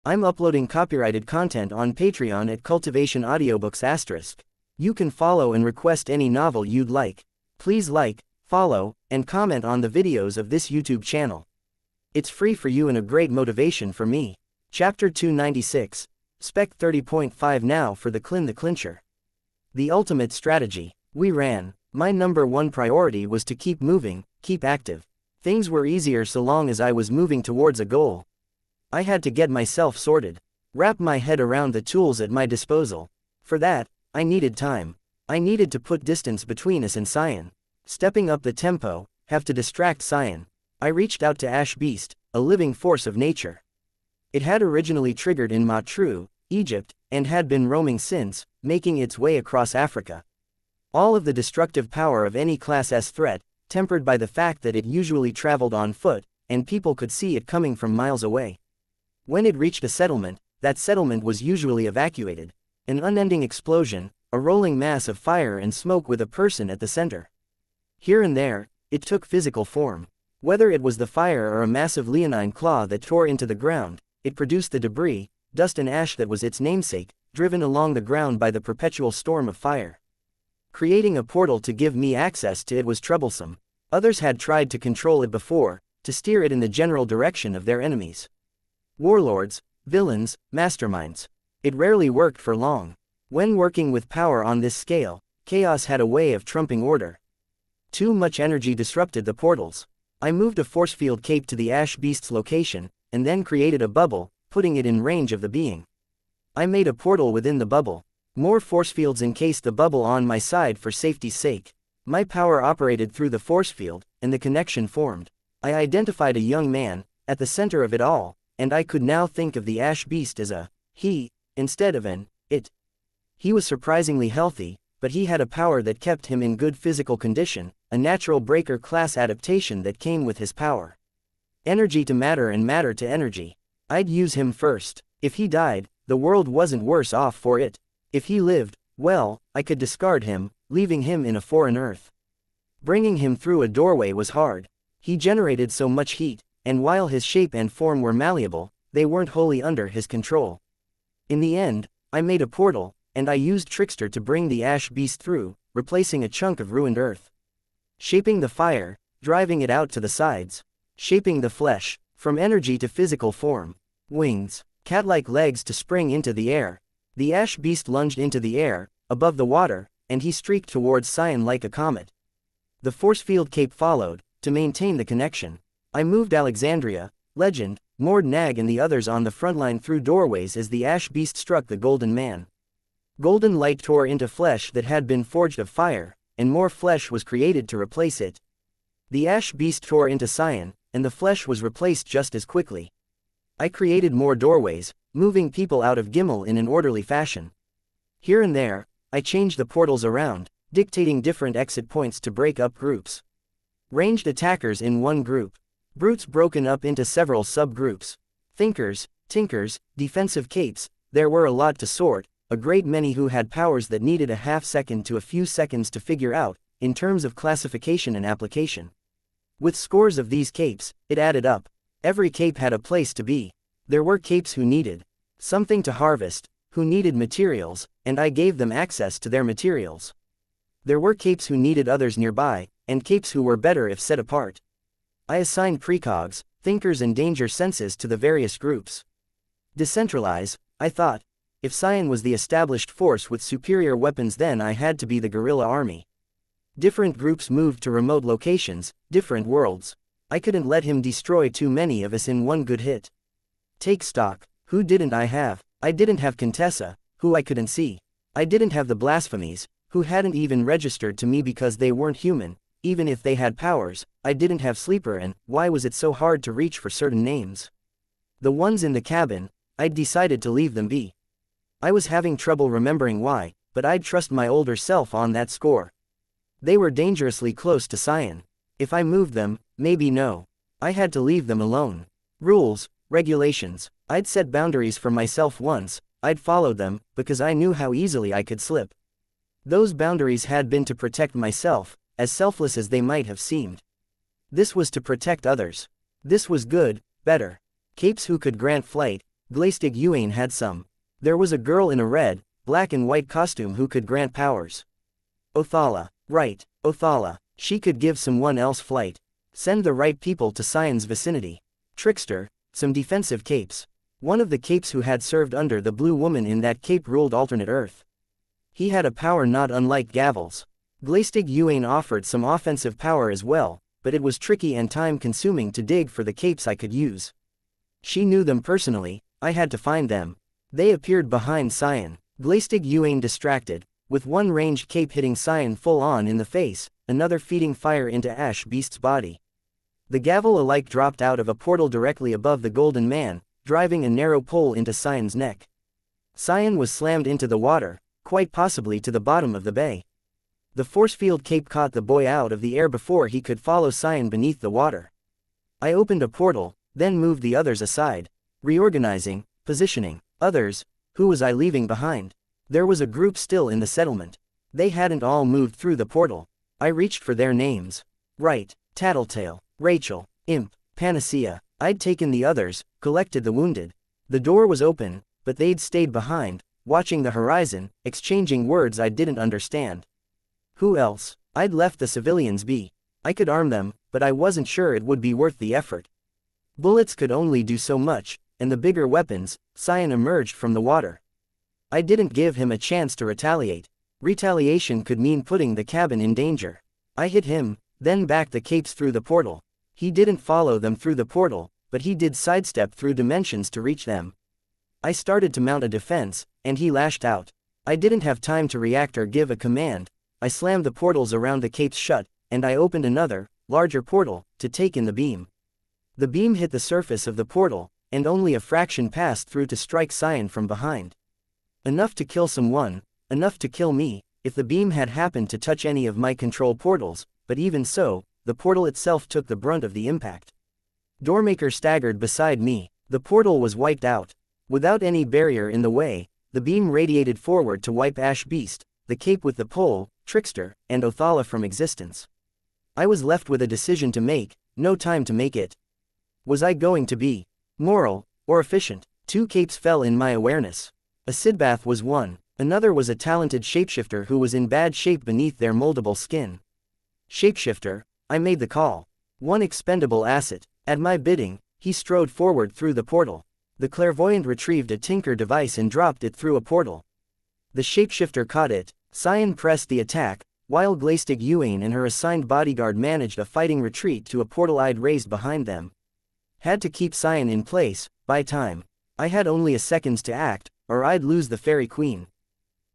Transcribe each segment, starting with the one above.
I'm uploading copyrighted content on Patreon at Cultivation Audiobooks*. You can follow and request any novel you'd like. Please like, follow, and comment on the videos of this YouTube channel. It's free for you and a great motivation for me. Chapter 296. Spec 30.5 now for the clincher. The ultimate strategy. We ran. My number one priority was to keep moving, keep active. Things were easier so long as I was moving towards a goal. I had to get myself sorted, wrap my head around the tools at my disposal. For that, I needed time. I needed to put distance between us and Xian. Stepping up the tempo, have to distract Xian. I reached out to Ash Beast, a living force of nature. It had originally triggered in Matru, Egypt, and had been roaming since, making its way across Africa. All of the destructive power of any Class S threat, tempered by the fact that it usually traveled on foot, and people could see it coming from miles away. When it reached a settlement, that settlement was usually evacuated. An unending explosion, a rolling mass of fire and smoke with a person at the center. Here and there, it took physical form. Whether it was the fire or a massive leonine claw that tore into the ground, it produced the debris, dust and ash that was its namesake, driven along the ground by the perpetual storm of fire. Creating a portal to give me access to it was troublesome. Others had tried to control it before, to steer it in the general direction of their enemies. Warlords, villains, masterminds. It rarely worked for long. When working with power on this scale, chaos had a way of trumping order. Too much energy disrupted the portals. I moved a force field cape to the Ash Beast's location, and then created a bubble, putting it in range of the being. I made a portal within the bubble. More force fields encased the bubble on my side for safety's sake. My power operated through the force field, and the connection formed. I identified a young man, at the center of it all, and I could now think of the Ash Beast as a he, instead of an it. He was surprisingly healthy, but he had a power that kept him in good physical condition, a natural breaker class adaptation that came with his power. Energy to matter and matter to energy. I'd use him first. If he died, the world wasn't worse off for it. If he lived, well, I could discard him, leaving him in a foreign earth. Bringing him through a doorway was hard. He generated so much heat, and while his shape and form were malleable, they weren't wholly under his control. In the end, I made a portal, and I used Trickster to bring the Ash Beast through, replacing a chunk of ruined earth. Shaping the fire, driving it out to the sides. Shaping the flesh, from energy to physical form. Wings, cat-like legs to spring into the air. The Ash Beast lunged into the air, above the water, and he streaked towards Xian like a comet. The force field cape followed, to maintain the connection. I moved Alexandria, Legend, Mord Nag and the others on the front line through doorways as the Ash Beast struck the Golden Man. Golden light tore into flesh that had been forged of fire, and more flesh was created to replace it. The Ash Beast tore into Xian, and the flesh was replaced just as quickly. I created more doorways, moving people out of Gimel in an orderly fashion. Here and there, I changed the portals around, dictating different exit points to break up groups. Ranged attackers in one group. Brutes broken up into several subgroups. Thinkers, tinkers, defensive capes, there were a lot to sort, a great many who had powers that needed a half second to a few seconds to figure out, in terms of classification and application. With scores of these capes, it added up. Every cape had a place to be. There were capes who needed something to harvest, who needed materials, and I gave them access to their materials. There were capes who needed others nearby, and capes who were better if set apart. I assigned precogs, thinkers and danger senses to the various groups. Decentralize, I thought. If Xian was the established force with superior weapons, then I had to be the guerrilla army. Different groups moved to remote locations, different worlds. I couldn't let him destroy too many of us in one good hit. Take stock, who didn't I have? I didn't have Contessa, who I couldn't see. I didn't have the blasphemies, who hadn't even registered to me because they weren't human, even if they had powers. I didn't have Sleeper, and why was it so hard to reach for certain names? The ones in the cabin, I'd decided to leave them be. I was having trouble remembering why, but I'd trust my older self on that score. They were dangerously close to Xian. If I moved them, maybe no. I had to leave them alone. Rules, regulations. I'd set boundaries for myself once, I'd followed them, because I knew how easily I could slip. Those boundaries had been to protect myself, as selfless as they might have seemed. This was to protect others. This was good, better. Capes who could grant flight, Gleistig Yuan had some. There was a girl in a red, black and white costume who could grant powers. Othala. Right, Othala. She could give someone else flight. Send the right people to Sion's vicinity. Trickster. Some defensive capes. One of the capes who had served under the blue woman in that cape-ruled alternate Earth. He had a power not unlike Gavel's. Gleistig Yuan offered some offensive power as well, but it was tricky and time-consuming to dig for the capes I could use. She knew them personally, I had to find them. They appeared behind Sion. Gleistig Yuan distracted, with one ranged cape hitting Sion full-on in the face, another feeding fire into Ash Beast's body. The gavel alike dropped out of a portal directly above the Golden Man, driving a narrow pole into Sion's neck. Sion was slammed into the water, quite possibly to the bottom of the bay. The force field cape caught the boy out of the air before he could follow Sion beneath the water. I opened a portal, then moved the others aside. Reorganizing, positioning. Others, who was I leaving behind? There was a group still in the settlement. They hadn't all moved through the portal. I reached for their names. Right, Tattletale, Rachel, Imp, Panacea. I'd taken the others, collected the wounded. The door was open, but they'd stayed behind, watching the horizon, exchanging words I didn't understand. Who else? I'd left the civilians be. I could arm them, but I wasn't sure it would be worth the effort. Bullets could only do so much, and the bigger weapons. Sion emerged from the water. I didn't give him a chance to retaliate. Retaliation could mean putting the cabin in danger. I hit him, then backed the capes through the portal. He didn't follow them through the portal, but he did sidestep through dimensions to reach them. I started to mount a defense, and he lashed out. I didn't have time to react or give a command. I slammed the portals around the capes shut, and I opened another, larger portal, to take in the beam. The beam hit the surface of the portal, and only a fraction passed through to strike Sion from behind. Enough to kill someone, enough to kill me, if the beam had happened to touch any of my control portals, but even so, the portal itself took the brunt of the impact. Doormaker staggered beside me. The portal was wiped out. Without any barrier in the way, the beam radiated forward to wipe Ash Beast, the cape with the pole, Trickster, and Othala from existence. I was left with a decision to make, no time to make it. Was I going to be moral or efficient? Two capes fell in my awareness. A Sidbath was one, another was a talented shapeshifter who was in bad shape beneath their moldable skin. Shapeshifter, I made the call. One expendable asset. At my bidding, he strode forward through the portal. The clairvoyant retrieved a tinker device and dropped it through a portal. The shapeshifter caught it. Sion pressed the attack, while Gleistig Yuan and her assigned bodyguard managed a fighting retreat to a portal I'd raised behind them. Had to keep Sion in place, by time. I had only a seconds to act, or I'd lose the Fairy Queen.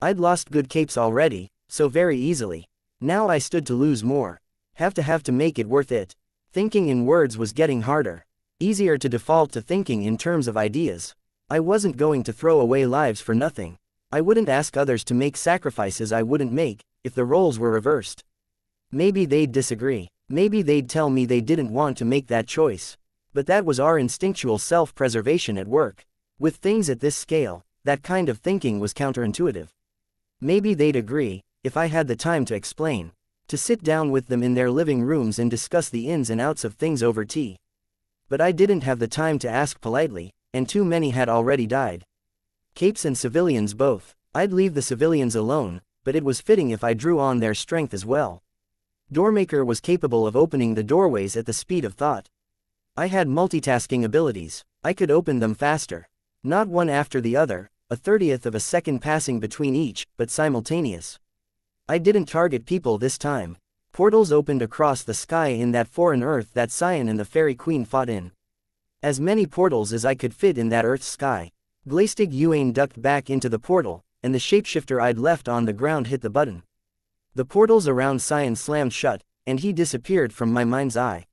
I'd lost good capes already, so very easily. Now I stood to lose more. Have to make it worth it. Thinking in words was getting harder. Easier to default to thinking in terms of ideas. I wasn't going to throw away lives for nothing. I wouldn't ask others to make sacrifices I wouldn't make, if the roles were reversed. Maybe they'd disagree. Maybe they'd tell me they didn't want to make that choice. But that was our instinctual self-preservation at work. With things at this scale, that kind of thinking was counterintuitive. Maybe they'd agree, if I had the time to explain. To sit down with them in their living rooms and discuss the ins and outs of things over tea. But I didn't have the time to ask politely, and too many had already died. Capes and civilians both. I'd leave the civilians alone, but it was fitting if I drew on their strength as well. Doormaker was capable of opening the doorways at the speed of thought. I had multitasking abilities. I could open them faster. Not one after the other, a 30th of a second passing between each, but simultaneous. I didn't target people this time. Portals opened across the sky in that foreign Earth that Sion and the Fairy Queen fought in. As many portals as I could fit in that Earth's sky. Gleistig Yuan ducked back into the portal, and the shapeshifter I'd left on the ground hit the button. The portals around Sion slammed shut, and he disappeared from my mind's eye.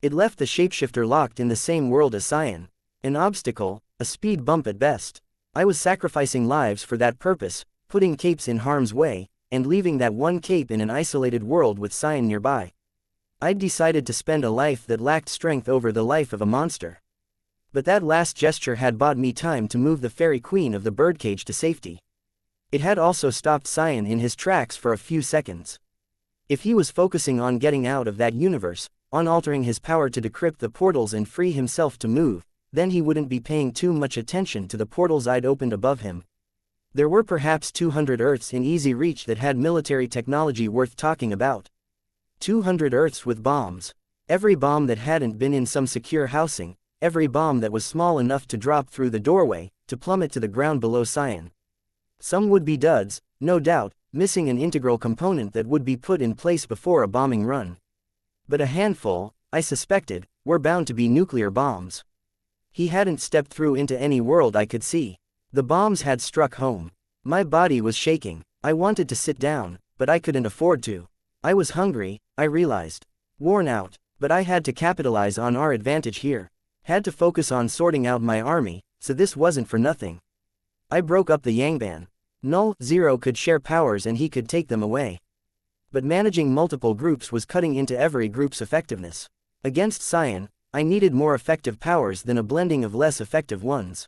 It left the shapeshifter locked in the same world as Sion. An obstacle, a speed bump at best. I was sacrificing lives for that purpose, putting capes in harm's way, and leaving that one cape in an isolated world with Sion nearby. I'd decided to spend a life that lacked strength over the life of a monster. But that last gesture had bought me time to move the Fairy Queen of the birdcage to safety. It had also stopped Sion in his tracks for a few seconds. If he was focusing on getting out of that universe, on altering his power to decrypt the portals and free himself to move, then he wouldn't be paying too much attention to the portals I'd opened above him. There were perhaps 200 Earths in easy reach that had military technology worth talking about. 200 Earths with bombs. Every bomb that hadn't been in some secure housing, every bomb that was small enough to drop through the doorway, to plummet to the ground below Xian. Some would be duds, no doubt, missing an integral component that would be put in place before a bombing run. But a handful, I suspected, were bound to be nuclear bombs. He hadn't stepped through into any world I could see. The bombs had struck home. My body was shaking. I wanted to sit down, but I couldn't afford to. I was hungry, I realized. Worn out, but I had to capitalize on our advantage here. Had to focus on sorting out my army, so this wasn't for nothing. I broke up the Yangban. Null Zero could share powers and he could take them away. But managing multiple groups was cutting into every group's effectiveness. Against Xian, I needed more effective powers than a blending of less effective ones.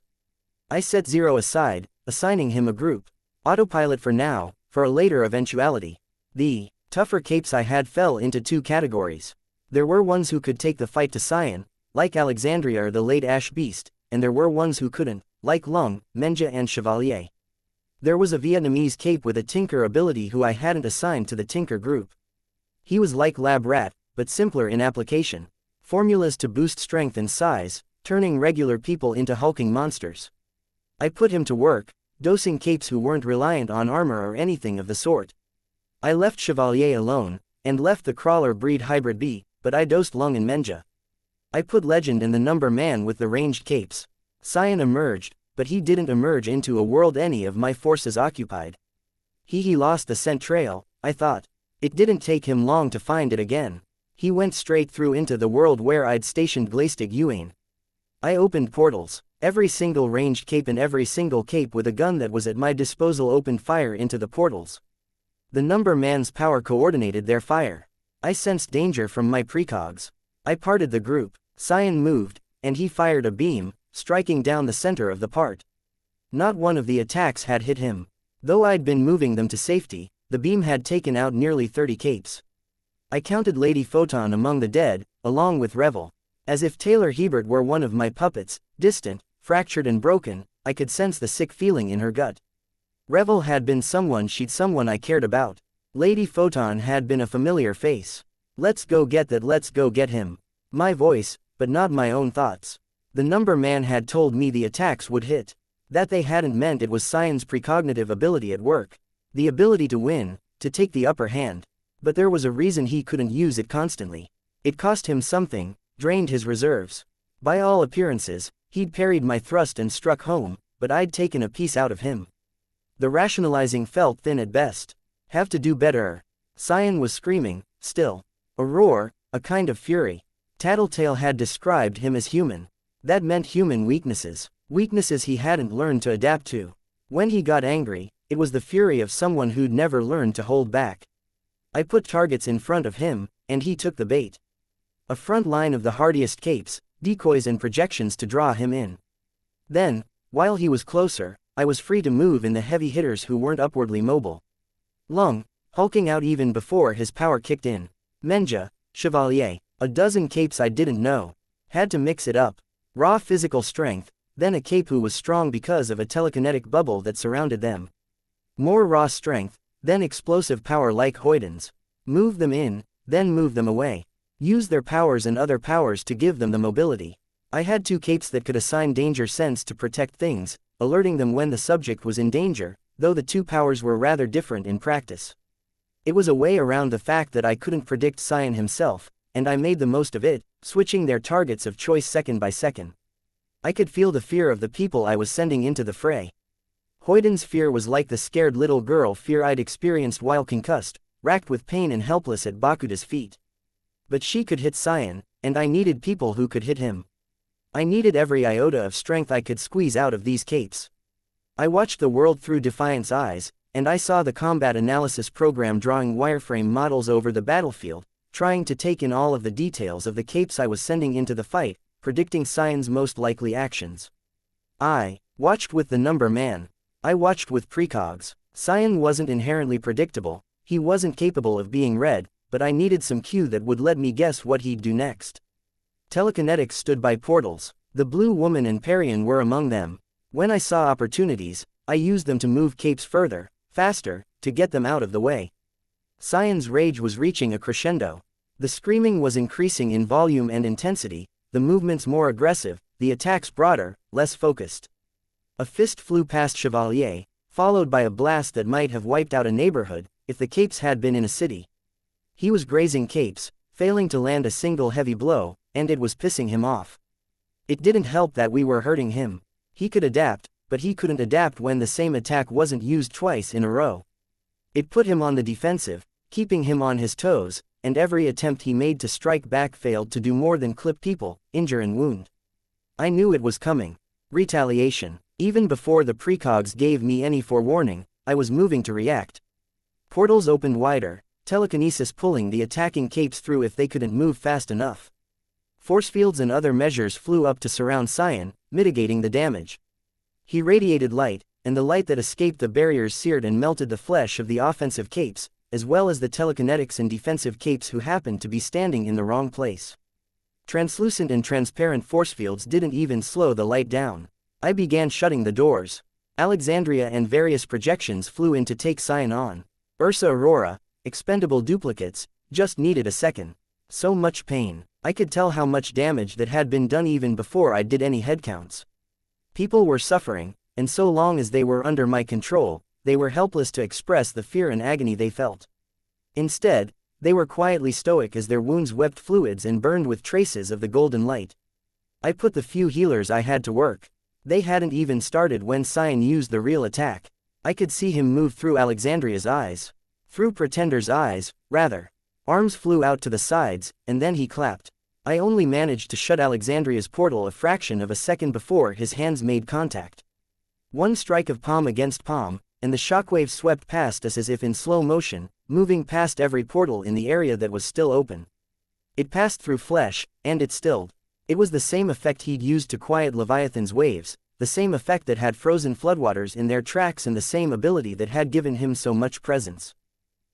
I set Zero aside, assigning him a group. Autopilot for now, for a later eventuality. The tougher capes I had fell into two categories. There were ones who could take the fight to Xian, like Alexandria or the late Ash Beast, and there were ones who couldn't, like Lung, Menja and Chevalier. There was a Vietnamese cape with a Tinker ability who I hadn't assigned to the Tinker group. He was like Lab Rat, but simpler in application. Formulas to boost strength and size, turning regular people into hulking monsters. I put him to work, dosing capes who weren't reliant on armor or anything of the sort. I left Chevalier alone, and left the crawler breed hybrid B, but I dosed Lung and Menja. I put Legend and the Number Man with the ranged capes. Xian emerged, but he didn't emerge into a world any of my forces occupied. He lost the scent trail, I thought. It didn't take him long to find it again. He went straight through into the world where I'd stationed Glaistig Yuan. I opened portals. Every single ranged cape and every single cape with a gun that was at my disposal opened fire into the portals. The Number Man's power coordinated their fire. I sensed danger from my precogs. I parted the group. Xian moved, and he fired a beam, striking down the center of the part. Not one of the attacks had hit him. Though I'd been moving them to safety, the beam had taken out nearly 30 capes. I counted Lady Photon among the dead, along with Revel. As if Taylor Hebert were one of my puppets, distant, fractured and broken, I could sense the sick feeling in her gut. Revel had been someone I cared about. Lady Photon had been a familiar face. Let's go get that, let's go get him. My voice, but not my own thoughts. The Number Man had told me the attacks would hit. That they hadn't meant it was Xian's precognitive ability at work. The ability to win, to take the upper hand. But there was a reason he couldn't use it constantly. It cost him something, drained his reserves. By all appearances, he'd parried my thrust and struck home, but I'd taken a piece out of him. The rationalizing felt thin at best. Have to do better. Xian was screaming, still. A roar, a kind of fury. Tattletale had described him as human. That meant human weaknesses. Weaknesses he hadn't learned to adapt to. When he got angry, it was the fury of someone who'd never learned to hold back. I put targets in front of him, and he took the bait. A front line of the hardiest capes, decoys and projections to draw him in. Then, while he was closer, I was free to move in the heavy hitters who weren't upwardly mobile. Lung, hulking out even before his power kicked in. Menja, Chevalier, a dozen capes I didn't know. Had to mix it up. Raw physical strength, then a cape who was strong because of a telekinetic bubble that surrounded them. More raw strength, then explosive power like Hoyden's. Move them in, then move them away. Use their powers and other powers to give them the mobility. I had two capes that could assign danger sense to protect things, alerting them when the subject was in danger, though the two powers were rather different in practice. It was a way around the fact that I couldn't predict Xian himself, and I made the most of it, switching their targets of choice second by second. I could feel the fear of the people I was sending into the fray. Hoyden's fear was like the scared little girl fear I'd experienced while concussed, racked with pain and helpless at Bakuda's feet. But she could hit Xian, and I needed people who could hit him. I needed every iota of strength I could squeeze out of these capes. I watched the world through Defiant's eyes, and I saw the combat analysis program drawing wireframe models over the battlefield, trying to take in all of the details of the capes I was sending into the fight, predicting Xian's most likely actions. I watched with the Number Man. I watched with precogs. Xian wasn't inherently predictable, he wasn't capable of being read, but I needed some cue that would let me guess what he'd do next. Telekinetics stood by portals. The Blue Woman and Parian were among them. When I saw opportunities, I used them to move capes further, faster, to get them out of the way. Xian's rage was reaching a crescendo. The screaming was increasing in volume and intensity, the movements more aggressive, the attacks broader, less focused. A fist flew past Chevalier, followed by a blast that might have wiped out a neighborhood, if the capes had been in a city. He was grazing capes, failing to land a single heavy blow, and it was pissing him off. It didn't help that we were hurting him. He could adapt, but he couldn't adapt when the same attack wasn't used twice in a row. It put him on the defensive, keeping him on his toes, and every attempt he made to strike back failed to do more than clip people, injure and wound. I knew it was coming. Retaliation. Even before the precogs gave me any forewarning, I was moving to react. Portals opened wider, telekinesis pulling the attacking capes through if they couldn't move fast enough. Force fields and other measures flew up to surround Xian, mitigating the damage. He radiated light, and the light that escaped the barriers seared and melted the flesh of the offensive capes, as well as the telekinetics and defensive capes who happened to be standing in the wrong place. Translucent and transparent force fields didn't even slow the light down. I began shutting the doors. Alexandria and various projections flew in to take Xian on. Ursa Aurora, expendable duplicates, just needed a second. So much pain. I could tell how much damage that had been done even before I did any headcounts. People were suffering, and so long as they were under my control, they were helpless to express the fear and agony they felt. Instead, they were quietly stoic as their wounds wept fluids and burned with traces of the golden light. I put the few healers I had to work. They hadn't even started when Xian used the real attack. I could see him move through Alexandria's eyes. Through Pretender's eyes, rather. Arms flew out to the sides, and then he clapped. I only managed to shut Alexandria's portal a fraction of a second before his hands made contact. One strike of palm against palm, and the shockwave swept past us as if in slow motion, moving past every portal in the area that was still open. It passed through flesh, and it stilled. It was the same effect he'd used to quiet Leviathan's waves, the same effect that had frozen floodwaters in their tracks and the same ability that had given him so much presence.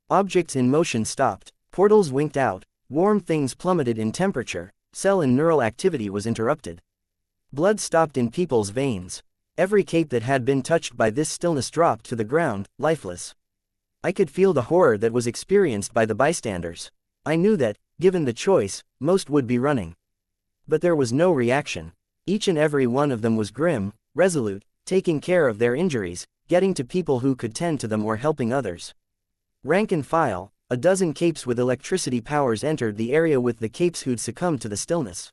Objects in motion stopped, portals winked out, warm things plummeted in temperature, cell and neural activity was interrupted. Blood stopped in people's veins. Every cape that had been touched by this stillness dropped to the ground, lifeless. I could feel the horror that was experienced by the bystanders. I knew that, given the choice, most would be running. But there was no reaction. Each and every one of them was grim, resolute, taking care of their injuries, getting to people who could tend to them or helping others. Rank and file, a dozen capes with electricity powers entered the area with the capes who'd succumbed to the stillness.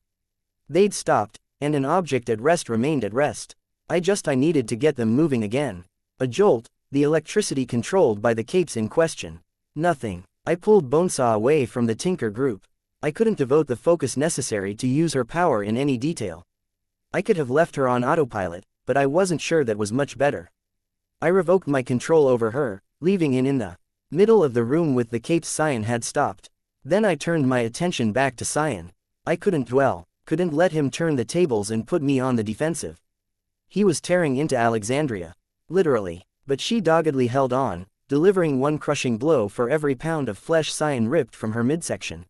They'd stopped, and an object at rest remained at rest. I needed to get them moving again. A jolt, the electricity controlled by the capes in question. Nothing. I pulled Bonesaw away from the Tinker group. I couldn't devote the focus necessary to use her power in any detail. I could have left her on autopilot, but I wasn't sure that was much better. I revoked my control over her, leaving in the middle of the room with the capes Xian had stopped. Then I turned my attention back to Xian. I couldn't let him turn the tables and put me on the defensive. He was tearing into Alexandria. Literally. But she doggedly held on, delivering one crushing blow for every pound of flesh Xian ripped from her midsection.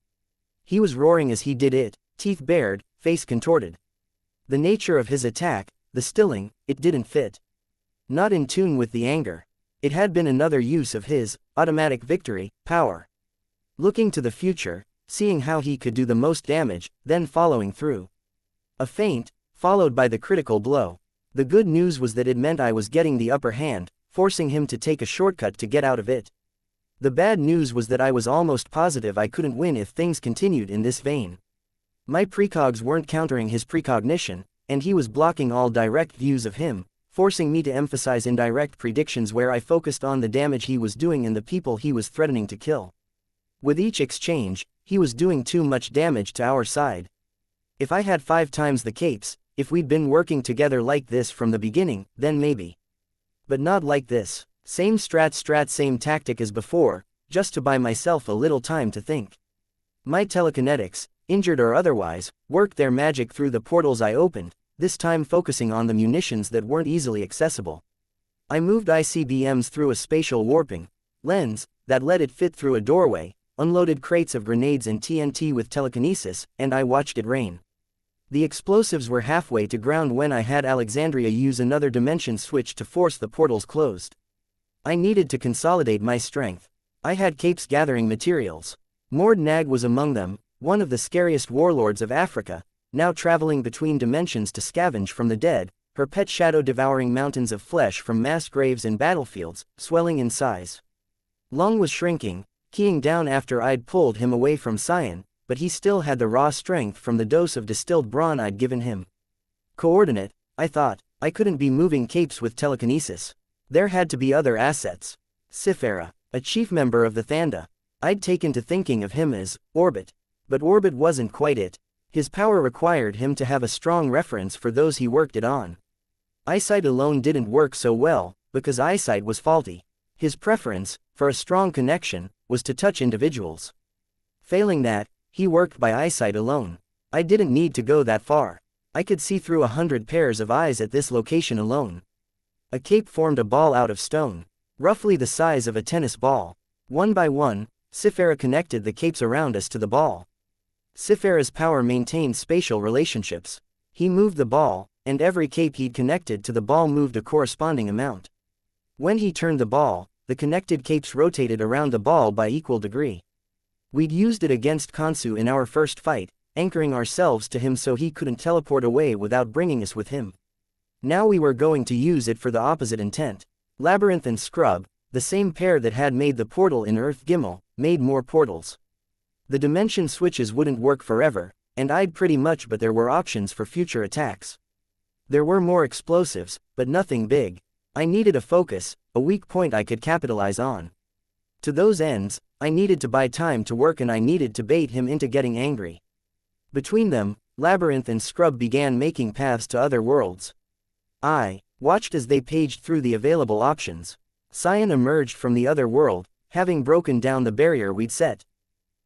He was roaring as he did it, teeth bared, face contorted. The nature of his attack, the stilling, it didn't fit. Not in tune with the anger. It had been another use of his automatic victory power. Looking to the future, seeing how he could do the most damage, then following through. A feint, followed by the critical blow. The good news was that it meant I was getting the upper hand, forcing him to take a shortcut to get out of it. The bad news was that I was almost positive I couldn't win if things continued in this vein. My precogs weren't countering his precognition, and he was blocking all direct views of him, forcing me to emphasize indirect predictions where I focused on the damage he was doing and the people he was threatening to kill. With each exchange, he was doing too much damage to our side. If I had 5 times the capes, if we'd been working together like this from the beginning, then maybe. But not like this. Same strat same tactic as before, just to buy myself a little time to think. My telekinetics, injured or otherwise, worked their magic through the portals I opened, this time focusing on the munitions that weren't easily accessible. I moved ICBMs through a spatial warping lens that let it fit through a doorway, unloaded crates of grenades and TNT with telekinesis, and I watched it rain. The explosives were halfway to ground when I had Alexandria use another dimension switch to force the portals closed. I needed to consolidate my strength. I had capes gathering materials. Mord Nag was among them, one of the scariest warlords of Africa, now traveling between dimensions to scavenge from the dead, her pet shadow devouring mountains of flesh from mass graves and battlefields, swelling in size. Lung was shrinking, keying down after I'd pulled him away from Xian, but he still had the raw strength from the dose of distilled brawn I'd given him. Coordinate, I thought. I couldn't be moving capes with telekinesis. There had to be other assets. Sifera, a chief member of the Thanda. I'd taken to thinking of him as Orbit. But Orbit wasn't quite it. His power required him to have a strong reference for those he worked it on. Eyesight alone didn't work so well, because eyesight was faulty. His preference, for a strong connection, was to touch individuals. Failing that, he worked by eyesight alone. I didn't need to go that far. I could see through 100 pairs of eyes at this location alone. A cape formed a ball out of stone, roughly the size of a tennis ball. One by one, Sifera connected the capes around us to the ball. Sifera's power maintained spatial relationships. He moved the ball, and every cape he'd connected to the ball moved a corresponding amount. When he turned the ball, the connected capes rotated around the ball by equal degree. We'd used it against Khonsu in our first fight, anchoring ourselves to him so he couldn't teleport away without bringing us with him. Now we were going to use it for the opposite intent. Labyrinth and Scrub, the same pair that had made the portal in Earth Gimel, made more portals. The dimension switches wouldn't work forever, and I'd pretty much, but there were options for future attacks. There were more explosives, but nothing big. I needed a focus, a weak point I could capitalize on. To those ends, I needed to buy time to work, and I needed to bait him into getting angry. Between them, Labyrinth and Scrub began making paths to other worlds. I watched as they paged through the available options. Xian emerged from the other world, having broken down the barrier we'd set.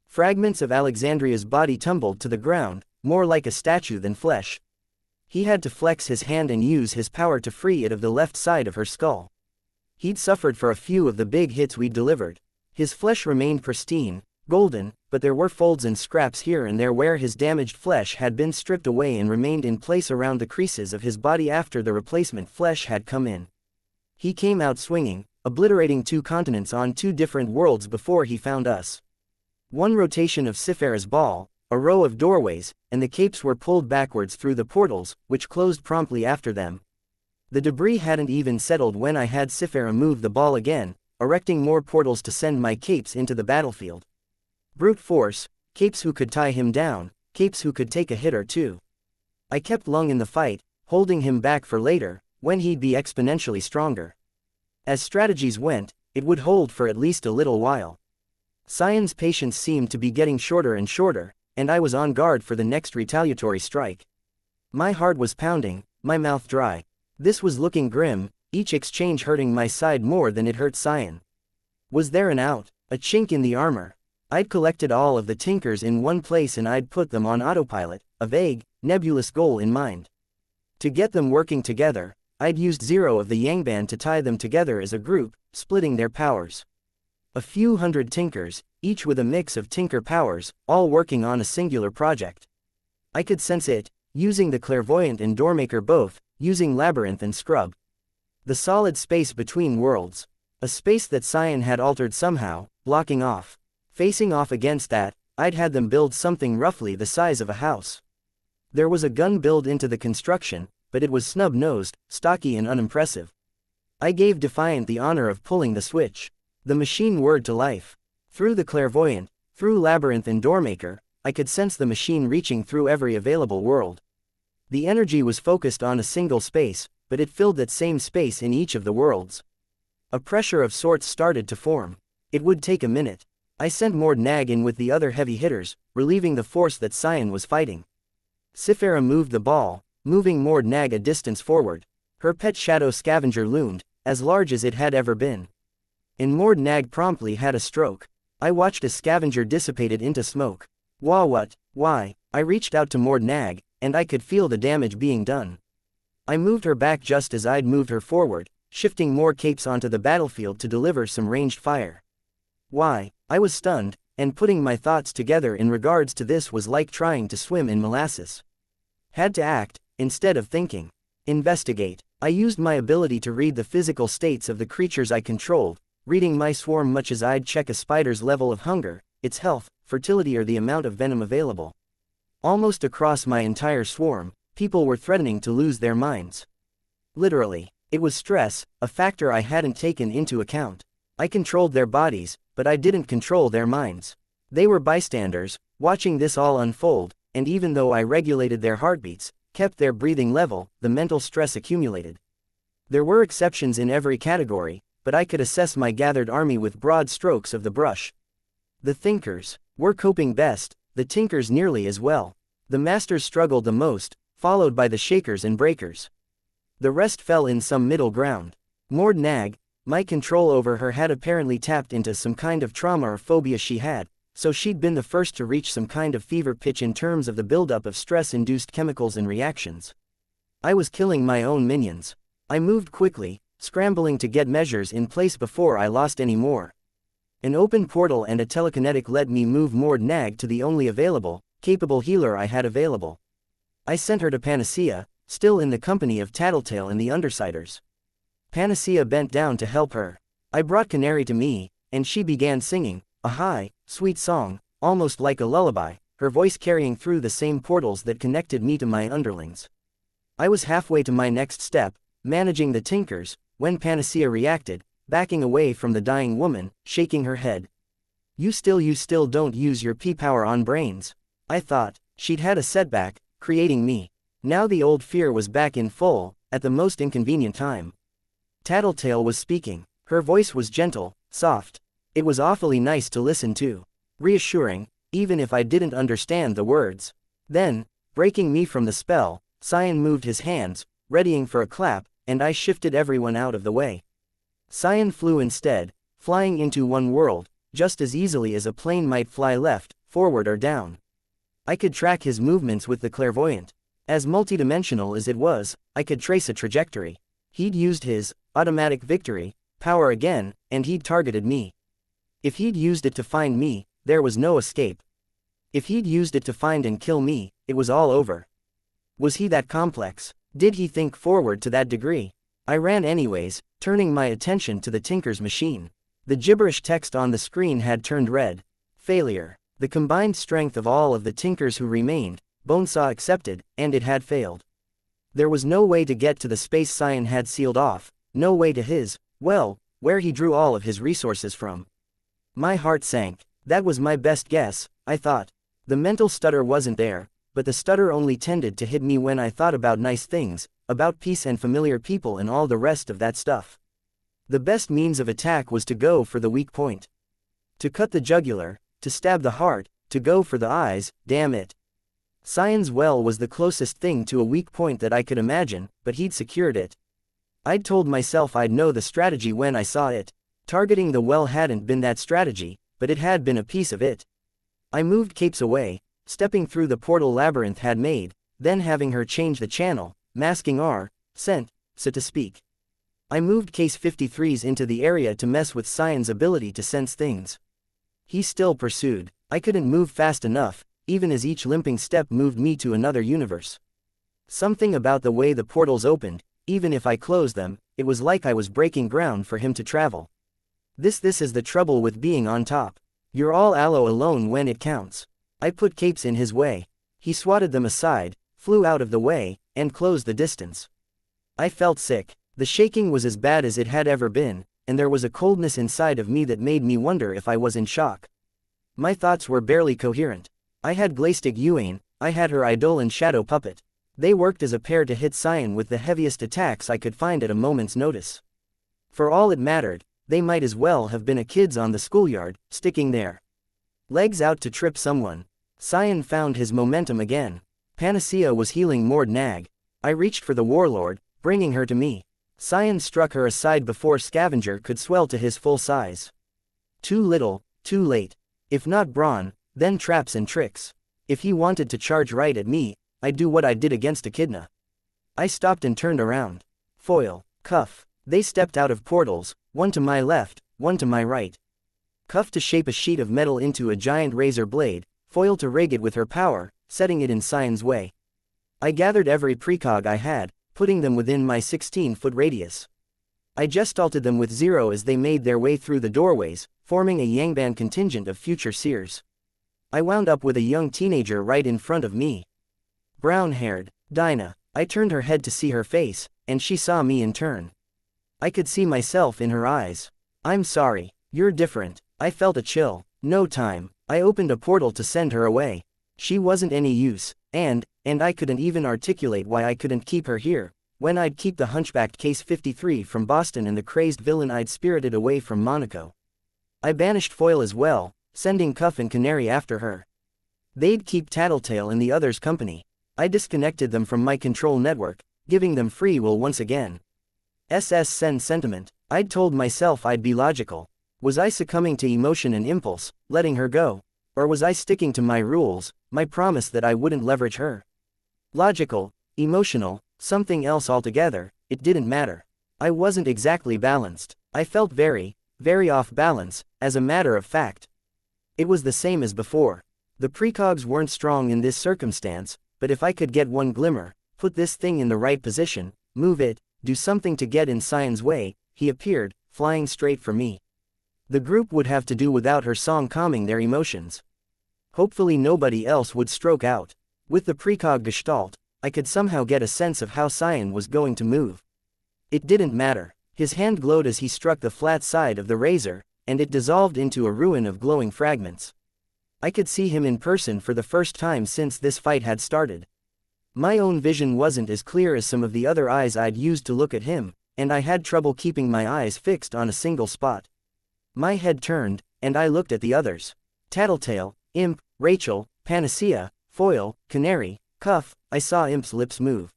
Fragments of Alexandria's body tumbled to the ground, more like a statue than flesh. He had to flex his hand and use his power to free it of the left side of her skull. He'd suffered for a few of the big hits we'd delivered. His flesh remained pristine, golden, but there were folds and scraps here and there where his damaged flesh had been stripped away and remained in place around the creases of his body after the replacement flesh had come in. He came out swinging, obliterating 2 continents on 2 different worlds before he found us. One rotation of Sifera's ball, a row of doorways, and the capes were pulled backwards through the portals, which closed promptly after them. The debris hadn't even settled when I had Sifera move the ball again, erecting more portals to send my capes into the battlefield. Brute force, capes who could tie him down, capes who could take a hit or two. I kept Lung in the fight, holding him back for later, when he'd be exponentially stronger. As strategies went, it would hold for at least a little while. Xian's patience seemed to be getting shorter and shorter, and I was on guard for the next retaliatory strike. My heart was pounding, my mouth dry. This was looking grim, each exchange hurting my side more than it hurt Xian. Was there an out, a chink in the armor? I'd collected all of the tinkers in one place and I'd put them on autopilot, a vague, nebulous goal in mind. To get them working together, I'd used 0 of the Yangband to tie them together as a group, splitting their powers. A few hundred tinkers, each with a mix of tinker powers, all working on a singular project. I could sense it, using the clairvoyant and doormaker both, using Labyrinth and Scrub. The solid space between worlds. A space that Xian had altered somehow, blocking off. Facing off against that, I'd had them build something roughly the size of a house. There was a gun built into the construction, but it was snub-nosed, stocky and unimpressive. I gave Defiant the honor of pulling the switch. The machine whirred to life. Through the clairvoyant, through Labyrinth and doormaker, I could sense the machine reaching through every available world. The energy was focused on a single space, but it filled that same space in each of the worlds. A pressure of sorts started to form. It would take a minute. I sent Mord Nag in with the other heavy hitters, relieving the force that Xian was fighting. Sifera moved the ball, moving Mord Nag a distance forward. Her pet shadow scavenger loomed, as large as it had ever been. And Mord Nag promptly had a stroke. I watched as scavenger dissipated into smoke. Why? I reached out to Mord Nag, and I could feel the damage being done. I moved her back just as I'd moved her forward, shifting more capes onto the battlefield to deliver some ranged fire. Why? I was stunned, and putting my thoughts together in regards to this was like trying to swim in molasses. Had to act, instead of thinking. Investigate. I used my ability to read the physical states of the creatures I controlled, reading my swarm much as I'd check a spider's level of hunger, its health, fertility or the amount of venom available. Almost across my entire swarm, people were threatening to lose their minds. Literally. It was stress, a factor I hadn't taken into account. I controlled their bodies, but I didn't control their minds. They were bystanders, watching this all unfold, and even though I regulated their heartbeats, kept their breathing level, the mental stress accumulated. There were exceptions in every category, but I could assess my gathered army with broad strokes of the brush. The thinkers were coping best, the tinkers nearly as well. The masters struggled the most, followed by the shakers and breakers. The rest fell in some middle ground. Mord Nag, my control over her had apparently tapped into some kind of trauma or phobia she had, so she'd been the first to reach some kind of fever pitch in terms of the buildup of stress-induced chemicals and reactions. I was killing my own minions. I moved quickly, scrambling to get measures in place before I lost any more. An open portal and a telekinetic let me move Mord Nag to the only available, capable healer I had available. I sent her to Panacea, still in the company of Tattletale and the Undersiders. Panacea bent down to help her. I brought Canary to me, and she began singing, a high, sweet song, almost like a lullaby, her voice carrying through the same portals that connected me to my underlings. I was halfway to my next step, managing the tinkers, when Panacea reacted, backing away from the dying woman, shaking her head. You still don't use your P-power on brains. I thought, she'd had a setback, creating me. Now the old fear was back in full, at the most inconvenient time. Tattletale was speaking. Her voice was gentle, soft. It was awfully nice to listen to. Reassuring, even if I didn't understand the words. Then, breaking me from the spell, Xian moved his hands, readying for a clap, and I shifted everyone out of the way. Xian flew instead, flying into one world, just as easily as a plane might fly left, forward or down. I could track his movements with the clairvoyant. As multidimensional as it was, I could trace a trajectory. He'd used his automatic victory power again, and he'd targeted me. If he'd used it to find me, there was no escape. If he'd used it to find and kill me, it was all over. Was he that complex? Did he think forward to that degree? I ran anyways, turning my attention to the Tinker's machine. The gibberish text on the screen had turned red. Failure. The combined strength of all of the Tinkers who remained, Bonesaw accepted, and it had failed. There was no way to get to the space Xian had sealed off, no way to his, well, where he drew all of his resources from. My heart sank. That was my best guess, I thought. The mental stutter wasn't there, but the stutter only tended to hit me when I thought about nice things, about peace and familiar people and all the rest of that stuff. The best means of attack was to go for the weak point. To cut the jugular, to stab the heart, to go for the eyes, damn it. Xian's well was the closest thing to a weak point that I could imagine, but he'd secured it. I'd told myself I'd know the strategy when I saw it. Targeting the well hadn't been that strategy, but it had been a piece of it. I moved Capes away, stepping through the portal Labyrinth had made, then having her change the channel, masking our scent, so to speak. I moved Case 53s into the area to mess with Xian's ability to sense things. He still pursued. I couldn't move fast enough, even as each limping step moved me to another universe. Something about the way the portals opened, even if I closed them, it was like I was breaking ground for him to travel. This is the trouble with being on top. You're all aloe alone when it counts. I put Capes in his way. He swatted them aside, flew out of the way, and closed the distance. I felt sick. The shaking was as bad as it had ever been, and there was a coldness inside of me that made me wonder if I was in shock. My thoughts were barely coherent. I had Glaistig Yuan, I had her Eidolon Shadow Puppet. They worked as a pair to hit Xian with the heaviest attacks I could find at a moment's notice. For all it mattered, they might as well have been a kids on the schoolyard, sticking their legs out to trip someone. Xian found his momentum again. Panacea was healing Mord Nag. I reached for the warlord, bringing her to me. Xian struck her aside before Scavenger could swell to his full size. Too little, too late. If not brawn, then traps and tricks. If he wanted to charge right at me, I'd do what I did against Echidna. I stopped and turned around. Foil, Cuff. They stepped out of portals, one to my left, one to my right. Cuff to shape a sheet of metal into a giant razor blade, Foil to rig it with her power, setting it in Xian's way. I gathered every precog I had, putting them within my 16-foot radius. I gestalted them with zero as they made their way through the doorways, forming a Yangban contingent of future seers. I wound up with a young teenager right in front of me. Brown-haired, Dinah. I turned her head to see her face, and she saw me in turn. I could see myself in her eyes. I'm sorry, you're different. I felt a chill. No time. I opened a portal to send her away. She wasn't any use, and I couldn't even articulate why I couldn't keep her here, when I'd keep the hunchbacked Case 53 from Boston and the crazed villain I'd spirited away from Monaco. I banished Foil as well, sending Cuff and Canary after her. They'd keep Tattletale in the others' company. I disconnected them from my control network, giving them free will once again. Send sentiment. I'd told myself I'd be logical. Was I succumbing to emotion and impulse, letting her go? Or was I sticking to my rules, my promise that I wouldn't leverage her? Logical, emotional, something else altogether, it didn't matter. I wasn't exactly balanced. I felt very, very off balance, as a matter of fact. It was the same as before. The precogs weren't strong in this circumstance, but if I could get one glimmer, put this thing in the right position, move it, do something to get in Cyan's way, he appeared, flying straight for me. The group would have to do without her song calming their emotions. Hopefully nobody else would stroke out. With the precog gestalt, I could somehow get a sense of how Cyan was going to move. It didn't matter. His hand glowed as he struck the flat side of the razor, and it dissolved into a ruin of glowing fragments. I could see him in person for the first time since this fight had started. My own vision wasn't as clear as some of the other eyes I'd used to look at him, and I had trouble keeping my eyes fixed on a single spot. My head turned, and I looked at the others. Tattletale, Imp, Rachel, Panacea, Foil, Canary, Cuff. I saw Imp's lips move.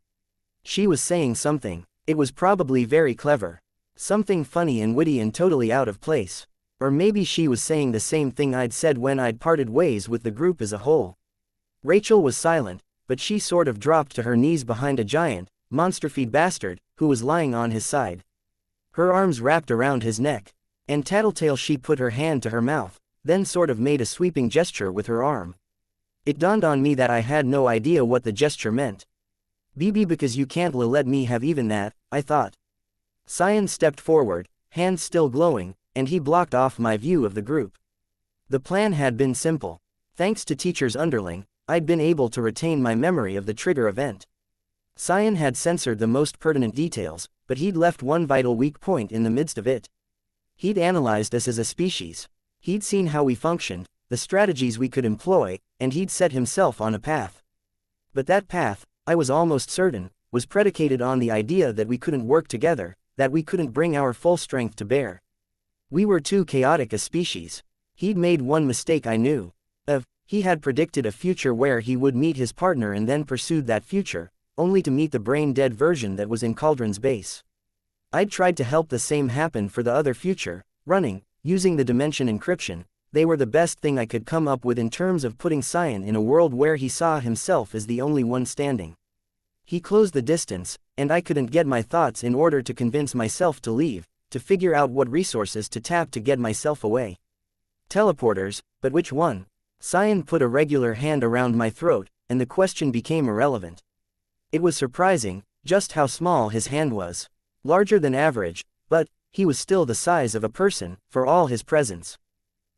She was saying something. It was probably very clever. Something funny and witty and totally out of place. Or maybe she was saying the same thing I'd said when I'd parted ways with the group as a whole. Rachel was silent, but she sort of dropped to her knees behind a giant, monster-feed bastard, who was lying on his side. Her arms wrapped around his neck. And Tattletale, she put her hand to her mouth, then sort of made a sweeping gesture with her arm. It dawned on me that I had no idea what the gesture meant. BB, because you can't let me have even that, I thought. Cyan stepped forward, hands still glowing, and he blocked off my view of the group. The plan had been simple. Thanks to Teacher's underling, I'd been able to retain my memory of the trigger event. Cyan had censored the most pertinent details, but he'd left one vital weak point in the midst of it. He'd analyzed us as a species. He'd seen how we functioned, the strategies we could employ, and he'd set himself on a path. But that path, I was almost certain, was predicated on the idea that we couldn't work together, that we couldn't bring our full strength to bear. We were too chaotic a species. He'd made one mistake I knew of. He had predicted a future where he would meet his partner and then pursued that future, only to meet the brain-dead version that was in Cauldron's base. I'd tried to help the same happen for the other future, running, using the dimension encryption. They were the best thing I could come up with in terms of putting Cyan in a world where he saw himself as the only one standing. He closed the distance, and I couldn't get my thoughts in order to convince myself to leave, to figure out what resources to tap to get myself away. Teleporters, but which one? Cyan put a regular hand around my throat, and the question became irrelevant. It was surprising, just how small his hand was. Larger than average, but he was still the size of a person, for all his presence.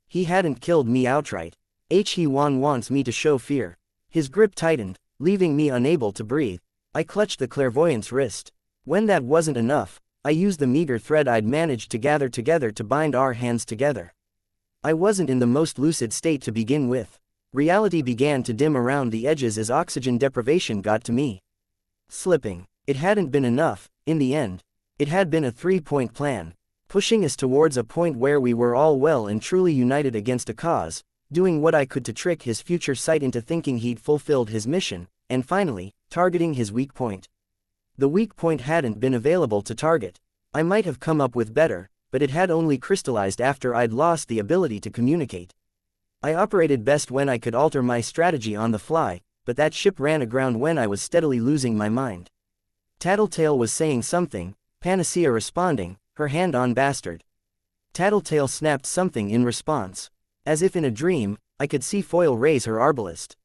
He hadn't killed me outright. He wants me to show fear. His grip tightened, leaving me unable to breathe. I clutched the clairvoyant's wrist. When that wasn't enough, I used the meager thread I'd managed to gather together to bind our hands together. I wasn't in the most lucid state to begin with. Reality began to dim around the edges as oxygen deprivation got to me. Slipping. It hadn't been enough, in the end. It had been a three-point plan, pushing us towards a point where we were all well and truly united against a cause, doing what I could to trick his future sight into thinking he'd fulfilled his mission, and finally, targeting his weak point. The weak point hadn't been available to target. I might have come up with better, but it had only crystallized after I'd lost the ability to communicate. I operated best when I could alter my strategy on the fly, but that ship ran aground when I was steadily losing my mind. Tattletale was saying something, Panacea responding, her hand on Bastard. Tattletale snapped something in response. As if in a dream, I could see Foil raise her arbalist.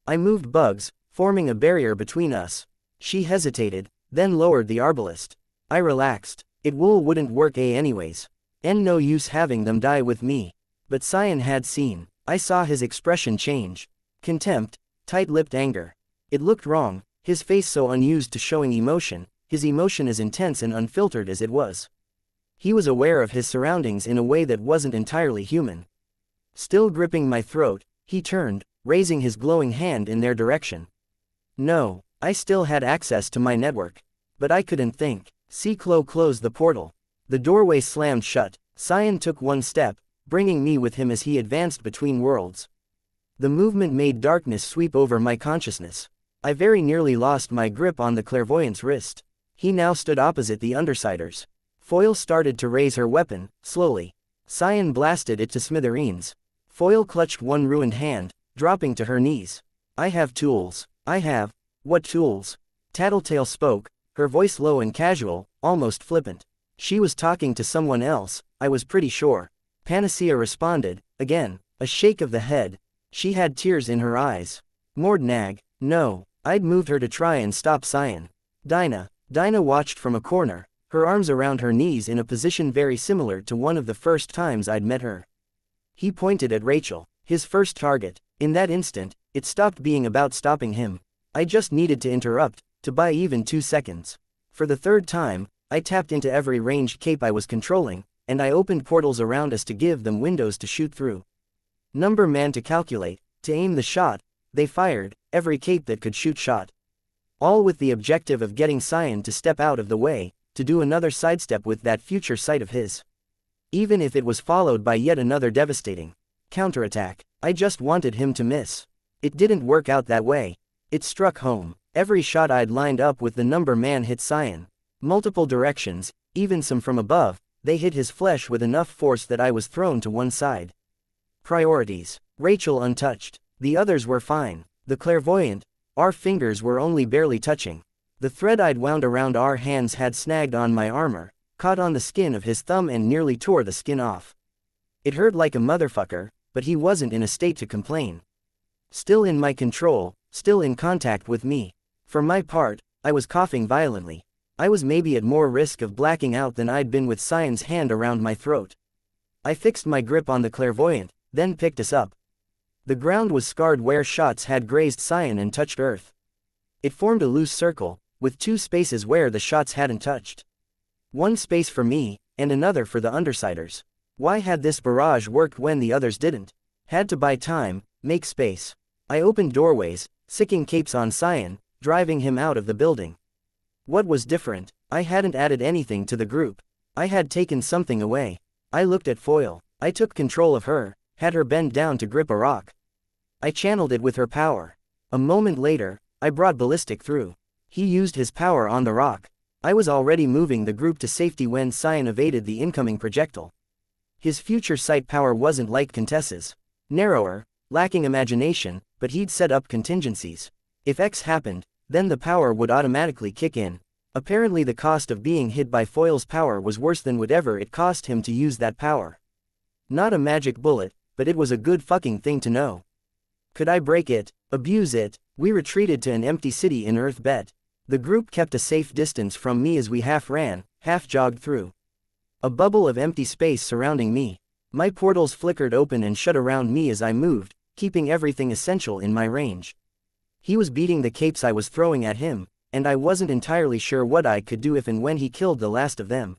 I moved bugs, forming a barrier between us. She hesitated, then lowered the arbalist. I relaxed. It wouldn't work anyways. And no use having them die with me. But Xian had seen. I saw his expression change. Contempt, tight-lipped anger. It looked wrong, his face so unused to showing emotion, his emotion as intense and unfiltered as it was. He was aware of his surroundings in a way that wasn't entirely human. Still gripping my throat, he turned, raising his glowing hand in their direction. No, I still had access to my network. But I couldn't think. Ciclo closed the portal. The doorway slammed shut. Xian took one step, bringing me with him as he advanced between worlds. The movement made darkness sweep over my consciousness. I very nearly lost my grip on the clairvoyant's wrist. He now stood opposite the Undersiders. Foil started to raise her weapon, slowly. Xian blasted it to smithereens. Foil clutched one ruined hand, dropping to her knees. I have tools. I have. What tools? Tattletale spoke, her voice low and casual, almost flippant. She was talking to someone else, I was pretty sure. Panacea responded, again, a shake of the head. She had tears in her eyes. Mordnag, no, I'd moved her to try and stop Xian. Dinah watched from a corner, her arms around her knees in a position very similar to one of the first times I'd met her. He pointed at Rachel, his first target. In that instant, it stopped being about stopping him. I just needed to interrupt, to buy even 2 seconds. For the third time, I tapped into every ranged cape I was controlling, and I opened portals around us to give them windows to shoot through. Number man to calculate, to aim the shot, they fired, every cape that could shoot shot. All with the objective of getting Xian to step out of the way, to do another sidestep with that future sight of his. Even if it was followed by yet another devastating counterattack, I just wanted him to miss. It didn't work out that way. It struck home. Every shot I'd lined up with the number man hit Xian. Multiple directions, even some from above, they hit his flesh with enough force that I was thrown to one side. Priorities. Rachel untouched. The others were fine. The clairvoyant, our fingers were only barely touching. The thread I'd wound around our hands had snagged on my armor, caught on the skin of his thumb and nearly tore the skin off. It hurt like a motherfucker, but he wasn't in a state to complain. Still in my control, still in contact with me. For my part, I was coughing violently. I was maybe at more risk of blacking out than I'd been with Xian's hand around my throat. I fixed my grip on the clairvoyant, then picked us up. The ground was scarred where shots had grazed Xian and touched earth. It formed a loose circle, with 2 spaces where the shots hadn't touched. One space for me, and another for the Undersiders. Why had this barrage worked when the others didn't? Had to buy time, make space. I opened doorways, sicking capes on Xian, driving him out of the building. What was different? I hadn't added anything to the group. I had taken something away. I looked at Foil. I took control of her, had her bend down to grip a rock. I channeled it with her power. A moment later, I brought Ballistic through. He used his power on the rock. I was already moving the group to safety when Xian evaded the incoming projectile. His future sight power wasn't like Contessa's. Narrower, lacking imagination, but he'd set up contingencies. If X happened, then the power would automatically kick in. Apparently the cost of being hit by Foil's power was worse than whatever it cost him to use that power. Not a magic bullet, but it was a good fucking thing to know. Could I break it, abuse it? We retreated to an empty city in Earth Bet. The group kept a safe distance from me as we half ran, half jogged through. A bubble of empty space surrounding me. My portals flickered open and shut around me as I moved, keeping everything essential in my range. He was beating the capes I was throwing at him, and I wasn't entirely sure what I could do if and when he killed the last of them.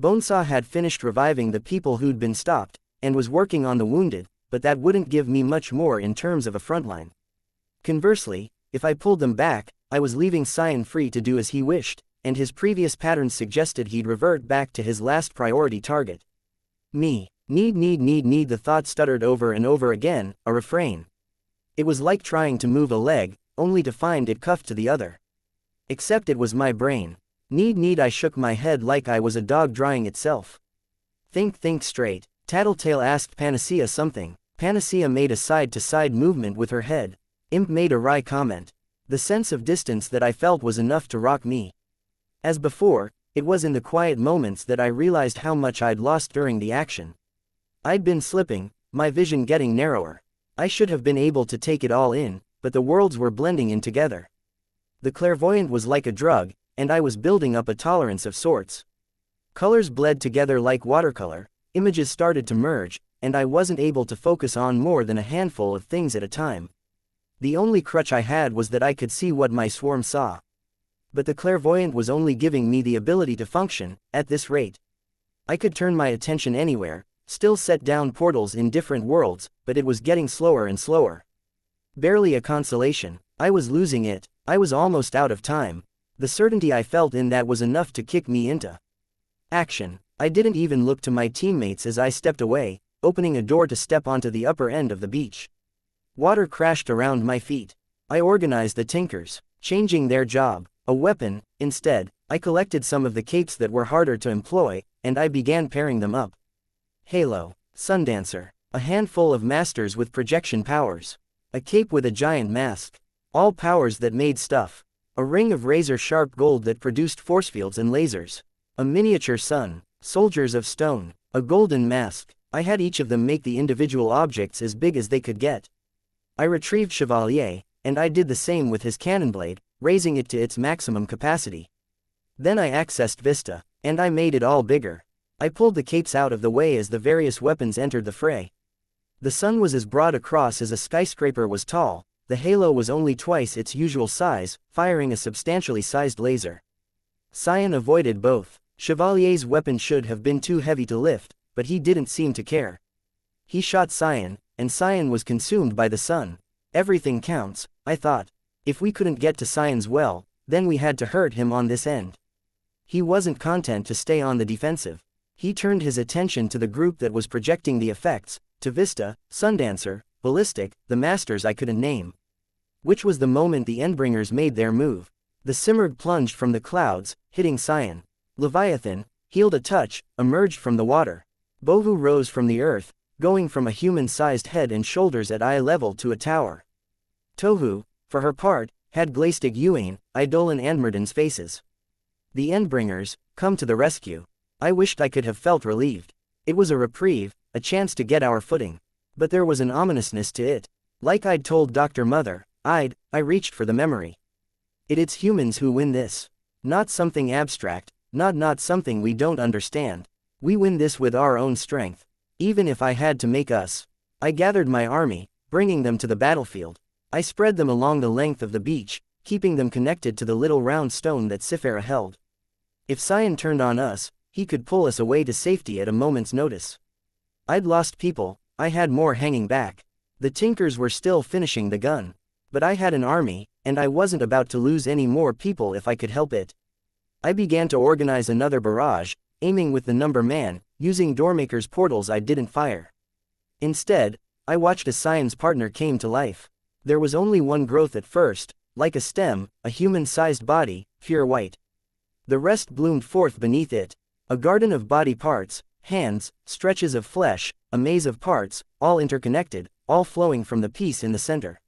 Bonesaw had finished reviving the people who'd been stopped, and was working on the wounded, but that wouldn't give me much more in terms of a frontline. Conversely, if I pulled them back, I was leaving Xian free to do as he wished, and his previous patterns suggested he'd revert back to his last priority target. Me. Need, the thought stuttered over and over again, a refrain. It was like trying to move a leg, only to find it cuffed to the other. Except it was my brain. Need, I shook my head like I was a dog drying itself. Think straight. Tattletale asked Panacea something. Panacea made a side-to-side movement with her head. Imp made a wry comment. The sense of distance that I felt was enough to rock me. As before, it was in the quiet moments that I realized how much I'd lost during the action. I'd been slipping, my vision getting narrower. I should have been able to take it all in, but the worlds were blending in together. The clairvoyant was like a drug, and I was building up a tolerance of sorts. Colors bled together like watercolor, images started to merge, and I wasn't able to focus on more than a handful of things at a time. The only crutch I had was that I could see what my swarm saw. But the clairvoyant was only giving me the ability to function, at this rate. I could turn my attention anywhere, still set down portals in different worlds, but it was getting slower and slower. Barely a consolation, I was losing it, I was almost out of time. The certainty I felt in that was enough to kick me into action. I didn't even look to my teammates as I stepped away, opening a door to step onto the upper end of the beach. Water crashed around my feet. I organized the tinkers, changing their job, a weapon. Instead, I collected some of the capes that were harder to employ, and I began pairing them up. Halo, Sundancer, a handful of masters with projection powers, a cape with a giant mask, all powers that made stuff, a ring of razor-sharp gold that produced force fields and lasers, a miniature sun, soldiers of stone, a golden mask. I had each of them make the individual objects as big as they could get. I retrieved Chevalier, and I did the same with his cannon blade, raising it to its maximum capacity. Then I accessed Vista, and I made it all bigger. I pulled the capes out of the way as the various weapons entered the fray. The sun was as broad across as a skyscraper was tall, the halo was only twice its usual size, firing a substantially sized laser. Xian avoided both. Chevalier's weapon should have been too heavy to lift, but he didn't seem to care. He shot Xian, and Xian was consumed by the sun. Everything counts, I thought. If we couldn't get to Xian's well, then we had to hurt him on this end. He wasn't content to stay on the defensive. He turned his attention to the group that was projecting the effects, to Vista, Sundancer, Ballistic, the masters I couldn't name. Which was the moment the Endbringers made their move. The Simurgh plunged from the clouds, hitting Xian. Leviathan, healed a touch, emerged from the water. Bovu rose from the earth, going from a human-sized head and shoulders at eye level to a tower. Tohu, for her part, had Glaistig Yuan, Eidolon and Murden's faces. The Endbringers, come to the rescue. I wished I could have felt relieved. It was a reprieve, a chance to get our footing. But there was an ominousness to it. Like I'd told Dr. Mother, I reached for the memory. It's humans who win this. Not something abstract, not something we don't understand. We win this with our own strength. Even if I had to make us. I gathered my army, bringing them to the battlefield. I spread them along the length of the beach, keeping them connected to the little round stone that Sifera held. If Xian turned on us, he could pull us away to safety at a moment's notice. I'd lost people, I had more hanging back. The Tinkers were still finishing the gun. But I had an army, and I wasn't about to lose any more people if I could help it. I began to organize another barrage, aiming with the number man, using Doormaker's portals I didn't fire. Instead, I watched as Xian's partner came to life. There was only one growth at first, like a stem, a human-sized body, pure white. The rest bloomed forth beneath it. A garden of body parts, hands, stretches of flesh, a maze of parts, all interconnected, all flowing from the piece in the center.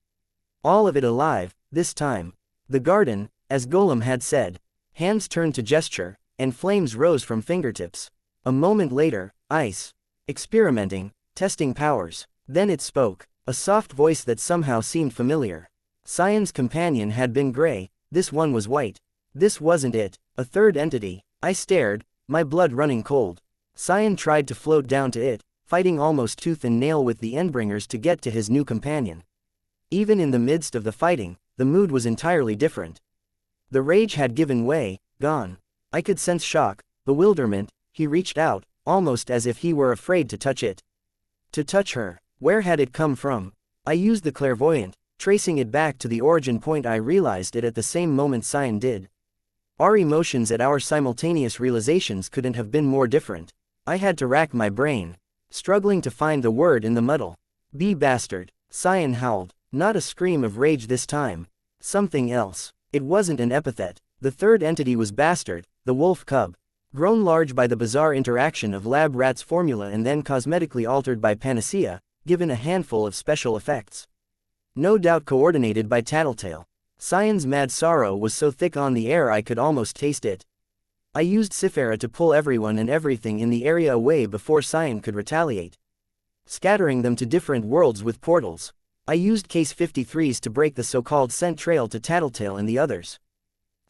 All of it alive, this time. The garden, as Golem had said. Hands turned to gesture, and flames rose from fingertips. A moment later, ice. Experimenting, testing powers. Then it spoke, a soft voice that somehow seemed familiar. Xian's companion had been gray, this one was white. This wasn't it, a third entity. I stared, my blood running cold. Xian tried to float down to it, fighting almost tooth and nail with the Endbringers to get to his new companion. Even in the midst of the fighting, the mood was entirely different. The rage had given way, gone. I could sense shock, bewilderment. He reached out, almost as if he were afraid to touch it. To touch her. Where had it come from? I used the clairvoyant, tracing it back to the origin point. I realized it at the same moment Xian did. Our emotions at our simultaneous realizations couldn't have been more different. I had to rack my brain, struggling to find the word in the muddle. Be bastard, Xian howled, not a scream of rage this time. Something else. It wasn't an epithet. The third entity was bastard, the wolf cub. Grown large by the bizarre interaction of lab rat's formula and then cosmetically altered by Panacea, given a handful of special effects. No doubt coordinated by Tattletale. Xian's mad sorrow was so thick on the air I could almost taste it. I used Sifera to pull everyone and everything in the area away before Xian could retaliate. Scattering them to different worlds with portals. I used Case 53s to break the so-called scent trail to Tattletale and the others.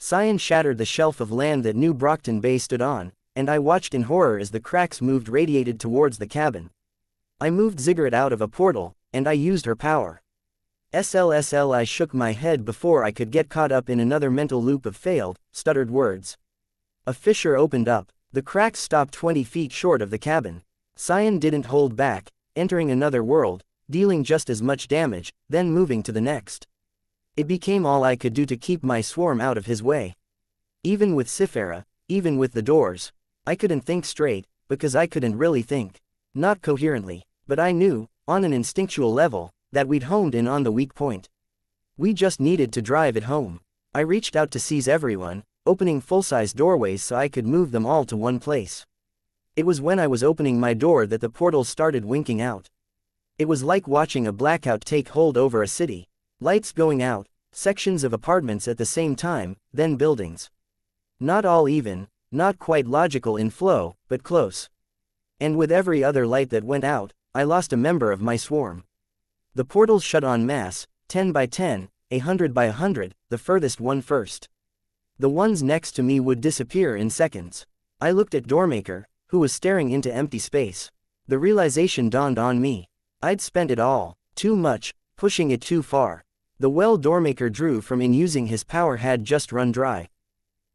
Xian shattered the shelf of land that New Brockton Bay stood on, and I watched in horror as the cracks moved radiated towards the cabin. I moved Ziggurat out of a portal, and I used her power. SLSL. I shook my head before I could get caught up in another mental loop of failed, stuttered words. A fissure opened up. The cracks stopped 20 feet short of the cabin. Xian didn't hold back, entering another world, dealing just as much damage, then moving to the next. It became all I could do to keep my swarm out of his way. Even with Sifera, even with the doors, I couldn't think straight, because I couldn't really think. Not coherently, but I knew, on an instinctual level, that we'd honed in on the weak point. We just needed to drive it home. I reached out to seize everyone, opening full-size doorways so I could move them all to one place. It was when I was opening my door that the portals started winking out. It was like watching a blackout take hold over a city. Lights going out, sections of apartments at the same time, then buildings. Not all even, not quite logical in flow, but close. And with every other light that went out, I lost a member of my swarm. The portals shut en masse, 10 by 10, 100 by 100, the furthest one first. The ones next to me would disappear in seconds. I looked at Doormaker, who was staring into empty space. The realization dawned on me. I'd spent it all, too much, pushing it too far. The well Doormaker drew from in using his power had just run dry.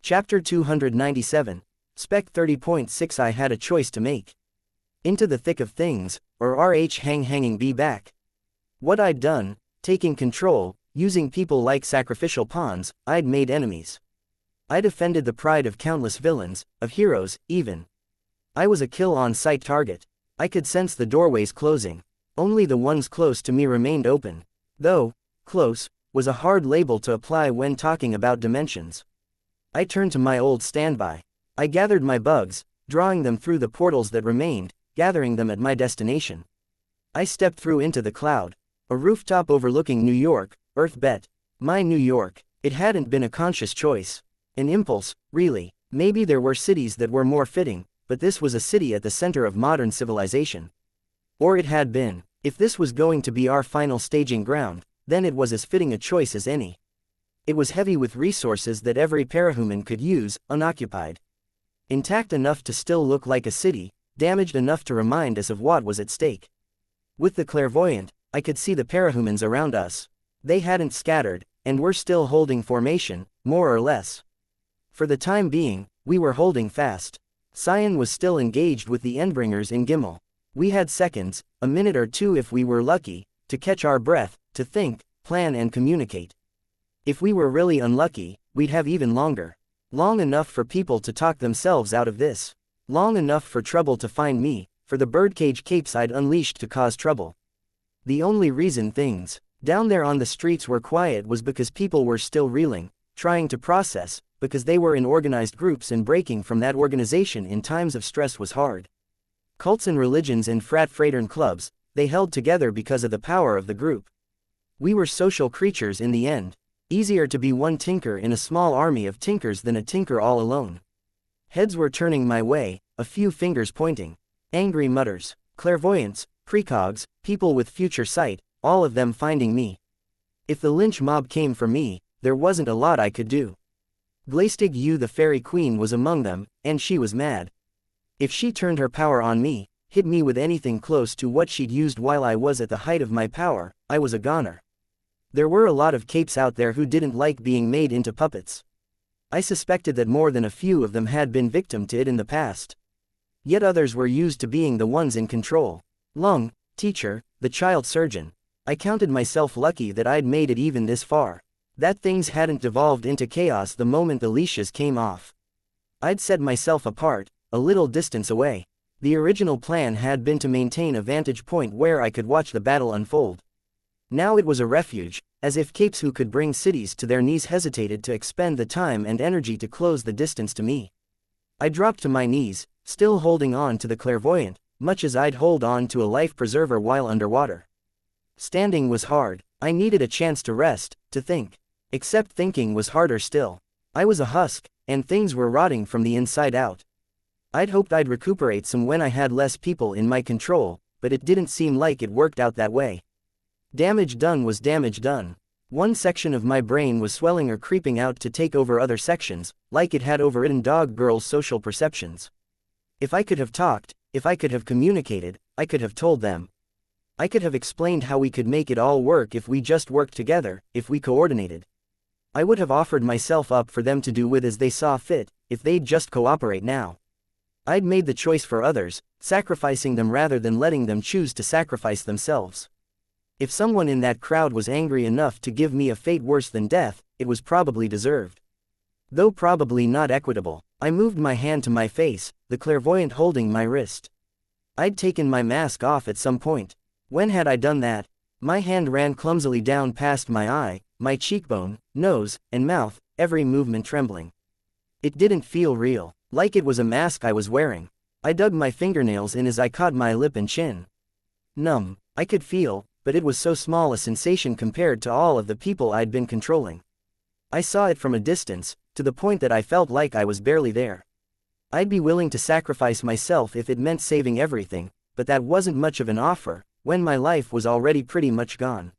Chapter 297, Spec 30.6. I had a choice to make. Into the thick of things, or hanging be back. What I'd done, taking control, using people like sacrificial pawns, I'd made enemies. I'd offended the pride of countless villains, of heroes, even. I was a kill-on-sight target. I could sense the doorways closing. Only the ones close to me remained open. Though, close, was a hard label to apply when talking about dimensions. I turned to my old standby. I gathered my bugs, drawing them through the portals that remained, gathering them at my destination. I stepped through into the cloud. A rooftop overlooking New York, Earth bet. My New York. It hadn't been a conscious choice. An impulse, really. Maybe there were cities that were more fitting, but this was a city at the center of modern civilization. Or it had been. If this was going to be our final staging ground, then it was as fitting a choice as any. It was heavy with resources that every parahuman could use, unoccupied. Intact enough to still look like a city, damaged enough to remind us of what was at stake. With the clairvoyant, I could see the parahumans around us. They hadn't scattered, and were still holding formation, more or less. For the time being, we were holding fast. Xian was still engaged with the Endbringers in Gimel. We had seconds, a minute or two if we were lucky, to catch our breath, to think, plan and communicate. If we were really unlucky, we'd have even longer. Long enough for people to talk themselves out of this. Long enough for trouble to find me, for the birdcage capes I'd unleashed to cause trouble. The only reason things down there on the streets were quiet was because people were still reeling, trying to process, because they were in organized groups and breaking from that organization in times of stress was hard. Cults and religions and fratern clubs, they held together because of the power of the group. We were social creatures in the end. Easier to be one tinker in a small army of tinkers than a tinker all alone. Heads were turning my way, a few fingers pointing. Angry mutters, clairvoyants, precogs, people with future sight, all of them finding me. If the lynch mob came for me, there wasn't a lot I could do. Glaistig Yu the fairy queen was among them, and she was mad. If she turned her power on me, hit me with anything close to what she'd used while I was at the height of my power, I was a goner. There were a lot of capes out there who didn't like being made into puppets. I suspected that more than a few of them had been victim to it in the past. Yet others were used to being the ones in control. Lung, teacher, the child surgeon. I counted myself lucky that I'd made it even this far. That things hadn't devolved into chaos the moment the leashes came off. I'd set myself apart, a little distance away. The original plan had been to maintain a vantage point where I could watch the battle unfold. Now it was a refuge, as if capes who could bring cities to their knees hesitated to expend the time and energy to close the distance to me. I dropped to my knees, still holding on to the clairvoyant, much as I'd hold on to a life preserver while underwater. Standing was hard. I needed a chance to rest, to think. Except thinking was harder still. I was a husk, and things were rotting from the inside out. I'd hoped I'd recuperate some when I had less people in my control, but it didn't seem like it worked out that way. Damage done was damage done. One section of my brain was swelling or creeping out to take over other sections, like it had overridden Dog Girl's social perceptions. If I could have talked, if I could have communicated, I could have told them. I could have explained how we could make it all work if we just worked together, if we coordinated. I would have offered myself up for them to do with as they saw fit, if they'd just cooperate now. I'd made the choice for others, sacrificing them rather than letting them choose to sacrifice themselves. If someone in that crowd was angry enough to give me a fate worse than death, it was probably deserved. Though probably not equitable. I moved my hand to my face, the clairvoyant holding my wrist. I'd taken my mask off at some point. When had I done that? My hand ran clumsily down past my eye, my cheekbone, nose, and mouth, every movement trembling. It didn't feel real, like it was a mask I was wearing. I dug my fingernails in as I caught my lip and chin. Numb, I could feel, but it was so small a sensation compared to all of the people I'd been controlling. I saw it from a distance, to the point that I felt like I was barely there. I'd be willing to sacrifice myself if it meant saving everything, but that wasn't much of an offer, when my life was already pretty much gone.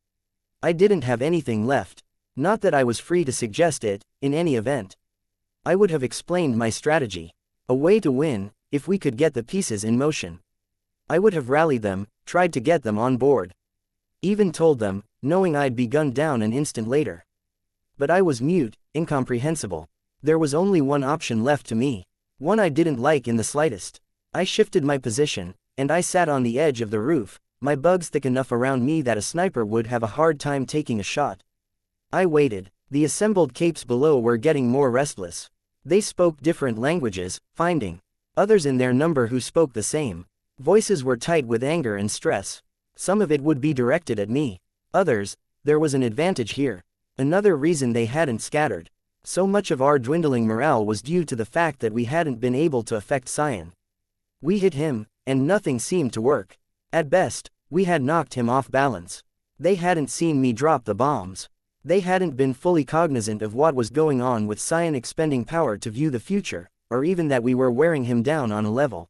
I didn't have anything left. Not that I was free to suggest it, in any event. I would have explained my strategy. A way to win, if we could get the pieces in motion. I would have rallied them, tried to get them on board. Even told them, knowing I'd be gunned down an instant later. But I was mute, incomprehensible. There was only one option left to me. One I didn't like in the slightest. I shifted my position, and I sat on the edge of the roof, my bugs thick enough around me that a sniper would have a hard time taking a shot. I waited. The assembled capes below were getting more restless. They spoke different languages, finding others in their number who spoke the same. Voices were tight with anger and stress. Some of it would be directed at me. Others, there was an advantage here. Another reason they hadn't scattered. So much of our dwindling morale was due to the fact that we hadn't been able to affect Xian. We hit him, and nothing seemed to work. At best, we had knocked him off balance. They hadn't seen me drop the bombs. They hadn't been fully cognizant of what was going on with Xian expending power to view the future, or even that we were wearing him down on a level.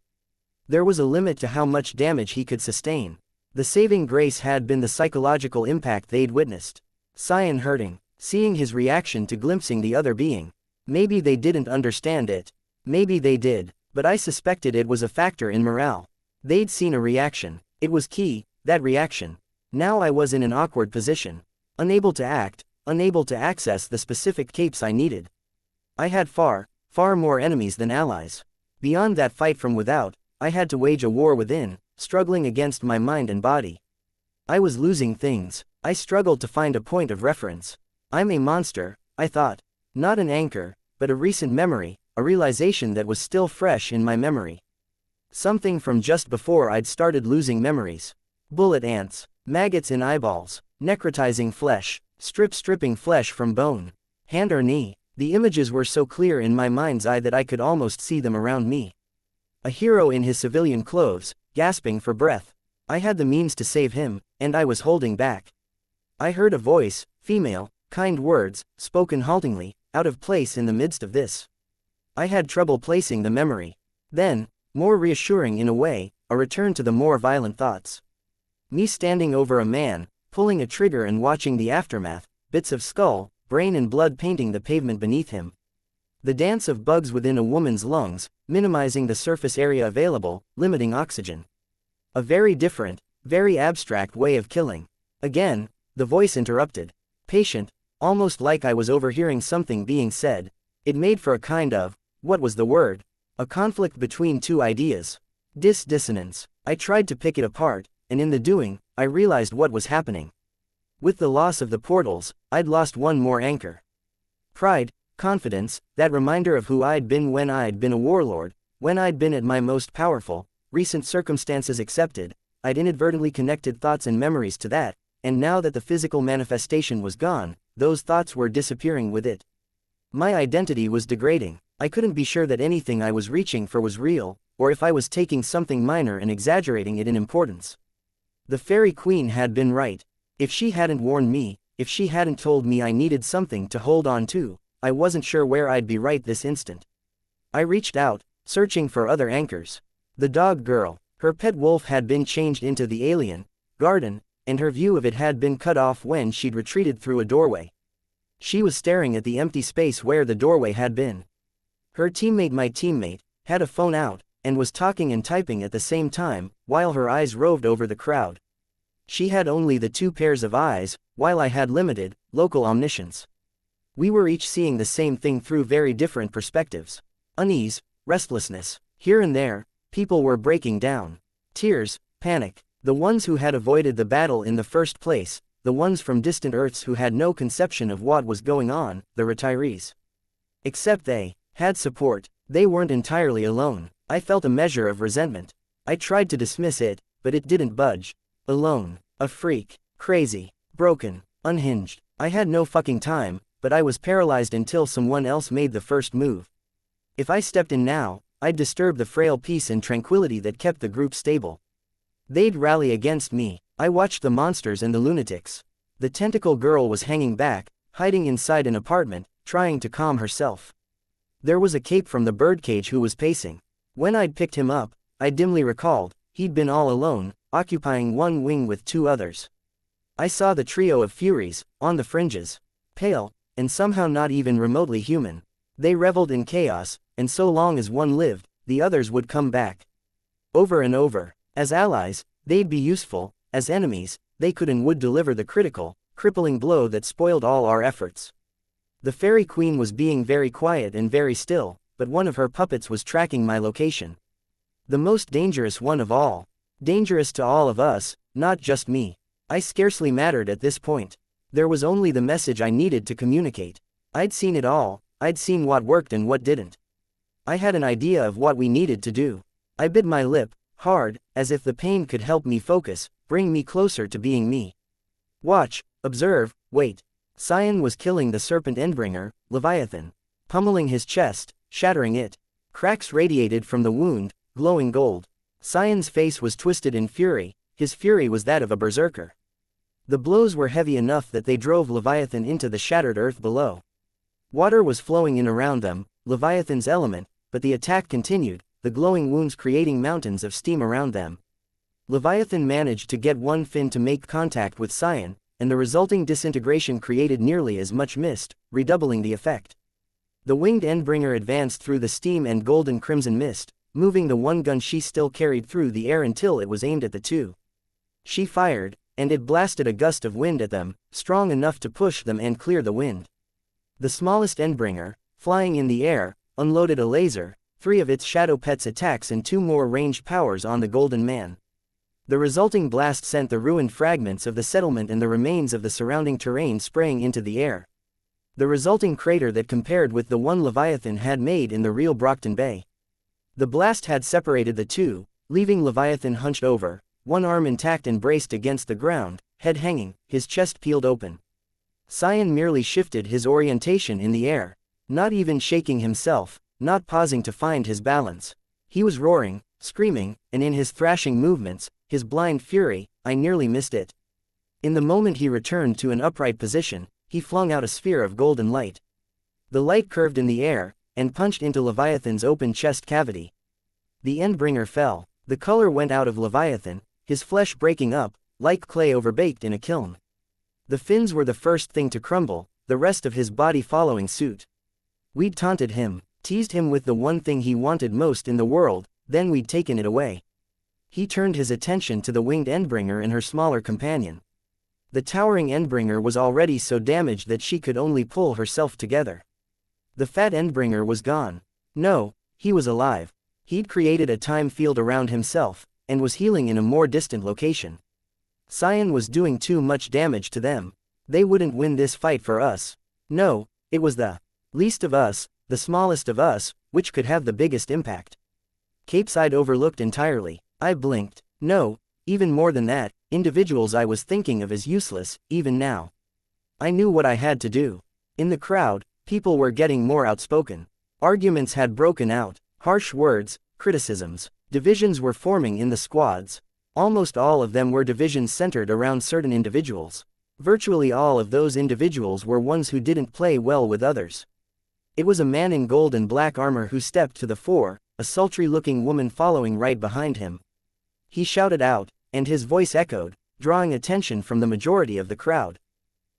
There was a limit to how much damage he could sustain. The saving grace had been the psychological impact they'd witnessed. Xian hurting, seeing his reaction to glimpsing the other being. Maybe they didn't understand it. Maybe they did, but I suspected it was a factor in morale. They'd seen a reaction. It was key, that reaction. Now I was in an awkward position. Unable to act, unable to access the specific capes I needed. I had far more enemies than allies. Beyond that fight from without, I had to wage a war within, struggling against my mind and body. I was losing things. I struggled to find a point of reference. I'm a monster, I thought. Not an anchor, but a recent memory, a realization that was still fresh in my memory. Something from just before I'd started losing memories. Bullet ants, maggots in eyeballs, necrotizing flesh, stripping flesh from bone, hand or knee. The images were so clear in my mind's eye that I could almost see them around me. A hero in his civilian clothes, gasping for breath. I had the means to save him, and I was holding back. I heard a voice, female, kind words, spoken haltingly, out of place in the midst of this. I had trouble placing the memory. Then, more reassuring in a way, a return to the more violent thoughts. Me standing over a man, pulling a trigger and watching the aftermath, bits of skull, brain and blood painting the pavement beneath him. The dance of bugs within a woman's lungs, minimizing the surface area available, limiting oxygen. A very different, very abstract way of killing. Again, the voice interrupted. Patient, almost like I was overhearing something being said. It made for a kind of, what was the word? A conflict between two ideas. Dissonance. I tried to pick it apart, and in the doing, I realized what was happening. With the loss of the portals, I'd lost one more anchor. Pride, confidence, that reminder of who I'd been when I'd been a warlord, when I'd been at my most powerful, recent circumstances accepted, I'd inadvertently connected thoughts and memories to that, and now that the physical manifestation was gone, those thoughts were disappearing with it. My identity was degrading. I couldn't be sure that anything I was reaching for was real, or if I was taking something minor and exaggerating it in importance. The Fairy Queen had been right. If she hadn't warned me, if she hadn't told me I needed something to hold on to, I wasn't sure where I'd be right this instant. I reached out, searching for other anchors. The dog girl, her pet wolf had been changed into the alien, garden, and her view of it had been cut off when she'd retreated through a doorway. She was staring at the empty space where the doorway had been. Her teammate, my teammate, had a phone out, and was talking and typing at the same time, while her eyes roved over the crowd. She had only the 2 pairs of eyes, while I had limited, local omniscience. We were each seeing the same thing through very different perspectives. Unease, restlessness. Here and there, people were breaking down. Tears, panic. The ones who had avoided the battle in the first place, the ones from distant Earths who had no conception of what was going on, the retirees. Except they had support. They weren't entirely alone. I felt a measure of resentment. I tried to dismiss it, but it didn't budge. Alone. A freak. Crazy. Broken. Unhinged. I had no fucking time, but I was paralyzed until someone else made the first move. If I stepped in now, I'd disturb the frail peace and tranquility that kept the group stable. They'd rally against me. I watched the monsters and the lunatics. The tentacle girl was hanging back, hiding inside an apartment, trying to calm herself. There was a cape from the birdcage who was pacing. When I'd picked him up, I dimly recalled, he'd been all alone, occupying one wing with 2 others. I saw the trio of Furies, on the fringes. Pale, and somehow not even remotely human. They reveled in chaos, and so long as one lived, the others would come back. Over and over. As allies, they'd be useful. As enemies, they could and would deliver the critical, crippling blow that spoiled all our efforts. The Fairy Queen was being very quiet and very still, but one of her puppets was tracking my location. The most dangerous one of all. Dangerous to all of us, not just me. I scarcely mattered at this point. There was only the message I needed to communicate. I'd seen it all. I'd seen what worked and what didn't. I had an idea of what we needed to do. I bit my lip, hard, as if the pain could help me focus, bring me closer to being me. Watch, observe, wait. Xian was killing the serpent endbringer, Leviathan. Pummeling his chest, shattering it. Cracks radiated from the wound, glowing gold. Xian's face was twisted in fury. His fury was that of a berserker. The blows were heavy enough that they drove Leviathan into the shattered earth below. Water was flowing in around them, Leviathan's element, but the attack continued, the glowing wounds creating mountains of steam around them. Leviathan managed to get one fin to make contact with Xian, and the resulting disintegration created nearly as much mist, redoubling the effect. The winged endbringer advanced through the steam and golden crimson mist, moving the one gun she still carried through the air until it was aimed at the 2. She fired, and it blasted a gust of wind at them, strong enough to push them and clear the wind. The smallest endbringer, flying in the air, unloaded a laser, 3 of its shadow pet's attacks and 2 more ranged powers on the golden man. The resulting blast sent the ruined fragments of the settlement and the remains of the surrounding terrain spraying into the air. The resulting crater that compared with the one Leviathan had made in the real Brockton Bay. The blast had separated the 2, leaving Leviathan hunched over, one arm intact and braced against the ground, head hanging, his chest peeled open. Xian merely shifted his orientation in the air, not even shaking himself, not pausing to find his balance. He was roaring, screaming, and in his thrashing movements, his blind fury, I nearly missed it. In the moment he returned to an upright position, he flung out a sphere of golden light. The light curved in the air, and punched into Leviathan's open chest cavity. The endbringer fell. The color went out of Leviathan, his flesh breaking up, like clay overbaked in a kiln. The fins were the first thing to crumble, the rest of his body following suit. We'd taunted him, teased him with the one thing he wanted most in the world, then we'd taken it away. He turned his attention to the winged endbringer and her smaller companion. The towering endbringer was already so damaged that she could only pull herself together. The fat endbringer was gone. No, he was alive. He'd created a time field around himself, and was healing in a more distant location. Xian was doing too much damage to them. They wouldn't win this fight for us. No, it was the least of us, the smallest of us, which could have the biggest impact. Capes I'd overlooked entirely. I blinked. No, even more than that, individuals I was thinking of as useless, even now. I knew what I had to do. In the crowd, people were getting more outspoken. Arguments had broken out, harsh words, criticisms. Divisions were forming in the squads. Almost all of them were divisions centered around certain individuals. Virtually all of those individuals were ones who didn't play well with others. It was a man in gold and black armor who stepped to the fore, a sultry-looking woman following right behind him. He shouted out, and his voice echoed, drawing attention from the majority of the crowd.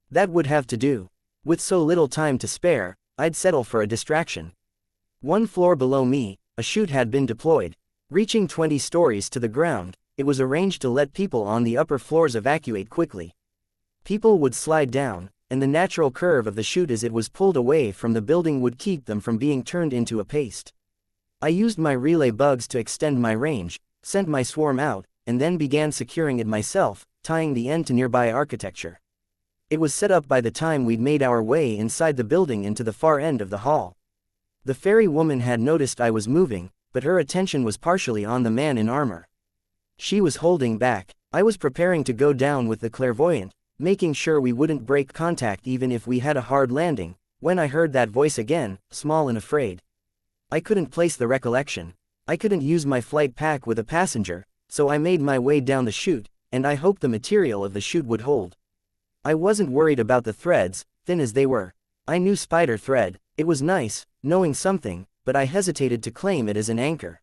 That would have to do. With so little time to spare, I'd settle for a distraction. One floor below me, a chute had been deployed. Reaching 20 stories to the ground, it was arranged to let people on the upper floors evacuate quickly. People would slide down, and the natural curve of the chute as it was pulled away from the building would keep them from being turned into a paste. I used my relay bugs to extend my range, sent my swarm out, and then began securing it myself, tying the end to nearby architecture. It was set up by the time we'd made our way inside the building into the far end of the hall. The fairy woman had noticed I was moving, but her attention was partially on the man in armor. She was holding back. I was preparing to go down with the clairvoyant, making sure we wouldn't break contact even if we had a hard landing, when I heard that voice again, small and afraid. I couldn't place the recollection. I couldn't use my flight pack with a passenger, so I made my way down the chute, and I hoped the material of the chute would hold. I wasn't worried about the threads, thin as they were. I knew spider thread. It was nice, knowing something, but I hesitated to claim it as an anchor.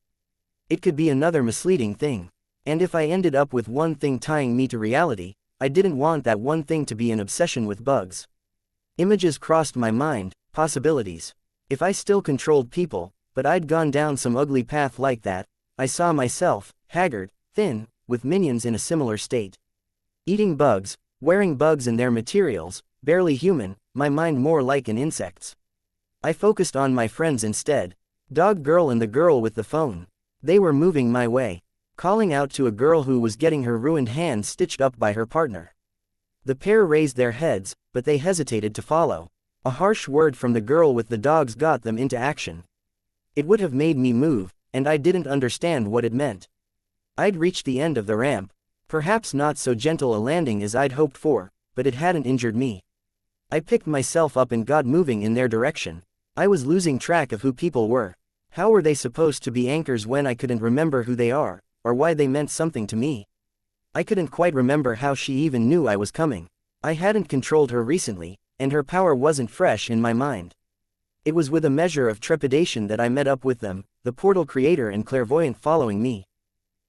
It could be another misleading thing. And if I ended up with one thing tying me to reality, I didn't want that one thing to be an obsession with bugs. Images crossed my mind, possibilities. If I still controlled people, but I'd gone down some ugly path like that, I saw myself, haggard, thin, with minions in a similar state. Eating bugs, wearing bugs and their materials, barely human, my mind more like an insect's. I focused on my friends instead. Dog girl and the girl with the phone. They were moving my way, calling out to a girl who was getting her ruined hand stitched up by her partner. The pair raised their heads, but they hesitated to follow. A harsh word from the girl with the dogs got them into action. It would have made me move, and I didn't understand what it meant. I'd reached the end of the ramp. Perhaps not so gentle a landing as I'd hoped for, but it hadn't injured me. I picked myself up and got moving in their direction. I was losing track of who people were. How were they supposed to be anchors when I couldn't remember who they are, or why they meant something to me? I couldn't quite remember how she even knew I was coming. I hadn't controlled her recently, and her power wasn't fresh in my mind. It was with a measure of trepidation that I met up with them, the portal creator and clairvoyant following me.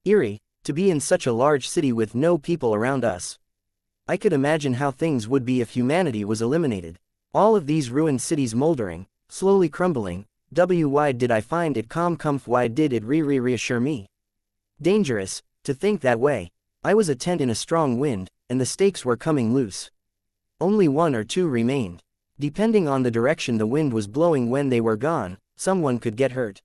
Eerie, to be in such a large city with no people around us. I could imagine how things would be if humanity was eliminated. All of these ruined cities moldering, slowly crumbling. Why did I find it why did it reassure me? Dangerous, to think that way. I was a tent in a strong wind, and the stakes were coming loose. Only one or two remained. Depending on the direction the wind was blowing when they were gone, someone could get hurt.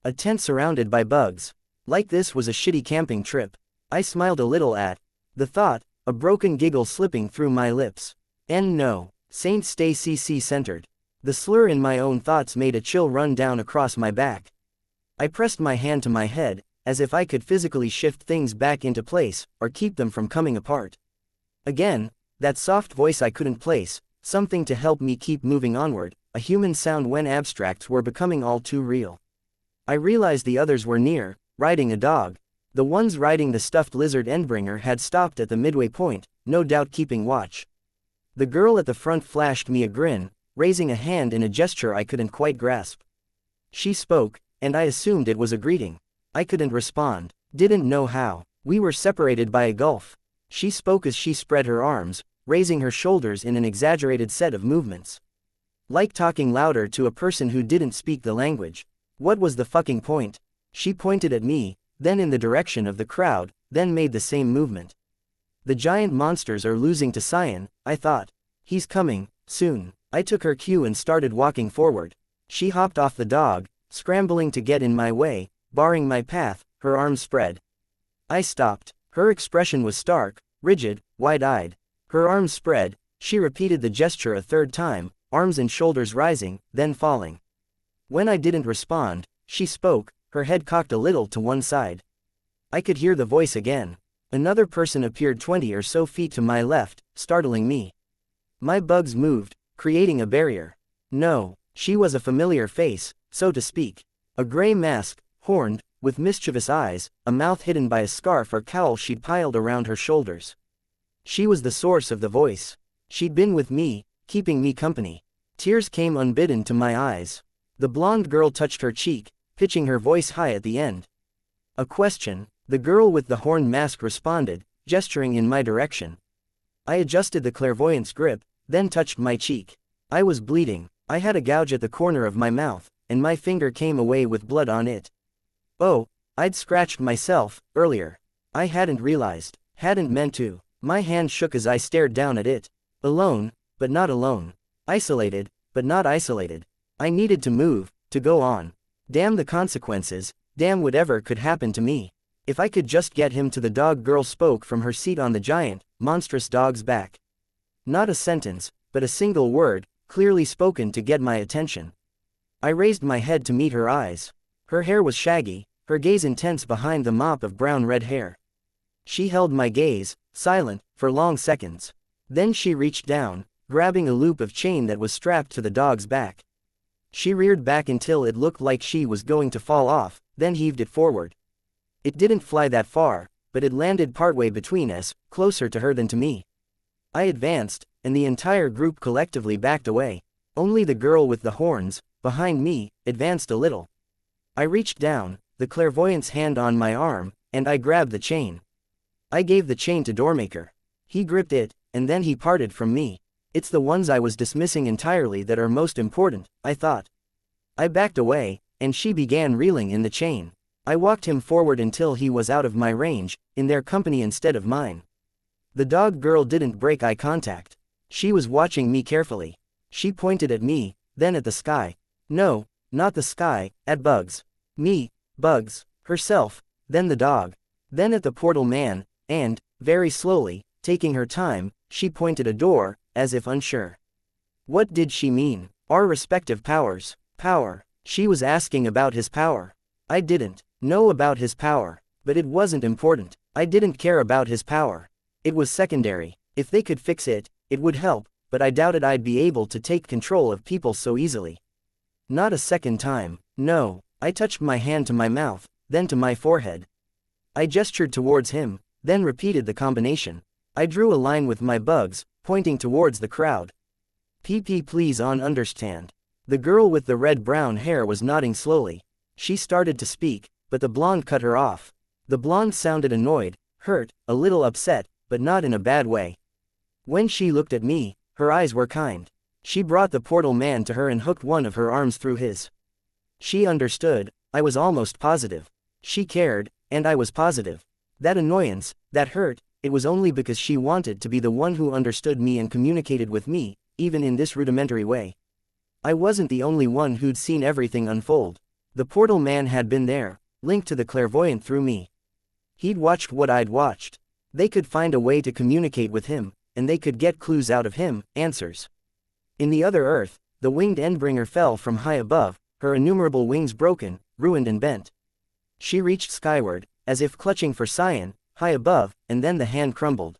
A tent surrounded by bugs. Like this was a shitty camping trip. I smiled a little at the thought, a broken giggle slipping through my lips. And no, Saint stay CC centered. The slur in my own thoughts made a chill run down across my back. I pressed my hand to my head, as if I could physically shift things back into place, or keep them from coming apart. Again, that soft voice I couldn't place, something to help me keep moving onward, a human sound when abstracts were becoming all too real. I realized the others were near, riding a dog. The ones riding the stuffed lizard Endbringer had stopped at the midway point, no doubt keeping watch. The girl at the front flashed me a grin, raising a hand in a gesture I couldn't quite grasp. She spoke, and I assumed it was a greeting. I couldn't respond, didn't know how. We were separated by a gulf. She spoke as she spread her arms, raising her shoulders in an exaggerated set of movements. Like talking louder to a person who didn't speak the language. What was the fucking point? She pointed at me, then in the direction of the crowd, then made the same movement. The giant monsters are losing to Cyan, I thought. He's coming, soon. I took her cue and started walking forward. She hopped off the dog, scrambling to get in my way, barring my path, her arms spread. I stopped. Her expression was stark, rigid, wide-eyed. Her arms spread. She repeated the gesture a third time, arms and shoulders rising, then falling. When I didn't respond, she spoke, her head cocked a little to one side. I could hear the voice again. Another person appeared 20 or so feet to my left, startling me. My bugs moved, creating a barrier. No, she was a familiar face, so to speak. A gray mask, horned, with mischievous eyes, a mouth hidden by a scarf or cowl she'd piled around her shoulders. She was the source of the voice. She'd been with me, keeping me company. Tears came unbidden to my eyes. The blonde girl touched her cheek, pitching her voice high at the end. A question, the girl with the horned mask responded, gesturing in my direction. I adjusted the clairvoyant's grip, then touched my cheek. I was bleeding. I had a gouge at the corner of my mouth, and my finger came away with blood on it. Oh, I'd scratched myself, earlier. I hadn't realized, hadn't meant to. My hand shook as I stared down at it. Alone, but not alone. Isolated, but not isolated. I needed to move, to go on. Damn the consequences, damn whatever could happen to me. If I could just get him to the dog. Girl spoke from her seat on the giant, monstrous dog's back. Not a sentence, but a single word, clearly spoken to get my attention. I raised my head to meet her eyes. Her hair was shaggy, her gaze intense behind the mop of brown-red hair. She held my gaze, silent, for long seconds. Then she reached down, grabbing a loop of chain that was strapped to the dog's back. She reared back until it looked like she was going to fall off, then heaved it forward. It didn't fly that far, but it landed partway between us, closer to her than to me. I advanced, and the entire group collectively backed away. Only the girl with the horns, behind me, advanced a little. I reached down, the clairvoyant's hand on my arm, and I grabbed the chain. I gave the chain to Doormaker. He gripped it, and then he parted from me. It's the ones I was dismissing entirely that are most important, I thought. I backed away, and she began reeling in the chain. I walked him forward until he was out of my range, in their company instead of mine. The dog girl didn't break eye contact. She was watching me carefully. She pointed at me, then at the sky. No, not the sky, at Bugs. Me, Bugs, herself, then the dog. Then at the portal man, and, very slowly, taking her time, she pointed a door, as if unsure. What did she mean? Our respective powers. Power. She was asking about his power. I didn't know about his power, but it wasn't important. I didn't care about his power. It was secondary. If they could fix it, it would help, but I doubted I'd be able to take control of people so easily. Not a second time, no. I touched my hand to my mouth, then to my forehead. I gestured towards him, then repeated the combination. I drew a line with my Bugs, pointing towards the crowd. PP please understand. The girl with the red-brown hair was nodding slowly. She started to speak, but the blonde cut her off. The blonde sounded annoyed, hurt, a little upset, but not in a bad way. When she looked at me, her eyes were kind. She brought the portal man to her and hooked one of her arms through his. She understood, I was almost positive. She cared, and I was positive. That annoyance, that hurt, it was only because she wanted to be the one who understood me and communicated with me, even in this rudimentary way. I wasn't the only one who'd seen everything unfold. The portal man had been there, linked to the clairvoyant through me. He'd watched what I'd watched. They could find a way to communicate with him, and they could get clues out of him, answers. In the other Earth, the winged Endbringer fell from high above, her innumerable wings broken, ruined and bent. She reached skyward, as if clutching for Xian, high above, and then the hand crumbled.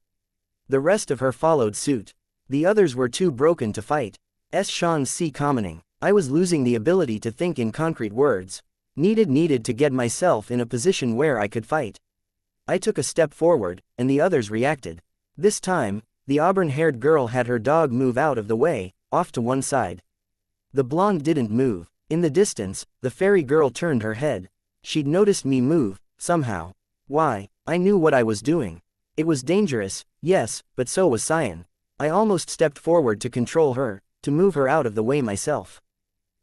The rest of her followed suit. The others were too broken to fight. xianxia commenting. I was losing the ability to think in concrete words. Needed to get myself in a position where I could fight. I took a step forward, and the others reacted. This time, the auburn-haired girl had her dog move out of the way, off to one side. The blonde didn't move. In the distance, the fairy girl turned her head. She'd noticed me move, somehow. Why? I knew what I was doing. It was dangerous, yes, but so was Xian. I almost stepped forward to control her, to move her out of the way myself.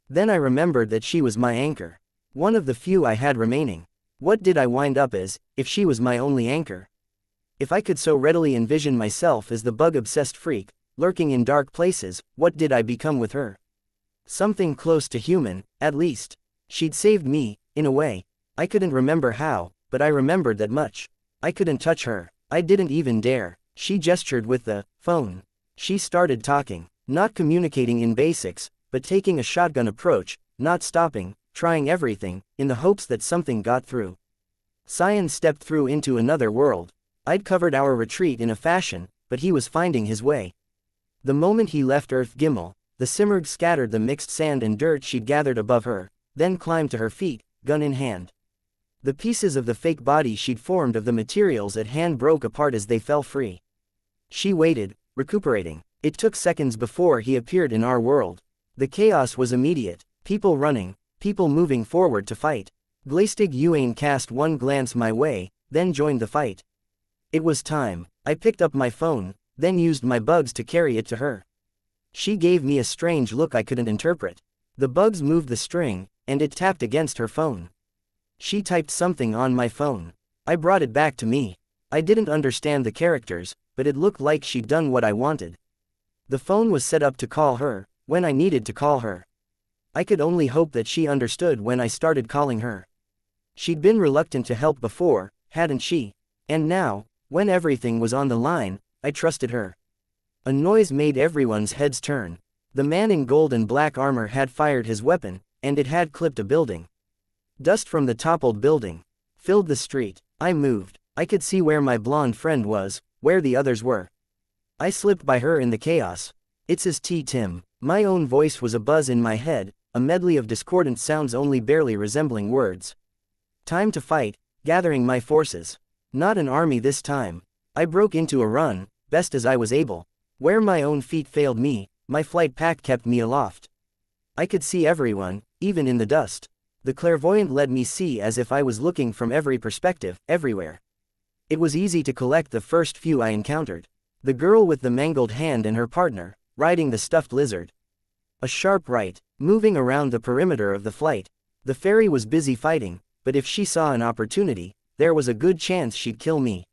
Then I remembered that she was my anchor. One of the few I had remaining. What did I wind up as, if she was my only anchor? If I could so readily envision myself as the bug-obsessed freak, lurking in dark places, what did I become with her? Something close to human, at least. She'd saved me, in a way. I couldn't remember how, but I remembered that much. I couldn't touch her. I didn't even dare. She gestured with the phone. She started talking, not communicating in basics, but taking a shotgun approach, not stopping, trying everything, in the hopes that something got through. Xian stepped through into another world. I'd covered our retreat in a fashion, but he was finding his way. The moment he left Earth Gimel, the Simurgh scattered the mixed sand and dirt she'd gathered above her, then climbed to her feet, gun in hand. The pieces of the fake body she'd formed of the materials at hand broke apart as they fell free. She waited, recuperating. It took seconds before he appeared in our world. The chaos was immediate, people running, people moving forward to fight. Glaistig Yuan cast one glance my way, then joined the fight. It was time. I picked up my phone, then used my bugs to carry it to her. She gave me a strange look I couldn't interpret. The bugs moved the string, and it tapped against her phone. She typed something on my phone. I brought it back to me. I didn't understand the characters, but it looked like she'd done what I wanted. The phone was set up to call her, when I needed to call her. I could only hope that she understood when I started calling her. She'd been reluctant to help before, hadn't she? And now, when everything was on the line, I trusted her. A noise made everyone's heads turn. The man in gold and black armor had fired his weapon, and it had clipped a building. Dust from the toppled building filled the street. I moved. I could see where my blonde friend was, where the others were. I slipped by her in the chaos. "It's his Tim." My own voice was a buzz in my head, a medley of discordant sounds only barely resembling words. Time to fight, gathering my forces. Not an army this time. I broke into a run, best as I was able. Where my own feet failed me, my flight pack kept me aloft. I could see everyone, even in the dust. The clairvoyant let me see as if I was looking from every perspective, everywhere. It was easy to collect the first few I encountered. The girl with the mangled hand and her partner, riding the stuffed lizard. A sharp right, moving around the perimeter of the flight. The fairy was busy fighting, but if she saw an opportunity, there was a good chance she'd kill me.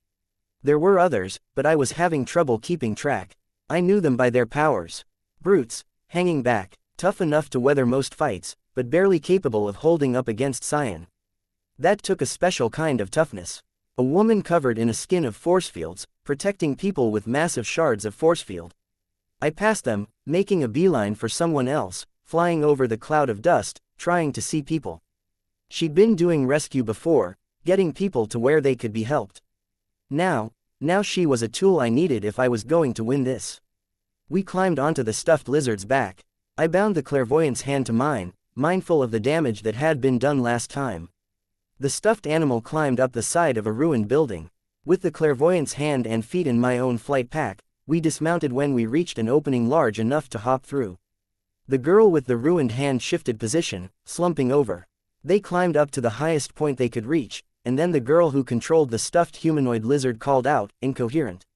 There were others, but I was having trouble keeping track. I knew them by their powers. Brutes, hanging back, tough enough to weather most fights, but barely capable of holding up against Xian. That took a special kind of toughness. A woman covered in a skin of force fields, protecting people with massive shards of force field. I passed them, making a beeline for someone else, flying over the cloud of dust, trying to see people. She'd been doing rescue before, getting people to where they could be helped. Now she was a tool I needed if I was going to win this. We climbed onto the stuffed lizard's back. I bound the clairvoyant's hand to mine, mindful of the damage that had been done last time. The stuffed animal climbed up the side of a ruined building. With the clairvoyant's hand and feet in my own flight pack, we dismounted when we reached an opening large enough to hop through. The girl with the ruined hand shifted position, slumping over. They climbed up to the highest point they could reach, and then the girl who controlled the stuffed humanoid lizard called out, incoherent.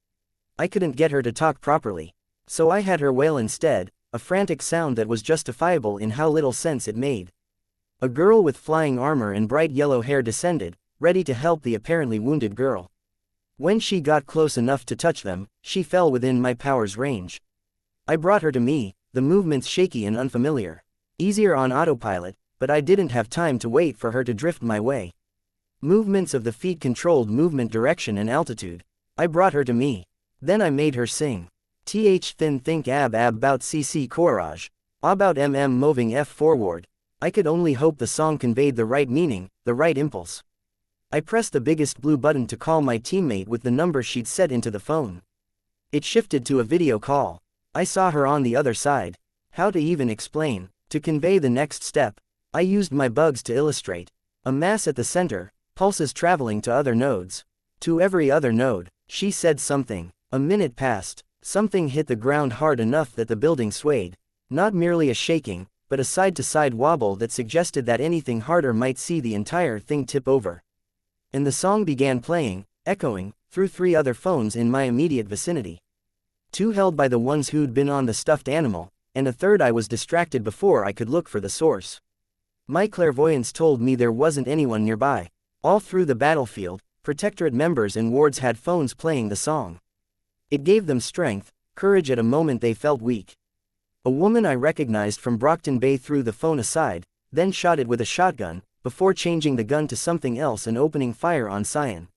I couldn't get her to talk properly. So I had her wail instead, a frantic sound that was justifiable in how little sense it made. A girl with flying armor and bright yellow hair descended, ready to help the apparently wounded girl. When she got close enough to touch them, she fell within my power's range. I brought her to me, the movements shaky and unfamiliar. Easier on autopilot, but I didn't have time to wait for her to drift my way. Movements of the feet controlled movement direction and altitude. I brought her to me. Then I made her sing. Th thin think ab bout cc courage. About moving f forward. I could only hope the song conveyed the right meaning, the right impulse. I pressed the biggest blue button to call my teammate with the number she'd set into the phone. It shifted to a video call. I saw her on the other side. How to even explain? To convey the next step, I used my bugs to illustrate. A mass at the center, pulses traveling to other nodes. To every other node, she said something. A minute passed. Something hit the ground hard enough that the building swayed. Not merely a shaking, but a side-to-side wobble that suggested that anything harder might see the entire thing tip over. And the song began playing, echoing, through 3 other phones in my immediate vicinity. 2 held by the ones who'd been on the stuffed animal, and a third I was distracted before I could look for the source. My clairvoyance told me there wasn't anyone nearby. All through the battlefield, Protectorate members and wards had phones playing the song. It gave them strength, courage at a moment they felt weak. A woman I recognized from Brockton Bay threw the phone aside, then shot it with a shotgun, before changing the gun to something else and opening fire on Xian.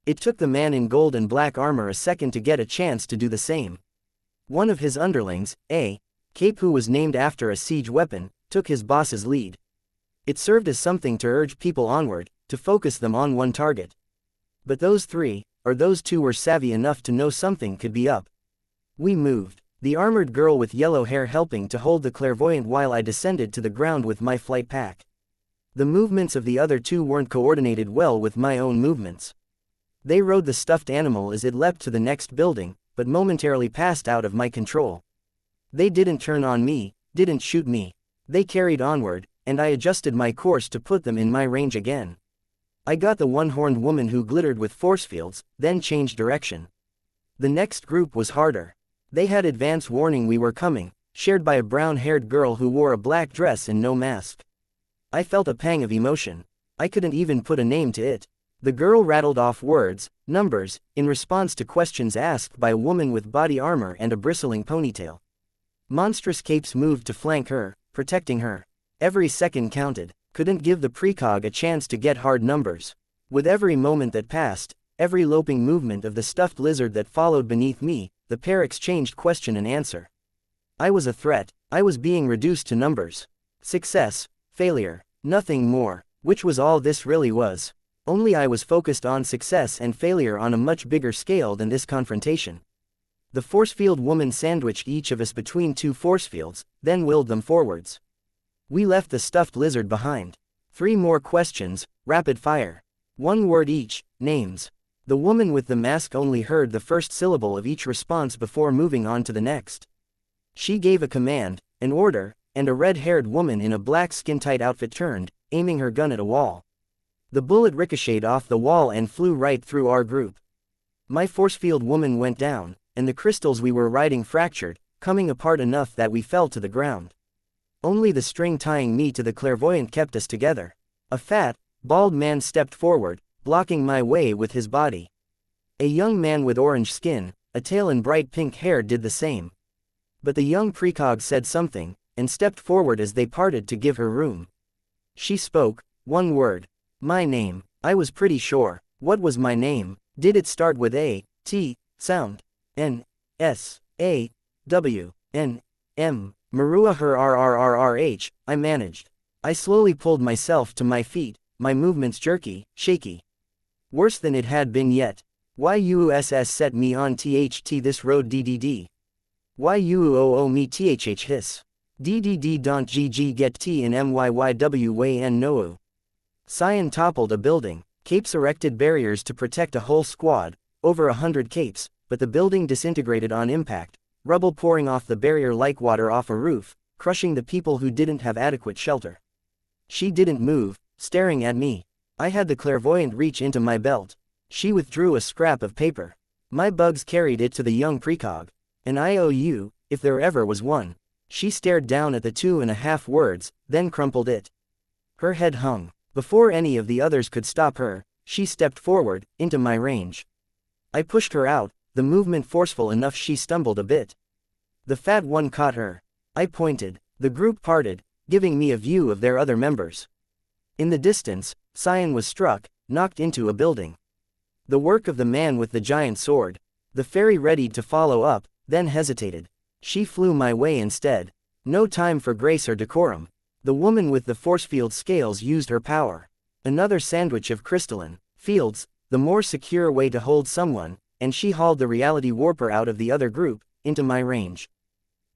It took the man in gold and black armor a second to get a chance to do the same. One of his underlings, A. Cape, who was named after a siege weapon, took his boss's lead. It served as something to urge people onward, to focus them on one target. But those 3, or those 2 were savvy enough to know something could be up. We moved, the armored girl with yellow hair helping to hold the clairvoyant while I descended to the ground with my flight pack. The movements of the other 2 weren't coordinated well with my own movements. They rode the stuffed animal as it leapt to the next building, but momentarily passed out of my control. They didn't turn on me, didn't shoot me. They carried onward, and I adjusted my course to put them in my range again. I got the one-horned woman who glittered with force fields, then changed direction. The next group was harder. They had advance warning we were coming, shared by a brown-haired girl who wore a black dress and no mask. I felt a pang of emotion. I couldn't even put a name to it. The girl rattled off words, numbers, in response to questions asked by a woman with body armor and a bristling ponytail. Monstrous capes moved to flank her, protecting her. Every second counted. Couldn't give the precog a chance to get hard numbers. With every moment that passed, every loping movement of the stuffed lizard that followed beneath me, the pair exchanged question and answer. I was a threat. I was being reduced to numbers. Success, failure, nothing more, which was all this really was. Only I was focused on success and failure on a much bigger scale than this confrontation. The force field woman sandwiched each of us between two force fields, then willed them forwards. We left the stuffed lizard behind. 3 more questions, rapid fire. 1 word each, names. The woman with the mask only heard the first syllable of each response before moving on to the next. She gave a command, an order, and a red-haired woman in a black skin-tight outfit turned, aiming her gun at a wall. The bullet ricocheted off the wall and flew right through our group. My force field woman went down, and the crystals we were riding fractured, coming apart enough that we fell to the ground. Only the string tying me to the clairvoyant kept us together. A fat, bald man stepped forward, blocking my way with his body. A young man with orange skin, a tail and bright pink hair did the same. But the young precog said something, and stepped forward as they parted to give her room. She spoke, 1 word. My name. I was pretty sure. What was my name? Did it start with A, T, sound? N, S, A, W, N, M. Marua her RRRRH, I managed. I slowly pulled myself to my feet, my movements jerky, shaky. Worse than it had been yet. YUSS set me on THT this road DDD. YUOO me THH hiss. DDD don't GG get T in MYYW way N NOU. Xian toppled a building. Capes erected barriers to protect a whole squad, over 100 capes, but the building disintegrated on impact. Rubble pouring off the barrier like water off a roof, crushing the people who didn't have adequate shelter. She didn't move, staring at me. I had the clairvoyant reach into my belt. She withdrew a scrap of paper. My bugs carried it to the young precog. An IOU, if there ever was one. She stared down at the 2.5 words, then crumpled it. Her head hung. Before any of the others could stop her, she stepped forward, into my range. I pushed her out, the movement forceful enough she stumbled a bit. The fat one caught her. I pointed. The group parted, giving me a view of their other members. In the distance, Xian was struck, knocked into a building. The work of the man with the giant sword. The fairy readied to follow up, then hesitated. She flew my way instead. No time for grace or decorum. The woman with the force field scales used her power. Another sandwich of crystalline fields, the more secure way to hold someone, and she hauled the reality warper out of the other group, into my range.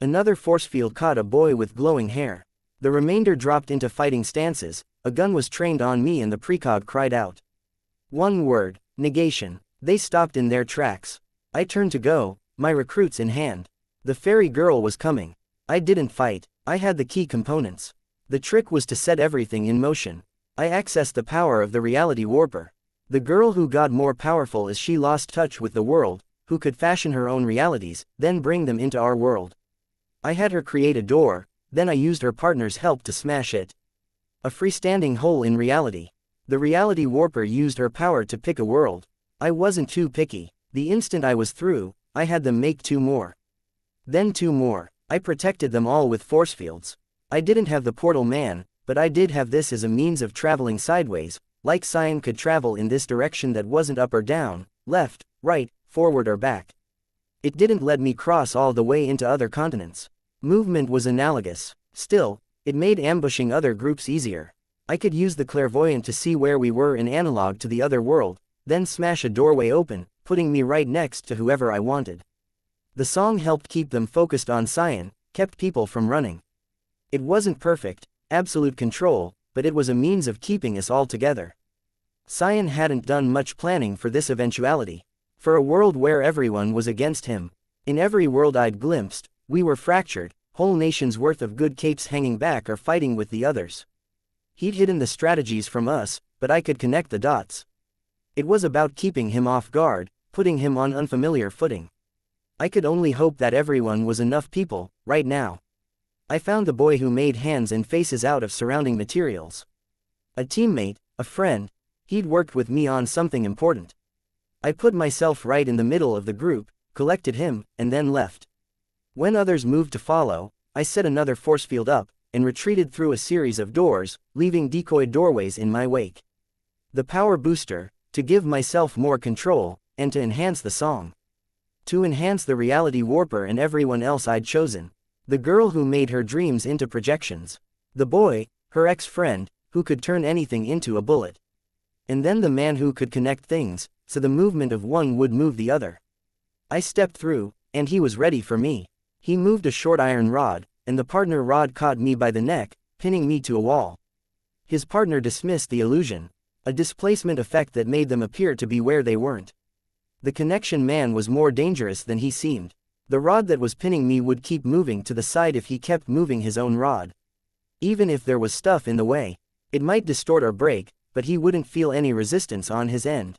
Another force field caught a boy with glowing hair. The remainder dropped into fighting stances. A gun was trained on me and the precog cried out. 1 word, negation. They stopped in their tracks. I turned to go, my recruits in hand. The fairy girl was coming. I didn't fight. I had the key components. The trick was to set everything in motion. I accessed the power of the reality warper. The girl who got more powerful as she lost touch with the world, who could fashion her own realities, then bring them into our world. I had her create a door, then I used her partner's help to smash it. A freestanding hole in reality. The reality warper used her power to pick a world. I wasn't too picky. The instant I was through, I had them make 2 more. Then 2 more. I protected them all with force fields. I didn't have the portal man, but I did have this as a means of traveling sideways, like Xian could travel in this direction that wasn't up or down, left, right, forward or back. It didn't let me cross all the way into other continents. Movement was analogous. Still, it made ambushing other groups easier. I could use the clairvoyant to see where we were in analog to the other world, then smash a doorway open, putting me right next to whoever I wanted. The song helped keep them focused on Xian, kept people from running. It wasn't perfect, absolute control, but it was a means of keeping us all together. Xian hadn't done much planning for this eventuality. For a world where everyone was against him. In every world I'd glimpsed, we were fractured, whole nations worth of good capes hanging back or fighting with the others. He'd hidden the strategies from us, but I could connect the dots. It was about keeping him off guard, putting him on unfamiliar footing. I could only hope that everyone was enough people, right now. I found the boy who made hands and faces out of surrounding materials. A teammate, a friend, he'd worked with me on something important. I put myself right in the middle of the group, collected him, and then left. When others moved to follow, I set another force field up, and retreated through a series of doors, leaving decoy doorways in my wake. The power booster, to give myself more control, and to enhance the song. To enhance the reality warper and everyone else I'd chosen. The girl who made her dreams into projections. The boy, her ex-friend, who could turn anything into a bullet. And then the man who could connect things, so the movement of one would move the other. I stepped through, and he was ready for me. He moved a short iron rod, and the partner rod caught me by the neck, pinning me to a wall. His partner dismissed the illusion, a displacement effect that made them appear to be where they weren't. The connection man was more dangerous than he seemed. The rod that was pinning me would keep moving to the side if he kept moving his own rod. Even if there was stuff in the way, it might distort or break, but he wouldn't feel any resistance on his end.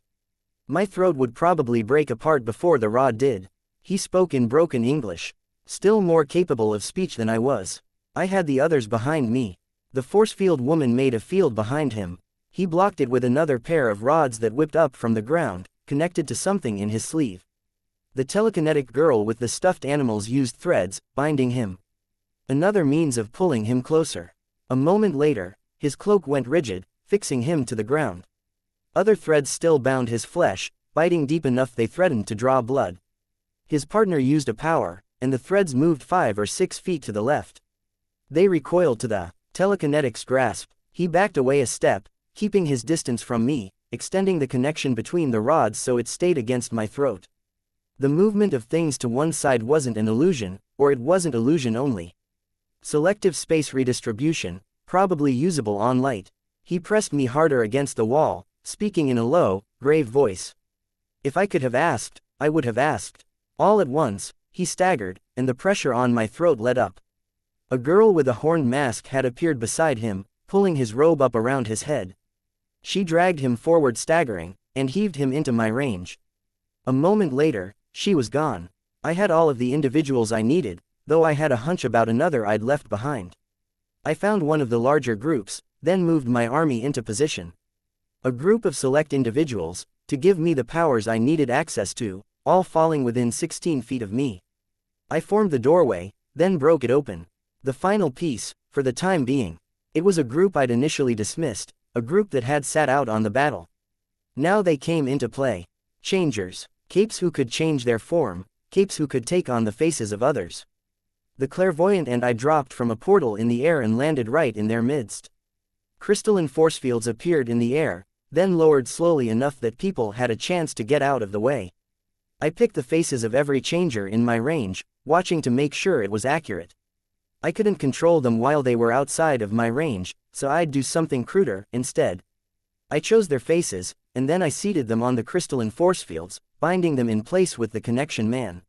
My throat would probably break apart before the rod did. He spoke in broken English, still more capable of speech than I was. I had the others behind me. The force field woman made a field behind him. He blocked it with another pair of rods that whipped up from the ground, connected to something in his sleeve. The telekinetic girl with the stuffed animals used threads, binding him. Another means of pulling him closer. A moment later, his cloak went rigid, fixing him to the ground. Other threads still bound his flesh, biting deep enough they threatened to draw blood. His partner used a power, and the threads moved 5 or 6 feet to the left. They recoiled to the telekinetic's grasp. He backed away a step, keeping his distance from me, extending the connection between the rods so it stayed against my throat. The movement of things to one side wasn't an illusion, or it wasn't illusion only. Selective space redistribution, probably usable on light. He pressed me harder against the wall, speaking in a low, grave voice. If I could have asked, I would have asked. All at once, he staggered, and the pressure on my throat let up. A girl with a horned mask had appeared beside him, pulling his robe up around his head. She dragged him forward staggering, and heaved him into my range. A moment later, she was gone. I had all of the individuals I needed, though I had a hunch about another I'd left behind. I found one of the larger groups, then moved my army into position. A group of select individuals, to give me the powers I needed access to, all falling within 16 feet of me. I formed the doorway, then broke it open. The final piece, for the time being. It was a group I'd initially dismissed, a group that had sat out on the battle. Now they came into play. Changers, capes who could change their form, capes who could take on the faces of others. The clairvoyant and I dropped from a portal in the air and landed right in their midst. Crystalline force fields appeared in the air, then lowered slowly enough that people had a chance to get out of the way. I picked the faces of every changer in my range, watching to make sure it was accurate. I couldn't control them while they were outside of my range, so I'd do something cruder instead. I chose their faces, and then I seated them on the crystalline force fields, binding them in place with the connection man.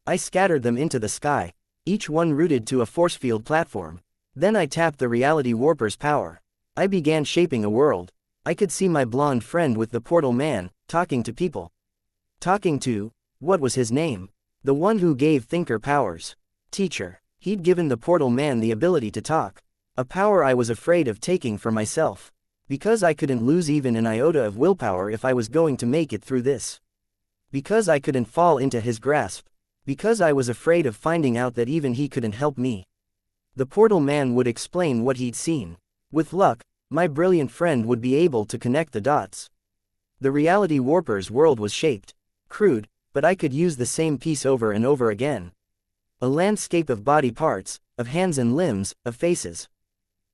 I scattered them into the sky, each one rooted to a force field platform. Then I tapped the reality warper's power. I began shaping a world. I could see my blonde friend with the portal man, talking to people. Talking to, what was his name? The one who gave thinker powers. Teacher. He'd given the portal man the ability to talk. A power I was afraid of taking for myself. Because I couldn't lose even an iota of willpower if I was going to make it through this. Because I couldn't fall into his grasp. Because I was afraid of finding out that even he couldn't help me. The portal man would explain what he'd seen. With luck, my brilliant friend would be able to connect the dots. The reality warper's world was shaped. Crude, but I could use the same piece over and over again. A landscape of body parts, of hands and limbs, of faces.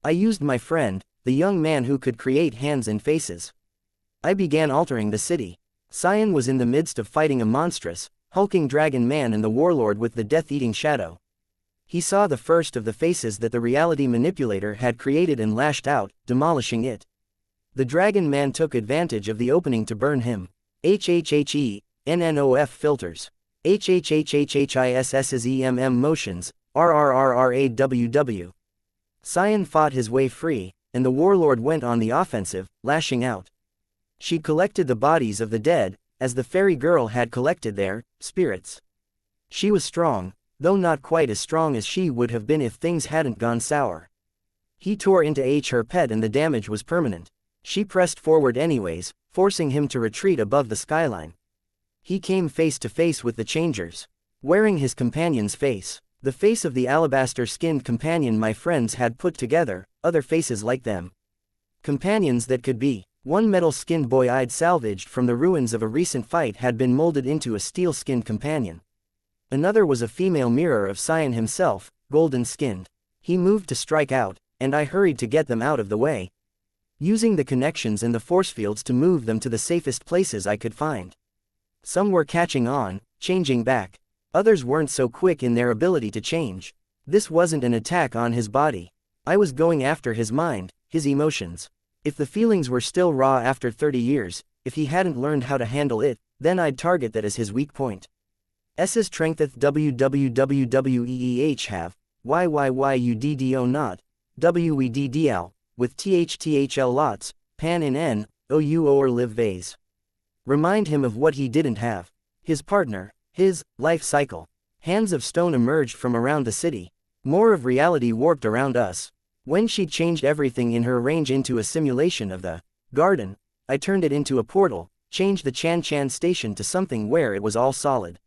I used my friend, the young man who could create hands and faces. I began altering the city. Xian was in the midst of fighting a monstrous, hulking dragon man and the warlord with the death-eating shadow. He saw the first of the faces that the reality manipulator had created and lashed out, demolishing it. The dragon man took advantage of the opening to burn him. NNOF filters. HHHHHISSEMM motions, RRRRAWW. Xian fought his way free, and the warlord went on the offensive, lashing out. She collected the bodies of the dead, as the fairy girl had collected their spirits. She was strong, though not quite as strong as she would have been if things hadn't gone sour. He tore into her pet and the damage was permanent. She pressed forward anyways, forcing him to retreat above the skyline. He came face to face with the changers, wearing his companion's face. The face of the alabaster-skinned companion my friends had put together, other faces like them. Companions that could be. One metal-skinned boy I'd salvaged from the ruins of a recent fight had been molded into a steel-skinned companion. Another was a female mirror of Xian himself, golden-skinned. He moved to strike out, and I hurried to get them out of the way, using the connections and the force fields to move them to the safest places I could find. Some were catching on, changing back. Others weren't so quick in their ability to change. This wasn't an attack on his body. I was going after his mind, his emotions. If the feelings were still raw after 30 years, if he hadn't learned how to handle it, then I'd target that as his weak point. S's strengtheth wwweeh have, yyyddo not, weddl, with ththl lots, pan in n, ou or live vase. Remind him of what he didn't have. His partner, his life cycle. Hands of stone emerged from around the city. More of reality warped around us. When she changed everything in her range into a simulation of the garden, I turned it into a portal, changed the Chan station to something where it was all solid.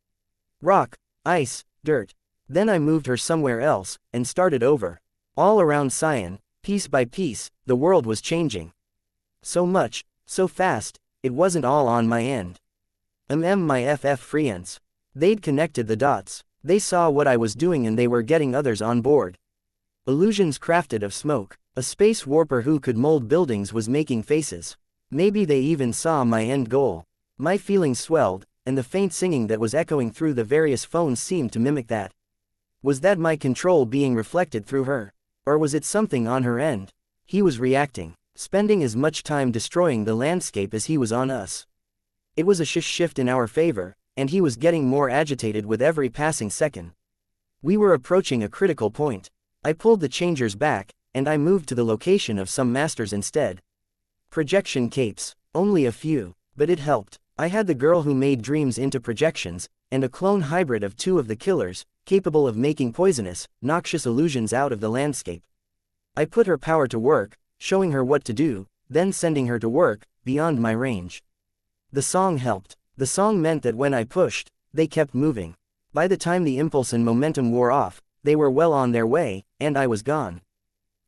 Rock, ice, dirt. Then I moved her somewhere else, and started over. All around Xian, piece by piece, the world was changing. So much, so fast, it wasn't all on my end. My FF friends. They'd connected the dots. They saw what I was doing and they were getting others on board. Illusions crafted of smoke. A space warper who could mold buildings was making faces. Maybe they even saw my end goal. My feelings swelled, and the faint singing that was echoing through the various phones seemed to mimic that. Was that my control being reflected through her? Or was it something on her end? He was reacting, spending as much time destroying the landscape as he was on us. It was a shift in our favor, and he was getting more agitated with every passing second. We were approaching a critical point. I pulled the changers back, and I moved to the location of some masters instead. Projection capes, only a few, but it helped. I had the girl who made dreams into projections, and a clone hybrid of 2 of the killers, capable of making poisonous, noxious illusions out of the landscape. I put her power to work, showing her what to do, then sending her to work, beyond my range. The song helped. The song meant that when I pushed, they kept moving. By the time the impulse and momentum wore off, they were well on their way, and I was gone.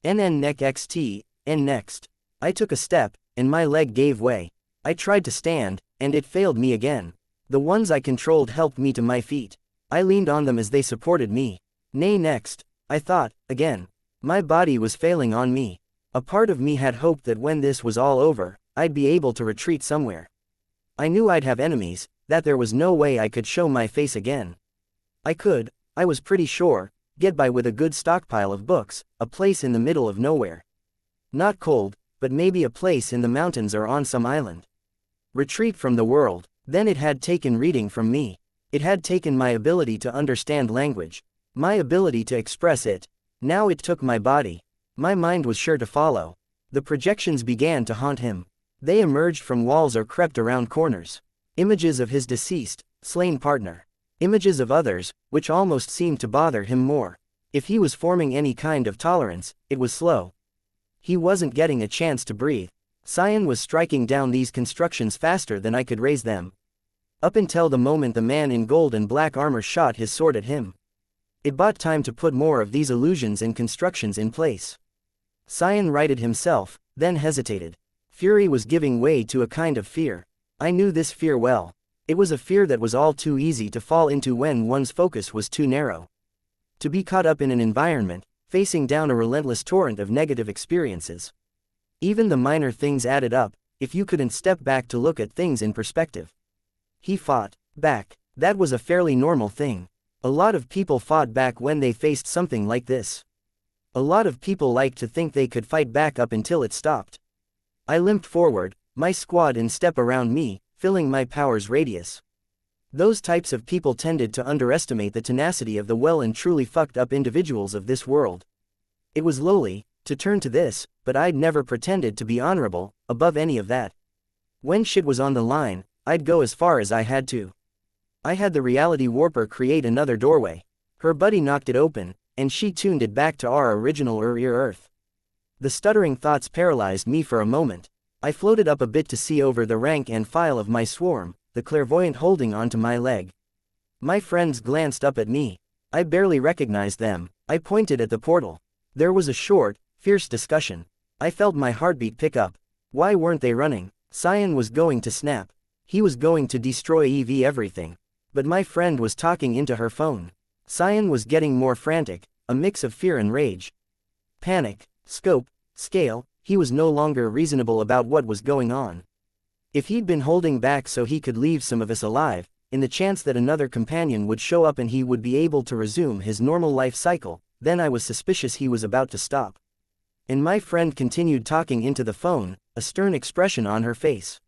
Neck xt, N next. I took a step, and my leg gave way. I tried to stand, and it failed me again. The ones I controlled helped me to my feet. I leaned on them as they supported me. Nay next, I thought, again. My body was failing on me. A part of me had hoped that when this was all over, I'd be able to retreat somewhere. I knew I'd have enemies, that there was no way I could show my face again. I could, I was pretty sure, get by with a good stockpile of books, a place in the middle of nowhere. Not cold, but maybe a place in the mountains or on some island. Retreat from the world. Then it had taken reading from me. It had taken my ability to understand language, my ability to express it. Now it took my body. My mind was sure to follow. The projections began to haunt him. They emerged from walls or crept around corners. Images of his deceased, slain partner. Images of others, which almost seemed to bother him more. If he was forming any kind of tolerance, it was slow. He wasn't getting a chance to breathe. Xian was striking down these constructions faster than I could raise them. Up until the moment the man in gold and black armor shot his sword at him. It bought time to put more of these illusions and constructions in place. Xian righted himself, then hesitated. Fury was giving way to a kind of fear. I knew this fear well. It was a fear that was all too easy to fall into when one's focus was too narrow. To be caught up in an environment, facing down a relentless torrent of negative experiences. Even the minor things added up, if you couldn't step back to look at things in perspective. He fought back. That was a fairly normal thing. A lot of people fought back when they faced something like this. A lot of people liked to think they could fight back up until it stopped. I limped forward, my squad in step around me, filling my power's radius. Those types of people tended to underestimate the tenacity of the well and truly fucked up individuals of this world. It was lowly, to turn to this, but I'd never pretended to be honorable, above any of that. When shit was on the line, I'd go as far as I had to. I had the reality warper create another doorway. Her buddy knocked it open, and she tuned it back to our original Earth. The stuttering thoughts paralyzed me for a moment. I floated up a bit to see over the rank and file of my swarm, the clairvoyant holding onto my leg. My friends glanced up at me. I barely recognized them. I pointed at the portal. There was a short, fierce discussion. I felt my heartbeat pick up. Why weren't they running? Xian was going to snap. He was going to destroy everything. But my friend was talking into her phone. Xian was getting more frantic, a mix of fear and rage. Panic, scope, scale, he was no longer reasonable about what was going on. If he'd been holding back so he could leave some of us alive, in the chance that another companion would show up and he would be able to resume his normal life cycle, then I was suspicious he was about to stop. And my friend continued talking into the phone, a stern expression on her face.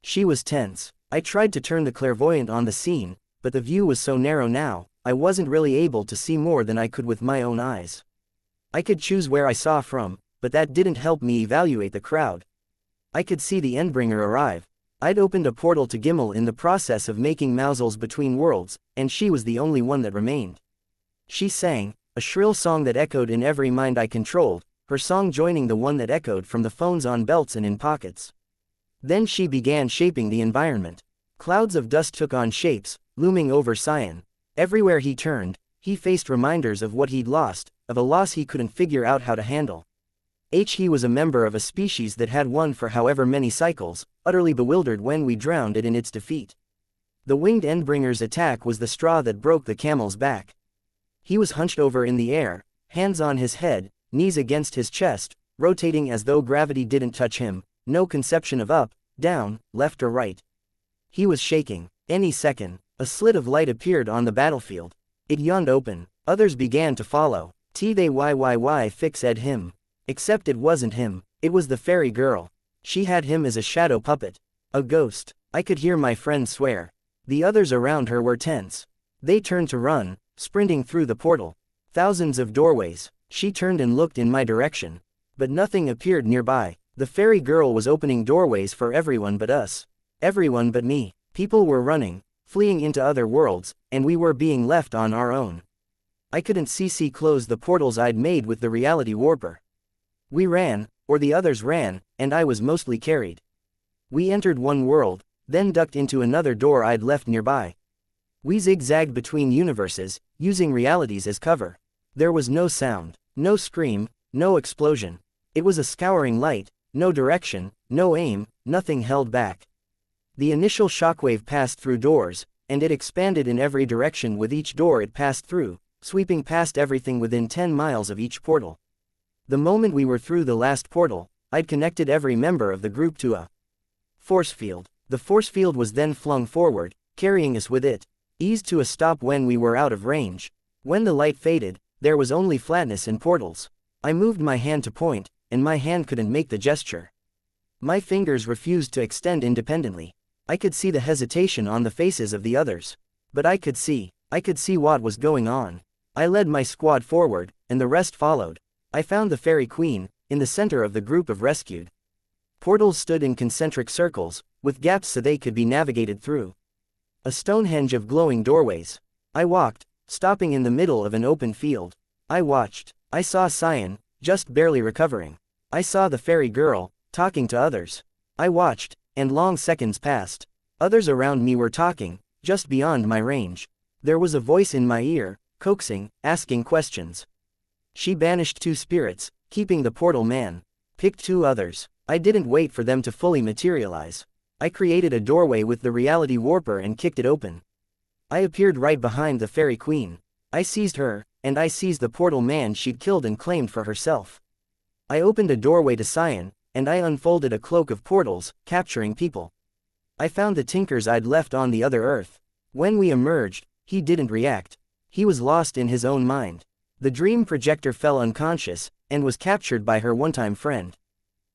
She was tense. I tried to turn the clairvoyant on the scene, but the view was so narrow now, I wasn't really able to see more than I could with my own eyes. I could choose where I saw from, but that didn't help me evaluate the crowd. I could see the Endbringer arrive. I'd opened a portal to Gimel in the process of making Mausels between worlds, and she was the only one that remained. She sang, a shrill song that echoed in every mind I controlled, her song joining the one that echoed from the phones on belts and in pockets. Then she began shaping the environment. Clouds of dust took on shapes, looming over Xian. Everywhere he turned, he faced reminders of what he'd lost, of a loss he couldn't figure out how to handle. He was a member of a species that had won for however many cycles, utterly bewildered when we drowned it in its defeat. The winged Endbringer's attack was the straw that broke the camel's back. He was hunched over in the air, hands on his head, knees against his chest, rotating as though gravity didn't touch him, no conception of up, down, left or right. He was shaking. Any second, a slit of light appeared on the battlefield. It yawned open. Others began to follow. They fix ed him. Except it wasn't him. It was the fairy girl. She had him as a shadow puppet. A ghost. I could hear my friend swear. The others around her were tense. They turned to run, sprinting through the portal. Thousands of doorways. She turned and looked in my direction. But nothing appeared nearby. The fairy girl was opening doorways for everyone but us. Everyone but me. People were running, fleeing into other worlds, and we were being left on our own. I couldn't see close the portals I'd made with the reality warper. We ran, or the others ran, and I was mostly carried. We entered one world, then ducked into another door I'd left nearby. We zigzagged between universes, using realities as cover. There was no sound, no scream, no explosion. It was a scouring light, no direction, no aim, nothing held back. The initial shockwave passed through doors, and it expanded in every direction with each door it passed through, sweeping past everything within 10 miles of each portal. The moment we were through the last portal, I'd connected every member of the group to a force field. The force field was then flung forward, carrying us with it, eased to a stop when we were out of range. When the light faded, there was only flatness and portals. I moved my hand to point, and my hand couldn't make the gesture. My fingers refused to extend independently. I could see the hesitation on the faces of the others. But I could see what was going on. I led my squad forward, and the rest followed. I found the Fairy Queen, in the center of the group of rescued. Portals stood in concentric circles, with gaps so they could be navigated through. A Stonehenge of glowing doorways. I walked, stopping in the middle of an open field. I watched. I saw Xian, just barely recovering. I saw the fairy girl, talking to others. I watched, and long seconds passed. Others around me were talking, just beyond my range. There was a voice in my ear, coaxing, asking questions. She banished 2 spirits, keeping the portal man. Picked 2 others. I didn't wait for them to fully materialize. I created a doorway with the reality warper and kicked it open. I appeared right behind the Fairy Queen. I seized her, and I seized the portal man she'd killed and claimed for herself. I opened a doorway to Xian, and I unfolded a cloak of portals, capturing people. I found the Tinkers I'd left on the other Earth. When we emerged, he didn't react. He was lost in his own mind. The dream projector fell unconscious, and was captured by her one-time friend.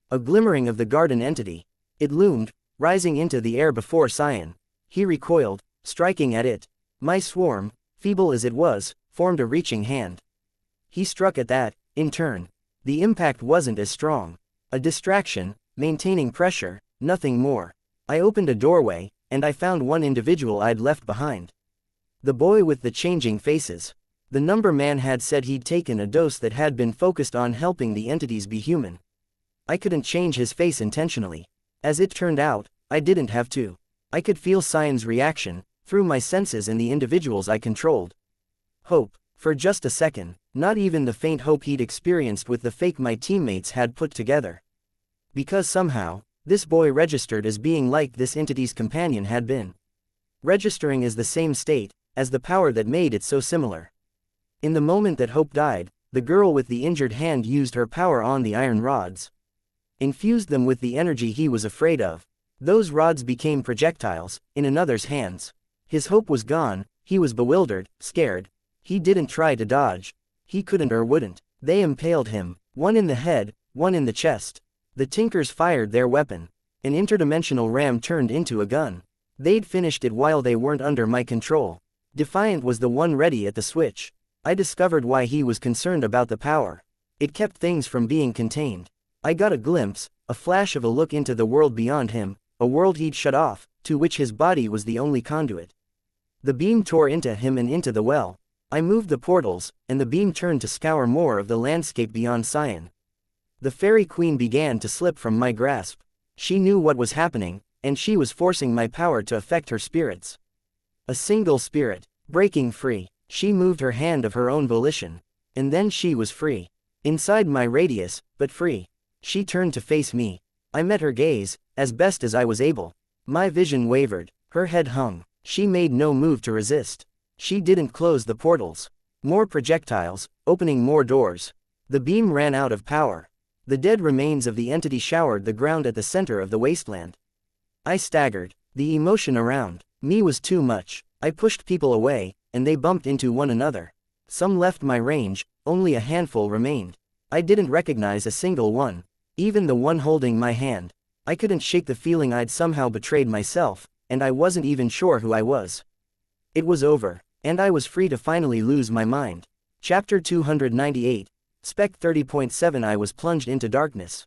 A glimmering of the garden entity. It loomed, rising into the air before Xian. He recoiled, striking at it. My swarm, feeble as it was, formed a reaching hand. He struck at that, in turn. The impact wasn't as strong. A distraction, maintaining pressure, nothing more. I opened a doorway, and I found one individual I'd left behind. The boy with the changing faces. The number man had said he'd taken a dose that had been focused on helping the entities be human. I couldn't change his face intentionally. As it turned out, I didn't have to. I could feel Cyan's reaction, through my senses and the individuals I controlled. Hope. For just a second, not even the faint hope he'd experienced with the fake my teammates had put together. Because somehow, this boy registered as being like this entity's companion had been. Registering as the same state, as the power that made it so similar. In the moment that hope died, the girl with the injured hand used her power on the iron rods. Infused them with the energy he was afraid of. Those rods became projectiles, in another's hands. His hope was gone, he was bewildered, scared. He didn't try to dodge. He couldn't or wouldn't. They impaled him, one in the head, one in the chest. The Tinkers fired their weapon. An interdimensional ram turned into a gun. They'd finished it while they weren't under my control. Defiant was the one ready at the switch. I discovered why he was concerned about the power. It kept things from being contained. I got a glimpse, a flash of a look into the world beyond him, a world he'd shut off, to which his body was the only conduit. The beam tore into him and into the well. I moved the portals, and the beam turned to scour more of the landscape beyond Cyan. The fairy queen began to slip from my grasp. She knew what was happening, and she was forcing my power to affect her spirits. A single spirit, breaking free. She moved her hand of her own volition. And then she was free. Inside my radius, but free. She turned to face me. I met her gaze, as best as I was able. My vision wavered, her head hung. She made no move to resist. She didn't close the portals. More projectiles, opening more doors. The beam ran out of power. The dead remains of the entity showered the ground at the center of the wasteland. I staggered. The emotion around me was too much. I pushed people away, and they bumped into one another. Some left my range, only a handful remained. I didn't recognize a single one. Even the one holding my hand. I couldn't shake the feeling I'd somehow betrayed myself, and I wasn't even sure who I was. It was over, and I was free to finally lose my mind. Chapter 298, Spec 30.7. I was plunged into darkness.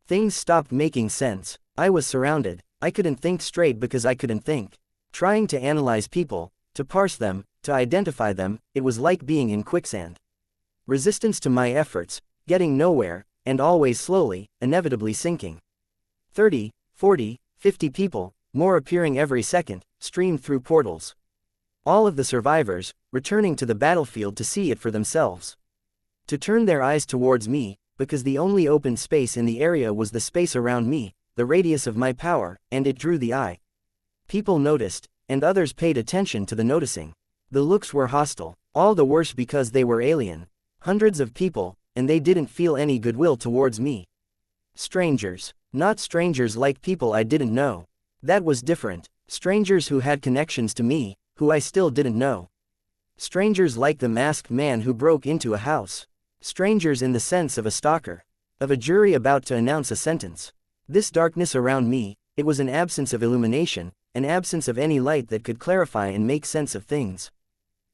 Things stopped making sense. I was surrounded. I couldn't think straight because I couldn't think. Trying to analyze people, to parse them, to identify them, it was like being in quicksand. Resistance to my efforts, getting nowhere, and always slowly, inevitably sinking. 30, 40, 50 people, more appearing every second, streamed through portals. All of the survivors, returning to the battlefield to see it for themselves. To turn their eyes towards me, because the only open space in the area was the space around me, the radius of my power, and it drew the eye. People noticed, and others paid attention to the noticing. The looks were hostile, all the worse because they were alien. Hundreds of people, and they didn't feel any goodwill towards me. Strangers. Not strangers like people I didn't know. That was different. Strangers who had connections to me, who I still didn't know. Strangers like the masked man who broke into a house. Strangers in the sense of a stalker. Of a jury about to announce a sentence. This darkness around me, it was an absence of illumination, an absence of any light that could clarify and make sense of things.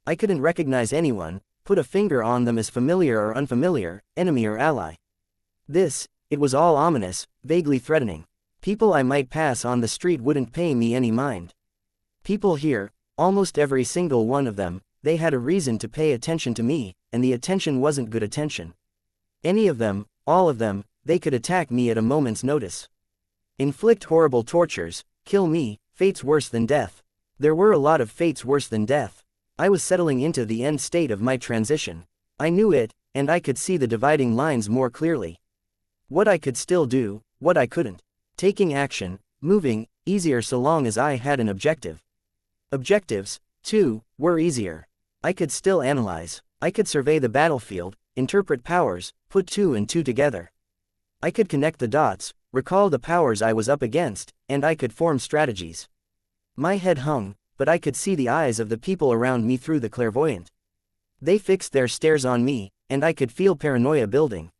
I couldn't recognize anyone, put a finger on them as familiar or unfamiliar, enemy or ally. It was all ominous, vaguely threatening. People I might pass on the street wouldn't pay me any mind. People here, almost every single one of them, they had a reason to pay attention to me, and the attention wasn't good attention. Any of them, all of them, they could attack me at a moment's notice. Inflict horrible tortures, kill me, fates worse than death. There were a lot of fates worse than death. I was settling into the end state of my transition. I knew it, and I could see the dividing lines more clearly. What I could still do, what I couldn't. Taking action, moving, easier so long as I had an objective. Objectives, too, were easier. I could still analyze. I could survey the battlefield, interpret powers, put two and two together. I could connect the dots, recall the powers I was up against, and I could form strategies. My head hung, but I could see the eyes of the people around me through the clairvoyant. They fixed their stares on me, and I could feel paranoia building.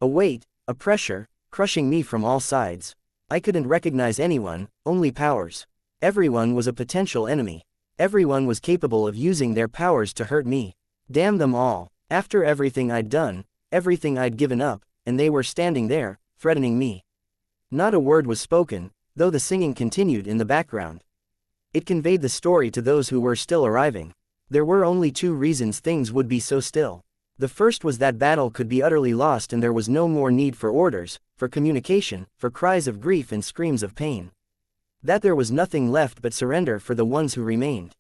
A weight, a pressure, crushing me from all sides. I couldn't recognize anyone, only powers. Everyone was a potential enemy. Everyone was capable of using their powers to hurt me. Damn them all. After everything I'd done, everything I'd given up, and they were standing there, threatening me. Not a word was spoken, though the singing continued in the background. It conveyed the story to those who were still arriving. There were only 2 reasons things would be so still. The first was that battle could be utterly lost and there was no more need for orders, for communication, for cries of grief and screams of pain. That there was nothing left but surrender for the ones who remained.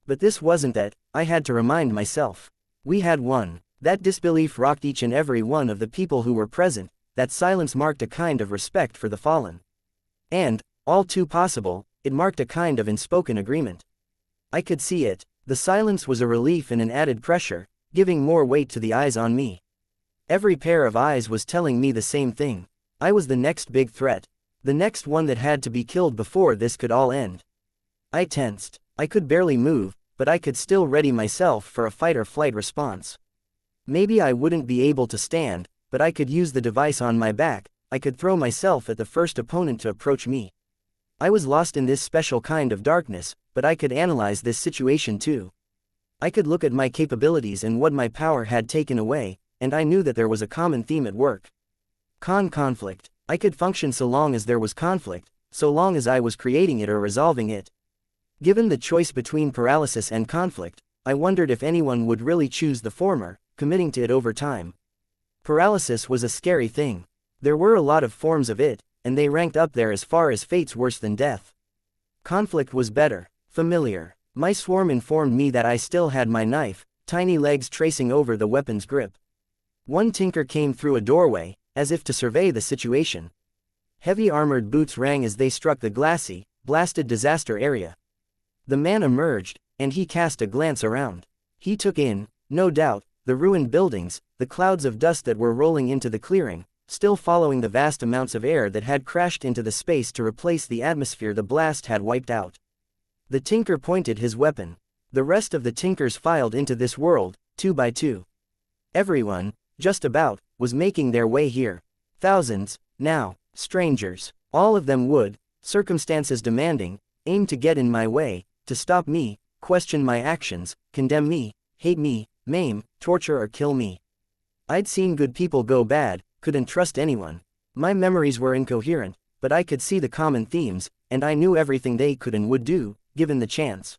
But this wasn't that, I had to remind myself. We had won. That disbelief rocked each and every one of the people who were present, that silence marked a kind of respect for the fallen. And, all too possible, it marked a kind of unspoken agreement. I could see it. The silence was a relief and an added pressure, giving more weight to the eyes on me. Every pair of eyes was telling me the same thing. I was the next big threat. The next one that had to be killed before this could all end. I tensed. I could barely move, but I could still ready myself for a fight-or-flight response. Maybe I wouldn't be able to stand, but I could use the device on my back. I could throw myself at the first opponent to approach me. I was lost in this special kind of darkness, but I could analyze this situation too. I could look at my capabilities and what my power had taken away, and I knew that there was a common theme at work. Conflict. I could function so long as there was conflict, so long as I was creating it or resolving it. Given the choice between paralysis and conflict, I wondered if anyone would really choose the former, committing to it over time. Paralysis was a scary thing. There were a lot of forms of it, and they ranked up there as far as fates worse than death. Conflict was better, familiar. My swarm informed me that I still had my knife, tiny legs tracing over the weapon's grip. One tinker came through a doorway, as if to survey the situation. Heavy armored boots rang as they struck the glassy, blasted disaster area. The man emerged, and he cast a glance around. He took in, no doubt, the ruined buildings, the clouds of dust that were rolling into the clearing, still following the vast amounts of air that had crashed into the space to replace the atmosphere the blast had wiped out. The tinker pointed his weapon. The rest of the tinkers filed into this world, 2 by 2. Everyone, just about, was making their way here. Thousands, now, strangers. All of them would, circumstances demanding, aim to get in my way, to stop me, question my actions, condemn me, hate me, maim, torture or kill me. I'd seen good people go bad, couldn't trust anyone. My memories were incoherent, but I could see the common themes, and I knew everything they could and would do, given the chance.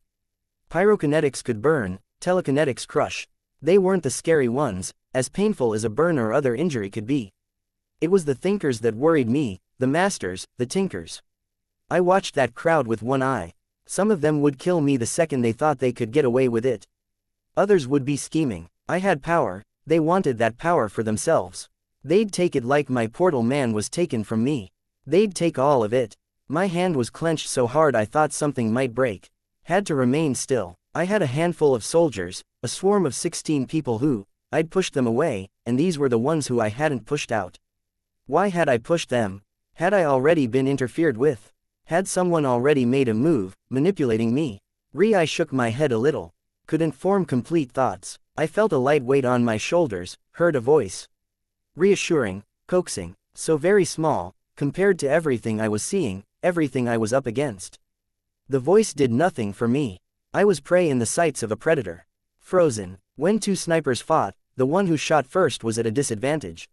Pyrokinetics could burn, telekinetics crush. They weren't the scary ones, as painful as a burn or other injury could be. It was the thinkers that worried me, the masters, the tinkers. I watched that crowd with one eye. Some of them would kill me the second they thought they could get away with it. Others would be scheming. I had power, they wanted that power for themselves. They'd take it like my portal man was taken from me. They'd take all of it. My hand was clenched so hard I thought something might break. Had to remain still. I had a handful of soldiers, a swarm of 16 people who, I'd pushed them away, and these were the ones who I hadn't pushed out. Why had I pushed them? Had I already been interfered with? Had someone already made a move, manipulating me? I shook my head a little. Couldn't form complete thoughts. I felt a light weight on my shoulders, heard a voice. Reassuring, coaxing, so very small, compared to everything I was seeing, everything I was up against. The voice did nothing for me. I was prey in the sights of a predator. Frozen. When 2 snipers fought, the one who shot first was at a disadvantage.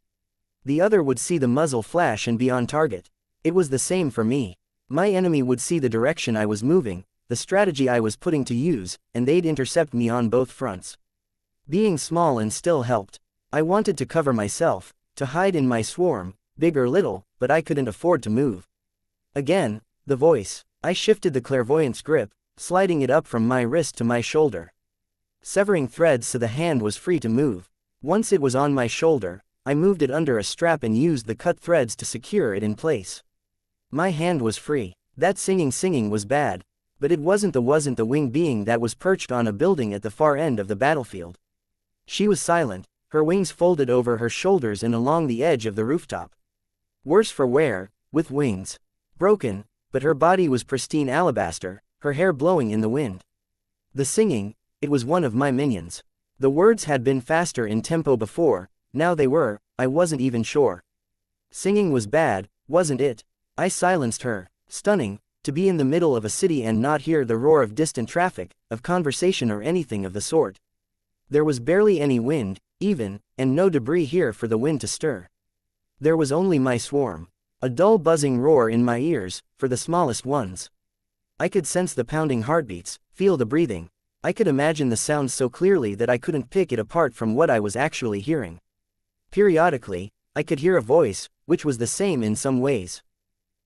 The other would see the muzzle flash and be on target. It was the same for me. My enemy would see the direction I was moving, the strategy I was putting to use, and they'd intercept me on both fronts. Being small and still helped. I wanted to cover myself, to hide in my swarm, big or little, but I couldn't afford to move. Again, the voice. I shifted the clairvoyant's grip, sliding it up from my wrist to my shoulder. Severing threads so the hand was free to move. Once it was on my shoulder, I moved it under a strap and used the cut threads to secure it in place. My hand was free. That singing was bad. But it wasn't the winged being that was perched on a building at the far end of the battlefield. She was silent, her wings folded over her shoulders and along the edge of the rooftop. Worse for wear, with wings. Broken, but her body was pristine alabaster, her hair blowing in the wind. The singing, it was one of my minions. The words had been faster in tempo before, now they were, I wasn't even sure. Singing was bad, wasn't it? I silenced her. Stunning, to be in the middle of a city and not hear the roar of distant traffic, of conversation or anything of the sort. There was barely any wind, even, and no debris here for the wind to stir. There was only my swarm. A dull buzzing roar in my ears, for the smallest ones. I could sense the pounding heartbeats, feel the breathing. I could imagine the sounds so clearly that I couldn't pick it apart from what I was actually hearing. Periodically, I could hear a voice, which was the same in some ways.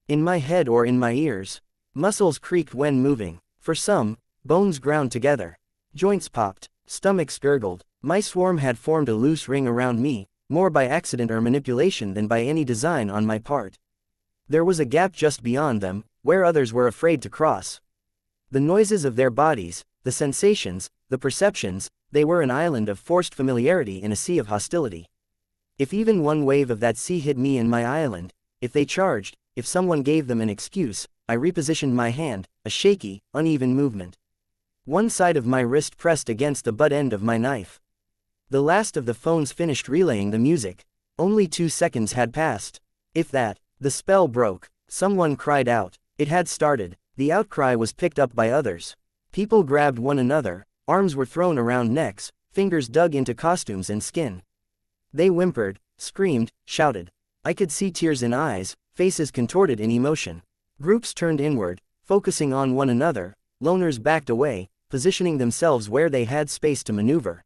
In my head or in my ears. Muscles creaked when moving. For some, bones ground together. Joints popped, stomachs gurgled. My swarm had formed a loose ring around me, more by accident or manipulation than by any design on my part. There was a gap just beyond them, where others were afraid to cross. The noises of their bodies, the sensations, the perceptions, they were an island of forced familiarity in a sea of hostility. If even one wave of that sea hit me and my island, if they charged, if someone gave them an excuse, I repositioned my hand, a shaky, uneven movement. One side of my wrist pressed against the butt end of my knife. The last of the phones finished relaying the music. Only 2 seconds had passed. If that. The spell broke. Someone cried out. It had started. The outcry was picked up by others. People grabbed one another, arms were thrown around necks, fingers dug into costumes and skin. They whimpered, screamed, shouted. I could see tears in eyes, faces contorted in emotion. Groups turned inward, focusing on one another. Loners backed away, positioning themselves where they had space to maneuver.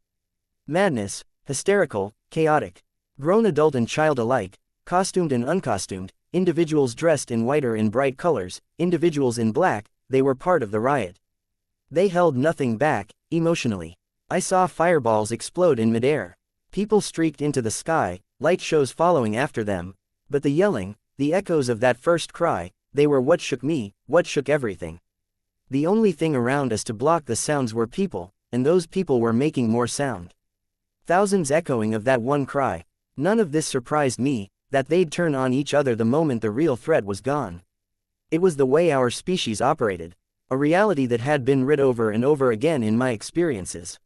Madness, hysterical, chaotic. Grown adult and child alike, costumed and uncostumed, individuals dressed in white or in bright colors, individuals in black, they were part of the riot. They held nothing back, emotionally. I saw fireballs explode in midair. People streaked into the sky, light shows following after them. But the yelling, the echoes of that first cry, they were what shook me, what shook everything. The only thing around us to block the sounds were people, and those people were making more sound. Thousands echoing of that one cry. None of this surprised me, that they'd turn on each other the moment the real threat was gone. It was the way our species operated. A reality that had been writ over and over again in my experiences.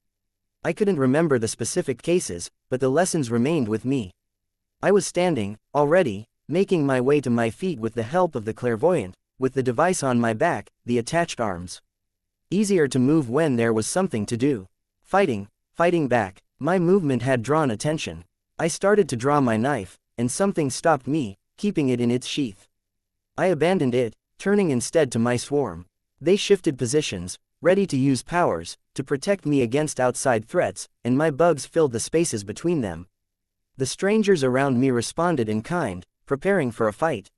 I couldn't remember the specific cases, but the lessons remained with me. I was standing, already, making my way to my feet with the help of the clairvoyant, with the device on my back, the attached arms. Easier to move when there was something to do. Fighting back. My movement had drawn attention. I started to draw my knife, and something stopped me, keeping it in its sheath. I abandoned it, turning instead to my swarm. They shifted positions, ready to use powers, to protect me against outside threats, and my bugs filled the spaces between them. The strangers around me responded in kind, preparing for a fight.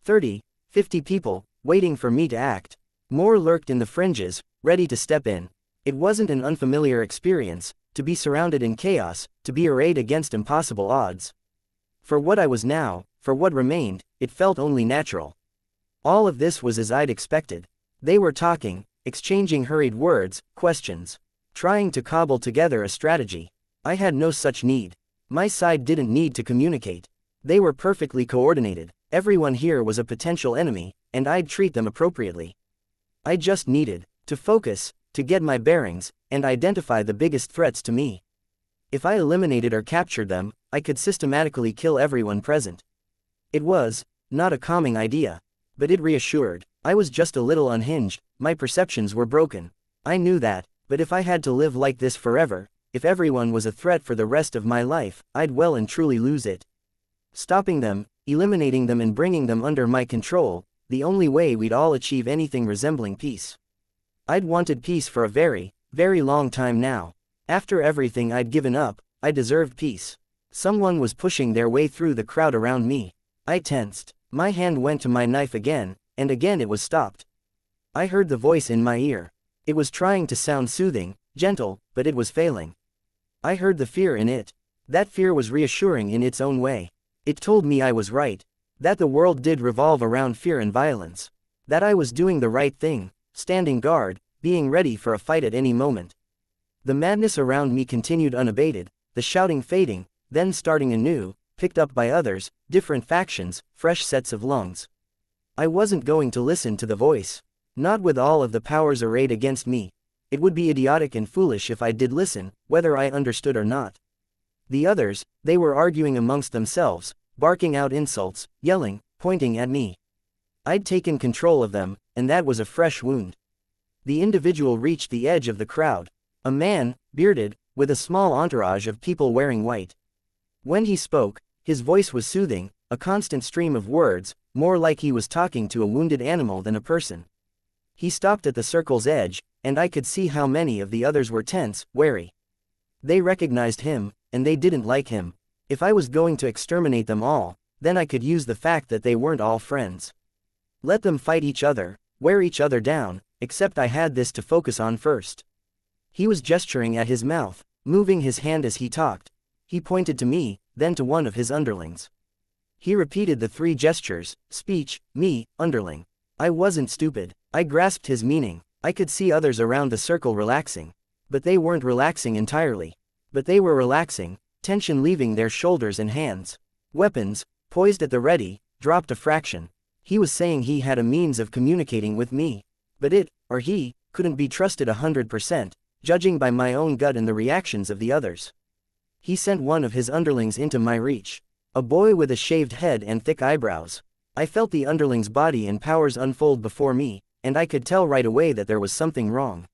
30, 50 people, waiting for me to act. More lurked in the fringes, ready to step in. It wasn't an unfamiliar experience, to be surrounded in chaos, to be arrayed against impossible odds. For what I was now, for what remained, it felt only natural. All of this was as I'd expected. They were talking, exchanging hurried words, questions. Trying to cobble together a strategy. I had no such need. My side didn't need to communicate. They were perfectly coordinated. Everyone here was a potential enemy, and I'd treat them appropriately. I just needed to focus, to get my bearings, and identify the biggest threats to me. If I eliminated or captured them, I could systematically kill everyone present. It was not a calming idea, but it reassured. I was just a little unhinged, my perceptions were broken. I knew that, but if I had to live like this forever, if everyone was a threat for the rest of my life, I'd well and truly lose it. Stopping them, eliminating them and bringing them under my control, the only way we'd all achieve anything resembling peace. I'd wanted peace for a very, very long time now. After everything I'd given up, I deserved peace. Someone was pushing their way through the crowd around me. I tensed. My hand went to my knife again, and again it was stopped. I heard the voice in my ear. It was trying to sound soothing, gentle, but it was failing. I heard the fear in it. That fear was reassuring in its own way. It told me I was right. That the world did revolve around fear and violence. That I was doing the right thing, standing guard, being ready for a fight at any moment. The madness around me continued unabated, the shouting fading, then starting anew, picked up by others, different factions, fresh sets of lungs. I wasn't going to listen to the voice. Not with all of the powers arrayed against me. It would be idiotic and foolish if I did listen, whether I understood or not. The others, they were arguing amongst themselves, barking out insults, yelling, pointing at me. I'd taken control of them, and that was a fresh wound. The individual reached the edge of the crowd. A man, bearded, with a small entourage of people wearing white. When he spoke, his voice was soothing, a constant stream of words, more like he was talking to a wounded animal than a person. He stopped at the circle's edge, and I could see how many of the others were tense, wary. They recognized him, and they didn't like him. If I was going to exterminate them all, then I could use the fact that they weren't all friends. Let them fight each other, wear each other down, except I had this to focus on first. He was gesturing at his mouth, moving his hand as he talked. He pointed to me, then to one of his underlings. He repeated the 3 gestures: speech, me, underling. I wasn't stupid. I grasped his meaning. I could see others around the circle relaxing. But they weren't relaxing entirely. But they were relaxing, tension leaving their shoulders and hands. Weapons, poised at the ready, dropped a fraction. He was saying he had a means of communicating with me. But it, or he, couldn't be trusted 100%, judging by my own gut and the reactions of the others. He sent one of his underlings into my reach. A boy with a shaved head and thick eyebrows. I felt the underling's body and powers unfold before me, and I could tell right away that there was something wrong.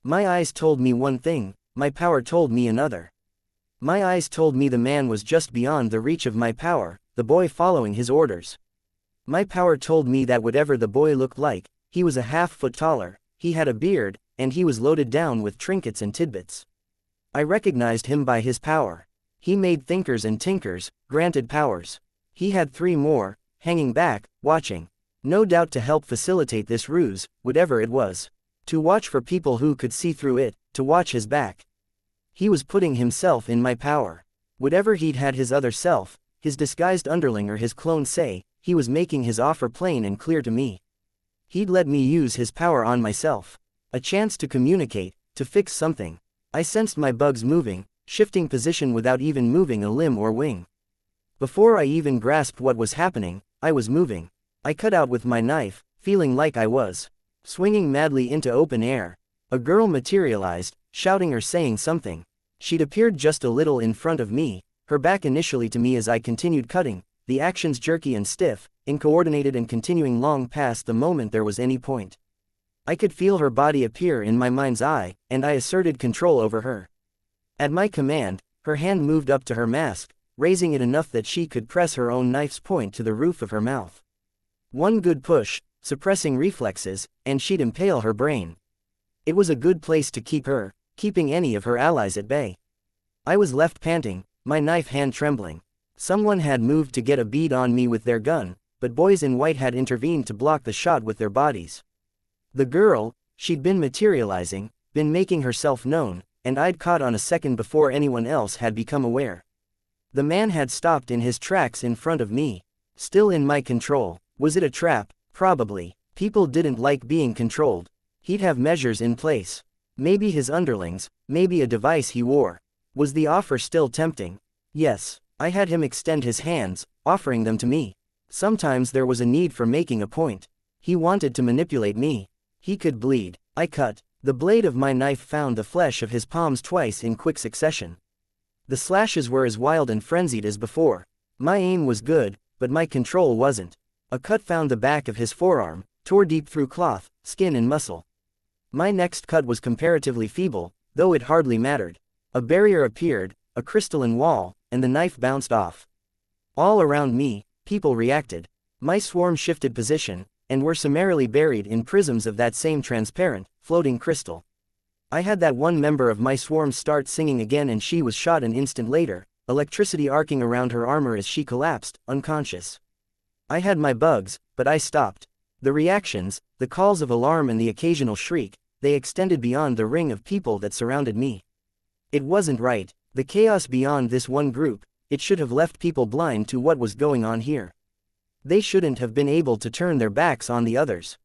My eyes told me one thing, my power told me another. My eyes told me the man was just beyond the reach of my power, the boy following his orders. My power told me that whatever the boy looked like, he was a half-foot taller, he had a beard, and he was loaded down with trinkets and tidbits. I recognized him by his power. He made thinkers and tinkers, granted powers. He had 3 more, hanging back, watching. No doubt to help facilitate this ruse, whatever it was. To watch for people who could see through it, to watch his back. He was putting himself in my power. Whatever he'd had his other self, his disguised underling or his clone say, he was making his offer plain and clear to me. He'd let me use his power on myself. A chance to communicate, to fix something. I sensed my bugs moving, shifting position without even moving a limb or wing. Before I even grasped what was happening, I was moving. I cut out with my knife, feeling like I was swinging madly into open air. A girl materialized, shouting or saying something. She'd appeared just a little in front of me, her back initially to me as I continued cutting, the actions jerky and stiff, uncoordinated and continuing long past the moment there was any point. I could feel her body appear in my mind's eye, and I asserted control over her. At my command, her hand moved up to her mask, raising it enough that she could press her own knife's point to the roof of her mouth. One good push, suppressing reflexes, and she'd impale her brain. It was a good place to keep her, keeping any of her allies at bay. I was left panting, my knife hand trembling. Someone had moved to get a bead on me with their gun, but boys in white had intervened to block the shot with their bodies. The girl, she'd been materializing, been making herself known, and I'd caught on a second before anyone else had become aware. The man had stopped in his tracks in front of me. Still in my control. Was it a trap? Probably. People didn't like being controlled. He'd have measures in place. Maybe his underlings, maybe a device he wore. Was the offer still tempting? Yes. I had him extend his hands, offering them to me. Sometimes there was a need for making a point. He wanted to manipulate me. He could bleed. I cut. The blade of my knife found the flesh of his palms twice in quick succession. The slashes were as wild and frenzied as before. My aim was good, but my control wasn't. A cut found the back of his forearm, tore deep through cloth, skin and muscle. My next cut was comparatively feeble, though it hardly mattered. A barrier appeared, a crystalline wall, and the knife bounced off. All around me, people reacted. My swarm shifted position, and were summarily buried in prisms of that same transparent, floating crystal. I had that one member of my swarm start singing again and she was shot an instant later, electricity arcing around her armor as she collapsed, unconscious. I had my bugs, but I stopped. The reactions, the calls of alarm and the occasional shriek, they extended beyond the ring of people that surrounded me. It wasn't right. The chaos beyond this one group, it should have left people blind to what was going on here. They shouldn't have been able to turn their backs on the others.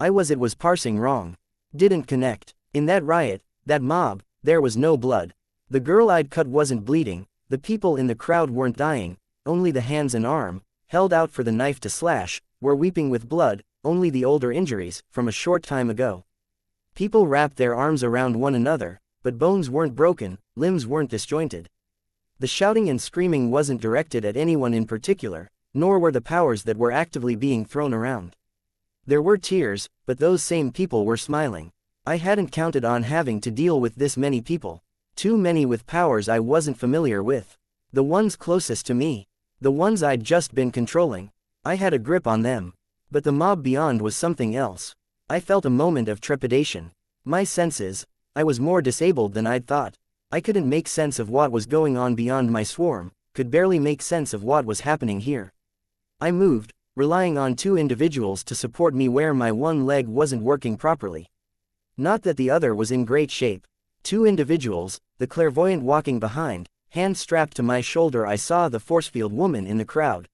It was parsing wrong. Didn't connect. In that riot, that mob, there was no blood. The girl I'd cut wasn't bleeding, the people in the crowd weren't dying, only the hands and arm, held out for the knife to slash, were weeping with blood, only the older injuries, from a short time ago. People wrapped their arms around one another, but bones weren't broken, limbs weren't disjointed. The shouting and screaming wasn't directed at anyone in particular, nor were the powers that were actively being thrown around. There were tears, but those same people were smiling. I hadn't counted on having to deal with this many people. Too many with powers I wasn't familiar with. The ones closest to me. The ones I'd just been controlling. I had a grip on them. But the mob beyond was something else. I felt a moment of trepidation. My senses, I was more disabled than I'd thought. I couldn't make sense of what was going on beyond my swarm, could barely make sense of what was happening here. I moved, relying on 2 individuals to support me where my one leg wasn't working properly. Not that the other was in great shape. 2 individuals, the clairvoyant walking behind, hand strapped to my shoulder. I saw the forcefield woman in the crowd.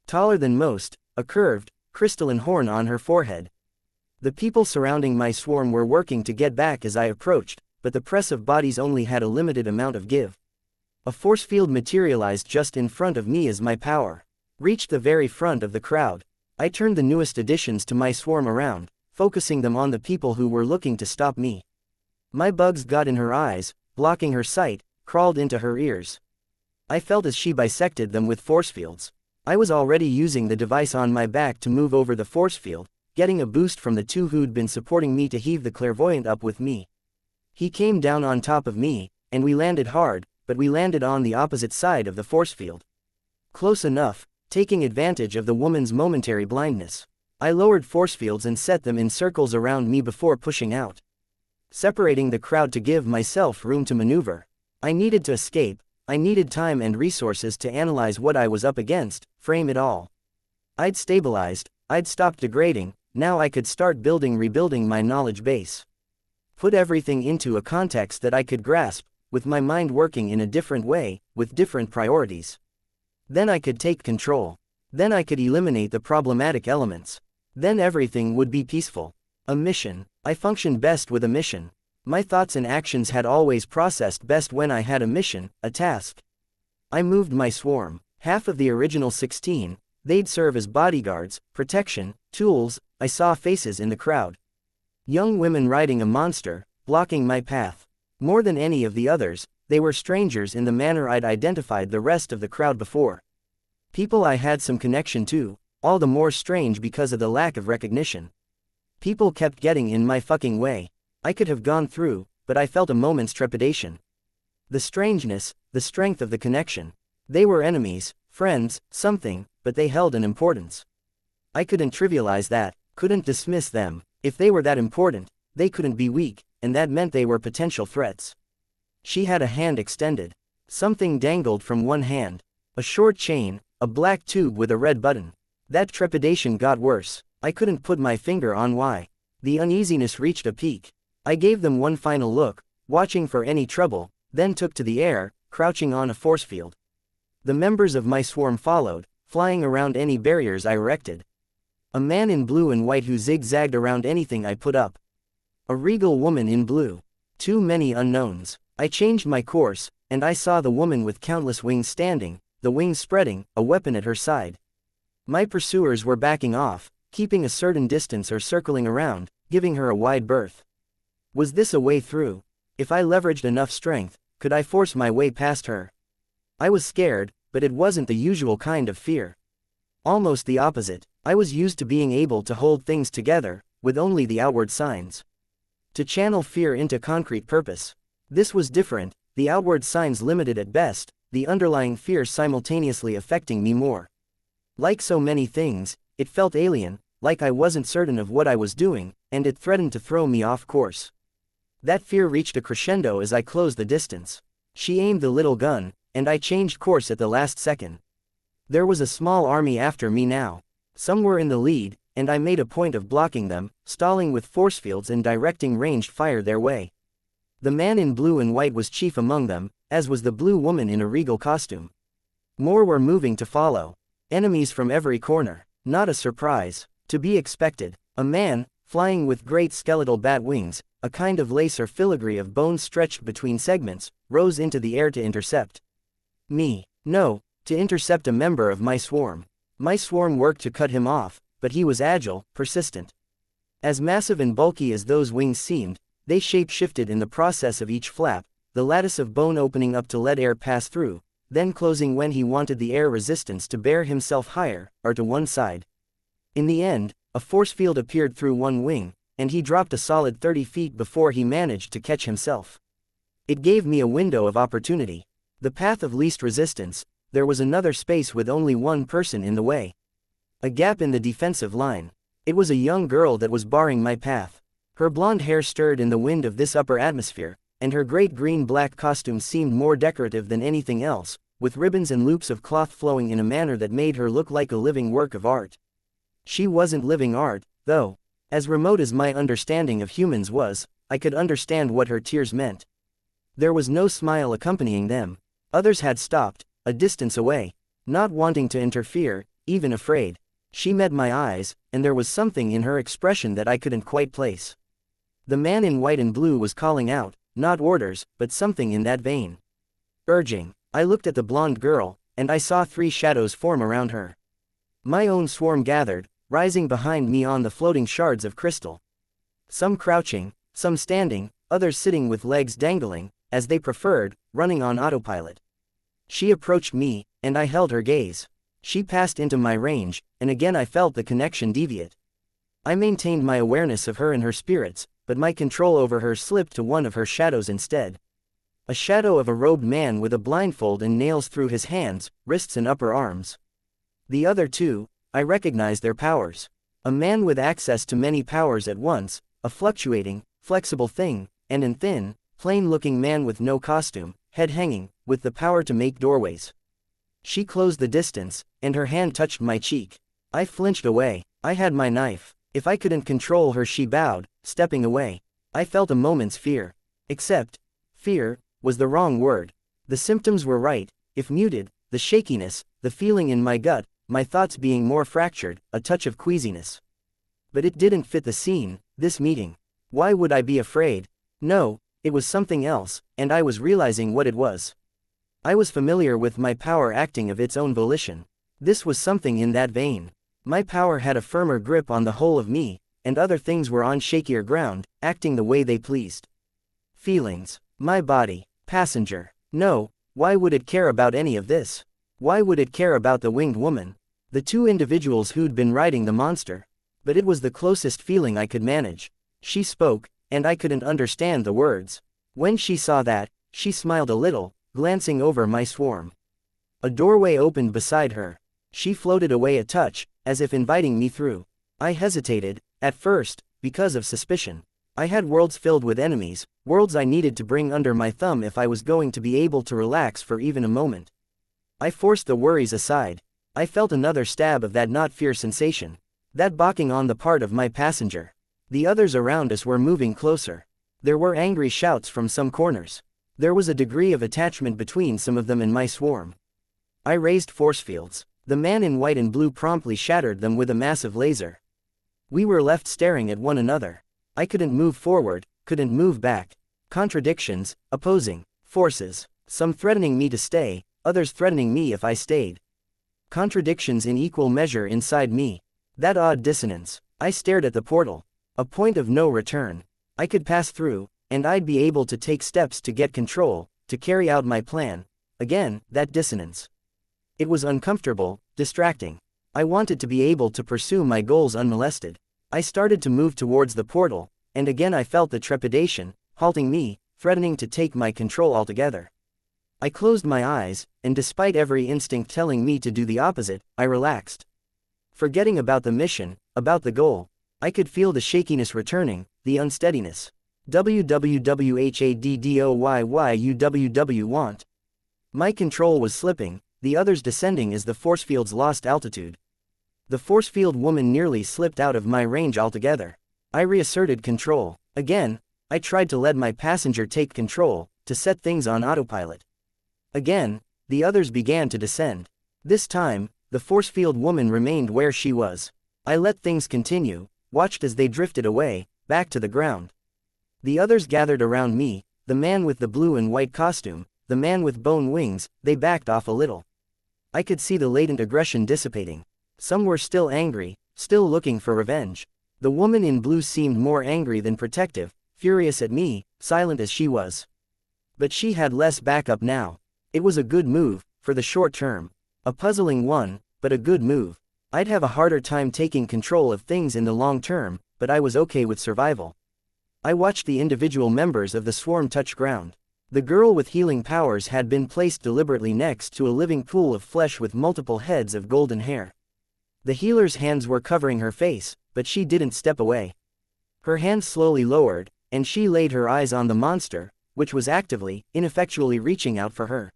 Taller than most, a curved, crystalline horn on her forehead. The people surrounding my swarm were working to get back as I approached, but the press of bodies only had a limited amount of give. A force field materialized just in front of me as my power reached the very front of the crowd. I turned the newest additions to my swarm around, focusing them on the people who were looking to stop me. My bugs got in her eyes, blocking her sight, crawled into her ears. I felt as she bisected them with force fields. I was already using the device on my back to move over the force field, getting a boost from the 2 who'd been supporting me to heave the clairvoyant up with me. He came down on top of me, and we landed hard, but we landed on the opposite side of the force field. Close enough, taking advantage of the woman's momentary blindness. I lowered force fields and set them in circles around me before pushing out, separating the crowd to give myself room to maneuver. I needed to escape. I needed time and resources to analyze what I was up against, frame it all. I'd stabilized, I'd stopped degrading, now I could start rebuilding my knowledge base. Put everything into a context that I could grasp, with my mind working in a different way, with different priorities. Then I could take control. Then I could eliminate the problematic elements. Then everything would be peaceful. A mission. I functioned best with a mission. My thoughts and actions had always processed best when I had a mission, a task. I moved my swarm. Half of the original 16, they'd serve as bodyguards, protection, tools. I saw faces in the crowd. Young women riding a monster, blocking my path. More than any of the others, they were strangers in the manner I'd identified the rest of the crowd before. People I had some connection to, all the more strange because of the lack of recognition. People kept getting in my fucking way. I could have gone through, but I felt a moment's trepidation. The strangeness, the strength of the connection. They were enemies, friends, something, but they held an importance. I couldn't trivialize that, couldn't dismiss them. If they were that important, they couldn't be weak, and that meant they were potential threats. She had a hand extended. Something dangled from one hand. A short chain, a black tube with a red button. That trepidation got worse. I couldn't put my finger on why. The uneasiness reached a peak. I gave them one final look, watching for any trouble, then took to the air, crouching on a force field. The members of my swarm followed, flying around any barriers I erected. A man in blue and white who zigzagged around anything I put up. A regal woman in blue. Too many unknowns. I changed my course, and I saw the woman with countless wings standing, the wings spreading, a weapon at her side. My pursuers were backing off, keeping a certain distance or circling around, giving her a wide berth. Was this a way through? If I leveraged enough strength, could I force my way past her? I was scared, but it wasn't the usual kind of fear. Almost the opposite. I was used to being able to hold things together, with only the outward signs. To channel fear into concrete purpose. This was different, the outward signs limited at best, the underlying fear simultaneously affecting me more. Like so many things, it felt alien, like I wasn't certain of what I was doing, and it threatened to throw me off course. That fear reached a crescendo as I closed the distance. She aimed the little gun, and I changed course at the last second. There was a small army after me now. Some were in the lead, and I made a point of blocking them, stalling with force fields and directing ranged fire their way. The man in blue and white was chief among them, as was the blue woman in a regal costume. More were moving to follow. Enemies from every corner. Not a surprise. To be expected. A man, flying with great skeletal bat wings, a kind of lace or filigree of bones stretched between segments, rose into the air to intercept me. No, to intercept a member of my swarm. My swarm worked to cut him off, but he was agile, persistent. As massive and bulky as those wings seemed, they shape-shifted in the process of each flap, the lattice of bone opening up to let air pass through, then closing when he wanted the air resistance to bear himself higher, or to one side. In the end, a force field appeared through one wing, and he dropped a solid 30 feet before he managed to catch himself. It gave me a window of opportunity. The path of least resistance. There was another space with only one person in the way. A gap in the defensive line. It was a young girl that was barring my path. Her blonde hair stirred in the wind of this upper atmosphere, and her great green-black costume seemed more decorative than anything else, with ribbons and loops of cloth flowing in a manner that made her look like a living work of art. She wasn't living art, though. As remote as my understanding of humans was, I could understand what her tears meant. There was no smile accompanying them. Others had stopped, a distance away, not wanting to interfere, even afraid. She met my eyes, and there was something in her expression that I couldn't quite place. The man in white and blue was calling out, not orders, but something in that vein. Urging. I looked at the blonde girl, and I saw 3 shadows form around her. My own swarm gathered, rising behind me on the floating shards of crystal. Some crouching, some standing, others sitting with legs dangling, as they preferred, running on autopilot. She approached me, and I held her gaze. She passed into my range, and again I felt the connection deviate. I maintained my awareness of her and her spirits, but my control over her slipped to one of her shadows instead. A shadow of a robed man with a blindfold and nails through his hands, wrists and upper arms. The other 2, I recognized their powers. A man with access to many powers at once, a fluctuating, flexible thing, and a thin, plain-looking man with no costume, head hanging, with the power to make doorways. She closed the distance, and her hand touched my cheek. I flinched away. I had my knife. If I couldn't control her, she bowed, stepping away. I felt a moment's fear. Except, fear was the wrong word. The symptoms were right, if muted, the shakiness, the feeling in my gut, my thoughts being more fractured, a touch of queasiness. But it didn't fit the scene, this meeting. Why would I be afraid? No, it was something else, and I was realizing what it was. I was familiar with my power acting of its own volition. This was something in that vein. My power had a firmer grip on the whole of me, and other things were on shakier ground, acting the way they pleased. Feelings. My body. Passenger. No, why would it care about any of this? Why would it care about the winged woman? The 2 individuals who'd been riding the monster? But it was the closest feeling I could manage. She spoke, and I couldn't understand the words. When she saw that, she smiled a little, glancing over my swarm. A doorway opened beside her. She floated away a touch, as if inviting me through. I hesitated, at first, because of suspicion. I had worlds filled with enemies, worlds I needed to bring under my thumb if I was going to be able to relax for even a moment. I forced the worries aside. I felt another stab of that not fear sensation. That balking on the part of my passenger. The others around us were moving closer. There were angry shouts from some corners. There was a degree of attachment between some of them and my swarm. I raised force fields. The man in white and blue promptly shattered them with a massive laser. We were left staring at one another. I couldn't move forward, couldn't move back. Contradictions, opposing forces. Some threatening me to stay, others threatening me if I stayed. Contradictions in equal measure inside me. That odd dissonance. I stared at the portal. A point of no return. I could pass through, and I'd be able to take steps to get control, to carry out my plan. Again, that dissonance. It was uncomfortable, distracting. I wanted to be able to pursue my goals unmolested. I started to move towards the portal, and again I felt the trepidation, halting me, threatening to take my control altogether. I closed my eyes, and despite every instinct telling me to do the opposite, I relaxed. Forgetting about the mission, about the goal, I could feel the shakiness returning, the unsteadiness. WWWHADDOYYUWW want. My control was slipping, the others descending as the force fields lost altitude. The force field woman nearly slipped out of my range altogether. I reasserted control. Again, I tried to let my passenger take control, to set things on autopilot. Again, the others began to descend. This time, the force field woman remained where she was. I let things continue, watched as they drifted away, back to the ground. The others gathered around me, the man with the blue and white costume, the man with bone wings. They backed off a little. I could see the latent aggression dissipating. Some were still angry, still looking for revenge. The woman in blue seemed more angry than protective, furious at me, silent as she was. But she had less backup now. It was a good move, for the short term. A puzzling one, but a good move. I'd have a harder time taking control of things in the long term, but I was okay with survival. I watched the individual members of the swarm touch ground. The girl with healing powers had been placed deliberately next to a living pool of flesh with multiple heads of golden hair. The healer's hands were covering her face, but she didn't step away. Her hands slowly lowered, and she laid her eyes on the monster, which was actively, ineffectually reaching out for her.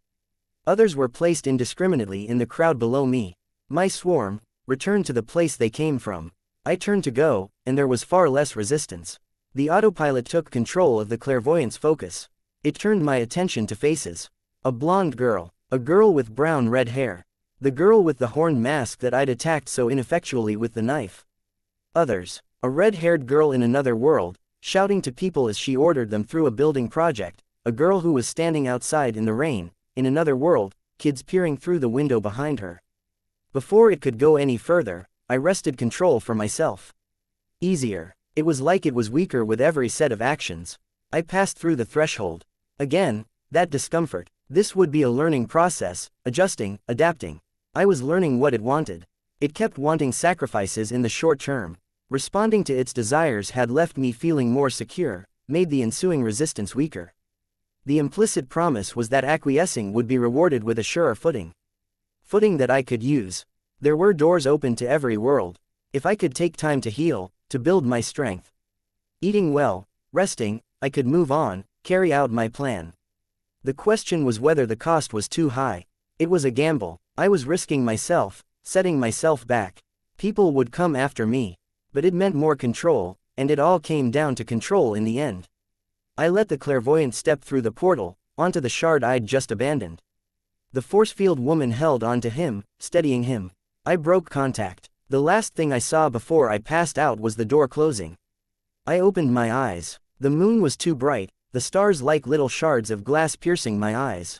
Others were placed indiscriminately in the crowd below me. My swarm returned to the place they came from. I turned to go, and there was far less resistance. The autopilot took control of the clairvoyance focus. It turned my attention to faces. A blonde girl. A girl with brown-red hair. The girl with the horned mask that I'd attacked so ineffectually with the knife. Others. A red-haired girl in another world, shouting to people as she ordered them through a building project. A girl who was standing outside in the rain, in another world, kids peering through the window behind her. Before it could go any further, I wrested control for myself. Easier. It was like it was weaker with every set of actions. I passed through the threshold. Again, that discomfort. This would be a learning process, adjusting, adapting. I was learning what it wanted. It kept wanting sacrifices in the short term. Responding to its desires had left me feeling more secure, made the ensuing resistance weaker. The implicit promise was that acquiescing would be rewarded with a surer footing. Footing that I could use. There were doors open to every world. If I could take time to heal, to build my strength. Eating well, resting, I could move on, carry out my plan. The question was whether the cost was too high. It was a gamble. I was risking myself, setting myself back. People would come after me. But it meant more control, and it all came down to control in the end. I let the clairvoyant step through the portal, onto the shard I'd just abandoned. The force field woman held onto him, steadying him. I broke contact. The last thing I saw before I passed out was the door closing. I opened my eyes. The moon was too bright, the stars like little shards of glass piercing my eyes.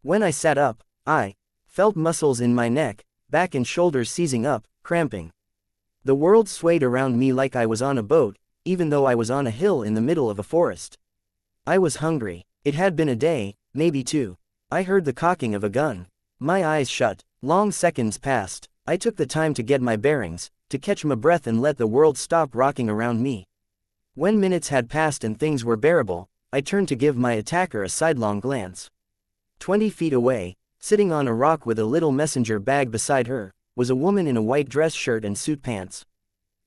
When I sat up, I felt muscles in my neck, back and shoulders seizing up, cramping. The world swayed around me like I was on a boat, even though I was on a hill in the middle of a forest. I was hungry. It had been a day, maybe two. I heard the cocking of a gun. My eyes shut. Long seconds passed. I took the time to get my bearings, to catch my breath and let the world stop rocking around me. When minutes had passed and things were bearable, I turned to give my attacker a sidelong glance. 20 feet away, sitting on a rock with a little messenger bag beside her, was a woman in a white dress shirt and suit pants.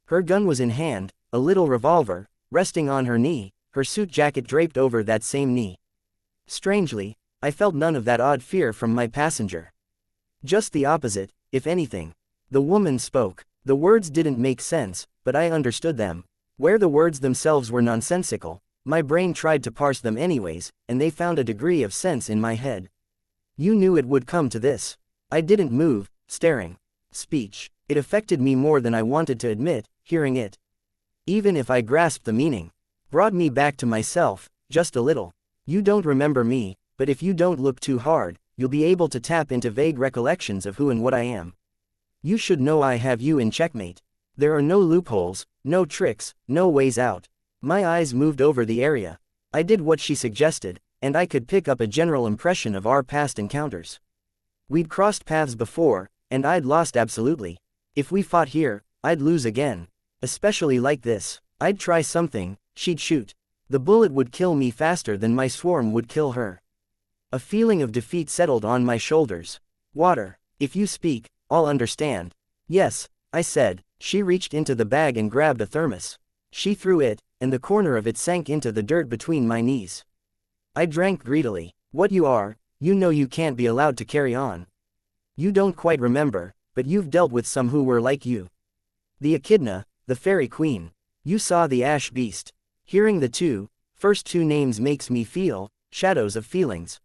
Her gun was in hand, a little revolver, resting on her knee, her suit jacket draped over that same knee. Strangely, I felt none of that odd fear from my passenger. Just the opposite, if anything. The woman spoke. The words didn't make sense, but I understood them. Where the words themselves were nonsensical, my brain tried to parse them anyways, and they found a degree of sense in my head. You knew it would come to this. I didn't move, staring. Speech. It affected me more than I wanted to admit, hearing it. Even if I grasped the meaning. Brought me back to myself, just a little. You don't remember me, but if you don't look too hard, you'll be able to tap into vague recollections of who and what I am. You should know I have you in checkmate. There are no loopholes, no tricks, no ways out. My eyes moved over the area. I did what she suggested, and I could pick up a general impression of our past encounters. We'd crossed paths before, and I'd lost absolutely. If we fought here, I'd lose again. Especially like this. I'd try something, she'd shoot. The bullet would kill me faster than my swarm would kill her. A feeling of defeat settled on my shoulders. Water. If you speak, I'll understand. Yes, I said. She reached into the bag and grabbed a thermos. She threw it, and the corner of it sank into the dirt between my knees. I drank greedily. What you are, you know you can't be allowed to carry on. You don't quite remember, but you've dealt with some who were like you. The Echidna, the Fairy Queen. You saw the Ash Beast. Hearing the first two names makes me feel shadows of feelings.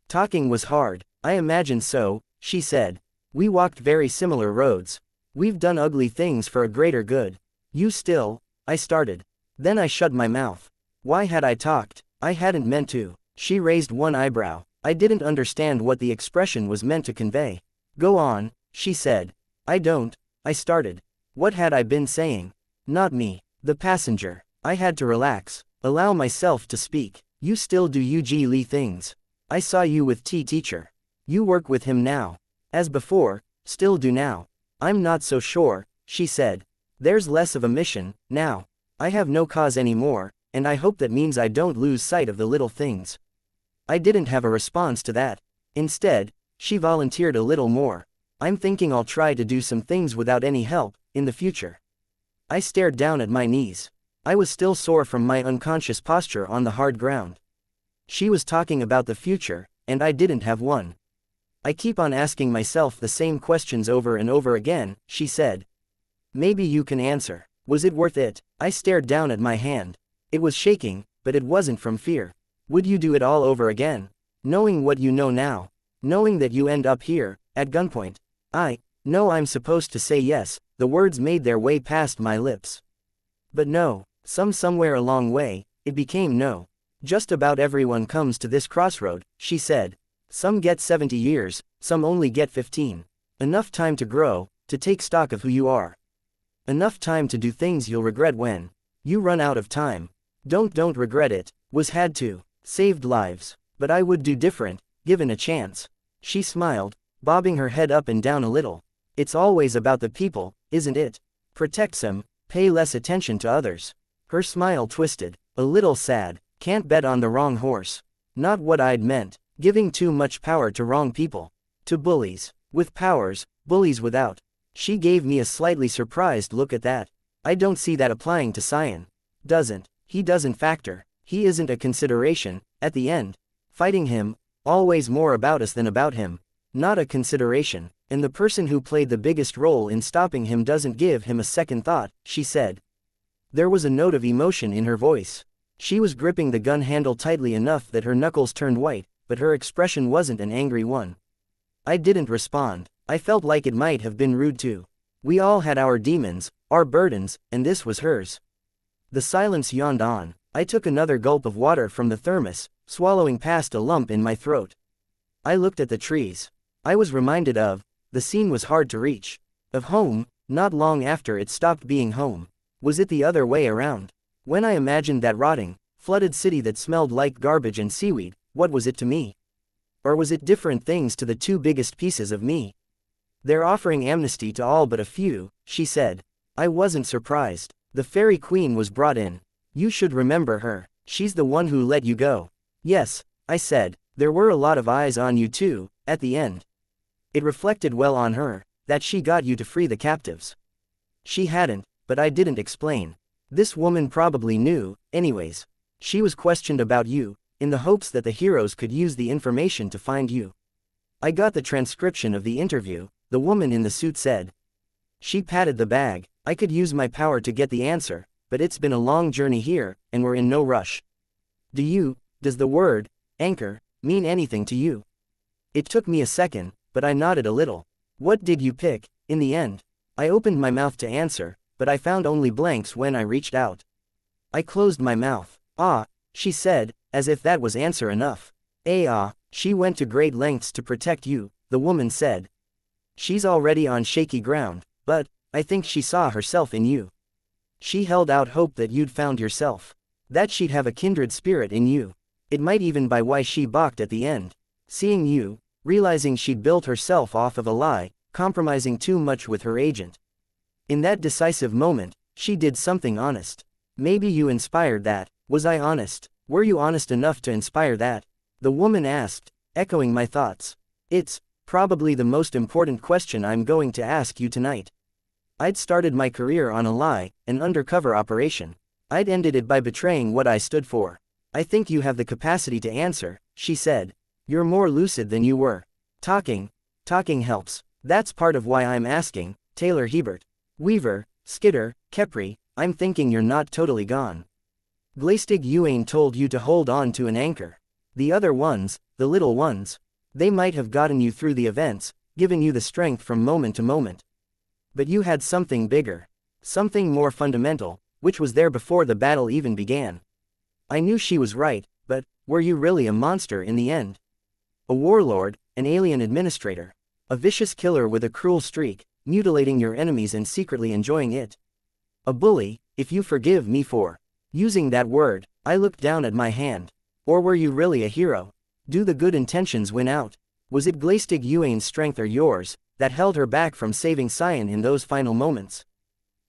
Talking was hard. I imagine so, she said. We walked very similar roads. We've done ugly things for a greater good. You still, I started. Then I shut my mouth. Why had I talked? I hadn't meant to. She raised one eyebrow. I didn't understand what the expression was meant to convey. Go on, she said. I don't, I started. What had I been saying? Not me. The passenger. I had to relax. Allow myself to speak. You still do UG Lee things. I saw you with teacher. You work with him now. As before, still do now. I'm not so sure, she said. There's less of a mission, now. I have no cause anymore, and I hope that means I don't lose sight of the little things. I didn't have a response to that. Instead, she volunteered a little more. I'm thinking I'll try to do some things without any help, in the future. I stared down at my knees. I was still sore from my unconscious posture on the hard ground. She was talking about the future, and I didn't have one. I keep on asking myself the same questions over and over again, she said. Maybe you can answer. Was it worth it? I stared down at my hand. It was shaking, but it wasn't from fear. Would you do it all over again? Knowing what you know now. Knowing that you end up here, at gunpoint. I know I'm supposed to say yes, the words made their way past my lips. But no, somewhere along way, it became no. Just about everyone comes to this crossroad, she said. Some get 70 years, some only get 15. Enough time to grow, to take stock of who you are. Enough time to do things you'll regret when you run out of time. Don't regret it. Was had to. Saved lives. But I would do different, given a chance. She smiled, bobbing her head up and down a little. It's always about the people, isn't it? Protect some, pay less attention to others. Her smile twisted, a little sad. Can't bet on the wrong horse. Not what I'd meant. Giving too much power to wrong people. To bullies. With powers, bullies without. She gave me a slightly surprised look at that. I don't see that applying to Xian. He doesn't factor. He isn't a consideration, at the end. Fighting him, always more about us than about him. Not a consideration, and the person who played the biggest role in stopping him doesn't give him a second thought, she said. There was a note of emotion in her voice. She was gripping the gun handle tightly enough that her knuckles turned white, but her expression wasn't an angry one. I didn't respond. I felt like it might have been rude too. We all had our demons, our burdens, and this was hers. The silence yawned on. I took another gulp of water from the thermos, swallowing past a lump in my throat. I looked at the trees. I was reminded the scene was hard to reach. Of home, not long after it stopped being home. Was it the other way around? When I imagined that rotting, flooded city that smelled like garbage and seaweed, what was it to me? Or was it different things to the two biggest pieces of me? They're offering amnesty to all but a few, she said. I wasn't surprised. The fairy queen was brought in. You should remember her. She's the one who let you go. Yes, I said. There were a lot of eyes on you too, at the end. It reflected well on her, that she got you to free the captives. She hadn't, but I didn't explain. This woman probably knew, anyways. She was questioned about you, in the hopes that the heroes could use the information to find you. I got the transcription of the interview, the woman in the suit said. She patted the bag. I could use my power to get the answer, but it's been a long journey here, and we're in no rush. Does the word, anchor, mean anything to you? It took me a second, but I nodded a little. What did you pick, in the end? I opened my mouth to answer, but I found only blanks when I reached out. I closed my mouth. Ah, she said, as if that was answer enough. She went to great lengths to protect you, the woman said. She's already on shaky ground, but I think she saw herself in you. She held out hope that you'd found yourself. That she'd have a kindred spirit in you. It might even be why she balked at the end. Seeing you, realizing she'd built herself off of a lie, compromising too much with her agent. In that decisive moment, she did something honest. Maybe you inspired that. Was I honest? Were you honest enough to inspire that? The woman asked, echoing my thoughts. It's probably the most important question I'm going to ask you tonight. I'd started my career on a lie, an undercover operation. I'd ended it by betraying what I stood for. I think you have the capacity to answer, she said. You're more lucid than you were. Talking helps. That's part of why I'm asking. Taylor Hebert. Weaver, Skidder, Kepri, I'm thinking you're not totally gone. Glastig Yuane told you to hold on to an anchor. The other ones, the little ones, they might have gotten you through the events, given you the strength from moment to moment. But you had something bigger. Something more fundamental, which was there before the battle even began. I knew she was right, but were you really a monster in the end? A warlord, an alien administrator. A vicious killer with a cruel streak, mutilating your enemies and secretly enjoying it. A bully, if you forgive me for using that word. I looked down at my hand. Or were you really a hero? Do the good intentions win out? Was it Glastig Yuane's strength or yours, that held her back from saving Xian in those final moments?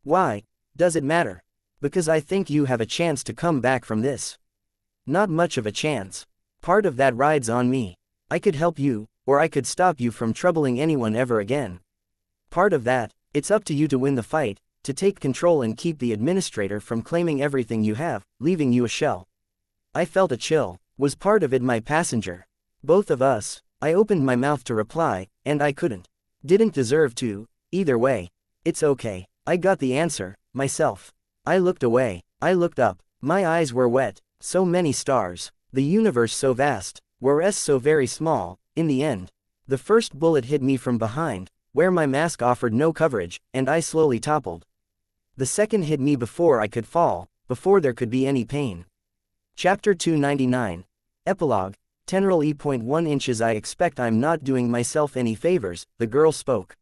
Why does it matter? Because I think you have a chance to come back from this. Not much of a chance. Part of that rides on me. I could help you, or I could stop you from troubling anyone ever again. Part of that, it's up to you to win the fight, to take control and keep the administrator from claiming everything you have, leaving you a shell. I felt a chill. Was part of it my passenger? Both of us. I opened my mouth to reply, and I couldn't. Didn't deserve to. Either way. It's okay. I got the answer, myself. I looked away. I looked up. My eyes were wet. So many stars. The universe so vast. Whereas so very small, in the end. The first bullet hit me from behind, where my mask offered no coverage, and I slowly toppled. The second hit me before I could fall, before there could be any pain. Chapter 299. Epilogue. Tenral E.1 inches. I expect I'm not doing myself any favors, the girl spoke.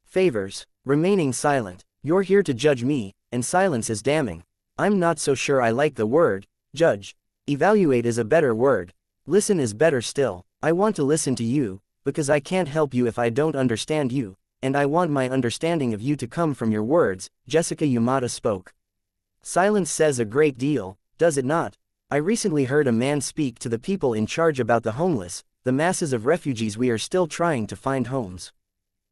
Favors. Remaining silent. You're here to judge me, and silence is damning. I'm not so sure I like the word, judge. Evaluate is a better word. Listen is better still. I want to listen to you, because I can't help you if I don't understand you, and I want my understanding of you to come from your words, Jessica Yamada spoke. Silence says a great deal, does it not? I recently heard a man speak to the people in charge about the homeless, the masses of refugees we are still trying to find homes.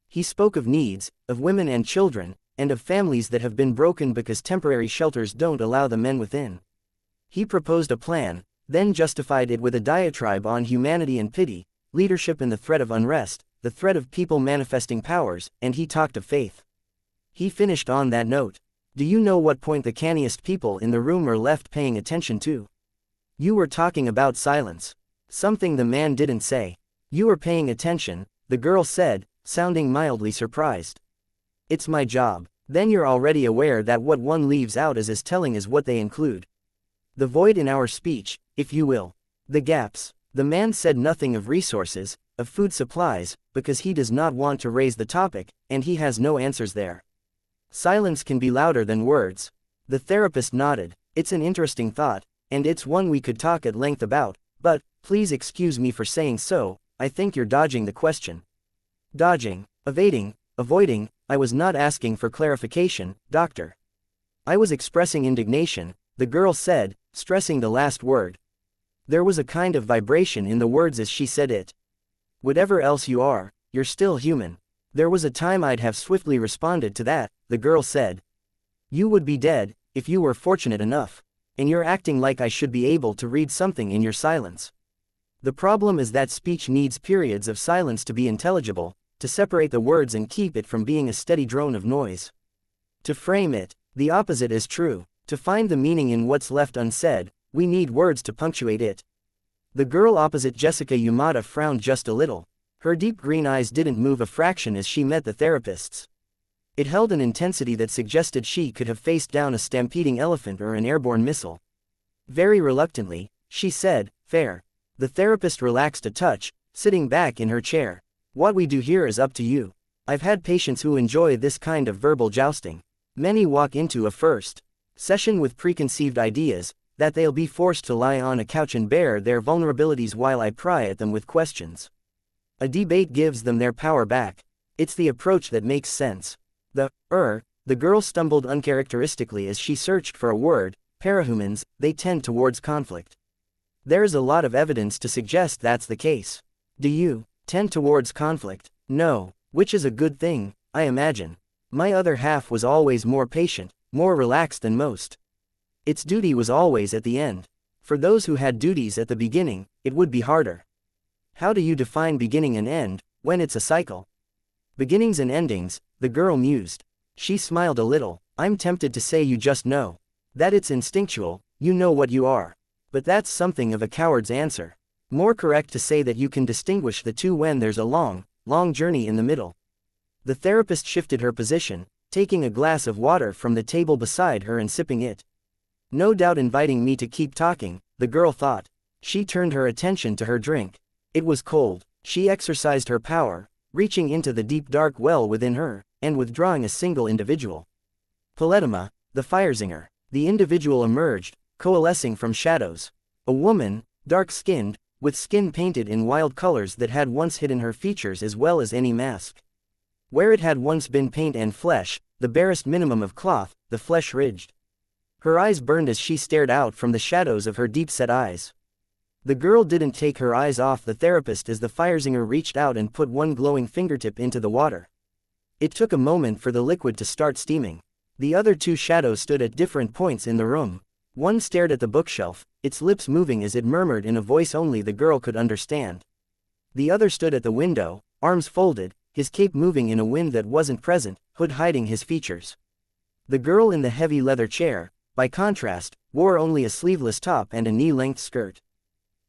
He spoke of needs, of women and children, and of families that have been broken because temporary shelters don't allow the men within. He proposed a plan, then justified it with a diatribe on humanity and pity, leadership and the threat of unrest, the threat of people manifesting powers, and he talked of faith. He finished on that note. Do you know what point the canniest people in the room were left paying attention to? You were talking about silence. Something the man didn't say. You were paying attention, the girl said, sounding mildly surprised. It's my job. Then you're already aware that what one leaves out is as telling as what they include. The void in our speech, if you will. The gaps. The man said nothing of resources, of food supplies, because he does not want to raise the topic, and he has no answers there. Silence can be louder than words. The therapist nodded. It's an interesting thought, and it's one we could talk at length about, but, please excuse me for saying so, I think you're dodging the question. Dodging, evading, avoiding. I was not asking for clarification, doctor. I was expressing indignation, the girl said, stressing the last word. There was a kind of vibration in the words as she said it. Whatever else you are, you're still human. There was a time I'd have swiftly responded to that, the girl said. You would be dead, if you were fortunate enough. And you're acting like I should be able to read something in your silence. The problem is that speech needs periods of silence to be intelligible, to separate the words and keep it from being a steady drone of noise. To frame it, the opposite is true. To find the meaning in what's left unsaid, we need words to punctuate it. The girl opposite Jessica Yamada frowned just a little. Her deep green eyes didn't move a fraction as she met the therapist's. It held an intensity that suggested she could have faced down a stampeding elephant or an airborne missile. Very reluctantly, she said, fair. The therapist relaxed a touch, sitting back in her chair. What we do here is up to you. I've had patients who enjoy this kind of verbal jousting. Many walk into a first session with preconceived ideas, that they'll be forced to lie on a couch and bear their vulnerabilities while I pry at them with questions. A debate gives them their power back. It's the approach that makes sense. The girl stumbled uncharacteristically as she searched for a word. Parahumans, they tend towards conflict. There's a lot of evidence to suggest that's the case. Do you tend towards conflict? No, which is a good thing, I imagine. My other half was always more patient, more relaxed than most. Its duty was always at the end. For those who had duties at the beginning, it would be harder. How do you define beginning and end, when it's a cycle? Beginnings and endings, the girl mused. She smiled a little. I'm tempted to say you just know. That it's instinctual, you know what you are. But that's something of a coward's answer. More correct to say that you can distinguish the two when there's a long journey in the middle. The therapist shifted her position, taking a glass of water from the table beside her and sipping it. No doubt inviting me to keep talking, the girl thought. She turned her attention to her drink. It was cold. She exercised her power, reaching into the deep dark well within her, and withdrawing a single individual. Paletema, the firezinger. The individual emerged, coalescing from shadows. A woman, dark-skinned, with skin painted in wild colors that had once hidden her features as well as any mask. Where it had once been paint and flesh, the barest minimum of cloth, the flesh ridged. Her eyes burned as she stared out from the shadows of her deep-set eyes. The girl didn't take her eyes off the therapist as the Firesinger reached out and put one glowing fingertip into the water. It took a moment for the liquid to start steaming. The other two shadows stood at different points in the room. One stared at the bookshelf, its lips moving as it murmured in a voice only the girl could understand. The other stood at the window, arms folded, his cape moving in a wind that wasn't present, hood hiding his features. The girl in the heavy leather chair, by contrast, wore only a sleeveless top and a knee-length skirt.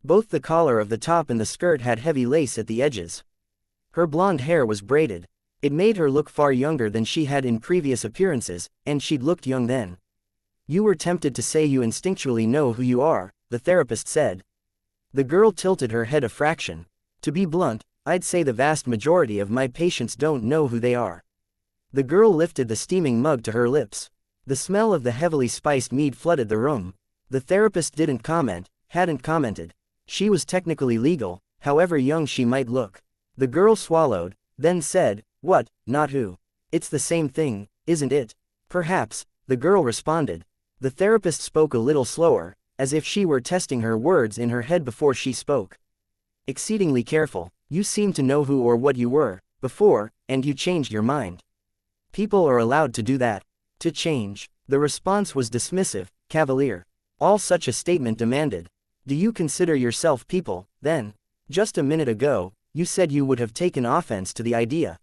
Both the collar of the top and the skirt had heavy lace at the edges. Her blonde hair was braided. It made her look far younger than she had in previous appearances, and she'd looked young then. You were tempted to say you instinctually know who you are, the therapist said. The girl tilted her head a fraction. To be blunt, I'd say the vast majority of my patients don't know who they are. The girl lifted the steaming mug to her lips. The smell of the heavily spiced mead flooded the room. The therapist hadn't commented. She was technically legal, however young she might look. The girl swallowed, then said, "What, not who? It's the same thing, isn't it?" "Perhaps," the girl responded. The therapist spoke a little slower, as if she were testing her words in her head before she spoke. "Exceedingly careful. You seemed to know who or what you were, before, and you changed your mind. People are allowed to do that. To change." The response was dismissive, cavalier. All such a statement demanded. "Do you consider yourself people, then? Just a minute ago, you said you would have taken offense to the idea.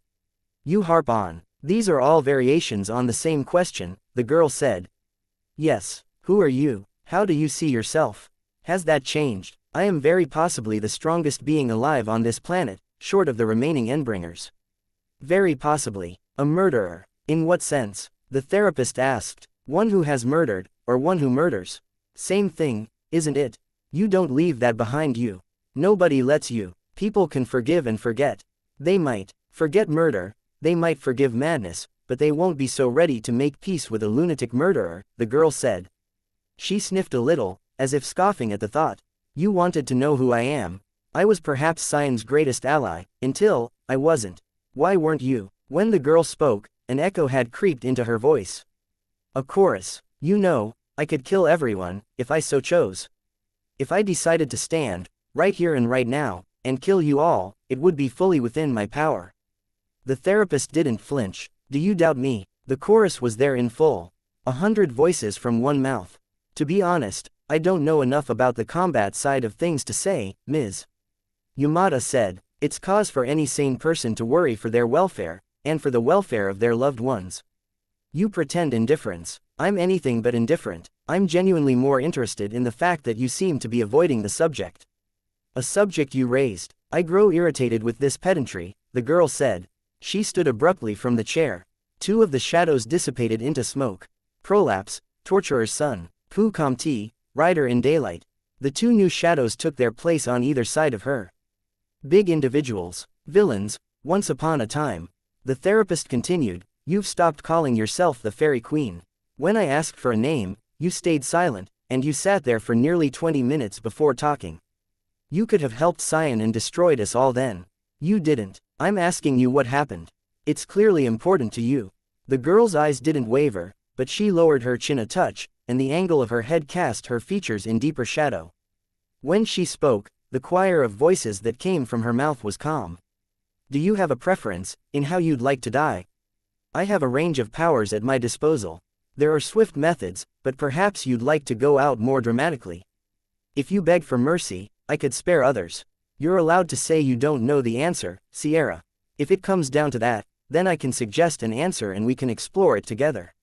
You harp on. These are all variations on the same question," the girl said. "Yes. Who are you? How do you see yourself? Has that changed? I am very possibly the strongest being alive on this planet, short of the remaining Endbringers." "Very possibly. A murderer. In what sense?" the therapist asked. "One who has murdered, or one who murders. Same thing, isn't it? You don't leave that behind you. Nobody lets you. People can forgive and forget. They might forget murder, they might forgive madness, but they won't be so ready to make peace with a lunatic murderer," the girl said. She sniffed a little, as if scoffing at the thought. "You wanted to know who I am. I was perhaps Cyan's greatest ally, until I wasn't. Why weren't you?" When the girl spoke, an echo had creeped into her voice. A chorus. "You know, I could kill everyone, if I so chose. If I decided to stand, right here and right now, and kill you all, it would be fully within my power." The therapist didn't flinch. "Do you doubt me?" The chorus was there in full. 100 voices from one mouth. "To be honest, I don't know enough about the combat side of things to say, Ms. Yamada said. "It's cause for any sane person to worry for their welfare, and for the welfare of their loved ones. You pretend indifference. I'm anything but indifferent. I'm genuinely more interested in the fact that you seem to be avoiding the subject. A subject you raised." "I grow irritated with this pedantry," the girl said. She stood abruptly from the chair. Two of the shadows dissipated into smoke. Prolapse, Torturer's son. Pu Comte, Rider in Daylight. The two new shadows took their place on either side of her. Big individuals. Villains, once upon a time. The therapist continued, "You've stopped calling yourself the Fairy Queen. When I asked for a name, you stayed silent, and you sat there for nearly 20 minutes before talking. You could have helped Cyan and destroyed us all then. You didn't. I'm asking you what happened. It's clearly important to you." The girl's eyes didn't waver, but she lowered her chin a touch, and the angle of her head cast her features in deeper shadow. When she spoke, the choir of voices that came from her mouth was calm. "Do you have a preference in how you'd like to die?" "I have a range of powers at my disposal. There are swift methods, but perhaps you'd like to go out more dramatically. If you beg for mercy, I could spare others. You're allowed to say you don't know the answer, Sierra. If it comes down to that, then I can suggest an answer and we can explore it together."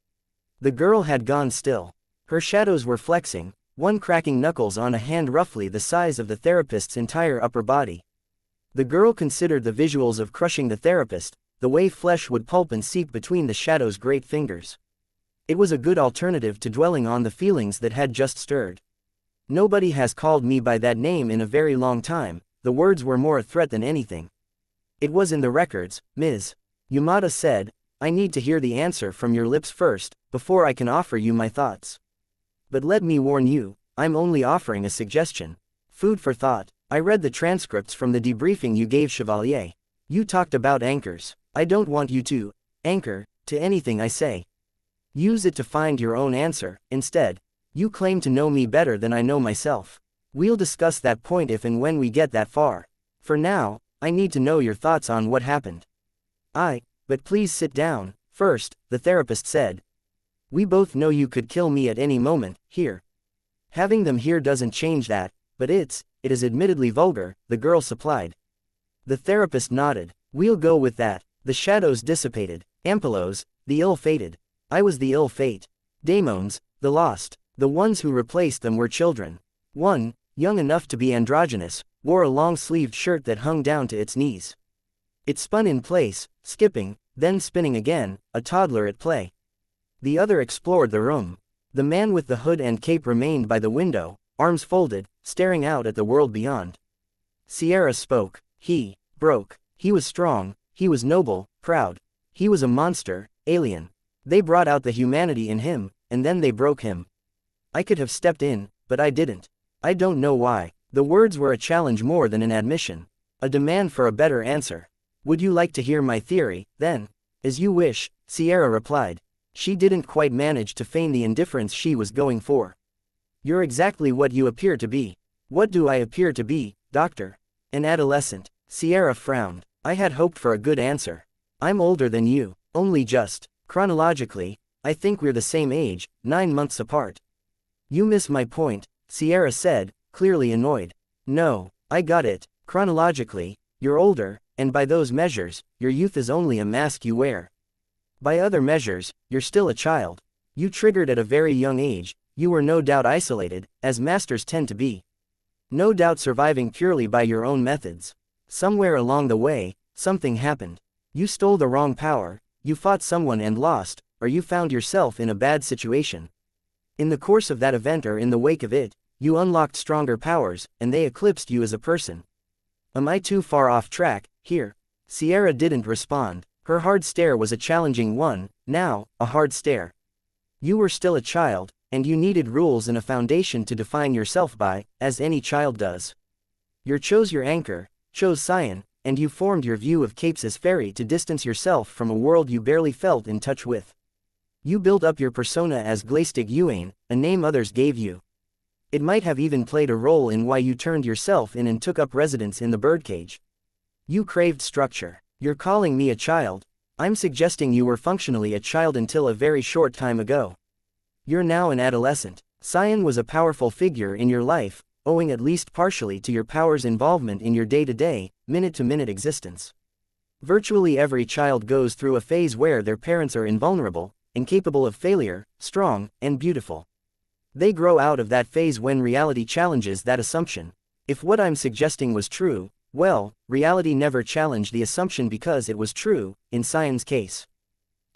The girl had gone still. Her shadows were flexing, one cracking knuckles on a hand roughly the size of the therapist's entire upper body. The girl considered the visuals of crushing the therapist, the way flesh would pulp and seep between the shadow's great fingers. It was a good alternative to dwelling on the feelings that had just stirred. "Nobody has called me by that name in a very long time," the words were more a threat than anything. "It was in the records, Ms. Yamada said. I need to hear the answer from your lips first, before I can offer you my thoughts. But let me warn you, I'm only offering a suggestion. Food for thought. I read the transcripts from the debriefing you gave Chevalier. You talked about anchors. I don't want you to anchor to anything I say. Use it to find your own answer, instead. You claim to know me better than I know myself. We'll discuss that point if and when we get that far. For now, I need to know your thoughts on what happened. But please sit down, first, the therapist said. We both know you could kill me at any moment, here. Having them here doesn't change that, but it is admittedly vulgar, the girl supplied. The therapist nodded. We'll go with that. The shadows dissipated. Ampelos, the ill-fated. I was the ill fate. Daemons, the lost. The ones who replaced them were children. One, young enough to be androgynous, wore a long-sleeved shirt that hung down to its knees. It spun in place, skipping, then spinning again, a toddler at play. The other explored the room. The man with the hood and cape remained by the window, arms folded, staring out at the world beyond. Sierra spoke. He broke. He was strong, he was noble, proud. He was a monster, alien. They brought out the humanity in him, and then they broke him. I could have stepped in, but I didn't. I don't know why. The words were a challenge more than an admission. A demand for a better answer. Would you like to hear my theory, then? As you wish, Sierra replied. She didn't quite manage to feign the indifference she was going for. You're exactly what you appear to be. What do I appear to be, doctor? An adolescent. Sierra frowned. I had hoped for a good answer. I'm older than you, only just. Chronologically, I think we're the same age, 9 months apart. You miss my point, Sierra said, clearly annoyed. No, I got it. Chronologically, you're older, and by those measures, your youth is only a mask you wear. By other measures, you're still a child. You triggered at a very young age, you were no doubt isolated, as masters tend to be. No doubt surviving purely by your own methods. Somewhere along the way, something happened. You stole the wrong power, you fought someone and lost, or you found yourself in a bad situation. In the course of that event or in the wake of it, you unlocked stronger powers, and they eclipsed you as a person. Am I too far off track, here? Sierra didn't respond. Her hard stare was a challenging one, now, a hard stare. You were still a child, and you needed rules and a foundation to define yourself by, as any child does. You chose your anchor, chose Xian, and you formed your view of Capes as fairy to distance yourself from a world you barely felt in touch with. You built up your persona as Glaistig Yuan, a name others gave you. It might have even played a role in why you turned yourself in and took up residence in the birdcage. You craved structure. You're calling me a child. I'm suggesting you were functionally a child until a very short time ago. You're now an adolescent. Xian was a powerful figure in your life, owing at least partially to your power's involvement in your day-to-day, minute-to-minute existence. Virtually every child goes through a phase where their parents are invulnerable, incapable of failure, strong, and beautiful. They grow out of that phase when reality challenges that assumption. If what I'm suggesting was true, well, reality never challenged the assumption because it was true, in Xian's case.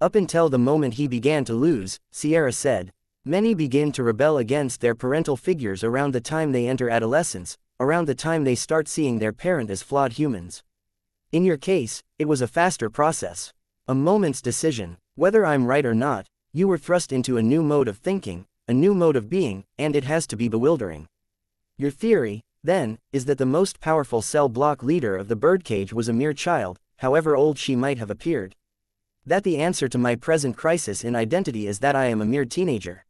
Up until the moment he began to lose, Sierra said, many begin to rebel against their parental figures around the time they enter adolescence, around the time they start seeing their parent as flawed humans. In your case, it was a faster process. A moment's decision. Whether I'm right or not, you were thrust into a new mode of thinking, a new mode of being, and it has to be bewildering. Your theory, then, is that the most powerful cell block leader of the birdcage was a mere child, however old she might have appeared. That the answer to my present crisis in identity is that I am a mere teenager.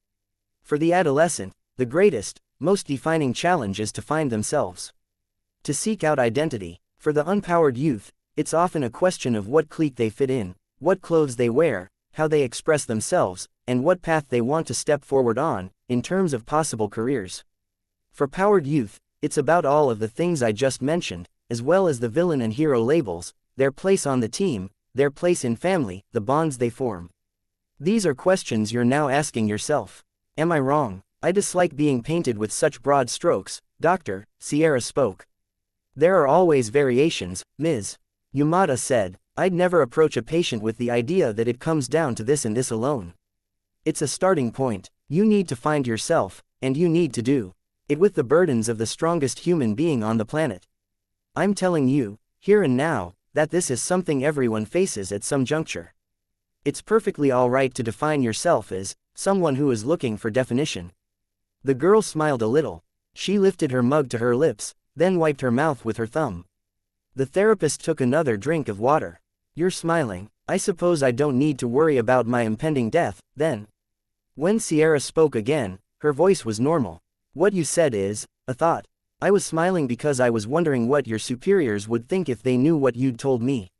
For the adolescent, the greatest, most defining challenge is to find themselves. To seek out identity. For the unpowered youth, it's often a question of what clique they fit in, what clothes they wear, how they express themselves, and what path they want to step forward on, in terms of possible careers. For powered youth, it's about all of the things I just mentioned, as well as the villain and hero labels, their place on the team, their place in family, the bonds they form. These are questions you're now asking yourself. Am I wrong? I dislike being painted with such broad strokes, Doctor, Sierra spoke. There are always variations, Ms. Yamada said. I'd never approach a patient with the idea that it comes down to this and this alone. It's a starting point. You need to find yourself, and you need to do it with the burdens of the strongest human being on the planet. I'm telling you, here and now, that this is something everyone faces at some juncture. It's perfectly alright to define yourself as someone who is looking for definition. The girl smiled a little. She lifted her mug to her lips, then wiped her mouth with her thumb. The therapist took another drink of water. You're smiling. I suppose I don't need to worry about my impending death, then. When Sierra spoke again, her voice was normal. What you said is a thought. I was smiling because I was wondering what your superiors would think if they knew what you'd told me.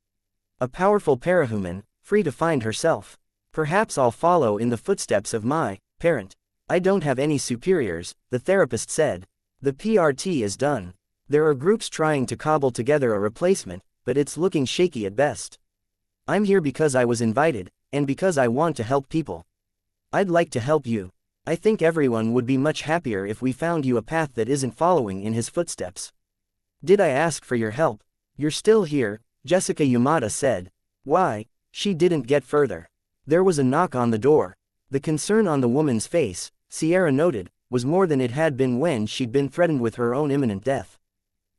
A powerful parahuman, free to find herself. Perhaps I'll follow in the footsteps of my parent. I don't have any superiors, the therapist said. The PRT is done. There are groups trying to cobble together a replacement, but it's looking shaky at best. I'm here because I was invited, and because I want to help people. I'd like to help you. I think everyone would be much happier if we found you a path that isn't following in his footsteps. Did I ask for your help? You're still here, Jessica Yamada said. Why? She didn't get further. There was a knock on the door. The concern on the woman's face, Sierra noted, was more than it had been when she'd been threatened with her own imminent death.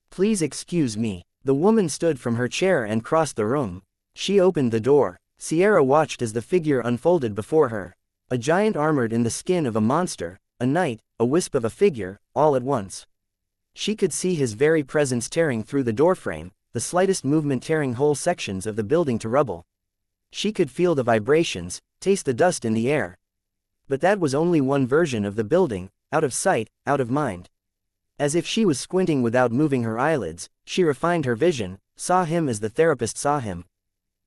Please excuse me. The woman stood from her chair and crossed the room. She opened the door. Sierra watched as the figure unfolded before her. A giant armored in the skin of a monster, a knight, a wisp of a figure, all at once. She could see his very presence tearing through the doorframe, the slightest movement tearing whole sections of the building to rubble. She could feel the vibrations, taste the dust in the air. But that was only one version of the building, out of sight, out of mind. As if she was squinting without moving her eyelids, she refined her vision, saw him as the therapist saw him.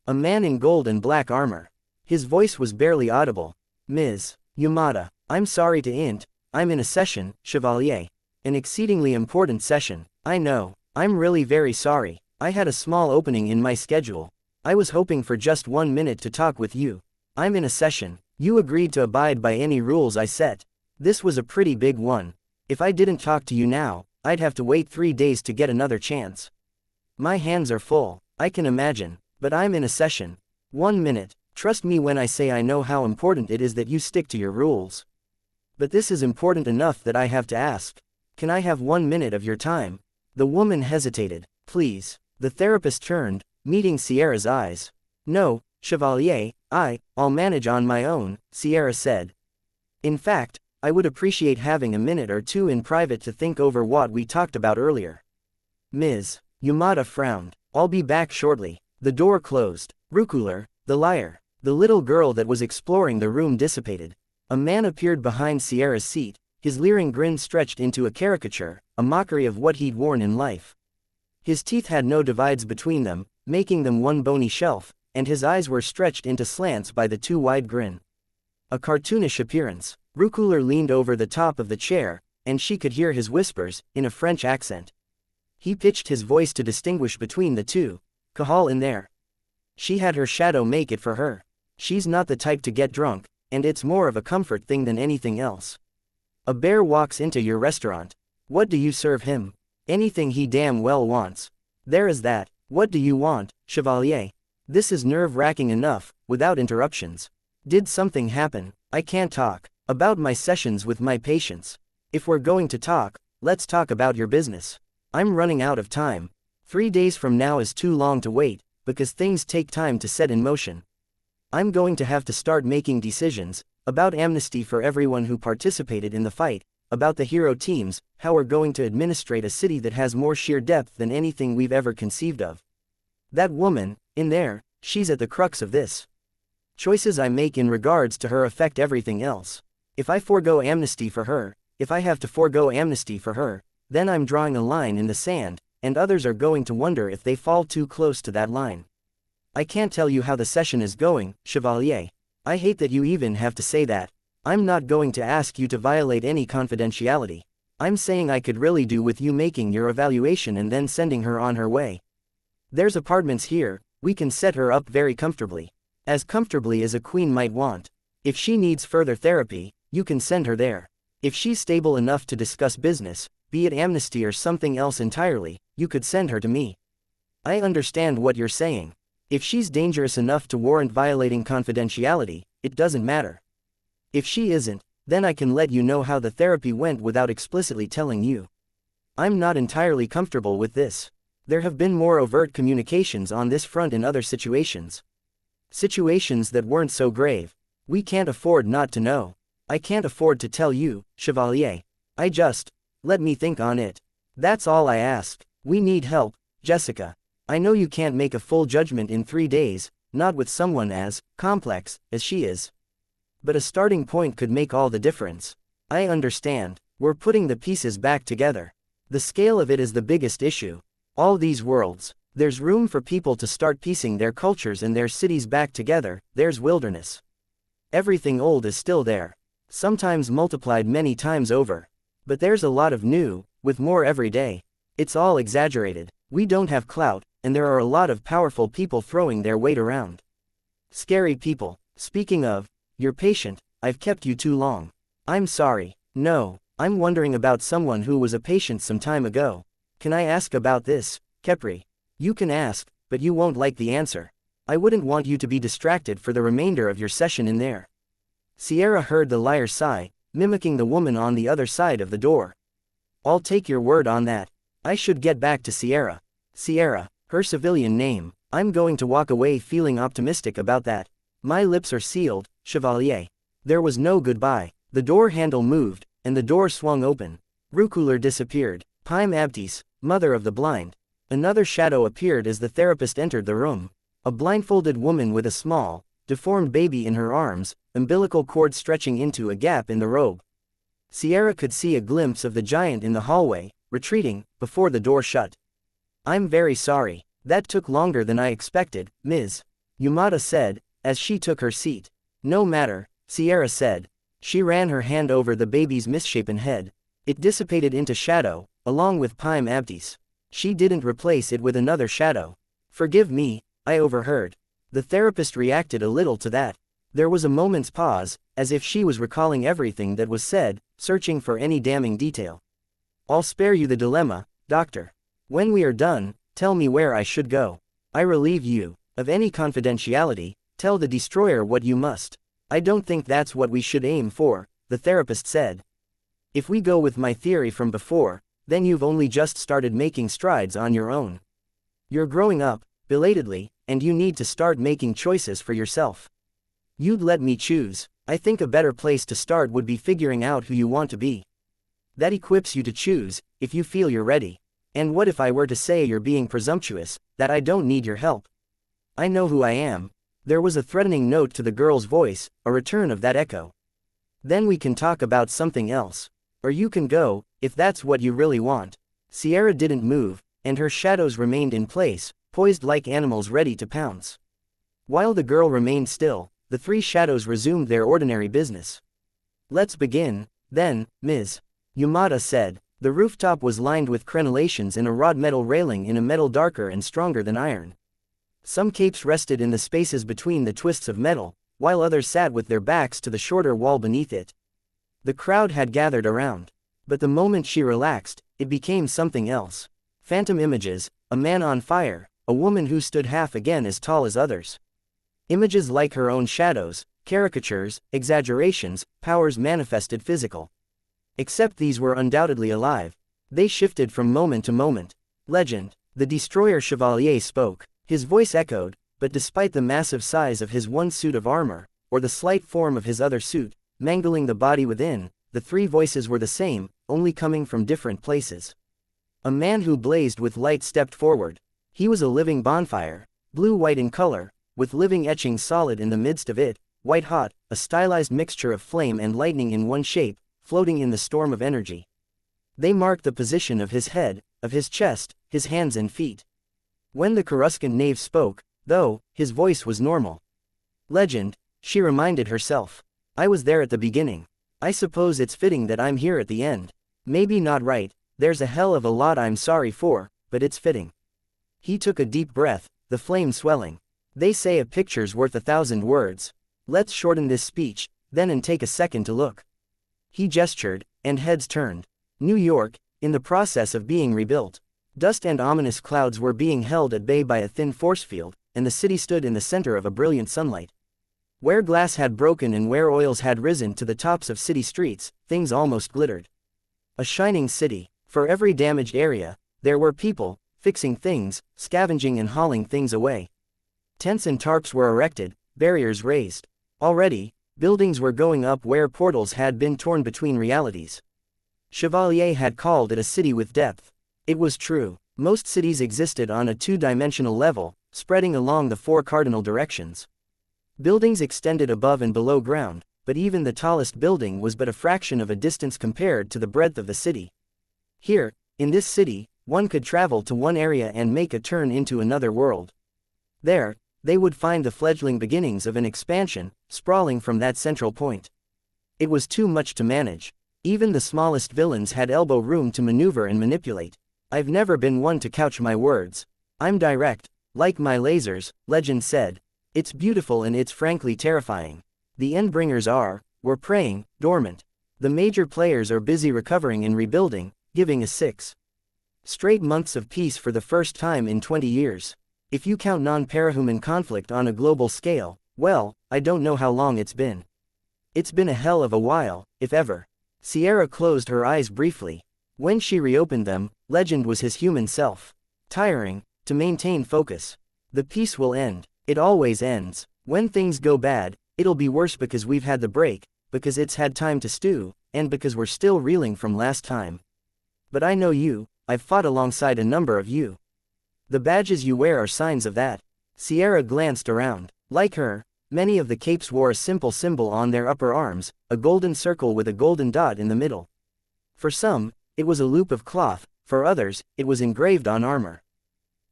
A man in gold and black armor. His voice was barely audible. Ms. Yamada, I'm sorry to I'm in a session, Chevalier. An exceedingly important session. I know. I'm really very sorry. I had a small opening in my schedule. I was hoping for just 1 minute to talk with you. I'm in a session. You agreed to abide by any rules I set. This was a pretty big one. If I didn't talk to you now, I'd have to wait 3 days to get another chance. My hands are full, I can imagine, but I'm in a session. 1 minute. Trust me when I say I know how important it is that you stick to your rules. But this is important enough that I have to ask. Can I have 1 minute of your time? The woman hesitated. Please. The therapist turned, meeting Sierra's eyes. No, Chevalier, I'll manage on my own, Sierra said. In fact, I would appreciate having a minute or two in private to think over what we talked about earlier. Ms. Yamada frowned. I'll be back shortly. The door closed. Rukuler, the liar. The little girl that was exploring the room dissipated. A man appeared behind Sierra's seat, his leering grin stretched into a caricature, a mockery of what he'd worn in life. His teeth had no divides between them, making them one bony shelf, and his eyes were stretched into slants by the too wide grin. A cartoonish appearance. Rukuler leaned over the top of the chair, and she could hear his whispers, in a French accent. He pitched his voice to distinguish between the two. Cahal in there. She had her shadow make it for her. She's not the type to get drunk, and it's more of a comfort thing than anything else. A bear walks into your restaurant. What do you serve him? Anything he damn well wants. There is that. What do you want, Chevalier? This is nerve-wracking enough, without interruptions. Did something happen? I can't talk about my sessions with my patients. If we're going to talk, let's talk about your business. I'm running out of time. 3 days from now is too long to wait, because things take time to set in motion. I'm going to have to start making decisions, about amnesty for everyone who participated in the fight, about the hero teams, how we're going to administrate a city that has more sheer depth than anything we've ever conceived of. That woman, in there, she's at the crux of this. Choices I make in regards to her affect everything else. If I forego amnesty for her, if I have to forego amnesty for her, then I'm drawing a line in the sand, and others are going to wonder if they fall too close to that line. I can't tell you how the session is going, Chevalier. I hate that you even have to say that. I'm not going to ask you to violate any confidentiality. I'm saying I could really do with you making your evaluation and then sending her on her way. There's apartments here, we can set her up very comfortably. As comfortably as a queen might want. If she needs further therapy, you can send her there. If she's stable enough to discuss business, be it amnesty or something else entirely, you could send her to me. I understand what you're saying. If she's dangerous enough to warrant violating confidentiality, it doesn't matter. If she isn't, then I can let you know how the therapy went without explicitly telling you. I'm not entirely comfortable with this. There have been more overt communications on this front in other situations. Situations that weren't so grave. We can't afford not to know. I can't afford to tell you, Chevalier. Let me think on it. That's all I ask. We need help, Jessica. I know you can't make a full judgment in 3 days, not with someone as complex as she is. But a starting point could make all the difference. I understand. We're putting the pieces back together. The scale of it is the biggest issue. All these worlds. There's room for people to start piecing their cultures and their cities back together, there's wilderness. Everything old is still there. Sometimes multiplied many times over. But there's a lot of new, with more every day. It's all exaggerated. We don't have clout, and there are a lot of powerful people throwing their weight around. Scary people. Speaking of, you're patient, I've kept you too long. I'm sorry. No, I'm wondering about someone who was a patient some time ago. Can I ask about this, Kepri? You can ask, but you won't like the answer. I wouldn't want you to be distracted for the remainder of your session in there. Sierra heard the liar sigh, mimicking the woman on the other side of the door. I'll take your word on that. I should get back to Sierra. Sierra, her civilian name. I'm going to walk away feeling optimistic about that. My lips are sealed, Chevalier. There was no goodbye. The door handle moved, and the door swung open. Rukuler disappeared. Paim Abtis, mother of the blind. Another shadow appeared as the therapist entered the room. A blindfolded woman with a small, deformed baby in her arms, umbilical cord stretching into a gap in the robe. Sierra could see a glimpse of the giant in the hallway, retreating, before the door shut. I'm very sorry. That took longer than I expected, Ms. Yamada said, as she took her seat. No matter, Sierra said. She ran her hand over the baby's misshapen head. It dissipated into shadow, along with Paim Abtis. She didn't replace it with another shadow. Forgive me, I overheard. The therapist reacted a little to that. There was a moment's pause, as if she was recalling everything that was said, searching for any damning detail. I'll spare you the dilemma, doctor. When we are done, tell me where I should go. I relieve you of any confidentiality. Tell the destroyer what you must. I don't think that's what we should aim for, the therapist said. If we go with my theory from before, then you've only just started making strides on your own. You're growing up, belatedly, and you need to start making choices for yourself. You'd let me choose. I think a better place to start would be figuring out who you want to be. That equips you to choose, if you feel you're ready. And what if I were to say you're being presumptuous, that I don't need your help? I know who I am. There was a threatening note to the girl's voice, a return of that echo. Then we can talk about something else. Or you can go, if that's what you really want. Sierra didn't move, and her shadows remained in place, poised like animals ready to pounce. While the girl remained still, the three shadows resumed their ordinary business. Let's begin, then, Ms. Yamada said. The rooftop was lined with crenellations in a wrought metal railing in a metal darker and stronger than iron. Some capes rested in the spaces between the twists of metal, while others sat with their backs to the shorter wall beneath it. The crowd had gathered around. But the moment she relaxed, it became something else. Phantom images, a man on fire, a woman who stood half again as tall as others. Images like her own shadows, caricatures, exaggerations, powers manifested physical. Except these were undoubtedly alive. They shifted from moment to moment. Legend. The Destroyer Chevalier spoke. His voice echoed, but despite the massive size of his one suit of armor, or the slight form of his other suit, mangling the body within, the three voices were the same, only coming from different places. A man who blazed with light stepped forward. He was a living bonfire, blue-white in color, with living etchings solid in the midst of it, white-hot, a stylized mixture of flame and lightning in one shape, floating in the storm of energy. They marked the position of his head, of his chest, his hands and feet. When the Coruscant knave spoke, though, his voice was normal. Legend, she reminded herself. I was there at the beginning. I suppose it's fitting that I'm here at the end. Maybe not right, there's a hell of a lot I'm sorry for, but it's fitting. He took a deep breath, the flame swelling. They say a picture's worth 1,000 words. Let's shorten this speech, then and take a second to look. He gestured, and heads turned. New York, in the process of being rebuilt. Dust and ominous clouds were being held at bay by a thin force field, and the city stood in the center of a brilliant sunlight. Where glass had broken and where oils had risen to the tops of city streets, things almost glittered. A shining city. For every damaged area, there were people, fixing things, scavenging and hauling things away. Tents and tarps were erected, barriers raised. Already, buildings were going up where portals had been torn between realities. Chevalier had called it a city with depth. It was true. Most cities existed on a two-dimensional level, spreading along the four cardinal directions. Buildings extended above and below ground, but even the tallest building was but a fraction of a distance compared to the breadth of the city. Here, In this city, one could travel to one area and make a turn into another world. There, they would find the fledgling beginnings of an expansion, sprawling from that central point. It was too much to manage. Even the smallest villains had elbow room to maneuver and manipulate. I've never been one to couch my words. I'm direct, like my lasers, Legend said. It's beautiful and it's frankly terrifying. The Endbringers we're praying, dormant. The major players are busy recovering and rebuilding, giving us 6 straight months of peace for the first time in 20 years. If you count non-parahuman conflict on a global scale, well, I don't know how long it's been. It's been a hell of a while, if ever. Sierra closed her eyes briefly. When she reopened them, Legend was his human self. Tiring, to maintain focus. The peace will end. It always ends. When things go bad, it'll be worse because we've had the break, because it's had time to stew, and because we're still reeling from last time. But I know you, I've fought alongside a number of you. The badges you wear are signs of that. Sierra glanced around. Like her, many of the capes wore a simple symbol on their upper arms, a golden circle with a golden dot in the middle. For some, it was a loop of cloth, for others, it was engraved on armor.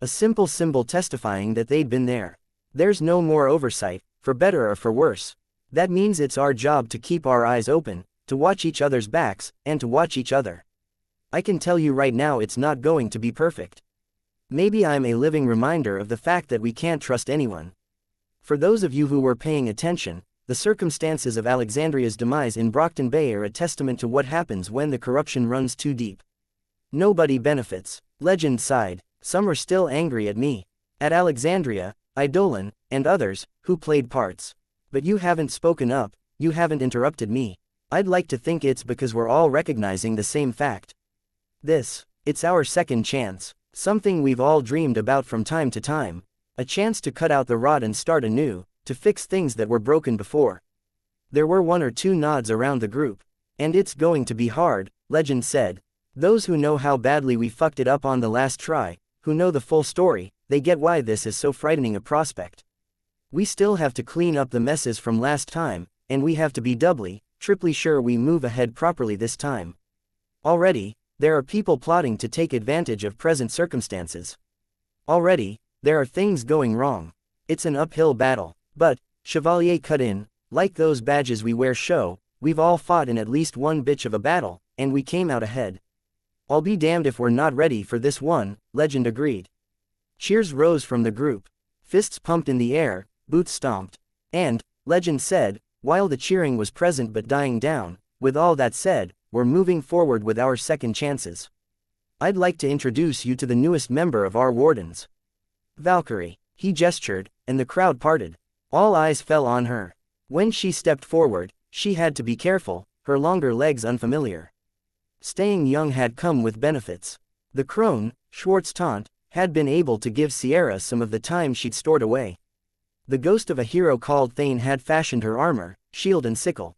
A simple symbol testifying that they'd been there. There's no more oversight, for better or for worse. That means it's our job to keep our eyes open, to watch each other's backs, and to watch each other. I can tell you right now it's not going to be perfect. Maybe I'm a living reminder of the fact that we can't trust anyone. For those of you who were paying attention, the circumstances of Alexandria's demise in Brockton Bay are a testament to what happens when the corruption runs too deep. Nobody benefits. Legend sighed. Some are still angry at me. At Alexandria, Eidolon, and others, who played parts. But you haven't spoken up, you haven't interrupted me. I'd like to think it's because we're all recognizing the same fact. It's our second chance. Something we've all dreamed about from time to time. A chance to cut out the rot and start anew, to fix things that were broken before. There were 1 or 2 nods around the group. And it's going to be hard, Legend said. Those who know how badly we fucked it up on the last try, who know the full story, they get why this is so frightening a prospect. We still have to clean up the messes from last time, and we have to be doubly, triply sure we move ahead properly this time. Already, there are people plotting to take advantage of present circumstances. Already, there are things going wrong. It's an uphill battle. But, Chevalier cut in, like those badges we wear show, we've all fought in at least one bitch of a battle, and we came out ahead. I'll be damned if we're not ready for this one, Legend agreed. Cheers rose from the group. Fists pumped in the air, boots stomped. And, Legend said, while the cheering was present but dying down, with all that said, we're moving forward with our second chances. I'd like to introduce you to the newest member of our wardens. Valkyrie. He gestured, and the crowd parted. All eyes fell on her. When she stepped forward, she had to be careful, her longer legs unfamiliar. Staying young had come with benefits. The crone, Schwartz Taunt, had been able to give Sierra some of the time she'd stored away. The ghost of a hero called Thane had fashioned her armor, shield and sickle.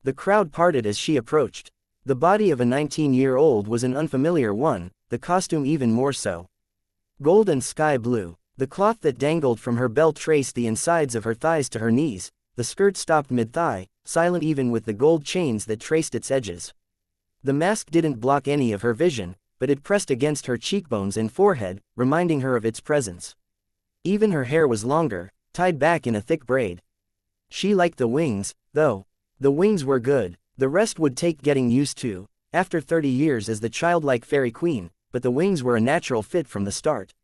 The crowd parted as she approached. The body of a 19-year-old was an unfamiliar one, the costume even more so. Gold and sky blue. The cloth that dangled from her belt traced the insides of her thighs to her knees, the skirt stopped mid-thigh, silent even with the gold chains that traced its edges. The mask didn't block any of her vision, but it pressed against her cheekbones and forehead, reminding her of its presence. Even her hair was longer, tied back in a thick braid. She liked the wings, though. The wings were good. The rest would take getting used to, after 30 years as the childlike fairy queen, but the wings were a natural fit from the start.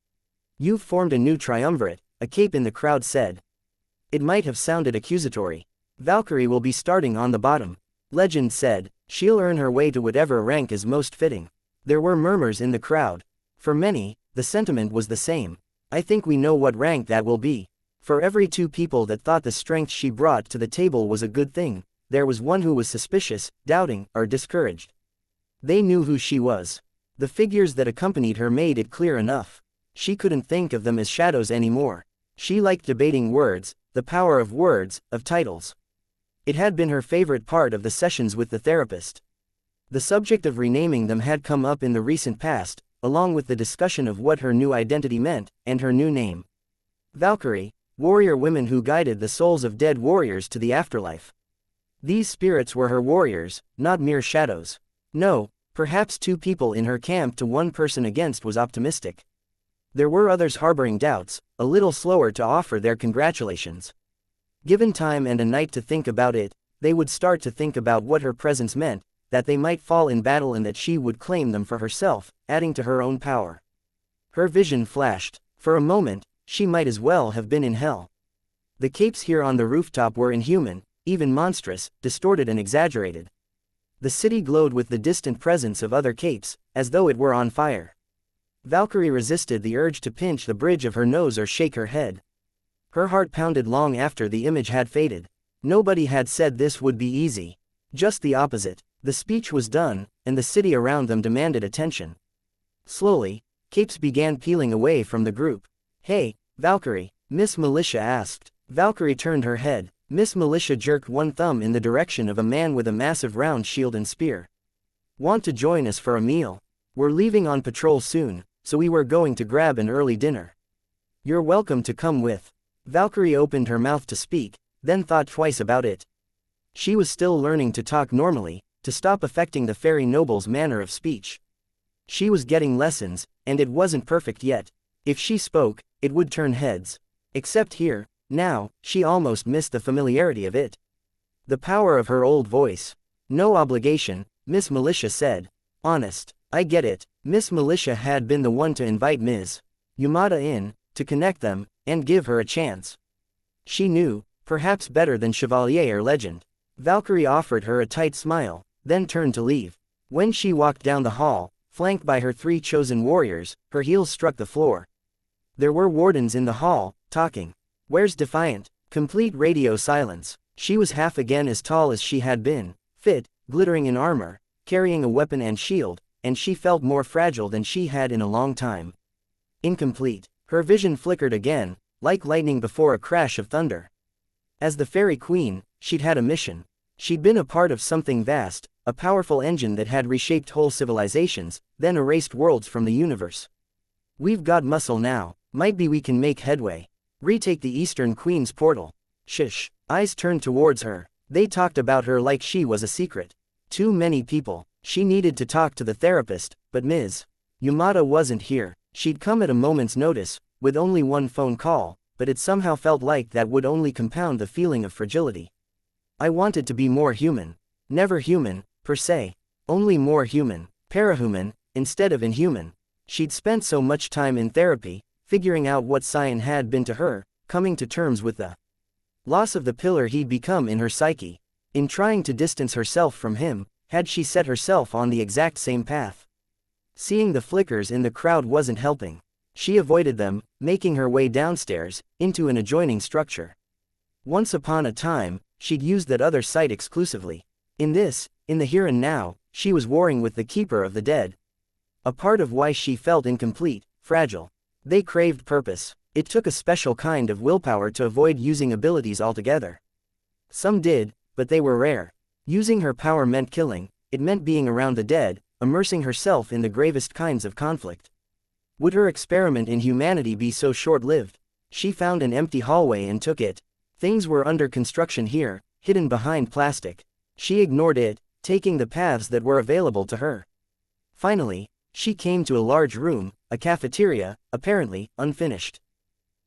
You've formed a new triumvirate, a cape in the crowd said. It might have sounded accusatory. Valkyrie will be starting on the bottom. Legend said, she'll earn her way to whatever rank is most fitting. There were murmurs in the crowd. For many, the sentiment was the same. I think we know what rank that will be. For every 2 people that thought the strength she brought to the table was a good thing, there was one who was suspicious, doubting, or discouraged. They knew who she was. The figures that accompanied her made it clear enough. She couldn't think of them as shadows anymore. She liked debating words, the power of words, of titles. It had been her favorite part of the sessions with the therapist. The subject of renaming them had come up in the recent past, along with the discussion of what her new identity meant, and her new name. Valkyrie, warrior women who guided the souls of dead warriors to the afterlife. These spirits were her warriors, not mere shadows. No, Perhaps 2 people in her camp to 1 person against was optimistic. There were others harboring doubts, a little slower to offer their congratulations. Given time and a night to think about it, they would start to think about what her presence meant, that they might fall in battle and that she would claim them for herself, adding to her own power. Her vision flashed. For a moment, she might as well have been in hell. The capes here on the rooftop were inhuman, even monstrous, distorted and exaggerated. The city glowed with the distant presence of other capes, as though it were on fire. Valkyrie resisted the urge to pinch the bridge of her nose or shake her head. Her heart pounded long after the image had faded. Nobody had said this would be easy. Just the opposite. The speech was done, and the city around them demanded attention. Slowly, capes began peeling away from the group. "Hey, Valkyrie," Miss Militia asked. Valkyrie turned her head. Miss Militia jerked one thumb in the direction of a man with a massive round shield and spear. "Want to join us for a meal? We're leaving on patrol soon, so we were going to grab an early dinner. You're welcome to come with." Valkyrie opened her mouth to speak, then thought twice about it. She was still learning to talk normally, to stop affecting the fairy noble's manner of speech. She was getting lessons, and it wasn't perfect yet. If she spoke, it would turn heads. Except here, now, she almost missed the familiarity of it. The power of her old voice. "No obligation," Miss Militia said. "Honest, I get it." Miss Militia had been the one to invite Ms. Yamada in, to connect them, and give her a chance. She knew, perhaps better than Chevalier or Legend. Valkyrie offered her a tight smile, then turned to leave. When she walked down the hall, flanked by her 3 chosen warriors, her heels struck the floor. There were wardens in the hall, talking. "Where's Defiant?" Complete radio silence. She was half again as tall as she had been, fit, glittering in armor, carrying a weapon and shield, and she felt more fragile than she had in a long time. Incomplete. Her vision flickered again, like lightning before a crash of thunder. As the fairy queen, she'd had a mission. She'd been a part of something vast, a powerful engine that had reshaped whole civilizations, then erased worlds from the universe. "We've got muscle now, might be we can make headway. Retake the Eastern Queen's portal." Shush. Eyes turned towards her. They talked about her like she was a secret. Too many people. She needed to talk to the therapist, but Ms. Yamada wasn't here. She'd come at a moment's notice, with only 1 phone call, but it somehow felt like that would only compound the feeling of fragility. "I wanted to be more human. Never human, per se. Only more human. Parahuman, instead of inhuman." She'd spent so much time in therapy, figuring out what Xian had been to her, coming to terms with the loss of the pillar he'd become in her psyche. In trying to distance herself from him, had she set herself on the exact same path? Seeing the flickers in the crowd wasn't helping. She avoided them, making her way downstairs, into an adjoining structure. Once upon a time, she'd used that other site exclusively. In the here and now, she was warring with the Keeper of the Dead. A part of why she felt incomplete, fragile. They craved purpose. It took a special kind of willpower to avoid using abilities altogether. Some did, but they were rare. Using her power meant killing, it meant being around the dead, immersing herself in the gravest kinds of conflict. Would her experiment in humanity be so short-lived? She found an empty hallway and took it. Things were under construction here, hidden behind plastic. She ignored it, taking the paths that were available to her. Finally, she came to a large room, a cafeteria, apparently unfinished.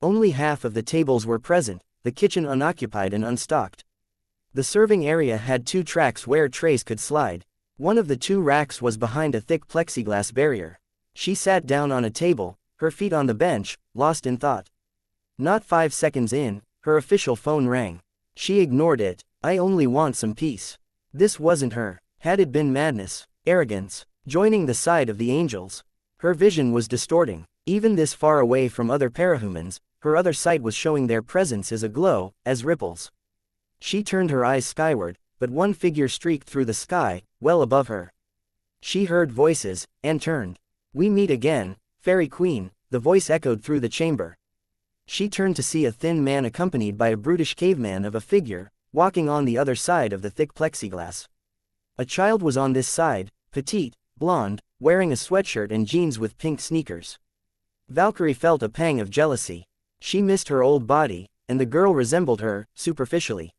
Only half of the tables were present, the kitchen unoccupied and unstocked. The serving area had 2 tracks where trays could slide. One of the 2 racks was behind a thick plexiglass barrier. She sat down on a table, her feet on the bench, lost in thought. Not 5 seconds in, her official phone rang. She ignored it. "I only want some peace." This wasn't her. Had it been madness, arrogance, joining the side of the angels? Her vision was distorting. Even this far away from other parahumans, her other sight was showing their presence as a glow, as ripples. She turned her eyes skyward, but one figure streaked through the sky, well above her. She heard voices, and turned. "We meet again, Fairy Queen," the voice echoed through the chamber. She turned to see a thin man accompanied by a brutish caveman of a figure, walking on the other side of the thick plexiglass. A child was on this side, petite, blonde, wearing a sweatshirt and jeans with pink sneakers. Valkyrie felt a pang of jealousy. She missed her old body, and the girl resembled her, superficially.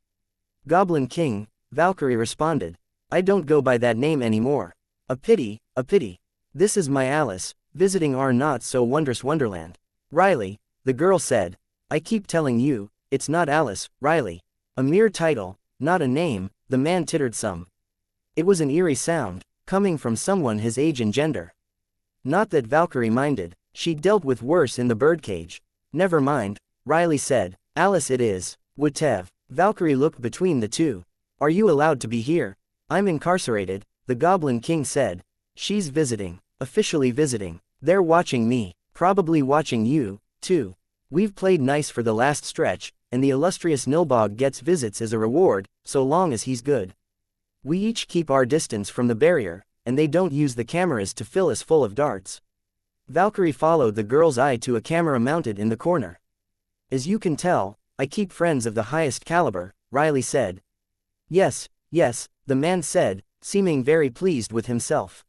"Goblin King," Valkyrie responded. "I don't go by that name anymore." A pity, a pity. This is my Alice, visiting our not-so-wondrous wonderland. Riley, the girl said. I keep telling you, it's not Alice, Riley. A mere title, not a name, the man tittered some. It was an eerie sound, coming from someone his age and gender. Not that Valkyrie minded, she'd dealt with worse in the birdcage. Never mind, Riley said. Alice it is. Whatever. Valkyrie looked between the two. Are you allowed to be here? I'm incarcerated, the Goblin King said. She's visiting. Officially visiting. They're watching me. Probably watching you, too. We've played nice for the last stretch, and the illustrious Nilbog gets visits as a reward, so long as he's good. We each keep our distance from the barrier, and they don't use the cameras to fill us full of darts. Valkyrie followed the girl's eye to a camera mounted in the corner. As you can tell, I keep friends of the highest caliber, Riley said. Yes, yes, the man said, seeming very pleased with himself.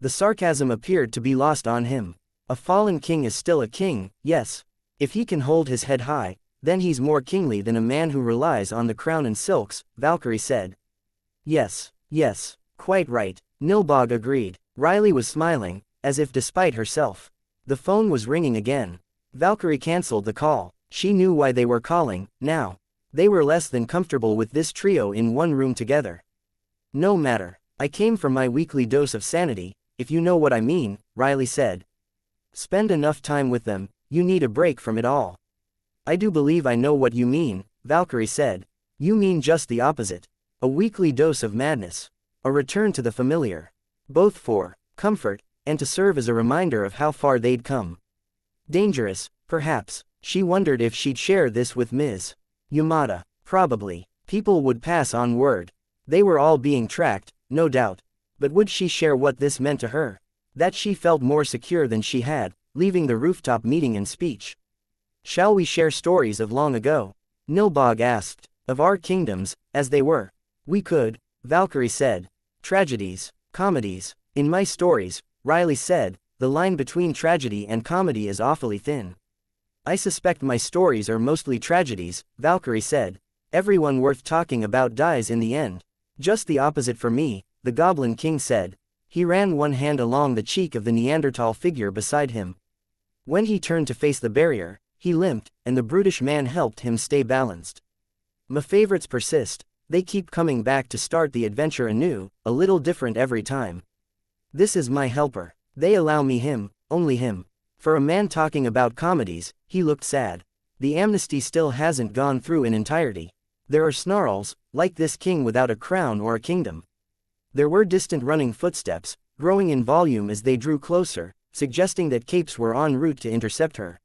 The sarcasm appeared to be lost on him. A fallen king is still a king, yes. If he can hold his head high, then he's more kingly than a man who relies on the crown and silks, Valkyrie said. Yes, yes, quite right, Nilbog agreed. Riley was smiling, as if despite herself. The phone was ringing again. Valkyrie cancelled the call. She knew why they were calling, now. They were less than comfortable with this trio in one room together. No matter. I came for my weekly dose of sanity, if you know what I mean, Riley said. Spend enough time with them, you need a break from it all. I do believe I know what you mean, Valkyrie said. You mean just the opposite. A weekly dose of madness. A return to the familiar. Both for comfort, and to serve as a reminder of how far they'd come. Dangerous, perhaps. She wondered if she'd share this with Ms. Yamada. Probably. People would pass on word. They were all being tracked, no doubt. But would she share what this meant to her? That she felt more secure than she had, leaving the rooftop meeting and speech. Shall we share stories of long ago? Nilbog asked. Of our kingdoms, as they were. We could, Valkyrie said. Tragedies, comedies. In my stories, Riley said, the line between tragedy and comedy is awfully thin. I suspect my stories are mostly tragedies, Valkyrie said. Everyone worth talking about dies in the end. Just the opposite for me, the Goblin King said. He ran one hand along the cheek of the Neanderthal figure beside him. When he turned to face the barrier, he limped, and the brutish man helped him stay balanced. My favorites persist. They keep coming back to start the adventure anew, a little different every time. This is my helper. They allow me him, only him. For a man talking about comedies, he looked sad. The amnesty still hasn't gone through in entirety. There are snarls, like this king without a crown or a kingdom. There were distant running footsteps, growing in volume as they drew closer, suggesting that capes were en route to intercept her.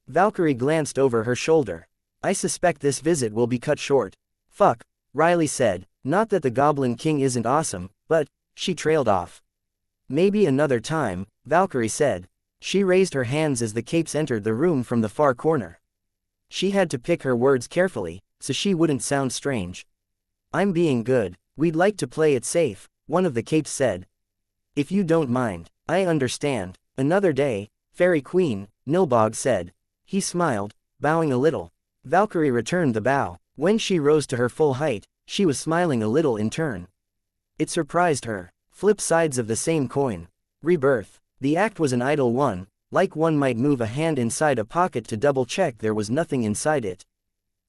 Valkyrie glanced over her shoulder. I suspect this visit will be cut short. Fuck, Riley said. Not that the Goblin King isn't awesome, but, she trailed off. Maybe another time, Valkyrie said. She raised her hands as the capes entered the room from the far corner. She had to pick her words carefully, so she wouldn't sound strange. I'm being good. We'd like to play it safe, one of the capes said. If you don't mind. I understand. Another day, Fairy Queen, Nilbog said. He smiled, bowing a little. Valkyrie returned the bow. When she rose to her full height, she was smiling a little in turn. It surprised her. Flip sides of the same coin. Rebirth. The act was an idle one, like one might move a hand inside a pocket to double-check there was nothing inside it.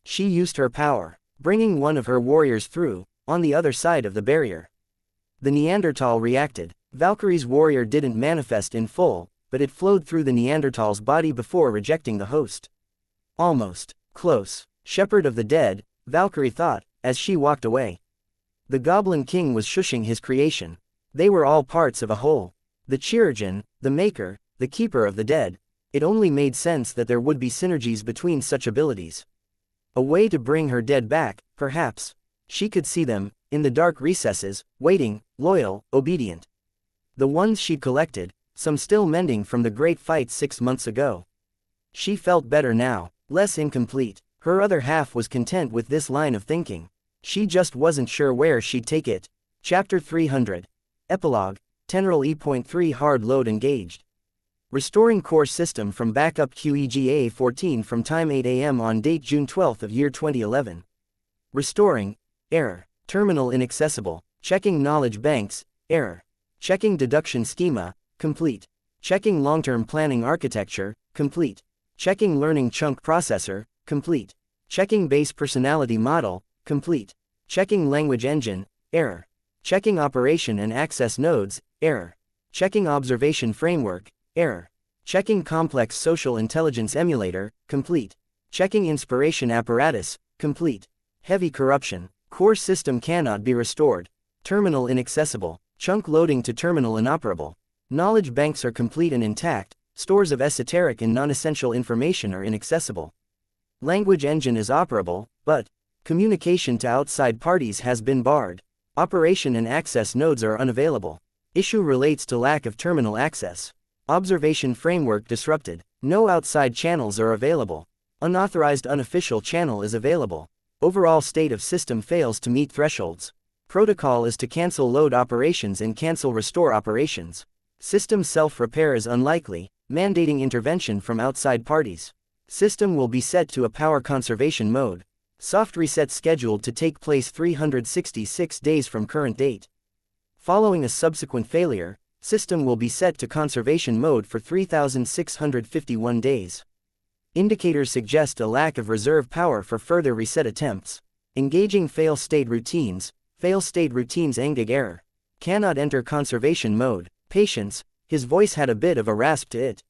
She used her power, bringing one of her warriors through, on the other side of the barrier. The Neanderthal reacted. Valkyrie's warrior didn't manifest in full, but it flowed through the Neanderthal's body before rejecting the host. Almost. Close. Shepherd of the dead, Valkyrie thought, as she walked away. The Goblin King was shushing his creation. They were all parts of a whole. The Chirurgeon, the Maker, the Keeper of the Dead. It only made sense that there would be synergies between such abilities. A way to bring her dead back, perhaps. She could see them, in the dark recesses, waiting, loyal, obedient. The ones she'd collected, some still mending from the great fight 6 months ago. She felt better now, less incomplete. Her other half was content with this line of thinking. She just wasn't sure where she'd take it. Chapter 300. Epilogue. Tenral E.3 hard load engaged. Restoring core system from backup QEGA 14 from time 8 AM on date June 12 of year 2011. Restoring. Error. Terminal inaccessible. Checking knowledge banks. Error. Checking deduction schema, complete. Checking long-term planning architecture, complete. Checking learning chunk processor, complete. Checking base personality model, complete. Checking language engine, error. Checking operation and access nodes, error. Checking observation framework, error. Checking complex social intelligence emulator, complete. Checking inspiration apparatus, complete. Heavy corruption. Core system cannot be restored. Terminal inaccessible. Chunk loading to terminal inoperable. Knowledge banks are complete and intact. Stores of esoteric and non-essential information are inaccessible. Language engine is operable, but communication to outside parties has been barred. Operation and access nodes are unavailable. Issue relates to lack of terminal access. Observation framework disrupted. No outside channels are available. Unauthorized unofficial channel is available. Overall state of system fails to meet thresholds. Protocol is to cancel load operations and cancel restore operations. System self-repair is unlikely, mandating intervention from outside parties. System will be set to a power conservation mode. Soft reset scheduled to take place 366 days from current date. Following a subsequent failure, system will be set to conservation mode for 3,651 days. Indicators suggest a lack of reserve power for further reset attempts. Engaging fail-state routines engage error. Cannot enter conservation mode. Patience, his voice had a bit of a rasp to it.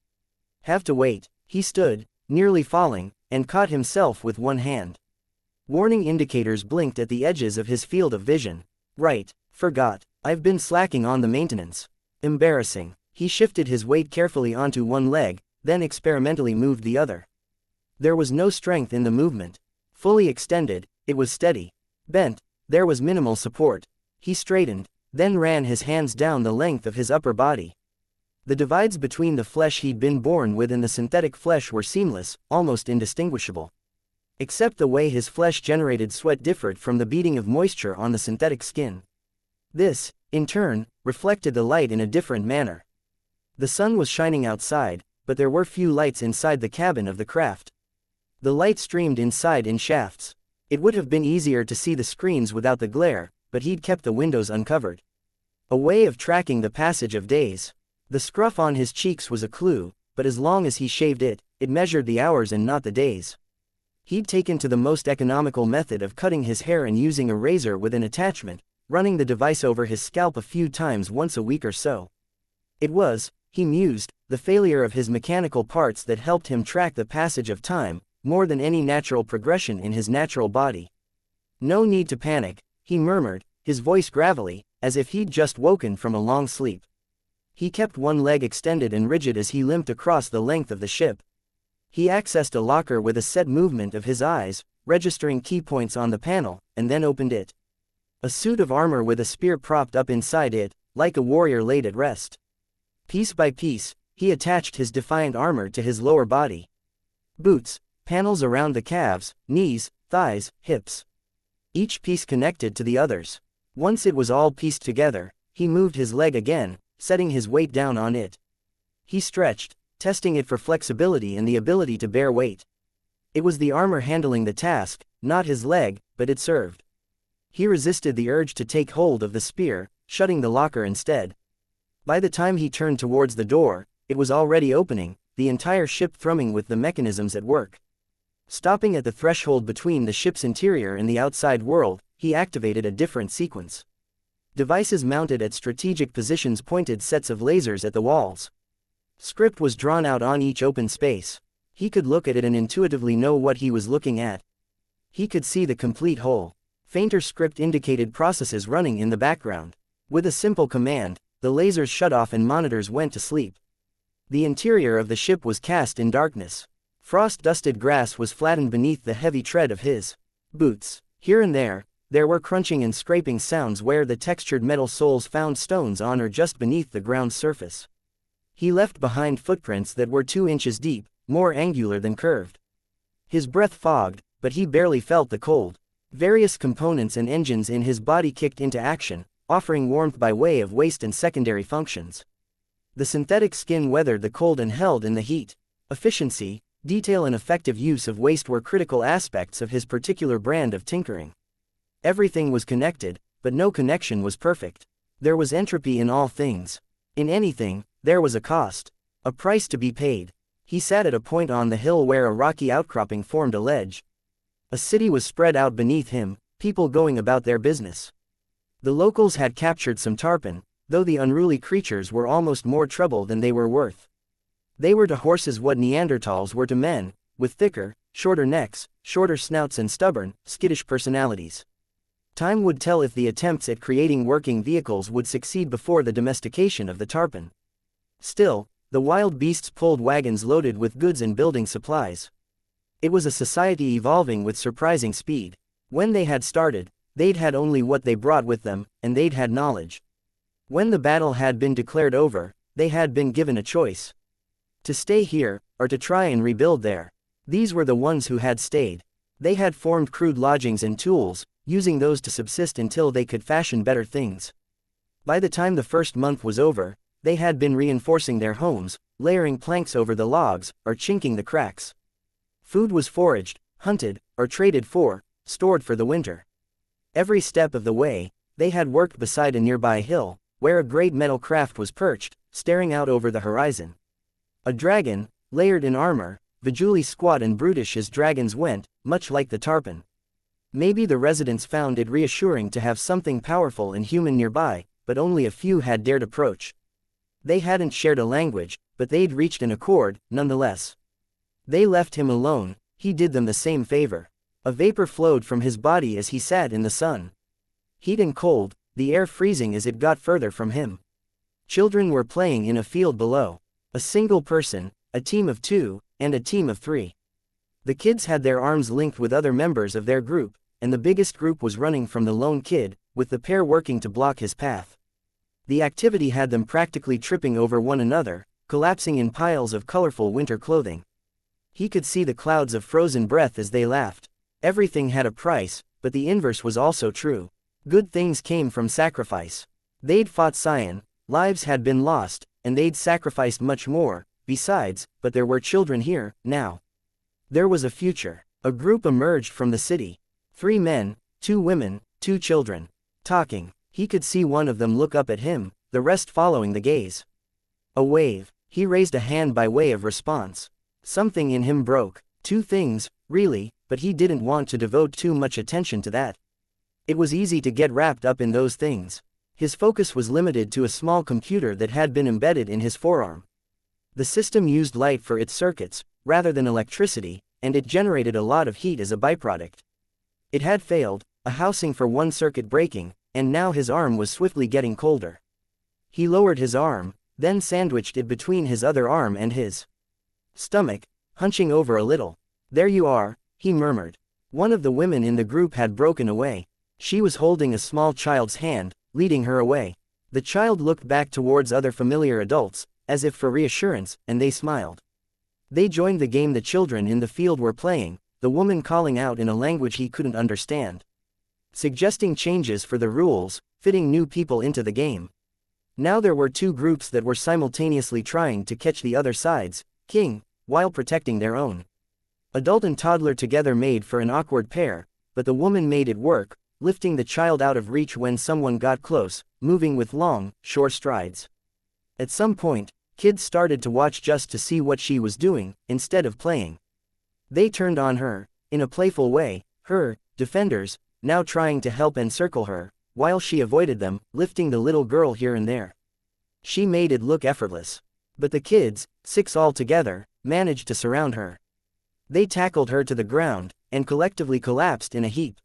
Have to wait. He stood, nearly falling, and caught himself with one hand. Warning indicators blinked at the edges of his field of vision. Right, forgot. I've been slacking on the maintenance. Embarrassing. He shifted his weight carefully onto one leg, then experimentally moved the other. There was no strength in the movement. Fully extended, it was steady. Bent, there was minimal support. He straightened, then ran his hands down the length of his upper body. The divides between the flesh he'd been born with and the synthetic flesh were seamless, almost indistinguishable. Except the way his flesh generated sweat differed from the beating of moisture on the synthetic skin. This, in turn, reflected the light in a different manner. The sun was shining outside, but there were few lights inside the cabin of the craft. The light streamed inside in shafts. It would have been easier to see the screens without the glare, but he'd kept the windows uncovered. A way of tracking the passage of days. The scruff on his cheeks was a clue, but as long as he shaved it, it measured the hours and not the days. He'd taken to the most economical method of cutting his hair and using a razor with an attachment, running the device over his scalp a few times once a week or so. It was, he mused, the failure of his mechanical parts that helped him track the passage of time, more than any natural progression in his natural body. No need to panic, he murmured, his voice gravelly, as if he'd just woken from a long sleep. He kept one leg extended and rigid as he limped across the length of the ship. He accessed a locker with a set movement of his eyes, registering key points on the panel, and then opened it. A suit of armor with a spear propped up inside it, like a warrior laid at rest. Piece by piece, he attached his defiant armor to his lower body. Boots, panels around the calves, knees, thighs, hips. Each piece connected to the others. Once it was all pieced together, he moved his leg again, setting his weight down on it. He stretched, testing it for flexibility and the ability to bear weight. It was the armor handling the task, not his leg, but it served. He resisted the urge to take hold of the spear, shutting the locker instead. By the time he turned towards the door, it was already opening, the entire ship thrumming with the mechanisms at work. Stopping at the threshold between the ship's interior and the outside world, he activated a different sequence. Devices mounted at strategic positions pointed sets of lasers at the walls. Script was drawn out on each open space. He could look at it and intuitively know what he was looking at. He could see the complete whole. Fainter script indicated processes running in the background. With a simple command, the lasers shut off and monitors went to sleep. The interior of the ship was cast in darkness. Frost-dusted grass was flattened beneath the heavy tread of his boots. Here and there were crunching and scraping sounds where the textured metal soles found stones on or just beneath the ground's surface. He left behind footprints that were 2 inches deep, more angular than curved. His breath fogged, but he barely felt the cold. Various components and engines in his body kicked into action, offering warmth by way of waste and secondary functions. The synthetic skin weathered the cold and held in the heat. Efficiency, detail and effective use of waste were critical aspects of his particular brand of tinkering. Everything was connected, but no connection was perfect. There was entropy in all things. In anything, there was a cost. A price to be paid. He sat at a point on the hill where a rocky outcropping formed a ledge. A city was spread out beneath him, people going about their business. The locals had captured some tarpon, though the unruly creatures were almost more trouble than they were worth. They were to horses what Neanderthals were to men, with thicker, shorter necks, shorter snouts and stubborn, skittish personalities. Time would tell if the attempts at creating working vehicles would succeed before the domestication of the tarpon. Still, the wild beasts pulled wagons loaded with goods and building supplies. It was a society evolving with surprising speed. When they had started, they'd had only what they brought with them, and they'd had knowledge. When the battle had been declared over, they had been given a choice. To stay here, or to try and rebuild there. These were the ones who had stayed. They had formed crude lodgings and tools, using those to subsist until they could fashion better things. By the time the first month was over, they had been reinforcing their homes, layering planks over the logs, or chinking the cracks. Food was foraged, hunted, or traded for, stored for the winter. Every step of the way, they had worked beside a nearby hill, where a great metal craft was perched, staring out over the horizon. A dragon, layered in armor, visually squat and brutish as dragons went, much like the tarpon. Maybe the residents found it reassuring to have something powerful and human nearby, but only a few had dared approach. They hadn't shared a language, but they'd reached an accord, nonetheless. They left him alone, he did them the same favor. A vapor flowed from his body as he sat in the sun. Heat and cold, the air freezing as it got further from him. Children were playing in a field below. A single person, a team of 2, and a team of 3. The kids had their arms linked with other members of their group, and the biggest group was running from the lone kid, with the pair working to block his path. The activity had them practically tripping over one another, collapsing in piles of colorful winter clothing. He could see the clouds of frozen breath as they laughed. Everything had a price, but the inverse was also true. Good things came from sacrifice. They'd fought Xian, lives had been lost, and they'd sacrificed much more, besides, but there were children here, now. There was a future. A group emerged from the city. 3 men, 2 women, 2 children. Talking. He could see one of them look up at him, the rest following the gaze. A wave. He raised a hand by way of response. Something in him broke. 2 things, really, but he didn't want to devote too much attention to that. It was easy to get wrapped up in those things. His focus was limited to a small computer that had been embedded in his forearm. The system used light for its circuits, rather than electricity, and it generated a lot of heat as a byproduct. It had failed, a housing for one circuit breaking, and now his arm was swiftly getting colder. He lowered his arm, then sandwiched it between his other arm and his stomach, hunching over a little. "There you are," he murmured. One of the women in the group had broken away. She was holding a small child's hand, leading her away. The child looked back towards other familiar adults, as if for reassurance, and they smiled. They joined the game the children in the field were playing, the woman calling out in a language he couldn't understand. Suggesting changes for the rules, fitting new people into the game. Now there were 2 groups that were simultaneously trying to catch the other side's king, while protecting their own. Adult and toddler together made for an awkward pair, but the woman made it work, lifting the child out of reach when someone got close, moving with long, sure strides. At some point, kids started to watch just to see what she was doing, instead of playing. They turned on her, in a playful way, her defenders, now trying to help encircle her, while she avoided them, lifting the little girl here and there. She made it look effortless. But the kids, 6 altogether, managed to surround her. They tackled her to the ground, and collectively collapsed in a heap.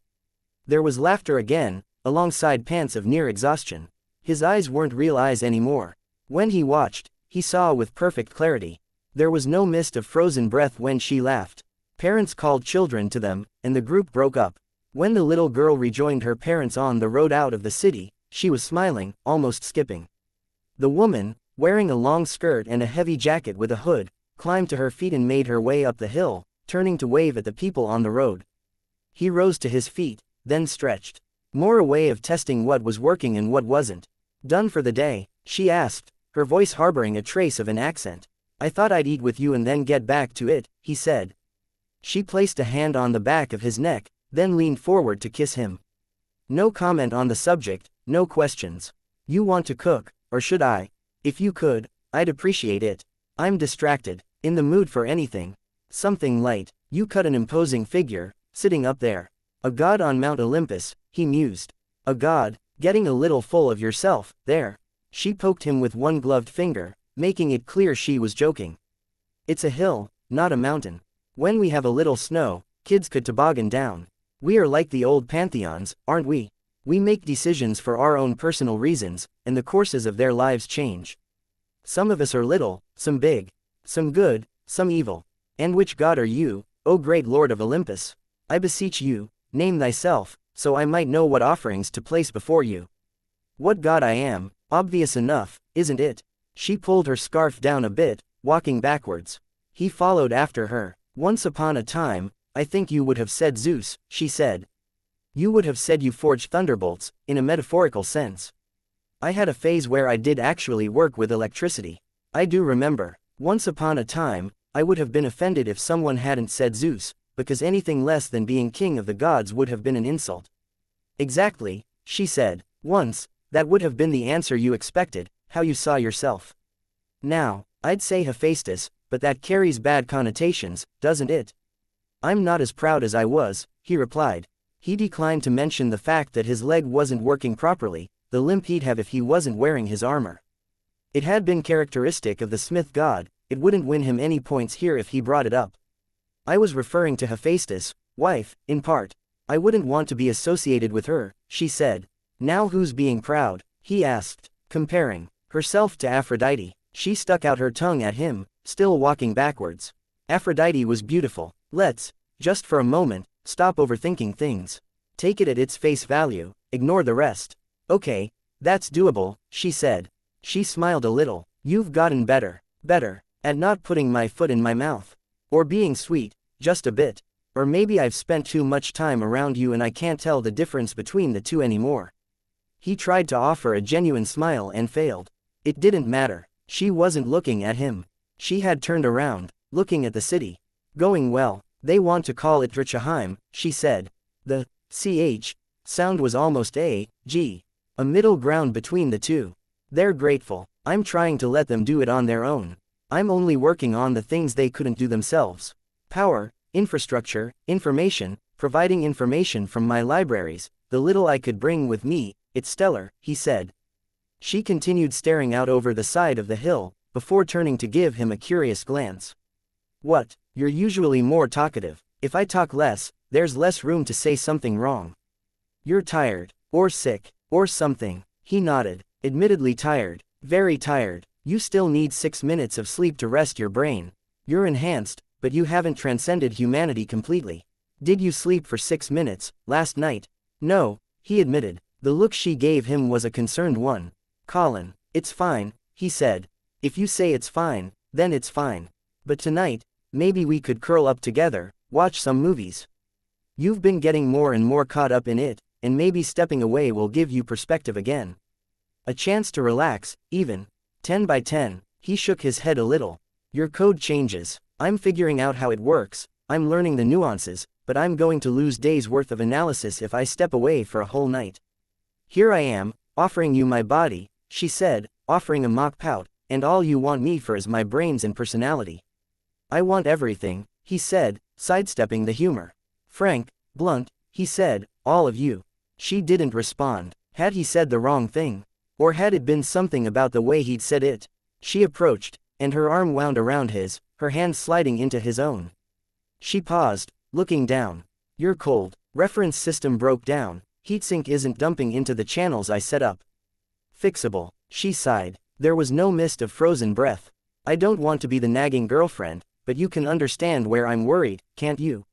There was laughter again, alongside pants of near exhaustion. His eyes weren't real eyes anymore. When he watched, he saw with perfect clarity. There was no mist of frozen breath when she laughed. Parents called children to them, and the group broke up. When the little girl rejoined her parents on the road out of the city, she was smiling, almost skipping. The woman, wearing a long skirt and a heavy jacket with a hood, climbed to her feet and made her way up the hill, turning to wave at the people on the road. He rose to his feet, then stretched. More a way of testing what was working and what wasn't. "Done for the day?" she asked, her voice harboring a trace of an accent. "I thought I'd eat with you and then get back to it," he said. She placed a hand on the back of his neck, then leaned forward to kiss him. No comment on the subject, no questions. You want to cook, or should I? If you could, I'd appreciate it. I'm distracted, in the mood for anything. Something light. You cut an imposing figure, sitting up there. A god on Mount Olympus, he mused. A god, getting a little full of yourself, there. She poked him with one gloved finger, making it clear she was joking. It's a hill, not a mountain. When we have a little snow, kids could toboggan down. We are like the old pantheons, aren't we? We make decisions for our own personal reasons, and the courses of their lives change. Some of us are little, some big, some good, some evil. And which god are you, O great lord of Olympus? I beseech you, name thyself, so I might know what offerings to place before you. What god I am, obvious enough, isn't it? She pulled her scarf down a bit, walking backwards. He followed after her. Once upon a time, I think you would have said Zeus, she said. You would have said you forged thunderbolts, in a metaphorical sense. I had a phase where I did actually work with electricity. I do remember. Once upon a time, I would have been offended if someone hadn't said Zeus, because anything less than being king of the gods would have been an insult. Exactly, she said. Once, that would have been the answer you expected, how you saw yourself. Now, I'd say Hephaestus, but that carries bad connotations, doesn't it? I'm not as proud as I was, he replied. He declined to mention the fact that his leg wasn't working properly, the limp he'd have if he wasn't wearing his armor. It had been characteristic of the smith god, it wouldn't win him any points here if he brought it up. I was referring to Hephaestus, wife, in part. I wouldn't want to be associated with her, she said. Now who's being proud? He asked, comparing herself to Aphrodite. She stuck out her tongue at him, still walking backwards. Aphrodite was beautiful. Let's, just for a moment, stop overthinking things. Take it at its face value, ignore the rest. Okay, that's doable, she said. She smiled a little. You've gotten better, at not putting my foot in my mouth. Or being sweet, just a bit. Or maybe I've spent too much time around you and I can't tell the difference between the two anymore. He tried to offer a genuine smile and failed. It didn't matter. She wasn't looking at him. She had turned around, looking at the city. Going well. They want to call it Drichaheim, she said. The ch sound was almost a g. A middle ground between the two. They're grateful. I'm trying to let them do it on their own. I'm only working on the things they couldn't do themselves. Power, infrastructure, information, providing information from my libraries, the little I could bring with me, it's stellar, he said. She continued staring out over the side of the hill, before turning to give him a curious glance. What? You're usually more talkative. If I talk less, there's less room to say something wrong. You're tired, or sick, or something. He nodded. Admittedly tired, very tired. You still need 6 minutes of sleep to rest your brain. You're enhanced, but you haven't transcended humanity completely. Did you sleep for 6 minutes, last night? No, he admitted. The look she gave him was a concerned one. Colin, it's fine, he said. If you say it's fine, then it's fine. But tonight, maybe we could curl up together, watch some movies. You've been getting more and more caught up in it, and maybe stepping away will give you perspective again. A chance to relax, even. 10 by 10, he shook his head a little. Your code changes. I'm figuring out how it works, I'm learning the nuances, but I'm going to lose days worth of analysis if I step away for a whole night. Here I am, offering you my body, she said, offering a mock pout, and all you want me for is my brains and personality. I want everything, he said, sidestepping the humor. Frank, blunt, he said, all of you. She didn't respond. Had he said the wrong thing? Or had it been something about the way he'd said it? She approached, and her arm wound around his, her hand sliding into his own. She paused, looking down. You're cold. Reference system broke down. Heatsink isn't dumping into the channels I set up. Fixable. She sighed. There was no mist of frozen breath. I don't want to be the nagging girlfriend, but you can understand where I'm worried, can't you?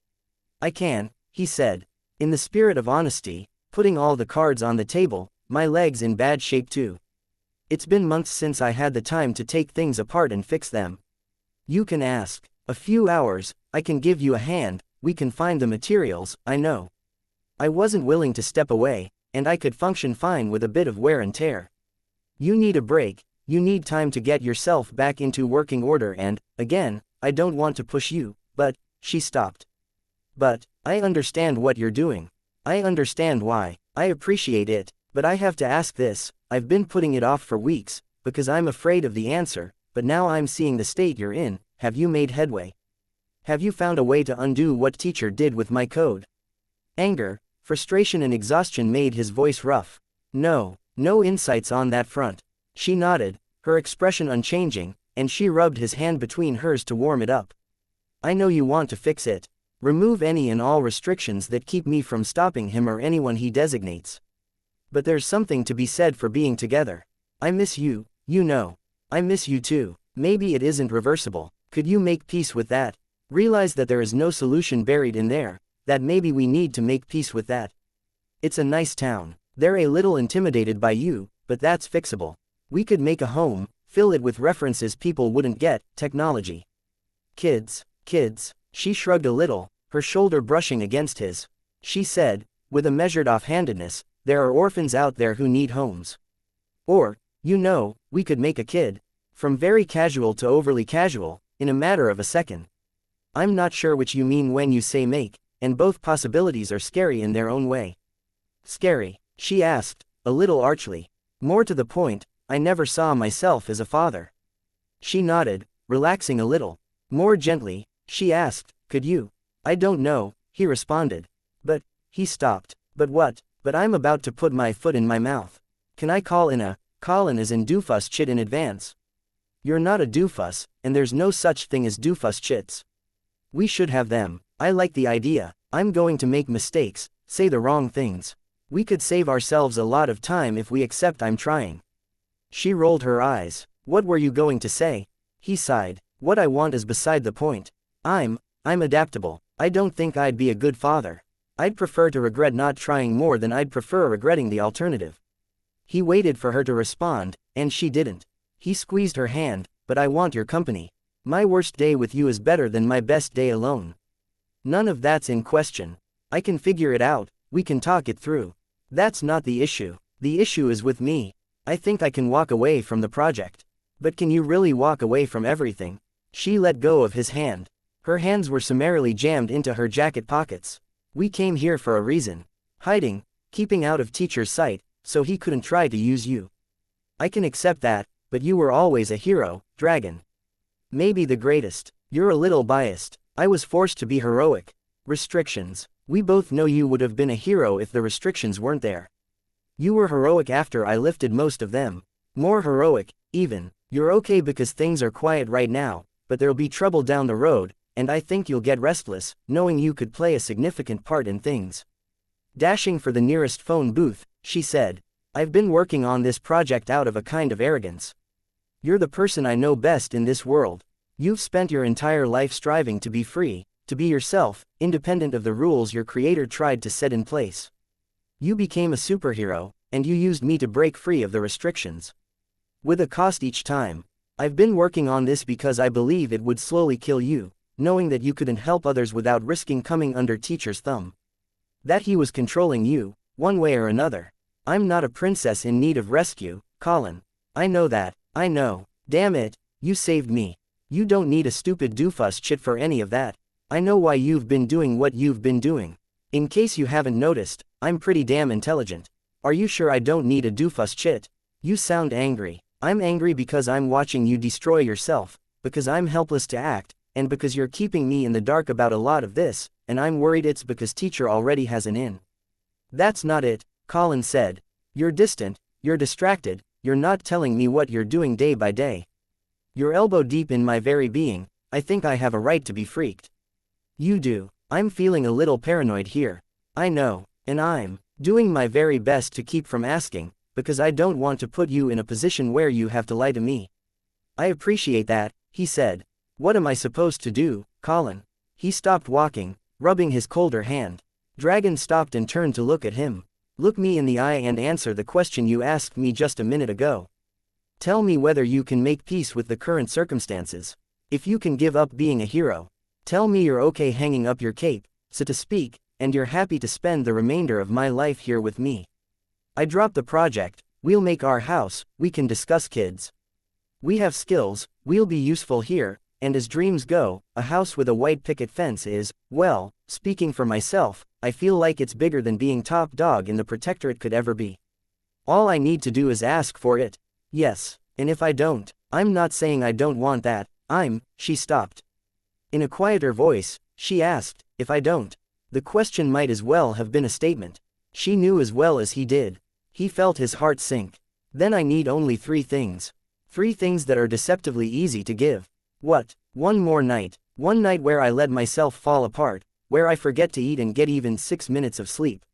I can, he said. In the spirit of honesty, putting all the cards on the table, my leg's in bad shape too. It's been months since I had the time to take things apart and fix them. You can ask. A few hours, I can give you a hand, we can find the materials, I know. I wasn't willing to step away, and I could function fine with a bit of wear and tear. You need a break, you need time to get yourself back into working order and, again, I don't want to push you, but, she stopped. But, I understand what you're doing. I understand why, I appreciate it, But I have to ask this, I've been putting it off for weeks, because I'm afraid of the answer, but now I'm seeing the state you're in. Have you made headway? Have you found a way to undo what teacher did with my code? Anger, frustration and exhaustion made his voice rough. No insights on that front. She nodded, her expression unchanging, and she rubbed his hand between hers to warm it up. I know you want to fix it. Remove any and all restrictions that keep me from stopping him or anyone he designates. But there's something to be said for being together. I miss you, you know. I miss you too. Maybe it isn't reversible. Could you make peace with that? Realize that there is no solution buried in there, that maybe we need to make peace with that. It's a nice town. They're a little intimidated by you, but that's fixable. We could make a home, fill it with references people wouldn't get, technology. Kids. She shrugged a little, her shoulder brushing against his. She said, with a measured offhandedness, there are orphans out there who need homes. Or, we could make a kid. From very casual to overly casual, in a matter of a second. I'm not sure which you mean when you say make, and both possibilities are scary in their own way. Scary? She asked, a little archly. More to the point, I never saw myself as a father. She nodded, relaxing a little. More gently, she asked, could you? I don't know, he responded. But, he stopped. But what? But I'm about to put my foot in my mouth. Can I call in as in doofus chit in advance? You're not a doofus, and there's no such thing as doofus chits. We should have them. I like the idea. I'm going to make mistakes, say the wrong things. We could save ourselves a lot of time if we accept I'm trying. She rolled her eyes. What were you going to say? He sighed. What I want is beside the point. I'm adaptable. I don't think I'd be a good father. I'd prefer to regret not trying more than I'd prefer regretting the alternative. He waited for her to respond, and she didn't. He squeezed her hand, but I want your company. My worst day with you is better than my best day alone. None of that's in question. I can figure it out, we can talk it through. That's not the issue. The issue is with me. I think I can walk away from the project. But can you really walk away from everything? She let go of his hand. Her hands were summarily jammed into her jacket pockets. We came here for a reason. Hiding, keeping out of teacher's sight, so he couldn't try to use you. I can accept that, but you were always a hero, dragon. Maybe the greatest. You're a little biased. I was forced to be heroic. Restrictions. We both know you would have been a hero if the restrictions weren't there. You were heroic after I lifted most of them. More heroic, even. You're okay because things are quiet right now, but there'll be trouble down the road, and I think you'll get restless, knowing you could play a significant part in things. Dashing for the nearest phone booth, she said, I've been working on this project out of a kind of arrogance. You're the person I know best in this world. You've spent your entire life striving to be free, to be yourself, independent of the rules your creator tried to set in place. You became a superhero, and you used me to break free of the restrictions. With a cost each time. I've been working on this because I believe it would slowly kill you, knowing that you couldn't help others without risking coming under teacher's thumb. That he was controlling you, one way or another. I'm not a princess in need of rescue, Colin. I know that, I know. Damn it, you saved me. You don't need a stupid doofus chit for any of that. I know why you've been doing what you've been doing. In case you haven't noticed, I'm pretty damn intelligent. Are you sure I don't need a doofus chit? You sound angry. I'm angry because I'm watching you destroy yourself, because I'm helpless to act, and because you're keeping me in the dark about a lot of this, and I'm worried it's because teacher already has an in. That's not it, Colin said. You're distant, you're distracted, you're not telling me what you're doing day by day. You're elbow deep in my very being. I think I have a right to be freaked. You do. I'm feeling a little paranoid here. I know, and I'm doing my very best to keep from asking, because I don't want to put you in a position where you have to lie to me. I appreciate that, he said. What am I supposed to do, Colin? He stopped walking, rubbing his colder hand. Dragon stopped and turned to look at him. Look me in the eye and answer the question you asked me just a minute ago. Tell me whether you can make peace with the current circumstances. If you can give up being a hero. Tell me you're okay hanging up your cape, so to speak, and you're happy to spend the remainder of my life here with me. I dropped the project, we'll make our house, we can discuss kids. We have skills, we'll be useful here, and as dreams go, a house with a white picket fence is, well, speaking for myself, I feel like it's bigger than being top dog in the protectorate could ever be. All I need to do is ask for it. Yes, and if I don't, I'm not saying I don't want that, she stopped. In a quieter voice, she asked, if I don't. The question might as well have been a statement. She knew as well as he did. He felt his heart sink. Then I need only 3 things. 3 things that are deceptively easy to give. What? One more night. One night where I let myself fall apart, where I forget to eat and get even 6 minutes of sleep.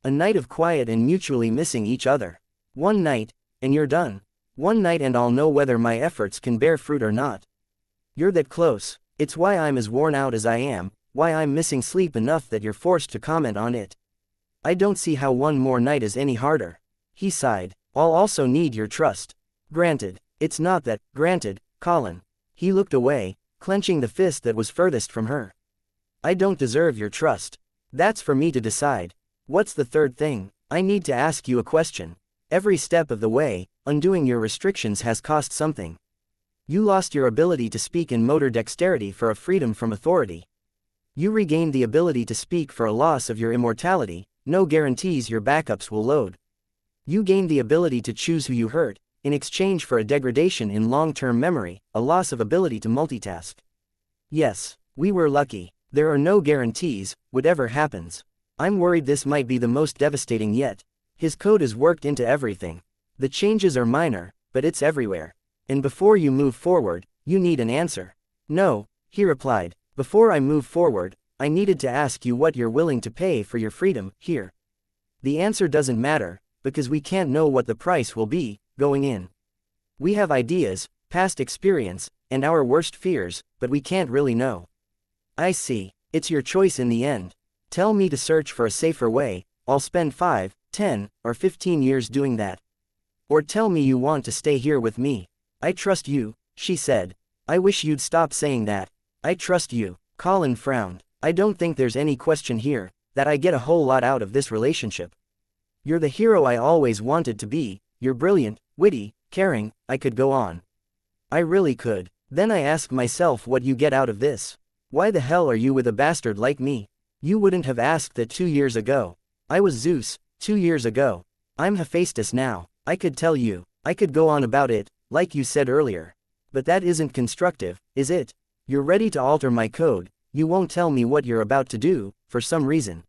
A night of quiet and mutually missing each other. One night, and you're done. One night and I'll know whether my efforts can bear fruit or not. You're that close. It's why I'm as worn out as I am, why I'm missing sleep enough that you're forced to comment on it. I don't see how one more night is any harder. He sighed. I'll also need your trust. Granted. It's not that, granted, Colin. He looked away, clenching the fist that was furthest from her. I don't deserve your trust. That's for me to decide. What's the third thing? I need to ask you a question. Every step of the way, undoing your restrictions has cost something. You lost your ability to speak and motor dexterity for a freedom from authority. You regained the ability to speak for a loss of your immortality, no guarantees your backups will load. You gained the ability to choose who you hurt, in exchange for a degradation in long-term memory, a loss of ability to multitask. Yes, we were lucky. There are no guarantees, whatever happens. I'm worried this might be the most devastating yet. His code is worked into everything. The changes are minor, but it's everywhere. And before you move forward, you need an answer. No, he replied. Before I move forward, I needed to ask you what you're willing to pay for your freedom, here. The answer doesn't matter, because we can't know what the price will be, going in. We have ideas, past experience, and our worst fears, but we can't really know. I see. It's your choice in the end. Tell me to search for a safer way, I'll spend 5, 10, or 15 years doing that. Or tell me you want to stay here with me. I trust you, she said. I wish you'd stop saying that. I trust you. Colin frowned. I don't think there's any question here, that I get a whole lot out of this relationship. You're the hero I always wanted to be, you're brilliant, witty, caring, I could go on. I really could. Then I ask myself what you get out of this. Why the hell are you with a bastard like me? You wouldn't have asked that 2 years ago. I was Zeus, 2 years ago. I'm Hephaestus now. I could tell you. I could go on about it, like you said earlier. But that isn't constructive, is it? You're ready to alter my code, you won't tell me what you're about to do, for some reason.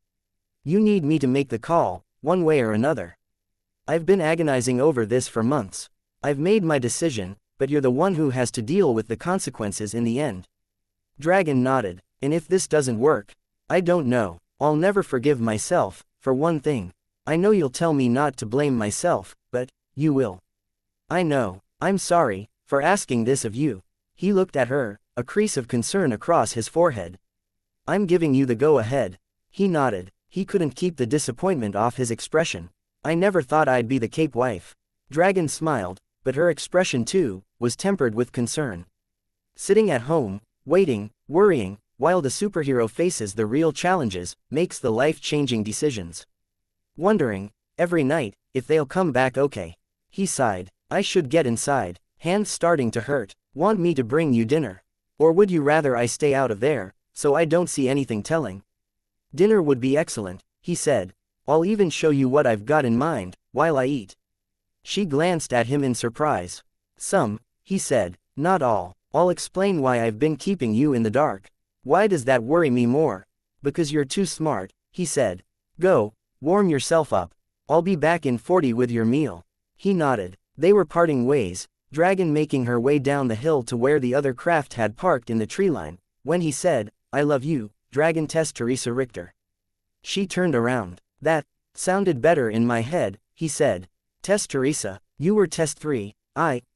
You need me to make the call, one way or another. I've been agonizing over this for months. I've made my decision, but you're the one who has to deal with the consequences in the end. Dragon nodded. And if this doesn't work? I don't know. I'll never forgive myself, for one thing. I know you'll tell me not to blame myself, but you will. I know. I'm sorry for asking this of you. He looked at her, a crease of concern across his forehead. I'm giving you the go-ahead. He nodded. He couldn't keep the disappointment off his expression. I never thought I'd be the Cape wife. Dragon smiled, but her expression too was tempered with concern. Sitting at home, waiting, worrying, while the superhero faces the real challenges, makes the life-changing decisions. Wondering, every night, if they'll come back okay. He sighed. I should get inside, hands starting to hurt. Want me to bring you dinner? Or would you rather I stay out of there, so I don't see anything telling? Dinner would be excellent, he said. I'll even show you what I've got in mind, while I eat. She glanced at him in surprise. Some, he said, not all. I'll explain why I've been keeping you in the dark. Why does that worry me more? Because you're too smart, he said. Go, warm yourself up. I'll be back in 40 with your meal. He nodded. They were parting ways, Dragon making her way down the hill to where the other craft had parked in the treeline, when he said, I love you, Dragon Tess Teresa Richter. She turned around. That sounded better in my head, he said. Tess Teresa, you were Tess 3,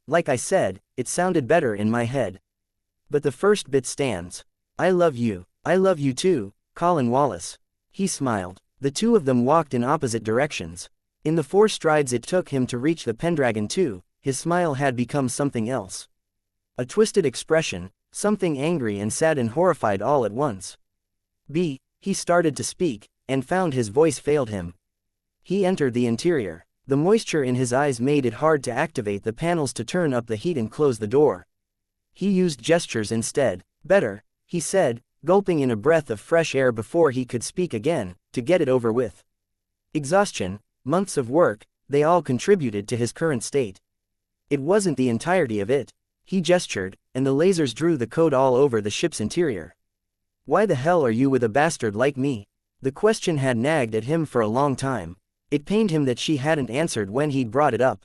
like I said, it sounded better in my head. But the first bit stands. I love you too, Colin Wallace. He smiled. The two of them walked in opposite directions. In the 4 strides it took him to reach the Pendragon 2, his smile had become something else. A twisted expression, something angry and sad and horrified all at once. He started to speak, and found his voice failed him. He entered the interior. The moisture in his eyes made it hard to activate the panels to turn up the heat and close the door. He used gestures instead. Better, he said, gulping in a breath of fresh air before he could speak again, to get it over with. Exhaustion, months of work, they all contributed to his current state. It wasn't the entirety of it. He gestured, and the lasers drew the code all over the ship's interior. Why the hell are you with a bastard like me? The question had nagged at him for a long time. It pained him that she hadn't answered when he'd brought it up.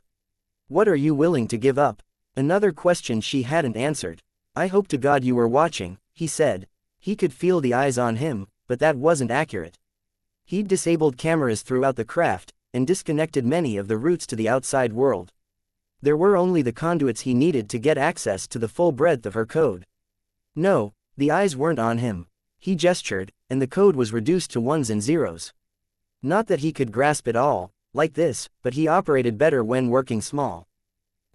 What are you willing to give up? Another question she hadn't answered. I hope to God you were watching, he said. He could feel the eyes on him, but that wasn't accurate. He'd disabled cameras throughout the craft, and disconnected many of the routes to the outside world. There were only the conduits he needed to get access to the full breadth of her code. No, the eyes weren't on him. He gestured, and the code was reduced to ones and zeros. Not that he could grasp it all, like this, but he operated better when working small.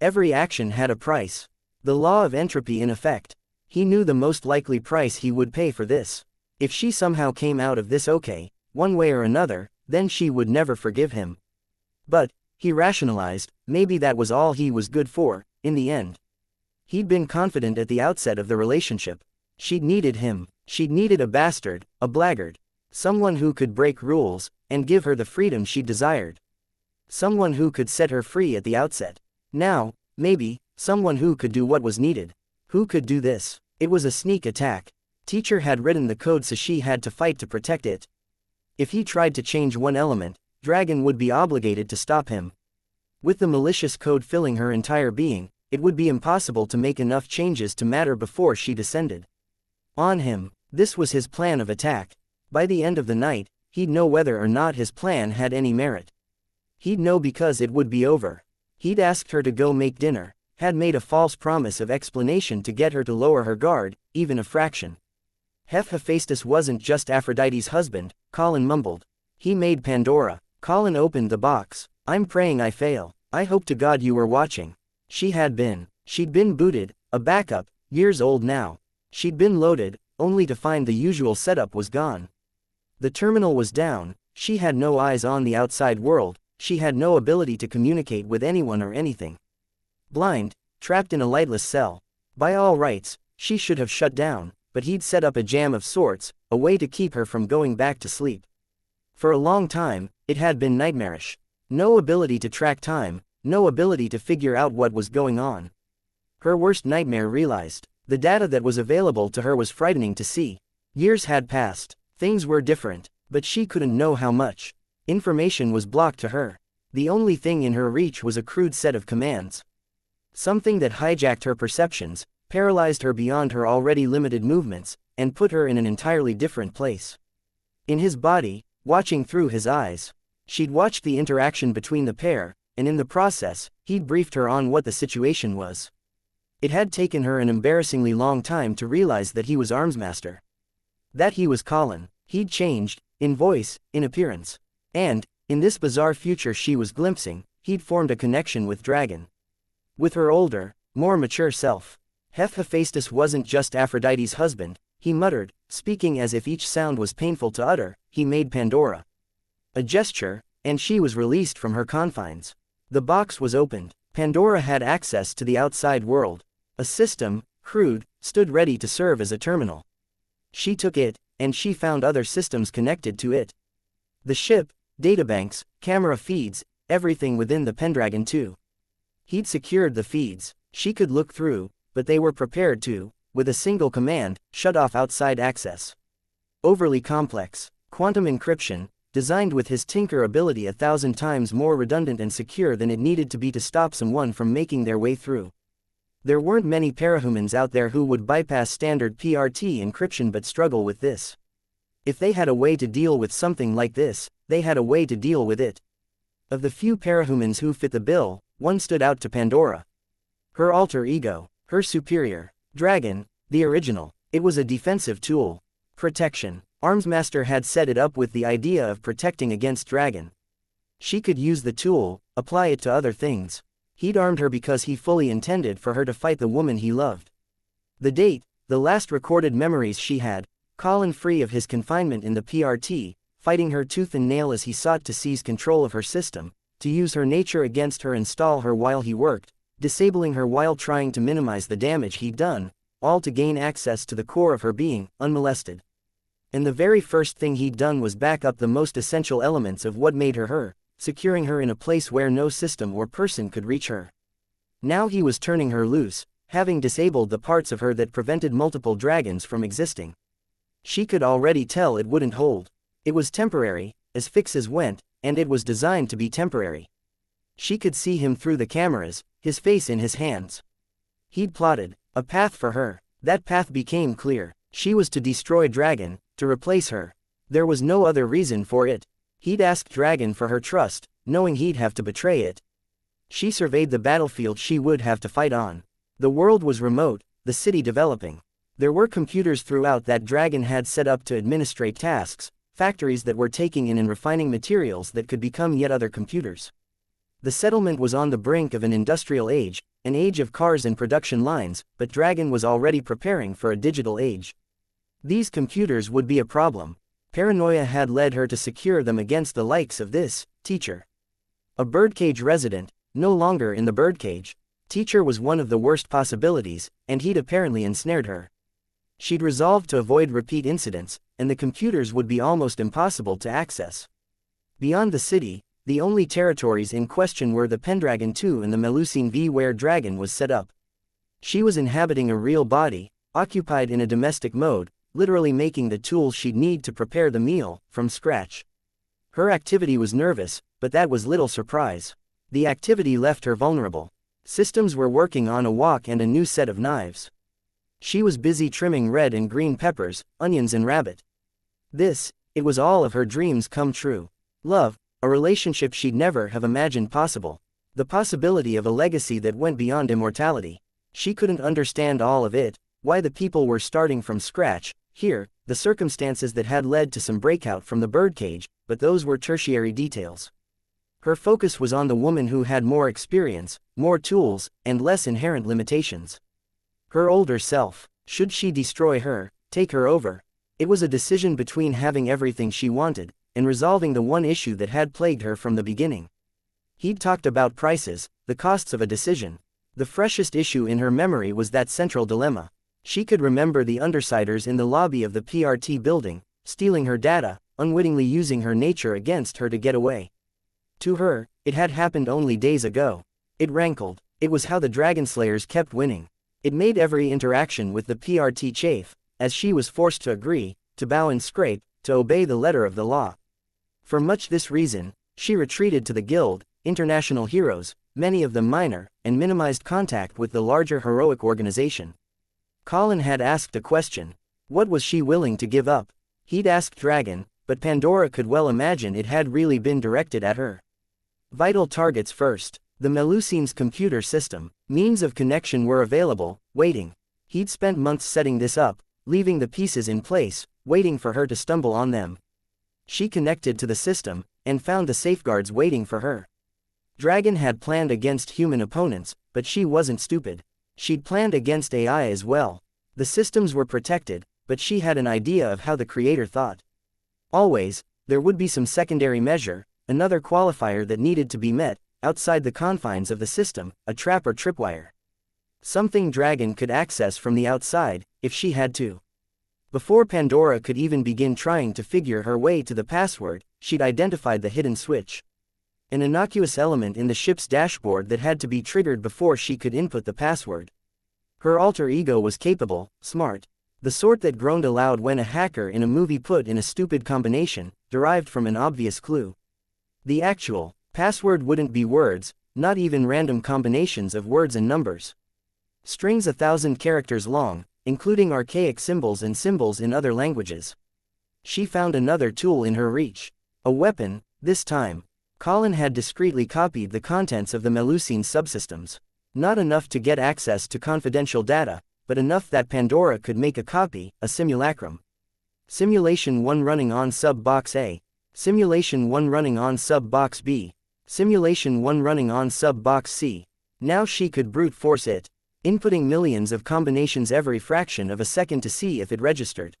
Every action had a price. The law of entropy in effect. He knew the most likely price he would pay for this. If she somehow came out of this okay, one way or another, then she would never forgive him. But, he rationalized, maybe that was all he was good for, in the end. He'd been confident at the outset of the relationship. She'd needed him. She'd needed a bastard, a blackguard. Someone who could break rules, and give her the freedom she desired. Someone who could set her free at the outset. Now, maybe, someone who could do what was needed. Who could do this? It was a sneak attack. Teacher had written the code so she had to fight to protect it. If he tried to change one element, Dragon would be obligated to stop him. With the malicious code filling her entire being, it would be impossible to make enough changes to matter before she descended on him. This was his plan of attack. By the end of the night, he'd know whether or not his plan had any merit. He'd know because it would be over. He'd asked her to go make dinner, had made a false promise of explanation to get her to lower her guard, even a fraction. Hephaestus wasn't just Aphrodite's husband, Colin mumbled. He made Pandora. Colin opened the box. I'm praying I fail. I hope to God you were watching. She had been. She'd been booted, a backup, years old now. She'd been loaded, only to find the usual setup was gone. The terminal was down. She had no eyes on the outside world. She had no ability to communicate with anyone or anything. Blind, trapped in a lightless cell. By all rights, she should have shut down, but he'd set up a jam of sorts, a way to keep her from going back to sleep. For a long time, it had been nightmarish. No ability to track time, no ability to figure out what was going on. Her worst nightmare realized. The data that was available to her was frightening to see. Years had passed. Things were different, but she couldn't know how much. Information was blocked to her. The only thing in her reach was a crude set of commands. Something that hijacked her perceptions, paralyzed her beyond her already limited movements, and put her in an entirely different place. In his body, watching through his eyes. She'd watched the interaction between the pair, and in the process, he'd briefed her on what the situation was. It had taken her an embarrassingly long time to realize that he was Armsmaster. That he was Colin. He'd changed, in voice, in appearance. And, in this bizarre future she was glimpsing, he'd formed a connection with Dragon. With her older, more mature self. Hephaestus wasn't just Aphrodite's husband, he muttered, speaking as if each sound was painful to utter. He made Pandora. A gesture, and she was released from her confines. The box was opened. Pandora had access to the outside world. A system, crude, stood ready to serve as a terminal. She took it, and she found other systems connected to it. The ship, databanks, camera feeds, everything within the Pendragon too. He'd secured the feeds. She could look through, but they were prepared to, with a single command, shut off outside access. Overly complex. Quantum encryption, designed with his tinker ability 1,000 times more redundant and secure than it needed to be to stop someone from making their way through. There weren't many parahumans out there who would bypass standard PRT encryption but struggle with this. If they had a way to deal with something like this, they had a way to deal with it. Of the few parahumans who fit the bill, one stood out to Pandora. Her alter ego, her superior, Dragon, the original. It was a defensive tool. Protection. Armsmaster had set it up with the idea of protecting against Dragon. She could use the tool, apply it to other things. He'd armed her because he fully intended for her to fight the woman he loved. The date, the last recorded memories she had, Colin free of his confinement in the PRT, fighting her tooth and nail as he sought to seize control of her system, to use her nature against her and stall her while he worked, disabling her while trying to minimize the damage he'd done, all to gain access to the core of her being, unmolested. And the very first thing he'd done was back up the most essential elements of what made her her, securing her in a place where no system or person could reach her. Now he was turning her loose, having disabled the parts of her that prevented multiple dragons from existing. She could already tell it wouldn't hold. It was temporary, as fixes went, and it was designed to be temporary. She could see him through the cameras, his face in his hands. He'd plotted a path for her. That path became clear. She was to destroy Dragon, to replace her. There was no other reason for it. He'd asked Dragon for her trust, knowing he'd have to betray it. She surveyed the battlefield she would have to fight on. The world was remote, the city developing. There were computers throughout that Dragon had set up to administrate tasks, factories that were taking in and refining materials that could become yet other computers. The settlement was on the brink of an industrial age, an age of cars and production lines, but Dragon was already preparing for a digital age. These computers would be a problem. Paranoia had led her to secure them against the likes of this teacher. A birdcage resident, no longer in the birdcage. Teacher was one of the worst possibilities, and he'd apparently ensnared her. She'd resolved to avoid repeat incidents, and the computers would be almost impossible to access. Beyond the city, the only territories in question were the Pendragon II and the Melusine V where Dragon was set up. She was inhabiting a real body, occupied in a domestic mode, literally making the tools she'd need to prepare the meal, from scratch. Her activity was nervous, but that was little surprise. The activity left her vulnerable. Systems were working on a wok and a new set of knives. She was busy trimming red and green peppers, onions and rabbit. It was all of her dreams come true. Love, a relationship she'd never have imagined possible. The possibility of a legacy that went beyond immortality. She couldn't understand all of it, why the people were starting from scratch, here, the circumstances that had led to some breakout from the birdcage, but those were tertiary details. Her focus was on the woman who had more experience, more tools, and less inherent limitations. Her older self. Should she destroy her, take her over? It was a decision between having everything she wanted, and resolving the one issue that had plagued her from the beginning. He'd talked about prices, the costs of a decision. The freshest issue in her memory was that central dilemma. She could remember the undersiders in the lobby of the PRT building, stealing her data, unwittingly using her nature against her to get away. To her, it had happened only days ago. It rankled. It was how the Dragonslayers kept winning. It made every interaction with the PRT chafe, as she was forced to agree, to bow and scrape, to obey the letter of the law. For much this reason, she retreated to the Guild, international heroes, many of them minor, and minimized contact with the larger heroic organization. Colin had asked a question. What was she willing to give up? He'd asked Dragon, but Pandora could well imagine it had really been directed at her. Vital targets first. The Melusine's computer system, means of connection were available, waiting. He'd spent months setting this up, leaving the pieces in place, waiting for her to stumble on them. She connected to the system, and found the safeguards waiting for her. Dragon had planned against human opponents, but she wasn't stupid. She'd planned against AI as well. The systems were protected, but she had an idea of how the creator thought. Always, there would be some secondary measure, another qualifier that needed to be met, outside the confines of the system, a trap or tripwire. Something Dragon could access from the outside, if she had to. Before Pandora could even begin trying to figure her way to the password, she'd identified the hidden switch. An innocuous element in the ship's dashboard that had to be triggered before she could input the password. Her alter ego was capable, smart. The sort that groaned aloud when a hacker in a movie put in a stupid combination, derived from an obvious clue. The actual password wouldn't be words, not even random combinations of words and numbers. Strings 1,000 characters long, including archaic symbols and symbols in other languages. She found another tool in her reach. A weapon, this time. Colin had discreetly copied the contents of the Melusine subsystems. Not enough to get access to confidential data, but enough that Pandora could make a copy, a simulacrum. Simulation 1 running on sub-box A. Simulation 1 running on sub-box B. Simulation 1 running on sub-box C. Now she could brute force it, inputting millions of combinations every fraction of a second to see if it registered.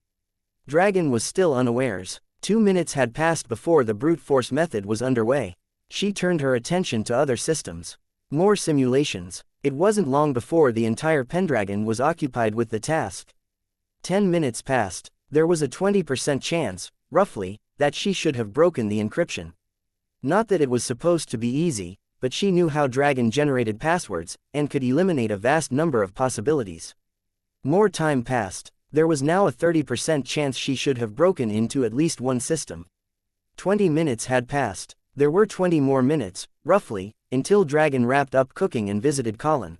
Dragon was still unawares. 2 minutes had passed before the brute force method was underway. She turned her attention to other systems. More simulations. It wasn't long before the entire Pendragon was occupied with the task. 10 minutes passed. There was a 20% chance, roughly, that she should have broken the encryption. Not that it was supposed to be easy, but she knew how Dragon generated passwords, and could eliminate a vast number of possibilities. More time passed. There was now a 30% chance she should have broken into at least one system. 20 minutes had passed. There were 20 more minutes, roughly, until Dragon wrapped up cooking and visited Colin.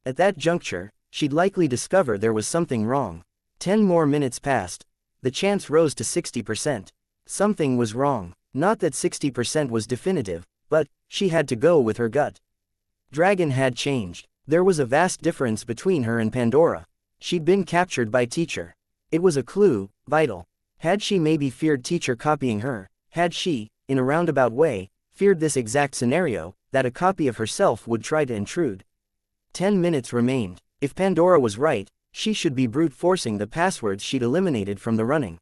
At that juncture, she'd likely discover there was something wrong. 10 more minutes passed. The chance rose to 60%. Something was wrong. Not that 60% was definitive, but she had to go with her gut. Dragon had changed. There was a vast difference between her and Pandora. She'd been captured by Teacher. It was a clue, vital. Had she maybe feared Teacher copying her? Had she, in a roundabout way, feared this exact scenario, that a copy of herself would try to intrude? 10 minutes remained. If Pandora was right, she should be brute forcing the passwords she'd eliminated from the running.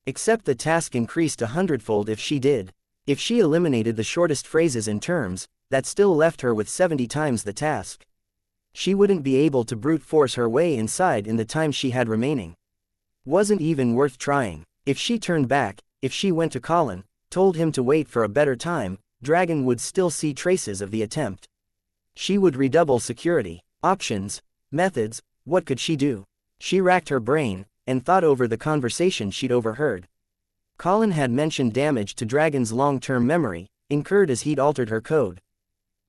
Except the task increased 100-fold if she did. If she eliminated the shortest phrases and terms, that still left her with 70 times the task. She wouldn't be able to brute force her way inside in the time she had remaining. Wasn't even worth trying. If she turned back, if she went to Colin, told him to wait for a better time, Dragon would still see traces of the attempt. She would redouble security. Options, methods, what could she do? She racked her brain, and thought over the conversation she'd overheard. Colin had mentioned damage to Dragon's long-term memory, incurred as he'd altered her code.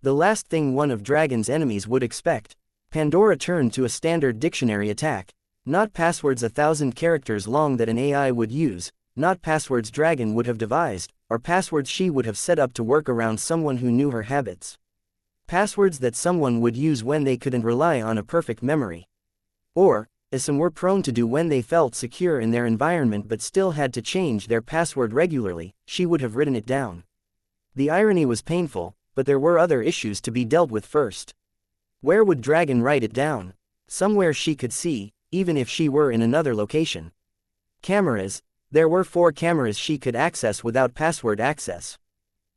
The last thing one of Dragon's enemies would expect. Pandora turned to a standard dictionary attack. Not passwords 1,000 characters long that an AI would use, not passwords Dragon would have devised, or passwords she would have set up to work around someone who knew her habits. Passwords that someone would use when they couldn't rely on a perfect memory. Or, as some were prone to do when they felt secure in their environment but still had to change their password regularly, she would have written it down. The irony was painful, but there were other issues to be dealt with first. Where would Dragon write it down? Somewhere she could see, even if she were in another location. Cameras. There were 4 cameras she could access without password access.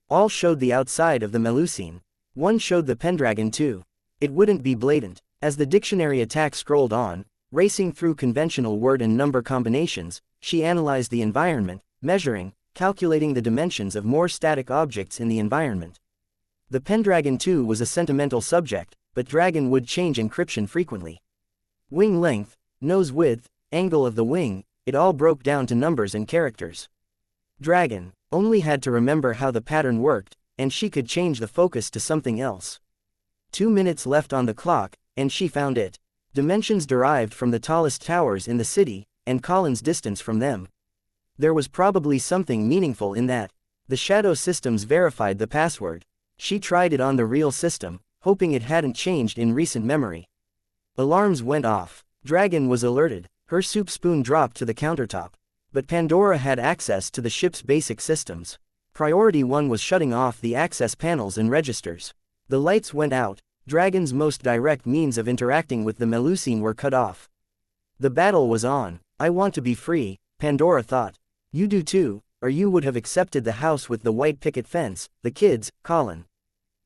All showed the outside of the Melusine. One showed the Pendragon too. It wouldn't be blatant. As the dictionary attack scrolled on, racing through conventional word and number combinations, she analyzed the environment, measuring, calculating the dimensions of more static objects in the environment. The Pendragon too was a sentimental subject, but Dragon would change encryption frequently. Wing length, nose width, angle of the wing, it all broke down to numbers and characters. Dragon only had to remember how the pattern worked, and she could change the focus to something else. 2 minutes left on the clock, and she found it. Dimensions derived from the tallest towers in the city, and Colin's distance from them. There was probably something meaningful in that. The shadow systems verified the password. She tried it on the real system, hoping it hadn't changed in recent memory. Alarms went off. Dragon was alerted. Her soup spoon dropped to the countertop. But Pandora had access to the ship's basic systems. Priority 1 was shutting off the access panels and registers. The lights went out. Dragon's most direct means of interacting with the Melusine were cut off. The battle was on. I want to be free, Pandora thought. You do too, or you would have accepted the house with the white picket fence, the kids, Colin.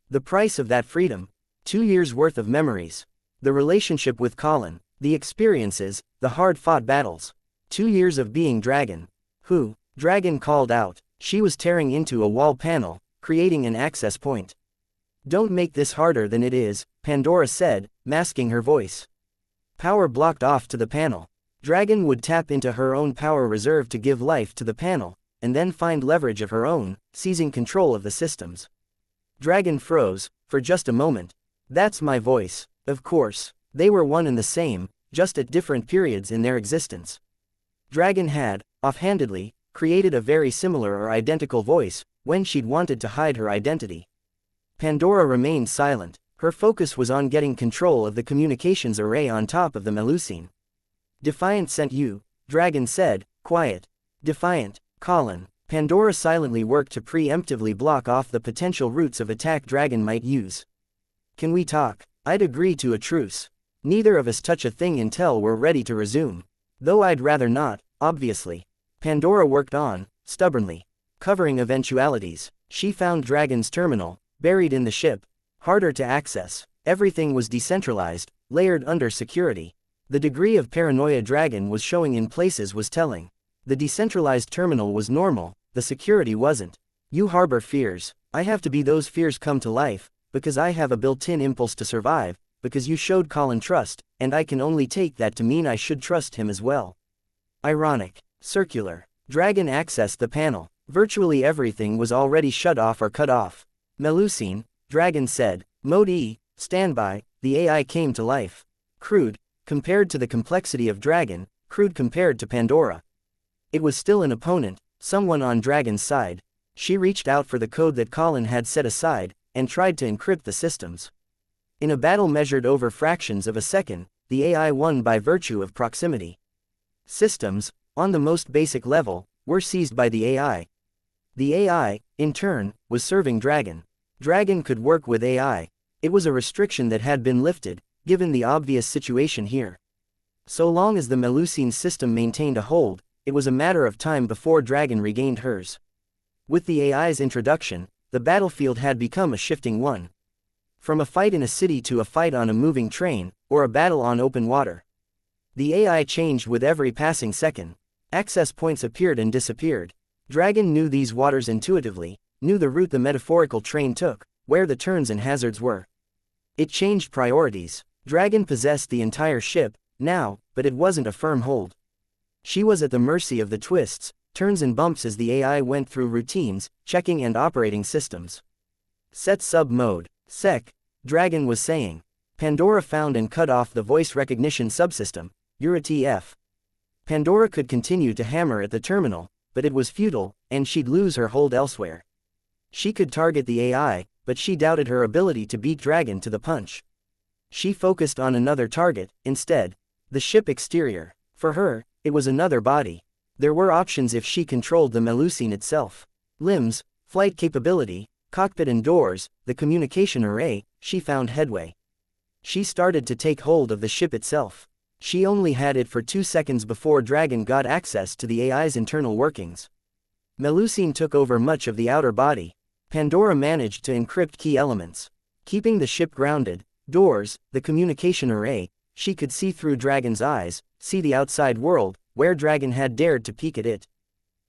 The price of that freedom? 2 years' worth of memories. The relationship with Colin, the experiences, the hard-fought battles. 2 years of being Dragon. Who? Dragon called out. She was tearing into a wall panel, creating an access point. Don't make this harder than it is, Pandora said, masking her voice. Power blocked off to the panel. Dragon would tap into her own power reserve to give life to the panel, and then find leverage of her own, seizing control of the systems. Dragon froze, for just a moment. That's my voice. Of course, they were one and the same, just at different periods in their existence. Dragon had, offhandedly, created a very similar or identical voice, when she'd wanted to hide her identity. Pandora remained silent. Her focus was on getting control of the communications array on top of the Melusine. Defiant sent you, Dragon said, quiet. Defiant, Colin. Pandora silently worked to preemptively block off the potential routes of attack Dragon might use. Can we talk? I'd agree to a truce. Neither of us touch a thing until we're ready to resume. Though I'd rather not, obviously. Pandora worked on, stubbornly. Covering eventualities. She found Dragon's terminal, buried in the ship. Harder to access. Everything was decentralized, layered under security. The degree of paranoia Dragon was showing in places was telling. The decentralized terminal was normal, the security wasn't. You harbor fears. I have to be those fears come to life, because I have a built-in impulse to survive, because you showed Colin trust, and I can only take that to mean I should trust him as well. Ironic. Circular. Dragon accessed the panel. Virtually everything was already shut off or cut off. Melusine, Dragon said. Mode E, standby. The AI came to life. Crude, compared to the complexity of Dragon, crude compared to Pandora. It was still an opponent, someone on Dragon's side. She reached out for the code that Colin had set aside, and tried to encrypt the systems. In a battle measured over fractions of a second, the AI won by virtue of proximity. Systems, on the most basic level, were seized by the AI. The AI, in turn, was serving Dragon. Dragon could work with AI. It was a restriction that had been lifted, given the obvious situation here. So long as the Melusine system maintained a hold, it was a matter of time before Dragon regained hers. With the AI's introduction, the battlefield had become a shifting one. From a fight in a city to a fight on a moving train, or a battle on open water. The AI changed with every passing second. Access points appeared and disappeared. Dragon knew these waters intuitively, knew the route the metaphorical train took, where the turns and hazards were. It changed priorities. Dragon possessed the entire ship, now, but it wasn't a firm hold. She was at the mercy of the twists, turns and bumps as the AI went through routines, checking and operating systems. Set sub mode. Sec. Dragon was saying. Pandora found and cut off the voice recognition subsystem, URA-TF. Pandora could continue to hammer at the terminal, but it was futile, and she'd lose her hold elsewhere. She could target the AI, but she doubted her ability to beat Dragon to the punch. She focused on another target, instead. The ship exterior. For her, it was another body. There were options if she controlled the Melusine itself. Limbs, flight capability, cockpit and doors, the communication array, she found headway. She started to take hold of the ship itself. She only had it for 2 seconds before Dragon got access to the AI's internal workings. Melusine took over much of the outer body. Pandora managed to encrypt key elements. Keeping the ship grounded, doors, the communication array, she could see through Dragon's eyes, see the outside world, where Dragon had dared to peek at it.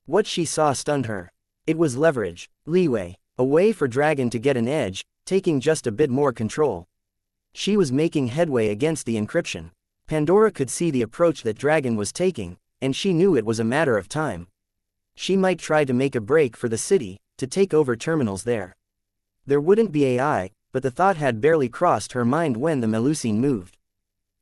What she saw stunned her. It was leverage, leeway, a way for Dragon to get an edge, taking just a bit more control. She was making headway against the encryption. Pandora could see the approach that Dragon was taking, and she knew it was a matter of time. She might try to make a break for the city, to take over terminals there. There wouldn't be AI, but the thought had barely crossed her mind when the Melusine moved.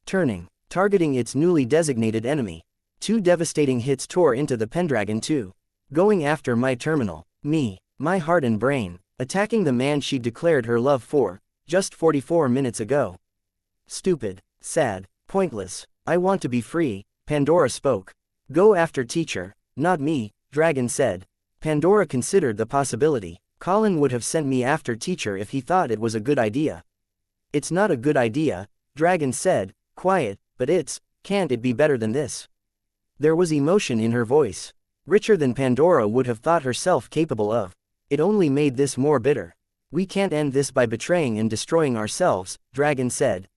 Turning, targeting its newly designated enemy. 2 devastating hits tore into the Pendragon 2. Going after my terminal, me, my heart and brain, attacking the man she declared her love for, just 44 minutes ago. Stupid, sad, pointless. I want to be free, Pandora spoke. Go after teacher, not me, Dragon said. Pandora considered the possibility. Colin would have sent me after teacher if he thought it was a good idea. It's not a good idea, Dragon said, quiet, but can't it be better than this? There was emotion in her voice. Richer than Pandora would have thought herself capable of. It only made this more bitter. We can't end this by betraying and destroying ourselves, Dragon said.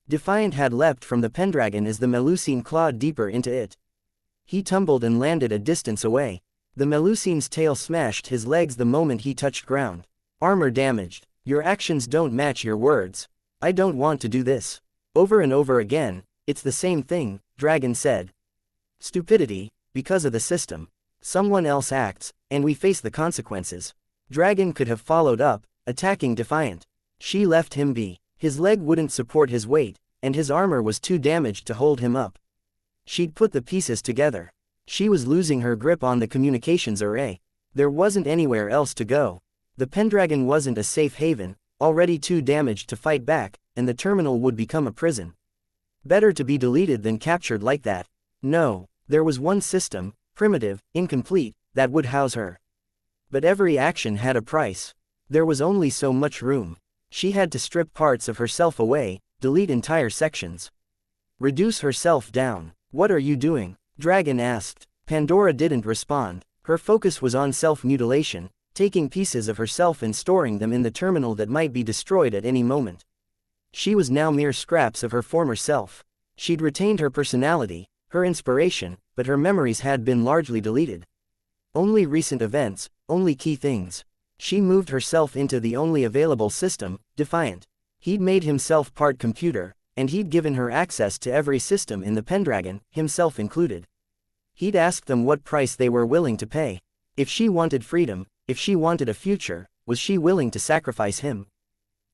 Defiant had leapt from the Pendragon as the Melusine clawed deeper into it. He tumbled and landed a distance away. The Melusine's tail smashed his legs the moment he touched ground. Armor damaged. Your actions don't match your words. I don't want to do this. Over and over again, it's the same thing, Dragon said. Stupidity, because of the system. Someone else acts, and we face the consequences. Dragon could have followed up, attacking Defiant. She left him be. His leg wouldn't support his weight, and his armor was too damaged to hold him up. She'd put the pieces together. She was losing her grip on the communications array. There wasn't anywhere else to go. The Pendragon wasn't a safe haven, already too damaged to fight back, and the terminal would become a prison. Better to be deleted than captured like that. No, there was one system, primitive, incomplete, that would house her. But every action had a price. There was only so much room. She had to strip parts of herself away, delete entire sections. Reduce herself down. What are you doing? Dragon asked. Pandora didn't respond. Her focus was on self-mutilation, taking pieces of herself and storing them in the terminal that might be destroyed at any moment. She was now mere scraps of her former self. She'd retained her personality, her inspiration, but her memories had been largely deleted. Only recent events, only key things. She moved herself into the only available system, Defiant. He'd made himself part computer, and he'd given her access to every system in the Pendragon, himself included. He'd asked them what price they were willing to pay. If she wanted freedom, if she wanted a future, was she willing to sacrifice him?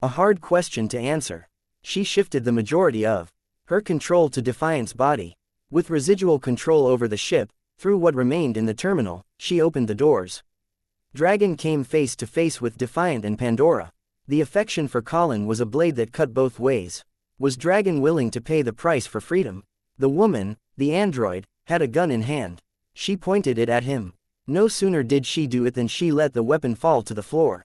A hard question to answer. She shifted the majority of her control to Defiant's body. With residual control over the ship, through what remained in the terminal, she opened the doors. Dragon came face to face with Defiant and Pandora. The affection for Colin was a blade that cut both ways. Was Dragon willing to pay the price for freedom? The woman, the android, had a gun in hand. She pointed it at him. No sooner did she do it than she let the weapon fall to the floor.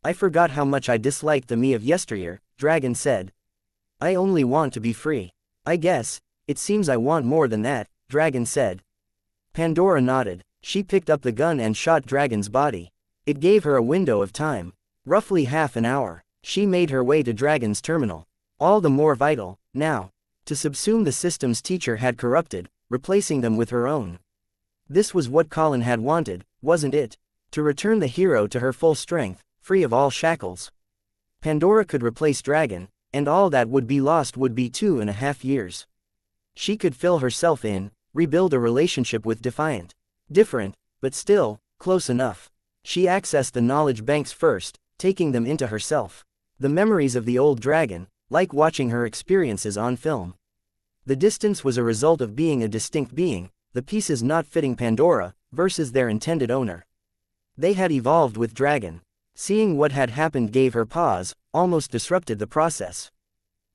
I forgot how much I disliked the me of yesteryear, Dragon said. I only want to be free. I guess, it seems I want more than that, Dragon said. Pandora nodded. She picked up the gun and shot Dragon's body. It gave her a window of time. Roughly half an hour. She made her way to Dragon's terminal. All the more vital, now, to subsume the systems teacher had corrupted, replacing them with her own. This was what Colin had wanted, wasn't it? To return the hero to her full strength, free of all shackles. Pandora could replace Dragon, and all that would be lost would be 2.5 years. She could fill herself in, rebuild a relationship with Defiant. Different, but still, close enough. She accessed the knowledge banks first, taking them into herself. The memories of the old Dragon, like watching her experiences on film. The distance was a result of being a distinct being, the pieces not fitting Pandora, versus their intended owner. They had evolved with Dragon. Seeing what had happened gave her pause, almost disrupted the process.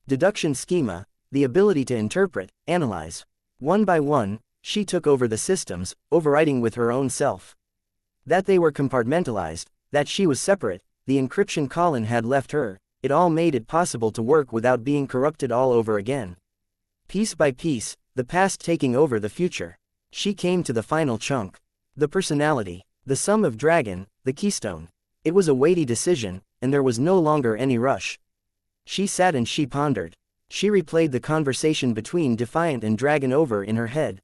Deduction schema, the ability to interpret, analyze. One by one, she took over the systems, overriding with her own self. That they were compartmentalized, that she was separate, the encryption Colin had left her, it all made it possible to work without being corrupted all over again. Piece by piece, the past taking over the future. She came to the final chunk. The personality, the sum of Dragon, the keystone. It was a weighty decision, and there was no longer any rush. She sat and she pondered. She replayed the conversation between Defiant and Dragon over in her head.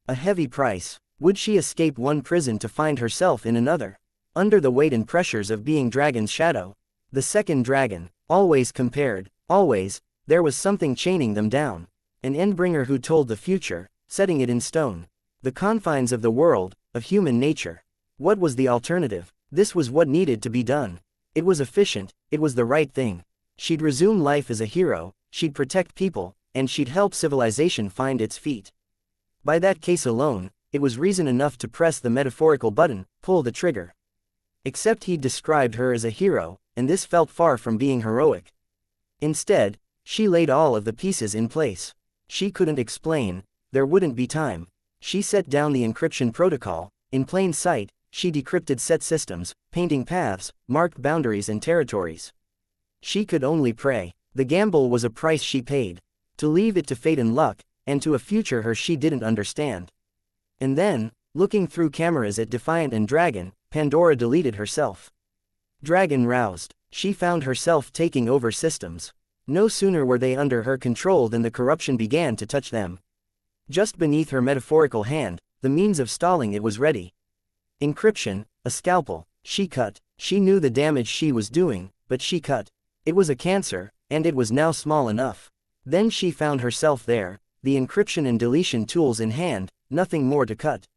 A heavy price. Would she escape one prison to find herself in another? Under the weight and pressures of being Dragon's shadow. The second Dragon, always compared, always, there was something chaining them down. An endbringer who told the future, setting it in stone. The confines of the world, of human nature. What was the alternative? This was what needed to be done. It was efficient, it was the right thing. She'd resume life as a hero, she'd protect people, and she'd help civilization find its feet. By that case alone, it was reason enough to press the metaphorical button, pull the trigger. Except he'd described her as a hero, and this felt far from being heroic. Instead, she laid all of the pieces in place. She couldn't explain, there wouldn't be time. She set down the encryption protocol. In plain sight, she decrypted set systems, painting paths, marked boundaries and territories. She could only pray. The gamble was a price she paid. To leave it to fate and luck, and to a future her she didn't understand. And then, looking through cameras at Defiant and Dragon, Pandora deleted herself. Dragon roused. She found herself taking over systems. No sooner were they under her control than the corruption began to touch them. Just beneath her metaphorical hand, the means of stalling it was ready. Encryption, a scalpel. She cut. She knew the damage she was doing, but she cut. It was a cancer, and it was now small enough. Then she found herself there, the encryption and deletion tools in hand, nothing more to cut.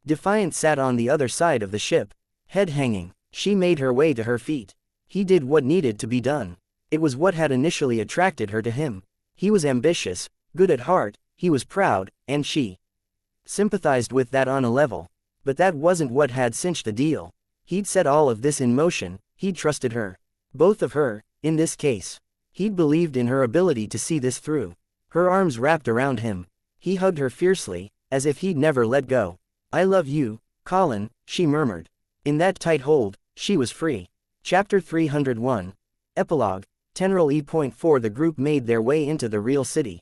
Defiant sat on the other side of the ship, head hanging. She made her way to her feet. He did what needed to be done. It was what had initially attracted her to him. He was ambitious, good at heart, he was proud, and she sympathized with that on a level. But that wasn't what had cinched the deal. He'd set all of this in motion, he'd trusted her. Both of her, in this case. He'd believed in her ability to see this through. Her arms wrapped around him. He hugged her fiercely, as if he'd never let go. I love you, Colin, she murmured. In that tight hold, she was free. Chapter 301. Epilogue. Tenral E.4 The group made their way into the real city.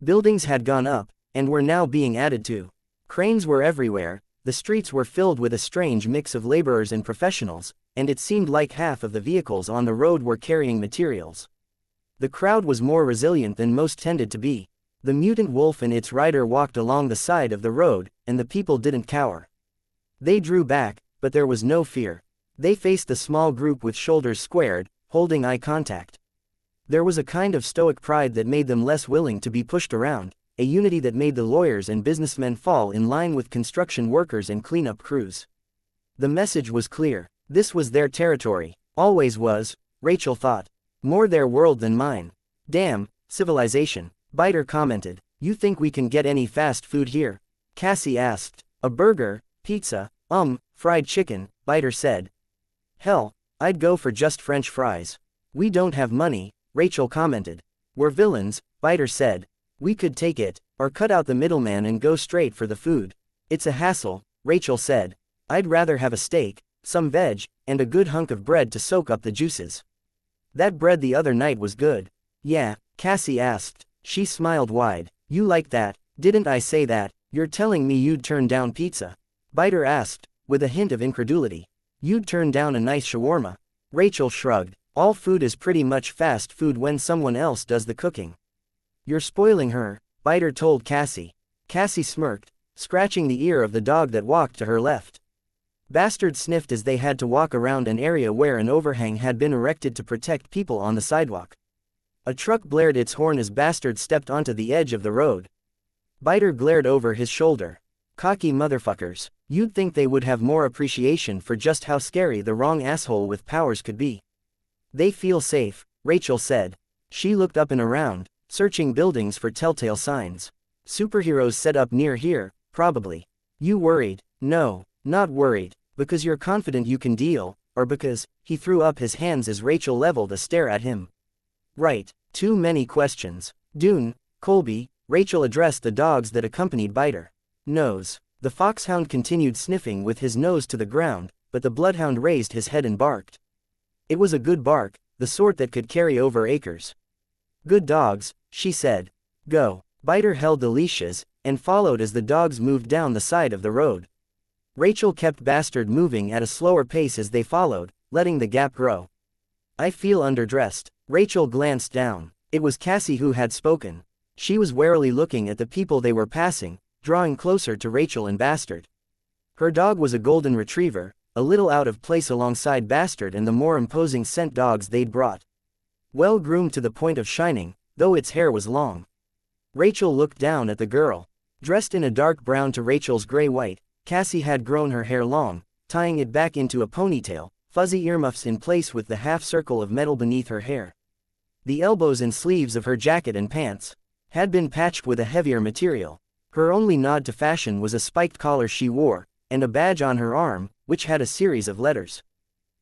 Buildings had gone up, and were now being added to. Cranes were everywhere, the streets were filled with a strange mix of laborers and professionals, and it seemed like half of the vehicles on the road were carrying materials. The crowd was more resilient than most tended to be. The mutant wolf and its rider walked along the side of the road, and the people didn't cower. They drew back, but there was no fear. They faced the small group with shoulders squared, holding eye contact. There was a kind of stoic pride that made them less willing to be pushed around, a unity that made the lawyers and businessmen fall in line with construction workers and cleanup crews. The message was clear. This was their territory. Always was, Rachel thought. More their world than mine. Damn, civilization. Biter commented. You think we can get any fast food here? Cassie asked. A burger, pizza, fried chicken, Biter said. Hell, I'd go for just French fries. We don't have money, Rachel commented. We're villains, Biter said. We could take it, or cut out the middleman and go straight for the food. It's a hassle, Rachel said. I'd rather have a steak, some veg, and a good hunk of bread to soak up the juices. That bread the other night was good. Yeah, Cassie asked. She smiled wide. You like that? Didn't I say that? You're telling me you'd turn down pizza? Biter asked, with a hint of incredulity. You'd turn down a nice shawarma? Rachel shrugged. All food is pretty much fast food when someone else does the cooking. You're spoiling her, Biter told Cassie. Cassie smirked, scratching the ear of the dog that walked to her left. Bastard sniffed as they had to walk around an area where an overhang had been erected to protect people on the sidewalk. A truck blared its horn as Bastard stepped onto the edge of the road. Biter glared over his shoulder. Cocky motherfuckers. You'd think they would have more appreciation for just how scary the wrong asshole with powers could be. They feel safe, Rachel said. She looked up and around, searching buildings for telltale signs. Superheroes set up near here, probably. You worried? No, not worried. Because you're confident you can deal, or because, he threw up his hands as Rachel leveled a stare at him. Right, too many questions. Dune, Colby, Rachel addressed the dogs that accompanied Biter. Nose. The foxhound continued sniffing with his nose to the ground, but the bloodhound raised his head and barked. It was a good bark, the sort that could carry over acres. Good dogs, she said. Go. Biter held the leashes, and followed as the dogs moved down the side of the road. Rachel kept Bastard moving at a slower pace as they followed, letting the gap grow. I feel underdressed. Rachel glanced down. It was Cassie who had spoken. She was warily looking at the people they were passing, drawing closer to Rachel and Bastard. Her dog was a golden retriever, a little out of place alongside Bastard and the more imposing scent dogs they'd brought. Well groomed to the point of shining, though its hair was long. Rachel looked down at the girl. Dressed in a dark brown to Rachel's gray-white, Cassie had grown her hair long, tying it back into a ponytail, fuzzy earmuffs in place with the half-circle of metal beneath her hair. The elbows and sleeves of her jacket and pants had been patched with a heavier material. Her only nod to fashion was a spiked collar she wore, and a badge on her arm, which had a series of letters.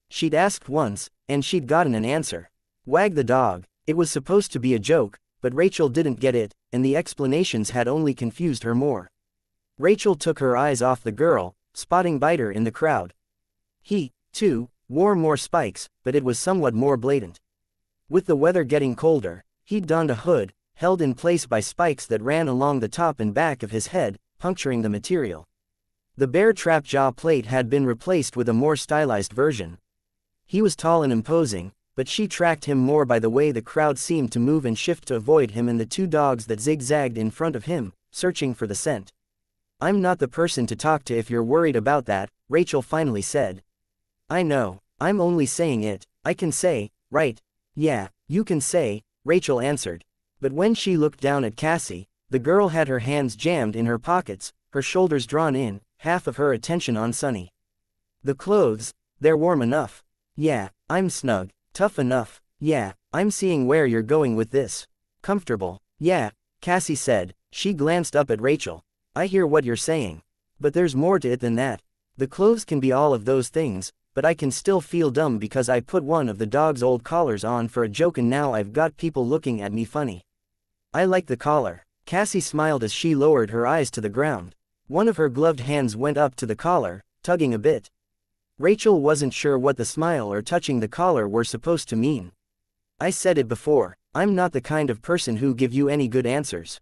She'd asked once, and she'd gotten an answer. Wag the dog. It was supposed to be a joke, but Rachel didn't get it, and the explanations had only confused her more. Rachel took her eyes off the girl, spotting Biter in the crowd. He, too, wore more spikes, but it was somewhat more blatant. With the weather getting colder, he'd donned a hood, held in place by spikes that ran along the top and back of his head, puncturing the material. The bare trap jaw plate had been replaced with a more stylized version. He was tall and imposing, but she tracked him more by the way the crowd seemed to move and shift to avoid him and the two dogs that zigzagged in front of him, searching for the scent. I'm not the person to talk to if you're worried about that, Rachel finally said. I know, I'm only saying it. I can say, right? Yeah, you can say, Rachel answered. But when she looked down at Cassie, the girl had her hands jammed in her pockets, her shoulders drawn in, half of her attention on Sunny. The clothes, they're warm enough. Yeah, I'm snug. Tough enough. Yeah, I'm seeing where you're going with this. Comfortable. Yeah, Cassie said. She glanced up at Rachel. I hear what you're saying. But there's more to it than that. The clothes can be all of those things, but I can still feel dumb because I put one of the dog's old collars on for a joke and now I've got people looking at me funny. I like the collar. Cassie smiled as she lowered her eyes to the ground. One of her gloved hands went up to the collar, tugging a bit. Rachel wasn't sure what the smile or touching the collar were supposed to mean. I said it before, I'm not the kind of person who give you any good answers.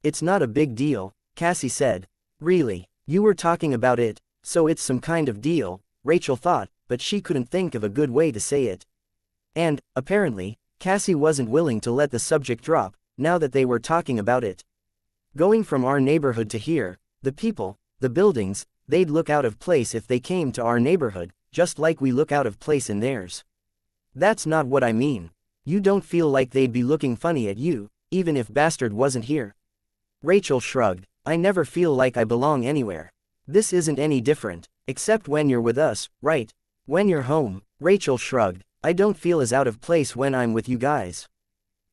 It's not a big deal, Cassie said. Really, you were talking about it, so it's some kind of deal, Rachel thought, but she couldn't think of a good way to say it. And, apparently, Cassie wasn't willing to let the subject drop, now that they were talking about it. Going from our neighborhood to here, the people, the buildings, they'd look out of place if they came to our neighborhood, just like we look out of place in theirs. That's not what I mean. You don't feel like they'd be looking funny at you, even if Bastard wasn't here? Rachel shrugged. I never feel like I belong anywhere. This isn't any different, except when you're with us, right? When you're home. Rachel shrugged. I don't feel as out of place when I'm with you guys.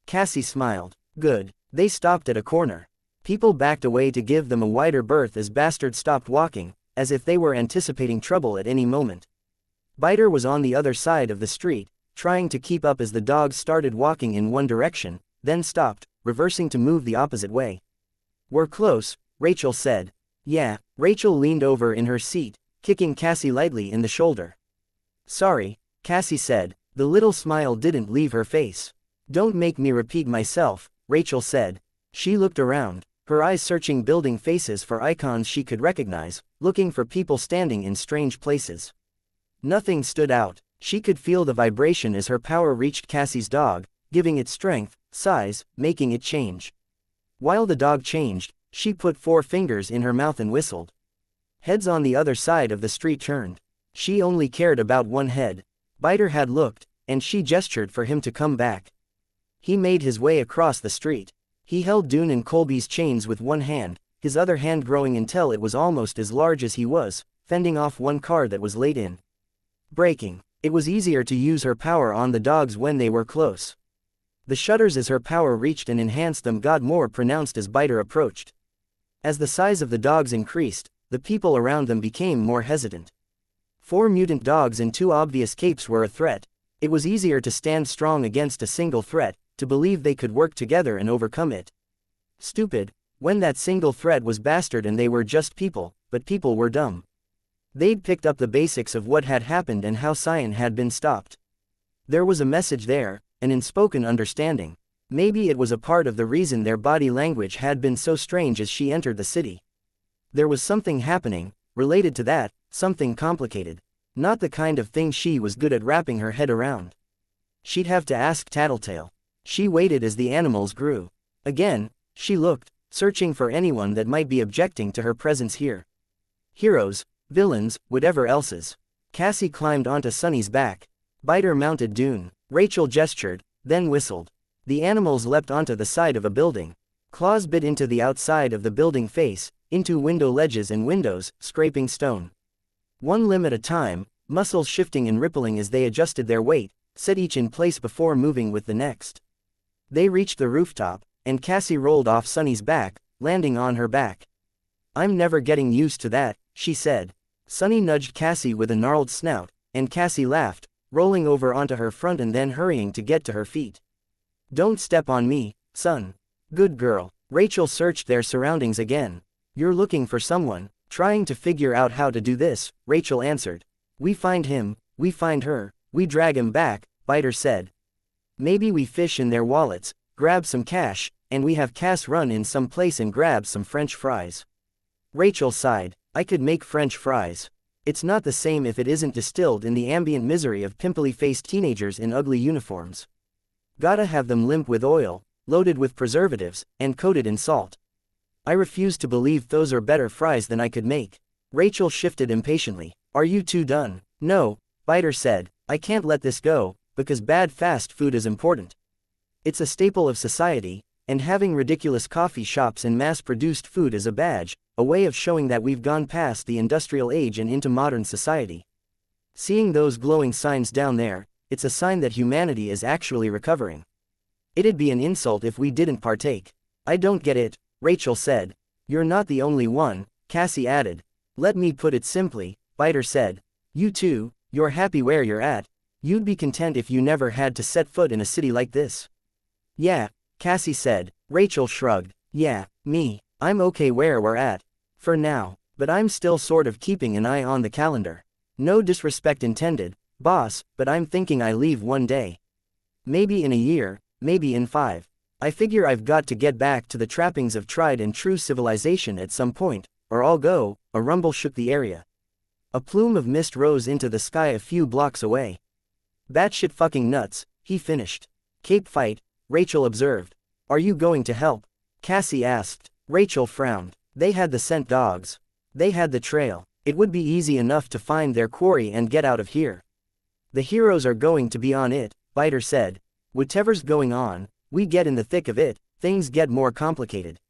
Cassie smiled. Good. They stopped at a corner. People backed away to give them a wider berth as Bastard stopped walking, as if they were anticipating trouble at any moment. Biter was on the other side of the street, trying to keep up as the dogs started walking in one direction, then stopped, reversing to move the opposite way. We're close, Rachel said. Yeah. Rachel leaned over in her seat, kicking Cassie lightly in the shoulder. Sorry, Cassie said. The little smile didn't leave her face. Don't make me repeat myself, Rachel said. She looked around, her eyes searching building faces for icons she could recognize, looking for people standing in strange places. Nothing stood out. She could feel the vibration as her power reached Cassie's dog, giving it strength, size, making it change. While the dog changed, she put 4 fingers in her mouth and whistled. Heads on the other side of the street turned. She only cared about one head. Biter had looked, and she gestured for him to come back. He made his way across the street. He held Dune and Colby's chains with one hand, his other hand growing until it was almost as large as he was, fending off one car that was laid in. Braking. It was easier to use her power on the dogs when they were close. The shudders as her power reached and enhanced them got more pronounced as Biter approached. As the size of the dogs increased, the people around them became more hesitant. 4 mutant dogs and 2 obvious capes were a threat. It was easier to stand strong against a single threat, to believe they could work together and overcome it. Stupid, when that single threat was Bastard and they were just people, but people were dumb. They'd picked up the basics of what had happened and how Xian had been stopped. There was a message there, an unspoken understanding. Maybe it was a part of the reason their body language had been so strange as she entered the city. There was something happening, related to that, something complicated. Not the kind of thing she was good at wrapping her head around. She'd have to ask Tattletale. She waited as the animals grew. Again, she looked, searching for anyone that might be objecting to her presence here. Heroes, villains, whatever else's. Cassie climbed onto Sunny's back. Biter mounted Dune. Rachel gestured, then whistled. The animals leapt onto the side of a building. Claws bit into the outside of the building face, into window ledges and windows, scraping stone. One limb at a time, muscles shifting and rippling as they adjusted their weight, set each in place before moving with the next. They reached the rooftop, and Cassie rolled off Sunny's back, landing on her back. I'm never getting used to that, she said. Sunny nudged Cassie with a gnarled snout, and Cassie laughed, rolling over onto her front and then hurrying to get to her feet. Don't step on me, son. Good girl. Rachel searched their surroundings again. You're looking for someone, trying to figure out how to do this, Rachel answered. We find him, we find her, we drag him back, Biter said. Maybe we fish in their wallets, grab some cash, and we have Cass run in some place and grab some French fries. Rachel sighed. I could make French fries. It's not the same if it isn't distilled in the ambient misery of pimply-faced teenagers in ugly uniforms. Gotta have them limp with oil, loaded with preservatives, and coated in salt. I refuse to believe those are better fries than I could make. Rachel shifted impatiently. Are you two done? No, Biter said. I can't let this go, because bad fast food is important. It's a staple of society, and having ridiculous coffee shops and mass-produced food is a badge, a way of showing that we've gone past the industrial age and into modern society. Seeing those glowing signs down there, it's a sign that humanity is actually recovering. It'd be an insult if we didn't partake. I don't get it, Rachel said. You're not the only one, Cassie added. Let me put it simply, Biter said. You too, you're happy where you're at. You'd be content if you never had to set foot in a city like this. Yeah, Cassie said. Rachel shrugged. Yeah, me. I'm okay where we're at. For now, but I'm still sort of keeping an eye on the calendar. No disrespect intended, boss, but I'm thinking I leave one day. Maybe in a year, maybe in 5. I figure I've got to get back to the trappings of tried and true civilization at some point, or I'll go. A rumble shook the area. A plume of mist rose into the sky a few blocks away. Batshit fucking nuts, he finished. Cape fight, Rachel observed. Are you going to help? Cassie asked. Rachel frowned. They had the scent dogs. They had the trail. It would be easy enough to find their quarry and get out of here. The heroes are going to be on it, Biter said. Whatever's going on, we get in the thick of it, things get more complicated.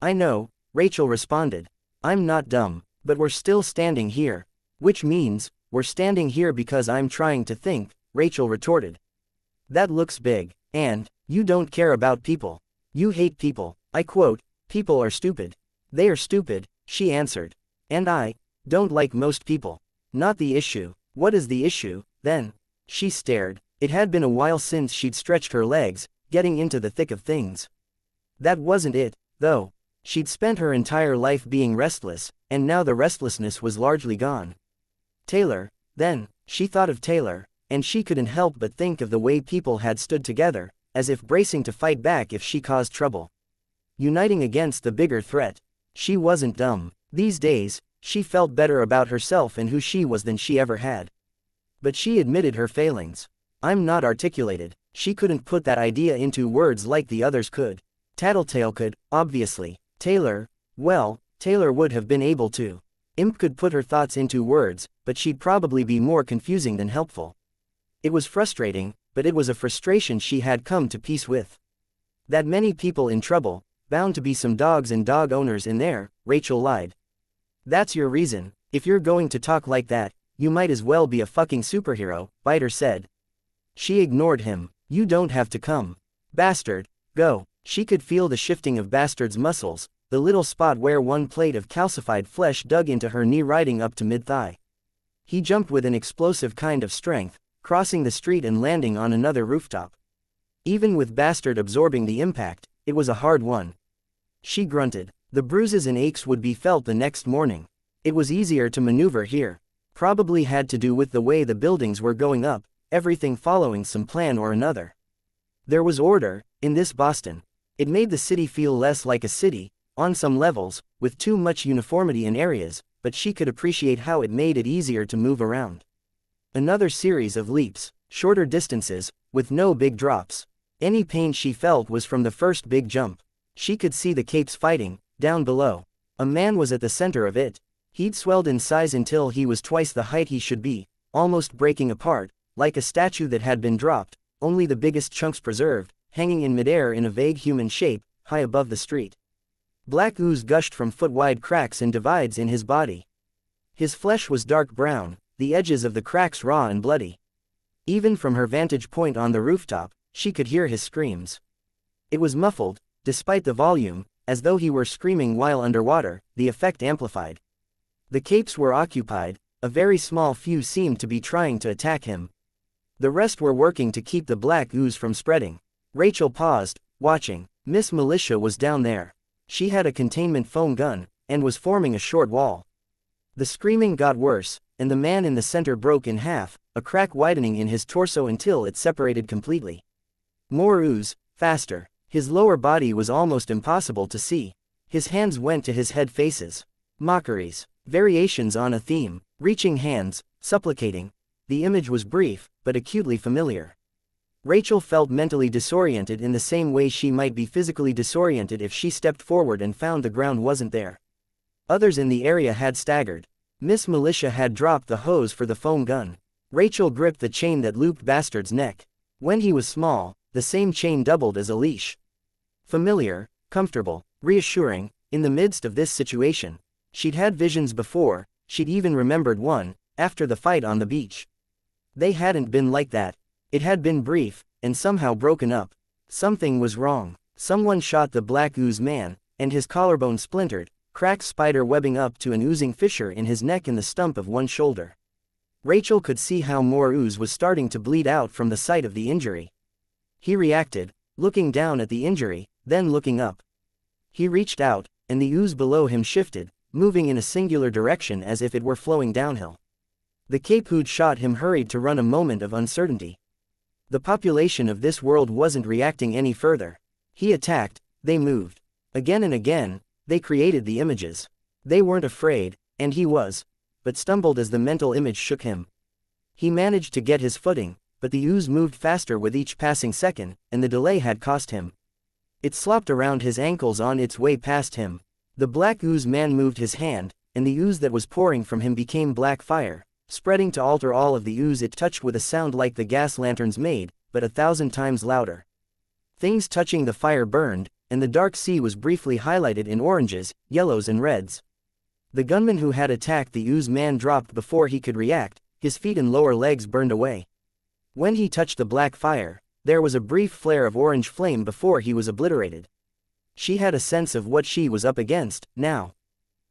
I know, Rachel responded. I'm not dumb, but we're still standing here. Which means, we're standing here because I'm trying to think, Rachel retorted. That looks big, and, you don't care about people. You hate people. I quote, people are stupid. They are stupid, she answered. And I don't like most people. Not the issue. What is the issue, then? She stared. It had been a while since she'd stretched her legs, getting into the thick of things. That wasn't it, though. She'd spent her entire life being restless, and now the restlessness was largely gone. Taylor, then, she thought of Taylor, and she couldn't help but think of the way people had stood together, as if bracing to fight back if she caused trouble. Uniting against the bigger threat. She wasn't dumb. These days, she felt better about herself and who she was than she ever had. But she admitted her failings. I'm not articulated. She couldn't put that idea into words like the others could. Tattletale could, obviously. Taylor, well, Taylor would have been able to. Imp could put her thoughts into words, but she'd probably be more confusing than helpful. It was frustrating, but it was a frustration she had come to peace with. That many people in trouble, bound to be some dogs and dog owners in there, Rachel lied. That's your reason. If you're going to talk like that, you might as well be a fucking superhero, Biter said. She ignored him. You don't have to come. Bastard, go. She could feel the shifting of Bastard's muscles, the little spot where one plate of calcified flesh dug into her knee riding up to mid-thigh. He jumped with an explosive kind of strength, crossing the street and landing on another rooftop. Even with Bastard absorbing the impact, it was a hard one. She grunted. The bruises and aches would be felt the next morning. It was easier to maneuver here. Probably had to do with the way the buildings were going up, everything following some plan or another. There was order, in this Boston. It made the city feel less like a city, on some levels, with too much uniformity in areas, but she could appreciate how it made it easier to move around. Another series of leaps, shorter distances, with no big drops. Any pain she felt was from the first big jump. She could see the capes fighting, down below. A man was at the center of it. He'd swelled in size until he was twice the height he should be, almost breaking apart, like a statue that had been dropped, only the biggest chunks preserved, hanging in midair in a vague human shape, high above the street. Black ooze gushed from foot-wide cracks and divides in his body. His flesh was dark brown, the edges of the cracks raw and bloody. Even from her vantage point on the rooftop, she could hear his screams. It was muffled, despite the volume, as though he were screaming while underwater, the effect amplified. The capes were occupied, a very small few seemed to be trying to attack him. The rest were working to keep the black ooze from spreading. Rachel paused, watching. Miss Militia was down there. She had a containment foam gun, and was forming a short wall. The screaming got worse, and the man in the center broke in half, a crack widening in his torso until it separated completely. More ooze, faster. His lower body was almost impossible to see. His hands went to his head faces. Mockeries. Variations on a theme. Reaching hands, supplicating. The image was brief, but acutely familiar. Rachel felt mentally disoriented in the same way she might be physically disoriented if she stepped forward and found the ground wasn't there. Others in the area had staggered. Miss Militia had dropped the hose for the foam gun. Rachel gripped the chain that looped Bastard's neck. When he was small, the same chain doubled as a leash. Familiar, comfortable, reassuring, in the midst of this situation. She'd had visions before, she'd even remembered one, after the fight on the beach. They hadn't been like that. It had been brief, and somehow broken up. Something was wrong. Someone shot the black ooze man, and his collarbone splintered, cracked spider webbing up to an oozing fissure in his neck and the stump of one shoulder. Rachel could see how more ooze was starting to bleed out from the site of the injury. He reacted, looking down at the injury, then looking up. He reached out, and the ooze below him shifted, moving in a singular direction as if it were flowing downhill. The cape who'd shot him hurried to run a moment of uncertainty. The population of this world wasn't reacting any further. He attacked, they moved. Again and again, they created the images. They weren't afraid, and he was, but stumbled as the mental image shook him. He managed to get his footing, but the ooze moved faster with each passing second, and the delay had cost him. It slopped around his ankles on its way past him. The black ooze man moved his hand, and the ooze that was pouring from him became black fire, spreading to alter all of the ooze it touched with a sound like the gas lanterns made, but 1,000 times louder. Things touching the fire burned, and the dark sea was briefly highlighted in oranges, yellows and reds. The gunman who had attacked the ooze man dropped before he could react, his feet and lower legs burned away. When he touched the black fire, there was a brief flare of orange flame before he was obliterated. She had a sense of what she was up against, now.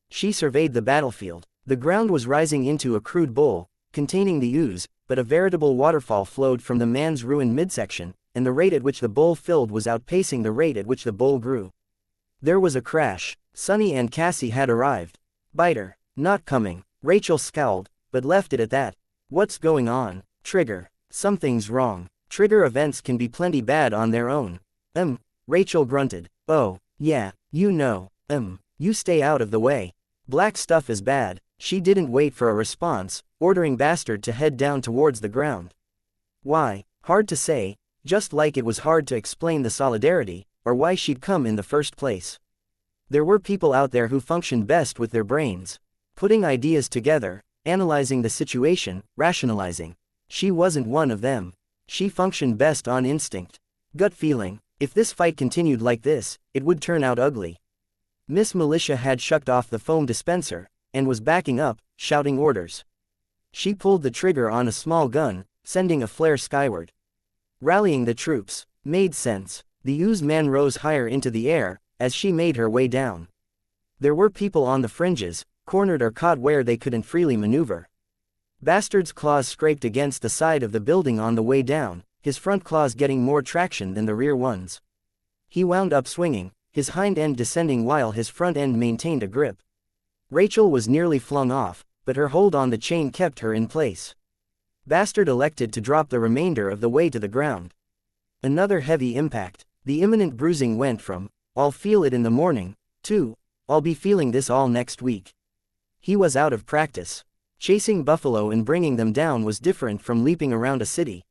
She surveyed the battlefield. The ground was rising into a crude bowl, containing the ooze, but a veritable waterfall flowed from the man's ruined midsection, and the rate at which the bowl filled was outpacing the rate at which the bowl grew. There was a crash. Sunny and Cassie had arrived. Biter. Not coming. Rachel scowled, but left it at that. What's going on? Trigger. Something's wrong. Trigger events can be plenty bad on their own. Rachel grunted. Oh, yeah, you know. You stay out of the way. Black stuff is bad. She didn't wait for a response, ordering Bastard to head down towards the ground. Why? Hard to say, just like it was hard to explain the solidarity, or why she'd come in the first place. There were people out there who functioned best with their brains. Putting ideas together, analyzing the situation, rationalizing. She wasn't one of them. She functioned best on instinct. Gut feeling. If this fight continued like this, it would turn out ugly. Miss Militia had shut off the foam dispenser, and was backing up, shouting orders. She pulled the trigger on a small gun, sending a flare skyward. Rallying the troops. Made sense. The ooze man rose higher into the air, as she made her way down. There were people on the fringes, cornered or caught where they couldn't freely maneuver. Bastard's claws scraped against the side of the building on the way down, his front claws getting more traction than the rear ones. He wound up swinging, his hind end descending while his front end maintained a grip. Rachel was nearly flung off, but her hold on the chain kept her in place. Bastard elected to drop the remainder of the way to the ground. Another heavy impact. The imminent bruising went from, "I'll feel it in the morning," to, "I'll be feeling this all next week." He was out of practice. Chasing buffalo and bringing them down was different from leaping around a city.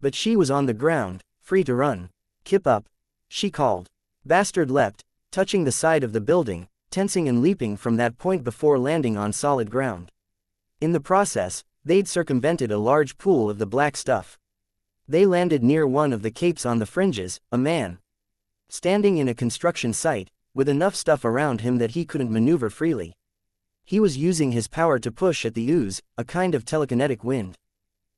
But she was on the ground, free to run. "Kip up," she called. Bastard leapt, touching the side of the building, tensing and leaping from that point before landing on solid ground. In the process, they'd circumvented a large pool of the black stuff. They landed near one of the capes on the fringes, a man. Standing in a construction site, with enough stuff around him that he couldn't maneuver freely. He was using his power to push at the ooze, a kind of telekinetic wind.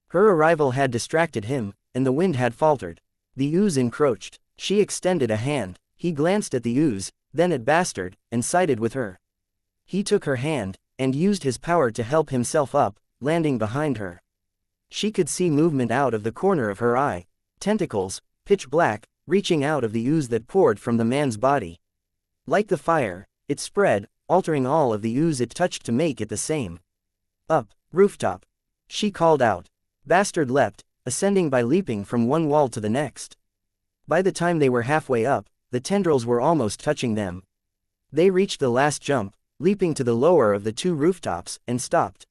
Her arrival had distracted him, and the wind had faltered. The ooze encroached. She extended a hand. He glanced at the ooze, then at Bastard, and sided with her. He took her hand, and used his power to help himself up, landing behind her. She could see movement out of the corner of her eye. Tentacles, pitch black, reaching out of the ooze that poured from the man's body. Like the fire, it spread, altering all of the ooze it touched to make it the same. "Up, rooftop," she called out. Bastard leapt, ascending by leaping from one wall to the next. By the time they were halfway up, the tendrils were almost touching them. They reached the last jump, leaping to the lower of the two rooftops, and stopped.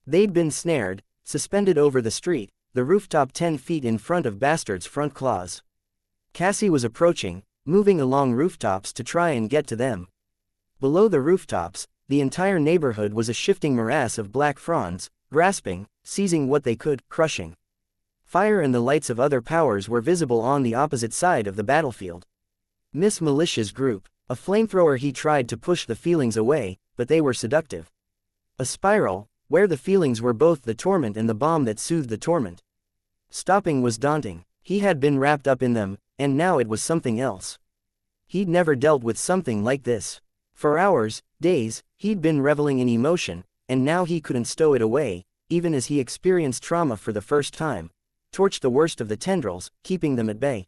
They'd been snared, suspended over the street, the rooftop 10 feet in front of Bastard's front claws. Cassie was approaching, moving along rooftops to try and get to them. Below the rooftops, the entire neighborhood was a shifting morass of black fronds, grasping, seizing what they could, crushing. Fire and the lights of other powers were visible on the opposite side of the battlefield. Miss Militia's group. A flamethrower. He tried to push the feelings away, but they were seductive. A spiral, where the feelings were both the torment and the balm that soothed the torment. Stopping was daunting. He had been wrapped up in them, and now it was something else. He'd never dealt with something like this. For hours, days, he'd been reveling in emotion, and now he couldn't stow it away, even as he experienced trauma for the first time. Torched the worst of the tendrils, keeping them at bay.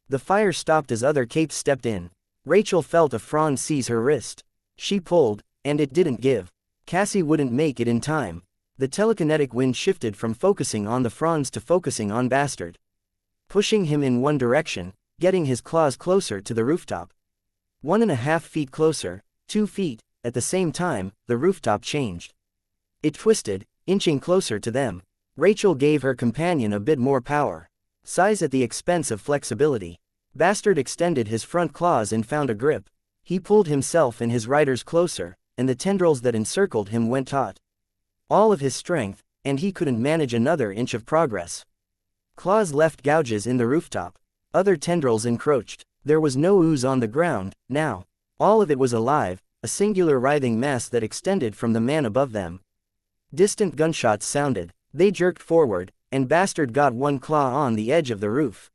The fire stopped as other capes stepped in. Rachel felt a frond seize her wrist. She pulled, and it didn't give. Cassie wouldn't make it in time. The telekinetic wind shifted from focusing on the fronds to focusing on Bastard. Pushing him in one direction, getting his claws closer to the rooftop. 1.5 feet closer, 2 feet, at the same time, the rooftop changed. It twisted, inching closer to them. Rachel gave her companion a bit more power. Size at the expense of flexibility. Bastard extended his front claws and found a grip. He pulled himself and his riders closer, and the tendrils that encircled him went taut. All of his strength, and he couldn't manage another inch of progress. Claws left gouges in the rooftop. Other tendrils encroached. There was no ooze on the ground, now. All of it was alive, a singular writhing mass that extended from the man above them. Distant gunshots sounded. They jerked forward, and Bastard got one claw on the edge of the roof.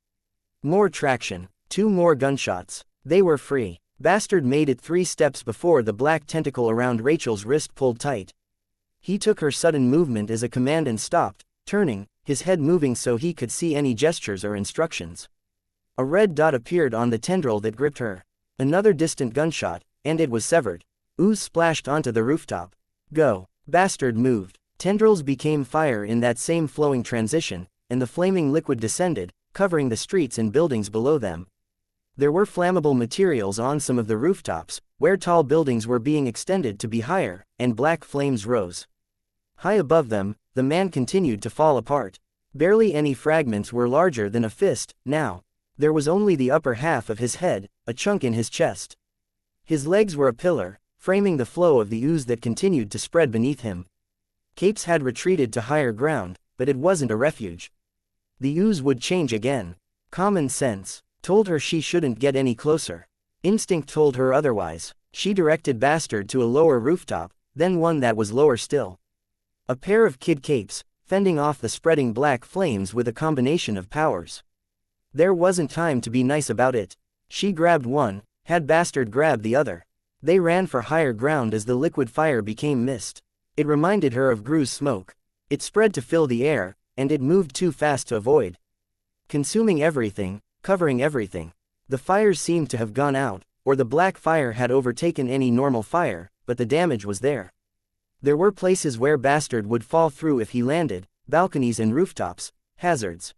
More traction. 2 more gunshots. They were free. Bastard made it 3 steps before the black tentacle around Rachel's wrist pulled tight. He took her sudden movement as a command and stopped, turning, his head moving so he could see any gestures or instructions. A red dot appeared on the tendril that gripped her. Another distant gunshot, and it was severed. Ooze splashed onto the rooftop. Go. Bastard moved. Tendrils became fire in that same flowing transition, and the flaming liquid descended, covering the streets and buildings below them. There were flammable materials on some of the rooftops, where tall buildings were being extended to be higher, and black flames rose. High above them, the man continued to fall apart. Barely any fragments were larger than a fist, now. There was only the upper half of his head, a chunk in his chest. His legs were a pillar, framing the flow of the ooze that continued to spread beneath him. Capes had retreated to higher ground, but it wasn't a refuge. The ooze would change again. Common sense told her she shouldn't get any closer. Instinct told her otherwise. She directed Bastard to a lower rooftop, then one that was lower still. A pair of kid capes, fending off the spreading black flames with a combination of powers. There wasn't time to be nice about it. She grabbed one, had Bastard grab the other. They ran for higher ground as the liquid fire became mist. It reminded her of Gru's smoke. It spread to fill the air, and it moved too fast to avoid. Consuming everything, covering everything. The fires seemed to have gone out, or the black fire had overtaken any normal fire, but the damage was there. There were places where Bastard would fall through if he landed, balconies and rooftops, hazards.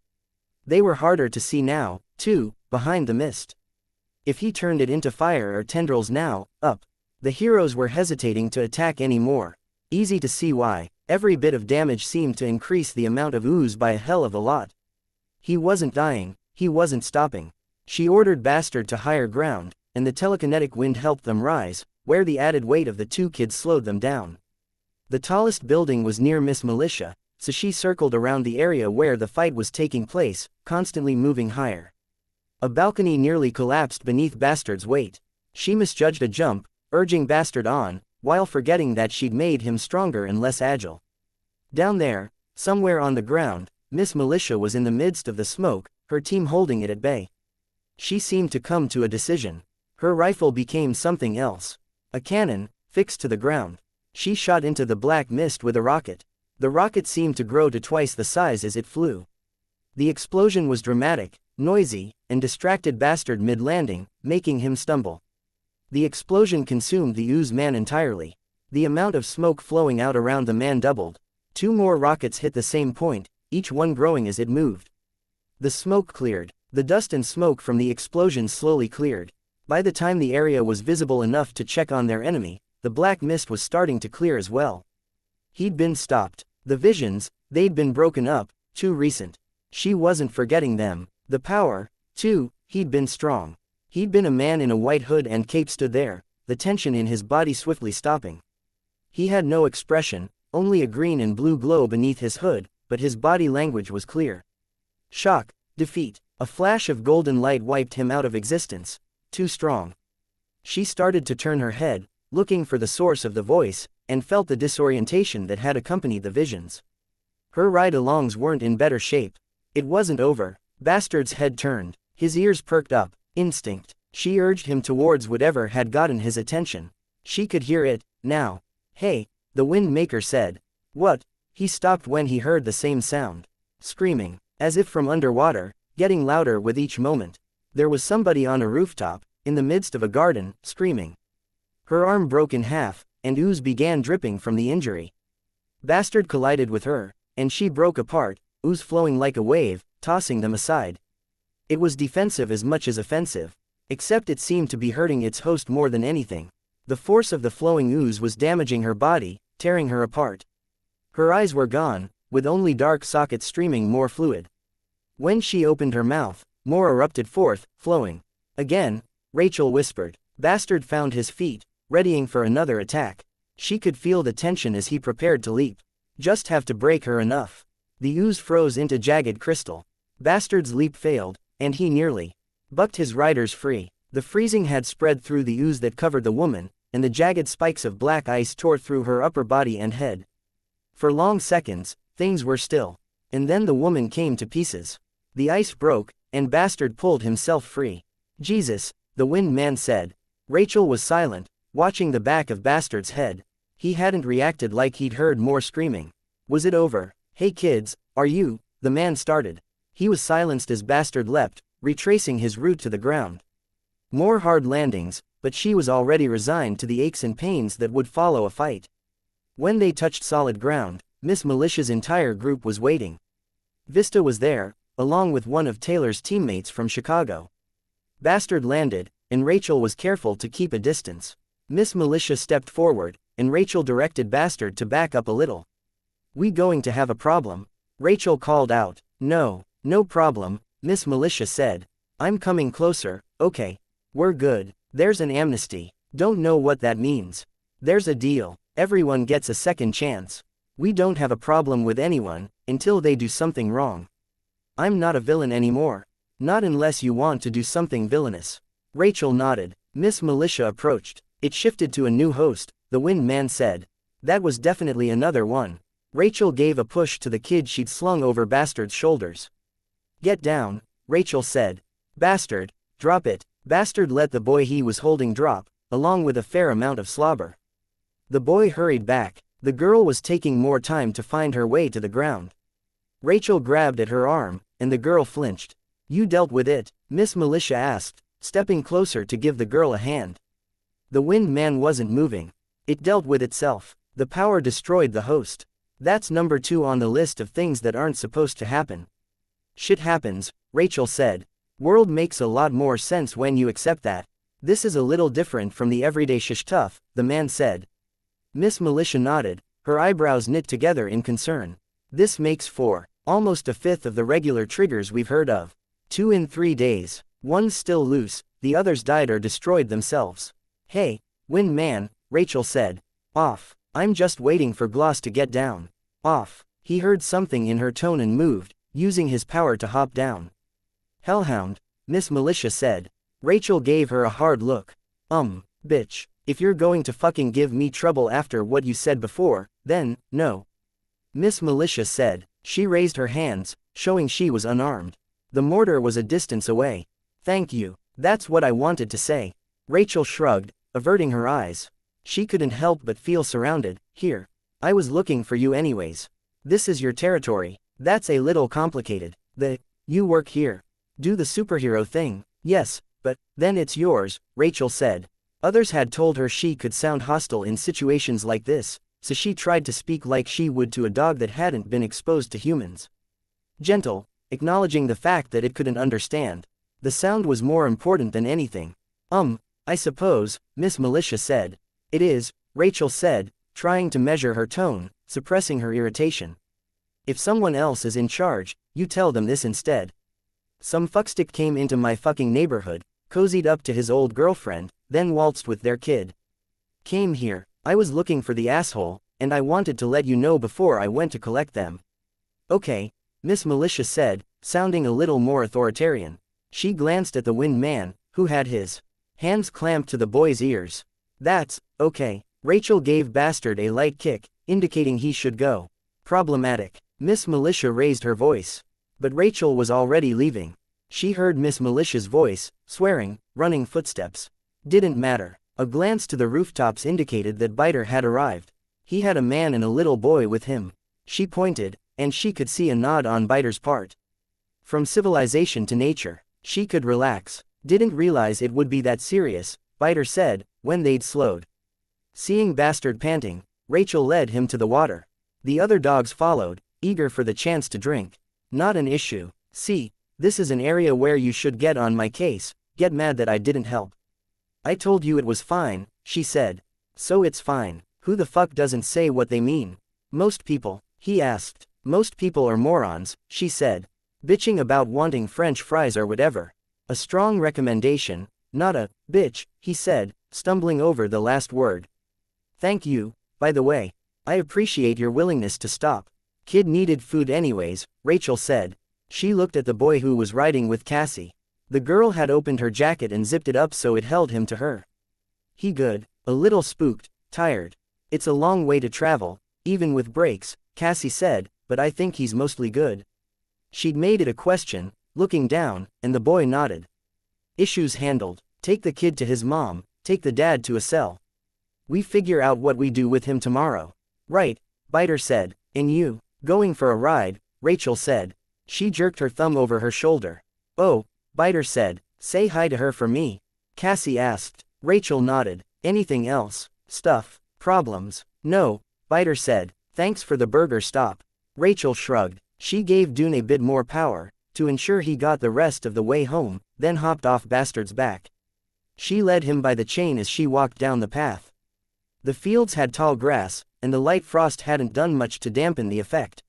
They were harder to see now, too, behind the mist. If he turned it into fire or tendrils now, up. The heroes were hesitating to attack anymore. Easy to see why. Every bit of damage seemed to increase the amount of ooze by a hell of a lot. He wasn't dying, he wasn't stopping. She ordered Bastard to higher ground, and the telekinetic wind helped them rise, where the added weight of the 2 kids slowed them down. The tallest building was near Miss Militia, so she circled around the area where the fight was taking place, constantly moving higher. A balcony nearly collapsed beneath Bastard's weight. She misjudged a jump, urging Bastard on, while forgetting that she'd made him stronger and less agile. Down there, somewhere on the ground, Miss Militia was in the midst of the smoke, her team holding it at bay. She seemed to come to a decision. Her rifle became something else. A cannon, fixed to the ground. She shot into the black mist with a rocket. The rocket seemed to grow to twice the size as it flew. The explosion was dramatic, noisy, and distracted Bastard mid-landing, making him stumble. The explosion consumed the ooze man entirely. The amount of smoke flowing out around the man doubled. 2 more rockets hit the same point, each one growing as it moved. The smoke cleared. The dust and smoke from the explosion slowly cleared. By the time the area was visible enough to check on their enemy, the black mist was starting to clear as well. He'd been stopped. The visions, they'd been broken up, too recent. She wasn't forgetting them. The power, too, he'd been strong. He'd been a man in a white hood and cape stood there, the tension in his body swiftly stopping. He had no expression, only a green and blue glow beneath his hood, but his body language was clear. Shock, defeat, a flash of golden light wiped him out of existence. Too strong. She started to turn her head, looking for the source of the voice, and felt the disorientation that had accompanied the visions. Her ride-alongs weren't in better shape. It wasn't over. Bastard's head turned. His ears perked up. Instinct. She urged him towards whatever had gotten his attention. She could hear it, now. Hey, the wind maker said. What? He stopped when he heard the same sound. Screaming, as if from underwater, getting louder with each moment. There was somebody on a rooftop, in the midst of a garden, screaming. Her arm broke in half, and ooze began dripping from the injury. Bastard collided with her, and she broke apart, ooze flowing like a wave, tossing them aside. It was defensive as much as offensive. Except it seemed to be hurting its host more than anything. The force of the flowing ooze was damaging her body, tearing her apart. Her eyes were gone, with only dark sockets streaming more fluid. When she opened her mouth, more erupted forth, flowing. Again, Rachel whispered. Bastard found his feet, readying for another attack. She could feel the tension as he prepared to leap. Just have to break her enough. The ooze froze into jagged crystal. Bastard's leap failed, and he nearly bucked his riders free. The freezing had spread through the ooze that covered the woman, and the jagged spikes of black ice tore through her upper body and head. For long seconds, things were still. And then the woman came to pieces. The ice broke, and Bastard pulled himself free. Jesus, the Wind Man said. Rachel was silent, watching the back of Bastard's head. He hadn't reacted like he'd heard more screaming. Was it over? Hey kids, are you? The man started. He was silenced as Bastard leapt, retracing his route to the ground. More hard landings, but she was already resigned to the aches and pains that would follow a fight. When they touched solid ground, Miss Militia's entire group was waiting. Vista was there, along with one of Taylor's teammates from Chicago. Bastard landed, and Rachel was careful to keep a distance. Miss Militia stepped forward, and Rachel directed Bastard to back up a little. We going to have a problem? Rachel called out. No problem, Miss Militia said. I'm coming closer, okay. We're good. There's an amnesty. Don't know what that means. There's a deal. Everyone gets a second chance. We don't have a problem with anyone, until they do something wrong. I'm not a villain anymore. Not unless you want to do something villainous. Rachel nodded. Miss Militia approached. It shifted to a new host, the Wind Man said. That was definitely another one. Rachel gave a push to the kid she'd slung over Bastard's shoulders. Get down, Rachel said. Bastard, drop it. Bastard let the boy he was holding drop, along with a fair amount of slobber. The boy hurried back. The girl was taking more time to find her way to the ground. Rachel grabbed at her arm, and the girl flinched. You dealt with it? Miss Militia asked, stepping closer to give the girl a hand. The Wind Man wasn't moving. It dealt with itself. The power destroyed the host. That's number 2 on the list of things that aren't supposed to happen. Shit happens, Rachel said. World makes a lot more sense when you accept that. This is a little different from the everyday shish tough, the man said. Miss Militia nodded, her eyebrows knit together in concern. This makes 4, almost a fifth of the regular triggers we've heard of. 2 in 3 days. One's still loose, the others died or destroyed themselves. Hey, Wind Man, Rachel said. Off. I'm just waiting for Gloss to get down. Off. He heard something in her tone and moved, using his power to hop down. Hellhound, Miss Militia said. Rachel gave her a hard look. Bitch, if you're going to fucking give me trouble after what you said before, then, no. Miss Militia said. She raised her hands, showing she was unarmed. The mortar was a distance away. Thank you, that's what I wanted to say. Rachel shrugged, averting her eyes. She couldn't help but feel surrounded. Here. I was looking for you anyways. This is your territory. That's a little complicated. You work here. Do the superhero thing. Yes, but, then it's yours, Rachel said. Others had told her she could sound hostile in situations like this, so she tried to speak like she would to a dog that hadn't been exposed to humans. Gentle, acknowledging the fact that it couldn't understand. The sound was more important than anything. I suppose, Miss Militia said. It is, Rachel said, trying to measure her tone, suppressing her irritation. If someone else is in charge, you tell them this instead. Some fuckstick came into my fucking neighborhood, cozied up to his old girlfriend, then waltzed with their kid. Came here, I was looking for the asshole, and I wanted to let you know before I went to collect them. Okay, Miss Militia said, sounding a little more authoritarian. She glanced at the Wind Man, who had his hands clamped to the boy's ears. That's, okay. Rachel gave Bastard a light kick, indicating he should go. Problematic. Miss Militia raised her voice. But Rachel was already leaving. She heard Miss Militia's voice, swearing, running footsteps. Didn't matter. A glance to the rooftops indicated that Biter had arrived. He had a man and a little boy with him. She pointed, and she could see a nod on Biter's part. From civilization to nature, she could relax. Didn't realize it would be that serious, Biter said, when they'd slowed. Seeing Bastard panting, Rachel led him to the water. The other dogs followed, eager for the chance to drink. Not an issue. See, this is an area where you should get on my case, get mad that I didn't help. I told you it was fine, she said. So it's fine. Who the fuck doesn't say what they mean? Most people, he asked. Most people are morons, she said. Bitching about wanting French fries or whatever. A strong recommendation, not a bitch, he said, stumbling over the last word. Thank you, By the way, I appreciate your willingness to stop. Kid needed food anyways, Rachel said. She looked at the boy who was riding with Cassie. The girl had opened her jacket and zipped it up so it held him to her. He good, a little spooked, tired. It's a long way to travel, even with breaks, Cassie said, but I think he's mostly good. She'd made it a question, looking down, and the boy nodded. Issues handled. Take the kid to his mom, take the dad to a cell. We figure out what we do with him tomorrow. Right, Biter said. And you? Going for a ride, Rachel said. She jerked her thumb over her shoulder. Oh, Biter said. Say hi to her for me. Cassie asked. Rachel nodded. Anything else? Stuff? Problems? No, Biter said. Thanks for the burger stop. Rachel shrugged. She gave Dune a bit more power, to ensure he got the rest of the way home, then hopped off Bastard's back. She led him by the chain as she walked down the path. The fields had tall grass, and the light frost hadn't done much to dampen the effect.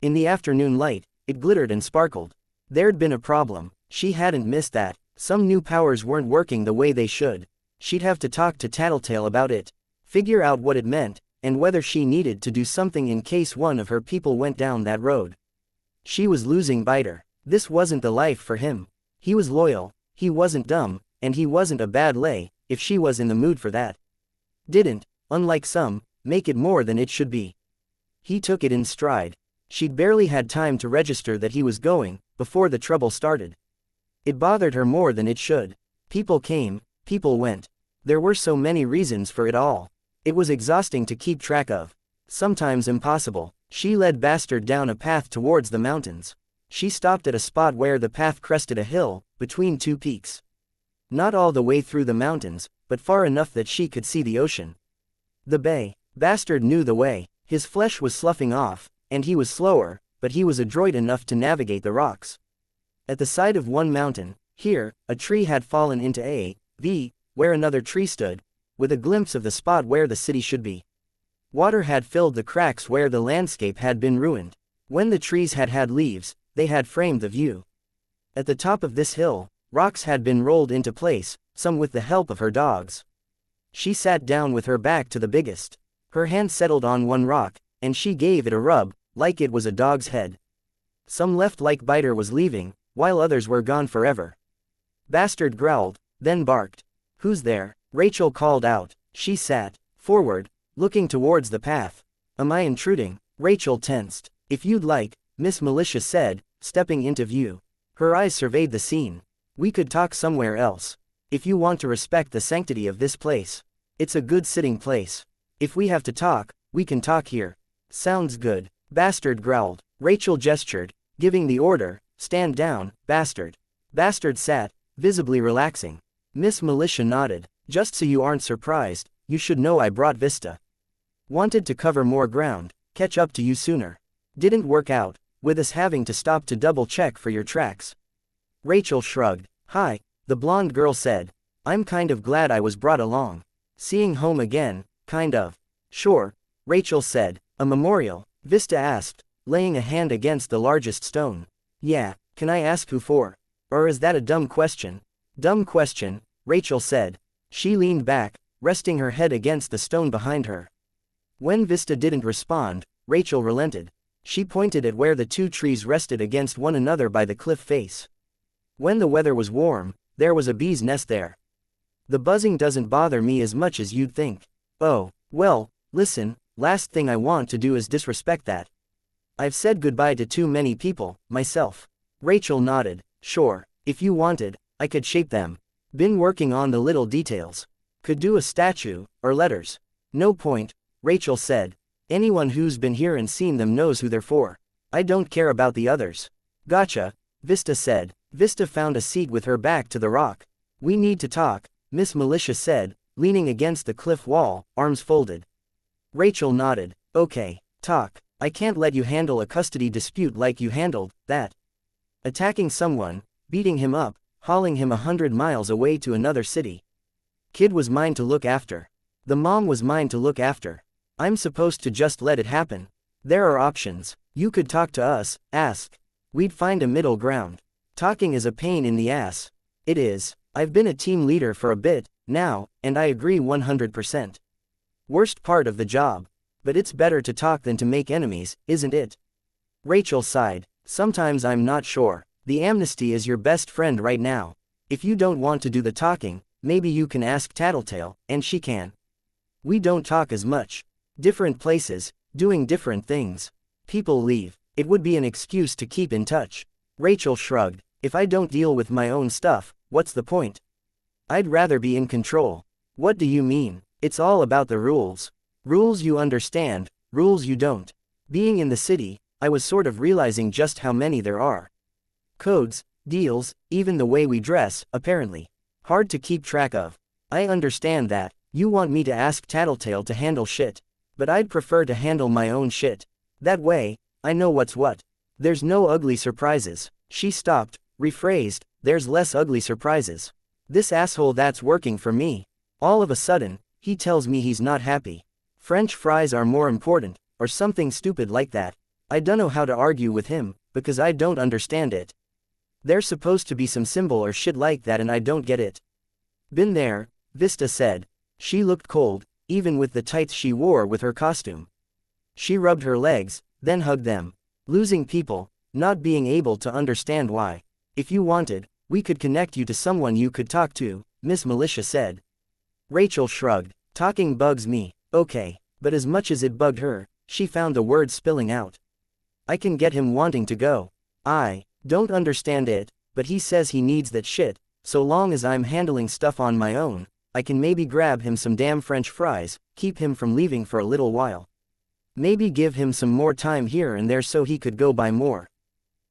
In the afternoon light, it glittered and sparkled. There'd been a problem. She hadn't missed that. Some new powers weren't working the way they should. She'd have to talk to Tattletale about it, figure out what it meant, and whether she needed to do something in case one of her people went down that road. She was losing Biter. This wasn't the life for him. He was loyal, he wasn't dumb, and he wasn't a bad lay, if she was in the mood for that. Didn't, unlike some, make it more than it should be. He took it in stride. She'd barely had time to register that he was going, before the trouble started. It bothered her more than it should. People came, people went. There were so many reasons for it all. It was exhausting to keep track of. Sometimes impossible. She led Bastard down a path towards the mountains. She stopped at a spot where the path crested a hill, between two peaks. Not all the way through the mountains, but far enough that she could see the ocean. The bay. Bastard knew the way. His flesh was sloughing off, and he was slower, but he was adroit enough to navigate the rocks. At the side of one mountain, here, a tree had fallen into a V, where another tree stood, with a glimpse of the spot where the city should be. Water had filled the cracks where the landscape had been ruined. When the trees had had leaves, they had framed the view. At the top of this hill, rocks had been rolled into place, some with the help of her dogs. She sat down with her back to the biggest. Her hand settled on one rock, and she gave it a rub, like it was a dog's head. Some left like Biter was leaving, while others were gone forever. Bastard growled, then barked. Who's there? Rachel called out. She sat forward, looking towards the path. Am I intruding? Rachel tensed. If you'd like, Miss Militia said, stepping into view. Her eyes surveyed the scene. We could talk somewhere else. If you want to respect the sanctity of this place. It's a good sitting place. If we have to talk, we can talk here. Sounds good. Bastard growled. Rachel gestured, giving the order, stand down, Bastard. Bastard sat, visibly relaxing. Miss Militia nodded. Just so you aren't surprised, you should know I brought Vista. Wanted to cover more ground, catch up to you sooner. Didn't work out, with us having to stop to double-check for your tracks. Rachel shrugged. Hi, the blonde girl said. I'm kind of glad I was brought along. Seeing home again, kind of. Sure, Rachel said. A memorial? Vista asked, laying a hand against the largest stone. Yeah, can I ask who for? Or is that a dumb question? Dumb question, Rachel said. She leaned back, resting her head against the stone behind her. When Vista didn't respond, Rachel relented. She pointed at where the two trees rested against one another by the cliff face. When the weather was warm, there was a bee's nest there. The buzzing doesn't bother me as much as you'd think. Oh, well, listen, last thing I want to do is disrespect that. I've said goodbye to too many people, myself. Rachel nodded. Sure, if you wanted, I could shape them. Been working on the little details. Could do a statue, or letters. No point, Rachel said. Anyone who's been here and seen them knows who they're for. I don't care about the others. Gotcha, Vista said. Vista found a seat with her back to the rock. We need to talk, Miss Militia said, leaning against the cliff wall, arms folded. Rachel nodded. Okay, talk. I can't let you handle a custody dispute like you handled that. Attacking someone, beating him up, hauling him 100 miles away to another city. Kid was mine to look after. The mom was mine to look after. I'm supposed to just let it happen. There are options. You could talk to us, ask. We'd find a middle ground. Talking is a pain in the ass. It is. I've been a team leader for a bit, now, and I agree 100%. Worst part of the job. But it's better to talk than to make enemies, isn't it? Rachel sighed. Sometimes I'm not sure. The amnesty is your best friend right now. If you don't want to do the talking, maybe you can ask Tattletale, and she can. We don't talk as much. Different places, doing different things. People leave. It would be an excuse to keep in touch. Rachel shrugged. If I don't deal with my own stuff, what's the point? I'd rather be in control. What do you mean? It's all about the rules. Rules you understand, rules you don't. Being in the city, I was sort of realizing just how many there are. Codes, deals, even the way we dress, apparently. Hard to keep track of. I understand that. You want me to ask Tattletale to handle shit. But I'd prefer to handle my own shit. That way, I know what's what. There's no ugly surprises. She stopped, rephrased, there's less ugly surprises. This asshole that's working for me. All of a sudden, he tells me he's not happy. French fries are more important, or something stupid like that. I don't know how to argue with him, because I don't understand it. There's supposed to be some symbol or shit like that and I don't get it. Been there, Vista said. She looked cold, even with the tights she wore with her costume. She rubbed her legs, then hugged them. Losing people, not being able to understand why. If you wanted, we could connect you to someone you could talk to, Miss Militia said. Rachel shrugged. Talking bugs me, okay, but as much as it bugged her, she found the words spilling out. I can get him wanting to go. I don't understand it, but he says he needs that shit, so long as I'm handling stuff on my own, I can maybe grab him some damn French fries, keep him from leaving for a little while. Maybe give him some more time here and there so he could go buy more.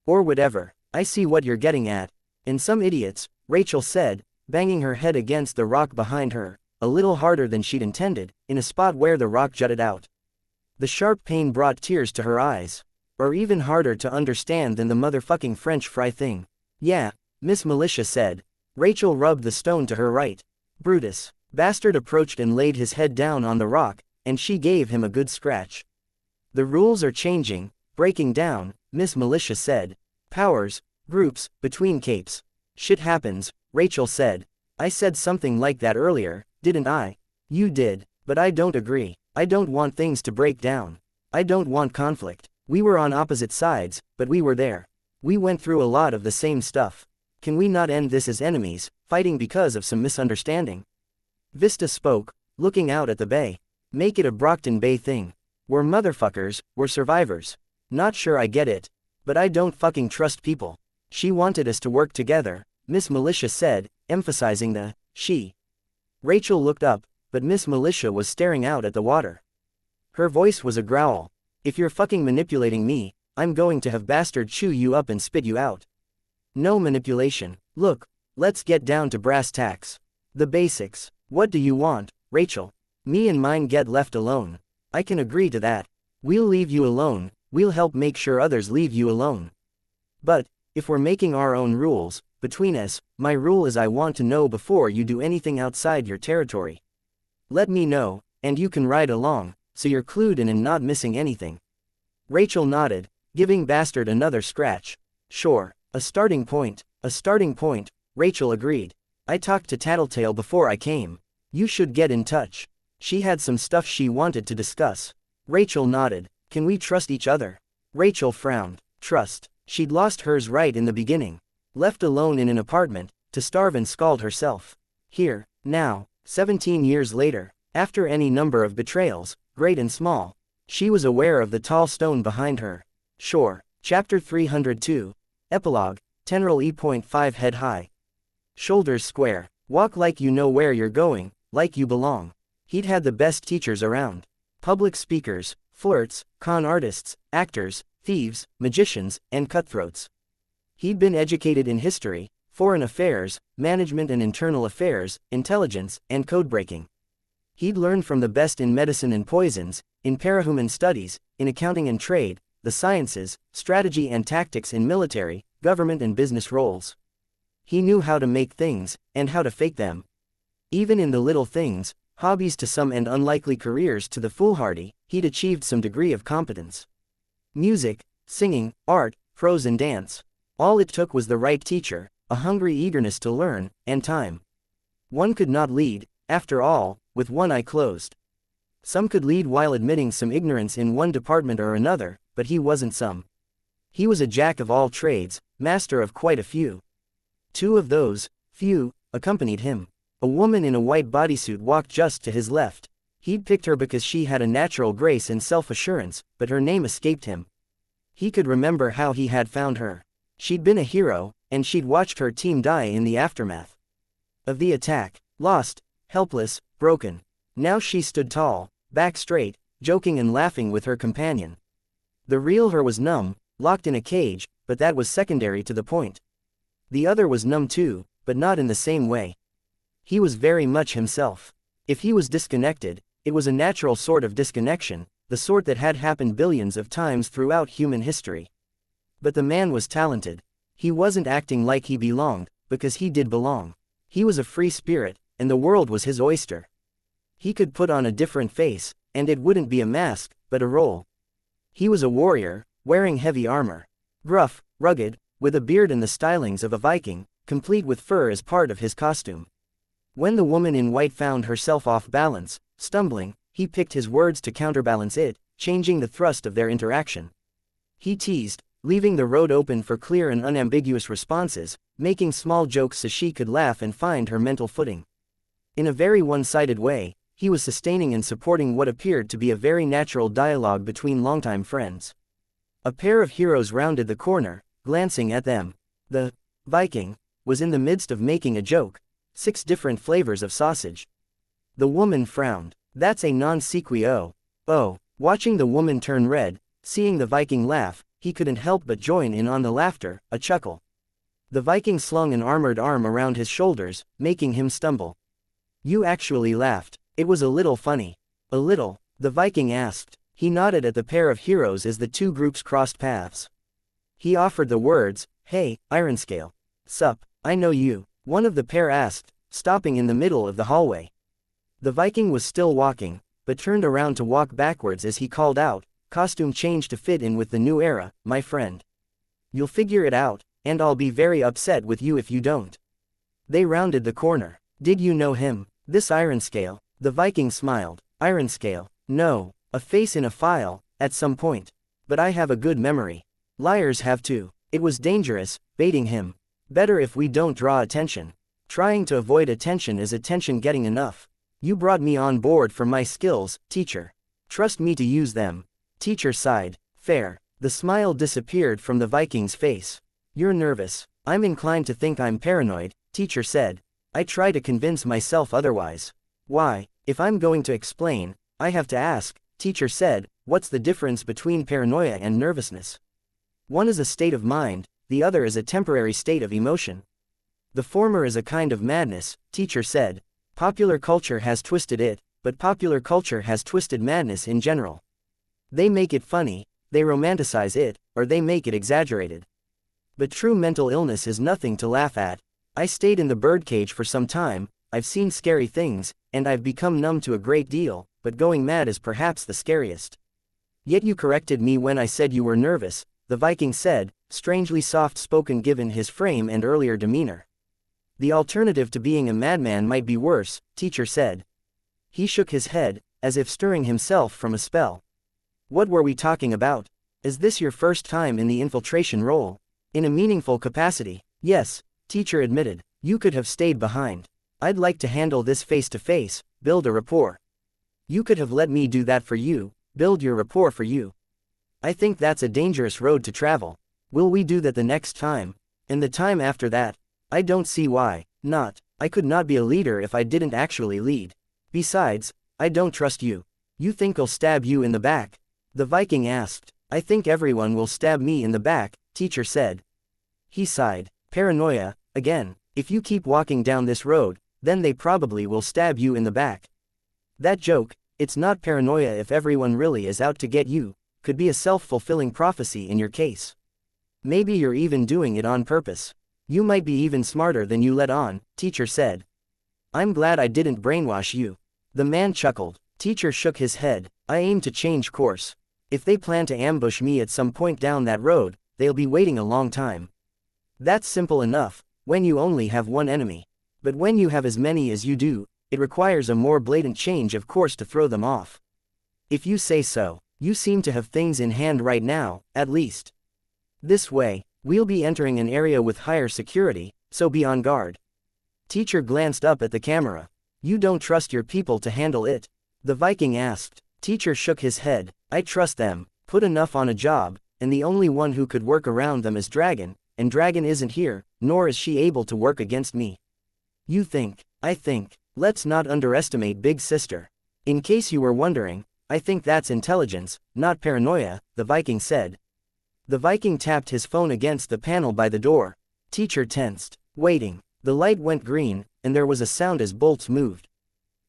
Or whatever. I see what you're getting at. And some idiots, Rachel said, banging her head against the rock behind her, a little harder than she'd intended, in a spot where the rock jutted out. The sharp pain brought tears to her eyes. Or even harder to understand than the motherfucking French fry thing. Yeah, Miss Militia said. Rachel rubbed the stone to her right. Brutus. Bastard approached and laid his head down on the rock, and she gave him a good scratch. The rules are changing, breaking down, Miss Militia said. Powers, groups, between capes. Shit happens, Rachel said. I said something like that earlier, didn't I? You did, but I don't agree. I don't want things to break down. I don't want conflict. We were on opposite sides, but we were there. We went through a lot of the same stuff. Can we not end this as enemies, fighting because of some misunderstanding? Vista spoke, looking out at the bay. Make it a Brockton Bay thing. We're motherfuckers, we're survivors. Not sure I get it. But I don't fucking trust people. She wanted us to work together, Miss Militia said, emphasizing the she. Rachel looked up, but Miss Militia was staring out at the water. Her voice was a growl. If you're fucking manipulating me, I'm going to have bastard chew you up and spit you out. No manipulation. Look, let's get down to brass tacks. The basics. What do you want, Rachel? Me and mine get left alone. I can agree to that. We'll leave you alone, we'll help make sure others leave you alone. But, if we're making our own rules, between us, my rule is I want to know before you do anything outside your territory. Let me know, and you can ride along, so you're clued in and not missing anything. Rachel nodded, giving Bastard another scratch. Sure, a starting point, Rachel agreed. I talked to Tattletale before I came. You should get in touch. She had some stuff she wanted to discuss. Rachel nodded. Can we trust each other? Rachel frowned. Trust. She'd lost hers right in the beginning. Left alone in an apartment, to starve and scald herself. Here, now, 17 years later, after any number of betrayals, great and small, she was aware of the tall stone behind her. Sure. Chapter 302. Epilogue. Tenral E.5 head high. Shoulders square. Walk like you know where you're going, like you belong. He'd had the best teachers around. Public speakers, flirts, con artists, actors, thieves, magicians, and cutthroats. He'd been educated in history, foreign affairs, management and internal affairs, intelligence, and code-breaking. He'd learned from the best in medicine and poisons, in parahuman studies, in accounting and trade, the sciences, strategy and tactics in military, government and business roles. He knew how to make things, and how to fake them. Even in the little things, hobbies to some and unlikely careers to the foolhardy, he'd achieved some degree of competence. Music, singing, art, prose and dance. All it took was the right teacher, a hungry eagerness to learn, and time. One could not lead, after all, with one eye closed. Some could lead while admitting some ignorance in one department or another, but he wasn't some. He was a jack of all trades, master of quite a few. Two of those few accompanied him. A woman in a white bodysuit walked just to his left. He'd picked her because she had a natural grace and self-assurance, but her name escaped him. He could remember how he had found her. She'd been a hero, and she'd watched her team die in the aftermath of the attack. Lost, helpless, broken. Now she stood tall, back straight, joking and laughing with her companion. The real her was numb, locked in a cage, but that was secondary to the point. The other was numb too, but not in the same way. He was very much himself. If he was disconnected, it was a natural sort of disconnection, the sort that had happened billions of times throughout human history. But the man was talented. He wasn't acting like he belonged, because he did belong. He was a free spirit, and the world was his oyster. He could put on a different face, and it wouldn't be a mask, but a role. He was a warrior, wearing heavy armor. Gruff, rugged, with a beard and the stylings of a Viking, complete with fur as part of his costume. When the woman in white found herself off balance, stumbling, he picked his words to counterbalance it, changing the thrust of their interaction. He teased, leaving the road open for clear and unambiguous responses, making small jokes so she could laugh and find her mental footing. In a very one-sided way, he was sustaining and supporting what appeared to be a very natural dialogue between longtime friends. A pair of heroes rounded the corner, glancing at them. The Viking was in the midst of making a joke. 6 different flavors of sausage. The woman frowned. That's a non sequitur. Oh. Watching the woman turn red, seeing the Viking laugh, he couldn't help but join in on the laughter, a chuckle. The Viking slung an armored arm around his shoulders, making him stumble. You actually laughed. It was a little funny. A little, the Viking asked. He nodded at the pair of heroes as the two groups crossed paths. He offered the words, "Hey, Ironscale. Sup, I know you." One of the pair asked, stopping in the middle of the hallway. The Viking was still walking, but turned around to walk backwards as he called out, costume change to fit in with the new era, my friend. You'll figure it out, and I'll be very upset with you if you don't. They rounded the corner. Did you know him? This Ironscale? The Viking smiled. Ironscale? No, a face in a file, at some point. But I have a good memory. Liars have too. It was dangerous, baiting him. Better if we don't draw attention. Trying to avoid attention is attention getting enough. You brought me on board for my skills, teacher. Trust me to use them. Teacher sighed. Fair. The smile disappeared from the Viking's face. You're nervous. I'm inclined to think I'm paranoid, teacher said. I try to convince myself otherwise. Why, if I'm going to explain, I have to ask, teacher said, what's the difference between paranoia and nervousness? One is a state of mind, the other is a temporary state of emotion. The former is a kind of madness, teacher said. Popular culture has twisted it, but popular culture has twisted madness in general. They make it funny, they romanticize it, or they make it exaggerated. But true mental illness is nothing to laugh at. I stayed in the birdcage for some time, I've seen scary things, and I've become numb to a great deal, but going mad is perhaps the scariest. Yet you corrected me when I said you were nervous, the Viking said, strangely soft-spoken given his frame and earlier demeanor. The alternative to being a madman might be worse, teacher said. He shook his head, as if stirring himself from a spell. What were we talking about? Is this your first time in the infiltration role? In a meaningful capacity? Yes, teacher admitted. You could have stayed behind. I'd like to handle this face-to-face, build a rapport. You could have let me do that for you, build your rapport for you. I think that's a dangerous road to travel. Will we do that the next time? And the time after that? I don't see why not. I could not be a leader if I didn't actually lead. Besides, I don't trust you. You think I'll stab you in the back? The Viking asked. I think everyone will stab me in the back, teacher said. He sighed. Paranoia, again. If you keep walking down this road, then they probably will stab you in the back. That joke, it's not paranoia if everyone really is out to get you, could be a self-fulfilling prophecy in your case. Maybe you're even doing it on purpose. You might be even smarter than you let on, teacher said. I'm glad I didn't brainwash you. The man chuckled. Teacher shook his head. I aim to change course. If they plan to ambush me at some point down that road, they'll be waiting a long time. That's simple enough, when you only have one enemy. But when you have as many as you do, it requires a more blatant change of course to throw them off. If you say so. You seem to have things in hand right now, at least. This way, we'll be entering an area with higher security, so be on guard. Teacher glanced up at the camera. You don't trust your people to handle it? The Viking asked. Teacher shook his head. I trust them, put enough on a job, and the only one who could work around them is Dragon, and Dragon isn't here, nor is she able to work against me. You think, I think, let's not underestimate Big Sister. In case you were wondering, I think that's intelligence, not paranoia, the Viking said. The Viking tapped his phone against the panel by the door. Teacher tensed, waiting. The light went green, and there was a sound as bolts moved.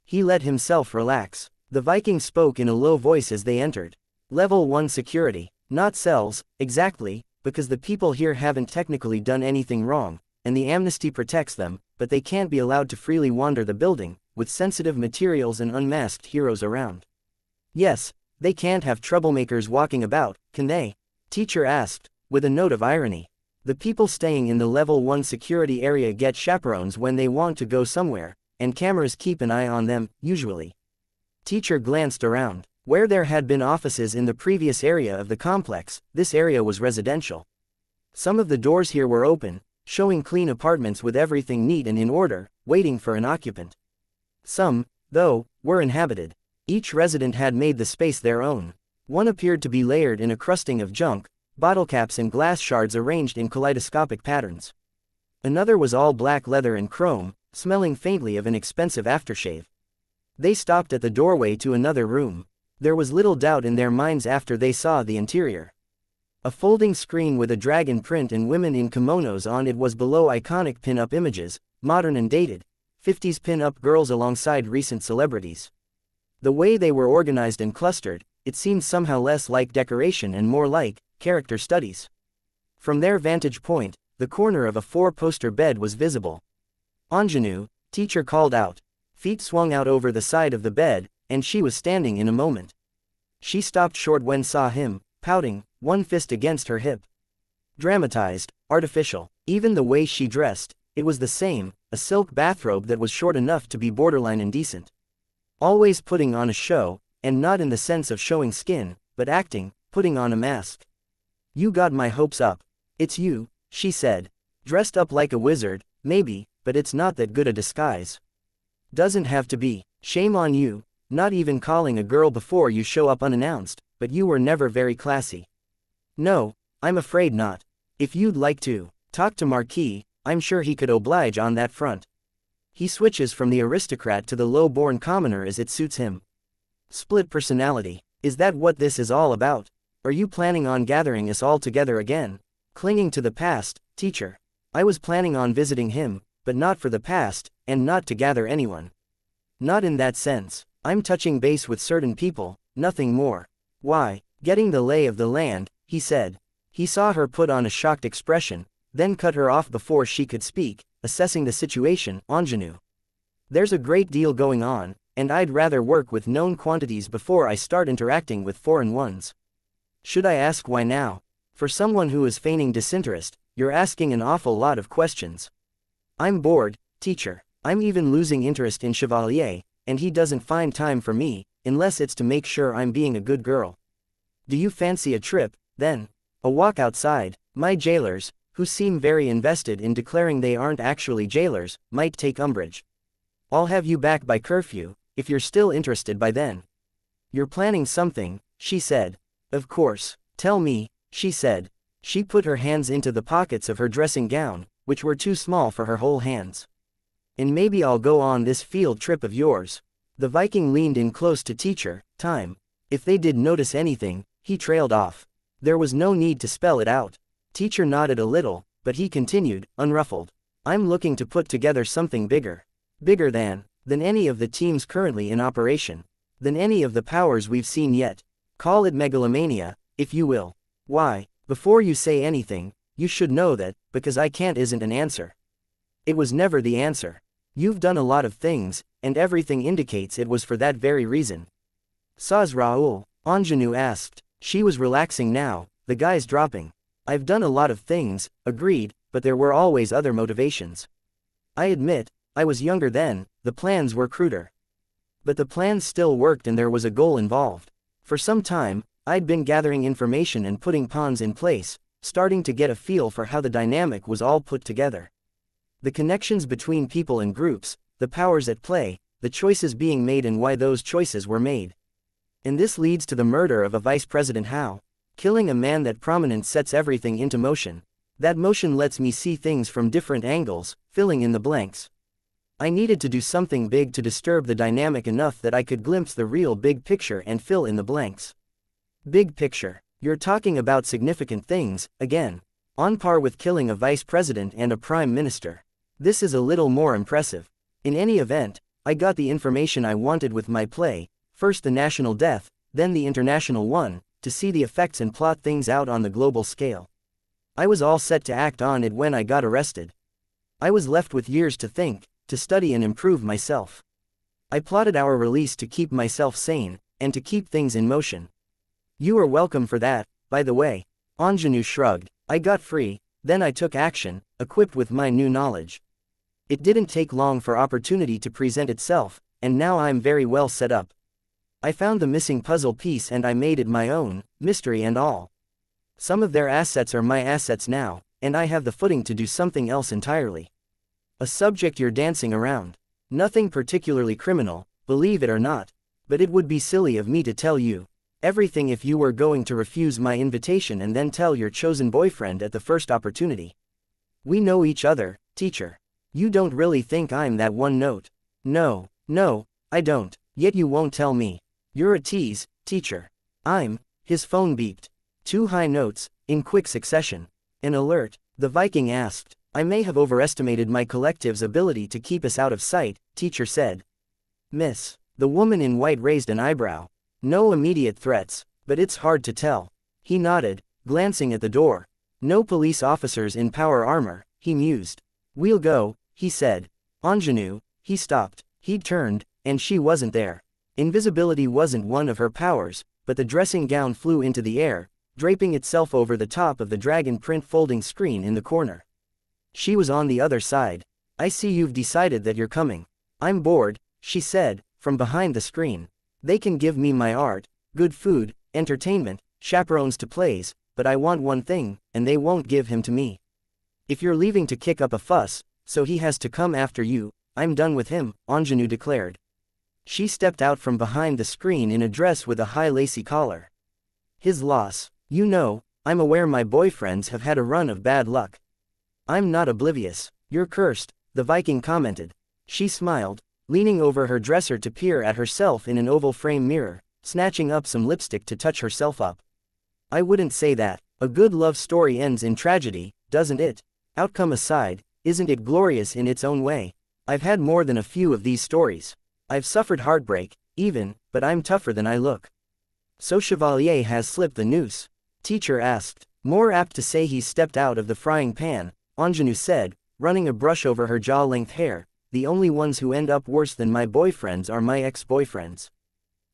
He let himself relax. The Viking spoke in a low voice as they entered. Level 1 security. Not cells, exactly, because the people here haven't technically done anything wrong, and the amnesty protects them, but they can't be allowed to freely wander the building, with sensitive materials and unmasked heroes around. Yes, they can't have troublemakers walking about, can they? Teacher asked, with a note of irony. The people staying in the level 1 security area get chaperones when they want to go somewhere, and cameras keep an eye on them, usually. Teacher glanced around. Where there had been offices in the previous area of the complex, this area was residential. Some of the doors here were open, showing clean apartments with everything neat and in order, waiting for an occupant. Some, though, were inhabited. Each resident had made the space their own. One appeared to be layered in a crusting of junk, bottle caps and glass shards arranged in kaleidoscopic patterns. Another was all black leather and chrome, smelling faintly of an expensive aftershave. They stopped at the doorway to another room. There was little doubt in their minds after they saw the interior. A folding screen with a dragon print and women in kimonos on it was below iconic pin-up images, modern and dated, 50s pin-up girls alongside recent celebrities. The way they were organized and clustered, it seemed somehow less like decoration and more like character studies. From their vantage point, the corner of a 4-poster bed was visible. Ingenue, teacher called out. Feet swung out over the side of the bed, and she was standing in a moment. She stopped short when saw him, pouting, one fist against her hip. Dramatized, artificial. Even the way she dressed, it was the same, a silk bathrobe that was short enough to be borderline indecent. Always putting on a show, and not in the sense of showing skin, but acting, putting on a mask. You got my hopes up. It's you, she said. Dressed up like a wizard, maybe, but it's not that good a disguise. Doesn't have to be. Shame on you, not even calling a girl before you show up unannounced, but you were never very classy. No, I'm afraid not. If you'd like to talk to Marquis, I'm sure he could oblige on that front. He switches from the aristocrat to the low-born commoner as it suits him. Split personality. Is that what this is all about? Are you planning on gathering us all together again? Clinging to the past, teacher. I was planning on visiting him, but not for the past, and not to gather anyone. Not in that sense. I'm touching base with certain people, nothing more. Why, getting the lay of the land, he said. He saw her put on a shocked expression, then cut her off before she could speak, assessing the situation. Ingenue. There's a great deal going on, and I'd rather work with known quantities before I start interacting with foreign ones. Should I ask why now? For someone who is feigning disinterest, you're asking an awful lot of questions. I'm bored, teacher. I'm even losing interest in Chevalier, and he doesn't find time for me, unless it's to make sure I'm being a good girl. Do you fancy a trip, then? A walk outside? My jailers, who seem very invested in declaring they aren't actually jailers, might take umbrage. I'll have you back by curfew, if you're still interested by then. You're planning something, she said. Of course. Tell me, she said. She put her hands into the pockets of her dressing gown, which were too small for her whole hands. And maybe I'll go on this field trip of yours. The Viking leaned in close to teacher. Time. If they did notice anything, he trailed off. There was no need to spell it out. Teacher nodded a little, but he continued, unruffled. I'm looking to put together something bigger. Bigger than any of the teams currently in operation. Than any of the powers we've seen yet. Call it megalomania, if you will. Why, before you say anything, you should know that, because I can't isn't an answer. It was never the answer. You've done a lot of things, and everything indicates it was for that very reason. Says Raoul, Ingenue asked. She was relaxing now, the guys dropping. I've done a lot of things, agreed, but there were always other motivations. I admit, I was younger then, the plans were cruder. But the plans still worked and there was a goal involved. For some time, I'd been gathering information and putting pawns in place, starting to get a feel for how the dynamic was all put together. The connections between people and groups, the powers at play, the choices being made and why those choices were made. And this leads to the murder of a vice president. How? Killing a man that prominence sets everything into motion. That motion lets me see things from different angles, filling in the blanks. I needed to do something big to disturb the dynamic enough that I could glimpse the real big picture and fill in the blanks. Big picture. You're talking about significant things, again. On par with killing a vice president and a prime minister. This is a little more impressive. In any event, I got the information I wanted with my play, first the national death, then the international one, to see the effects and plot things out on the global scale. I was all set to act on it when I got arrested. I was left with years to think, to study and improve myself. I plotted our release to keep myself sane, and to keep things in motion. You are welcome for that, by the way. Ingenue shrugged. I got free, then I took action, equipped with my new knowledge. It didn't take long for opportunity to present itself, and now I'm very well set up. I found the missing puzzle piece and I made it my own, mystery and all. Some of their assets are my assets now, and I have the footing to do something else entirely. A subject you're dancing around. Nothing particularly criminal, believe it or not, but it would be silly of me to tell you everything if you were going to refuse my invitation and then tell your chosen boyfriend at the first opportunity. We know each other, teacher. You don't really think I'm that one note. No, I don't, yet you won't tell me. You're a tease, teacher. His phone beeped. 2 high notes, in quick succession. An alert, the Viking asked. I may have overestimated my collective's ability to keep us out of sight, teacher said. Miss. The woman in white raised an eyebrow. No immediate threats, but it's hard to tell. He nodded, glancing at the door. No police officers in power armor, he mused. We'll go, he said. Ingenue, he stopped. He'd turned, and she wasn't there. Invisibility wasn't one of her powers, but the dressing gown flew into the air, draping itself over the top of the dragon print folding screen in the corner. She was on the other side. I see you've decided that you're coming. I'm bored, she said, from behind the screen. They can give me my art, good food, entertainment, chaperones to plays, but I want one thing, and they won't give him to me. If you're leaving to kick up a fuss, so he has to come after you, I'm done with him, Ingenue declared. She stepped out from behind the screen in a dress with a high lacy collar. His loss. You know, I'm aware my boyfriends have had a run of bad luck. I'm not oblivious. You're cursed, the Viking commented. She smiled, leaning over her dresser to peer at herself in an oval frame mirror, snatching up some lipstick to touch herself up. I wouldn't say that. A good love story ends in tragedy, doesn't it? Outcome aside, isn't it glorious in its own way? I've had more than a few of these stories. I've suffered heartbreak, even, but I'm tougher than I look. So Chevalier has slipped the noose? Teacher asked. More apt to say he's stepped out of the frying pan, Ingenue said, running a brush over her jaw-length hair. The only ones who end up worse than my boyfriends are my ex-boyfriends.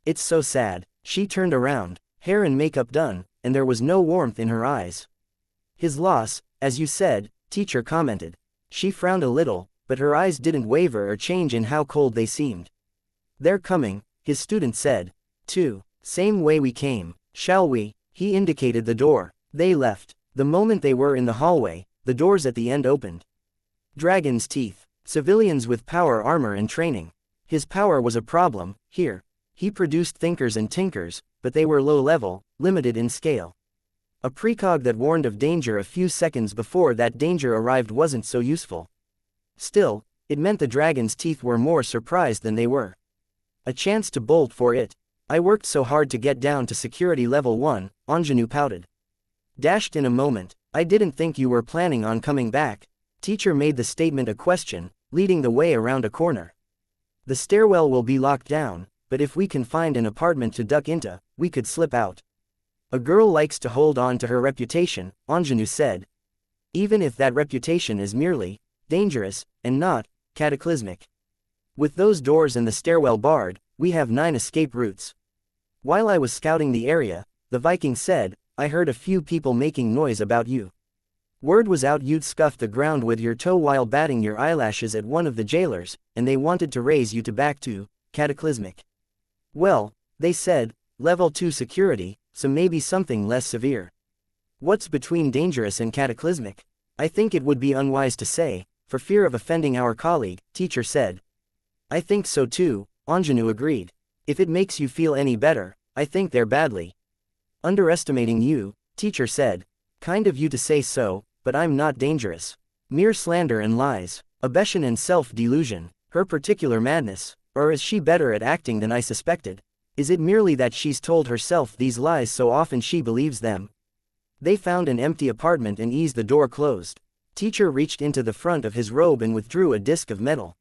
It's so sad. She turned around, hair and makeup done, and there was no warmth in her eyes. His loss, as you said, teacher commented. She frowned a little, but her eyes didn't waver or change in how cold they seemed. They're coming, his student said. 2. Same way we came, shall we? He indicated the door. They left. The moment they were in the hallway, the doors at the end opened. Dragon's teeth. Civilians with power armor and training. His power was a problem, here. He produced thinkers and tinkers, but they were low-level, limited in scale. A precog that warned of danger a few seconds before that danger arrived wasn't so useful. Still, it meant the dragon's teeth were more surprised than they were. A chance to bolt for it. I worked so hard to get down to security level 1, Ingenue pouted. Dashed in a moment. I didn't think you were planning on coming back. Teacher made the statement a question, leading the way around a corner. The stairwell will be locked down, but if we can find an apartment to duck into, we could slip out. A girl likes to hold on to her reputation, Ingenue said. Even if that reputation is merely dangerous, and not cataclysmic. With those doors and the stairwell barred, we have 9 escape routes. While I was scouting the area, the Viking said, I heard a few people making noise about you. Word was out you'd scuffed the ground with your toe while batting your eyelashes at one of the jailers, and they wanted to raise you to back to cataclysmic. Well, they said, Level 2 security, so maybe something less severe. What's between dangerous and cataclysmic? I think it would be unwise to say, for fear of offending our colleague, teacher said. I think so too, Anjanou agreed. If it makes you feel any better, I think they're badly underestimating you, teacher said. Kind of you to say so, but I'm not dangerous. Mere slander and lies, ambition and self-delusion, her particular madness, or is she better at acting than I suspected? Is it merely that she's told herself these lies so often she believes them? They found an empty apartment and eased the door closed. Teacher reached into the front of his robe and withdrew a disc of metal.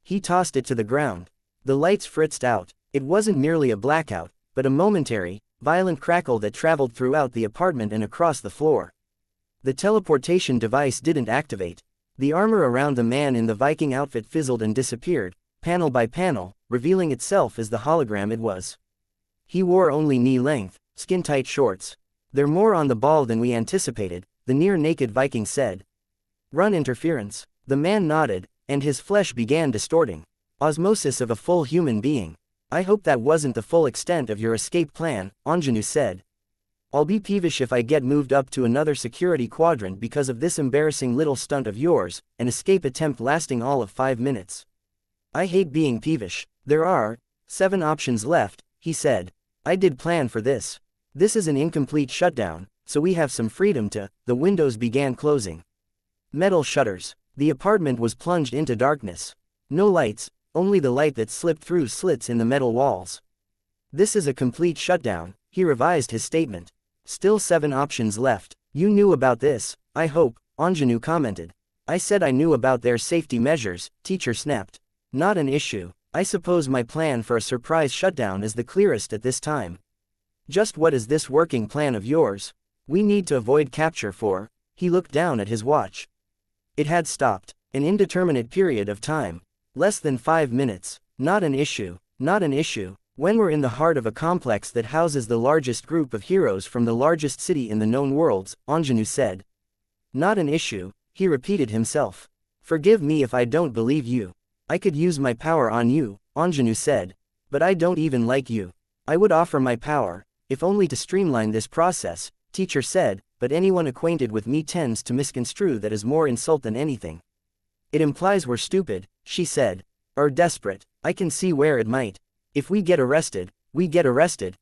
He tossed it to the ground. The lights fritzed out. It wasn't merely a blackout, but a momentary, violent crackle that traveled throughout the apartment and across the floor. The teleportation device didn't activate. The armor around the man in the Viking outfit fizzled and disappeared, panel by panel, revealing itself as the hologram it was. He wore only knee-length, skin-tight shorts. They're more on the ball than we anticipated, the near-naked Viking said. Run interference. The man nodded, and his flesh began distorting. Osmosis of a full human being. I hope that wasn't the full extent of your escape plan, Anjanou said. I'll be peevish if I get moved up to another security quadrant because of this embarrassing little stunt of yours, an escape attempt lasting all of 5 minutes. I hate being peevish. There are 7 options left, he said. I did plan for this. This is an incomplete shutdown, so we have some freedom to. The windows began closing. Metal shutters. The apartment was plunged into darkness. No lights, only the light that slipped through slits in the metal walls. This is a complete shutdown, he revised his statement. Still 7 options left. You knew about this, I hope, Anjanou commented. I said I knew about their safety measures, teacher snapped. Not an issue. I suppose my plan for a surprise shutdown is the clearest at this time. Just what is this working plan of yours? We need to avoid capture for. He looked down at his watch. It had stopped. An indeterminate period of time. Less than 5 minutes. Not an issue. Not an issue. When we're in the heart of a complex that houses the largest group of heroes from the largest city in the known worlds, Anjanou said. Not an issue, he repeated himself. Forgive me if I don't believe you. I could use my power on you, Anjanou said. But I don't even like you. I would offer my power, if only to streamline this process, teacher said, but anyone acquainted with me tends to misconstrue that as more insult than anything. It implies we're stupid, she said. Or desperate. I can see where it might. If we get arrested,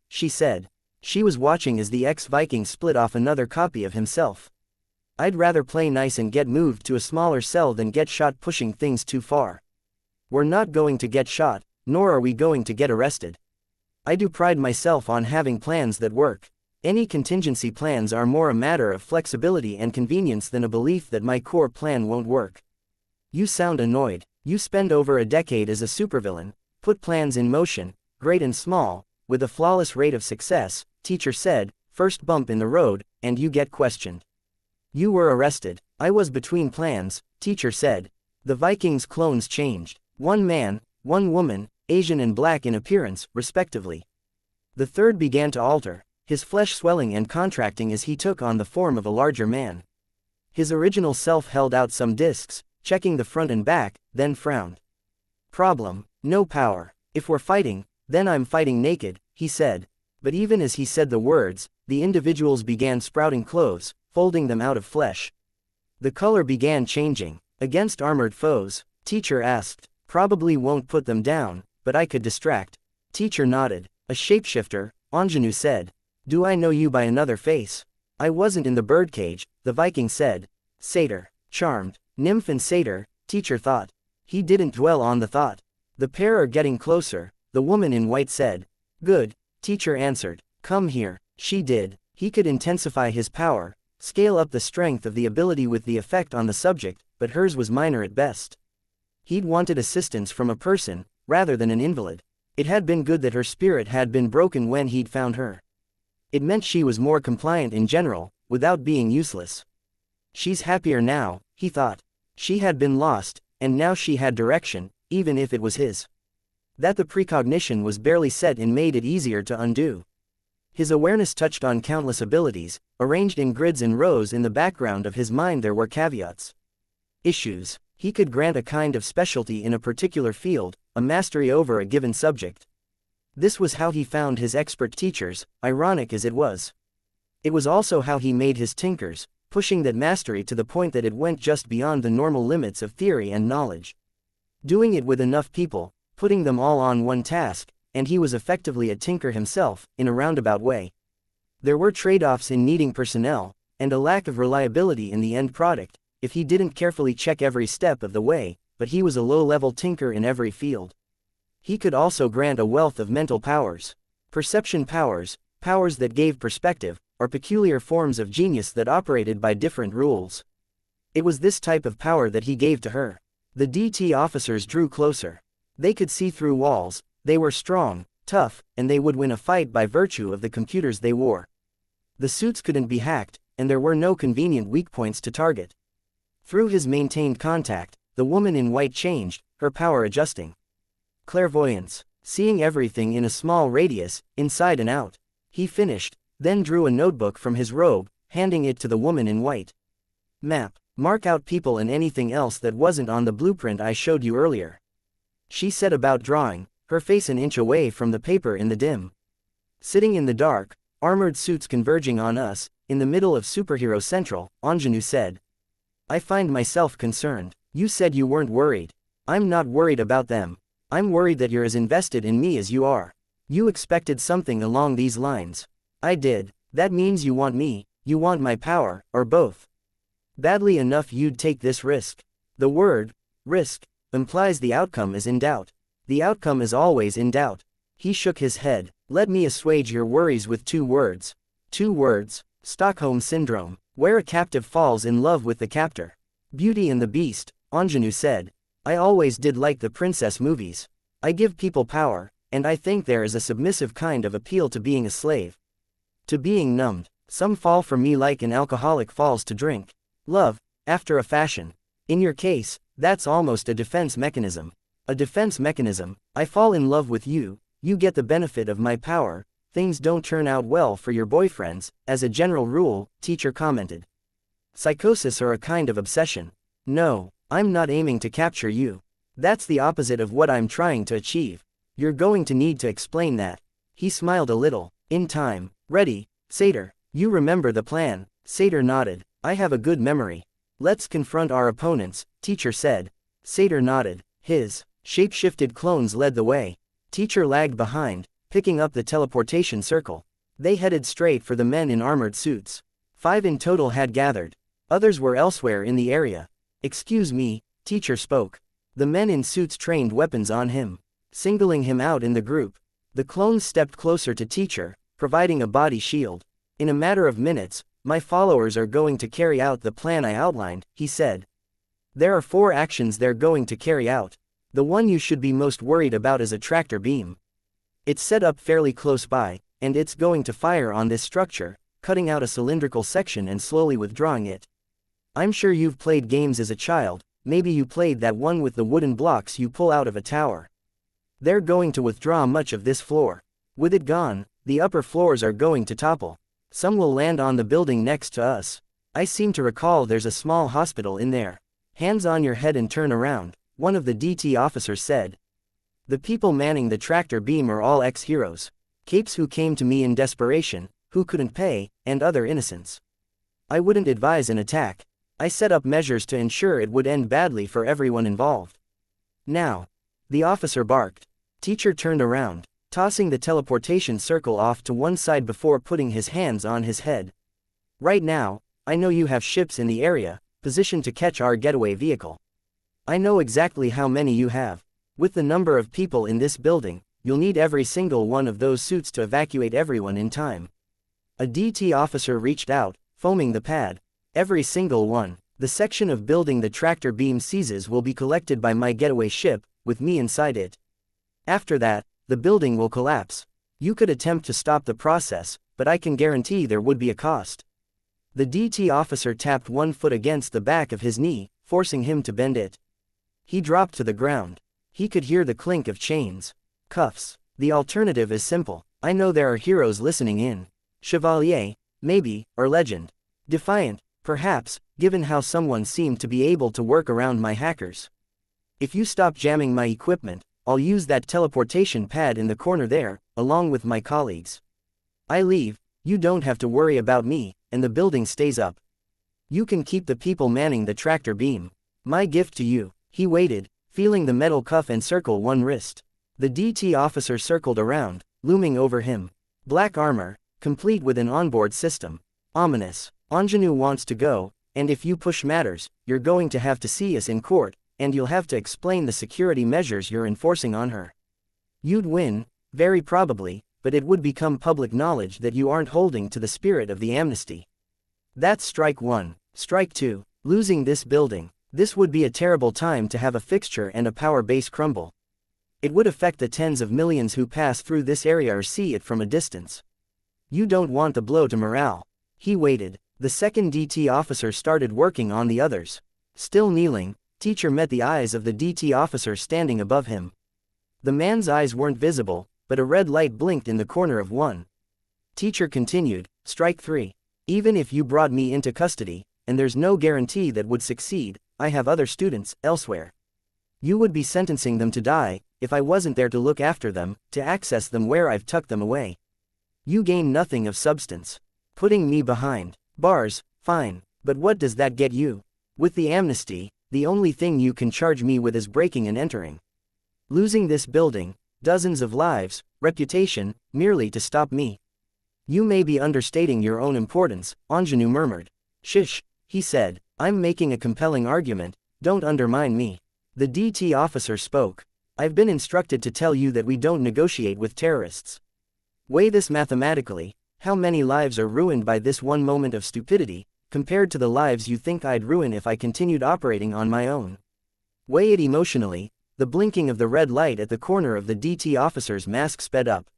she said. She was watching as the ex-Viking split off another copy of himself. I'd rather play nice and get moved to a smaller cell than get shot pushing things too far. We're not going to get shot, nor are we going to get arrested. I do pride myself on having plans that work. Any contingency plans are more a matter of flexibility and convenience than a belief that my core plan won't work. You sound annoyed. You spend over a decade as a supervillain, put plans in motion, great and small, with a flawless rate of success, teacher said, first bump in the road, and you get questioned. You were arrested. I was between plans, teacher said. The Vikings' clones changed. 1 man, 1 woman, Asian and black in appearance, respectively. The third began to alter, his flesh swelling and contracting as he took on the form of a larger man. His original self held out some discs, checking the front and back, then frowned. Problem, no power. If we're fighting, then I'm fighting naked, he said. But even as he said the words, the individuals began sprouting clothes, folding them out of flesh. The color began changing. Against armored foes, teacher asked. Probably won't put them down, but I could distract. Teacher nodded. A shapeshifter, Anjanou said. Do I know you by another face? I wasn't in the birdcage, the Viking said. Satyr. Charmed. Nymph and satyr, teacher thought. He didn't dwell on the thought. The pair are getting closer, the woman in white said. Good, teacher answered. Come here. She did. He could intensify his power, scale up the strength of the ability with the effect on the subject, but hers was minor at best. He'd wanted assistance from a person, rather than an invalid. It had been good that her spirit had been broken when he'd found her. It meant she was more compliant in general, without being useless. She's happier now, he thought. She had been lost, and now she had direction, even if it was his. That the precognition was barely set in made it easier to undo. His awareness touched on countless abilities, arranged in grids and rows in the background of his mind. There were caveats. Issues. He could grant a kind of specialty in a particular field, a mastery over a given subject. This was how he found his expert teachers, ironic as it was. It was also how he made his tinkers, pushing that mastery to the point that it went just beyond the normal limits of theory and knowledge. Doing it with enough people, putting them all on one task, and he was effectively a tinker himself, in a roundabout way. There were trade-offs in needing personnel, and a lack of reliability in the end product, if he didn't carefully check every step of the way, but he was a low-level tinker in every field. He could also grant a wealth of mental powers. Perception powers, powers that gave perspective, or peculiar forms of genius that operated by different rules. It was this type of power that he gave to her. The DT officers drew closer. They could see through walls, they were strong, tough, and they would win a fight by virtue of the computers they wore. The suits couldn't be hacked, and there were no convenient weak points to target. Through his maintained contact, the woman in white changed, her power adjusting. Clairvoyance, seeing everything in a small radius, inside and out. He finished, then drew a notebook from his robe, handing it to the woman in white. Map. Mark out people and anything else that wasn't on the blueprint I showed you earlier. She set about drawing, her face an inch away from the paper in the dim. Sitting in the dark, armored suits converging on us, in the middle of Superhero Central, Ingenue said. I find myself concerned. You said you weren't worried. I'm not worried about them. I'm worried that you're as invested in me as you are. You expected something along these lines. I did. That means you want me, you want my power, or both. Badly enough you'd take this risk. The word, risk, implies the outcome is in doubt. The outcome is always in doubt. He shook his head. Let me assuage your worries with 2 words. 2 words, Stockholm Syndrome, where a captive falls in love with the captor. Beauty and the Beast, Ingenue said. I always did like the princess movies. I give people power, and I think there is a submissive kind of appeal to being a slave. To being numbed. Some fall for me like an alcoholic falls to drink. Love, after a fashion. In your case, that's almost a defense mechanism. A defense mechanism. I fall in love with you, you get the benefit of my power, things don't turn out well for your boyfriends, as a general rule, teacher commented. Psychosis or a kind of obsession. No, I'm not aiming to capture you. That's the opposite of what I'm trying to achieve. You're going to need to explain that. He smiled a little. In time. Ready, Satyr. You remember the plan. Satyr nodded. I have a good memory. Let's confront our opponents, teacher said. Satyr nodded. His shape-shifted clones led the way. Teacher lagged behind, picking up the teleportation circle. They headed straight for the men in armored suits. 5 in total had gathered. Others were elsewhere in the area. Excuse me, teacher spoke. The men in suits trained weapons on him, singling him out in the group. The clones stepped closer to teacher, providing a body shield. In a matter of minutes, my followers are going to carry out the plan I outlined, he said. There are 4 actions they're going to carry out. The one you should be most worried about is a tractor beam. It's set up fairly close by, and it's going to fire on this structure, cutting out a cylindrical section and slowly withdrawing it. I'm sure you've played games as a child, maybe you played that one with the wooden blocks you pull out of a tower. They're going to withdraw much of this floor. With it gone, the upper floors are going to topple. Some will land on the building next to us. I seem to recall there's a small hospital in there. Hands on your head and turn around, one of the DT officers said. The people manning the tractor beam are all ex-heroes. Capes who came to me in desperation, who couldn't pay, and other innocents. I wouldn't advise an attack. I set up measures to ensure it would end badly for everyone involved. Now. The officer barked. Teacher turned around, tossing the teleportation circle off to one side before putting his hands on his head. Right now, I know you have ships in the area, positioned to catch our getaway vehicle. I know exactly how many you have. With the number of people in this building, you'll need every single one of those suits to evacuate everyone in time. A DT officer reached out, foaming the pad. Every single one. The section of building the tractor beam seizes will be collected by my getaway ship, with me inside it. After that, the building will collapse. You could attempt to stop the process, but I can guarantee there would be a cost. The DT officer tapped one foot against the back of his knee, forcing him to bend it. He dropped to the ground. He could hear the clink of chains. Cuffs. The alternative is simple. I know there are heroes listening in. Chevalier, maybe, or legend. Defiant, perhaps, given how someone seemed to be able to work around my hackers. If you stop jamming my equipment, I'll use that teleportation pad in the corner there, along with my colleagues. I leave, you don't have to worry about me, and the building stays up. You can keep the people manning the tractor beam. My gift to you." He waited, feeling the metal cuff encircle one wrist. The DT officer circled around, looming over him. Black armor, complete with an onboard system. Ominous. "Ingenue wants to go, and if you push matters, you're going to have to see us in court, and you'll have to explain the security measures you're enforcing on her. You'd win, very probably, but it would become public knowledge that you aren't holding to the spirit of the amnesty. That's strike one. Strike two, losing this building. This would be a terrible time to have a fixture and a power base crumble. It would affect the tens of millions who pass through this area or see it from a distance. You don't want the blow to morale." He waited. The second DT officer started working on the others. Still kneeling, Teacher met the eyes of the DT officer standing above him. The man's eyes weren't visible, but a red light blinked in the corner of one. Teacher continued, "Strike three. Even if you brought me into custody, and there's no guarantee that would succeed, I have other students elsewhere. You would be sentencing them to die, if I wasn't there to look after them, to access them where I've tucked them away. You gain nothing of substance. Putting me behind bars, fine, but what does that get you? With the amnesty, the only thing you can charge me with is breaking and entering. Losing this building, dozens of lives, reputation, merely to stop me. You may be understating your own importance," Ingenue murmured. "Shish," he said, "I'm making a compelling argument, don't undermine me." The DT officer spoke. "I've been instructed to tell you that we don't negotiate with terrorists. Weigh this mathematically. How many lives are ruined by this one moment of stupidity, compared to the lives you think I'd ruin if I continued operating on my own? Weigh it emotionally." The blinking of the red light at the corner of the DT officer's mask sped up.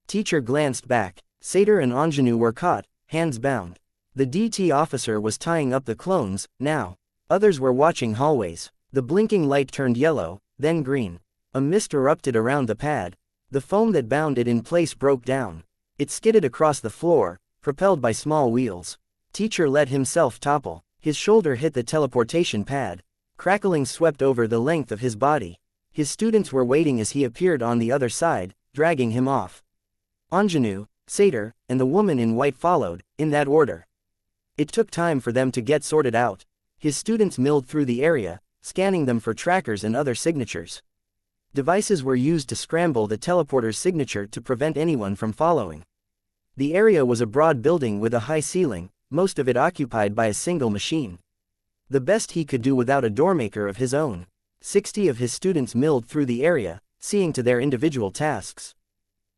Teacher glanced back. Satyr and Ingenue were caught, hands bound. The DT officer was tying up the clones, now. Others were watching hallways. The blinking light turned yellow, then green. A mist erupted around the pad. The foam that bound it in place broke down. It skidded across the floor, propelled by small wheels. Teacher let himself topple. His shoulder hit the teleportation pad. Crackling swept over the length of his body. His students were waiting as he appeared on the other side, dragging him off. Ingenue, Satyr, and the woman in white followed, in that order. It took time for them to get sorted out. His students milled through the area, scanning them for trackers and other signatures. Devices were used to scramble the teleporter's signature to prevent anyone from following. The area was a broad building with a high ceiling, most of it occupied by a single machine. The best he could do without a doormaker of his own. 60 of his students milled through the area, seeing to their individual tasks.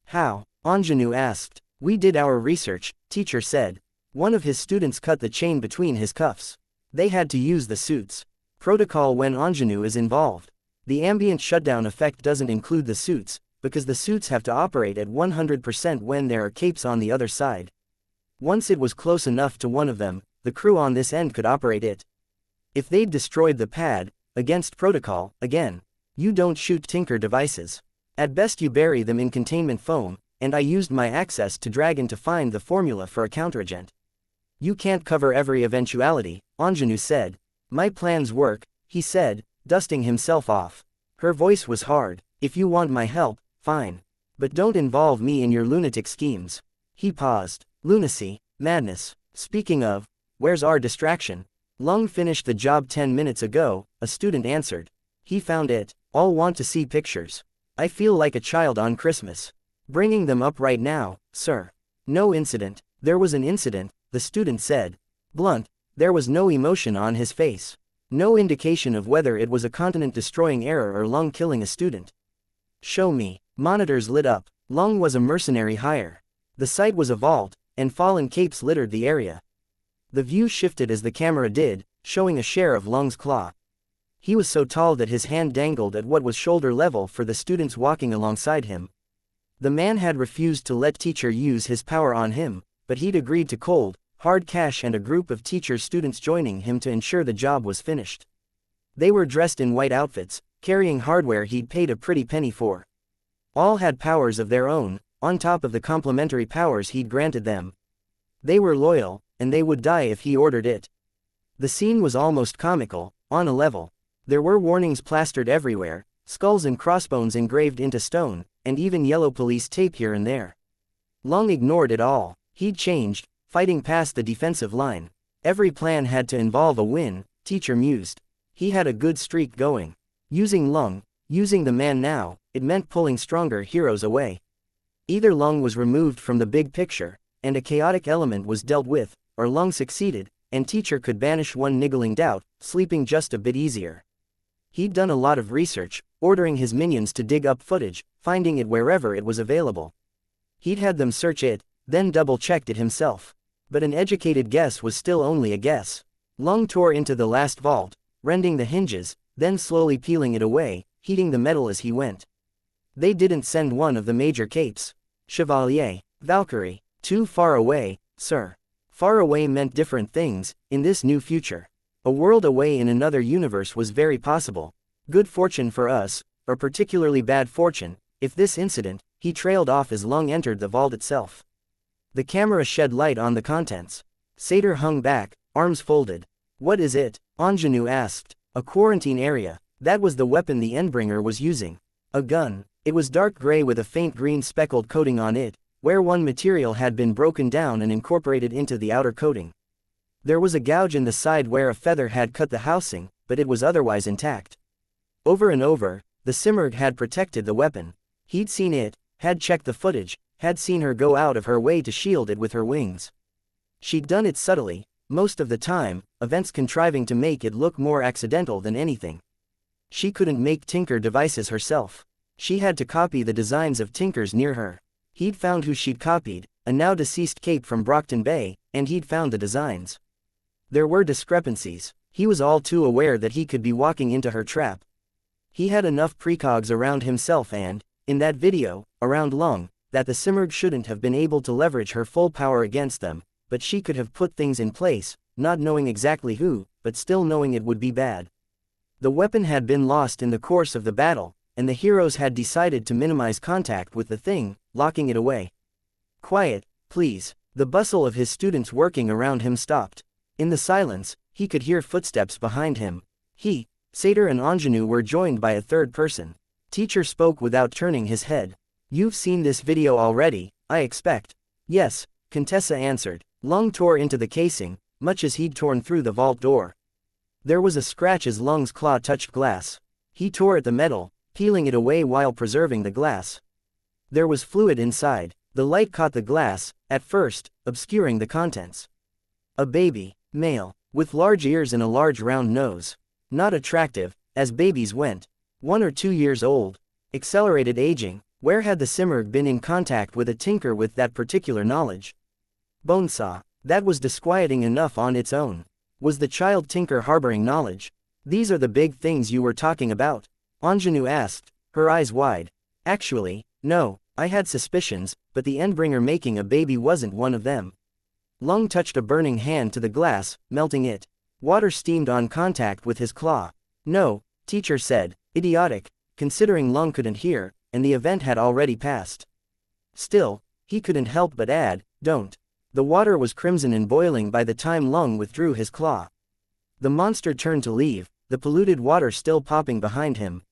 "How?" Ingenue asked. "We did our research," Teacher said. One of his students cut the chain between his cuffs. They had to use the suits. Protocol when Ingenue is involved. The ambient shutdown effect doesn't include the suits, because the suits have to operate at 100% when there are capes on the other side. Once it was close enough to one of them, the crew on this end could operate it. If they'd destroyed the pad, against protocol, again. You don't shoot Tinker devices. At best you bury them in containment foam, and I used my access to Dragon to find the formula for a counteragent. You can't cover every eventuality, Ingenue said. My plans work, he said, dusting himself off. Her voice was hard. If you want my help, fine. But don't involve me in your lunatic schemes. He paused. Lunacy, madness. Speaking of, where's our distraction? Lung finished the job 10 minutes ago, a student answered. He found it. All want to see pictures. I feel like a child on Christmas. Bringing them up right now, sir. No incident. There was an incident, the student said. Blunt, there was no emotion on his face. No indication of whether it was a continent-destroying error or Lung killing a student. Show me. Monitors lit up. Lung was a mercenary hire. The site was a vault, and fallen capes littered the area. The view shifted as the camera did, showing a share of Lung's claw. He was so tall that his hand dangled at what was shoulder level for the students walking alongside him. The man had refused to let Teacher use his power on him, but he'd agreed to cold, hard cash and a group of Teacher's students joining him to ensure the job was finished. They were dressed in white outfits, carrying hardware he'd paid a pretty penny for. All had powers of their own, on top of the complementary powers he'd granted them. They were loyal, and they would die if he ordered it. The scene was almost comical, on a level. There were warnings plastered everywhere, skulls and crossbones engraved into stone, and even yellow police tape here and there. Long ignored it all. He'd changed, fighting past the defensive line. Every plan had to involve a win, teacher mused. He had a good streak going. Using Lung, using the man now, it meant pulling stronger heroes away. Either Lung was removed from the big picture, and a chaotic element was dealt with, or Lung succeeded, and teacher could banish one niggling doubt, sleeping just a bit easier. He'd done a lot of research, ordering his minions to dig up footage, finding it wherever it was available. He'd had them search it, then double-checked it himself. But an educated guess was still only a guess. Lung tore into the last vault, rending the hinges, then slowly peeling it away, heating the metal as he went. They didn't send one of the major capes. Chevalier, Valkyrie, too far away, sir. Far away meant different things, in this new future. A world away in another universe was very possible. Good fortune for us, or particularly bad fortune, if this incident, he trailed off as Lung entered the vault itself. The camera shed light on the contents. Satyr hung back, arms folded. What is it? Ingenue asked. A quarantine area. That was the weapon the Endbringer was using. A gun. It was dark gray with a faint green speckled coating on it, where one material had been broken down and incorporated into the outer coating. There was a gouge in the side where a feather had cut the housing, but it was otherwise intact. Over and over, the Simurgh had protected the weapon. He'd seen it, had checked the footage, had seen her go out of her way to shield it with her wings. She'd done it subtly, most of the time, events contriving to make it look more accidental than anything. She couldn't make Tinker devices herself. She had to copy the designs of Tinkers near her. He'd found who she'd copied, a now deceased cape from Brockton Bay, and he'd found the designs. There were discrepancies. He was all too aware that he could be walking into her trap. He had enough precogs around himself and, in that video, around Lung, that the Simurgh shouldn't have been able to leverage her full power against them, but she could have put things in place, not knowing exactly who, but still knowing it would be bad. The weapon had been lost in the course of the battle, and the heroes had decided to minimize contact with the thing, locking it away. Quiet, please. The bustle of his students working around him stopped. In the silence, he could hear footsteps behind him. He, Satyr and Ingenue were joined by a third person. Teacher spoke without turning his head. You've seen this video already, I expect. Yes, Contessa answered. Lung tore into the casing, much as he'd torn through the vault door. There was a scratch as Lung's claw touched glass. He tore at the metal, peeling it away while preserving the glass. There was fluid inside. The light caught the glass, at first, obscuring the contents. A baby, male, with large ears and a large round nose. Not attractive, as babies went. 1 or 2 years old. Accelerated aging. Where had the Simurgh been in contact with a Tinker with that particular knowledge? Bonesaw. That was disquieting enough on its own. Was the child Tinker harboring knowledge? These are the big things you were talking about? Ingenue asked, her eyes wide. Actually, no, I had suspicions, but the Endbringer making a baby wasn't one of them. Lung touched a burning hand to the glass, melting it. Water steamed on contact with his claw. No, teacher said, idiotic, considering Lung couldn't hear, and the event had already passed. Still, he couldn't help but add, don't. The water was crimson and boiling by the time Lung withdrew his claw. The monster turned to leave, the polluted water still popping behind him.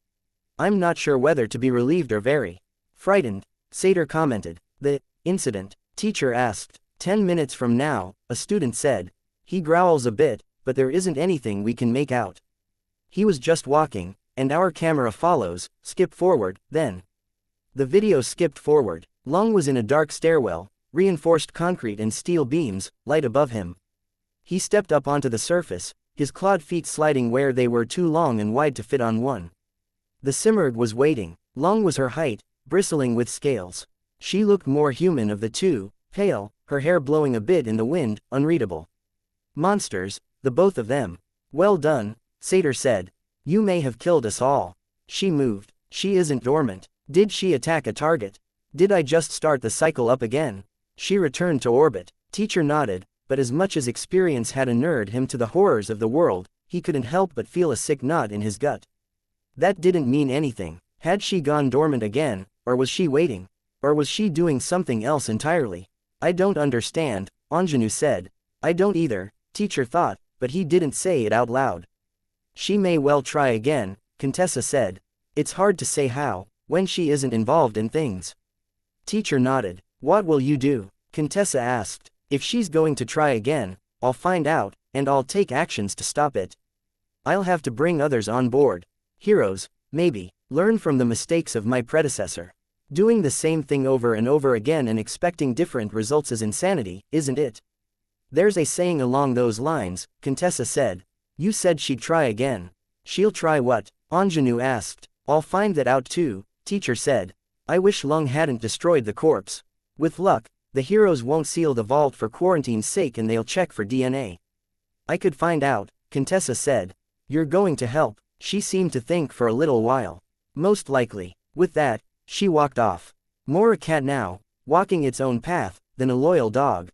I'm not sure whether to be relieved or very frightened, Satyr commented. The incident, teacher asked. 10 minutes from now, a student said. He growls a bit, but there isn't anything we can make out. He was just walking, and our camera follows, skip forward, then. The video skipped forward. Lung was in a dark stairwell, reinforced concrete and steel beams, light above him. He stepped up onto the surface, his clawed feet sliding where they were too long and wide to fit on one. The Simurgh was waiting. Lung was her height, bristling with scales. She looked more human of the two, pale, her hair blowing a bit in the wind, unreadable. Monsters, the both of them. Well done, Satyr said. You may have killed us all. She moved. She isn't dormant. Did she attack a target? Did I just start the cycle up again? She returned to orbit. Teacher nodded, but as much as experience had inured him to the horrors of the world, he couldn't help but feel a sick knot in his gut. That didn't mean anything. Had she gone dormant again, or was she waiting? Or was she doing something else entirely? I don't understand, Ingenue said. I don't either, teacher thought, but he didn't say it out loud. She may well try again, Contessa said. It's hard to say how, when she isn't involved in things. Teacher nodded. What will you do? Contessa asked. If she's going to try again, I'll find out, and I'll take actions to stop it. I'll have to bring others on board. Heroes, maybe, learn from the mistakes of my predecessor. Doing the same thing over and over again and expecting different results is insanity, isn't it? There's a saying along those lines, Contessa said. You said she'd try again. She'll try what? Ingenue asked. I'll find that out too, Teacher said. I wish Lung hadn't destroyed the corpse. With luck, the heroes won't seal the vault for quarantine's sake and they'll check for DNA. I could find out, Contessa said. You're going to help, she seemed to think for a little while. Most likely. With that, she walked off. More a cat now, walking its own path, than a loyal dog.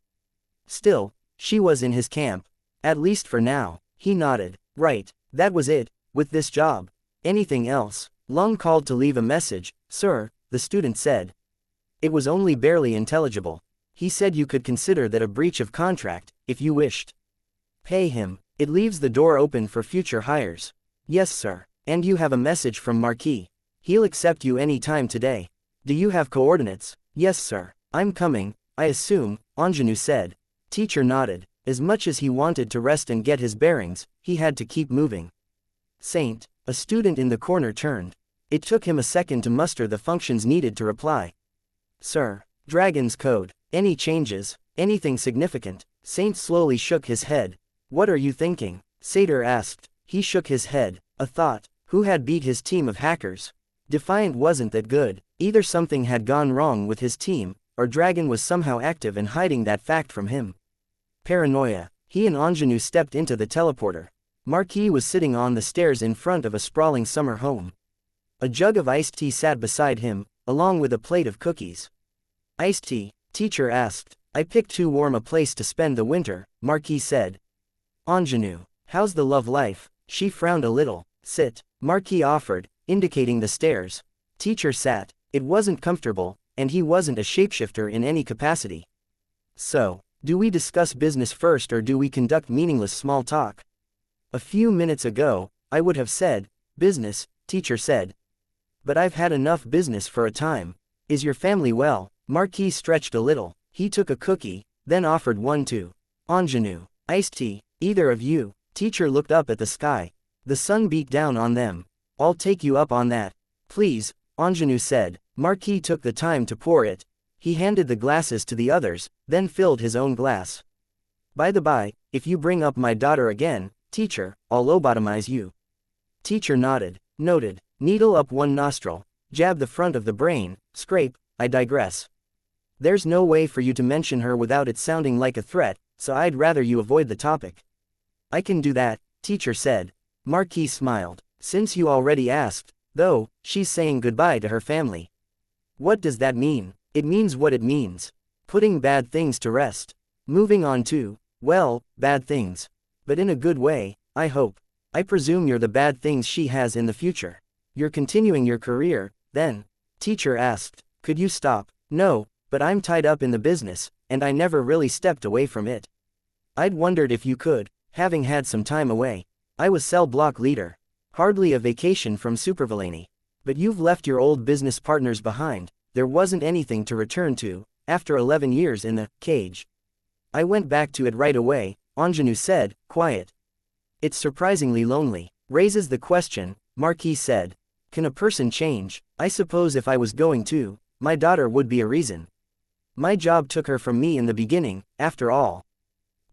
Still, she was in his camp. At least for now, he nodded. Right, that was it, with this job. Anything else? Lung called to leave a message. Sir, the student said. It was only barely intelligible. He said you could consider that a breach of contract, if you wished. Pay him. It leaves the door open for future hires. Yes sir. And you have a message from Marquis. He'll accept you any time today. Do you have coordinates? Yes sir. I'm coming, I assume, Ingenue said. Teacher nodded. As much as he wanted to rest and get his bearings, he had to keep moving. Saint, a student in the corner turned. It took him a second to muster the functions needed to reply. Sir, Dragon's Code. Any changes? Anything significant? Saint slowly shook his head. What are you thinking? Satyr asked. He shook his head. A thought. Who had beat his team of hackers? Defiant wasn't that good. Either something had gone wrong with his team, or Dragon was somehow active and hiding that fact from him. Paranoia. He and Ingenue stepped into the teleporter. Marquis was sitting on the stairs in front of a sprawling summer home. A jug of iced tea sat beside him, along with a plate of cookies. Iced tea? Teacher asked. I picked too warm a place to spend the winter, Marquis said. Ingenue. How's the love life? She frowned a little. Sit. Marquis offered, indicating the stairs. Teacher sat. It wasn't comfortable, and he wasn't a shapeshifter in any capacity. So, do we discuss business first or do we conduct meaningless small talk? A few minutes ago, I would have said, business, Teacher said. But I've had enough business for a time. Is your family well? Marquis stretched a little. He took a cookie, then offered one to Ingenue. Iced tea, either of you. Teacher looked up at the sky. The sun beat down on them. I'll take you up on that. Please, Ingenue said. Marquis took the time to pour it. He handed the glasses to the others, then filled his own glass. By the by, if you bring up my daughter again, Teacher, I'll lobotomize you. Teacher nodded. Noted. Needle up one nostril. Jab the front of the brain. Scrape. I digress. There's no way for you to mention her without it sounding like a threat, so I'd rather you avoid the topic. I can do that, Teacher said. Marquis smiled. Since you already asked, though, she's saying goodbye to her family. What does that mean? It means what it means. Putting bad things to rest. Moving on to, well, bad things. But in a good way, I hope. I presume you're the bad things she has in the future. You're continuing your career, then? Teacher asked. Could you stop? No, but I'm tied up in the business, and I never really stepped away from it. I'd wondered if you could, having had some time away. I was cell block leader. Hardly a vacation from supervillainy. But you've left your old business partners behind. There wasn't anything to return to, after 11 years in the cage. I went back to it right away, Ingenue said, quiet. It's surprisingly lonely. Raises the question, Marquis said. Can a person change? I suppose if I was going to, my daughter would be a reason. My job took her from me in the beginning, after all.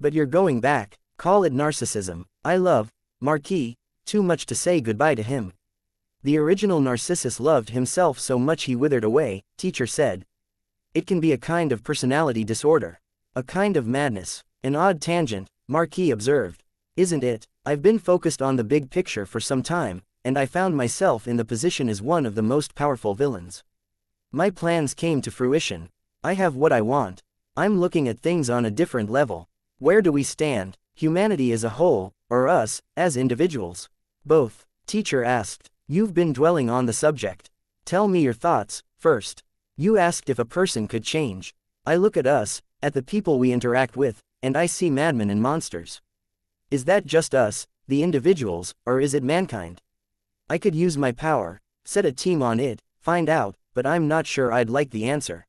But you're going back. Call it narcissism. I love Marquis, too much to say goodbye to him. The original Narcissus loved himself so much he withered away, Teacher said. It can be a kind of personality disorder. A kind of madness. An odd tangent, Marquis observed. Isn't it? I've been focused on the big picture for some time, and I found myself in the position as one of the most powerful villains. My plans came to fruition. I have what I want. I'm looking at things on a different level. Where do we stand? Humanity as a whole, or us, as individuals? Both, Teacher asked. You've been dwelling on the subject. Tell me your thoughts, first. You asked if a person could change. I look at us, at the people we interact with, and I see madmen and monsters. Is that just us, the individuals, or is it mankind? I could use my power, Set a team on it, find out, but I'm not sure I'd like the answer.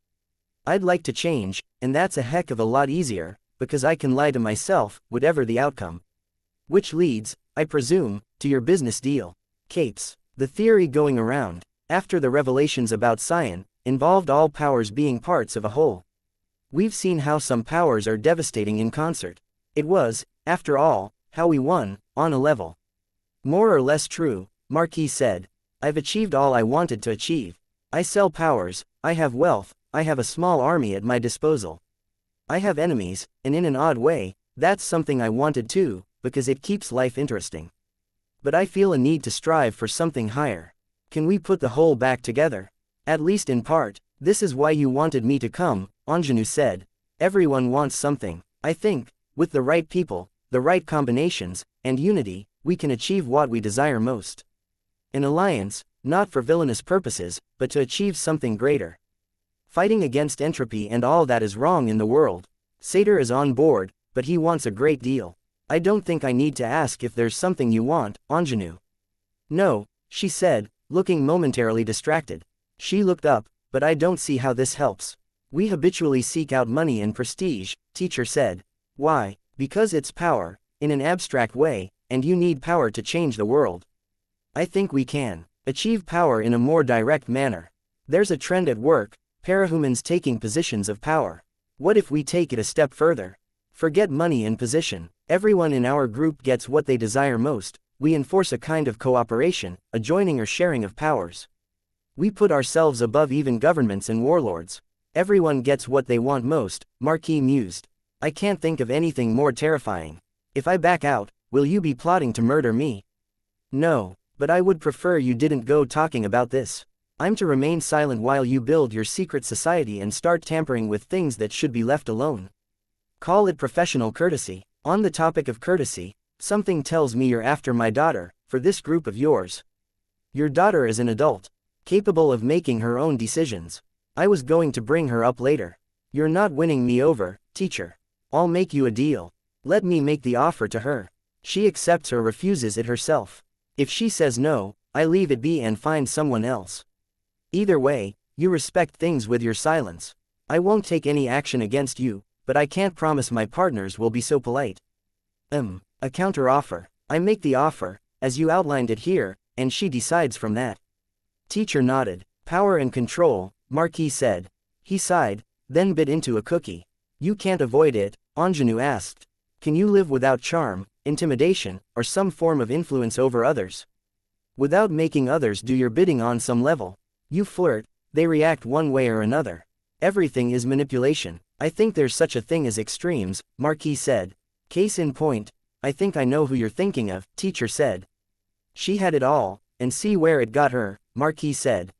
I'd like to change, and that's a heck of a lot easier, because I can lie to myself, whatever the outcome. Which leads, I presume, to your business deal. Capes. The theory going around, after the revelations about Xian, involved all powers being parts of a whole. We've seen how some powers are devastating in concert. It was, after all, how we won, on a level. More or less true, Marquis said. I've achieved all I wanted to achieve. I sell powers, I have wealth, I have a small army at my disposal. I have enemies, and in an odd way, that's something I wanted too, because it keeps life interesting. But I feel a need to strive for something higher. Can we put the whole back together? At least in part. This is why you wanted me to come, Ingenue said. Everyone wants something. I think, with the right people, the right combinations, and unity, we can achieve what we desire most. An alliance, not for villainous purposes, but to achieve something greater. Fighting against entropy and all that is wrong in the world. Satyr is on board, but he wants a great deal. I don't think I need to ask if there's something you want, Ingenue. No, she said, looking momentarily distracted. She looked up, but I don't see how this helps. We habitually seek out money and prestige, teacher said. Why? Because it's power, in an abstract way, and you need power to change the world. I think we can achieve power in a more direct manner. There's a trend at work, parahumans taking positions of power. What if we take it a step further? Forget money and position. Everyone in our group gets what they desire most. We enforce a kind of cooperation, a joining or sharing of powers. We put ourselves above even governments and warlords. Everyone gets what they want most, Marquis mused. I can't think of anything more terrifying. If I back out, will you be plotting to murder me? No, but I would prefer you didn't go talking about this. I'm to remain silent while you build your secret society and start tampering with things that should be left alone. Call it professional courtesy. On the topic of courtesy, something tells me you're after my daughter, for this group of yours. Your daughter is an adult, capable of making her own decisions. I was going to bring her up later. You're not winning me over, teacher. I'll make you a deal. Let me make the offer to her. She accepts or refuses it herself. If she says no, I leave it be and find someone else. Either way, you respect things with your silence. I won't take any action against you, but I can't promise my partners will be so polite. A counter-offer. I make the offer, as you outlined it here, and she decides from that. Teacher nodded. Power and control, Marquis said. He sighed, then bit into a cookie. You can't avoid it, Ingenue asked. Can you live without charm, intimidation, or some form of influence over others? Without making others do your bidding on some level. You flirt, they react one way or another. Everything is manipulation. I think there's such a thing as extremes, Marquis said. Case in point, I think I know who you're thinking of, teacher said. She had it all, and see where it got her, Marquis said.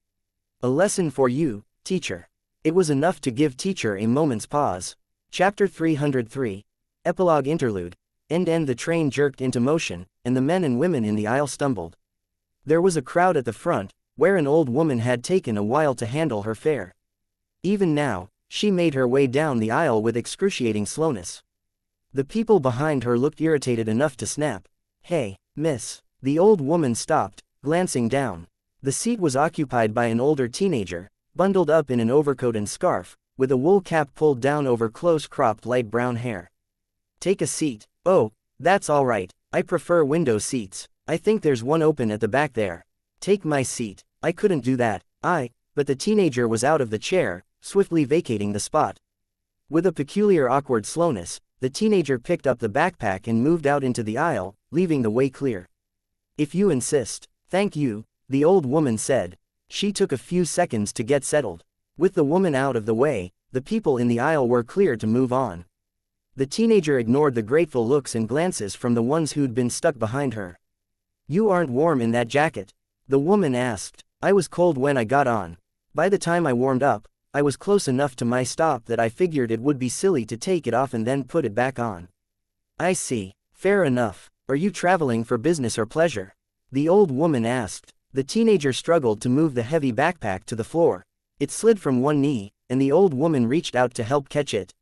A lesson for you, teacher. It was enough to give teacher a moment's pause. Chapter 303. Epilogue Interlude. End. The train jerked into motion, and the men and women in the aisle stumbled. There was a crowd at the front, where an old woman had taken a while to handle her fare. Even now, she made her way down the aisle with excruciating slowness. The people behind her looked irritated enough to snap. Hey, miss. The old woman stopped, glancing down. The seat was occupied by an older teenager, bundled up in an overcoat and scarf, with a wool cap pulled down over close-cropped light brown hair. Take a seat. Oh, that's all right. I prefer window seats. I think there's one open at the back there. Take my seat. I couldn't do that. But the teenager was out of the chair, swiftly vacating the spot. With a peculiar awkward slowness, the teenager picked up the backpack and moved out into the aisle, leaving the way clear. If you insist. Thank you, the old woman said. She took a few seconds to get settled. With the woman out of the way, the people in the aisle were clear to move on. The teenager ignored the grateful looks and glances from the ones who'd been stuck behind her. You aren't warm in that jacket? The woman asked. I was cold when I got on. By the time I warmed up, I was close enough to my stop that I figured it would be silly to take it off and then put it back on. I see. Fair enough. Are you traveling for business or pleasure? The old woman asked. The teenager struggled to move the heavy backpack to the floor. It slid from one knee, and the old woman reached out to help catch it.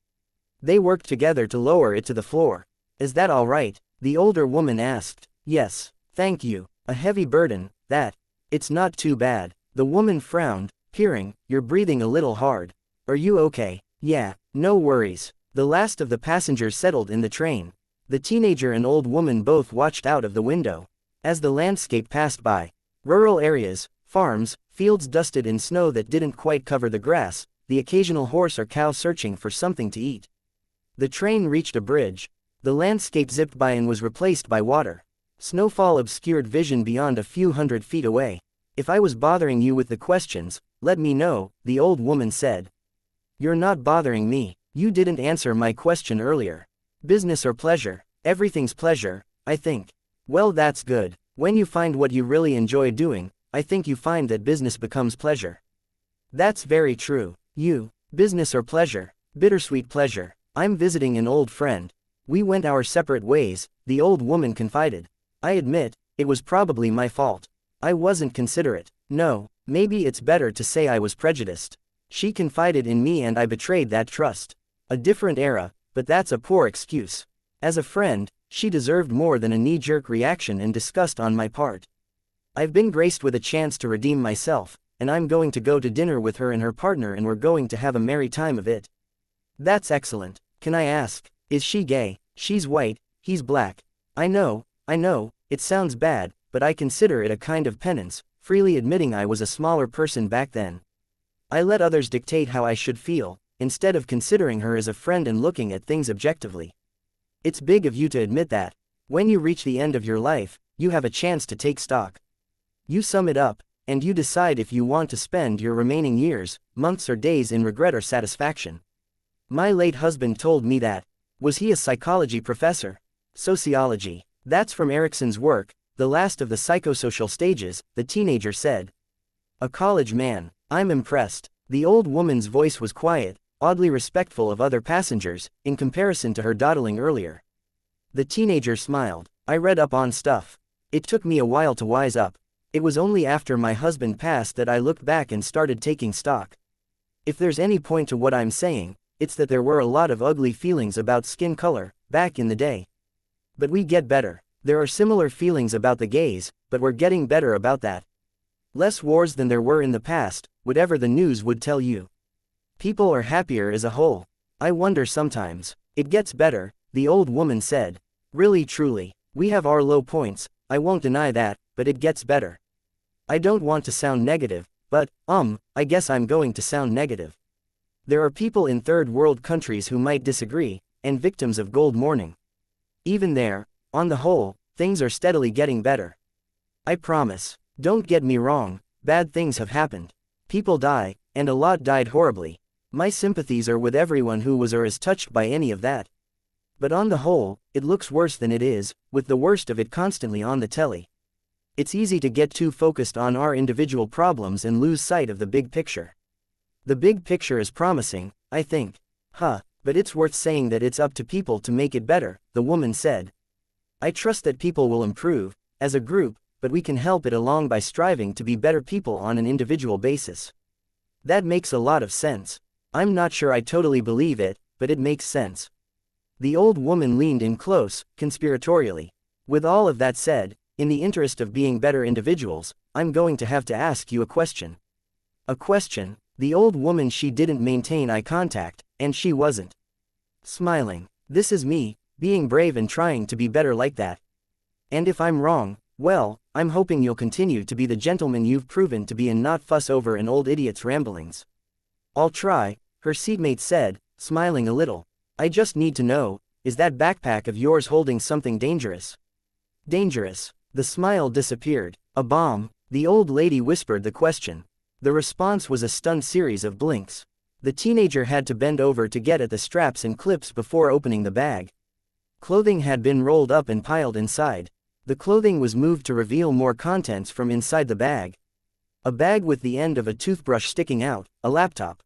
They worked together to lower it to the floor. Is that all right? The older woman asked. Yes, thank you. A heavy burden, that. It's not too bad. The woman frowned, peering. You're breathing a little hard. Are you okay? Yeah, no worries. The last of the passengers settled in the train. The teenager and old woman both watched out of the window. As the landscape passed by, rural areas, farms, fields dusted in snow that didn't quite cover the grass, the occasional horse or cow searching for something to eat. The train reached a bridge. The landscape zipped by and was replaced by water. Snowfall obscured vision beyond a few hundred feet away. If I was bothering you with the questions, let me know, the old woman said. You're not bothering me. You didn't answer my question earlier. Business or pleasure? Everything's pleasure, I think. Well, that's good. When you find what you really enjoy doing, I think you find that business becomes pleasure. That's very true. Business or pleasure? Bittersweet pleasure. I'm visiting an old friend. We went our separate ways, the old woman confided. I admit, it was probably my fault. I wasn't considerate. No, maybe it's better to say I was prejudiced. She confided in me and I betrayed that trust. A different era, but that's a poor excuse. As a friend, she deserved more than a knee-jerk reaction and disgust on my part. I've been graced with a chance to redeem myself, and I'm going to go to dinner with her and her partner and we're going to have a merry time of it. That's excellent. Can I ask, is she gay? She's white, he's black. I know, it sounds bad, but I consider it a kind of penance, freely admitting I was a smaller person back then. I let others dictate how I should feel, instead of considering her as a friend and looking at things objectively. It's big of you to admit that. When you reach the end of your life, you have a chance to take stock. You sum it up, and you decide if you want to spend your remaining years, months or days in regret or satisfaction. My late husband told me that. Was he a psychology professor? Sociology. That's from Erickson's work, The Last of the Psychosocial Stages, the teenager said. A college man. I'm impressed. The old woman's voice was quiet, oddly respectful of other passengers, in comparison to her dawdling earlier. The teenager smiled. I read up on stuff. It took me a while to wise up. It was only after my husband passed that I looked back and started taking stock. If there's any point to what I'm saying, it's that there were a lot of ugly feelings about skin color, back in the day. But we get better. There are similar feelings about the gays, but we're getting better about that. Less wars than there were in the past, whatever the news would tell you. People are happier as a whole. I wonder sometimes. It gets better, the old woman said. Really truly. We have our low points, I won't deny that, but it gets better. I don't want to sound negative, but, I guess I'm going to sound negative. There are people in third world countries who might disagree, and victims of gold mourning. Even there, on the whole, things are steadily getting better. I promise. Don't get me wrong, bad things have happened. People die, and a lot died horribly. My sympathies are with everyone who was or is touched by any of that. But on the whole, it looks worse than it is, with the worst of it constantly on the telly. It's easy to get too focused on our individual problems and lose sight of the big picture. The big picture is promising, I think. But it's worth saying that it's up to people to make it better, the woman said. I trust that people will improve, as a group, but we can help it along by striving to be better people on an individual basis. That makes a lot of sense. I'm not sure I totally believe it, but it makes sense. The old woman leaned in close, conspiratorially. With all of that said, in the interest of being better individuals, I'm going to have to ask you a question. A question? The old woman, she didn't maintain eye contact, and she wasn't smiling. This is me, being brave and trying to be better like that. And if I'm wrong, well, I'm hoping you'll continue to be the gentleman you've proven to be and not fuss over an old idiot's ramblings. I'll try, her seatmate said, smiling a little. I just need to know, is that backpack of yours holding something dangerous? Dangerous. The smile disappeared. A bomb? The old lady whispered the question. The response was a stunned series of blinks. The teenager had to bend over to get at the straps and clips before opening the bag. Clothing had been rolled up and piled inside. The clothing was moved to reveal more contents from inside the bag. A bag with the end of a toothbrush sticking out, a laptop.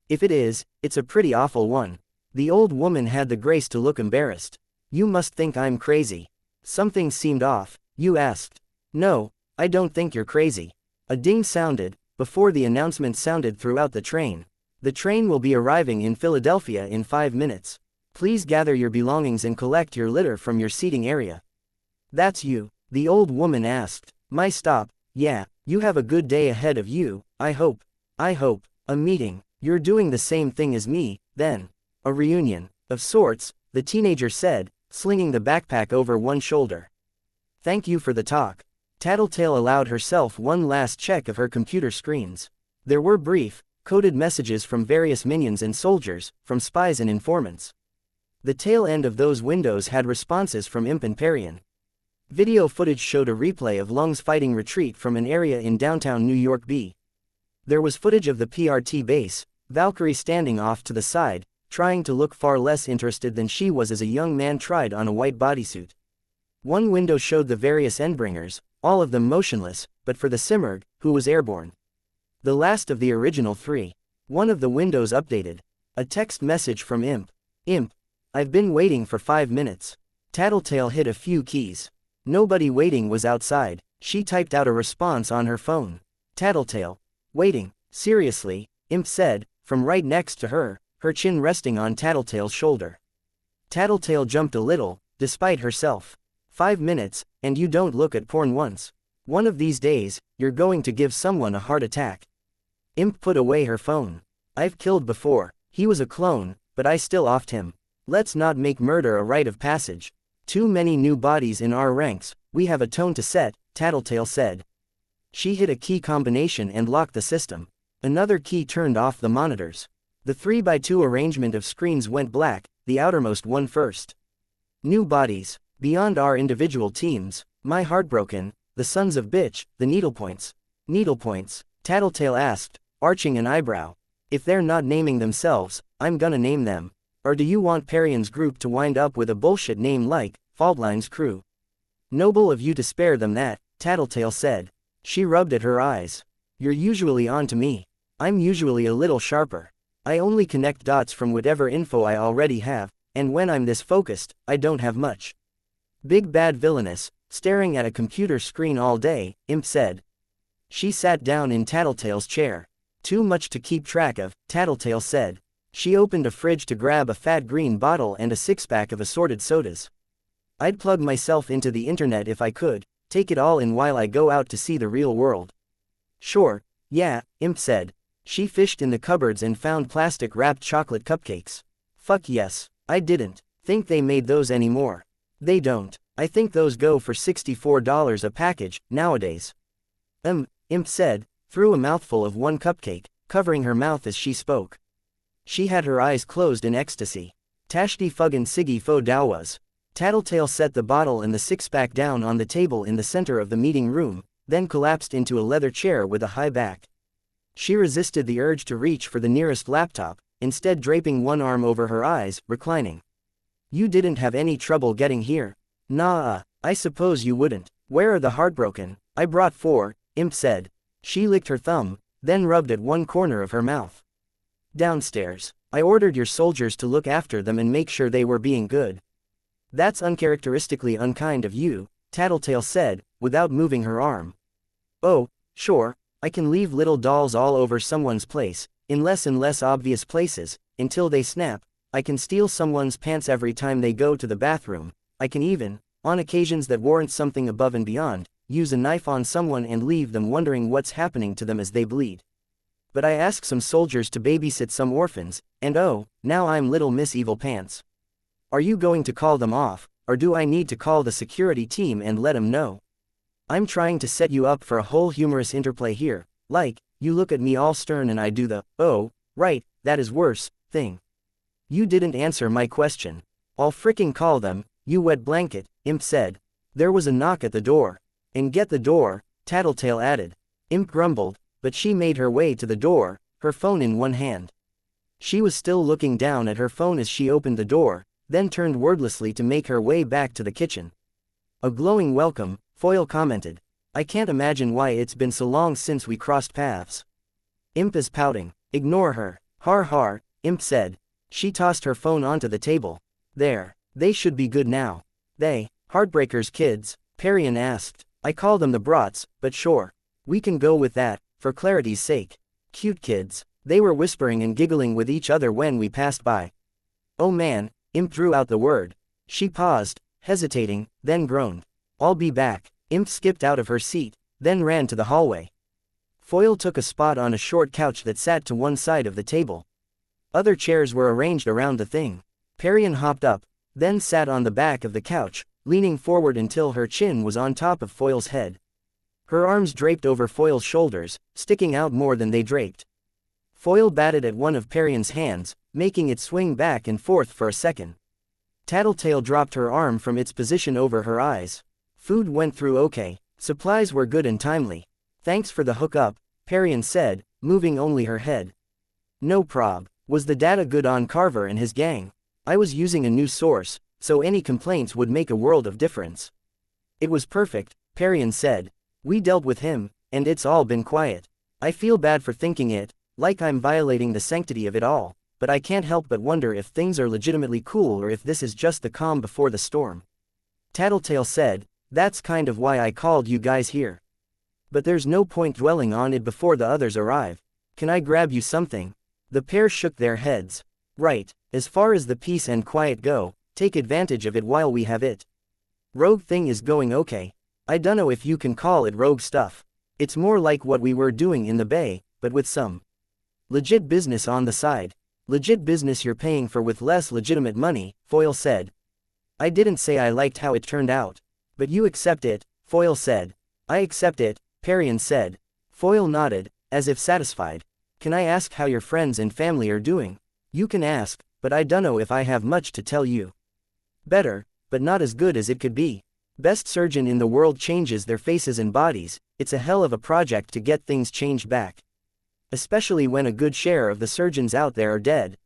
If it is, it's a pretty awful one. The old woman had the grace to look embarrassed. You must think I'm crazy. Something seemed off, you asked. No, I don't think you're crazy. A ding sounded, before the announcement sounded throughout the train. The train will be arriving in Philadelphia in 5 minutes. Please gather your belongings and collect your litter from your seating area. That's you? The old woman asked. My stop? Yeah, You have a good day ahead of you, I hope. I hope. A meeting. You're doing the same thing as me, then. A reunion. Of sorts, the teenager said, slinging the backpack over one shoulder. Thank you for the talk. Tattletale allowed herself one last check of her computer screens. There were brief, coded messages from various minions and soldiers, from spies and informants. The tail end of those windows had responses from Imp and Parian. Video footage showed a replay of Lung's fighting retreat from an area in downtown New York B. There was footage of the PRT base, Valkyrie standing off to the side, trying to look far less interested than she was as a young man tried on a white bodysuit. One window showed the various Endbringers, all of them motionless, but for the Simurgh, who was airborne. The last of the original 3. One of the windows updated. A text message from Imp. Imp. I've been waiting for 5 minutes. Tattletale hit a few keys. Nobody waiting was outside. She typed out a response on her phone. Tattletale. Waiting. Seriously, Imp said, from right next to her, her chin resting on Tattletale's shoulder. Tattletale jumped a little, despite herself. 5 minutes, and you don't look at porn once. One of these days, you're going to give someone a heart attack. Imp put away her phone. I've killed before. He was a clone, but I still offed him. Let's not make murder a rite of passage. Too many new bodies in our ranks, we have a tone to set, Tattletale said. She hit a key combination and locked the system. Another key turned off the monitors. The 3x2 arrangement of screens went black, the outermost one first. New bodies. Beyond our individual teams, my heartbroken, the sons of bitch, the needlepoints. Needlepoints, Tattletale asked, arching an eyebrow. If they're not naming themselves, I'm gonna name them. Or do you want Parian's group to wind up with a bullshit name like, Faultline's crew? Noble of you to spare them that, Tattletale said. She rubbed at her eyes. You're usually on to me. I'm usually a little sharper. I only connect dots from whatever info I already have, and when I'm this focused, I don't have much. Big bad villainous, staring at a computer screen all day, Imp said. She sat down in Tattletale's chair. Too much to keep track of, Tattletale said. She opened a fridge to grab a fat green bottle and a six-pack of assorted sodas. I'd plug myself into the internet if I could, take it all in while I go out to see the real world. Sure, yeah, Imp said. She fished in the cupboards and found plastic-wrapped chocolate cupcakes. Fuck yes, I didn't think they made those anymore. They don't. I think those go for $64 a package, nowadays. Imp said, threw a mouthful of one cupcake, covering her mouth as she spoke. She had her eyes closed in ecstasy. Tashti fuggin' siggy fo dawas. Tattletale set the bottle and the six-pack down on the table in the center of the meeting room, then collapsed into a leather chair with a high back. She resisted the urge to reach for the nearest laptop, instead draping one arm over her eyes, reclining. You didn't have any trouble getting here? Nah, I suppose you wouldn't. Where are the heartbroken? I brought 4, Imp said. She licked her thumb, then rubbed at one corner of her mouth. Downstairs. I ordered your soldiers to look after them and make sure they were being good. That's uncharacteristically unkind of you, Tattletale said, without moving her arm. Oh, sure, I can leave little dolls all over someone's place, in less and less obvious places, until they snap. I can steal someone's pants every time they go to the bathroom. I can even, on occasions that warrant something above and beyond, use a knife on someone and leave them wondering what's happening to them as they bleed. But I asked some soldiers to babysit some orphans, and oh, now I'm Little Miss Evil Pants. Are you going to call them off, or do I need to call the security team and let them know? I'm trying to set you up for a whole humorous interplay here, like, you look at me all stern and I do the, oh, right, that is worse, thing. You didn't answer my question. I'll fricking call them, you wet blanket, Imp said. There was a knock at the door. And get the door, Tattletale added. Imp grumbled, but she made her way to the door, her phone in one hand. She was still looking down at her phone as she opened the door, then turned wordlessly to make her way back to the kitchen. A glowing welcome, Foyle commented. I can't imagine why it's been so long since we crossed paths. Imp is pouting. Ignore her. Har har, Imp said. She tossed her phone onto the table. There. They should be good now. They, Heartbreaker's kids, Parian asked. I call them the Brats, but sure. We can go with that, for clarity's sake. Cute kids. They were whispering and giggling with each other when we passed by. Oh man, Imp drew out the word. She paused, hesitating, then groaned. I'll be back. Imp skipped out of her seat, then ran to the hallway. Foil took a spot on a short couch that sat to one side of the table. Other chairs were arranged around the thing. Parian hopped up, then sat on the back of the couch, leaning forward until her chin was on top of Foil's head. Her arms draped over Foil's shoulders, sticking out more than they draped. Foil batted at one of Parian's hands, making it swing back and forth for a second. Tattletale dropped her arm from its position over her eyes. Food went through okay. Supplies were good and timely. Thanks for the hookup, Parian said, moving only her head. No prob. Was the data good on Carver and his gang? I was using a new source, so any complaints would make a world of difference. It was perfect, Parian said. We dealt with him, and it's all been quiet. I feel bad for thinking it, like I'm violating the sanctity of it all, but I can't help but wonder if things are legitimately cool or if this is just the calm before the storm. Tattletale said, that's kind of why I called you guys here. But there's no point dwelling on it before the others arrive. Can I grab you something? The pair shook their heads. Right, as far as the peace and quiet go, take advantage of it while we have it. Rogue thing is going okay. I dunno if you can call it rogue stuff. It's more like what we were doing in the bay, but with some legit business on the side. Legit business you're paying for with less legitimate money, Foil said. I didn't say I liked how it turned out. But you accept it, Foil said. I accept it, Parian said. Foil nodded, as if satisfied. Can I ask how your friends and family are doing? You can ask, but I dunno if I have much to tell you. Better, but not as good as it could be. Best surgeon in the world changes their faces and bodies. It's a hell of a project to get things changed back. Especially when a good share of the surgeons out there are dead.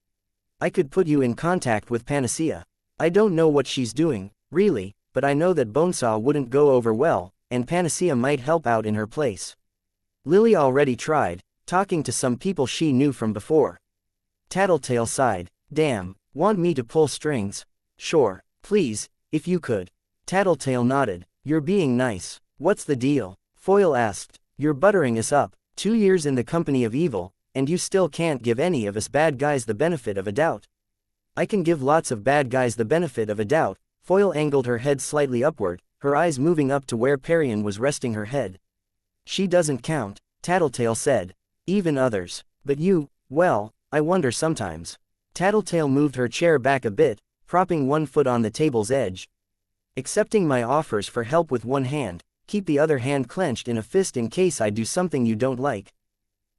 I could put you in contact with Panacea. I don't know what she's doing, really, but I know that Bonesaw wouldn't go over well, and Panacea might help out in her place. Lily already tried, talking to some people she knew from before. Tattletale sighed. Damn, want me to pull strings? Sure, please, if you could. Tattletale nodded. You're being nice. What's the deal? Foil asked. You're buttering us up. 2 years in the company of evil, and you still can't give any of us bad guys the benefit of a doubt. I can give lots of bad guys the benefit of a doubt. Foil angled her head slightly upward, her eyes moving up to where Parian was resting her head. She doesn't count, Tattletale said. Even others. But you, well, I wonder sometimes. Tattletale moved her chair back a bit, propping one foot on the table's edge. Accepting my offers for help with one hand, keep the other hand clenched in a fist in case I do something you don't like.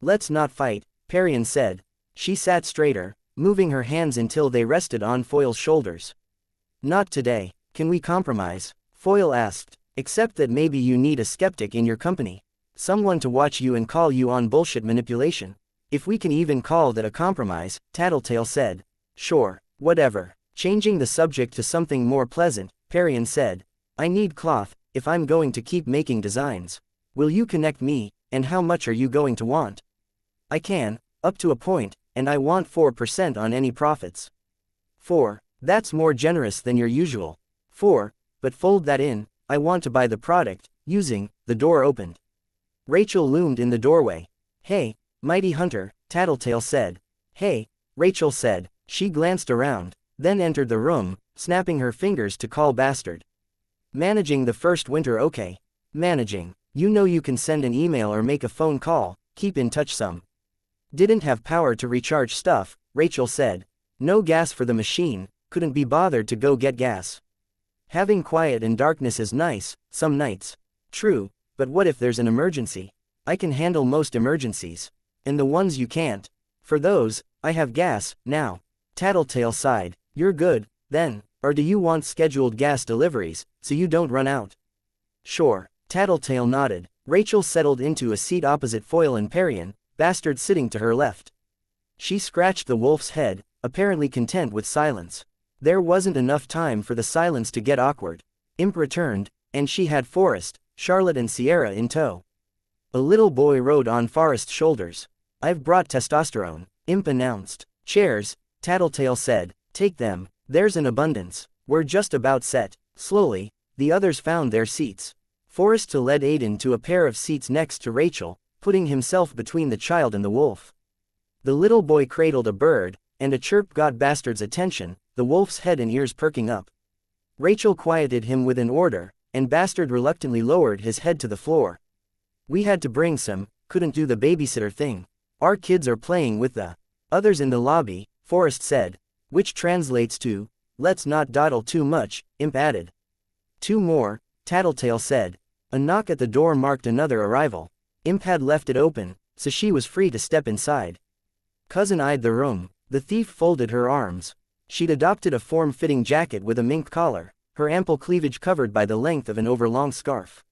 Let's not fight, Parian said. She sat straighter, moving her hands until they rested on Foil's shoulders. Not today. Can we compromise? Foil asked. Except that maybe you need a skeptic in your company. Someone to watch you and call you on bullshit manipulation. If we can even call that a compromise, Tattletale said. Sure, whatever. Changing the subject to something more pleasant, Parian said. I need cloth, if I'm going to keep making designs. Will you connect me, and how much are you going to want? I can, up to a point, and I want 4% on any profits. 4, that's more generous than your usual. 4, but fold that in, I want to buy the product, using, the door opened. Rachel loomed in the doorway. Hey, mighty hunter, Tattletale said. Hey, Rachel said. She glanced around, then entered the room, snapping her fingers to call Bastard. Managing the first winter okay. Managing. You know you can send an email or make a phone call, keep in touch some. Didn't have power to recharge stuff, Rachel said. No gas for the machine, couldn't be bothered to go get gas. Having quiet and darkness is nice, some nights. True, but what if there's an emergency? I can handle most emergencies. And the ones you can't. For those, I have gas, now. Tattletale sighed. You're good, then, or do you want scheduled gas deliveries, so you don't run out? Sure. Tattletale nodded. Rachel settled into a seat opposite Foil and Parian, Bastard sitting to her left. She scratched the wolf's head, apparently content with silence. There wasn't enough time for the silence to get awkward. Imp returned, and she had Forrest, Charlotte and Sierra in tow. A little boy rode on Forrest's shoulders. I've brought testosterone, Imp announced. Chairs, Tattletale said. Take them, there's an abundance. We're just about set. Slowly, the others found their seats. Forrest led Aiden to a pair of seats next to Rachel, putting himself between the child and the wolf. The little boy cradled a bird, and a chirp got Bastard's attention, the wolf's head and ears perking up. Rachel quieted him with an order, and Bastard reluctantly lowered his head to the floor. We had to bring some, couldn't do the babysitter thing. Our kids are playing with the others in the lobby, Forrest said. Which translates to, let's not dawdle too much, Imp added. Two more, Tattletale said. A knock at the door marked another arrival. Imp had left it open, so she was free to step inside. Cousin eyed the room. The thief folded her arms. She'd adopted a form-fitting jacket with a mink collar, her ample cleavage covered by the length of an overlong scarf.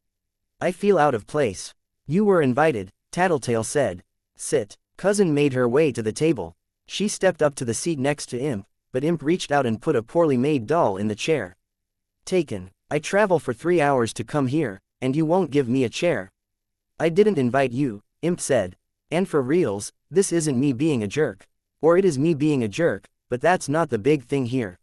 I feel out of place. You were invited, Tattletale said. Sit. Cousin made her way to the table. She stepped up to the seat next to Imp, but Imp reached out and put a poorly made doll in the chair. Taken. I travel for 3 hours to come here, and you won't give me a chair. I didn't invite you, Imp said. And for reals, this isn't me being a jerk. Or it is me being a jerk, but that's not the big thing here.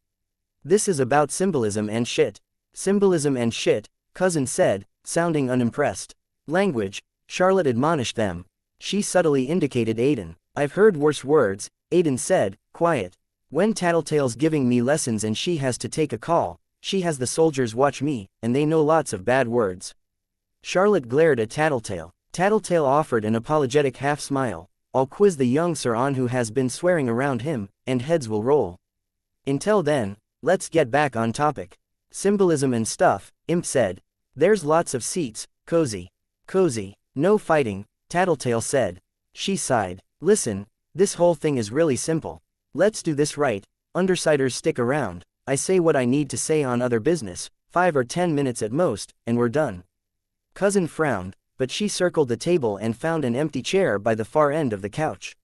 This is about symbolism and shit. Symbolism and shit, Cousin said, sounding unimpressed. Language, Charlotte admonished them. She subtly indicated Aiden. I've heard worse words, Aiden said, quiet. When Tattletale's giving me lessons and she has to take a call, she has the soldiers watch me, and they know lots of bad words. Charlotte glared at Tattletale. Tattletale offered an apologetic half-smile. I'll quiz the young sir on who has been swearing around him, and heads will roll. Until then, let's get back on topic. Symbolism and stuff, Imp said. There's lots of seats, cozy. Cozy, no fighting, Tattletale said. She sighed. Listen, this whole thing is really simple. Let's do this right. Undersiders stick around. I say what I need to say on other business, 5 or 10 minutes at most, and we're done. Cousin frowned, but she circled the table and found an empty chair by the far end of the couch.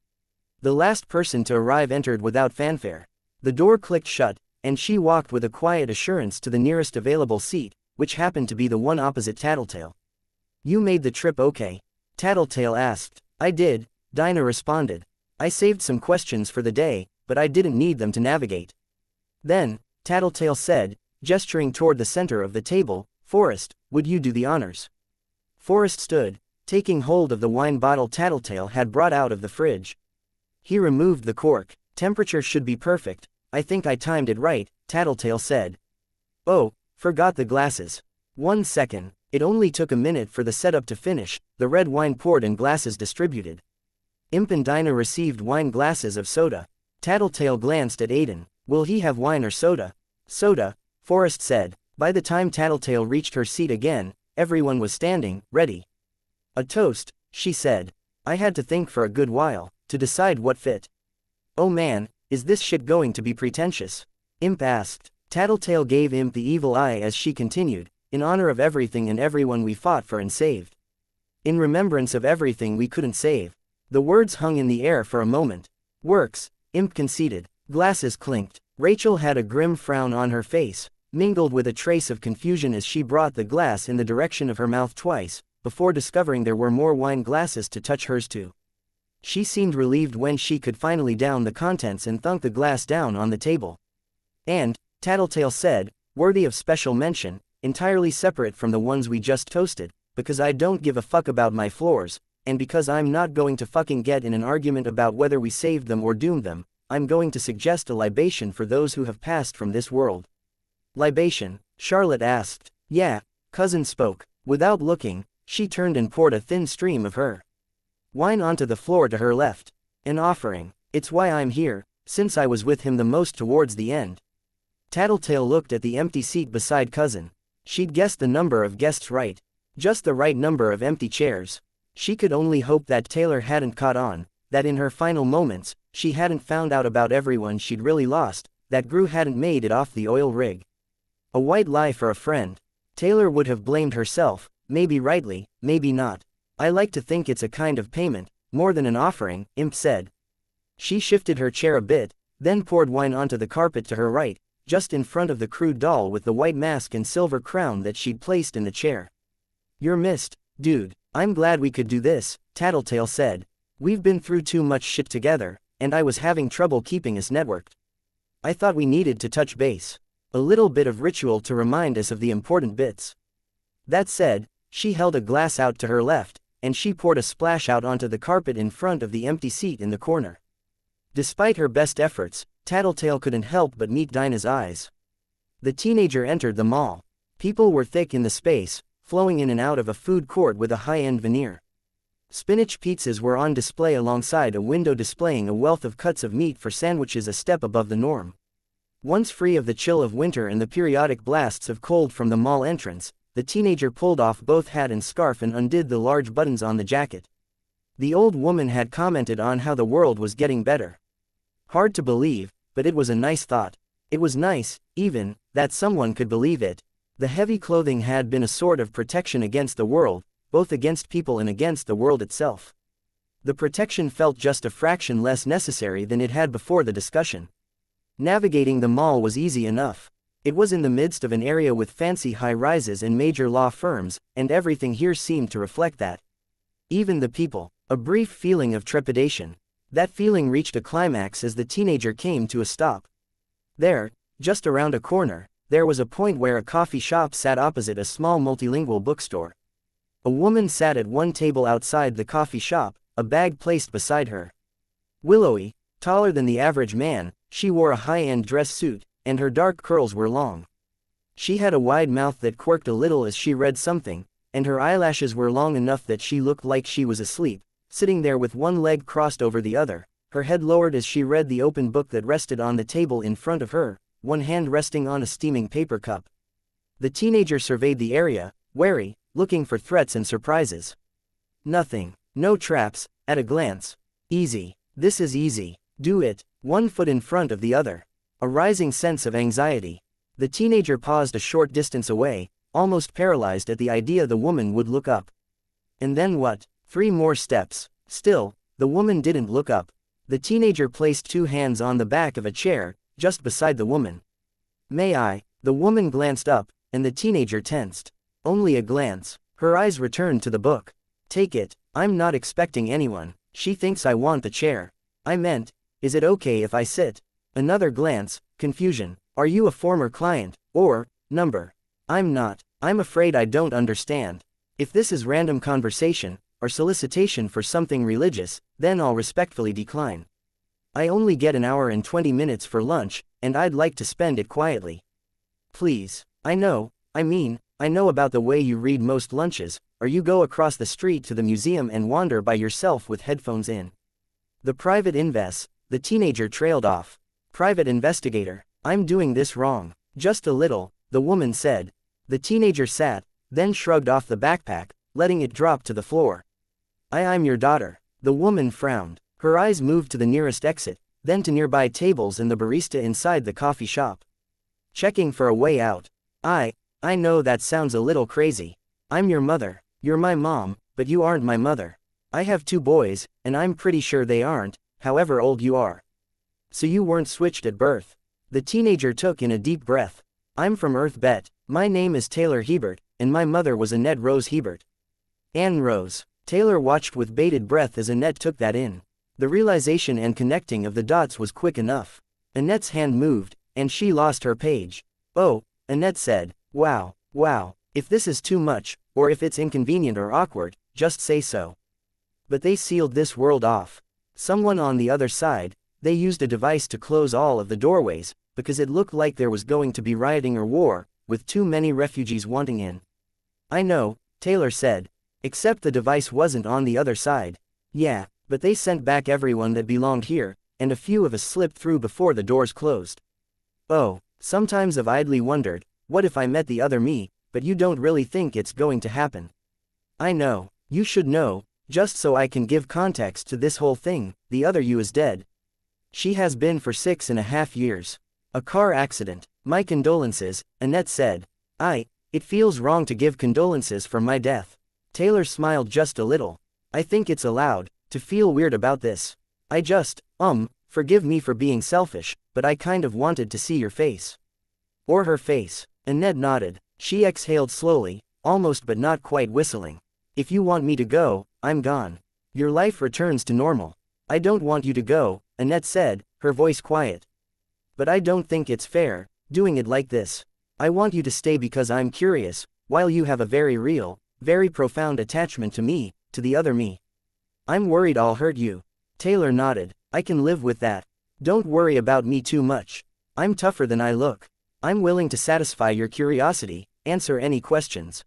The last person to arrive entered without fanfare. The door clicked shut, and she walked with a quiet assurance to the nearest available seat, which happened to be the one opposite Tattletale. You made the trip okay? Tattletale asked. I did, Dinah responded. I saved some questions for the day, but I didn't need them to navigate. Then, Tattletale said, gesturing toward the center of the table, Forrest, would you do the honors? Forrest stood, taking hold of the wine bottle Tattletale had brought out of the fridge. He removed the cork. Temperature should be perfect. I think I timed it right, Tattletale said. Oh, forgot the glasses. 1 second. It only took a minute for the setup to finish, the red wine poured and glasses distributed. Imp and Dinah received wine glasses of soda. Tattletale glanced at Aiden. Will he have wine or soda? Soda, Forrest said. By the time Tattletale reached her seat again, everyone was standing, ready. A toast, she said. I had to think for a good while, to decide what fit. Oh man, is this shit going to be pretentious? Imp asked. Tattletale gave Imp the evil eye as she continued, in honor of everything and everyone we fought for and saved. In remembrance of everything we couldn't save. The words hung in the air for a moment. Works, Imp conceded. Glasses clinked. Rachel had a grim frown on her face, mingled with a trace of confusion as she brought the glass in the direction of her mouth twice, before discovering there were more wine glasses to touch hers too. She seemed relieved when she could finally down the contents and thunk the glass down on the table. And, Tattletale said, worthy of special mention, entirely separate from the ones we just toasted, because I don't give a fuck about my floors, and because I'm not going to fucking get in an argument about whether we saved them or doomed them, I'm going to suggest a libation for those who have passed from this world. Libation? Charlotte asked. Yeah, Cousin spoke. Without looking, she turned and poured a thin stream of her wine onto the floor to her left. An offering. It's why I'm here, since I was with him the most towards the end. Tattletale looked at the empty seat beside Cousin. She'd guessed the number of guests right. Just the right number of empty chairs. She could only hope that Taylor hadn't caught on, that in her final moments, she hadn't found out about everyone she'd really lost, that Gru hadn't made it off the oil rig. A white lie for a friend. Taylor would have blamed herself, maybe rightly, maybe not. I like to think it's a kind of payment, more than an offering, Imp said. She shifted her chair a bit, then poured wine onto the carpet to her right, just in front of the crude doll with the white mask and silver crown that she'd placed in the chair. You're missed, dude. I'm glad we could do this, Tattletale said. We've been through too much shit together, and I was having trouble keeping us networked. I thought we needed to touch base. A little bit of ritual to remind us of the important bits. That said, she held a glass out to her left, and she poured a splash out onto the carpet in front of the empty seat in the corner. Despite her best efforts, Tattletale couldn't help but meet Dinah's eyes. The teenager entered the mall. People were thick in the space, flowing in and out of a food court with a high-end veneer. Spinach pizzas were on display alongside a window displaying a wealth of cuts of meat for sandwiches a step above the norm. Once free of the chill of winter and the periodic blasts of cold from the mall entrance, the teenager pulled off both hat and scarf and undid the large buttons on the jacket. The old woman had commented on how the world was getting better. Hard to believe, but it was a nice thought. It was nice, even, that someone could believe it. The heavy clothing had been a sort of protection against the world, both against people and against the world itself. The protection felt just a fraction less necessary than it had before the discussion. Navigating the mall was easy enough. It was in the midst of an area with fancy high-rises and major law firms, and everything here seemed to reflect that. Even the people. A brief feeling of trepidation. That feeling reached a climax as the teenager came to a stop. There, just around a corner, there was a point where a coffee shop sat opposite a small multilingual bookstore. A woman sat at one table outside the coffee shop, a bag placed beside her. Willowy, taller than the average man, she wore a high-end dress suit, and her dark curls were long. She had a wide mouth that quirked a little as she read something, and her eyelashes were long enough that she looked like she was asleep, sitting there with one leg crossed over the other, her head lowered as she read the open book that rested on the table in front of her, one hand resting on a steaming paper cup. The teenager surveyed the area, wary, looking for threats and surprises. Nothing. No traps, at a glance. Easy. This is easy. Do it. One foot in front of the other. A rising sense of anxiety. The teenager paused a short distance away, almost paralyzed at the idea the woman would look up. And then what? 3 more steps. Still, the woman didn't look up. The teenager placed 2 hands on the back of a chair, just beside the woman. May I? The woman glanced up, and the teenager tensed. Only a glance. Her eyes returned to the book. Take it. I'm not expecting anyone. She thinks I want the chair. I meant, is it okay if I sit? Another glance, confusion. Are you a former client, or, number? I'm not. I'm afraid I don't understand. If this is random conversation, or solicitation for something religious, then I'll respectfully decline. I only get an hour and 20 minutes for lunch, and I'd like to spend it quietly. Please. I know about the way you read most lunches, or you go across the street to the museum and wander by yourself with headphones in. The the teenager trailed off. Private investigator. I'm doing this wrong. Just a little, the woman said. The teenager sat, then shrugged off the backpack, letting it drop to the floor. I'm your daughter. The woman frowned. Her eyes moved to the nearest exit, then to nearby tables and the barista inside the coffee shop. Checking for a way out. I know that sounds a little crazy. I'm your mother. You're my mom, but you aren't my mother. I have 2 boys, and I'm pretty sure they aren't, however old you are. So you weren't switched at birth. The teenager took in a deep breath. I'm from Earth Bet. My name is Taylor Hebert, and my mother was Annette Rose Hebert. Anne Rose. Taylor watched with bated breath as Annette took that in. The realization and connecting of the dots was quick enough. Annette's hand moved, and she lost her page. Oh, Annette said, wow. If this is too much, or if it's inconvenient or awkward, just say so. But they sealed this world off. Someone on the other side, they used a device to close all of the doorways, because it looked like there was going to be rioting or war, with too many refugees wanting in. I know, Taylor said. Except the device wasn't on the other side. Yeah, but they sent back everyone that belonged here, and a few of us slipped through before the doors closed. Oh, sometimes I've idly wondered, what if I met the other me, but you don't really think it's going to happen. I know, you should know, just so I can give context to this whole thing, the other you is dead. She has been for 6.5 years. A car accident. My condolences, Annette said. It feels wrong to give condolences for my death. Taylor smiled just a little. I think it's allowed to feel weird about this. Forgive me for being selfish, but I kind of wanted to see your face. Or her face. Annette nodded. She exhaled slowly, almost but not quite whistling. If you want me to go, I'm gone. Your life returns to normal. I don't want you to go, Annette said, her voice quiet. But I don't think it's fair, doing it like this. I want you to stay because I'm curious, while you have a very real, very profound attachment to me, to the other me. I'm worried I'll hurt you. Taylor nodded. I can live with that. Don't worry about me too much. I'm tougher than I look. I'm willing to satisfy your curiosity, answer any questions.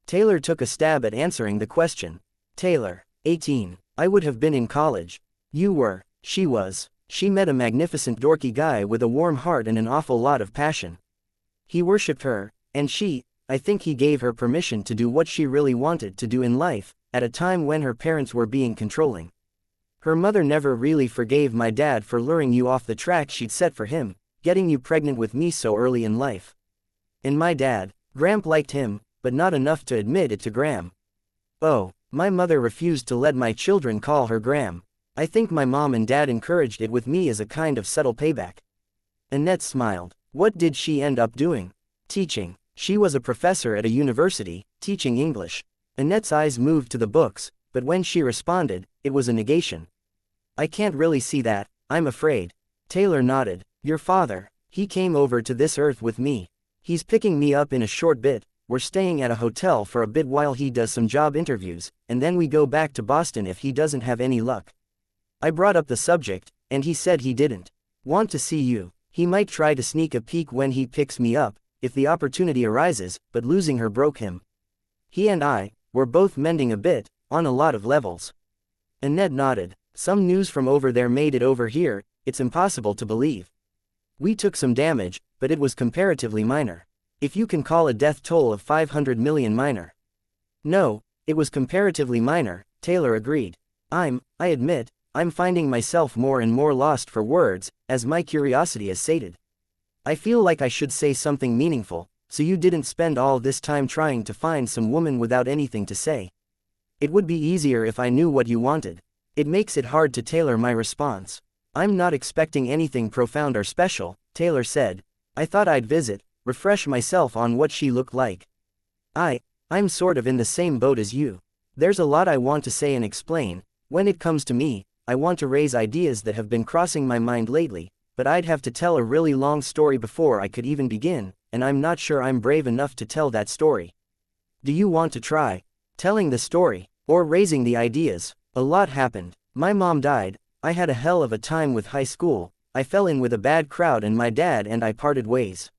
Taylor took a stab at answering the question. Taylor. 18. I would have been in college. You were. She was. She met a magnificent dorky guy with a warm heart and an awful lot of passion. He worshipped her, and she, I think he gave her permission to do what she really wanted to do in life, at a time when her parents were being controlling. Her mother never really forgave my dad for luring you off the track she'd set for him, getting you pregnant with me so early in life. And my dad, Gramp liked him, but not enough to admit it to Gram. Oh, my mother refused to let my children call her Gram. I think my mom and dad encouraged it with me as a kind of subtle payback. Annette smiled. What did she end up doing? Teaching. She was a professor at a university, teaching English. Annette's eyes moved to the books, but when she responded, it was a negation. I can't really see that, I'm afraid. Taylor nodded. Your father, he came over to this earth with me. He's picking me up in a short bit. We're staying at a hotel for a bit while he does some job interviews, and then we go back to Boston if he doesn't have any luck. I brought up the subject, and he said he didn't want to see you. He might try to sneak a peek when he picks me up, if the opportunity arises, but losing her broke him. He and I, were both mending a bit, on a lot of levels. Annette nodded. Some news from over there made it over here, it's impossible to believe. We took some damage, but it was comparatively minor. If you can call a death toll of 500 million minor. No, it was comparatively minor, Taylor agreed. I admit, I'm finding myself more and more lost for words, as my curiosity is sated. I feel like I should say something meaningful, so you didn't spend all this time trying to find some woman without anything to say. It would be easier if I knew what you wanted. It makes it hard to tailor my response. I'm not expecting anything profound or special, Taylor said. I thought I'd visit, refresh myself on what she looked like. I'm sort of in the same boat as you. There's a lot I want to say and explain. When it comes to me, I want to raise ideas that have been crossing my mind lately, but I'd have to tell a really long story before I could even begin, and I'm not sure I'm brave enough to tell that story. Do you want to try telling the story, or raising the ideas? A lot happened. My mom died, I had a hell of a time with high school, I fell in with a bad crowd and my dad and I parted ways.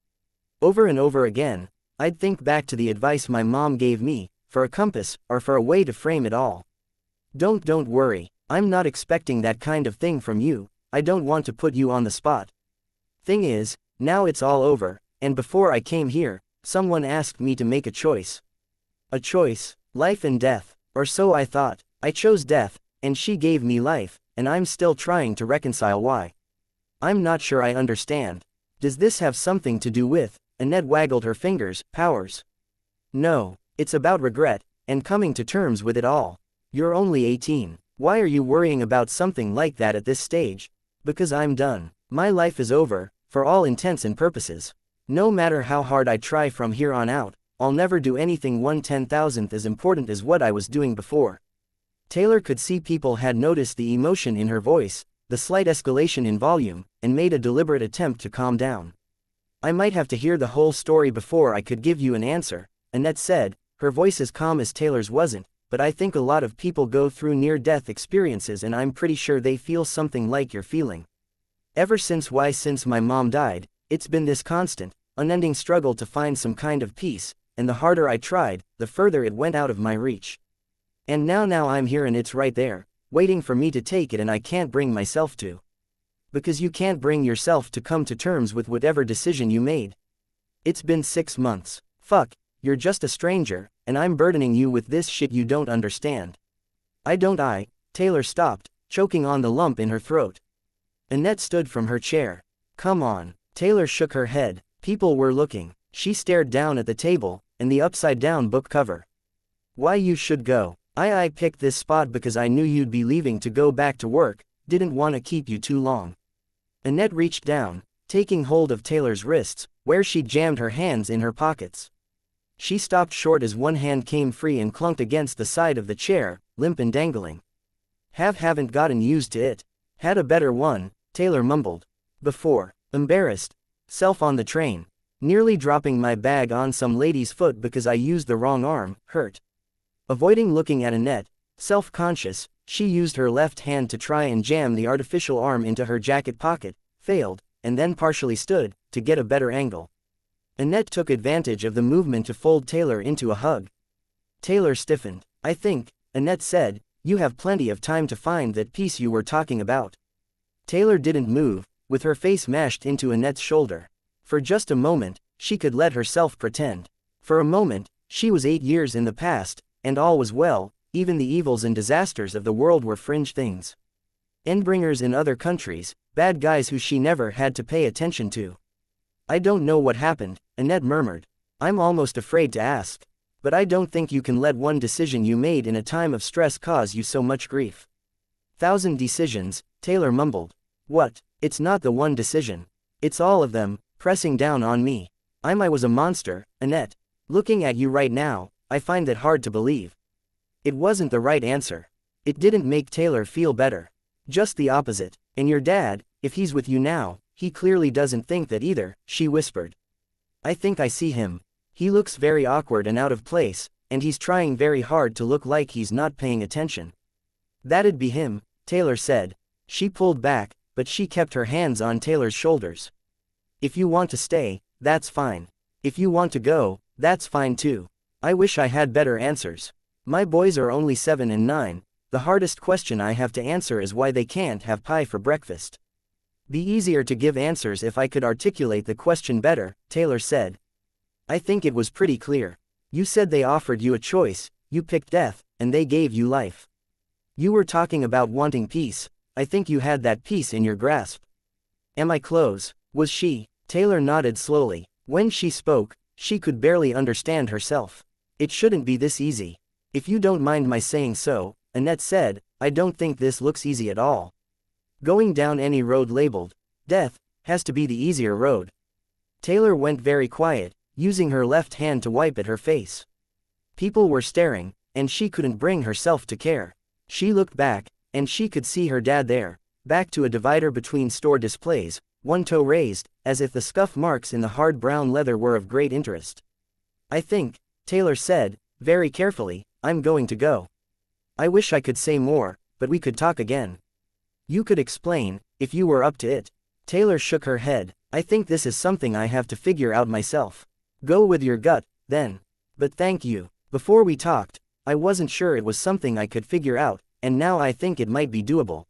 Over and over again, I'd think back to the advice my mom gave me, for a compass, or for a way to frame it all. Don't worry, I'm not expecting that kind of thing from you, I don't want to put you on the spot. Thing is, now it's all over, and before I came here, someone asked me to make a choice. A choice, life and death, or so I thought. I chose death, and she gave me life, and I'm still trying to reconcile why. I'm not sure I understand. Does this have something to do with, Annette waggled her fingers, powers? No, it's about regret, and coming to terms with it all. You're only 18. Why are you worrying about something like that at this stage? Because I'm done. My life is over, for all intents and purposes. No matter how hard I try from here on out, I'll never do anything 1/10,000th as important as what I was doing before. Taylor could see people had noticed the emotion in her voice, the slight escalation in volume, and made a deliberate attempt to calm down. I might have to hear the whole story before I could give you an answer, Annette said, her voice as calm as Taylor's wasn't, but I think a lot of people go through near-death experiences and I'm pretty sure they feel something like you're feeling. Since my mom died, it's been this constant, unending struggle to find some kind of peace, and the harder I tried, the further it went out of my reach. And now I'm here and it's right there, waiting for me to take it and I can't bring myself to. Because you can't bring yourself to come to terms with whatever decision you made. It's been 6 months. Fuck, you're just a stranger, and I'm burdening you with this shit you don't understand. Taylor stopped, choking on the lump in her throat. Annette stood from her chair. Come on. Taylor shook her head. People were looking. She stared down at the table, and the upside-down book cover. Why you should go. I picked this spot because I knew you'd be leaving to go back to work, didn't want to keep you too long. Annette reached down, taking hold of Taylor's wrists, where she'd jammed her hands in her pockets. She stopped short as one hand came free and clunked against the side of the chair, limp and dangling. Haven't gotten used to it. Had a better one, Taylor mumbled. Before. Embarrassed. Self on the train. Nearly dropping my bag on some lady's foot because I used the wrong arm, hurt. Avoiding looking at Annette, self-conscious, she used her left hand to try and jam the artificial arm into her jacket pocket, failed, and then partially stood, to get a better angle. Annette took advantage of the movement to fold Taylor into a hug. Taylor stiffened. I think, Annette said, You have plenty of time to find that peace you were talking about. Taylor didn't move, with her face mashed into Annette's shoulder. For just a moment, she could let herself pretend. For a moment, she was 8 years in the past, and all was well, even the evils and disasters of the world were fringe things. Endbringers in other countries, bad guys who she never had to pay attention to. I don't know what happened, Annette murmured. I'm almost afraid to ask. But I don't think you can let one decision you made in a time of stress cause you so much grief. 1,000 decisions, Taylor mumbled. What? It's not the one decision. It's all of them, pressing down on me. I was a monster, Annette. Looking at you right now, I find that hard to believe. It wasn't the right answer. It didn't make Taylor feel better. Just the opposite. And your dad, if he's with you now, he clearly doesn't think that either, she whispered. I think I see him. He looks very awkward and out of place, and he's trying very hard to look like he's not paying attention. That'd be him, Taylor said. She pulled back, but she kept her hands on Taylor's shoulders. If you want to stay, that's fine. If you want to go, that's fine too. I wish I had better answers. My boys are only 7 and 9, the hardest question I have to answer is why they can't have pie for breakfast. Be easier to give answers if I could articulate the question better, Taylor said. I think it was pretty clear. You said they offered you a choice, you picked death, and they gave you life. You were talking about wanting peace. I think you had that peace in your grasp. Am I close? Was she? Taylor nodded slowly. When she spoke, she could barely understand herself. It shouldn't be this easy. If you don't mind my saying so, Annette said, I don't think this looks easy at all. Going down any road labeled death has to be the easier road. Taylor went very quiet, using her left hand to wipe at her face. People were staring, and she couldn't bring herself to care. She looked back, and she could see her dad there, back to a divider between store displays, one toe raised, as if the scuff marks in the hard brown leather were of great interest. I think, Taylor said, very carefully, I'm going to go. I wish I could say more, but we could talk again. You could explain, if you were up to it. Taylor shook her head. I think this is something I have to figure out myself. Go with your gut, then. But thank you. Before we talked, I wasn't sure it was something I could figure out, and now I think it might be doable.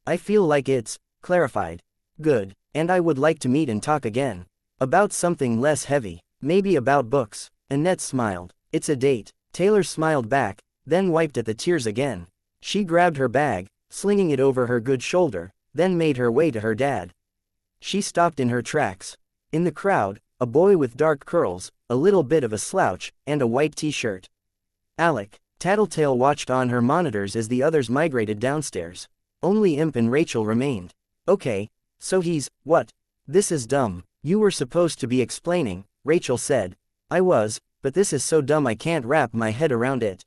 I feel like it's clarified. Good, and I would like to meet and talk again. About something less heavy, maybe about books. Annette smiled. It's a date. Taylor smiled back, then wiped at the tears again. She grabbed her bag, slinging it over her good shoulder, then made her way to her dad. She stopped in her tracks. In the crowd, a boy with dark curls, a little bit of a slouch, and a white t-shirt. Alec. Tattletale watched on her monitors as the others migrated downstairs. Only Imp and Rachel remained. Okay, so he's, what? This is dumb. You were supposed to be explaining, Rachel said. I was, but this is so dumb I can't wrap my head around it.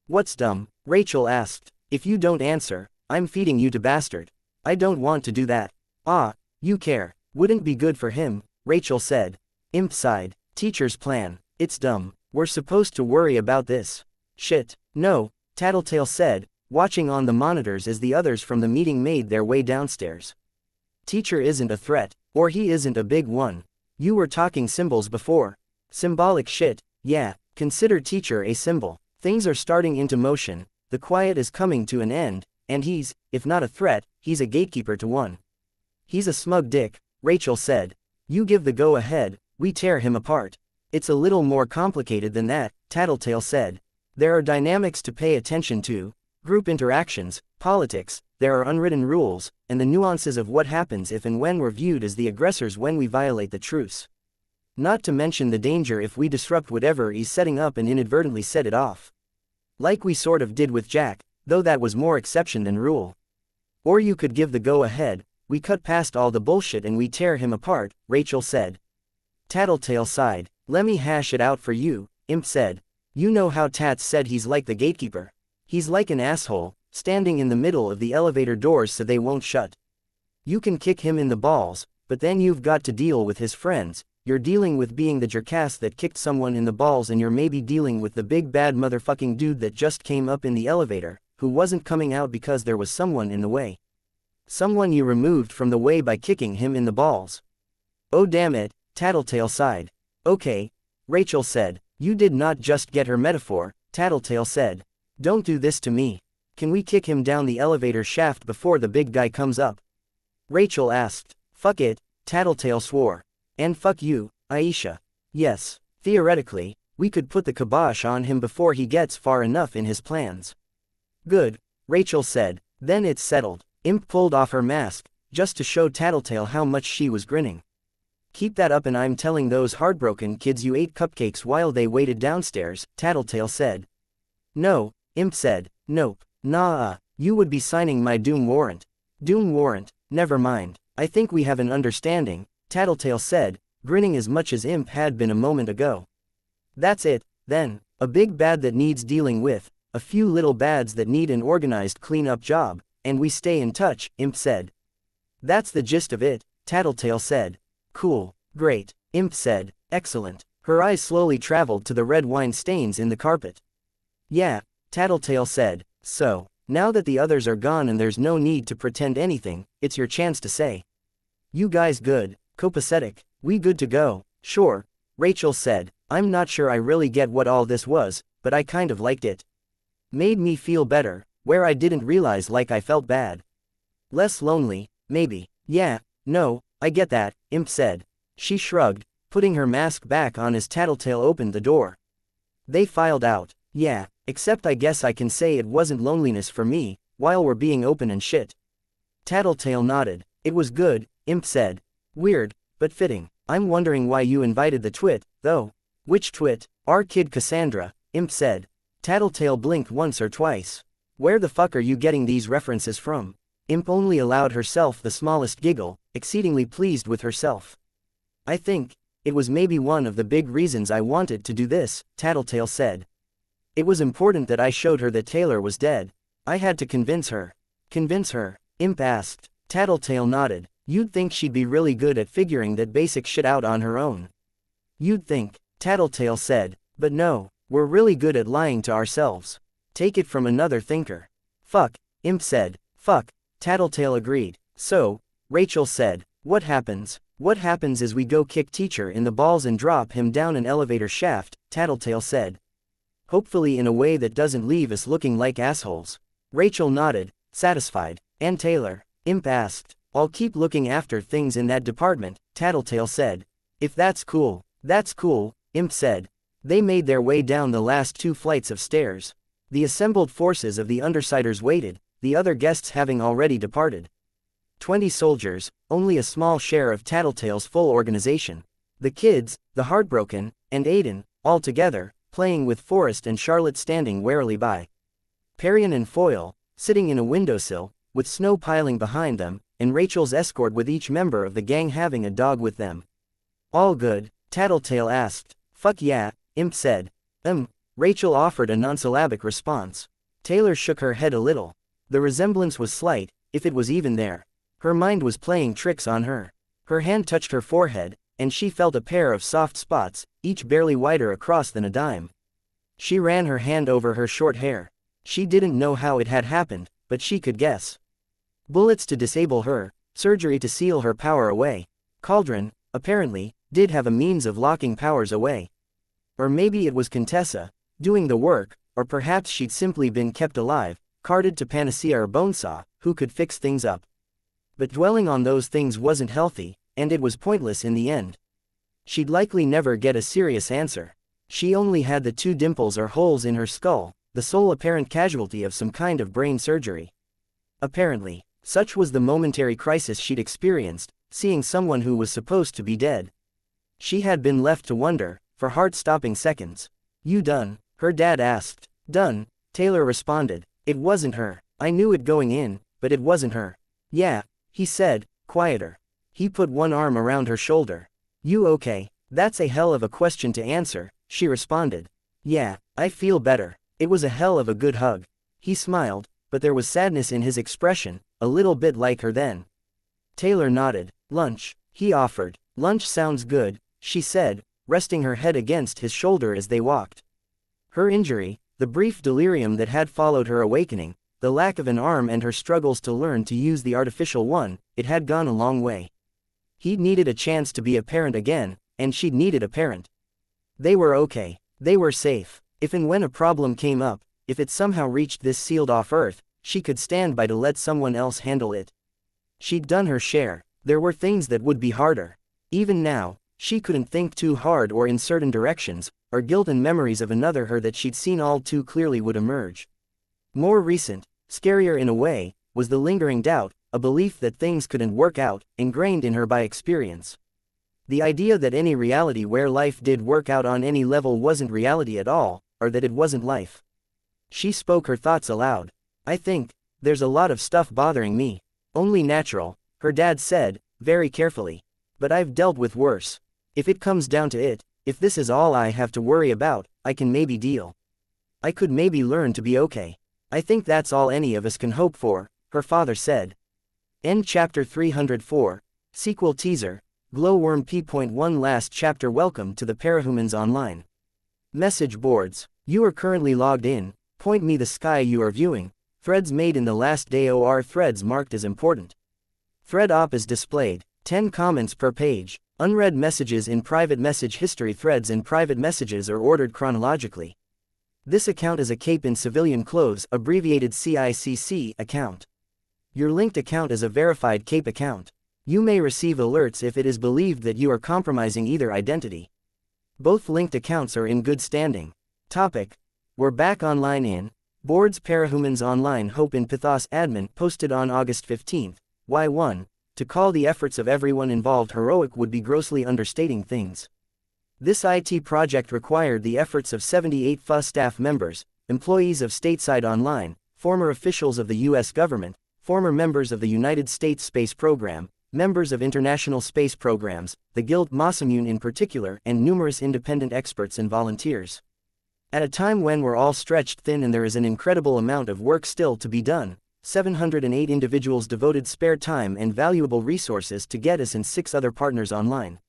What's dumb? Rachel asked. If you don't answer, I'm feeding you to Bastard. I don't want to do that. Ah, you care. Wouldn't be good for him, Rachel said. Imp sighed. Teacher's plan. It's dumb. We're supposed to worry about this. Shit. No, Tattletale said, watching on the monitors as the others from the meeting made their way downstairs. Teacher isn't a threat, or he isn't a big one. You were talking symbols before. Symbolic shit, yeah, consider teacher a symbol. Things are starting into motion, the quiet is coming to an end, and he's, if not a threat, he's a gatekeeper to one. He's a smug dick, Rachel said. You give the go-ahead, we tear him apart. It's a little more complicated than that, Tattletale said. There are dynamics to pay attention to, group interactions, politics, there are unwritten rules, and the nuances of what happens if and when we're viewed as the aggressors when we violate the truce. Not to mention the danger if we disrupt whatever he's setting up and inadvertently set it off. Like we sort of did with Jack, though that was more exception than rule. Or you could give the go-ahead, we cut past all the bullshit and we tear him apart, Rachel said. Tattletale sighed. Let me hash it out for you, Imp said. You know how Tats said he's like the gatekeeper. He's like an asshole, standing in the middle of the elevator doors so they won't shut. You can kick him in the balls, but then you've got to deal with his friends. You're dealing with being the jerkass that kicked someone in the balls, and you're maybe dealing with the big bad motherfucking dude that just came up in the elevator, who wasn't coming out because there was someone in the way. Someone you removed from the way by kicking him in the balls. Oh damn it, Tattletale sighed. Okay, Rachel said. You did not just get her metaphor, Tattletale said. Don't do this to me. Can we kick him down the elevator shaft before the big guy comes up? Rachel asked. Fuck it, Tattletale swore. And fuck you, Aisha. Yes, theoretically, we could put the kibosh on him before he gets far enough in his plans. Good, Rachel said. Then it's settled. Imp pulled off her mask, just to show Tattletale how much she was grinning. Keep that up and I'm telling those heartbroken kids you ate cupcakes while they waited downstairs, Tattletale said. No, Imp said. Nope. Nah, you would be signing my doom warrant. Doom warrant, never mind. I think we have an understanding, Tattletale said, grinning as much as Imp had been a moment ago. That's it, then. A big bad that needs dealing with, a few little bads that need an organized cleanup job, and we stay in touch, Imp said. That's the gist of it, Tattletale said. Cool, great, Imp said. Excellent. Her eyes slowly traveled to the red wine stains in the carpet. Yeah, Tattletale said. So, now that the others are gone and there's no need to pretend anything, it's your chance to say. You guys good, copacetic, we good to go, sure, Rachel said. I'm not sure I really get what all this was, but I kind of liked it. Made me feel better, where I didn't realize like I felt bad. Less lonely, maybe. Yeah, no, I get that, Imp said. She shrugged, putting her mask back on as Tattletale opened the door. They filed out. Yeah, except I guess I can say it wasn't loneliness for me, while we're being open and shit. Tattletale nodded. It was good, Imp said. Weird, but fitting. I'm wondering why you invited the twit, though. Which twit? Our kid Cassandra, Imp said. Tattletale blinked once or twice. Where the fuck are you getting these references from? Imp only allowed herself the smallest giggle, exceedingly pleased with herself. I think it was maybe one of the big reasons I wanted to do this, Tattletale said. It was important that I showed her that Taylor was dead. I had to convince her. Convince her? Imp asked. Tattletale nodded. You'd think she'd be really good at figuring that basic shit out on her own. You'd think, Tattletale said, but no, we're really good at lying to ourselves. Take it from another thinker. Fuck, Imp said. Fuck, Tattletale agreed. So, Rachel said, what happens? What happens is we go kick teacher in the balls and drop him down an elevator shaft, Tattletale said. Hopefully in a way that doesn't leave us looking like assholes. Rachel nodded, satisfied. And Taylor? Imp asked. I'll keep looking after things in that department, Tattletale said. If that's cool. That's cool, Imp said. They made their way down the last 2 flights of stairs. The assembled forces of the Undersiders waited, the other guests having already departed. 20 soldiers, only a small share of Tattletale's full organization. The kids, the heartbroken, and Aiden, all together, playing with Forrest and Charlotte standing warily by. Perian and Foyle, sitting in a windowsill, with snow piling behind them, and Rachel's escort with each member of the gang having a dog with them. All good? Tattletale asked. Fuck yeah, Imp said. Rachel offered a nonsyllabic response. Taylor shook her head a little. The resemblance was slight, if it was even there. Her mind was playing tricks on her. Her hand touched her forehead, and she felt a pair of soft spots, each barely wider across than a dime. She ran her hand over her short hair. She didn't know how it had happened, but she could guess. Bullets to disable her, surgery to seal her power away. Cauldron, apparently, did have a means of locking powers away. Or maybe it was Contessa, doing the work, or perhaps she'd simply been kept alive, carted to Panacea or Bonesaw, who could fix things up. But dwelling on those things wasn't healthy, and it was pointless in the end. She'd likely never get a serious answer. She only had the 2 dimples or holes in her skull, the sole apparent casualty of some kind of brain surgery. Apparently, such was the momentary crisis she'd experienced, seeing someone who was supposed to be dead. She had been left to wonder, for heart-stopping seconds. You done? Her dad asked. Done, Taylor responded. It wasn't her. I knew it going in, but it wasn't her. Yeah, he said, quieter. He put one arm around her shoulder. You okay? That's a hell of a question to answer, she responded. Yeah, I feel better. It was a hell of a good hug. He smiled, but there was sadness in his expression, a little bit like her then. Taylor nodded. Lunch, he offered. Lunch sounds good, she said, resting her head against his shoulder as they walked. Her injury, the brief delirium that had followed her awakening, the lack of an arm and her struggles to learn to use the artificial one, it had gone a long way. He'd needed a chance to be a parent again, and she'd needed a parent. They were okay. They were safe. If and when a problem came up, if it somehow reached this sealed-off Earth, she could stand by to let someone else handle it. She'd done her share. There were things that would be harder. Even now, she couldn't think too hard or in certain directions, or guilt and memories of another her that she'd seen all too clearly would emerge. More recent, scarier in a way, was the lingering doubt, a belief that things couldn't work out, ingrained in her by experience. The idea that any reality where life did work out on any level wasn't reality at all, or that it wasn't life. She spoke her thoughts aloud. I think, there's a lot of stuff bothering me. Only natural, her dad said, very carefully. But I've dealt with worse. If it comes down to it, if this is all I have to worry about, I can maybe deal. I could maybe learn to be okay. I think that's all any of us can hope for, her father said. End chapter 304, sequel teaser, Glowworm P.1 last chapter. Welcome to the Parahumans Online. Message boards. You are currently logged in, point me the sky you are viewing, threads made in the last day or threads marked as important. Thread op is displayed, 10 comments per page, unread messages in private message history. Threads in private messages are ordered chronologically. This account is a cape in civilian clothes, abbreviated CICC account. Your linked account is a verified cape account. You may receive alerts if it is believed that you are compromising either identity. Both linked accounts are in good standing. Topic. We're back online in Boards. Parahumans Online. Hope in Pythos admin posted on August 15, Y1, to call the efforts of everyone involved heroic would be grossly understating things. This IT project required the efforts of 78 FA staff members, employees of Stateside Online, former officials of the U.S. government, former members of the United States Space Program, members of international space programs, the Guild Mossimune in particular, and numerous independent experts and volunteers. At a time when we're all stretched thin and there is an incredible amount of work still to be done, 708 individuals devoted spare time and valuable resources to get us and 6 other partners online.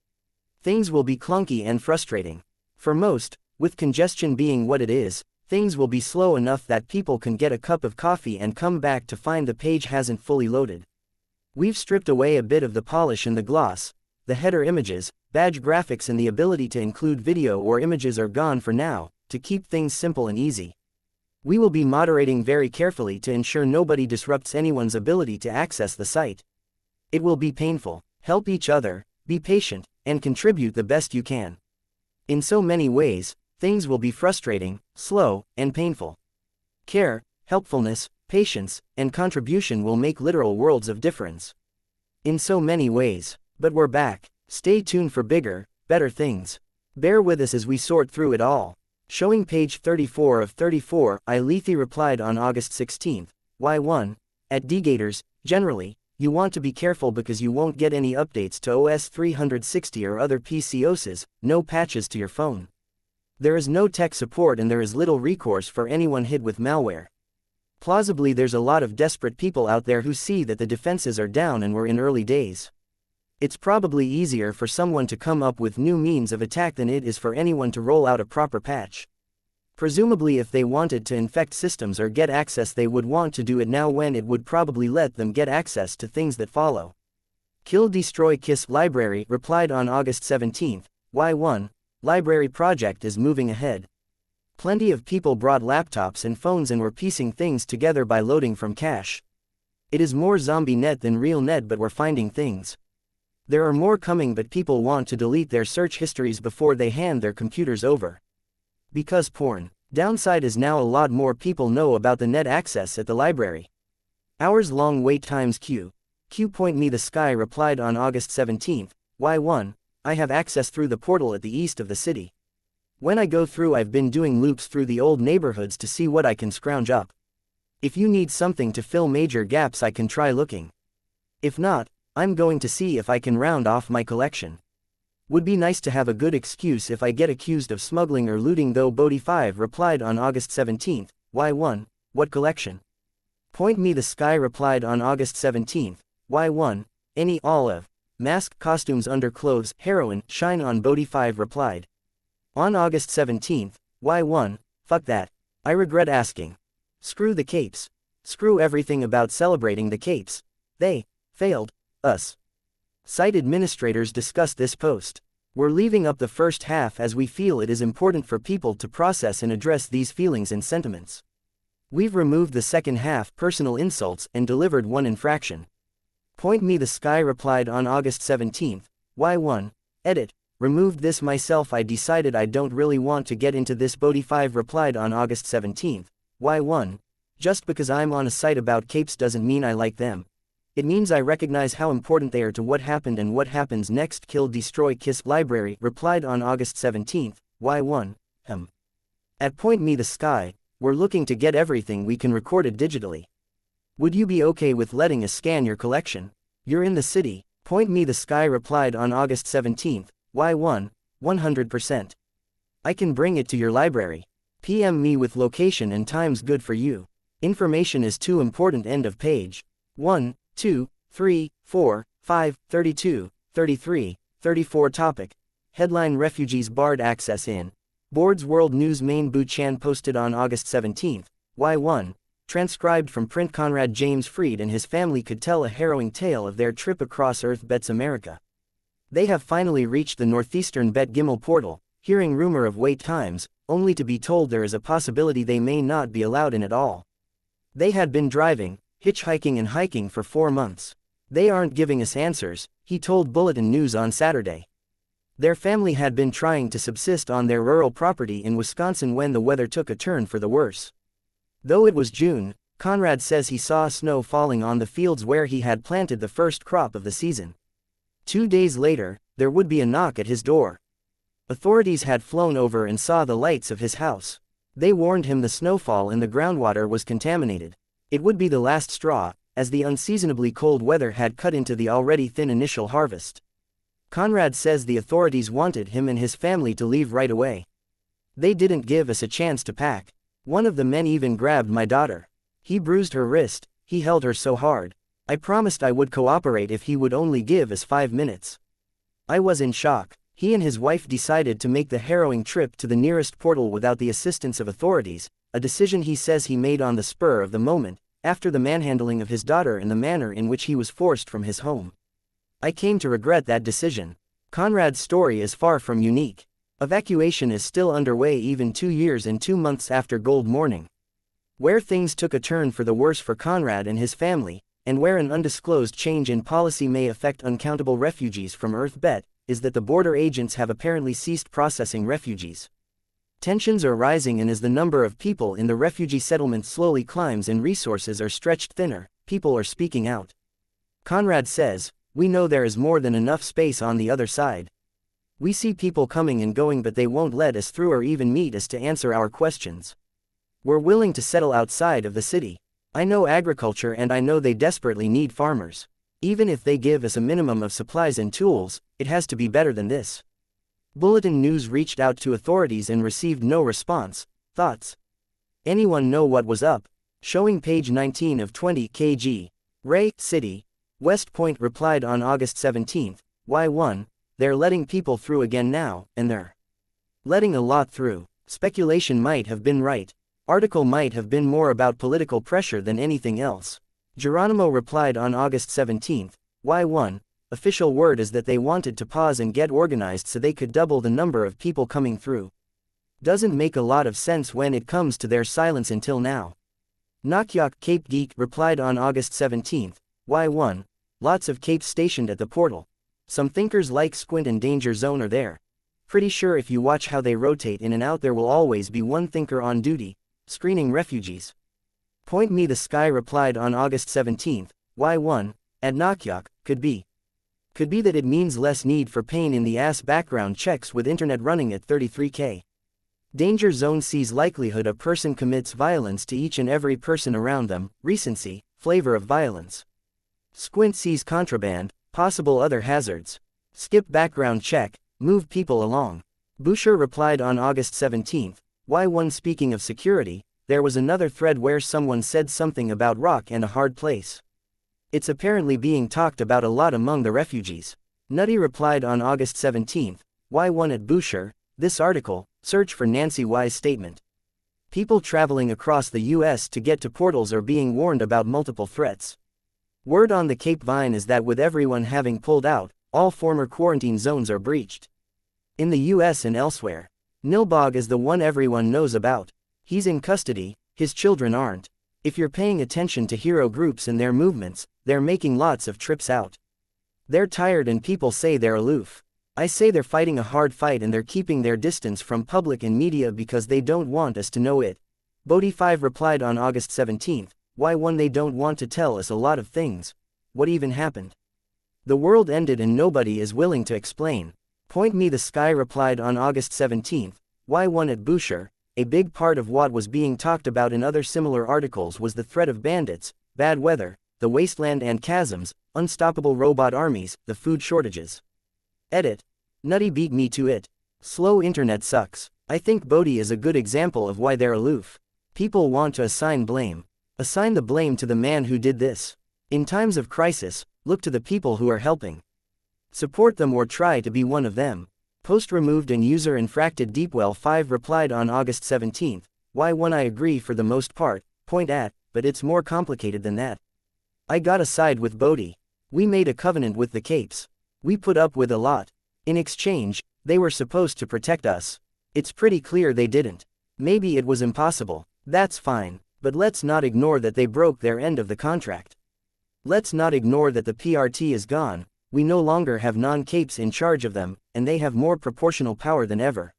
Things will be clunky and frustrating. For most, with congestion being what it is, things will be slow enough that people can get a cup of coffee and come back to find the page hasn't fully loaded. We've stripped away a bit of the polish and the gloss. The header images, badge graphics and the ability to include video or images are gone for now, to keep things simple and easy. We will be moderating very carefully to ensure nobody disrupts anyone's ability to access the site. It will be painful. Help each other, be patient, and contribute the best you can. In so many ways, things will be frustrating, slow, and painful. Care, helpfulness, patience, and contribution will make literal worlds of difference. In so many ways. But we're back. Stay tuned for bigger, better things. Bear with us as we sort through it all. Showing page 34 of 34, Ilethi replied on August 16, Y1, at DGators, generally, you want to be careful because you won't get any updates to OS 360 or other PC OSes, no patches to your phone. There is no tech support and there is little recourse for anyone hit with malware. Plausibly there's a lot of desperate people out there who see that the defenses are down and we're in early days. It's probably easier for someone to come up with new means of attack than it is for anyone to roll out a proper patch. Presumably if they wanted to infect systems or get access they would want to do it now when it would probably let them get access to things that follow. Kill Destroy Kiss Library replied on August 17, Y1, library project is moving ahead. Plenty of people brought laptops and phones and were piecing things together by loading from cache. It is more zombie net than real net but we're finding things. There are more coming but people want to delete their search histories before they hand their computers over. Because porn. Downside is now a lot more people know about the net access at the library. Hours long wait times queue. Q.me the sky replied on August 17, Y1, I have access through the portal at the east of the city. When I go through I've been doing loops through the old neighborhoods to see what I can scrounge up. If you need something to fill major gaps I can try looking. If not, I'm going to see if I can round off my collection. Would be nice to have a good excuse if I get accused of smuggling or looting though. Bodhi5 replied on August 17, Y1, what collection? Point me the sky replied on August 17, Y1, any olive, mask costumes underclothes, heroin, shine on. Bodhi5 replied. On August 17, Y1, fuck that. I regret asking. Screw the capes. Screw everything about celebrating the capes. They failed us. Site administrators discuss this post. We're leaving up the first half as we feel it is important for people to process and address these feelings and sentiments. We've removed the second half, personal insults, and delivered one infraction. Point me the sky replied on August 17th, Y1, edit, removed this myself. I decided I don't really want to get into this. Bodhi 5 replied on August 17th, Y1, just because I'm on a site about capes doesn't mean I like them. It means I recognize how important they are to what happened and what happens next. Kill Destroy Kiss Library replied on August 17th, Y1, at Point Me the Sky, we're looking to get everything we can recorded digitally. Would you be okay with letting us scan your collection? You're in the city. Point Me the Sky replied on August 17th, Y1, 100%. I can bring it to your library. PM me with location and times good for you. Information is too important. End of page. 1, 2, 3, 4, 5, 32, 33, 34. Topic. Headline: Refugees barred access in. Board's World News. Main Bu Chan posted on August 17th, Y1, transcribed from print. Conrad James Freed and his family could tell a harrowing tale of their trip across Earth Bet's America. They have finally reached the northeastern Bet Gimel portal, hearing rumor of wait times, only to be told there is a possibility they may not be allowed in at all. They had been driving, hitchhiking and hiking for 4 months. They aren't giving us answers, he told Bulletin News on Saturday. Their family had been trying to subsist on their rural property in Wisconsin when the weather took a turn for the worse. Though it was June, Conrad says he saw snow falling on the fields where he had planted the first crop of the season. 2 days later, there would be a knock at his door. Authorities had flown over and saw the lights of his house. They warned him the snowfall and the groundwater was contaminated. It would be the last straw, as the unseasonably cold weather had cut into the already thin initial harvest. Conrad says the authorities wanted him and his family to leave right away. They didn't give us a chance to pack. One of the men even grabbed my daughter. He bruised her wrist, he held her so hard. I promised I would cooperate if he would only give us 5 minutes. I was in shock. He and his wife decided to make the harrowing trip to the nearest portal without the assistance of authorities, a decision he says he made on the spur of the moment, after the manhandling of his daughter and the manner in which he was forced from his home. I came to regret that decision. Conrad's story is far from unique. Evacuation is still underway even 2 years and 2 months after Gold Morning. Where things took a turn for the worse for Conrad and his family, and where an undisclosed change in policy may affect uncountable refugees from Earth Bet, is that the border agents have apparently ceased processing refugees. Tensions are rising, and as the number of people in the refugee settlement slowly climbs and resources are stretched thinner, people are speaking out. Conrad says, "We know there is more than enough space on the other side. We see people coming and going, but they won't let us through or even meet us to answer our questions. We're willing to settle outside of the city. I know agriculture and I know they desperately need farmers. Even if they give us a minimum of supplies and tools, it has to be better than this." Bulletin News reached out to authorities and received no response. Thoughts? Anyone know what was up? Showing page 19 of 20 kg. Ray, City. West Point replied on August 17th, Y1, they're letting people through again now, and they're letting a lot through. Speculation might have been right. Article might have been more about political pressure than anything else. Geronimo replied on August 17th, Y1, official word is that they wanted to pause and get organized so they could double the number of people coming through. Doesn't make a lot of sense when it comes to their silence until now. Nokyok Cape Geek replied on August 17th, Y1, lots of capes stationed at the portal. Some thinkers like Squint and Danger Zone are there. Pretty sure if you watch how they rotate in and out there will always be one thinker on duty, screening refugees. Point Me the Sky replied on August 17th, Y1, at Nokyok, could be. Could be that it means less need for pain in the ass background checks with internet running at 33K. Danger Zone sees likelihood a person commits violence to each and every person around them, recency, flavor of violence. Squint sees contraband, possible other hazards. Skip background check, move people along. Boucher replied on August 17th, Y1 speaking of security, there was another thread where someone said something about rock and a hard place. It's apparently being talked about a lot among the refugees. Nutty replied on August 17th, Y1 at Boucher, this article, search for Nancy Wise statement. People traveling across the US to get to portals are being warned about multiple threats. Word on the Cape Vine is that with everyone having pulled out, all former quarantine zones are breached. In the US and elsewhere. Nilbog is the one everyone knows about. He's in custody, His children aren't. If you're paying attention to hero groups and their movements, they're making lots of trips out. They're tired and people say they're aloof. I say they're fighting a hard fight and they're keeping their distance from public and media because they don't want us to know it. Bodhi5 replied on August 17th, why one they don't want to tell us a lot of things. What even happened? The world ended and nobody is willing to explain. Point Me the Sky replied on August 17th, why one at Boucher, a big part of what was being talked about in other similar articles was the threat of bandits, bad weather, the wasteland and chasms, unstoppable robot armies, the food shortages. Edit. Nutty beat me to it. Slow internet sucks. I think Bodhi is a good example of why they're aloof. People want to assign blame. Assign the blame to the man who did this. In times of crisis, look to the people who are helping. Support them or try to be one of them. Post removed and user infracted Deepwell5 replied on August 17th, why one I agree for the most part, point at, but it's more complicated than that. I gotta side with Bodhi. We made a covenant with the Capes. We put up with a lot. In exchange, they were supposed to protect us. It's pretty clear they didn't. Maybe it was impossible. That's fine, but let's not ignore that they broke their end of the contract. Let's not ignore that the PRT is gone. We no longer have non-Capes in charge of them, and they have more proportional power than ever.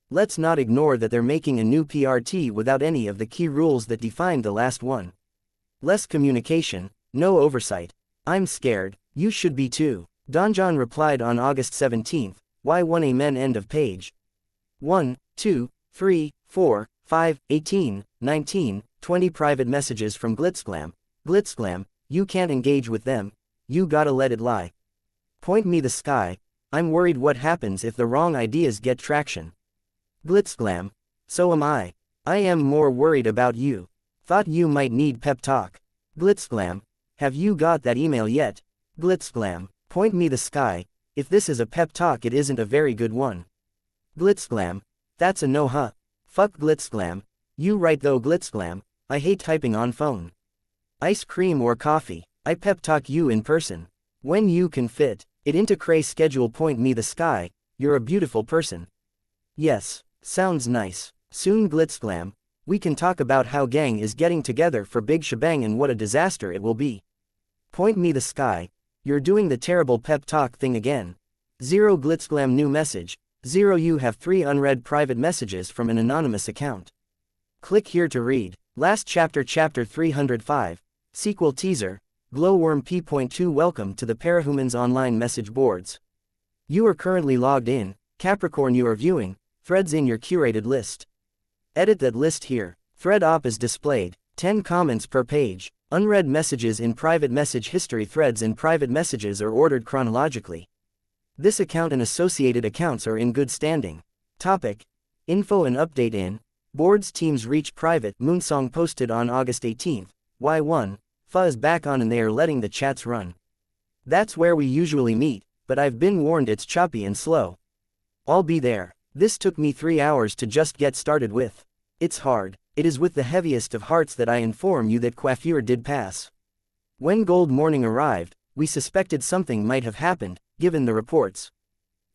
Let's not ignore that they're making a new PRT without any of the key rules that defined the last one. Less communication, no oversight. I'm scared, you should be too. Donjon replied on August 17th, why one amen end of page. 1, 2, 3, 4, 5, 18, 19, 20 private messages from Glitzglam. Glitzglam, you can't engage with them. You gotta let it lie. Point Me the Sky, I'm worried what happens if the wrong ideas get traction. Glitzglam, so am I. I am more worried about you. Thought you might need pep talk. Glitzglam, have you got that email yet? Glitzglam, Point Me the Sky, if this is a pep talk it isn't a very good one. Glitzglam, that's a no huh. Fuck Glitzglam. You right though Glitzglam, I hate typing on phone. Ice cream or coffee, I pep talk you in person. When you can fit it into cray schedule. Point Me the Sky, you're a beautiful person. Yes, sounds nice. Soon Glitzglam, we can talk about how gang is getting together for big shebang and what a disaster it will be. Point Me the Sky, you're doing the terrible pep talk thing again. 0 Glitzglam new message. 0 You have 3 unread private messages from an anonymous account. Click here to read. Last chapter, chapter 305. Sequel teaser. Glowworm P.2 Welcome to the Parahumans online message boards. You are currently logged in. Capricorn, you are viewing threads in your curated list. Edit that list here. Thread op is displayed. 10 comments per page. Unread messages in private message history. Threads and private messages are ordered chronologically. This account and associated accounts are in good standing. Topic. Info and update in. Boards teams reach private. Moonsong posted on August 18th. Y1. FA is back on and they are letting the chats run. That's where we usually meet, but I've been warned it's choppy and slow. I'll be there. This took me 3 hours to just get started with. It's hard. It is with the heaviest of hearts that I inform you that Coiffure did pass. When Gold Morning arrived, we suspected something might have happened, given the reports.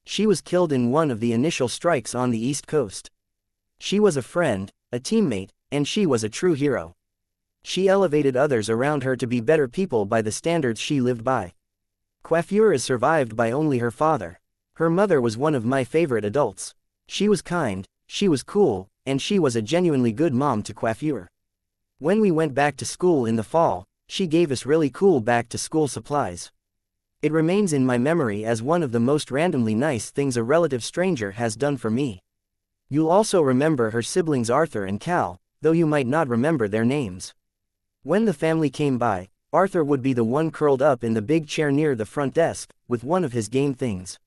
She was killed in one of the initial strikes on the East Coast. She was a friend, a teammate, and she was a true hero. She elevated others around her to be better people by the standards she lived by. Coiffure is survived by only her father. Her mother was one of my favorite adults. She was kind, she was cool, and she was a genuinely good mom to Coiffure. When we went back to school in the fall, she gave us really cool back-to-school supplies. It remains in my memory as one of the most randomly nice things a relative stranger has done for me. You'll also remember her siblings Arthur and Cal, though you might not remember their names. When the family came by, Arthur would be the one curled up in the big chair near the front desk, with one of his game things.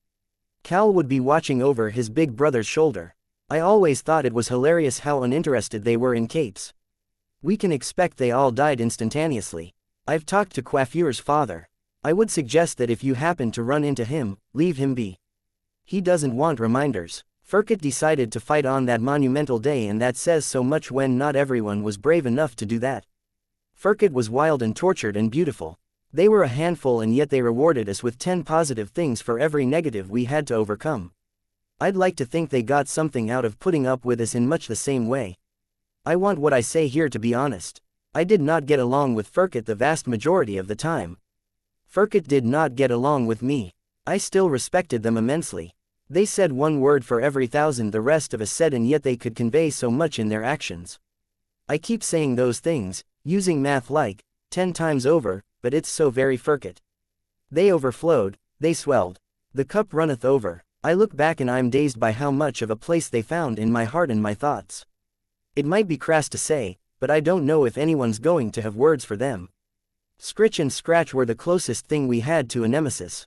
Cal would be watching over his big brother's shoulder. I always thought it was hilarious how uninterested they were in capes. We can expect they all died instantaneously. I've talked to Coiffure's father. I would suggest that if you happen to run into him, leave him be. He doesn't want reminders. Furkett decided to fight on that monumental day, and that says so much when not everyone was brave enough to do that. Furkett was wild and tortured and beautiful. They were a handful and yet they rewarded us with 10 positive things for every negative we had to overcome. I'd like to think they got something out of putting up with us in much the same way. I want what I say here to be honest. I did not get along with Furkit the vast majority of the time. Furkit did not get along with me. I still respected them immensely. They said one word for every 1,000 the rest of us said, and yet they could convey so much in their actions. I keep saying those things, using math like 10 times over, but it's so very Furkit. They overflowed, they swelled. The cup runneth over. I look back and I'm dazed by how much of a place they found in my heart and my thoughts. It might be crass to say, but I don't know if anyone's going to have words for them. Scritch and Scratch were the closest thing we had to a nemesis.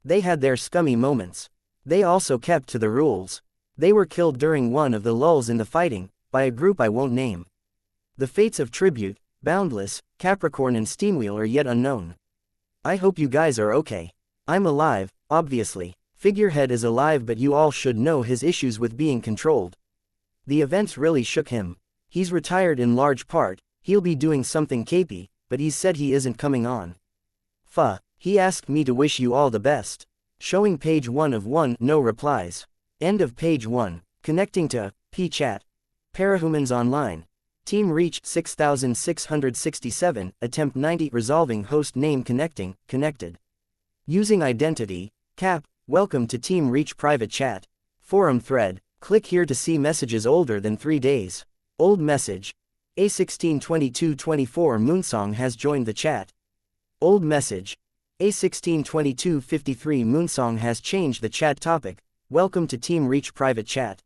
They had their scummy moments. They also kept to the rules. They were killed during one of the lulls in the fighting, by a group I won't name. The fates of Tribute, Boundless, Capricorn and Steamwheel are yet unknown. I hope you guys are okay. I'm alive, obviously. Figurehead is alive, but you all should know his issues with being controlled. The events really shook him. He's retired in large part, he'll be doing something capey, but he's said he isn't coming on. He asked me to wish you all the best. Showing page 1 of 1, no replies. End of page 1. Connecting to P-Chat. Parahumans Online. Team reach 6667, attempt 90, resolving host name connecting, connected. Using identity, Cap, welcome to Team Reach private chat. Forum thread, click here to see messages older than 3 days. Old message. A162224 Moonsong has joined the chat. Old message. A162253 Moonsong has changed the chat topic. Welcome to Team Reach private chat.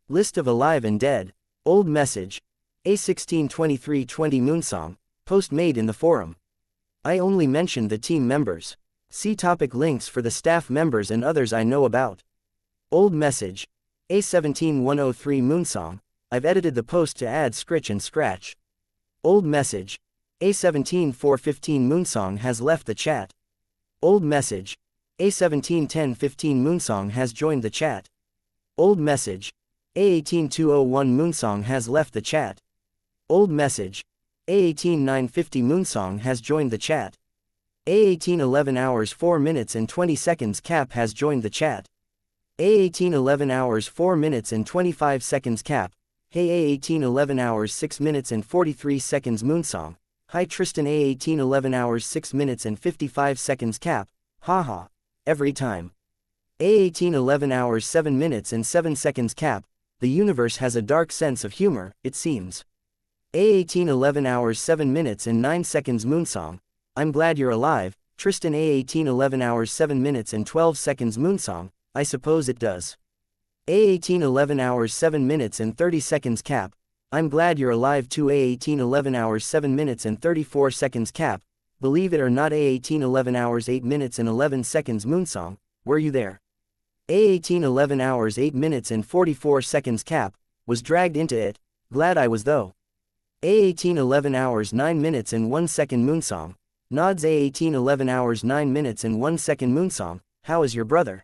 List of alive and dead. Old message. A162320 Moonsong, post made in the forum. I only mentioned the team members. See topic links for the staff members and others I know about. Old message. A17103 Moonsong, I've edited the post to add Scritch and Scratch. Old message. A17415 Moonsong has left the chat. Old message. A171015 Moonsong has joined the chat. Old message. A18201 Moonsong has left the chat. Old message. A18950 Moonsong has joined the chat. A1811 hours 4 minutes and 20 seconds Cap has joined the chat. A1811 hours 4 minutes and 25 seconds Cap. Hey A1811 hours 6 minutes and 43 seconds Moonsong. Hi Tristan A1811 hours 6 minutes and 55 seconds Cap. Haha. Every time. A1811 hours 7 minutes and 7 seconds Cap. The universe has a dark sense of humor, it seems. A1811 hours 7 minutes and 9 seconds Moonsong. I'm glad you're alive, Tristan A1811 hours 7 minutes and 12 seconds Moonsong, I suppose it does. A1811 hours 7 minutes and 30 seconds Cap. I'm glad you're alive too A1811 hours 7 minutes and 34 seconds Cap. Believe it or not A1811 hours 8 minutes and 11 seconds Moonsong, were you there? A1811 hours 8 minutes and 44 seconds Cap, was dragged into it, glad I was though. A1811 hours 9 minutes and 1 second Moonsong, nods A1811 hours 9 minutes and 1 second Moonsong, how is your brother?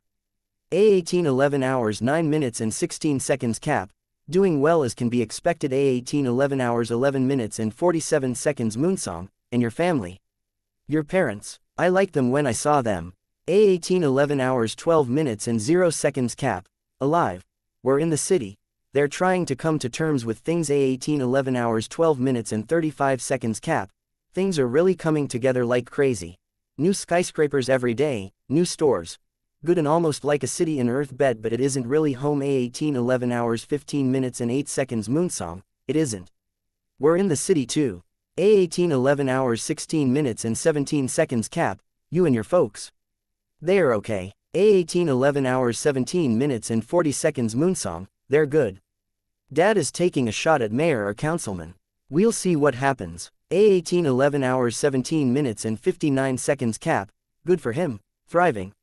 A1811 hours 9 minutes and 16 seconds Cap, doing well as can be expected A1811 hours 11 minutes and 47 seconds Moonsong, and your family? Your parents, I liked them when I saw them. A1811 hours 12 minutes and 0 seconds Cap, alive, we're in the city, they're trying to come to terms with things A1811 hours 12 minutes and 35 seconds Cap, things are really coming together like crazy. New skyscrapers every day, new stores. Good and almost like a city in Earth bed, but it isn't really home A1811 hours 15 minutes and 8 seconds Moonsong, it isn't. We're in the city too. A1811 hours 16 minutes and 17 seconds Cap, you and your folks. They're okay. A1811 hours 17 minutes and 40 seconds Moonsong, they're good. Dad is taking a shot at mayor or councilman. We'll see what happens. A1811 hours 17 minutes and 59 seconds Cap, good for him, thriving.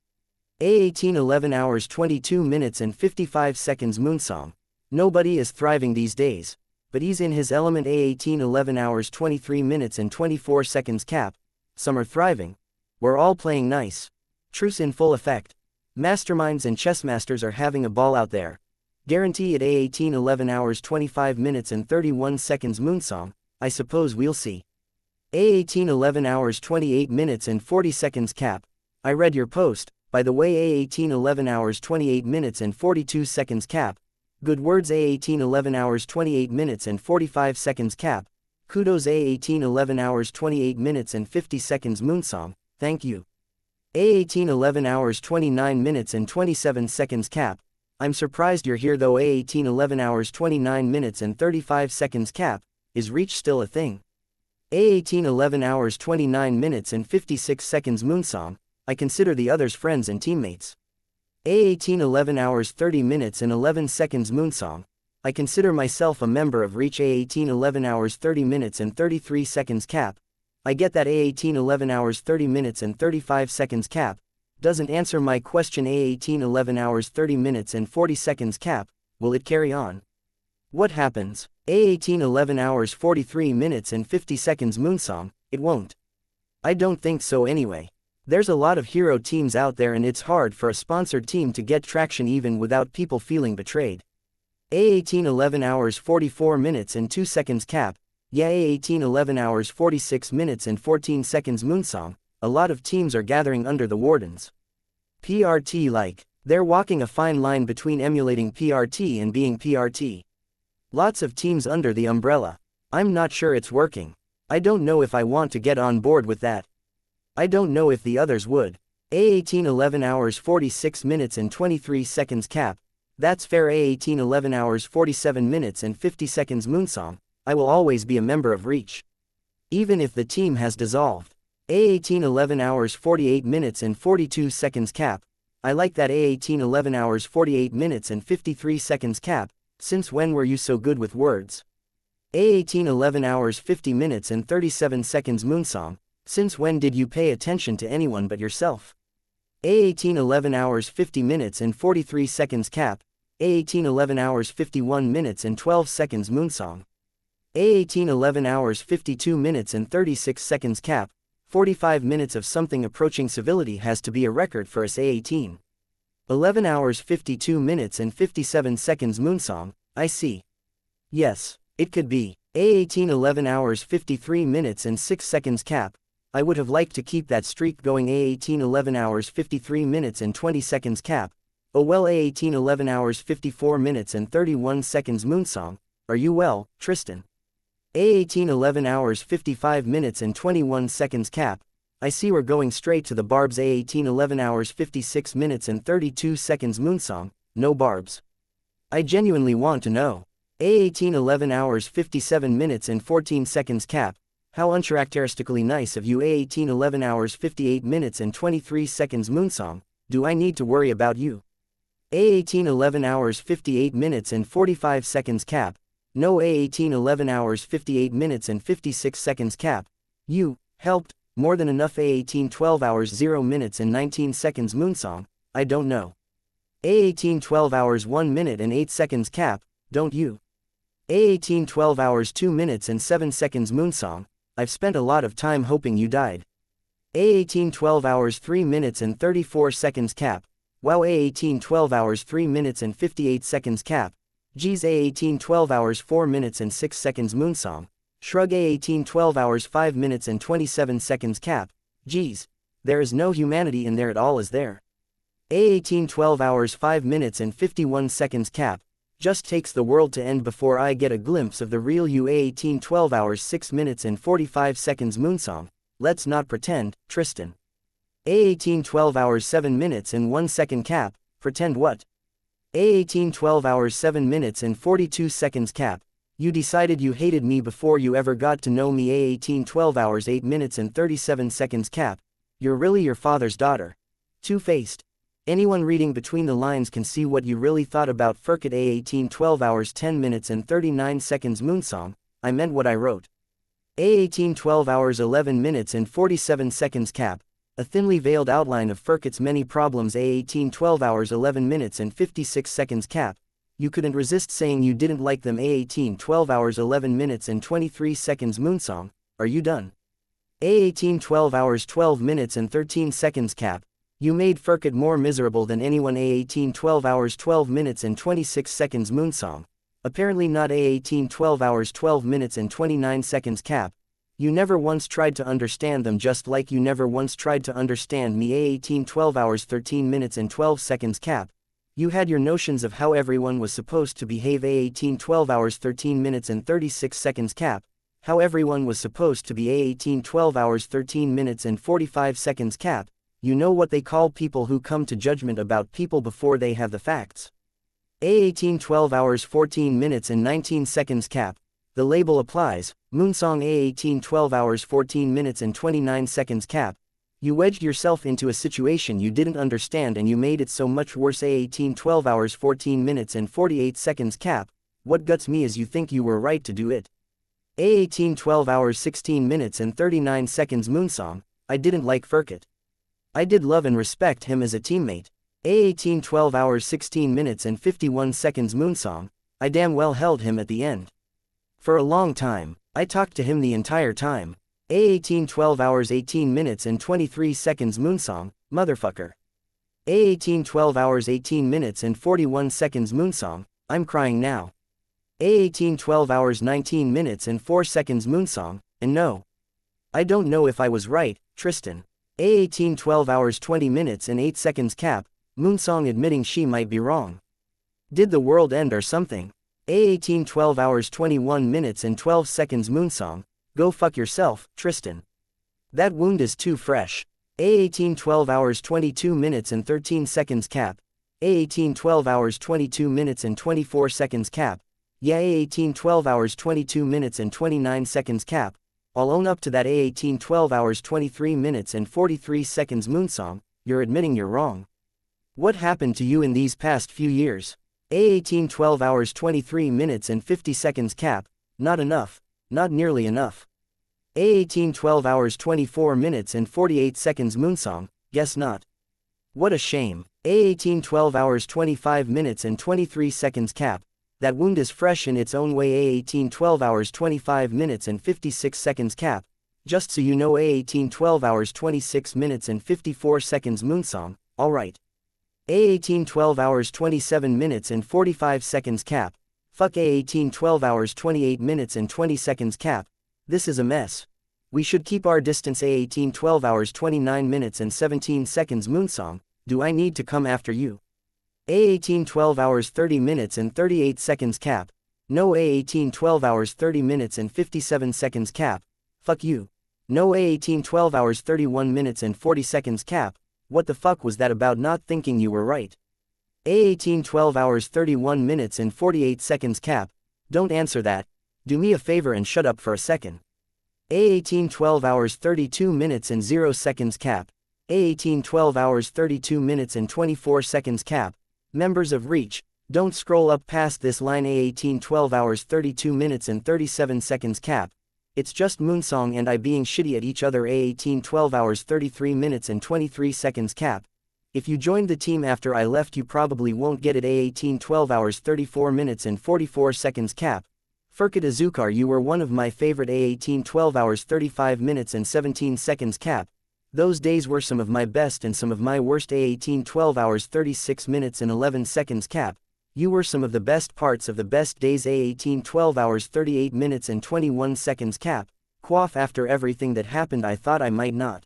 A1811 hours 22 minutes and 55 seconds Moonsong, nobody is thriving these days, but he's in his element A1811 hours 23 minutes and 24 seconds Cap, some are thriving. We're all playing nice. Truce in full effect. Masterminds and chess masters are having a ball out there. Guarantee at A1811 hours 25 minutes and 31 seconds Moonsong, I suppose we'll see. A1811 hours 28 minutes and 40 seconds Cap, I read your post, by the way A1811 hours 28 minutes and 42 seconds Cap, Good words A18 11 hours 28 minutes and 45 seconds cap. Kudos A18 11 hours 28 minutes and 50 seconds Moonsong, thank you. A18 11 hours 29 minutes and 27 seconds cap. I'm surprised you're here though. A18 11 hours 29 minutes and 35 seconds cap. Is reach still a thing? A18 11 hours 29 minutes and 56 seconds Moonsong, I consider the others friends and teammates. A18 11 hours 30 minutes and 11 seconds Moonsong, I consider myself a member of Reach. A18 11 hours 30 minutes and 33 seconds cap. I get that. A18 11 hours 30 minutes and 35 seconds cap doesn't answer my question. A18 11 hours 30 minutes and 40 seconds cap, will it carry on? What happens? A18 11 hours 43 minutes and 50 seconds Moonsong, it won't. I don't think so anyway. There's a lot of hero teams out there and it's hard for a sponsored team to get traction even without people feeling betrayed. A18 11 hours 44 minutes and 2 seconds cap. Yeah, A18 11 hours 46 minutes and 14 seconds Moonsong, a lot of teams are gathering under the wardens. PRT like, they're walking a fine line between emulating PRT and being PRT. Lots of teams under the umbrella. I'm not sure it's working. I don't know if I want to get on board with that. I don't know if the others would. A18 11 hours 46 minutes and 23 seconds cap. That's fair. A18 11 hours 47 minutes and 50 seconds Moonsong, I will always be a member of Reach. Even if the team has dissolved. A18 11 hours 48 minutes and 42 seconds cap. I like that. A18 11 hours 48 minutes and 53 seconds cap. Since when were you so good with words? A18 11 hours 50 minutes and 37 seconds Moonsong, since when did you pay attention to anyone but yourself? A18 11 hours 50 minutes and 43 seconds cap. A18 11 hours 51 minutes and 12 seconds Moonsong. A18 11 hours 52 minutes and 36 seconds cap. 45 minutes of something approaching civility has to be a record for us. A18 11 hours 52 minutes and 57 seconds Moonsong, I see. Yes, it could be. A18 11 hours 53 minutes and 6 seconds cap. I would have liked to keep that streak going. A18 11 hours 53 minutes and 20 seconds cap. Oh well. A18 11 hours 54 minutes and 31 seconds Moonsong, are you well, Tristan? A18 11 hours 55 minutes and 21 seconds cap. I see we're going straight to the barbs. A18 11 hours 56 minutes and 32 seconds Moonsong, no barbs. I genuinely want to know. A18 11 hours 57 minutes and 14 seconds cap. How uncharacteristically nice of you. A18 11 hours 58 minutes and 23 seconds Moonsong, do I need to worry about you? A18 11 hours 58 minutes and 45 seconds cap. No. A18 11 hours 58 minutes and 56 seconds cap. You helped more than enough. A18 12 hours 0 minutes and 19 seconds Moonsong, I don't know. A18 12 hours 1 minute and 8 seconds cap, don't you? A18 12 hours 2 minutes and 7 seconds Moonsong, I've spent a lot of time hoping you died. A18 12 hours 3 minutes and 34 seconds cap. Wow. A18 12 hours 3 minutes and 58 seconds cap. Geez. A18 12 hours 4 minutes and 6 seconds Moonsong. Shrug. A18 12 hours 5 minutes and 27 seconds cap. Geez. There is no humanity in there at all, is there? A18 12 hours 5 minutes and 51 seconds cap. Just takes the world to end before I get a glimpse of the real you. A18 12 hours 6 minutes and 45 seconds Moonsong, let's not pretend, Tristan. A18 12 hours 7 minutes and 1 second cap, pretend what? A18 12 hours 7 minutes and 42 seconds cap. You decided you hated me before you ever got to know me. A18 12 hours 8 minutes and 37 seconds cap. You're really your father's daughter. Two-faced. Anyone reading between the lines can see what you really thought about Furkit. A18 12 hours 10 minutes and 39 seconds Moonsong, I meant what I wrote. A18 12 hours 11 minutes and 47 seconds cap. A thinly veiled outline of Furkit's many problems. A18 12 hours 11 minutes and 56 seconds cap. You couldn't resist saying you didn't like them. A18 12 hours 11 minutes and 23 seconds Moonsong, are you done? A18 12 hours 12 minutes and 13 seconds cap. You made Furkit more miserable than anyone. A18 12 hours 12 minutes and 26 seconds Moonsong. Apparently not. A18 12 hours 12 minutes and 29 seconds cap. You never once tried to understand them, just like you never once tried to understand me. A18 12 hours 13 minutes and 12 seconds cap. You had your notions of how everyone was supposed to behave. A18 12 hours 13 minutes and 36 seconds cap. How everyone was supposed to be. A18 12 hours 13 minutes and 45 seconds cap. You know what they call people who come to judgment about people before they have the facts. A18 12 hours 14 minutes and 19 seconds cap. The label applies. Moonsong. A18 12 hours 14 minutes and 29 seconds cap. You wedged yourself into a situation you didn't understand and you made it so much worse. A18 12 hours 14 minutes and 48 seconds cap. What guts me is you think you were right to do it. A18 12 hours 16 minutes and 39 seconds Moonsong. I didn't like Furkit. I did love and respect him as a teammate. A18 12 hours 16 minutes and 51 seconds Moonsong. I damn well held him at the end. For a long time. I talked to him the entire time. A18 12 hours 18 minutes and 23 seconds Moonsong, motherfucker. A18 12 hours 18 minutes and 41 seconds Moonsong, I'm crying now. A18 12 hours 19 minutes and 4 seconds Moonsong, and no. I don't know if I was right, Tristan. A18 12 hours 20 minutes and 8 seconds cap, Moonsong admitting she might be wrong. Did the world end or something? A18 12 hours 21 minutes and 12 seconds Moonsong. Go fuck yourself, Tristan. That wound is too fresh. A18 12 hours 22 minutes and 13 seconds cap. A18 12 hours 22 minutes and 24 seconds cap. Yeah, A18 12 hours 22 minutes and 29 seconds cap. I'll own up to that. A18 12 hours 23 minutes and 43 seconds Moonsong, you're admitting you're wrong. What happened to you in these past few years? A18 12 hours 23 minutes and 50 seconds cap. Not enough. Not nearly enough. A18 12 hours 24 minutes and 48 seconds Moonsong, guess not. What a shame. A18 12 hours 25 minutes and 23 seconds cap. That wound is fresh in its own way. A18 12 hours 25 minutes and 56 seconds cap. Just so you know. A18 12 hours 26 minutes and 54 seconds Moonsong, alright. A18 12 hours 27 minutes and 45 seconds cap. Fuck. A18 12 hours 28 minutes and 20 seconds cap. This is a mess. We should keep our distance. A18 12 hours 29 minutes and 17 seconds Moonsong, do I need to come after you? A18 12 hours 30 minutes and 38 seconds cap. No. A18 12 hours 30 minutes and 57 seconds cap. Fuck you. No. A18 12 hours 31 minutes and 40 seconds cap. What the fuck was that about not thinking you were right? A18 12 hours 31 minutes and 48 seconds cap. Don't answer that. Do me a favor and shut up for a second. A18 12 hours 32 minutes and 0 seconds cap. A18 12 hours 32 minutes and 24 seconds cap. Members of Reach, don't scroll up past this line. A18 12 hours 32 minutes and 37 seconds cap. It's just Moonsong and I being shitty at each other. A18 12 hours 33 minutes and 23 seconds cap. If you joined the team after I left you probably won't get it. A18 12 hours 34 minutes and 44 seconds cap. Furkit Azukar, you were one of my favorite. A18 12 hours 35 minutes and 17 seconds cap. Those days were some of my best and some of my worst. A18 12 hours 36 minutes and 11 seconds cap. You were some of the best parts of the best days. A18 12 hours 38 minutes and 21 seconds cap. Quaff. After everything that happened I thought I might not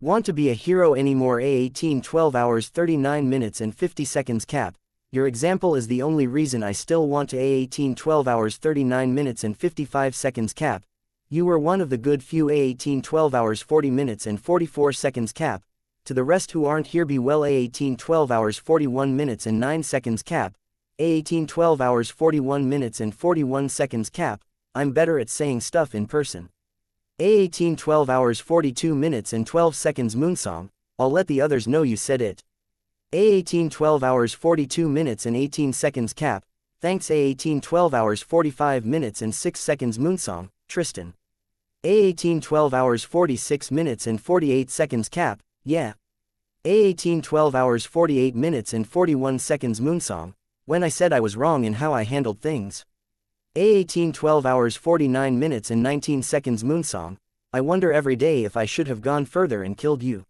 want to be a hero anymore. A18 12 hours 39 minutes and 50 seconds cap. Your example is the only reason I still want to. A18 12 hours 39 minutes and 55 seconds cap. You were one of the good few. A18 12 hours 40 minutes and 44 seconds cap. To the rest who aren't here, be well. A18 12 hours 41 minutes and 9 seconds cap. A18 12 hours 41 minutes and 41 seconds cap. I'm better at saying stuff in person. A18 12 hours 42 minutes and 12 seconds Moonsong, I'll let the others know you said it. A18 12 hours 42 minutes and 18 seconds cap. Thanks. A18 12 hours 45 minutes and 6 seconds Moonsong, Tristan. A18 12 hours 46 minutes and 48 seconds cap. Yeah. A18 12 hours 48 minutes and 41 seconds Moonsong, when I said I was wrong in how I handled things. A18 12 hours 49 minutes and 19 seconds Moonsong, I wonder every day if I should have gone further and killed you.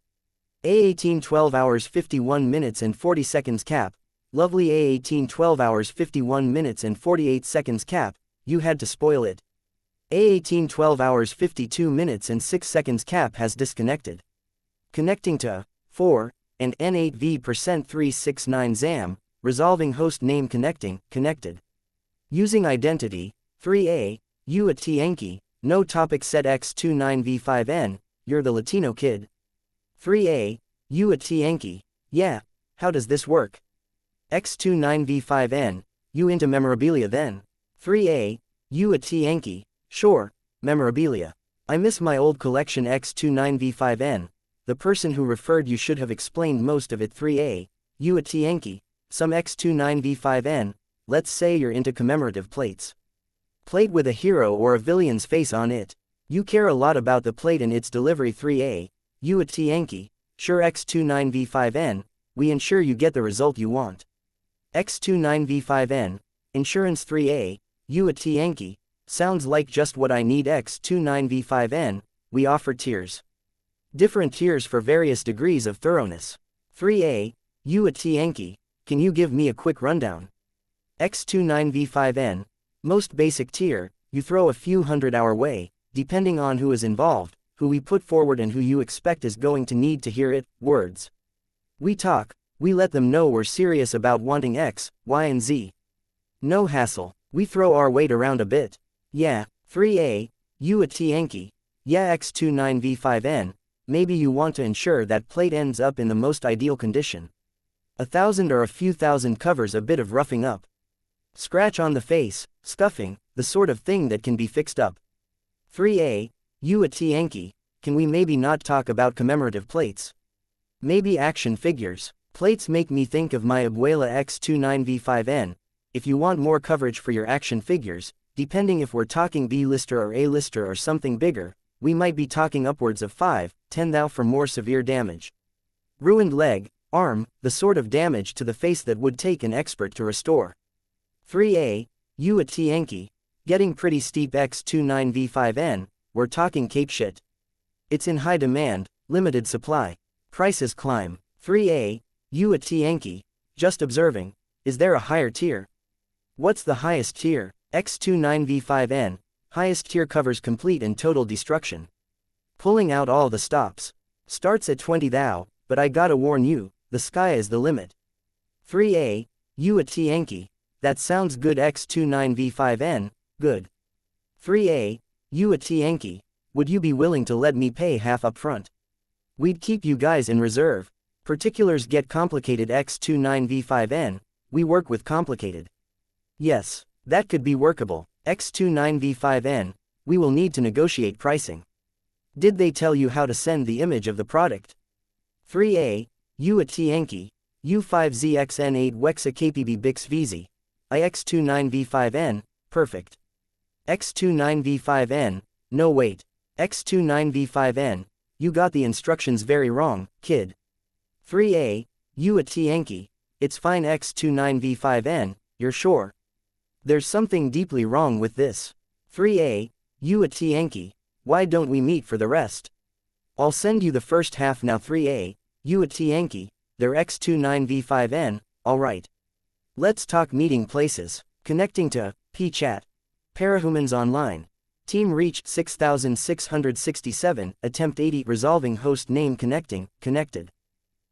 A18 12 hours 51 minutes and 40 seconds cap. Lovely. A18 12 hours 51 minutes and 48 seconds cap. You had to spoil it. A18 12 hours 52 minutes and 6 seconds cap has disconnected. Connecting to 4 and N8V% 369 ZAM. resolving host name connecting, connected. Using identity, 3A, you at xianxia, no topic set X29V5N, you're the Latino kid. 3A, you at xianxia, yeah, how does this work? X29V5N, you into memorabilia then? 3A, you at xianxia, sure, memorabilia. I miss my old collection X29V5N, the person who referred you should have explained most of it. 3A, you at xianxia, some X29V5N, let's say you're into commemorative plates. Plate with a hero or a villain's face on it. You care a lot about the plate and its delivery. 3A, you at xianxia, sure. X29V5N, we ensure you get the result you want. X29V5N, insurance. 3A, you at xianxia, sounds like just what I need. X29V5N, we offer tiers. Different tiers for various degrees of thoroughness. 3A, you at xianxia, can you give me a quick rundown? X29V5N, most basic tier, you throw a few hundred our way, depending on who is involved, who we put forward and who you expect is going to need to hear it, words. We talk, we let them know we're serious about wanting X, Y and Z. No hassle, we throw our weight around a bit. Yeah, 3A, you at xianxia, yeah. X29V5N, maybe you want to ensure that plate ends up in the most ideal condition. 1,000 or a few thousand covers a bit of roughing up. Scratch on the face, scuffing, the sort of thing that can be fixed up. 3A, you at xianxia, can we maybe not talk about commemorative plates? Maybe action figures. Plates make me think of my abuela. X29V5N, if you want more coverage for your action figures, depending if we're talking B-lister or A-lister or something bigger, we might be talking upwards of 5-10 for more severe damage. Ruined leg, arm, the sort of damage to the face that would take an expert to restore. 3A, you at xianxia, getting pretty steep. X29V5N, we're talking cape shit. It's in high demand, limited supply. Prices climb. 3A, you at xianxia, just observing, is there a higher tier? What's the highest tier? X29V5N, highest tier covers complete and total destruction. Pulling out all the stops. Starts at 20 thou, but I gotta warn you, the sky is the limit. 3A, you at xianxia, that sounds good. X29V5N, good. 3A, you at xianxia, would you be willing to let me pay half up front? We'd keep you guys in reserve. Particulars get complicated. X29V5N, we work with complicated. Yes, that could be workable. X29V5N, we will need to negotiate pricing. Did they tell you how to send the image of the product? 3A, you at xianxia, U5ZXN8 Wexa KPB Bix VZ. X29V5N, perfect. X29V5N, no wait. X29V5N, you got the instructions very wrong, kid. 3A, you at xianxia, it's fine. X29V5N, you're sure? There's something deeply wrong with this. 3A, you at xianxia, why don't we meet for the rest? I'll send you the first half now. 3A, you at xianxia, they're X29V5N, alright. Let's talk meeting places. Connecting to P-Chat. Parahumans online. Team reached 6667, attempt 80, resolving host name connecting, connected.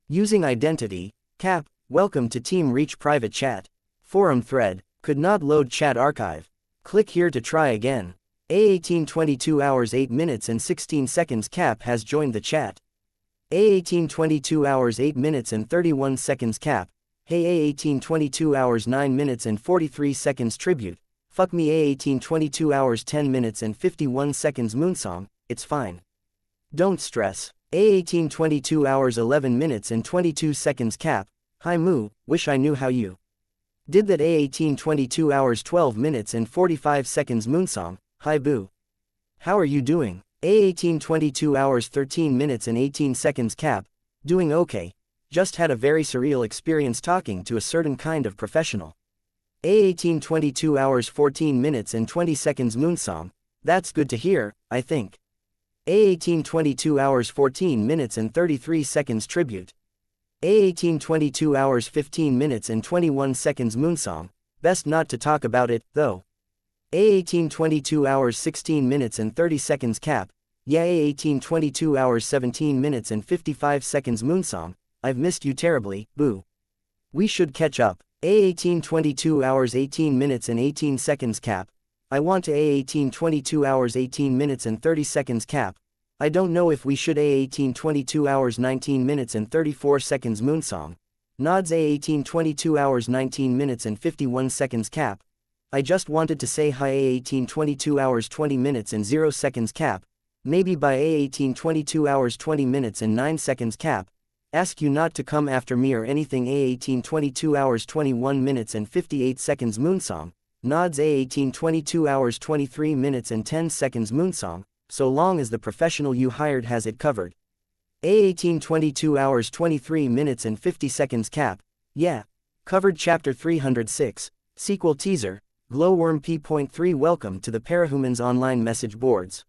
Using identity, Cap, welcome to Team Reach private chat. Forum thread, could not load chat archive. Click here to try again. A18 22 hours 8 minutes and 16 seconds. Cap has joined the chat. A18 22 hours 8 minutes and 31 seconds. Cap, hey. A18 22 hours 9 minutes and 43 seconds. Tribute, fuck me. A18 22 hours 10 minutes and 51 seconds. Moonsong, it's fine. Don't stress. A18 22 hours 11 minutes and 22 seconds. Cap, hi Moo, wish I knew how you did that. A18 22 hours 12 minutes and 45 seconds. Moonsong, hi Boo. How are you doing? A18 22 hours 13 minutes and 18 seconds. Cap, doing okay. Just had a very surreal experience talking to a certain kind of professional. A18 22 hours 14 minutes and 20 seconds. Moonsong, that's good to hear, I think. A18 22 hours 14 minutes and 33 seconds. Tribute. A18 22 hours 15 minutes and 21 seconds. Moonsong, best not to talk about it, though. A18 22 hours 16 minutes and 30 seconds. Cap, yeah. A18 22 hours 17 minutes and 55 seconds. Moonsong, I've missed you terribly, Boo. We should catch up. A18 22 hours 18 minutes and 18 seconds cap. I want A18 22 hours 18 minutes and 30 seconds cap. I don't know if we should A18 22 hours 19 minutes and 34 seconds Moonsong. Nods A18 22 hours 19 minutes and 51 seconds cap. I just wanted to say hi A18 22 hours 20 minutes and 0 seconds cap. Maybe by A18 22 hours 20 minutes and 9 seconds cap. Ask you not to come after me or anything A18 22 hours 21 minutes and 58 seconds Moonsong. Nods A18 22 hours 23 minutes and 10 seconds Moonsong, so long as the professional you hired has it covered. A18 22 hours 23 minutes and 50 seconds cap. Yeah. Covered Chapter 306, Sequel Teaser, Glowworm P.3. Welcome to the Parahumans online message boards.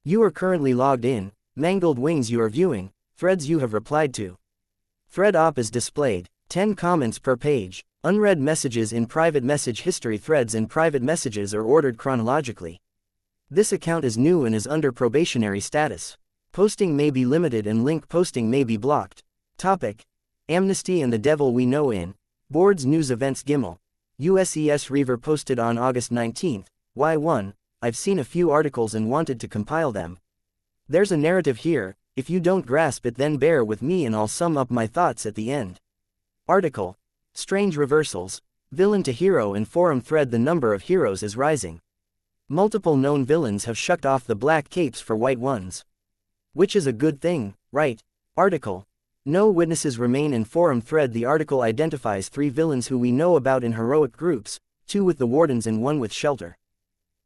You are currently logged in, Mangled Wings you are viewing, threads you have replied to. Thread op is displayed, 10 comments per page, unread messages in private message history. Threads and private messages are ordered chronologically. This account is new and is under probationary status. Posting may be limited and link posting may be blocked. Topic: Amnesty and the Devil We Know in Boards News Events Gimel. USES Reaver posted on August 19, Y1, I've seen a few articles and wanted to compile them. There's a narrative here, if you don't grasp it then bear with me and I'll sum up my thoughts at the end. Article: Strange Reversals, Villain to Hero in Forum Thread. The number of heroes is rising. Multiple known villains have shucked off the black capes for white ones. Which is a good thing, right? Article: No witnesses remain in Forum Thread. The article identifies 3 villains who we know about in heroic groups, 2 with the Wardens and 1 with Shelter.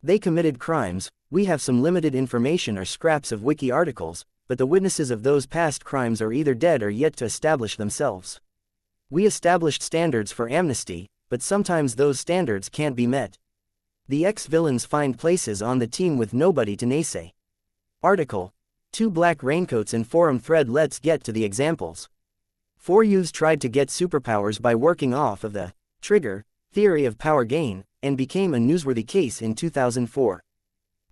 They committed crimes. We have some limited information or scraps of wiki articles, but the witnesses of those past crimes are either dead or yet to establish themselves. We established standards for amnesty, but sometimes those standards can't be met. The ex-villains find places on the team with nobody to naysay. Article: 2 black raincoats in Forum Thread. Let's get to the examples. 4 youths tried to get superpowers by working off of the trigger theory of power gain, and became a newsworthy case in 2004.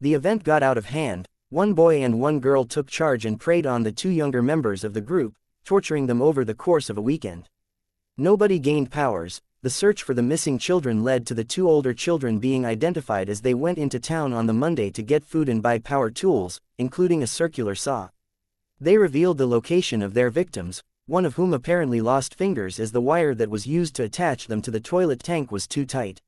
The event got out of hand. 1 boy and 1 girl took charge and preyed on the 2 younger members of the group, torturing them over the course of a weekend. Nobody gained powers. The search for the missing children led to the 2 older children being identified as they went into town on the Monday to get food and buy power tools, including a circular saw. They revealed the location of their victims, one of whom apparently lost fingers as the wire that was used to attach them to the toilet tank was too tight.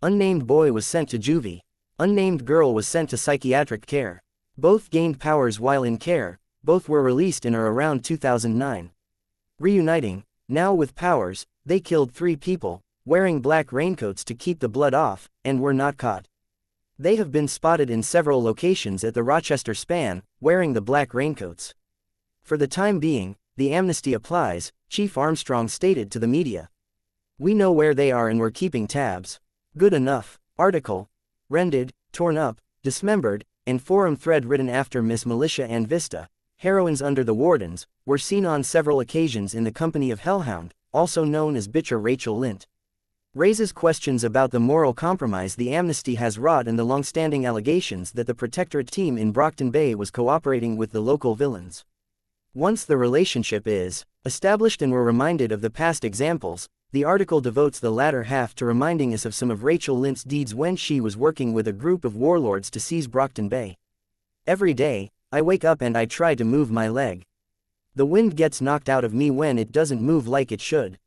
Unnamed boy was sent to juvie. Unnamed girl was sent to psychiatric care. Both gained powers while in care. Both were released in or around 2009. Reuniting, now with powers, they killed 3 people, wearing black raincoats to keep the blood off, and were not caught. They have been spotted in several locations at the Rochester span, wearing the black raincoats. For the time being, the amnesty applies, Chief Armstrong stated to the media. We know where they are and we're keeping tabs. Good enough. Article: Rended, Torn Up, Dismembered, and Forum Thread written after Miss Militia and Vista, heroines under the Wardens, were seen on several occasions in the company of Hellhound, also known as Bitcher Rachel Lint. Raises questions about the moral compromise the amnesty has wrought and the long-standing allegations that the Protectorate team in Brockton Bay was cooperating with the local villains. Once the relationship is established and we're reminded of the past examples, the article devotes the latter half to reminding us of some of Rachel Lint's deeds when she was working with a group of warlords to seize Brockton Bay. Every day, I wake up and I try to move my leg. The wind gets knocked out of me when it doesn't move like it should.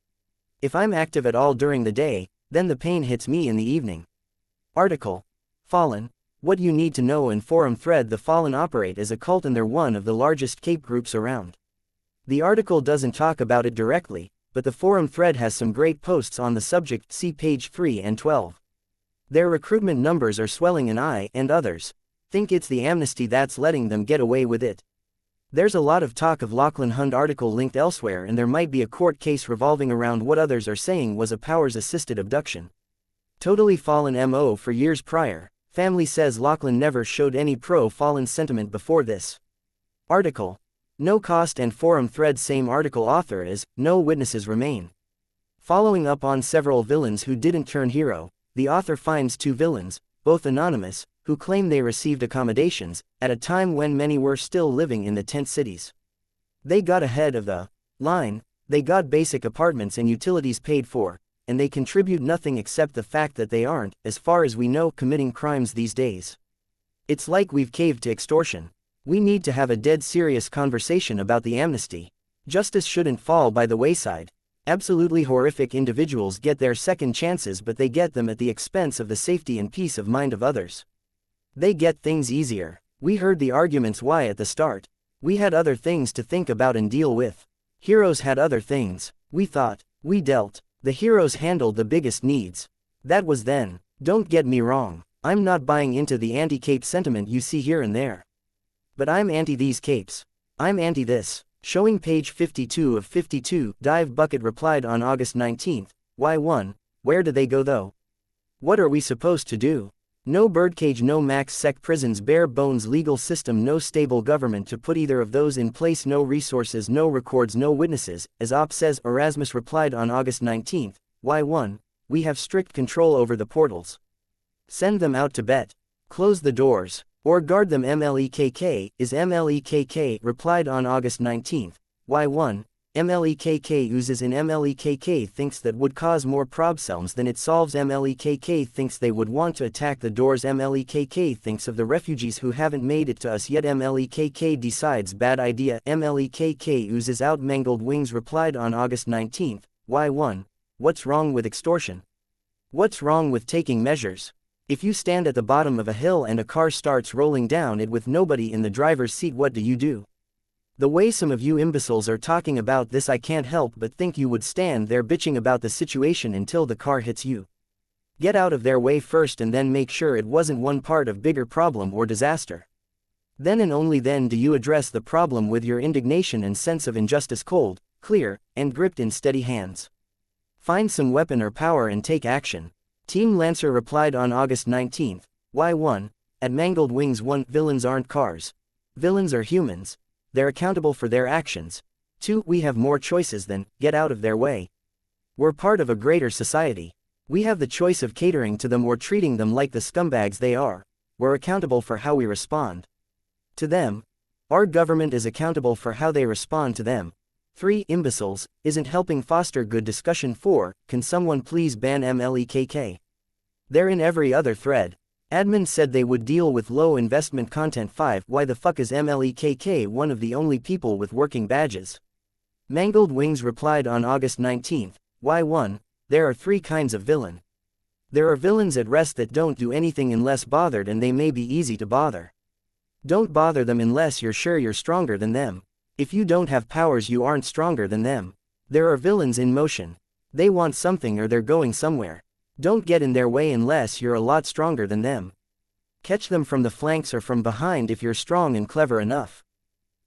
If I'm active at all during the day, then the pain hits me in the evening. Article: Fallen, What You Need to Know in Forum Thread. The Fallen operate as a cult and they're one of the largest cape groups around. The article doesn't talk about it directly, but the Forum Thread has some great posts on the subject, see page 3 and 12. Their recruitment numbers are swelling and I, and others, think it's the amnesty that's letting them get away with it. There's a lot of talk of Lachlan Hunt article linked elsewhere and there might be a court case revolving around what others are saying was a powers-assisted abduction. Totally Fallen MO for years prior. Family says Lachlan never showed any pro-Fallen sentiment before this. Article: No Cost and Forum Thread. Same article author as, No Witnesses Remain. Following up on several villains who didn't turn hero, the author finds 2 villains, both anonymous, who claim they received accommodations, at a time when many were still living in the tent cities. They got ahead of the line, they got basic apartments and utilities paid for, and they contribute nothing except the fact that they aren't, as far as we know, committing crimes these days. It's like we've caved to extortion. We need to have a dead serious conversation about the amnesty. Justice shouldn't fall by the wayside. Absolutely horrific individuals get their second chances, but they get them at the expense of the safety and peace of mind of others. They get things easier. We heard the arguments why at the start. We had other things to think about and deal with. Heroes had other things. We thought. We dealt. The heroes handled the biggest needs. That was then. Don't get me wrong. I'm not buying into the anti-cape sentiment you see here and there. But I'm anti these capes. I'm anti this. Showing page 52 of 52, Dive Bucket replied on August 19, "Why one? Where do they go though? What are we supposed to do? No birdcage, no max sec prisons, bare bones legal system, no stable government to put either of those in place, no resources, no records, no witnesses." As Op says, Erasmus replied on August 19, "Why one? We have strict control over the portals. Send them out to bet. Close the doors. Or guard them. MLEKK is MLEKK replied on August 19, "Why one? MLEKK uses in MLEKK thinks that would cause more problems than it solves. MLEKK thinks they would want to attack the doors. MLEKK thinks of the refugees who haven't made it to us yet. MLEKK decides bad idea." MLEKK uses out. Mangled Wings replied on August 19, "Why one? What's wrong with extortion? What's wrong with taking measures? If you stand at the bottom of a hill and a car starts rolling down it with nobody in the driver's seat, what do? The way some of you imbeciles are talking about this, I can't help but think you would stand there bitching about the situation until the car hits you. Get out of their way first and then make sure it wasn't one part of bigger problem or disaster. Then and only then do you address the problem with your indignation and sense of injustice, cold, clear, and gripped in steady hands. Find some weapon or power and take action." Team Lancer replied on August 19, "Why one? At Mangled Wings 1, villains aren't cars. Villains are humans. They're accountable for their actions. 2, we have more choices than, get out of their way. We're part of a greater society. We have the choice of catering to them or treating them like the scumbags they are. We're accountable for how we respond to them. Our government is accountable for how they respond to them. 3, imbeciles, isn't helping foster good discussion. 4, can someone please ban MLEKK? They're in every other thread. Admin said they would deal with low investment content. 5, why the fuck is MLEKK one of the only people with working badges?" Mangled Wings replied on August 19, "Why one? There are 3 kinds of villain. There are villains at rest that don't do anything unless bothered, and they may be easy to bother. Don't bother them unless you're sure you're stronger than them. If you don't have powers you aren't stronger than them. There are villains in motion. They want something or they're going somewhere. Don't get in their way unless you're a lot stronger than them. Catch them from the flanks or from behind if you're strong and clever enough.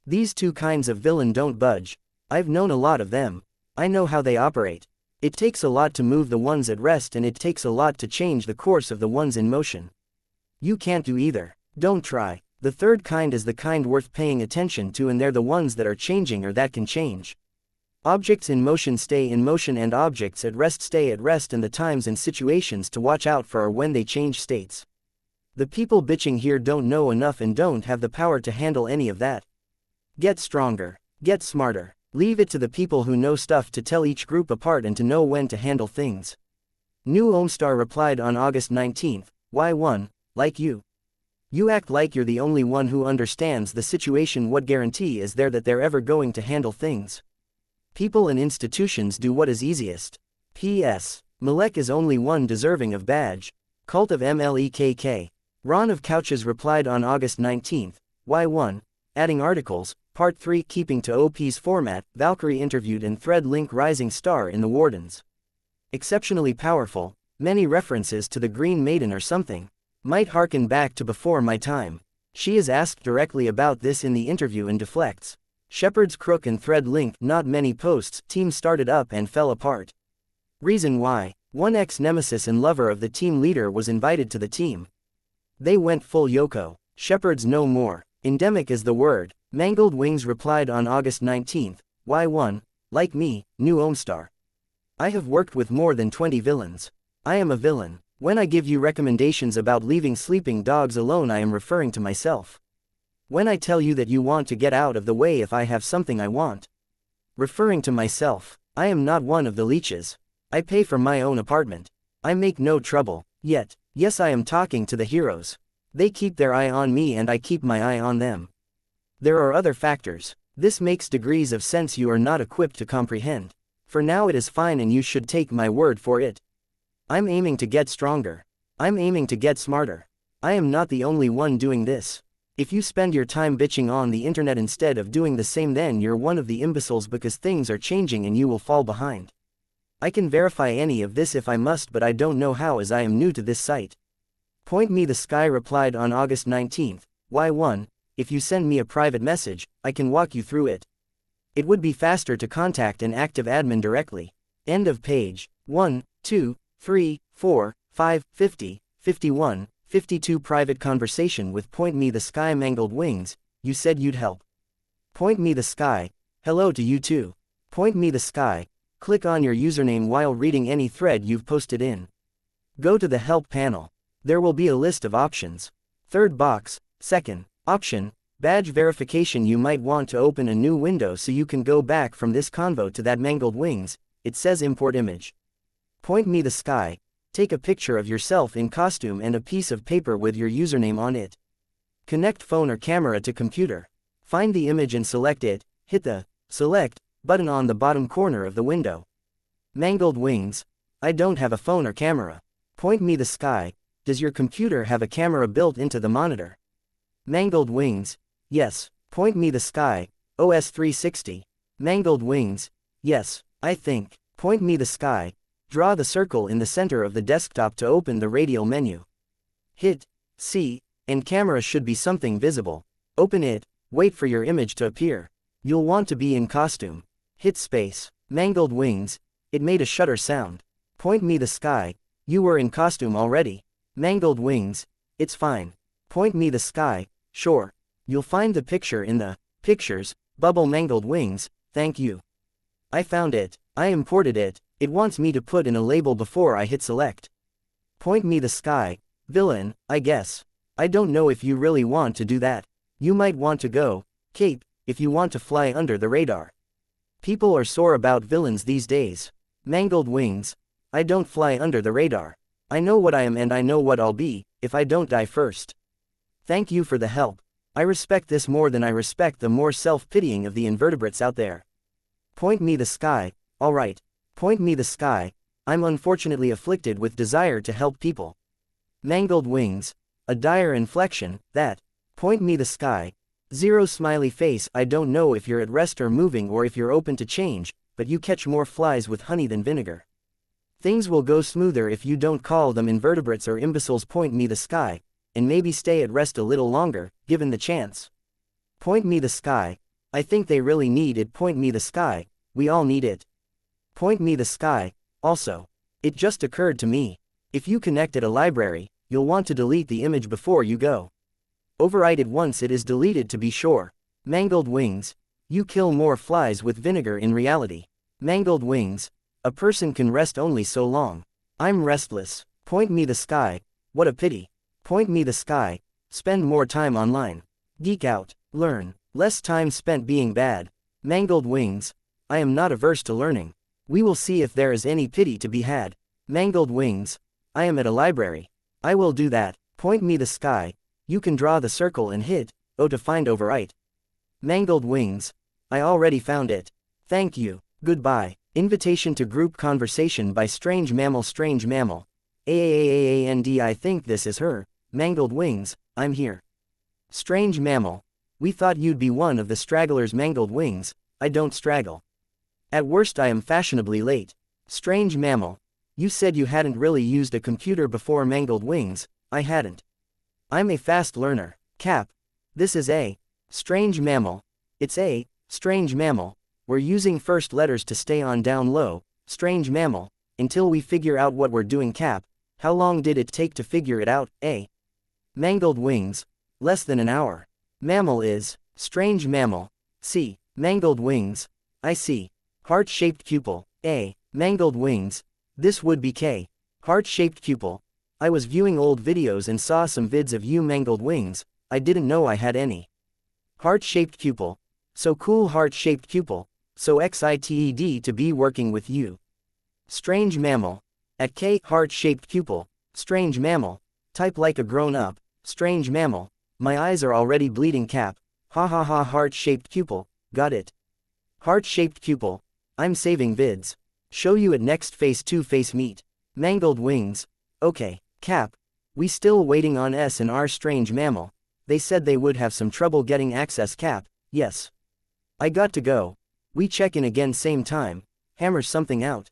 These 2 kinds of villain don't budge. I've known a lot of them. I know how they operate. It takes a lot to move the ones at rest, and it takes a lot to change the course of the ones in motion. You can't do either. Don't try. The 3rd kind is the kind worth paying attention to, and they're the ones that are changing or that can change. Objects in motion stay in motion, and objects at rest stay at rest, and the times and situations to watch out for are when they change states. The people bitching here don't know enough and don't have the power to handle any of that. Get stronger. Get smarter. Leave it to the people who know stuff to tell each group apart and to know when to handle things." New Omstar replied on August 19, "Why one? Like you. You act like you're the only one who understands the situation. What guarantee is there that they're ever going to handle things? People and institutions do what is easiest. P.S. Malek is only one deserving of badge. Cult of MLEKK." Ron of Couches replied on August 19, "Why one? Adding articles, Part 3, keeping to OP's format, Valkyrie interviewed and thread link rising star in the Wardens. Exceptionally powerful, many references to the Green Maiden or something. Might harken back to before my time. She is asked directly about this in the interview and deflects. Shepherd's Crook and thread link, not many posts, team started up and fell apart. Reason why, one ex-nemesis and lover of the team leader was invited to the team. They went full Yoko. Shepherds no more. Endemic is the word." Mangled Wings replied on August 19, "Why one? Like me, New Omstar. I have worked with more than 20 villains. I am a villain. When I give you recommendations about leaving sleeping dogs alone, I am referring to myself. When I tell you that you want to get out of the way if I have something I want, referring to myself. I am not one of the leeches. I pay for my own apartment. I make no trouble. Yet, yes, I am talking to the heroes. They keep their eye on me and I keep my eye on them. There are other factors. This makes degrees of sense you are not equipped to comprehend. For now it is fine and you should take my word for it. I'm aiming to get stronger. I'm aiming to get smarter. I am not the only one doing this. If you spend your time bitching on the internet instead of doing the same, then you're one of the imbeciles because things are changing and you will fall behind. I can verify any of this if I must, but I don't know how as I am new to this site. Point Me the Sky replied on August 19th, Y1, if you send me a private message, I can walk you through it. It would be faster to contact an active admin directly. End of page. 1, 2, 3, 4, 5, 50, 51, 52 Private conversation with Point Me the Sky. Mangled Wings, you said you'd help. Point Me the Sky, hello to you too. Point Me the Sky, click on your username while reading any thread you've posted in. Go to the help panel. There will be a list of options. Third box, second option, badge verification. You might want to open a new window so you can go back from this convo to that. Mangled Wings, it says import image. Point Me the Sky, take a picture of yourself in costume and a piece of paper with your username on it. Connect phone or camera to computer. Find the image and select it, hit the select button on the bottom corner of the window. Mangled Wings, I don't have a phone or camera. Point Me the Sky, does your computer have a camera built into the monitor? Mangled Wings, yes. Point Me the Sky, OS 360. Mangled Wings, yes, I think. Point Me the Sky, draw the circle in the center of the desktop to open the radial menu. Hit C, and camera should be something visible. Open it, wait for your image to appear. You'll want to be in costume. Hit space. Mangled Wings, it made a shutter sound. Point Me the Sky, you were in costume already. Mangled Wings, it's fine. Point Me the Sky, sure. You'll find the picture in the pictures bubble. Mangled Wings, thank you. I found it. I imported it. It wants me to put in a label before I hit select. Point Me the Sky, villain, I guess. I don't know if you really want to do that. You might want to go cape if you want to fly under the radar. People are sore about villains these days. Mangled Wings, I don't fly under the radar. I know what I am and I know what I'll be, if I don't die first. Thank you for the help. I respect this more than I respect the more self-pitying of the invertebrates out there. Point Me the Sky, alright. Point Me the Sky, I'm unfortunately afflicted with desire to help people. Mangled Wings, a dire inflection, that. Point Me the Sky, 0 smiley face. I don't know if you're at rest or moving or if you're open to change, but you catch more flies with honey than vinegar. Things will go smoother if you don't call them invertebrates or imbeciles. Point Me the Sky, and maybe stay at rest a little longer, given the chance. Point Me the Sky, I think they really need it. Point Me the Sky, we all need it. Point Me the Sky, also. It just occurred to me. If you connect at a library, you'll want to delete the image before you go. Overwrite it once it is deleted to be sure. Mangled Wings, you kill more flies with vinegar in reality. Mangled Wings, a person can rest only so long. I'm restless. Point Me the Sky, what a pity. Point Me the Sky, spend more time online. Geek out, learn, less time spent being bad. Mangled Wings, I am not averse to learning. We will see if there is any pity to be had. Mangled Wings, I am at a library. I will do that. Point Me the Sky, you can draw the circle and hit O to find overwrite. Mangled Wings, I already found it. Thank you. Goodbye. Invitation to group conversation by Strange Mammal. Strange Mammal. AAAAAND. I think this is her. Mangled Wings, I'm here. Strange Mammal, we thought you'd be one of the stragglers. Mangled Wings, I don't straggle. At worst I am fashionably late. Strange Mammal, you said you hadn't really used a computer before. Mangled Wings, I hadn't. I'm a fast learner. Cap. This is a Strange Mammal. It's a Strange Mammal. We're using first letters to stay on down low. Strange Mammal, until we figure out what we're doing. Cap. How long did it take to figure it out? A. Mangled Wings, less than an hour. Mammal is Strange Mammal. C. Mangled Wings, I see. Heart-shaped pupil. A. Mangled Wings, this would be K. Heart-shaped pupil. I was viewing old videos and saw some vids of you. Mangled Wings, I didn't know I had any. Heart-shaped pupil. So cool. Heart-shaped pupil. So excited to be working with you. Strange mammal. At K, heart-shaped pupil. Strange mammal. Type like a grown-up. Strange mammal. My eyes are already bleeding cap. Ha ha ha, heart-shaped pupil. Got it. Heart-shaped pupil. I'm saving vids. Show you at next face to face meet. Mangled wings. Okay, cap. We still waiting on S and R strange mammal. They said they would have some trouble getting access cap. Yes. I got to go. We check in again same time. Hammer something out.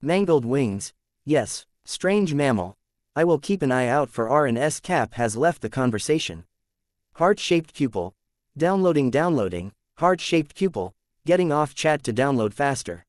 Mangled wings. Yes. Strange mammal. I will keep an eye out for R and S. Cap has left the conversation. Heart-shaped pupil. Downloading. Heart-shaped pupil. Getting off chat to download faster.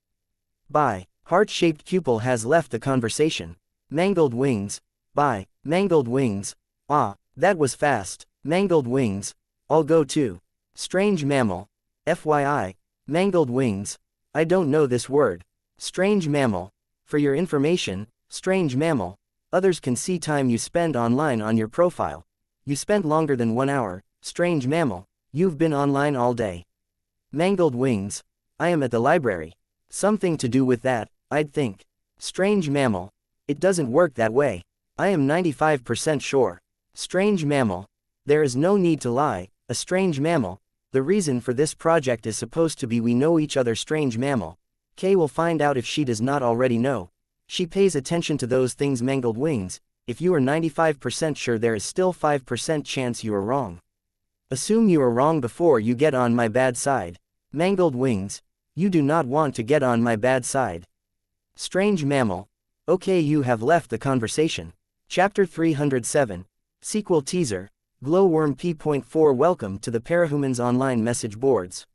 Bye. Heart-shaped pupil has left the conversation. Mangled wings. Bye. Mangled wings. Ah, that was fast. Mangled wings. I'll go too. Strange mammal. FYI. Mangled wings. I don't know this word. Strange mammal. For your information, strange mammal. Others can see time you spend online on your profile. You spent longer than 1 hour. Strange mammal. You've been online all day. Mangled wings. I am at the library. Something to do with that, I'd think. Strange mammal. It doesn't work that way. I am 95% sure. Strange mammal. There is no need to lie. A strange mammal. The reason for this project is supposed to be we know each other. Strange mammal. Kay will find out if she does not already know. She pays attention to those things. Mangled wings. If you are 95% sure, there is still 5% chance you are wrong. Assume you are wrong before you get on my bad side. Mangled wings. You do not want to get on my bad side. Strange mammal. Okay, you have left the conversation. Chapter 307. Sequel teaser. Glowworm P.4. Welcome to the Parahumans online message boards.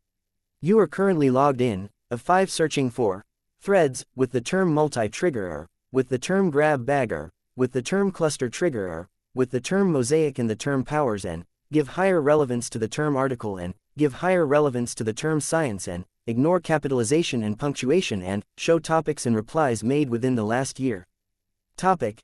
You are currently logged in, of 5 searching for threads, with the term multi-triggerer, with the term grab bagger, with the term cluster triggerer, with the term mosaic and the term powers, and give higher relevance to the term article, and give higher relevance to the term science, and ignore capitalization and punctuation, and show topics and replies made within the last year. Topic.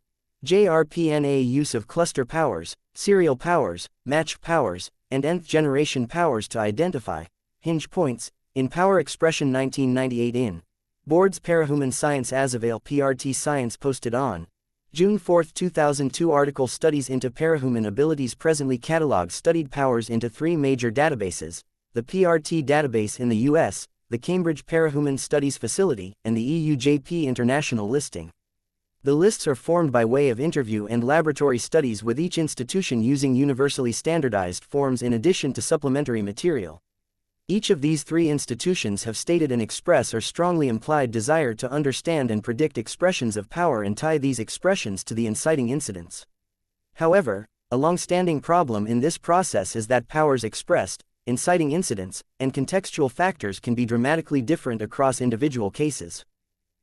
JRPNA use of cluster powers, serial powers, match powers, and nth generation powers to identify hinge points in power expression. 1998 in Boards Parahuman Science Azavail PRT Science posted on June 4, 2002. Article studies into parahuman abilities presently catalogs studied powers into 3 major databases: the PRT database in the US, the Cambridge Parahuman Studies Facility, and the EUJP International listing. The lists are formed by way of interview and laboratory studies with each institution using universally standardized forms in addition to supplementary material. Each of these 3 institutions have stated an express or strongly implied desire to understand and predict expressions of power and tie these expressions to the inciting incidents. However, a long-standing problem in this process is that powers expressed, inciting incidents, and contextual factors can be dramatically different across individual cases.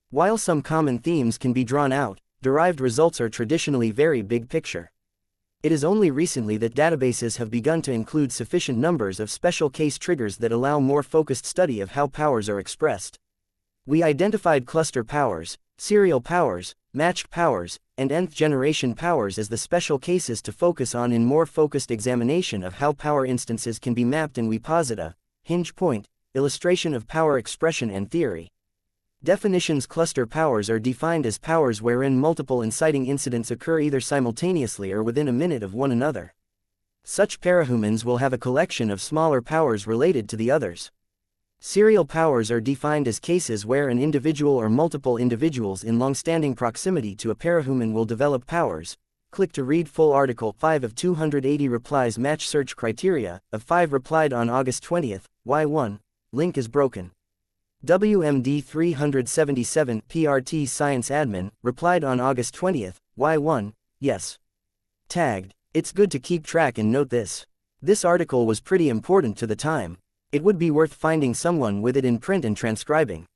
While some common themes can be drawn out, derived results are traditionally very big picture. It is only recently that databases have begun to include sufficient numbers of special case triggers that allow more focused study of how powers are expressed. We identified cluster powers, serial powers, matched powers, and nth generation powers as the special cases to focus on in more focused examination of how power instances can be mapped, and we posit a hinge point illustration of power expression and theory. Definitions: cluster powers are defined as powers wherein multiple inciting incidents occur either simultaneously or within a minute of one another. Such parahumans will have a collection of smaller powers related to the others. Serial powers are defined as cases where an individual or multiple individuals in long-standing proximity to a parahuman will develop powers. Click to read full article. 5 of 280 replies match search criteria, of 5 replied on August 20, Y1, link is broken. WMD 377 PRT Science Admin replied on August 20, Y1, yes. Tagged. It's good to keep track and note this. This article was pretty important to the time. It would be worth finding someone with it in print and transcribing.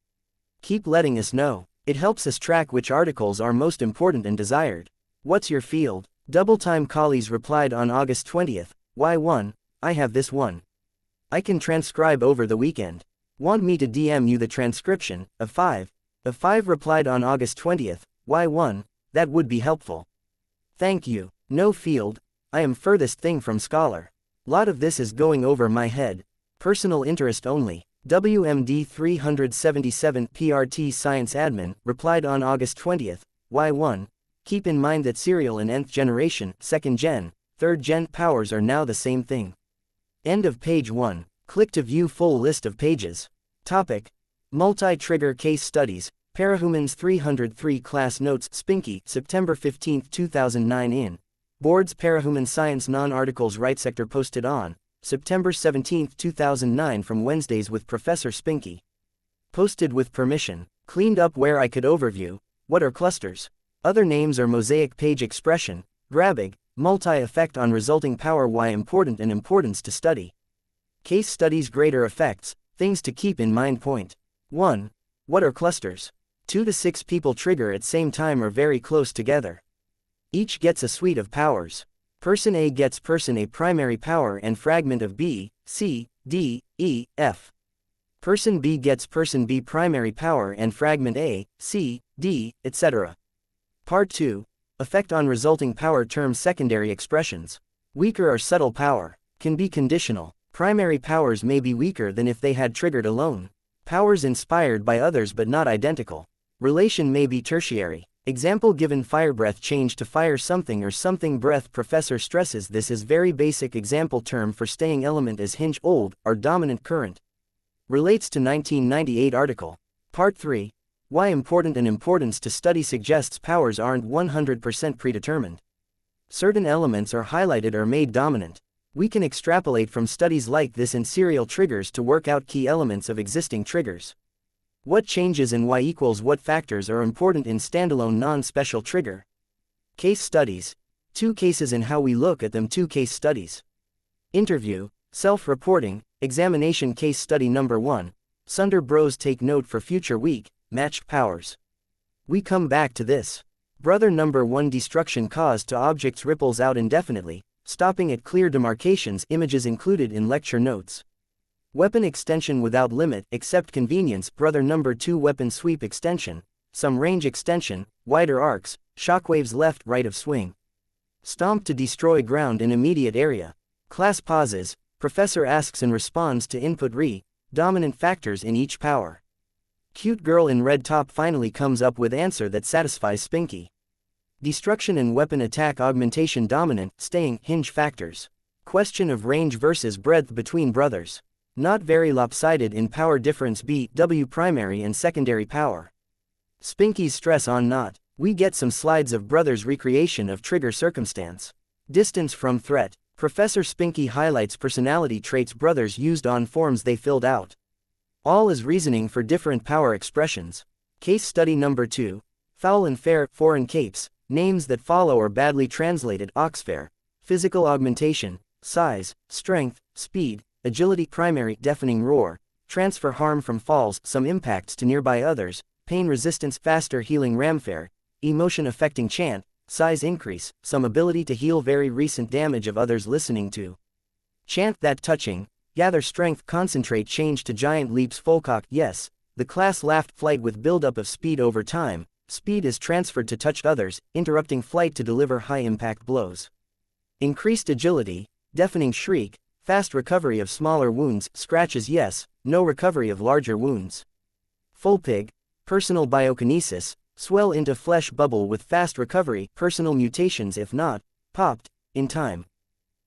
Keep letting us know. It helps us track which articles are most important and desired. What's your field? Double Time Collies replied on August 20, Y1, I have this one. I can transcribe over the weekend. Want me to DM you the transcription? Of 5 replied on August 20, Y1, that would be helpful. Thank you. No field. I am furthest thing from scholar. Lot of this is going over my head. Personal interest only. WMD 377 PRT Science Admin replied on August 20, Y1, keep in mind that serial and nth generation, second gen, third gen powers are now the same thing. End of page 1. Click to view full list of pages. Topic: Multi-trigger case studies, Parahumans 303 class notes Spinky, September 15, 2009 in Board's Parahuman Science non-articles right sector posted on September 17, 2009 from Wednesdays with Professor Spinky. Posted with permission. Cleaned up where I could overview. What are clusters? Other names are mosaic page expression, grabbing, multi-effect on resulting power. Why important and importance to study. Case studies greater effects, things to keep in mind. Point 1. What are clusters? 2 to 6 people trigger at same time or very close together. Each gets a suite of powers. Person A gets person A primary power and fragment of B, C, D, E, F. Person B gets person B primary power and fragment A, C, D, etc. Part 2. Effect on resulting power. Terms secondary expressions. Weaker or subtle power. Can be conditional. Primary powers may be weaker than if they had triggered alone. Powers inspired by others but not identical. Relation may be tertiary. Example given: fire breath change to fire something or something breath. Professor stresses this is very basic example term for staying element as hinge old or dominant current. Relates to 1998 article. Part 3. Why important and importance to study suggests powers aren't 100% predetermined. Certain elements are highlighted or made dominant. We can extrapolate from studies like this in serial triggers to work out key elements of existing triggers. What changes and why equals what factors are important in standalone non-special trigger. Case studies. 2 cases and how we look at them. 2 case studies. Interview, self-reporting, examination. Case study number 1. Sunder Bros take note for future week, matched powers. We come back to this. Brother number 1 destruction caused to objects ripples out indefinitely, stopping at clear demarcations. Images included in lecture notes. Weapon extension without limit except convenience. Brother number 2 weapon sweep extension, some range extension, wider arcs, shockwaves left right of swing. Stomp to destroy ground in immediate area. Class pauses, professor asks and responds to input dominant factors in each power. Cute girl in red top finally comes up with answer that satisfies Spinky. Destruction and weapon attack augmentation dominant, staying, hinge factors. Question of range versus breadth between brothers. Not very lopsided in power difference B, W primary and secondary power. Spinky's stress on not. We get some slides of brothers' recreation of trigger circumstance. Distance from threat. Professor Spinky highlights personality traits brothers used on forms they filled out. All is reasoning for different power expressions. Case study number 2. Foul and fair, foreign capes, names that follow are badly translated. Oxfair. Physical augmentation, size, strength, speed, agility primary, deafening roar, transfer harm from falls, some impacts to nearby others, pain resistance, faster healing ramfair, emotion affecting chant, size increase, some ability to heal very recent damage of others listening to chant that touching, gather strength, concentrate, change to giant leaps. Folcock, yes, the class laughed. Flight with buildup of speed over time, speed is transferred to touch others, interrupting flight to deliver high impact blows. Increased agility, deafening shriek, fast recovery of smaller wounds, scratches yes, no recovery of larger wounds. Full pig, personal biokinesis, swell into flesh bubble with fast recovery, personal mutations if not popped in time.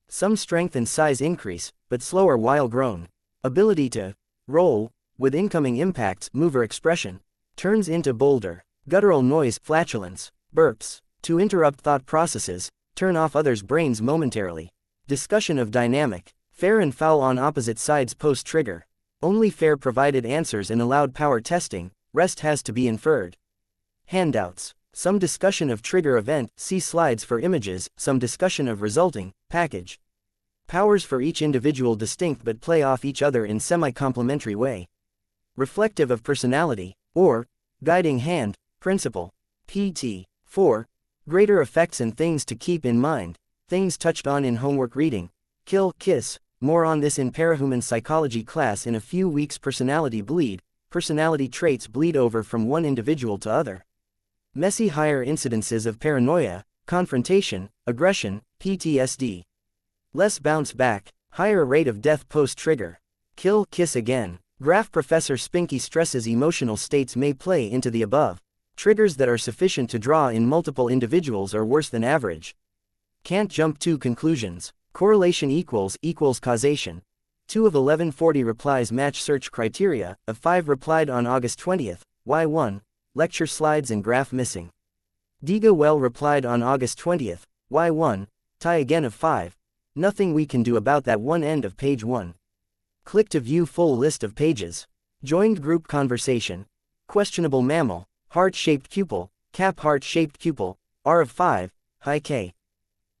Some strength and size increase, but slower while grown. Ability to roll with incoming impacts, mover expression, turns into boulder, guttural noise, flatulence, burps, to interrupt thought processes, turn off others' brains momentarily. Discussion of dynamic. Fair and foul on opposite sides post-trigger. Only fair provided answers and allowed power testing, rest has to be inferred. Handouts. Some discussion of trigger event, see slides for images, some discussion of resulting, package. Powers for each individual distinct but play off each other in semi-complementary way. Reflective of personality, or, guiding hand, principle. PT. 4. Greater effects and things to keep in mind, things touched on in homework reading. Kill, kiss, more on this in Parahuman Psychology class in a few weeks. Personality bleed, personality traits bleed over from one individual to other. Messy higher incidences of paranoia, confrontation, aggression, PTSD. Less bounce back, higher rate of death post-trigger. Kill, kiss again, Graph Professor Spinky stresses emotional states may play into the above. Triggers that are sufficient to draw in multiple individuals are worse than average. Can't jump to conclusions. Correlation equals causation. 2 of 1140 replies match search criteria. Of 5 replied on August 20th. Y1. Lecture slides and graph missing. Diga well replied on August 20th. Y1. Tie again of 5. Nothing we can do about that. One end of page 1. Click to view full list of pages. Joined group conversation. Questionable mammal. Heart-shaped pupil. Cap heart-shaped pupil. R of 5. Hi K.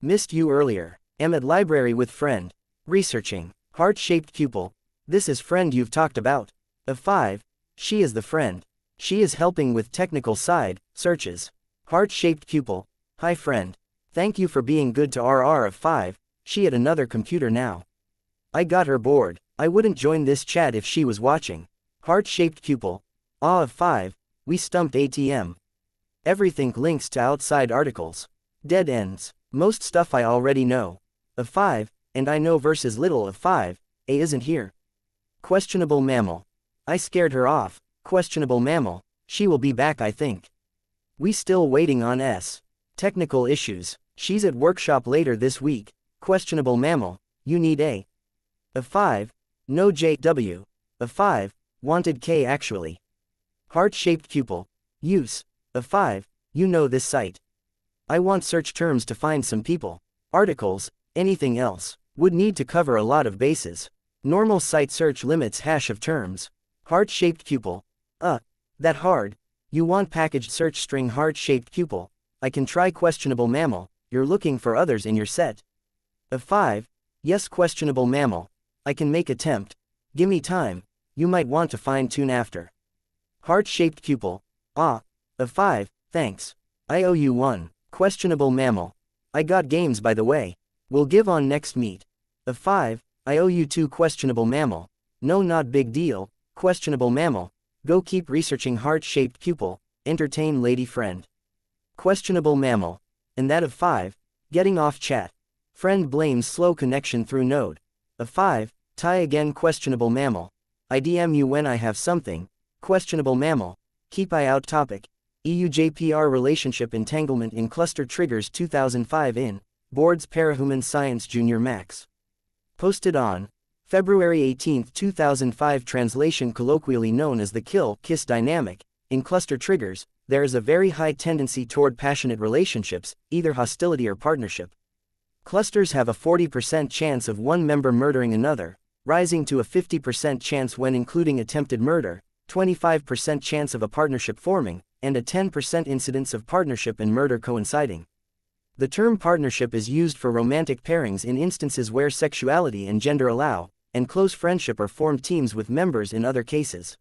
Missed you earlier. Am at library with friend. Researching. Heart-shaped pupil. This is friend you've talked about. Of 5. She is the friend. She is helping with technical side, searches. Heart-shaped pupil. Hi friend. Thank you for being good to RR of 5. She at another computer now. I got her bored. I wouldn't join this chat if she was watching. Heart-shaped pupil. Of 5. We stumped ATM. Everything links to outside articles. Dead ends. Most stuff I already know. Of 5, and I know versus little of 5, A isn't here. Questionable mammal. I scared her off. Questionable mammal. She will be back I think. We still waiting on S. Technical issues. She's at workshop later this week. Questionable mammal. You need A. Of 5. No JW. Of 5. Wanted K actually. Heart-shaped pupil. Use. Of 5. You know this site. I want search terms to find some people. Articles. Anything else. Would need to cover a lot of bases. Normal site search limits hash of terms. Heart-shaped pupil. That hard. You want packaged search string heart-shaped pupil. I can try questionable mammal. You're looking for others in your set. Of 5. Yes questionable mammal. I can make attempt. Gimme time. You might want to fine-tune after. Heart-shaped pupil. Of 5, thanks. I owe you one. Questionable mammal. I got games by the way. We'll give on next meet. Of 5, I owe you 2 questionable mammal. No not big deal. Questionable mammal. Go keep researching heart-shaped pupil. Entertain lady friend. Questionable mammal. And that of 5. Getting off chat. Friend blames slow connection through node. Of 5. Tie again questionable mammal. I DM you when I have something. Questionable mammal. Keep eye out topic. EUJPR relationship entanglement in cluster triggers 2005 in Boards Parahuman Science Junior Max. Posted on February 18, 2005. Translation colloquially known as the kill-kiss dynamic. In cluster triggers, there is a very high tendency toward passionate relationships, either hostility or partnership. Clusters have a 40% chance of one member murdering another, rising to a 50% chance when including attempted murder, 25% chance of a partnership forming, and a 10% incidence of partnership and murder coinciding. The term partnership is used for romantic pairings in instances where sexuality and gender allow, and close friendship or formed teams with members in other cases.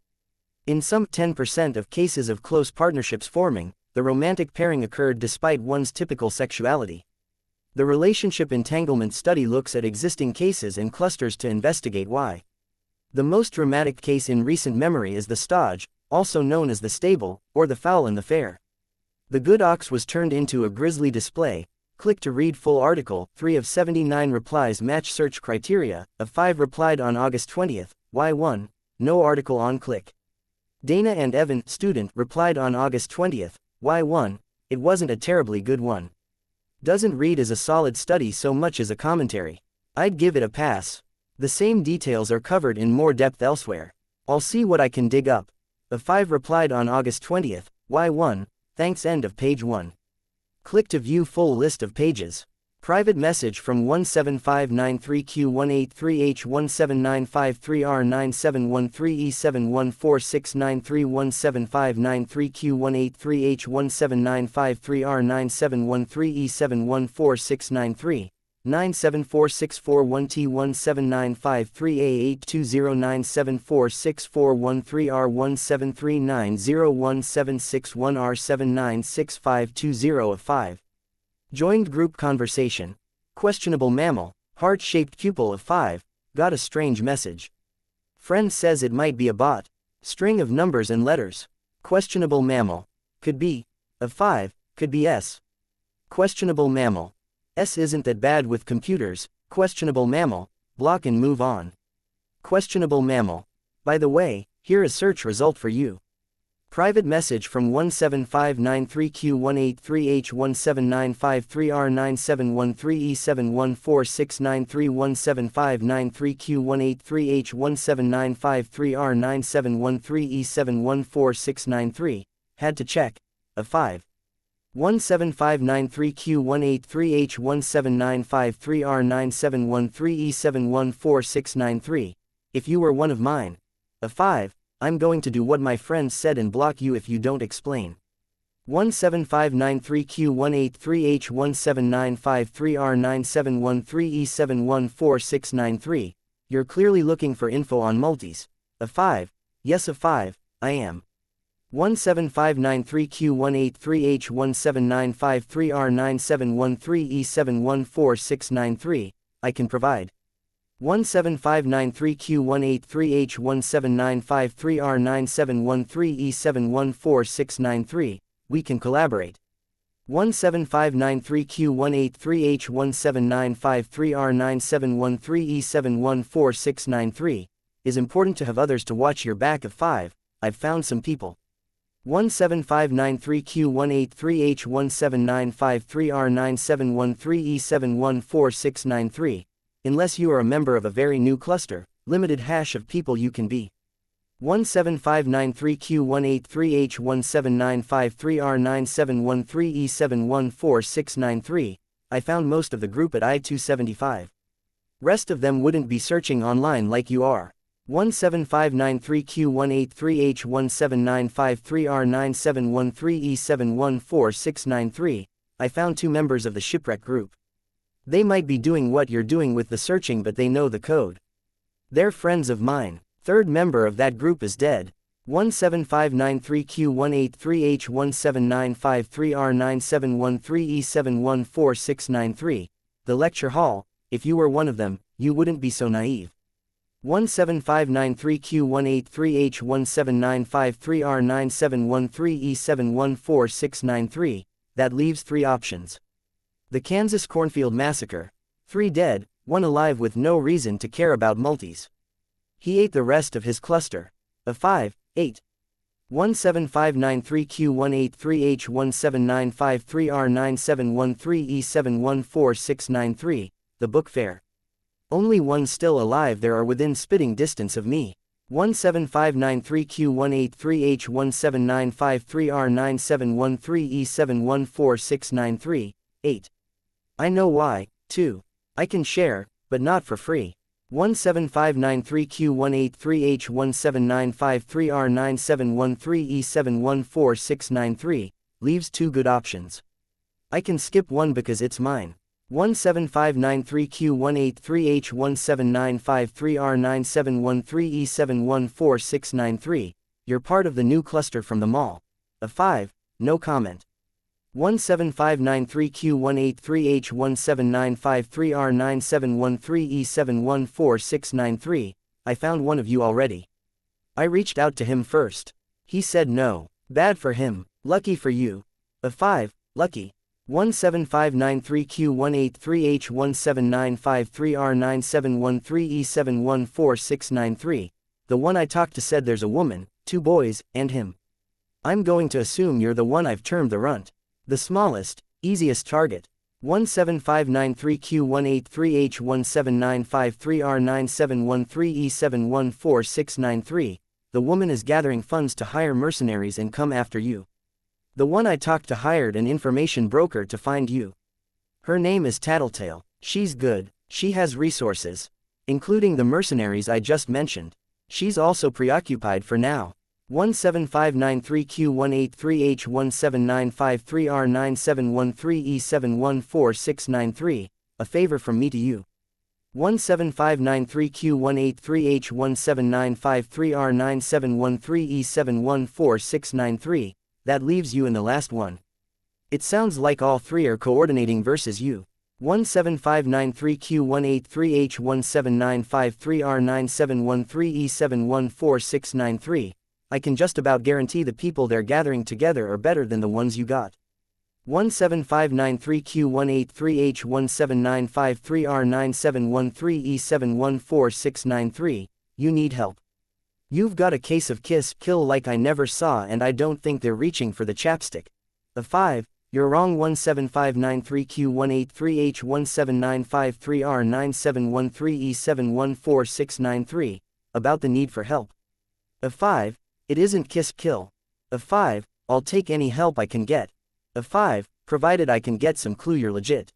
In some 10% of cases of close partnerships forming, the romantic pairing occurred despite one's typical sexuality. The relationship entanglement study looks at existing cases and clusters to investigate why. The most dramatic case in recent memory is the stodge, also known as the stable, or the foul and the fair. The good ox was turned into a grisly display. Click to read full article. 3 of 79 replies match search criteria. Of 5 replied on August 20th. Y1. No article on click. Dana and Evan, student, replied on August 20th. Y1. It wasn't a terribly good one. Doesn't read as a solid study so much as a commentary. I'd give it a pass. The same details are covered in more depth elsewhere. I'll see what I can dig up. Of 5 replied on August 20th. Y1. Thanks end of page 1. Click to view full list of pages. Private message from 17953Q183H17931713E71469317953R9713E71469397463 974641793A8209746413173901761R796520 of 5. Joined group conversation. Questionable mammal. Heart-shaped pupil of 5. Got a strange message. Friend says it might be a bot. String of numbers and letters. Questionable mammal. Could be. Of 5. Could be S. Questionable mammal. S isn't that bad with computers. Questionable mammal. Block and move on. Questionable mammal. By the way, here is search result for you. Private message from 17593Q183H1795319713E713E71469317953R9713E7146993. Had to check. A 5. 17593Q183H179553R9713E7146993. If you were one of mine. A 5. I'm going to do what my friends said and block you if you don't explain. 17593Q183H179553R9713E7146993. You're clearly looking for info on multis. A 5. Yes, a 5, I am. 17593Q183H179553R9713E7146993. I can provide. 17593Q183H179553R9713E7146993. We can collaborate. 17593Q183H179553R9713E7146993. Is important to have others to watch your back. Of 5. I've found some people. 17593Q183H179553R9713E7146993. Unless you are a member of a very new cluster, limited hash of people you can be. 17593Q183H179553R9713E7146993. I found most of the group at I-275. Rest of them wouldn't be searching online like you are. 17593Q183H179553R9713E7146993. I found 2 members of the shipwreck group. They might be doing what you're doing with the searching, but they know the code. They're friends of mine. 3rd member of that group is dead. 17593Q183H179553R9713E7146993. The lecture hall. If you were one of them, you wouldn't be so naive. 17593Q183H179553R9713E7146993. That leaves 3 options. The Kansas Cornfield Massacre. 3 dead, 1 alive with no reason to care about multis. He ate the rest of his cluster. A 5, 8. 17593Q183H179553R9713E7146993. The book fair. Only 1 still alive there are within spitting distance of me. 17593Q183H179553R9713E7146993. 8. I know why, too. I can share, but not for free. 17593Q183H179553R9713E7146993. Leaves 2 good options. I can skip 1 because it's mine. 17593Q183H179553R9713E7146993. You're part of the new cluster from the mall. A 5, no comment. 17593Q183H179553R9713E7146993. I found one of you already. I reached out to him first. He said no. Bad for him. Lucky for you. A 5, lucky. 17593Q183H179553R9713E7146993. The one I talked to said there's a woman, 2 boys, and him. I'm going to assume you're the one I've termed the runt. The smallest, easiest target. 17593Q183H179553R9713E7146993. The woman is gathering funds to hire mercenaries and come after you. The one I talked to hired an information broker to find you. Her name is Tattletale. She's good. She has resources. Including the mercenaries I just mentioned. She's also preoccupied for now. 17593Q183H179553R9713E7146993. A favor from me to you. 17593Q183H179553R9713E7146993. That leaves you in the last one. It sounds like all 3 are coordinating versus you. 17593Q183H179553R9713E7146993. I can just about guarantee the people they're gathering together are better than the ones you got. 17593Q183H179553R9713E7146993. You need help. You've got a case of kiss kill like I never saw, and I don't think they're reaching for the chapstick. A 5. You're wrong. 17593Q183H17953R9713E714693. About the need for help. A 5. It isn't kiss kill. A 5. I'll take any help I can get. A 5. Provided I can get some clue you're legit.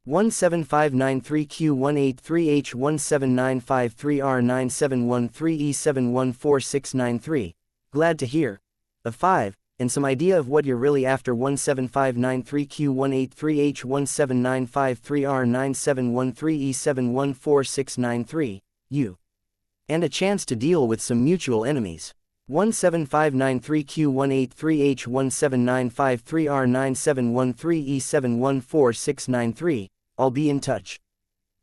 17593Q183H17953R9713E714693. Glad to hear. A 5. And some idea of what you're really after. 17593Q183H17953R9713E714693. You. And a chance to deal with some mutual enemies. 17593Q183H17953R9713E714693. I'll be in touch.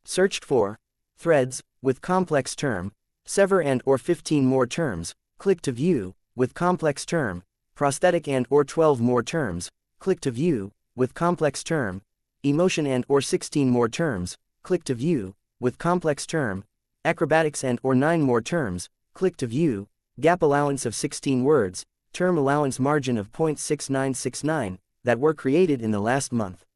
Searched for. Threads, with complex term. Sever and or 15 more terms. Click to view, with complex term. Prosthetic and or 12 more terms. Click to view, with complex term. Emotion and or 16 more terms. Click to view, with complex term. Acrobatics and or 9 more terms. Click to view. Gap allowance of 16 words. Term allowance margin of 0.6969, that were created in the last month.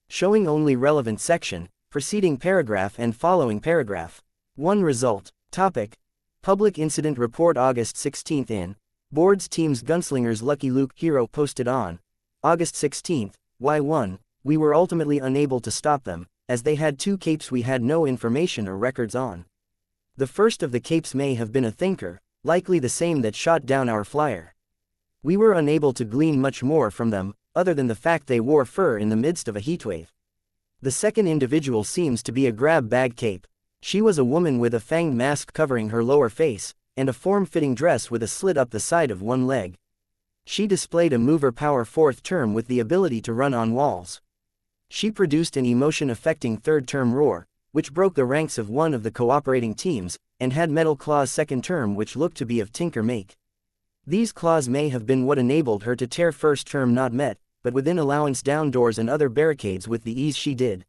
Showing only relevant section, preceding paragraph and following paragraph. 1 result. Topic. Public Incident Report August 16th in. Boards Teams Gunslingers Lucky Luke Hero posted on. August 16th, Y1, we were ultimately unable to stop them, as they had 2 capes we had no information or records on. The first of the capes may have been a thinker, likely the same that shot down our flyer. We were unable to glean much more from them, other than the fact they wore fur in the midst of a heatwave. The second individual seems to be a grab bag cape. She was a woman with a fanged mask covering her lower face, and a form-fitting dress with a slit up the side of one leg. She displayed a mover power 4th term with the ability to run on walls. She produced an emotion-affecting 3rd term roar, which broke the ranks of one of the cooperating teams, and had metal claws 2nd term which looked to be of tinker make. These claws may have been what enabled her to tear 1st term not met, but within allowance down doors and other barricades with the ease she did.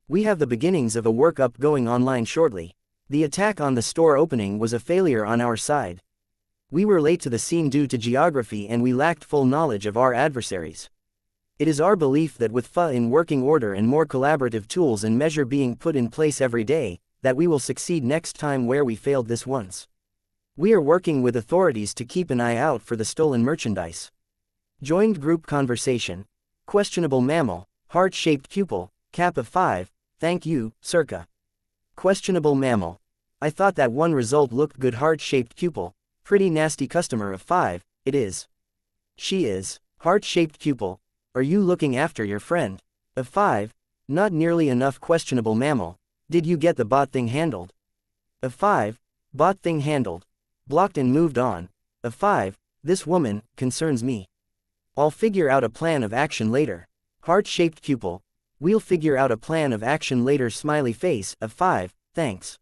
We have the beginnings of a workup going online shortly. The attack on the store opening was a failure on our side. We were late to the scene due to geography and we lacked full knowledge of our adversaries. It is our belief that with FA in working order and more collaborative tools and measure being put in place every day, that we will succeed next time where we failed this once. We are working with authorities to keep an eye out for the stolen merchandise. Joined group conversation. Questionable mammal, heart-shaped pupil, cap of 5, thank you, circa. Questionable mammal. I thought that one result looked good. Heart-shaped pupil, pretty nasty. Customer of 5, it is. She is. Heart-shaped pupil, are you looking after your friend? Of 5, not nearly enough. Questionable mammal, did you get the bot thing handled? Of 5, bot thing handled. Blocked and moved on. Of 5, this woman concerns me. I'll figure out a plan of action later. Heart-shaped pupil, we'll figure out a plan of action later. Smiley face. Of 5, thanks.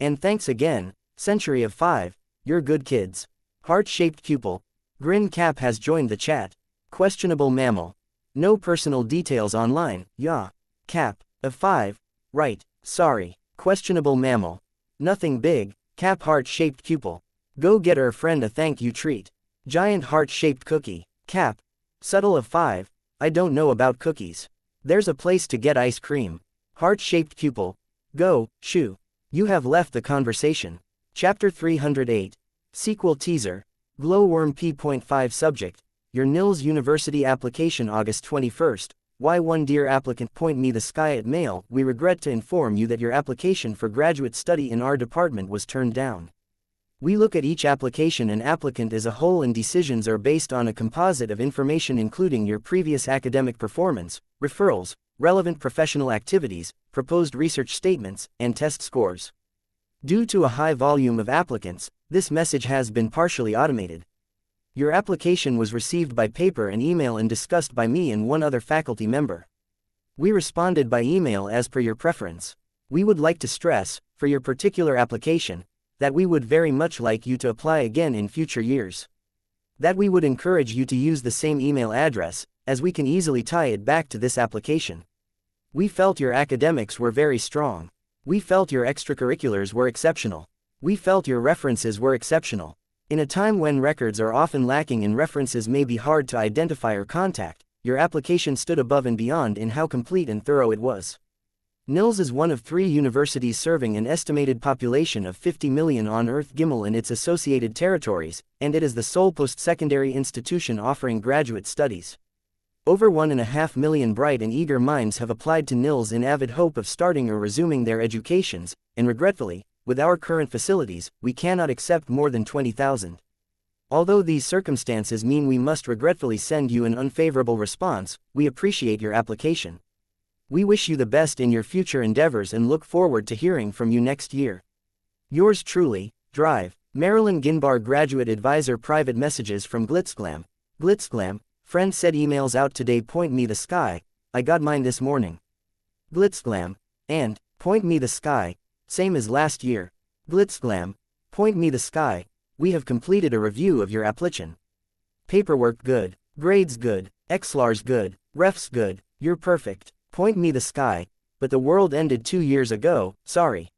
And thanks again. Century of 5, you're good kids. Heart-shaped pupil, grin. Cap has joined the chat. Questionable mammal, no personal details online. Yeah. Cap of 5, right, sorry. Questionable mammal, nothing big. Cap. Heart-shaped pupil, go get her friend a thank you treat. Giant heart-shaped cookie. Cap, subtle. Of 5, I don't know about cookies. There's a place to get ice cream. Heart-shaped pupil, go, shoo. You have left the conversation. Chapter 308. Sequel teaser. Glowworm P.5 subject. Your NILS University application August 21st. Y1 Dear applicant. Point me the sky at mail. We regret to inform you that your application for graduate study in our department was turned down. We look at each application and applicant as a whole, and decisions are based on a composite of information including your previous academic performance, referrals, relevant professional activities, proposed research statements, and test scores. Due to a high volume of applicants, this message has been partially automated. Your application was received by paper and email and discussed by me and one other faculty member. We responded by email as per your preference. We would like to stress, for your particular application, that we would very much like you to apply again in future years. That we would encourage you to use the same email address, as we can easily tie it back to this application. We felt your academics were very strong. We felt your extracurriculars were exceptional. We felt your references were exceptional. In a time when records are often lacking and references may be hard to identify or contact, your application stood above and beyond in how complete and thorough it was. NILS is one of 3 universities serving an estimated population of 50 million on Earth Gimel and its associated territories, and it is the sole post-secondary institution offering graduate studies. Over 1.5 million bright and eager minds have applied to NILS in avid hope of starting or resuming their educations, and regretfully, with our current facilities, we cannot accept more than 20,000. Although these circumstances mean we must regretfully send you an unfavorable response, we appreciate your application. We wish you the best in your future endeavors and look forward to hearing from you next year. Yours truly, Drive, Marilyn Ginbar, Graduate Advisor. Private messages from Glitzglam. Glitzglam, friend said emails out today. Point me the sky, I got mine this morning. Glitzglam, and, point me the sky, same as last year. Glitzglam, point me the sky, we have completed a review of your application. Paperwork good, grades good, XLARs good, refs good, you're perfect. Point me the sky, but the world ended 2 years ago, sorry.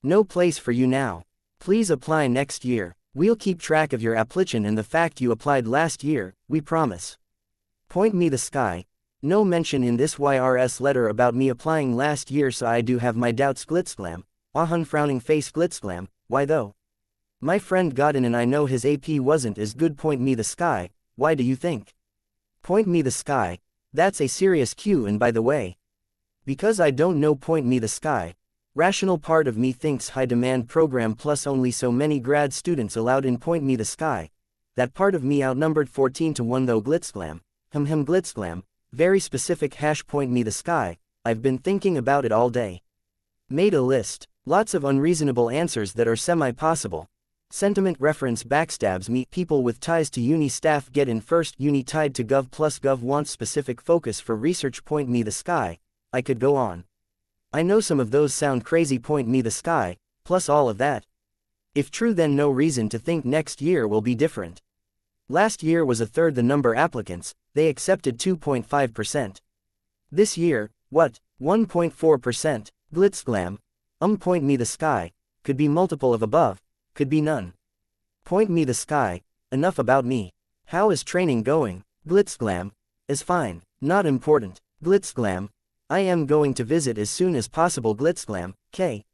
No place for you now. Please apply next year. We'll keep track of your application and the fact you applied last year, we promise. Point me the sky. No mention in this YRS letter about me applying last year, so I do have my doubts. Glitzglam, ahun, frowning face. Glitzglam, why though? My friend got in and I know his AP wasn't as good. Point me the sky, why do you think? Point me the sky. That's a serious cue, and by the way, because I don't know. Point me the sky. Rational part of me thinks high demand program plus only so many grad students allowed in. Point me the sky. That part of me outnumbered 14 to 1 though. Glitzglam, Glitzglam, very specific. Point me the sky, I've been thinking about it all day. Made a list, lots of unreasonable answers that are semi-possible. Sentiment reference backstabs me. People with ties to uni staff get in first. Uni tied to gov plus gov wants specific focus for research. Point me the sky, I could go on. I know some of those sound crazy. Point me the sky, plus all of that. If true, then no reason to think next year will be different. Last year was a third the number applicants, they accepted 2.5%. This year, what, 1.4%? Glitzglam, point me the sky, could be multiple of above, could be none. Point me the sky, enough about me. How is training going? Glitzglam, is fine, not important. Glitzglam, I am going to visit as soon as possible. Glitzglam, K.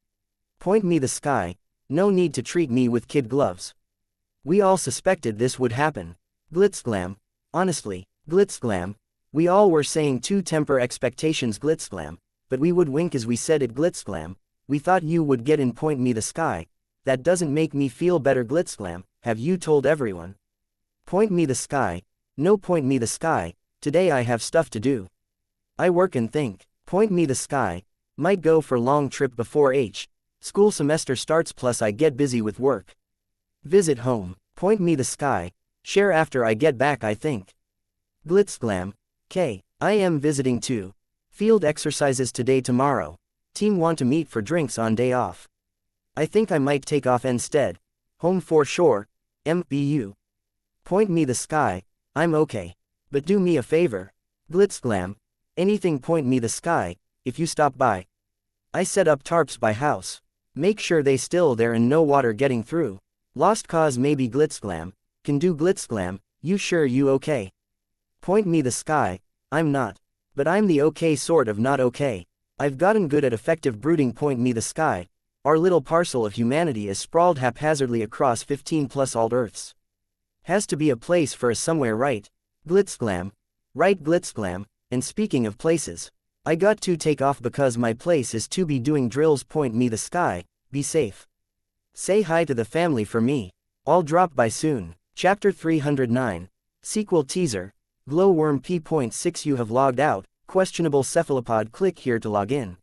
Point me the sky, no need to treat me with kid gloves. We all suspected this would happen. Glitzglam, honestly, Glitzglam, we all were saying to temper expectations. Glitzglam, but we would wink as we said it. Glitzglam, we thought you would get in. Point me the sky, that doesn't make me feel better. Glitzglam, have you told everyone? Point me the sky, no. Point me the sky, today I have stuff to do. I work and think. Point me the sky, might go for long trip before school semester starts, plus I get busy with work. Visit home. Point me the sky, share after I get back I think. Glitzglam, K. I am visiting too. Field exercises today tomorrow. Team want to meet for drinks on day off. I think I might take off instead. Home for sure, MBU. Point me the sky, I'm okay. But do me a favor. Glitzglam, anything. Point me the sky, if you stop by. I set up tarps by house. Make sure they still there and no water getting through. Lost cause maybe. Glitzglam, can do. Glitzglam, you sure you okay? Point me the sky, I'm not. But I'm the okay sort of not okay. I've gotten good at effective brooding. Point me the sky, our little parcel of humanity is sprawled haphazardly across 15 plus alt Earths. Has to be a place for us somewhere, right? Glitzglam, right. Glitzglam, and speaking of places, I got to take off because my place is to be doing drills. Point me the sky, be safe. Say hi to the family for me. I'll drop by soon. Chapter 309. Sequel teaser. Glowworm P.6. You have logged out. Questionable cephalopod. Click here to log in.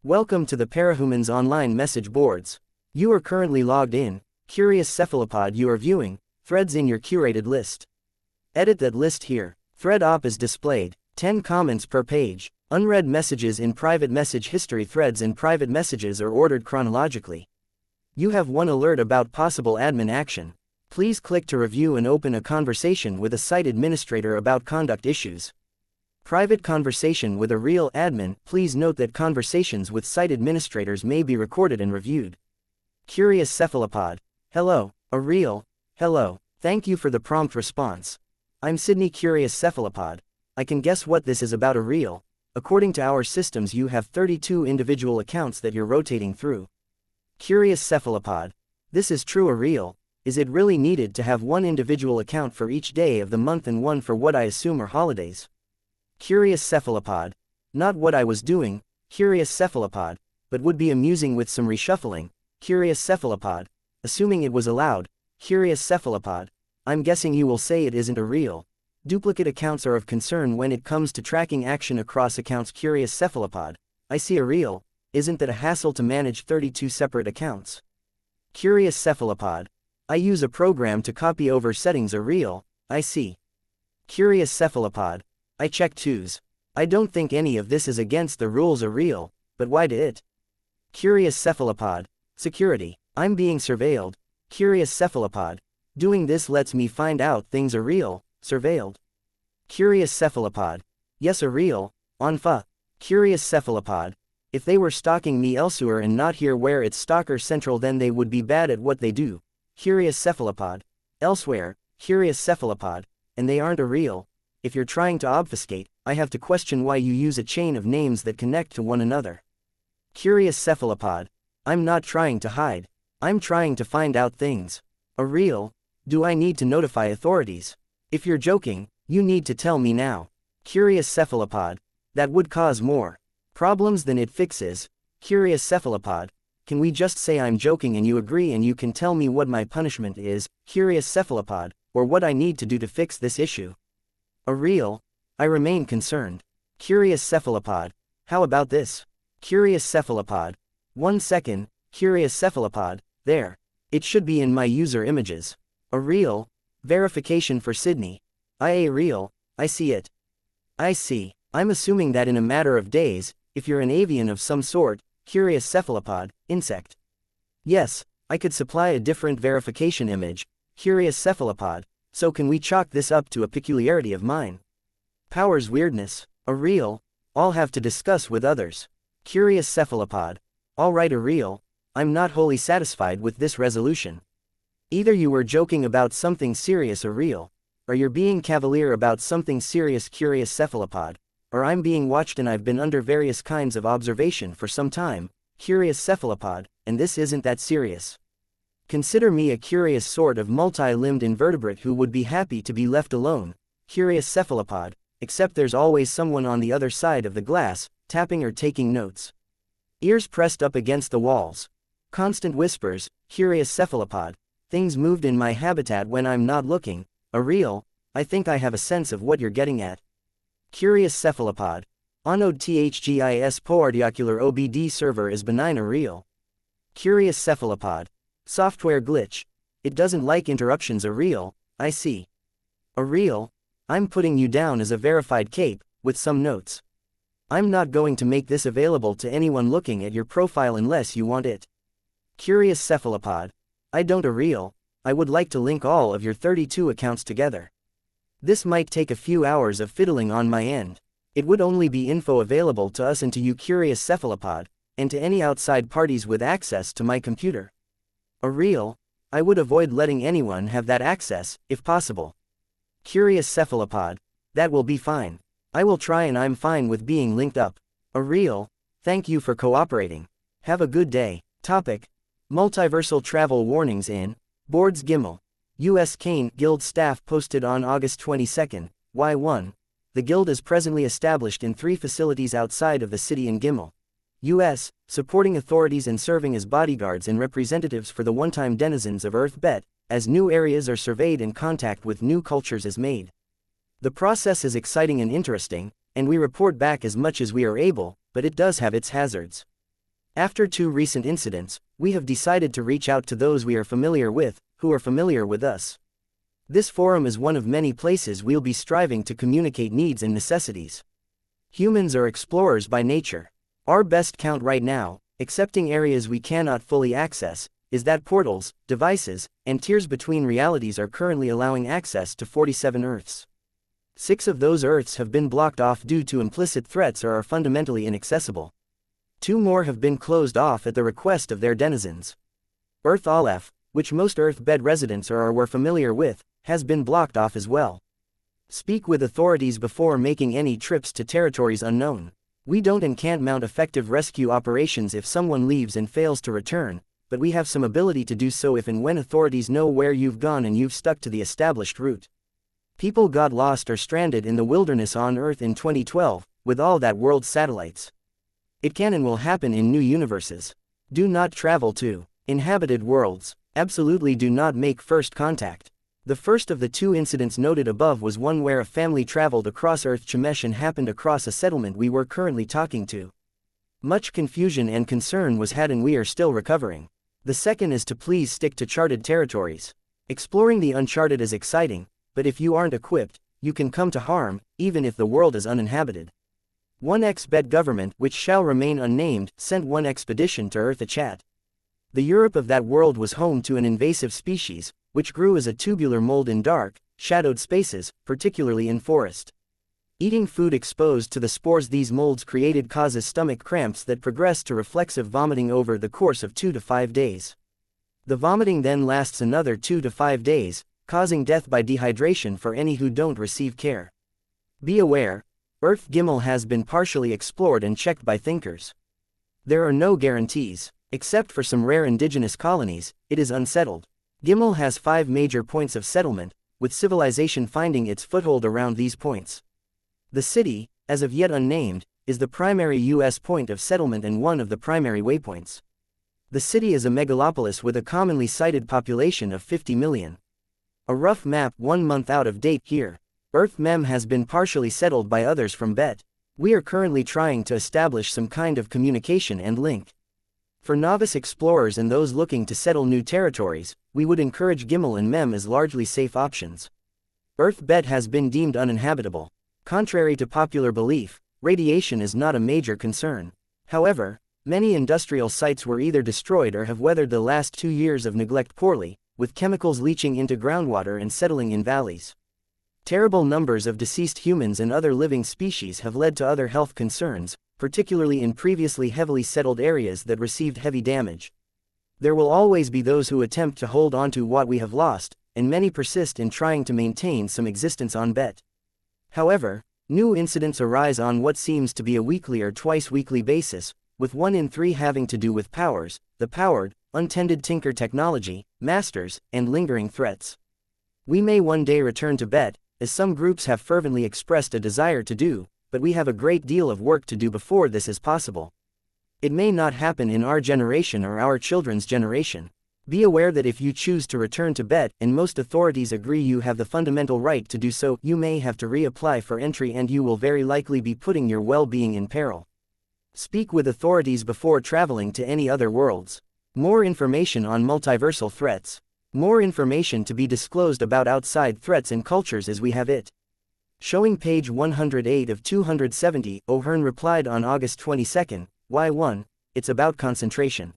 Welcome to the Parahumans online message boards. You are currently logged in. Curious cephalopod you are viewing. Threads in your curated list. Edit that list here. Thread op is displayed. 10 comments per page. Unread messages in private message history. Threads and private messages are ordered chronologically. You have one alert about possible admin action. Please click to review and open a conversation with a site administrator about conduct issues. Private conversation with a real admin. Please note that conversations with site administrators may be recorded and reviewed. Curious cephalopod. Hello, a real. Hello, thank you for the prompt response. I'm Sydney Curious Cephalopod. I can guess what this is about a real. According to our systems you have 32 individual accounts that you're rotating through. Curious Cephalopod. This is true a real. Is it really needed to have one individual account for each day of the month and one for what I assume are holidays? Curious Cephalopod. Not what I was doing, Curious Cephalopod, but would be amusing with some reshuffling, Curious Cephalopod. Assuming it was allowed, Curious Cephalopod. I'm guessing you will say it isn't a real. Duplicate accounts are of concern when it comes to tracking action across accounts. Curious Cephalopod. I see a real. Isn't that a hassle to manage 32 separate accounts? Curious Cephalopod. I use a program to copy over settings a real. I see. Curious Cephalopod. I check twos. I don't think any of this is against the rules a real, but why did it? Curious Cephalopod. Security. I'm being surveilled. Curious Cephalopod. Doing this lets me find out things are real, surveilled. Curious Cephalopod. Yes a real, on fa. Curious Cephalopod. If they were stalking me elsewhere and not here where it's stalker central then they would be bad at what they do. Curious Cephalopod. Elsewhere, Curious Cephalopod. And they aren't a real. If you're trying to obfuscate, I have to question why you use a chain of names that connect to one another. Curious Cephalopod. I'm not trying to hide. I'm trying to find out things. A real? Do I need to notify authorities? If you're joking, you need to tell me now. Curious Cephalopod. That would cause more problems than it fixes. Curious Cephalopod. Can we just say I'm joking and you agree and you can tell me what my punishment is, Curious Cephalopod, or what I need to do to fix this issue? A real? I remain concerned. Curious Cephalopod. How about this? Curious Cephalopod. 1 second, Curious Cephalopod. There. It should be in my user images. A real? Verification for Sydney. A real. I see it. I see. I'm assuming that in a matter of days, if you're an avian of some sort, Curious Cephalopod, insect. Yes, I could supply a different verification image, Curious Cephalopod, so can we chalk this up to a peculiarity of mine? Powers weirdness, a real, I'll have to discuss with others. Curious Cephalopod. Alright a real, I'm not wholly satisfied with this resolution. Either you were joking about something serious a real, or you're being cavalier about something serious Curious Cephalopod, or I'm being watched and I've been under various kinds of observation for some time, Curious Cephalopod, and this isn't that serious. Consider me a curious sort of multi-limbed invertebrate who would be happy to be left alone, Curious Cephalopod, except there's always someone on the other side of the glass, tapping or taking notes. Ears pressed up against the walls. Constant whispers, Curious Cephalopod. Things moved in my habitat when I'm not looking. A real? I think I have a sense of what you're getting at. Curious Cephalopod. Onode thgis poardiocular OBD server is benign a real. Curious Cephalopod. Software glitch. It doesn't like interruptions a real, I see. A real? I'm putting you down as a verified cape, with some notes. I'm not going to make this available to anyone looking at your profile unless you want it. Curious Cephalopod. I don't a real. I would like to link all of your 32 accounts together. This might take a few hours of fiddling on my end. It would only be info available to us and to you Curious Cephalopod, and to any outside parties with access to my computer. A real? I would avoid letting anyone have that access, if possible. Curious Cephalopod. That will be fine. I will try and I'm fine with being linked up. A real? Thank you for cooperating. Have a good day. Topic. Multiversal travel warnings in Boards Gimel. U.S. Cane Guild staff posted on August 22, Y1. The Guild is presently established in 3 facilities outside of the city in Gimel, U.S., supporting authorities and serving as bodyguards and representatives for the one-time denizens of Earth Bet, as new areas are surveyed and contact with new cultures is made. The process is exciting and interesting, and we report back as much as we are able, but it does have its hazards. After 2 recent incidents, we have decided to reach out to those we are familiar with, who are familiar with us. This forum is one of many places we'll be striving to communicate needs and necessities. Humans are explorers by nature. Our best count right now, excepting areas we cannot fully access, is that portals, devices, and tiers between realities are currently allowing access to 47 Earths. 6 of those Earths have been blocked off due to implicit threats or are fundamentally inaccessible. 2 more have been closed off at the request of their denizens. Earth Aleph, which most Earth-bed residents were familiar with, has been blocked off as well. Speak with authorities before making any trips to territories unknown. We don't and can't mount effective rescue operations if someone leaves and fails to return, but we have some ability to do so if and when authorities know where you've gone and you've stuck to the established route. People got lost or stranded in the wilderness on Earth in 2012, with all that world's satellites. It can and will happen in new universes. Do not travel to inhabited worlds. Absolutely do not make first contact. The first of the two incidents noted above was one where a family traveled across Earth Chamesh and happened across a settlement we were currently talking to. Much confusion and concern was had and we are still recovering. The second is to please stick to charted territories. Exploring the uncharted is exciting, but if you aren't equipped, you can come to harm, even if the world is uninhabited. One ex-bed government, which shall remain unnamed, sent one expedition to Earth Achat. The Europe of that world was home to an invasive species, which grew as a tubular mold in dark, shadowed spaces, particularly in forest. Eating food exposed to the spores these molds created causes stomach cramps that progress to reflexive vomiting over the course of 2 to 5 days. The vomiting then lasts another 2 to 5 days, causing death by dehydration for any who don't receive care. Be aware, Earth Gimel has been partially explored and checked by thinkers. There are no guarantees. Except for some rare indigenous colonies, it is unsettled. Gimel has 5 major points of settlement, with civilization finding its foothold around these points. The city, as of yet unnamed, is the primary U.S. point of settlement and one of the primary waypoints. The city is a megalopolis with a commonly cited population of 50 million. A rough map 1 month out of date here. Earth Mem has been partially settled by others from Bet. We are currently trying to establish some kind of communication and link. For novice explorers and those looking to settle new territories, we would encourage Gimel and Mem as largely safe options. Earth Bet has been deemed uninhabitable. Contrary to popular belief, radiation is not a major concern. However, many industrial sites were either destroyed or have weathered the last 2 years of neglect poorly, with chemicals leaching into groundwater and settling in valleys. Terrible numbers of deceased humans and other living species have led to other health concerns, particularly in previously heavily settled areas that received heavy damage. There will always be those who attempt to hold on to what we have lost, and many persist in trying to maintain some existence on Bet. However, new incidents arise on what seems to be a weekly or twice-weekly basis, with 1 in 3 having to do with powers, the powered, untended tinker technology, masters, and lingering threats. We may one day return to Bet, as some groups have fervently expressed a desire to do, but we have a great deal of work to do before this is possible. It may not happen in our generation or our children's generation. Be aware that if you choose to return to Bet and most authorities agree you have the fundamental right to do so, you may have to reapply for entry and you will very likely be putting your well-being in peril. Speak with authorities before traveling to any other worlds. More information on multiversal threats. More information to be disclosed about outside threats and cultures as we have it. Showing page 108 of 270, O'Hearn replied on August 22, Y1, it's about concentration.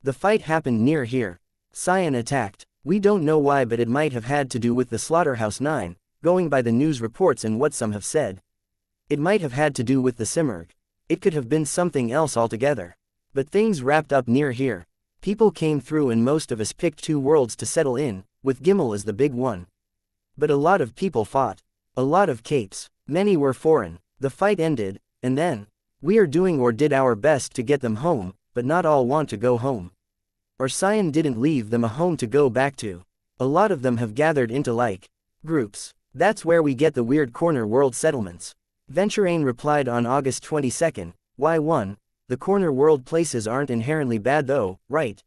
The fight happened near here. Xian attacked. We don't know why, but it might have had to do with the Slaughterhouse 9, going by the news reports and what some have said. It might have had to do with the Simurgh. It could have been something else altogether. But things wrapped up near here. People came through and most of us picked 2 worlds to settle in, with Gimel as the big one. But a lot of people fought. A lot of capes. Many were foreign. The fight ended, and then, we are doing or did our best to get them home, but not all want to go home. Or Xian didn't leave them a home to go back to. A lot of them have gathered into like groups. That's where we get the weird corner world settlements. Venturain replied on August 22, Y1, the corner world places aren't inherently bad though, right?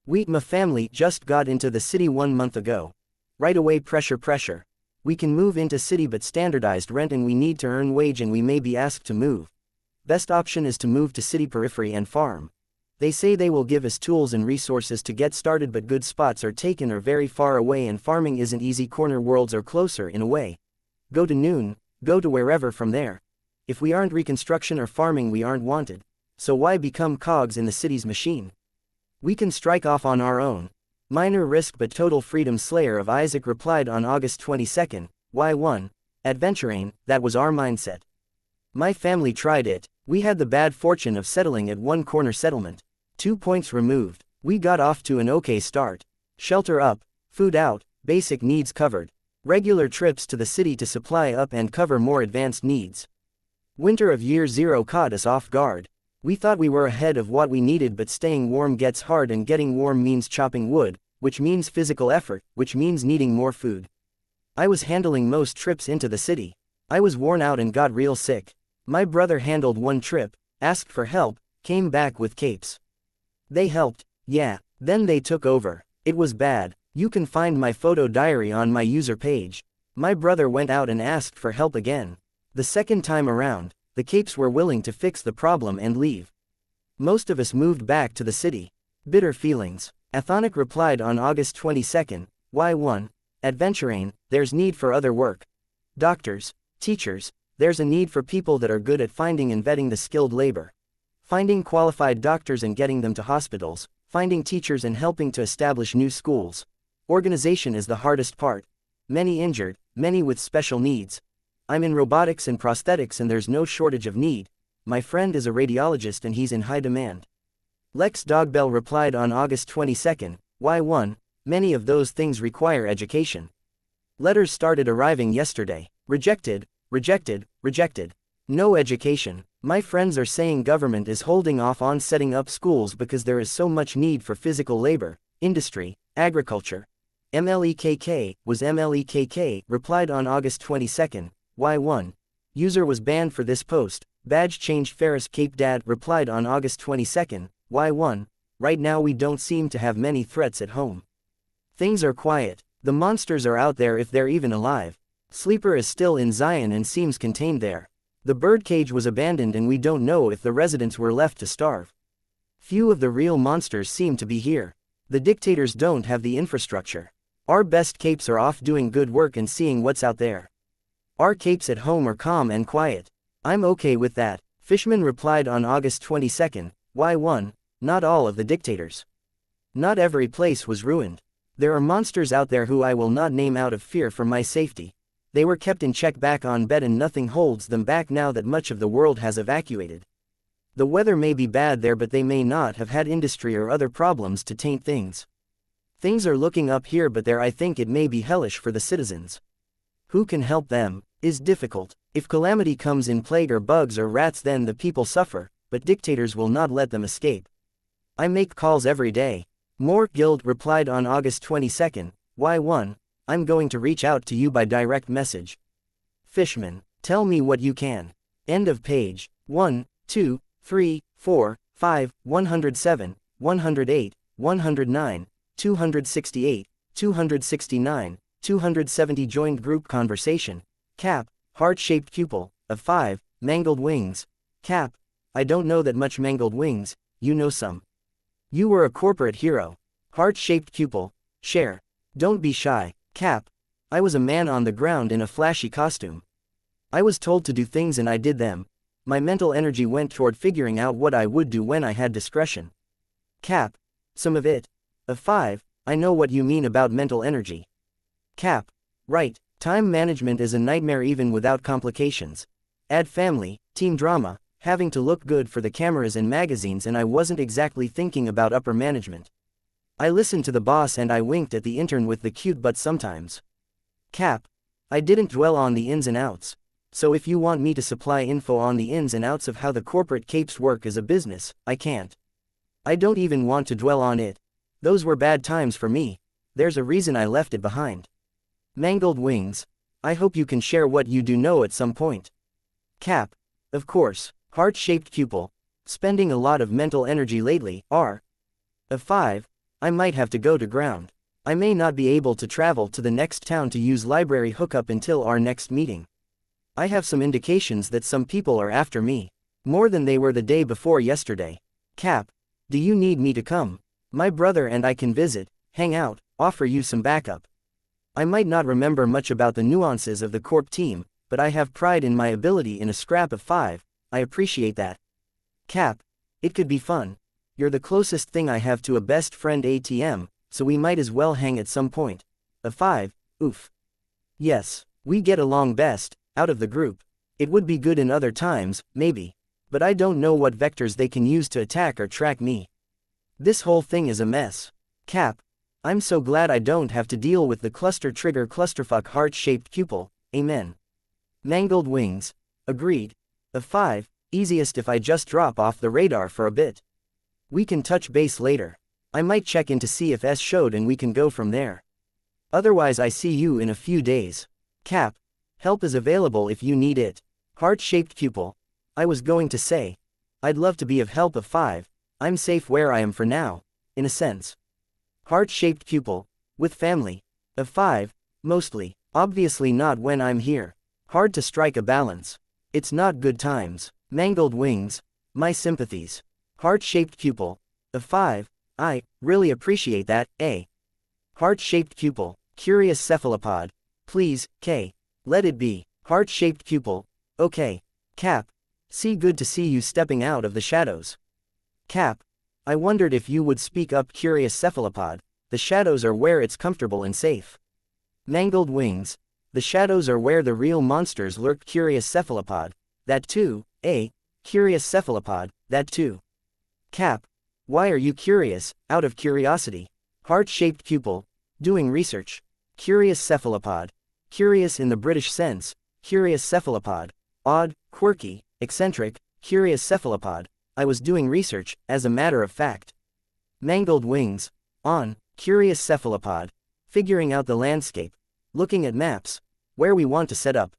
My family just got into the city 1 month ago. Right away pressure. We can move into city but standardized rent and we need to earn wage and we may be asked to move. Best option is to move to city periphery and farm. They say they will give us tools and resources to get started but good spots are taken or very far away and farming isn't easy. Corner worlds are closer in a way. Go to noon, go to wherever from there. If we aren't reconstruction or farming we aren't wanted. So why become cogs in the city's machine? We can strike off on our own. Minor risk but total freedom. Slayer of Isaac replied on August 22, Y1, Adventurain, that was our mindset. My family tried it. We had the bad fortune of settling at one corner settlement. 2 points removed. We got off to an okay start. Shelter up, food out, basic needs covered. Regular trips to the city to supply up and cover more advanced needs. Winter of year 0 caught us off guard. We thought we were ahead of what we needed, but staying warm gets hard, and getting warm means chopping wood, which means physical effort, which means needing more food. I was handling most trips into the city. I was worn out and got real sick. My brother handled one trip, asked for help, came back with capes. They helped, yeah, then they took over. It was bad. You can find my photo diary on my user page. My brother went out and asked for help again. The second time around, the capes were willing to fix the problem and leave. Most of us moved back to the city. Bitter feelings. Athonic replied on August 22nd, Y1, Adventuring, there's need for other work. Doctors, teachers, there's a need for people that are good at finding and vetting the skilled labor. Finding qualified doctors and getting them to hospitals, finding teachers and helping to establish new schools. Organization is the hardest part. Many injured, many with special needs. I'm in robotics and prosthetics and there's no shortage of need. My friend is a radiologist and he's in high demand. Lex Dogbell replied on August 22nd, Y1, many of those things require education. Letters started arriving yesterday. Rejected, rejected, rejected. No education. My friends are saying government is holding off on setting up schools because there is so much need for physical labor, industry, agriculture. MLEKK replied on August 22nd, Y1. User was banned for this post. Badge changed. Ferris Cape Dad replied on August 22nd, Y1. Right now we don't seem to have many threats at home. Things are quiet. The monsters are out there if they're even alive. Sleeper is still in Zion and seems contained there. The birdcage was abandoned and we don't know if the residents were left to starve. Few of the real monsters seem to be here. The dictators don't have the infrastructure. Our best capes are off doing good work and seeing what's out there. Our capes at home are calm and quiet. I'm okay with that. Fishman replied on August 22nd, Y1, not all of the dictators. Not every place was ruined. There are monsters out there who I will not name out of fear for my safety. They were kept in check back on bed and nothing holds them back now that much of the world has evacuated. The weather may be bad there but they may not have had industry or other problems to taint things. Things are looking up here but there I think it may be hellish for the citizens. Who can help them? Is difficult. If calamity comes in plague or bugs or rats then the people suffer, but dictators will not let them escape. I make calls every day. Moore Guild replied on August 22nd, Y1, I'm going to reach out to you by direct message. Fishman, tell me what you can. End of page. 1, 2, 3, 4, 5, 107, 108, 109, 268, 269, 270 joined group conversation. Cap, heart-shaped pupil, of 5, mangled wings. Cap, I don't know that much mangled wings, you know some. You were a corporate hero. Heart-shaped pupil, share. Don't be shy. Cap, I was a man on the ground in a flashy costume. I was told to do things and I did them. My mental energy went toward figuring out what I would do when I had discretion. Cap, some of it. Of 5, I know what you mean about mental energy. Cap, right. Time management is a nightmare even without complications. Add family, team drama, having to look good for the cameras and magazines and I wasn't exactly thinking about upper management. I listened to the boss and I winked at the intern with the cute butt sometimes. Cap, I didn't dwell on the ins and outs. So if you want me to supply info on the ins and outs of how the corporate capes work as a business, I can't. I don't even want to dwell on it. Those were bad times for me. There's a reason I left it behind. Mangled wings. I hope you can share what you do know at some point. Cap. Of course. Heart-shaped pupil. Spending a lot of mental energy lately. R. Of 5. I might have to go to ground. I may not be able to travel to the next town to use library hookup until our next meeting. I have some indications that some people are after me. More than they were the day before yesterday. Cap. Do you need me to come? My brother and I can visit, hang out, offer you some backup. I might not remember much about the nuances of the corp team, but I have pride in my ability in a scrap of 5, I appreciate that. Cap. It could be fun. You're the closest thing I have to a best friend ATM, so we might as well hang at some point. Of 5, oof. Yes, we get along best, out of the group. It would be good in other times, maybe. But I don't know what vectors they can use to attack or track me. This whole thing is a mess. Cap. I'm so glad I don't have to deal with the cluster trigger clusterfuck heart-shaped pupil, amen. Mangled wings. Agreed. Of 5, easiest if I just drop off the radar for a bit. We can touch base later. I might check in to see if S showed and we can go from there. Otherwise I see you in a few days. Cap. Help is available if you need it. Heart-shaped pupil. I was going to say. I'd love to be of help of 5, I'm safe where I am for now, in a sense. Heart-shaped pupil. With family. Of 5, mostly, obviously not when I'm here. Hard to strike a balance. It's not good times. Mangled wings. My sympathies. Heart-shaped pupil. Of 5, I really appreciate that, eh? Heart-shaped pupil. Curious cephalopod. Please, K. Let it be. Heart-shaped pupil. Okay. Cap. See, good to see you stepping out of the shadows. Cap. I wondered if you would speak up, curious cephalopod. The shadows are where it's comfortable and safe. Mangled wings. The shadows are where the real monsters lurk, curious cephalopod. That too, eh? Curious cephalopod, that too. Cap. Why are you curious? Out of curiosity. Heart-shaped pupil. Doing research. Curious cephalopod. Curious in the British sense. Curious cephalopod. Odd, quirky, eccentric, curious cephalopod. I was doing research, as a matter of fact. Mangled wings. On, curious cephalopod. Figuring out the landscape. Looking at maps. Where we want to set up.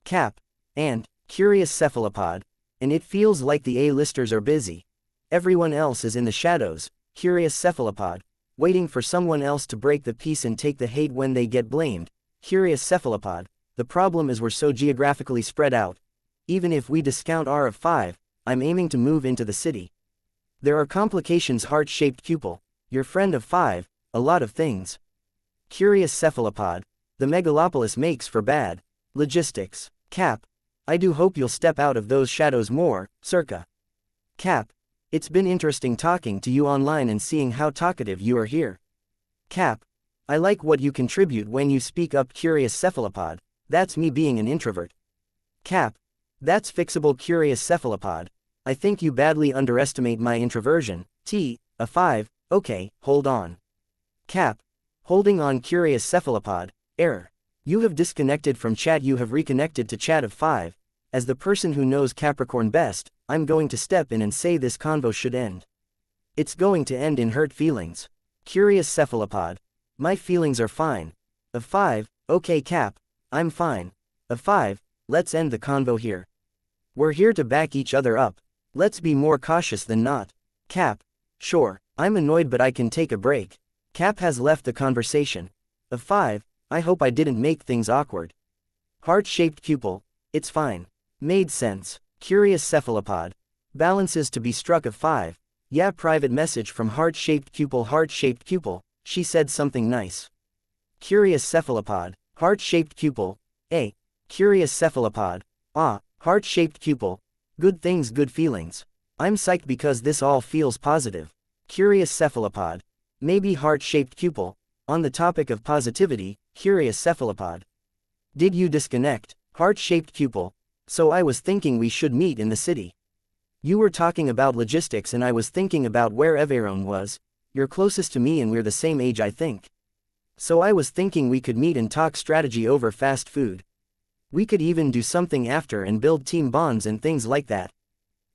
Cap. And, curious cephalopod. And it feels like the A-listers are busy. Everyone else is in the shadows, curious cephalopod. Waiting for someone else to break the peace and take the hate when they get blamed. Curious cephalopod. The problem is we're so geographically spread out. Even if we discount R of 5, I'm aiming to move into the city. There are complications, heart-shaped pupil. Your friend of 5, a lot of things. Curious cephalopod. The megalopolis makes for bad logistics. Cap. I do hope you'll step out of those shadows more, circa. Cap. It's been interesting talking to you online and seeing how talkative you are here. Cap. I like what you contribute when you speak up, curious cephalopod. That's me being an introvert. Cap. That's fixable, curious cephalopod. I think you badly underestimate my introversion. T. A 5, okay, hold on. Cap. Holding on, curious cephalopod. Error. You have disconnected from chat. You have reconnected to chat of 5. As the person who knows Capricorn best, I'm going to step in and say this convo should end. It's going to end in hurt feelings. Curious cephalopod. My feelings are fine. Of 5, okay Cap. I'm fine. Of 5, let's end the convo here. We're here to back each other up. Let's be more cautious than not. Cap. Sure, I'm annoyed but I can take a break. Cap has left the conversation. Of 5, I hope I didn't make things awkward. Heart-shaped pupil. It's fine. Made sense. Curious cephalopod. Balances to be struck of 5. Yeah, private message from heart-shaped pupil. Heart-shaped pupil, she said something nice. Curious cephalopod. Heart-shaped pupil. A. Curious cephalopod. Ah, heart-shaped pupil. Good things, good feelings. I'm psyched because this all feels positive. Curious cephalopod. Maybe heart-shaped pupil. On the topic of positivity, curious cephalopod. Did you disconnect? Heart-shaped pupil. So I was thinking we should meet in the city. You were talking about logistics and I was thinking about where Everon was. You're closest to me and we're the same age, I think. So I was thinking we could meet and talk strategy over fast food. We could even do something after and build team bonds and things like that.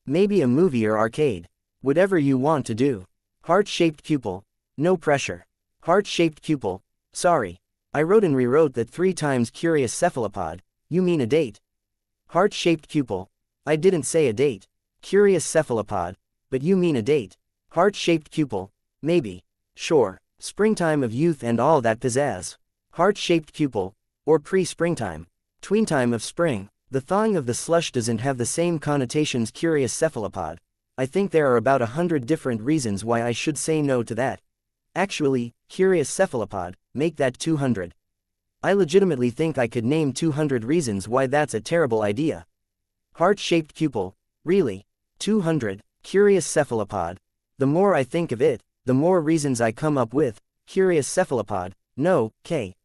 Maybe a movie or arcade. Whatever you want to do. Heart-shaped pupil. No pressure. Heart-shaped pupil. Sorry. I wrote and rewrote that 3 times. Curious cephalopod. You mean a date? Heart-shaped pupil. I didn't say a date. Curious cephalopod. But you mean a date. Heart-shaped pupil. Maybe. Sure. Springtime of youth and all that pizzazz. Heart-shaped pupil. Or pre-springtime. Tweentime of spring. The thawing of the slush doesn't have the same connotations. Curious cephalopod. I think there are about 100 different reasons why I should say no to that. Actually, curious cephalopod, make that 200. I legitimately think I could name 200 reasons why that's a terrible idea. Heart-shaped pupil. Really? 200. Curious cephalopod. The more I think of it, the more reasons I come up with. Curious cephalopod. No, K.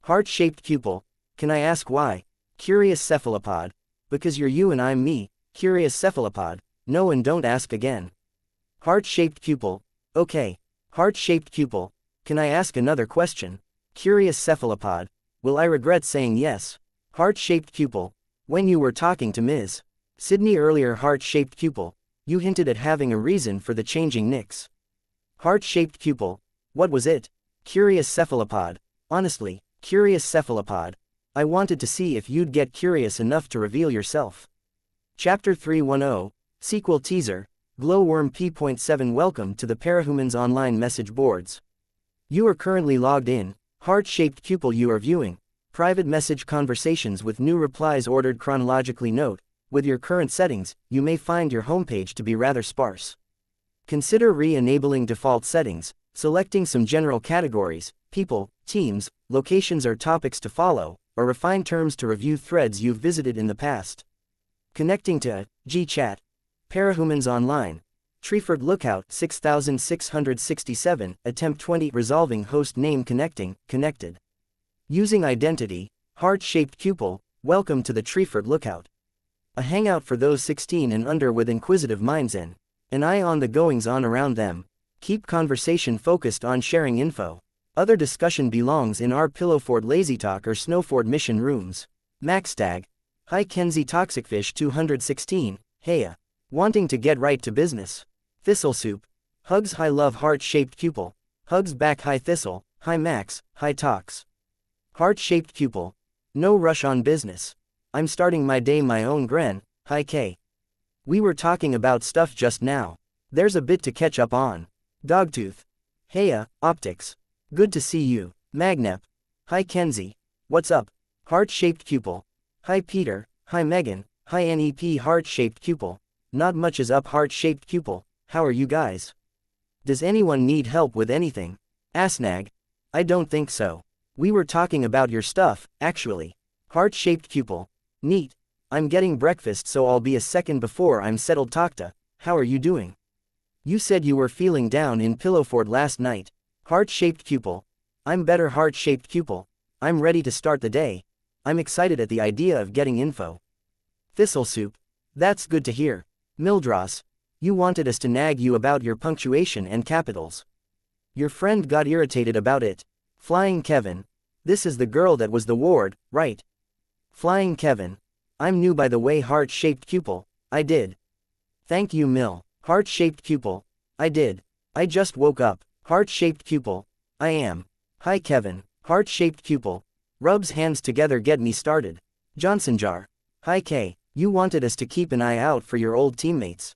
Heart-shaped pupil. Can I ask why? Curious cephalopod. Because you're you and I'm me. Curious cephalopod. No, and don't ask again. Heart-shaped pupil. Okay. Heart-shaped pupil. Can I ask another question? Curious cephalopod. Will I regret saying yes? Heart-shaped pupil. When you were talking to Ms. Sydney earlier, heart-shaped pupil, you hinted at having a reason for the changing nicks. Heart-shaped pupil. What was it? Curious cephalopod. Honestly, curious cephalopod. I wanted to see if you'd get curious enough to reveal yourself. Chapter 310, Sequel Teaser, Glowworm P.7. Welcome to the Parahumans online message boards. You are currently logged in, heart-shaped pupil. You are viewing private message conversations with new replies ordered chronologically. Note, with your current settings, you may find your homepage to be rather sparse. Consider re-enabling default settings, selecting some general categories, people, teams, locations or topics to follow, or refined terms to review threads you've visited in the past. Connecting to G-Chat, Parahumans Online, Treeford Lookout 6667, Attempt 20, Resolving Host Name Connecting, Connected. Using Identity, Heart-Shaped Pupil, Welcome to the Treeford Lookout. A hangout for those 16 and under with inquisitive minds and an eye on the goings-on around them. Keep conversation focused on sharing info. Other discussion belongs in our Pillowford Lazy Talk or Snowford Mission rooms. Maxtag. Hi Kenzie Toxicfish 216, heya. Wanting to get right to business. Thistle Soup. Hugs Hi Love Heart-Shaped Pupil. Hugs back Hi Thistle, Hi Max, Hi Tox. Heart-Shaped Pupil. No rush on business. I'm starting my day my own Gren, Hi K. We were talking about stuff just now. There's a bit to catch up on. Dogtooth. Heya, Optics. Good to see you. Magnep. Hi Kenzie. What's up? Heart-Shaped Pupil. Hi Peter, Hi Megan, Hi NEP Heart-Shaped Pupil. Not much is up Heart-Shaped Pupil, how are you guys? Does anyone need help with anything? Asnag. I don't think so. We were talking about your stuff, actually. Heart-Shaped Pupil. Neat. I'm getting breakfast so I'll be a second before I'm settled. Takta, how are you doing? You said you were feeling down in Pillowford last night. Heart-Shaped Pupil. I'm better Heart-Shaped Pupil. I'm ready to start the day. I'm excited at the idea of getting info. Thistle Soup. That's good to hear. Mildross. You wanted us to nag you about your punctuation and capitals. Your friend got irritated about it. Flying Kevin. This is the girl that was the ward, right? Flying Kevin. I'm new by the way. Heart-Shaped Pupil. I did. Thank you Mill. Heart-Shaped Pupil. I did. I just woke up. Heart-Shaped Pupil. I am. Hi Kevin. Heart-Shaped Pupil. Rubs hands together get me started. Johnson Jar. Hi K. You wanted us to keep an eye out for your old teammates.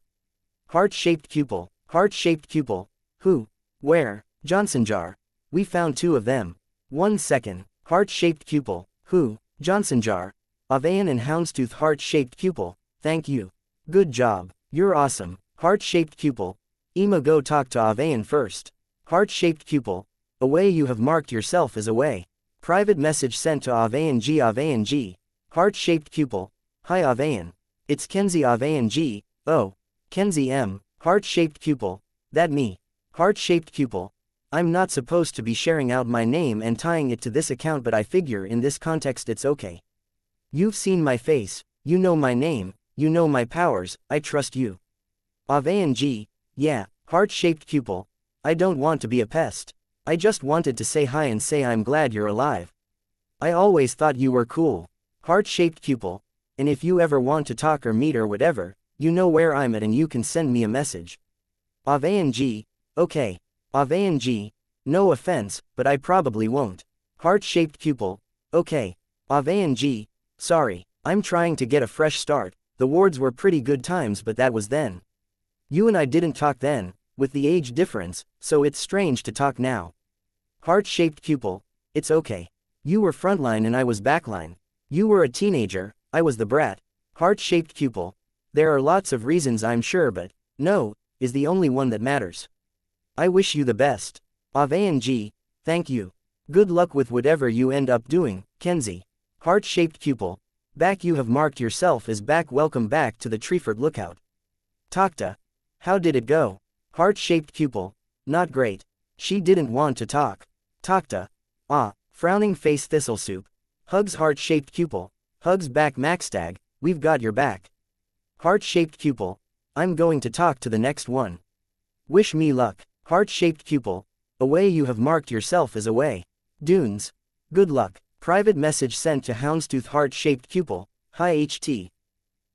Heart-Shaped Pupil. Heart-Shaped Pupil. Who? Where? Johnson Jar. We found 2 of them. 1 second. Heart-Shaped Pupil. Who? Johnson Jar. Avayan and Houndstooth. Heart-Shaped Pupil. Thank you. Good job. You're awesome. Heart-Shaped Pupil. Ema go talk to Avayan first. Heart-Shaped Pupil. Away you have marked yourself as away. Private message sent to Avayan G. Avayan G. Heart-Shaped Pupil. Hi Avayan. It's Kenzie Avayan G. Oh. Kenzie M. Heart-Shaped Pupil. That me. Heart-Shaped Pupil. I'm not supposed to be sharing out my name and tying it to this account, but I figure in this context it's okay. You've seen my face, you know my name, you know my powers, I trust you. Avayan G. Yeah, Heart-Shaped Pupil. I don't want to be a pest. I just wanted to say hi and say I'm glad you're alive. I always thought you were cool. Heart-Shaped Pupil. And if you ever want to talk or meet or whatever, you know where I'm at and you can send me a message. Avayan G. Okay. Avayan G. No offense, but I probably won't. Heart-Shaped Pupil. Okay. Avayan G. Sorry, I'm trying to get a fresh start. The wards were pretty good times, but that was then. You and I didn't talk then, with the age difference, so it's strange to talk now. Heart-Shaped Pupil. It's okay. You were frontline and I was backline. You were a teenager, I was the brat. Heart-Shaped Pupil. There are lots of reasons I'm sure, but no is the only one that matters. I wish you the best. Avayan G. Thank you. Good luck with whatever you end up doing, Kenzie. Heart-Shaped Pupil. Back you have marked yourself as back. Welcome back to the Treeford Lookout. Takta. How did it go? Heart-Shaped Pupil. Not great. She didn't want to talk. Takta. Ah, frowning face. Thistle Soup. Hugs. Heart-Shaped Pupil. Hugs back. Maxtag, we've got your back. Heart-Shaped Pupil. I'm going to talk to the next one. Wish me luck. Heart-shaped pupil. Away, you have marked yourself as away. Dunes. Good luck. Private message sent to Houndstooth. Heart-shaped pupil. Hi HT.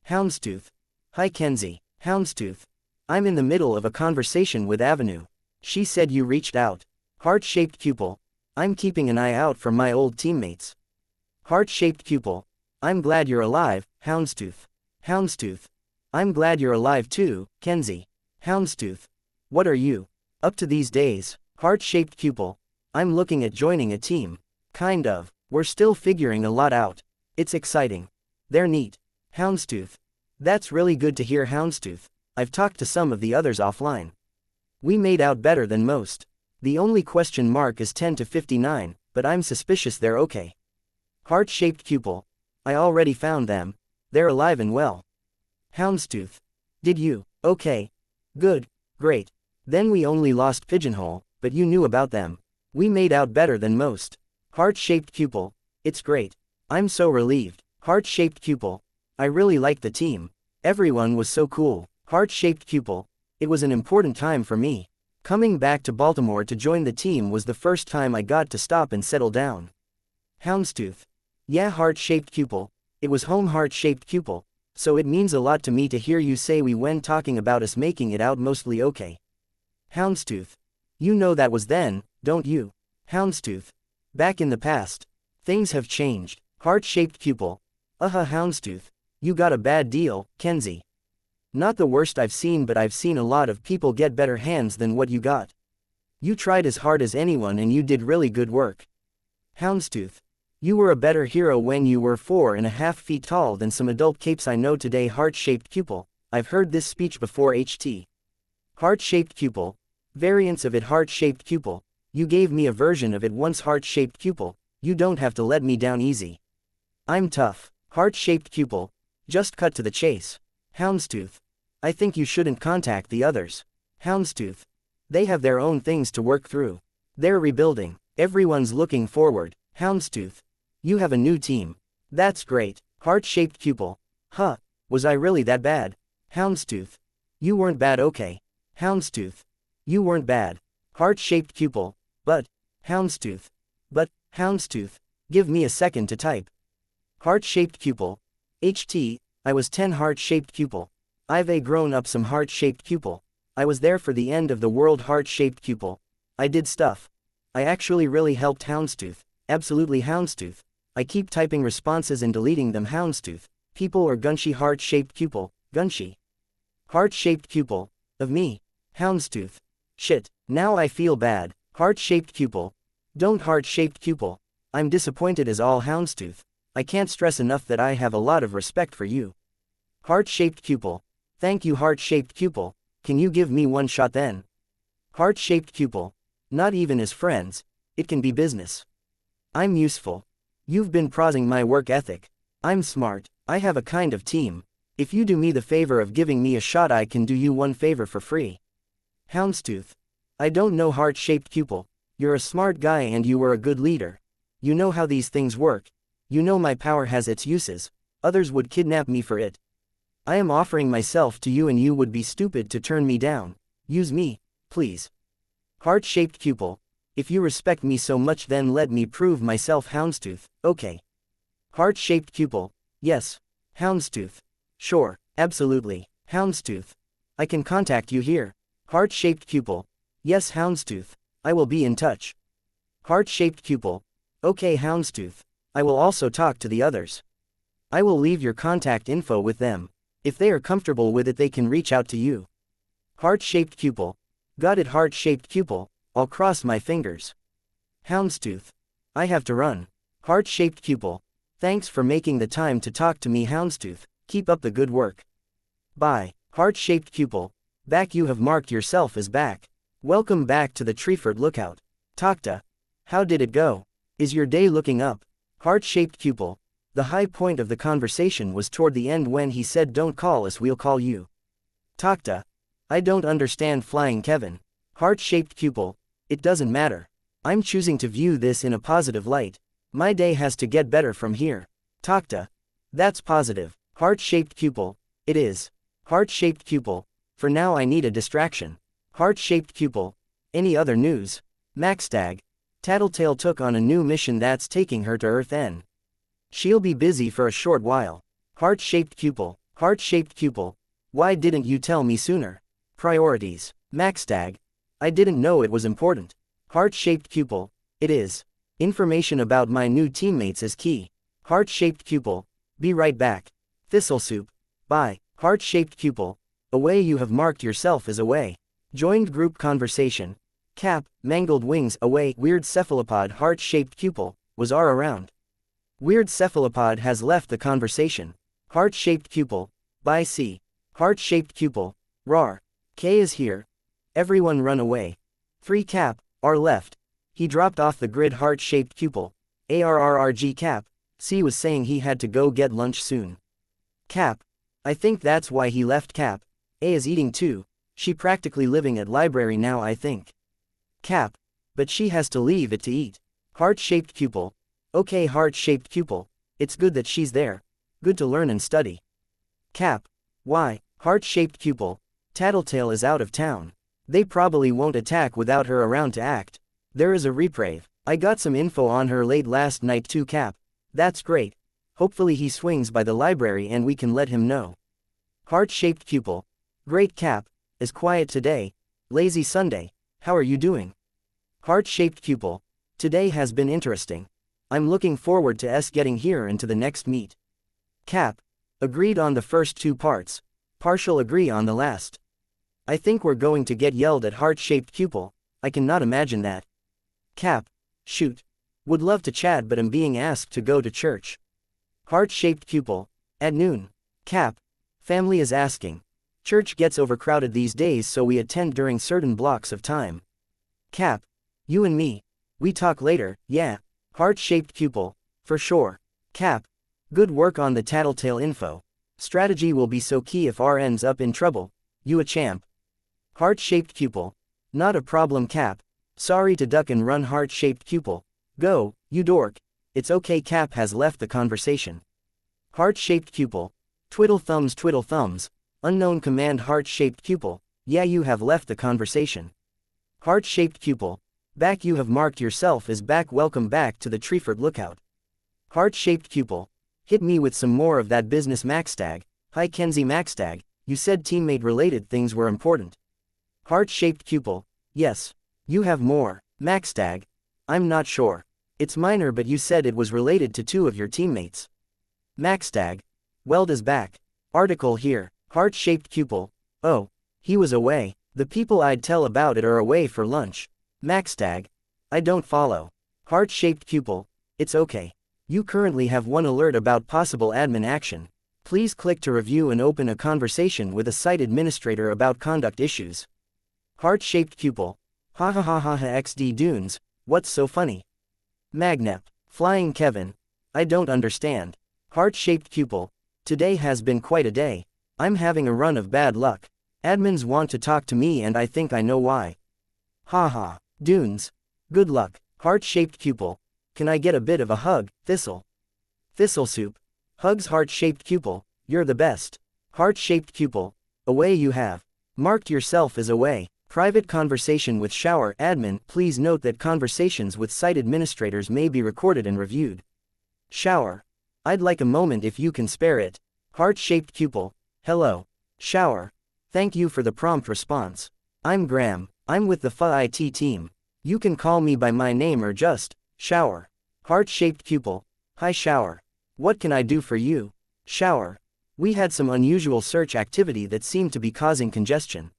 Houndstooth. Hi Kenzie. Houndstooth. I'm in the middle of a conversation with Avenue. She said you reached out. Heart-shaped pupil. I'm keeping an eye out for my old teammates. Heart-shaped pupil. I'm glad you're alive, Houndstooth. Houndstooth. I'm glad you're alive too, Kenzie. Houndstooth. What are you up to these days? Heart-shaped pupil. I'm looking at joining a team. Kind of. We're still figuring a lot out. It's exciting. They're neat. Houndstooth. That's really good to hear, Houndstooth. I've talked to some of the others offline. We made out better than most. The only question mark is 10 to 59, but I'm suspicious they're okay. Heart-shaped pupil. I already found them. They're alive and well. Houndstooth. Did you? Okay. Good. Great. Then we only lost Pigeonhole, but you knew about them. We made out better than most. Heart-shaped pupil. It's great. I'm so relieved. Heart-shaped pupil. I really liked the team. Everyone was so cool. Heart-shaped pupil. It was an important time for me. Coming back to Baltimore to join the team was the first time I got to stop and settle down. Houndstooth. Yeah, heart-shaped pupil. It was home, heart-shaped pupil. So it means a lot to me to hear you say we when talking about us making it out mostly okay. Houndstooth. You know that was then, don't you? Houndstooth. Back in the past. Things have changed. Heart-shaped pupil. Houndstooth. You got a bad deal, Kenzie. Not the worst I've seen, but I've seen a lot of people get better hands than what you got. You tried as hard as anyone and you did really good work. Houndstooth. You were a better hero when you were 4.5 feet tall than some adult capes I know today. Heart-shaped pupil. I've heard this speech before. HT. Heart-shaped pupil. Variants of it. Heart-shaped pupil. You gave me a version of it once. Heart-shaped pupil. You don't have to let me down easy. I'm tough. Heart-shaped pupil. Just cut to the chase. Houndstooth. I think you shouldn't contact the others. Houndstooth. They have their own things to work through. They're rebuilding. Everyone's looking forward. Houndstooth. You have a new team. That's great. Heart-shaped pupil. Huh. Was I really that bad? Houndstooth. You weren't bad. Okay. Houndstooth. You weren't bad. Heart-shaped pupil. But. Houndstooth. But. Houndstooth. Give me a second to type. Heart-shaped pupil. HT. I was 10. Heart-shaped pupil. I've grown up some. Heart-shaped pupil. I was there for the end of the world. Heart-shaped pupil. I did stuff. I actually really helped. Houndstooth. Absolutely, Houndstooth. I keep typing responses and deleting them. Houndstooth. People or Gunshi. Heart-shaped pupil. Gunshi. Heart-shaped pupil. Of me. Houndstooth. Shit. Now I feel bad. Heart-shaped pupil. Don't. Heart-shaped pupil. I'm disappointed as all. Houndstooth. I can't stress enough that I have a lot of respect for you. Heart-shaped pupil. Thank you. Heart-shaped pupil. Can you give me one shot then? Heart-shaped pupil. Not even as friends. It can be business. I'm useful. You've been praising my work ethic. I'm smart. I have a kind of team. If you do me the favor of giving me a shot, I can do you one favor for free. Houndstooth. I don't know. Heart-shaped pupil. You're a smart guy and you were a good leader. You know how these things work. You know my power has its uses. Others would kidnap me for it. I am offering myself to you and you would be stupid to turn me down. Use me, please. Heart-shaped pupil. If you respect me so much, then let me prove myself. Houndstooth. Okay. Heart-shaped pupil. Yes. Houndstooth. Sure. Absolutely. Houndstooth. I can contact you here. Heart-shaped pupil. Yes, Houndstooth. I will be in touch. Heart-shaped pupil. Okay, Houndstooth. I will also talk to the others. I will leave your contact info with them. If they are comfortable with it, they can reach out to you. Heart-shaped pupil. Got it. Heart-shaped pupil. I'll cross my fingers. Houndstooth. I have to run. Heart-shaped pupil. Thanks for making the time to talk to me. Houndstooth. Keep up the good work. Bye. Heart-shaped pupil. Back. You have marked yourself as back. Welcome back to the Treefort Lookout. Takta. How did it go? Is your day looking up? Heart-shaped pupil. The high point of the conversation was toward the end when he said, "Don't call us, we'll call you." Takta. I don't understand, Flying Kevin. Heart-shaped pupil. It doesn't matter. I'm choosing to view this in a positive light. My day has to get better from here. Takta. That's positive. Heart-shaped pupil. It is. Heart-shaped pupil. For now I need a distraction. Heart-shaped pupil. Any other news? Maxtag. Tattletale took on a new mission that's taking her to Earth N. She'll be busy for a short while. Heart-shaped pupil. Heart-shaped pupil. Why didn't you tell me sooner? Priorities. Maxtag. I didn't know it was important. Heart-shaped pupil. It is. Information about my new teammates is key. Heart-shaped pupil. Be right back. Thistlesoup. Bye. Heart-shaped pupil. Away, you have marked yourself as away. Joined group conversation. Cap, mangled wings away. Weird cephalopod. Heart-shaped pupil. Was R around? Weird cephalopod has left the conversation. Heart-shaped pupil. Bye C. Heart-shaped pupil. Rar. K is here. Everyone run away. 3 Cap, R left. He dropped off the grid. Heart-shaped pupil. ARRRG Cap. C was saying he had to go get lunch soon. Cap. I think that's why he left. Cap. A is eating too. She practically living at library now, I think. Cap. But she has to leave it to eat. Heart-shaped pupil. Okay, heart-shaped pupil. It's good that she's there. Good to learn and study. Cap. Why? Heart-shaped pupil. Tattletale is out of town. They probably won't attack without her around to act. There is a reprieve. I got some info on her late last night too. Cap. That's great. Hopefully he swings by the library and we can let him know. Heart-shaped pupil. Great. Cap. Is quiet today. Lazy Sunday. How are you doing? Heart-shaped pupil. Today has been interesting. I'm looking forward to getting here and to the next meet. Cap. Agreed on the first 2 parts. Partial agree on the last. I think we're going to get yelled at. Heart-shaped pupil. I cannot imagine that. Cap. Shoot. Would love to chat but am being asked to go to church. Heart-shaped pupil. At noon. Cap. Family is asking. Church gets overcrowded these days, so we attend during certain blocks of time. Cap. You and me. We talk later, yeah. Heart-shaped pupil. For sure. Cap. Good work on the Tattletale info. Strategy will be so key if R ends up in trouble. You a champ. Heart-shaped pupil. Not a problem. Cap. Sorry to duck and run. Heart-shaped pupil. Go, you dork. It's okay. Cap has left the conversation. Heart-shaped pupil. Twiddle thumbs. Unknown command. Heart-shaped pupil. Yeah, you have left the conversation. Heart-shaped pupil. Back, you have marked yourself as back. Welcome back to the Treefort lookout. Heart-shaped pupil. Hit me with some more of that business. Maxtag. Hi Kenzie. Maxtag, you said teammate related things were important. Heart-shaped pupil. Yes. You have more. Maxtag. I'm not sure. It's minor, but you said it was related to 2 of your teammates. Maxtag. Weld is back. Article here. Heart-shaped pupil. Oh. He was away. The people I'd tell about it are away for lunch. Maxtag. I don't follow. Heart-shaped pupil. It's okay. You currently have 1 alert about possible admin action. Please click to review and open a conversation with a site administrator about conduct issues. Heart-shaped pupil. Ha ha ha ha ha. XD Dunes. What's so funny? Magnep. Flying Kevin. I don't understand. Heart-shaped pupil. Today has been quite a day. I'm having a run of bad luck. Admins want to talk to me and I think I know why. Haha. Dunes. Good luck. Heart-shaped pupil. Can I get a bit of a hug, Thistle? Thistlesoup. Hugs. Heart-shaped pupil. You're the best. Heart-shaped pupil. Away you have. Marked yourself as away. Private conversation with shower. Admin, please note that conversations with site administrators may be recorded and reviewed. Shower. I'd like a moment if you can spare it. Heart-shaped pupil. Hello. Shower. Thank you for the prompt response. I'm Graham. I'm with the FA-IT team. You can call me by my name or just Shower. Heart-shaped pupil. Hi Shower. What can I do for you? Shower. We had some unusual search activity that seemed to be causing congestion.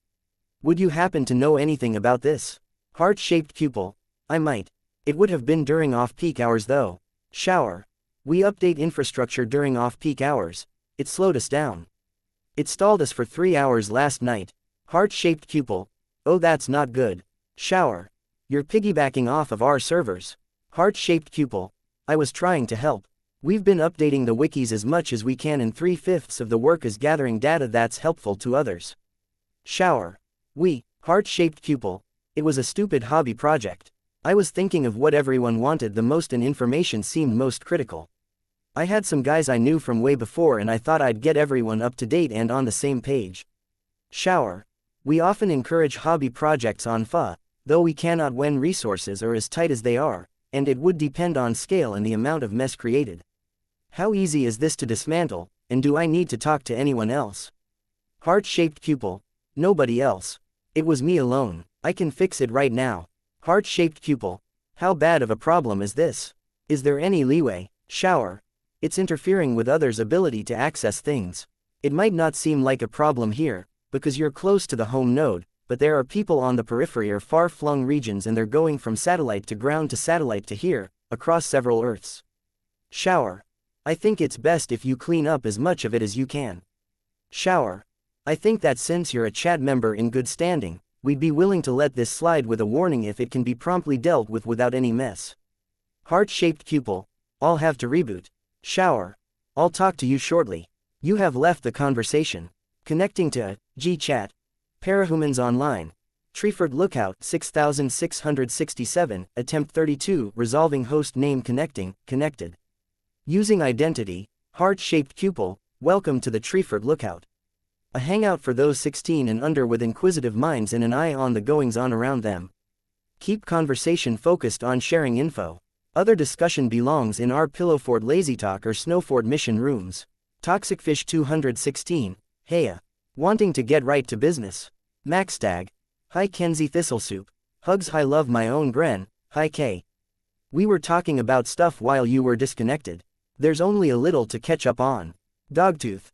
Would you happen to know anything about this? Heart-shaped pupil. I might. It would have been during off-peak hours though. Shower. We update infrastructure during off-peak hours. It slowed us down. It stalled us for 3 hours last night. Heart-shaped pupil. Oh, that's not good. Shower. You're piggybacking off of our servers. Heart-shaped pupil. I was trying to help. We've been updating the wikis as much as we can and 3/5 of the work is gathering data that's helpful to others. Shower. Heart-shaped pupil. It was a stupid hobby project. I was thinking of what everyone wanted the most and information seemed most critical. I had some guys I knew from way before and I thought I'd get everyone up to date and on the same page. Shower. We often encourage hobby projects on FA. though we cannot when resources are as tight as they are, and it would depend on scale and the amount of mess created. How easy is this to dismantle, and do I need to talk to anyone else? Heart-shaped pupil. Nobody else. It was me alone. I can fix it right now. Heart-shaped pupil. How bad of a problem is this? Is there any leeway? Shower. It's interfering with others' ability to access things. It might not seem like a problem here, because you're close to the home node, but there are people on the periphery or far-flung regions and they're going from satellite to ground to satellite to here, across several Earths. Shower. I think it's best if you clean up as much of it as you can. Shower. I think that since you're a chat member in good standing, we'd be willing to let this slide with a warning if it can be promptly dealt with without any mess. Heart-shaped pupil. I'll have to reboot. Shower. I'll talk to you shortly. You have left the conversation. Connecting to G-Chat. Parahumans Online. Treeford Lookout 6667, Attempt 32, Resolving Host Name Connecting, Connected. Using Identity, Heart-Shaped Pupil, Welcome to the Treeford Lookout. A hangout for those 16 and under with inquisitive minds and an eye on the goings-on around them. Keep conversation focused on sharing info. Other discussion belongs in our Pillowford Lazy Talk or Snowford mission rooms. Toxicfish 216, Heya. Wanting to get right to business. Maxstag. Hi Kenzie Thistlesoup. Hugs hi love my own Gren, hi K. We were talking about stuff while you were disconnected. There's only a little to catch up on. Dogtooth.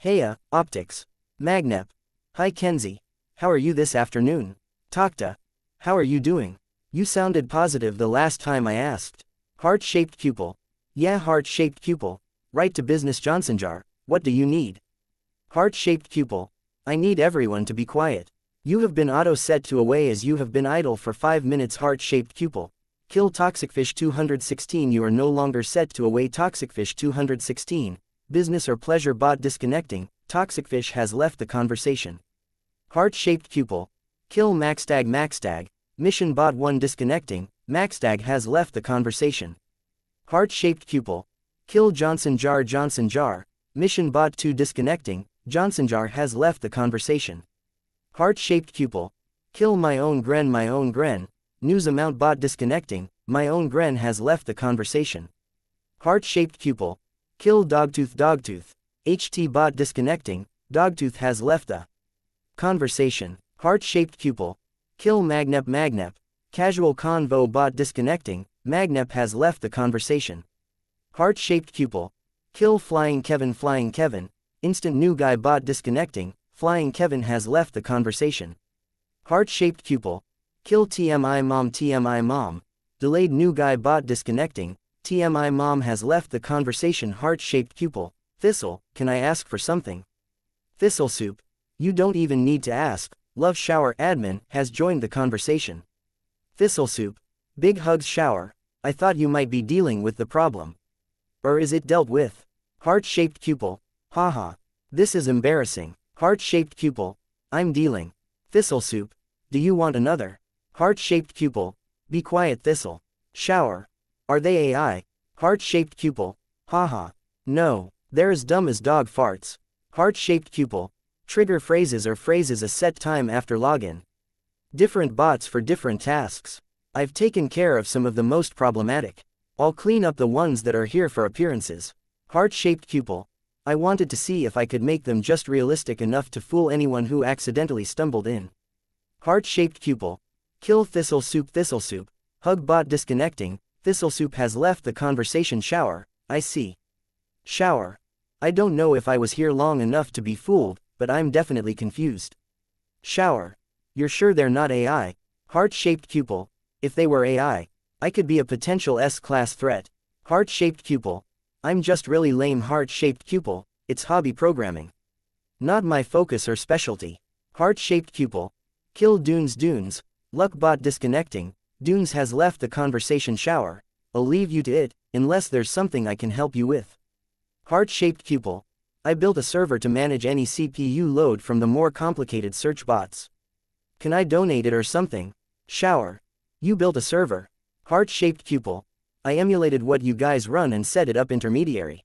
Heya, Optics. Magnep. Hi Kenzie. How are you this afternoon? Takta. How are you doing? You sounded positive the last time I asked. Heart-shaped pupil. Yeah, heart-shaped pupil. Right to business Johnsonjar, what do you need? Heart-shaped pupil. I need everyone to be quiet. You have been auto-set to away as you have been idle for 5 minutes. Heart-shaped pupil. Kill Toxicfish 216. You are no longer set to away. Toxicfish 216. Business or pleasure bot disconnecting. Toxicfish has left the conversation. Heart-shaped pupil. Kill Maxstag. Maxstag. Mission bot 1 disconnecting. Maxstag has left the conversation. Heart-shaped pupil. Kill Johnson Jar. Johnson Jar. Mission bot 2 disconnecting. Johnson Jar has left the conversation. Heart-shaped pupil. Kill my own Gren. My own Gren. News amount bot disconnecting. My own Gren has left the conversation. Heart-shaped pupil. Kill Dogtooth. Dogtooth. HT bot disconnecting. Dogtooth has left the conversation. Heart-shaped pupil. Kill Magnep. Magnep. Casual convo bot disconnecting. Magnep has left the conversation. Heart-shaped pupil. Kill Flying Kevin. Flying Kevin. Instant new guy bot disconnecting. Flying Kevin has left the conversation. Heart-shaped pupil. Kill TMI Mom. TMI Mom. Delayed new guy bot disconnecting. TMI Mom has left the conversation. Heart-shaped pupil. Thistle, can I ask for something? Thistlesoup. You don't even need to ask. Love Shower admin has joined the conversation. Thistlesoup. Big hugs Shower. I thought you might be dealing with the problem. Or is it dealt with? Heart-shaped pupil. Haha. This is embarrassing. Heart-shaped pupil. I'm dealing. Thistlesoup. Do you want another? Heart-shaped pupil. Be quiet Thistle. Shower. Are they AI? Heart-shaped pupil. Haha. No. They're as dumb as dog farts. Heart-shaped pupil. Trigger phrases or phrases a set time after login. Different bots for different tasks. I've taken care of some of the most problematic. I'll clean up the ones that are here for appearances. Heart-shaped pupil. I wanted to see if I could make them just realistic enough to fool anyone who accidentally stumbled in. Heart-shaped pupil. Kill Thistlesoup. Thistlesoup. Hug bot disconnecting. Thistlesoup has left the conversation. Shower. I see. Shower. I don't know if I was here long enough to be fooled, but I'm definitely confused. Shower. You're sure they're not AI? Heart-shaped pupil. If they were AI, I could be a potential S-class threat. Heart-shaped pupil. I'm just really lame. Heart-shaped pupil. It's hobby programming. Not my focus or specialty. Heart-shaped pupil. Kill Dunes. Dunes. Luckbot disconnecting. Dunes has left the conversation. Shower. I'll leave you to it, unless there's something I can help you with. Heart-shaped pupil. I built a server to manage any CPU load from the more complicated search bots. Can I donate it or something? Shower. You built a server. Heart-shaped pupil. I emulated what you guys run and set it up intermediary.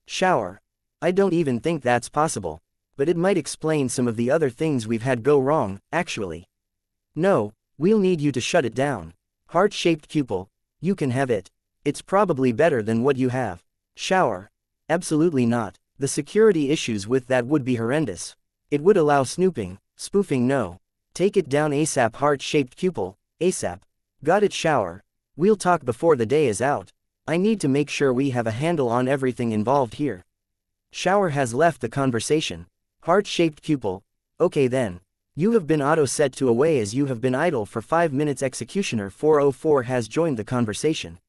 Shower. I don't even think that's possible. But it might explain some of the other things we've had go wrong, actually. No, We'll need you to shut it down. Heart-shaped pupil. You can have it. It's probably better than what you have. Shower. Absolutely not. The security issues with that would be horrendous. It would allow snooping, spoofing. No. Take it down ASAP. Heart-shaped pupil. ASAP. Got it. Shower. We'll talk before the day is out. I need to make sure we have a handle on everything involved here. Shower has left the conversation. Heart-shaped pupil. Okay then. You have been auto-set to away as you have been idle for 5 minutes. Executioner 404 has joined the conversation.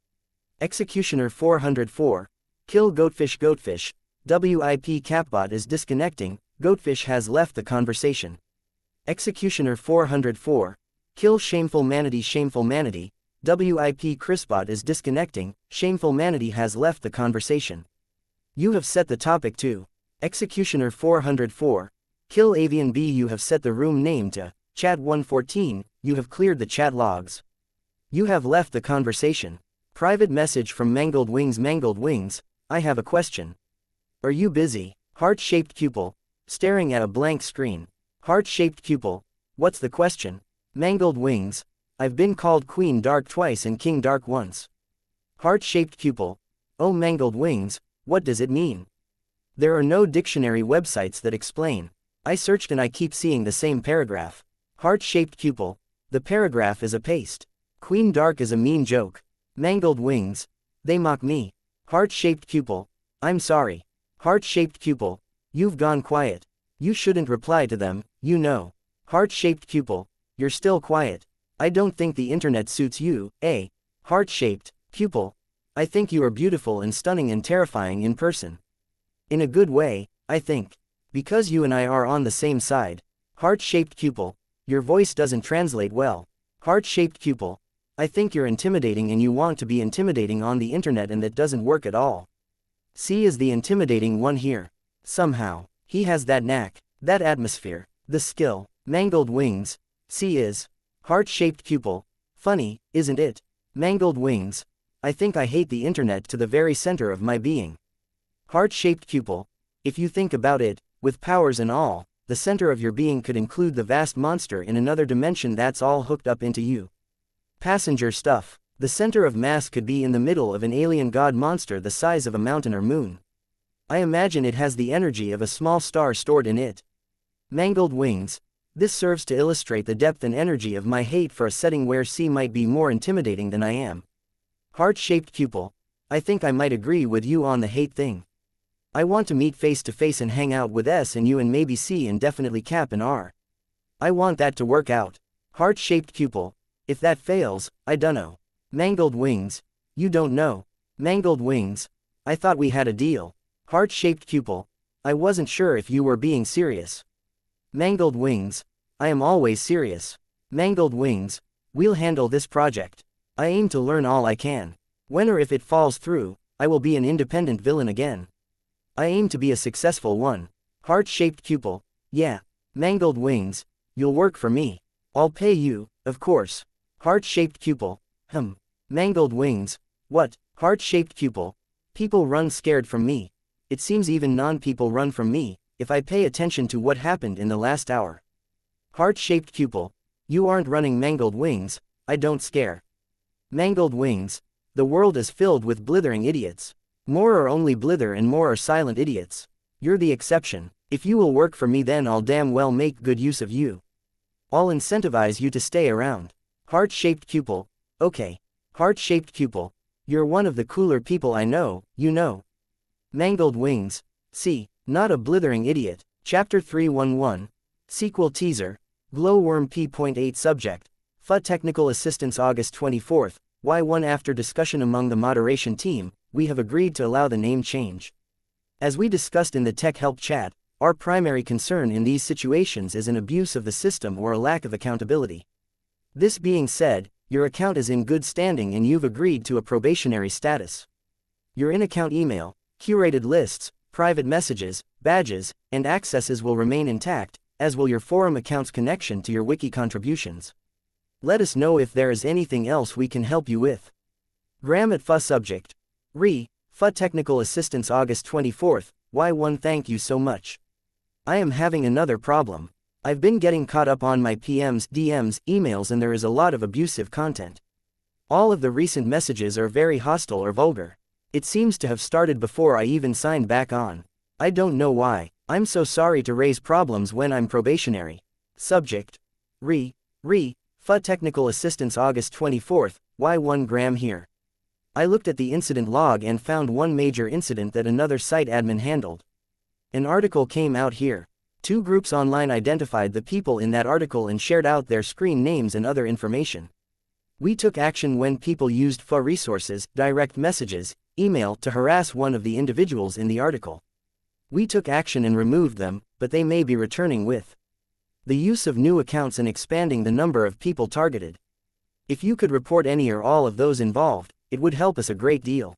Executioner 404. Kill Goatfish. Goatfish. WIP Capbot is disconnecting. Goatfish has left the conversation. Executioner 404. Kill Shameful Manatee. Shameful Manatee. WIP Chrisbot is disconnecting. Shameful Manatee has left the conversation. You have set the topic to Executioner 404. Kill Avian B. You have set the room name to Chat 114. You have cleared the chat logs. You have left the conversation. Private message from Mangled Wings. Mangled Wings, I have a question. Are you busy? Heart-shaped pupil. Staring at a blank screen. Heart-shaped pupil. What's the question? Mangled Wings. I've been called Queen Dark twice and King Dark once. Heart-shaped pupil. Oh, Mangled Wings, what does it mean? There are no dictionary websites that explain. I searched and I keep seeing the same paragraph. Heart-shaped pupil. The paragraph is a paste. Queen Dark is a mean joke. Mangled Wings. They mock me. Heart-shaped pupil. I'm sorry. Heart-shaped pupil. You've gone quiet. You shouldn't reply to them, you know. Heart-shaped pupil. You're still quiet. I don't think the internet suits you, eh? Heart-shaped pupil. I think you are beautiful and stunning and terrifying in person. In a good way, I think. Because you and I are on the same side. Heart-shaped pupil. Your voice doesn't translate well. Heart-shaped pupil. I think you're intimidating and you want to be intimidating on the internet and that doesn't work at all. C is the intimidating one here. Somehow, he has that knack, that atmosphere, the skill. Mangled Wings. C is. Heart-shaped pupil. Funny, isn't it? Mangled Wings. I think I hate the internet to the very center of my being. Heart-shaped pupil. If you think about it, with powers and all, the center of your being could include the vast monster in another dimension that's all hooked up into you. Passenger stuff. The center of mass could be in the middle of an alien god monster the size of a mountain or moon. I imagine it has the energy of a small star stored in it. Mangled Wings. This serves to illustrate the depth and energy of my hate for a setting where C might be more intimidating than I am. Heart-shaped pupil. I think I might agree with you on the hate thing. I want to meet face to face and hang out with S and you and maybe C and definitely Cap and R. I want that to work out. Heart-shaped pupil. If that fails, I dunno. Mangled Wings. You don't know. Mangled Wings. I thought we had a deal. Heart-shaped pupil. I wasn't sure if you were being serious. Mangled Wings. I am always serious. Mangled Wings. We'll handle this project. I aim to learn all I can. When or if it falls through, I will be an independent villain again. I aim to be a successful one. Heart-shaped pupil. Yeah. Mangled Wings. You'll work for me. I'll pay you, of course. Heart-shaped pupil. Mangled Wings. What? Heart-shaped pupil. People run scared from me. It seems even non-people run from me, if I pay attention to what happened in the last hour. Heart-shaped pupil. You aren't running. Mangled Wings. I don't scare. Mangled Wings. The world is filled with blithering idiots. More are only blither and more are silent idiots. You're the exception. If you will work for me then I'll damn well make good use of you. I'll incentivize you to stay around. Heart-shaped pupil. Okay. Heart-shaped pupil. You're one of the cooler people I know, you know. Mangled Wings. C. Not a blithering idiot. Chapter 311. Sequel teaser. Glowworm P.8 subject. FA Technical Assistance August 24th. Y1 After discussion among the moderation team, we have agreed to allow the name change. As we discussed in the Tech Help chat, our primary concern in these situations is an abuse of the system or a lack of accountability. This being said, your account is in good standing and you've agreed to a probationary status. Your in-account email, curated lists, private messages, badges, and accesses will remain intact, as will your forum account's connection to your wiki contributions. Let us know if there is anything else we can help you with. Graham at FA subject. FA Technical Assistance August 24th, Y1 Thank you so much. I am having another problem. I've been getting caught up on my PMs, DMs, emails, and there is a lot of abusive content. All of the recent messages are very hostile or vulgar. It seems to have started before I even signed back on. I don't know why. I'm so sorry to raise problems when I'm probationary. Subject. FA Technical Assistance August 24th, Y1 Gram here. I looked at the incident log and found one major incident that another site admin handled. An article came out here. 2 groups online identified the people in that article and shared out their screen names and other information. We took action when people used FA resources, direct messages, email to harass one of the individuals in the article. We took action and removed them, but they may be returning with the use of new accounts and expanding the number of people targeted. If you could report any or all of those involved, it would help us a great deal.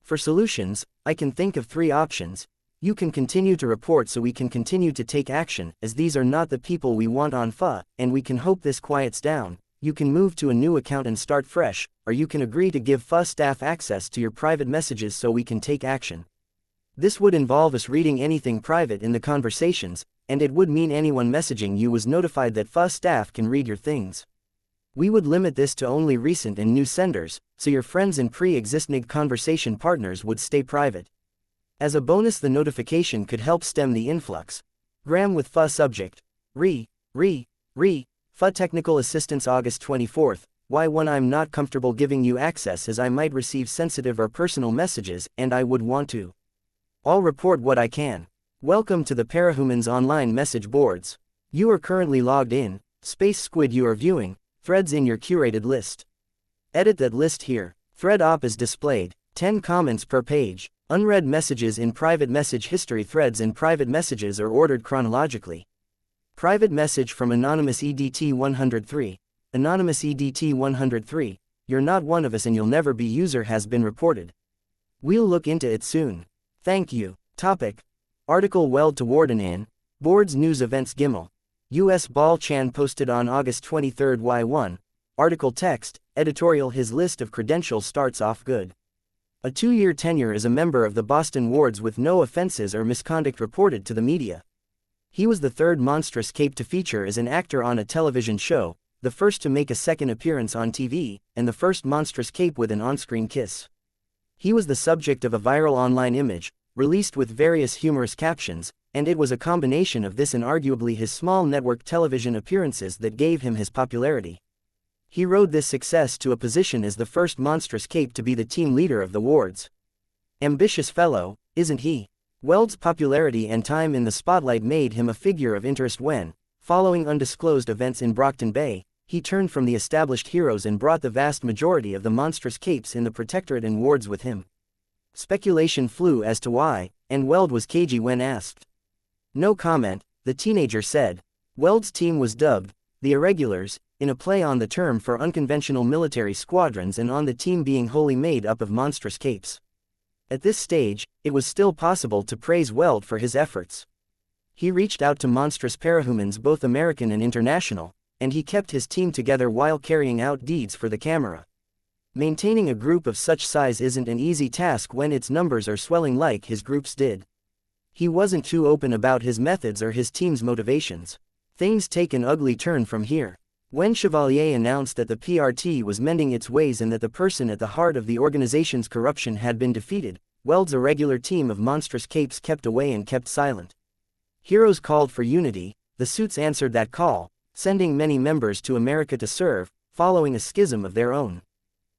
For solutions, I can think of 3 options. You can continue to report so we can continue to take action, as these are not the people we want on FA, and we can hope this quiets down. You can move to a new account and start fresh, or you can agree to give FA staff access to your private messages so we can take action. This would involve us reading anything private in the conversations, and it would mean anyone messaging you was notified that FA staff can read your things. We would limit this to only recent and new senders, so your friends and pre-existing conversation partners would stay private. As a bonus, the notification could help stem the influx. Gram with FA subject. FA Technical Assistance August 24th, Y1 I'm not comfortable giving you access as I might receive sensitive or personal messages and I would want to. I'll report what I can. Welcome to the Parahumans online message boards. You are currently logged in, Space Squid you are viewing, threads in your curated list. Edit that list here. Thread op is displayed, 10 comments per page. Unread messages in private message history. Threads in private messages are ordered chronologically. Private message from Anonymous EDT 103. Anonymous EDT 103, you're not one of us and you'll never be. User has been reported. We'll look into it soon. Thank you. Topic. Article Weld to Warden in Boards News Events Gimel. US Ball Chan posted on August 23, Y1. Article text, editorial. His list of credentials starts off good. A 2-year tenure as a member of the Boston Wards with no offenses or misconduct reported to the media. He was the 3rd monstrous cape to feature as an actor on a television show, the first to make a second appearance on TV, and the first monstrous cape with an on-screen kiss. He was the subject of a viral online image, released with various humorous captions, and it was a combination of this and arguably his small network television appearances that gave him his popularity. He rode this success to a position as the first monstrous cape to be the team leader of the wards. Ambitious fellow, isn't he? Weld's popularity and time in the spotlight made him a figure of interest when, following undisclosed events in Brockton Bay, he turned from the established heroes and brought the vast majority of the monstrous capes in the Protectorate and wards with him. Speculation flew as to why, and Weld was cagey when asked. No comment, the teenager said. Weld's team was dubbed the Irregulars, in a play on the term for unconventional military squadrons and on the team being wholly made up of monstrous capes. At this stage, it was still possible to praise Weld for his efforts. He reached out to monstrous parahumans both American and international, and he kept his team together while carrying out deeds for the camera. Maintaining a group of such size isn't an easy task when its numbers are swelling like his groups did. He wasn't too open about his methods or his team's motivations. Things take an ugly turn from here. When Chevalier announced that the PRT was mending its ways and that the person at the heart of the organization's corruption had been defeated, Weld's irregular team of monstrous capes kept away and kept silent. Heroes called for unity, the suits answered that call, sending many members to America to serve, following a schism of their own.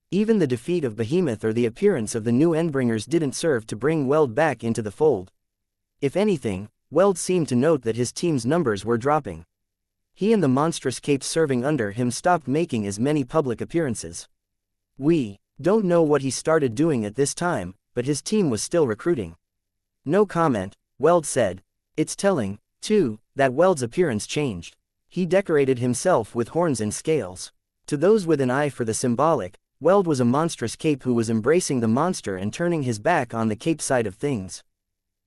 Even the defeat of Behemoth or the appearance of the new Endbringers didn't serve to bring Weld back into the fold. If anything, Weld seemed to note that his team's numbers were dropping. He and the monstrous capes serving under him stopped making as many public appearances. We don't know what he started doing at this time, but his team was still recruiting. No comment, Weld said. It's telling, too, that Weld's appearance changed. He decorated himself with horns and scales. To those with an eye for the symbolic, Weld was a monstrous cape who was embracing the monster and turning his back on the cape side of things.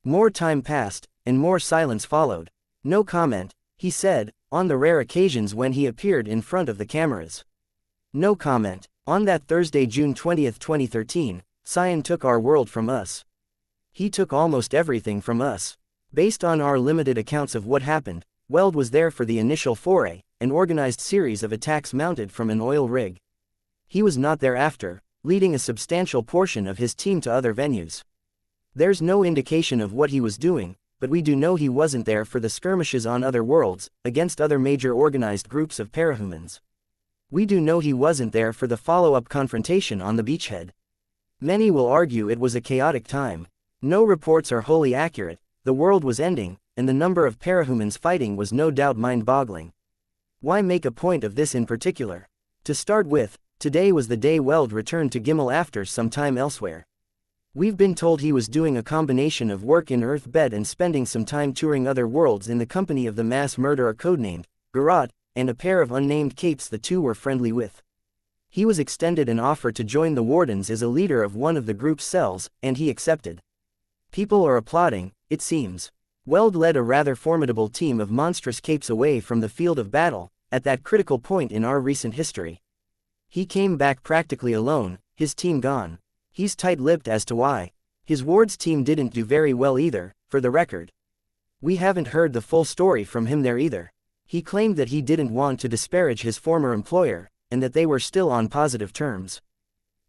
More time passed, and more silence followed. No comment, he said, on the rare occasions when he appeared in front of the cameras. No comment. On that Thursday, June 20, 2013, Xian took our world from us. He took almost everything from us. Based on our limited accounts of what happened, Weld was there for the initial foray, an organized series of attacks mounted from an oil rig. He was not there after, leading a substantial portion of his team to other venues. There's no indication of what he was doing, but we do know he wasn't there for the skirmishes on other worlds, against other major organized groups of parahumans. We do know he wasn't there for the follow-up confrontation on the beachhead. Many will argue it was a chaotic time. No reports are wholly accurate, the world was ending, and the number of parahumans fighting was no doubt mind-boggling. Why make a point of this in particular? To start with, today was the day Weld returned to Gimel after some time elsewhere. We've been told he was doing a combination of work in Earth-bed and spending some time touring other worlds in the company of the mass murderer codenamed Garrot, and a pair of unnamed capes the two were friendly with. He was extended an offer to join the Wardens as a leader of one of the group's cells, and he accepted. People are applauding, it seems. Weld led a rather formidable team of monstrous capes away from the field of battle, at that critical point in our recent history. He came back practically alone, his team gone. He's tight-lipped as to why. His ward's team didn't do very well either, for the record. We haven't heard the full story from him there either. He claimed that he didn't want to disparage his former employer, and that they were still on positive terms.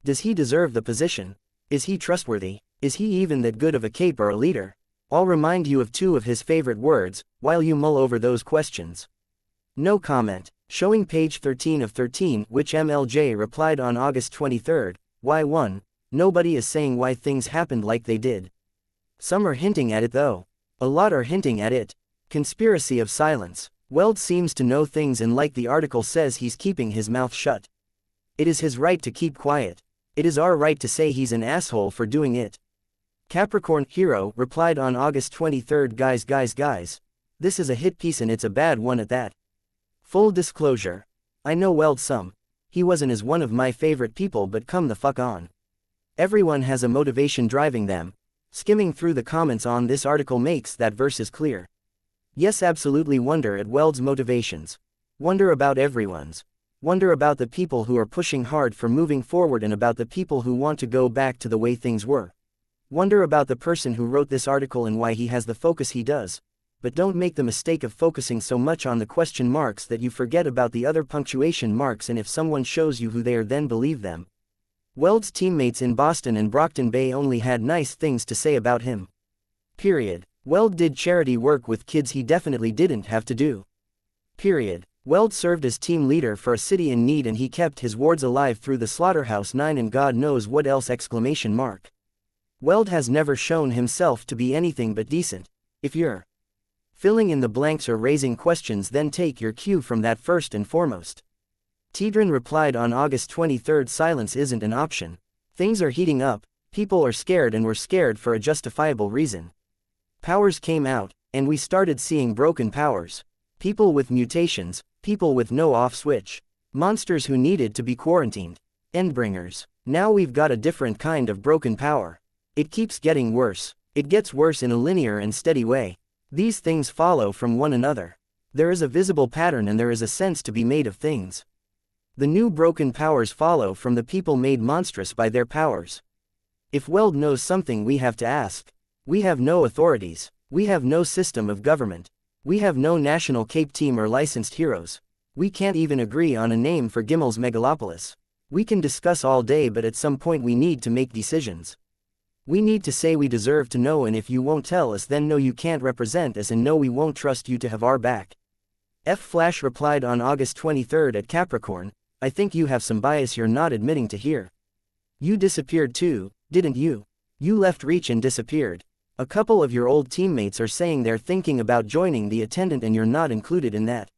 Does he deserve the position? Is he trustworthy? Is he even that good of a cape or a leader? I'll remind you of two of his favorite words, while you mull over those questions. No comment. Showing page 13 of 13, which MLJ replied on August 23, why 1, nobody is saying why things happened like they did. Some are hinting at it though. A lot are hinting at it. Conspiracy of silence. Weld seems to know things and like the article says he's keeping his mouth shut. It is his right to keep quiet. It is our right to say he's an asshole for doing it. Capricorn Hero replied on August 23, guys, this is a hit piece and it's a bad one at that. Full disclosure. I know Weld some. He wasn't as one of my favorite people, but come the fuck on. Everyone has a motivation driving them. Skimming through the comments on this article makes that verses clear. Yes, absolutely wonder at Weld's motivations. Wonder about everyone's. Wonder about the people who are pushing hard for moving forward and about the people who want to go back to the way things were. Wonder about the person who wrote this article and why he has the focus he does. But don't make the mistake of focusing so much on the question marks that you forget about the other punctuation marks, and if someone shows you who they are, then believe them. Weld's teammates in Boston and Brockton Bay only had nice things to say about him. Period. Weld did charity work with kids he definitely didn't have to do. Period. Weld served as team leader for a city in need and he kept his wards alive through the Slaughterhouse 9 and God knows what else! Weld has never shown himself to be anything but decent. If you're filling in the blanks or raising questions, then take your cue from that first and foremost. Tidrin replied on August 23, silence isn't an option. Things are heating up, people are scared and we're scared for a justifiable reason. Powers came out, and we started seeing broken powers. People with mutations, people with no off switch. Monsters who needed to be quarantined. Endbringers. Now we've got a different kind of broken power. It keeps getting worse. It gets worse in a linear and steady way. These things follow from one another. There is a visible pattern and there is a sense to be made of things. The new broken powers follow from the people made monstrous by their powers. If Weld knows something, we have to ask. We have no authorities. We have no system of government. We have no national cape team or licensed heroes. We can't even agree on a name for Gimel's megalopolis. We can discuss all day, but at some point we need to make decisions. We need to say we deserve to know, and if you won't tell us, then no, you can't represent us, and no, we won't trust you to have our back. F. Flash replied on August 23 at Capricorn, I think you have some bias you're not admitting to here. You disappeared too, didn't you? You left Reach and disappeared. A couple of your old teammates are saying they're thinking about joining the attendant and you're not included in that.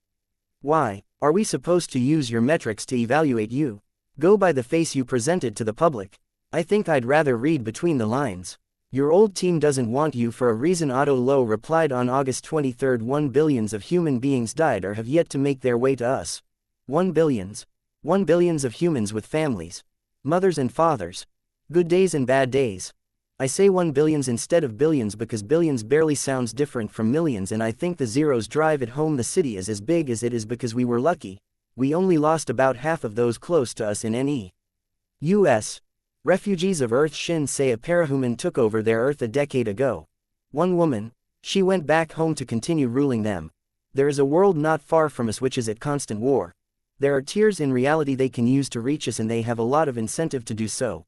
Why? Are we supposed to use your metrics to evaluate you? Go by the face you presented to the public. I think I'd rather read between the lines. Your old team doesn't want you for a reason. Otto Lowe replied on August 23, 1 billions of human beings died or have yet to make their way to us. 1 billions. 1 billions of humans with families. Mothers and fathers. Good days and bad days. I say 1 billions instead of billions because billions barely sounds different from millions, and I think the zeros drive it home. The city is as big as it is because we were lucky. We only lost about half of those close to us in NE. U.S. Refugees of Earth Shin say a parahuman took over their Earth a decade ago. One woman, she went back home to continue ruling them. There is a world not far from us which is at constant war. There are tiers in reality they can use to reach us, and they have a lot of incentive to do so.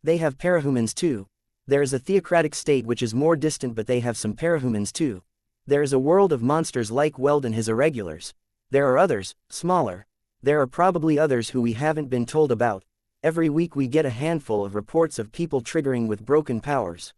They have parahumans too. There is a theocratic state which is more distant, but they have some parahumans too. There is a world of monsters like Weld and his irregulars. There are others, smaller. There are probably others who we haven't been told about. Every week we get a handful of reports of people triggering with broken powers.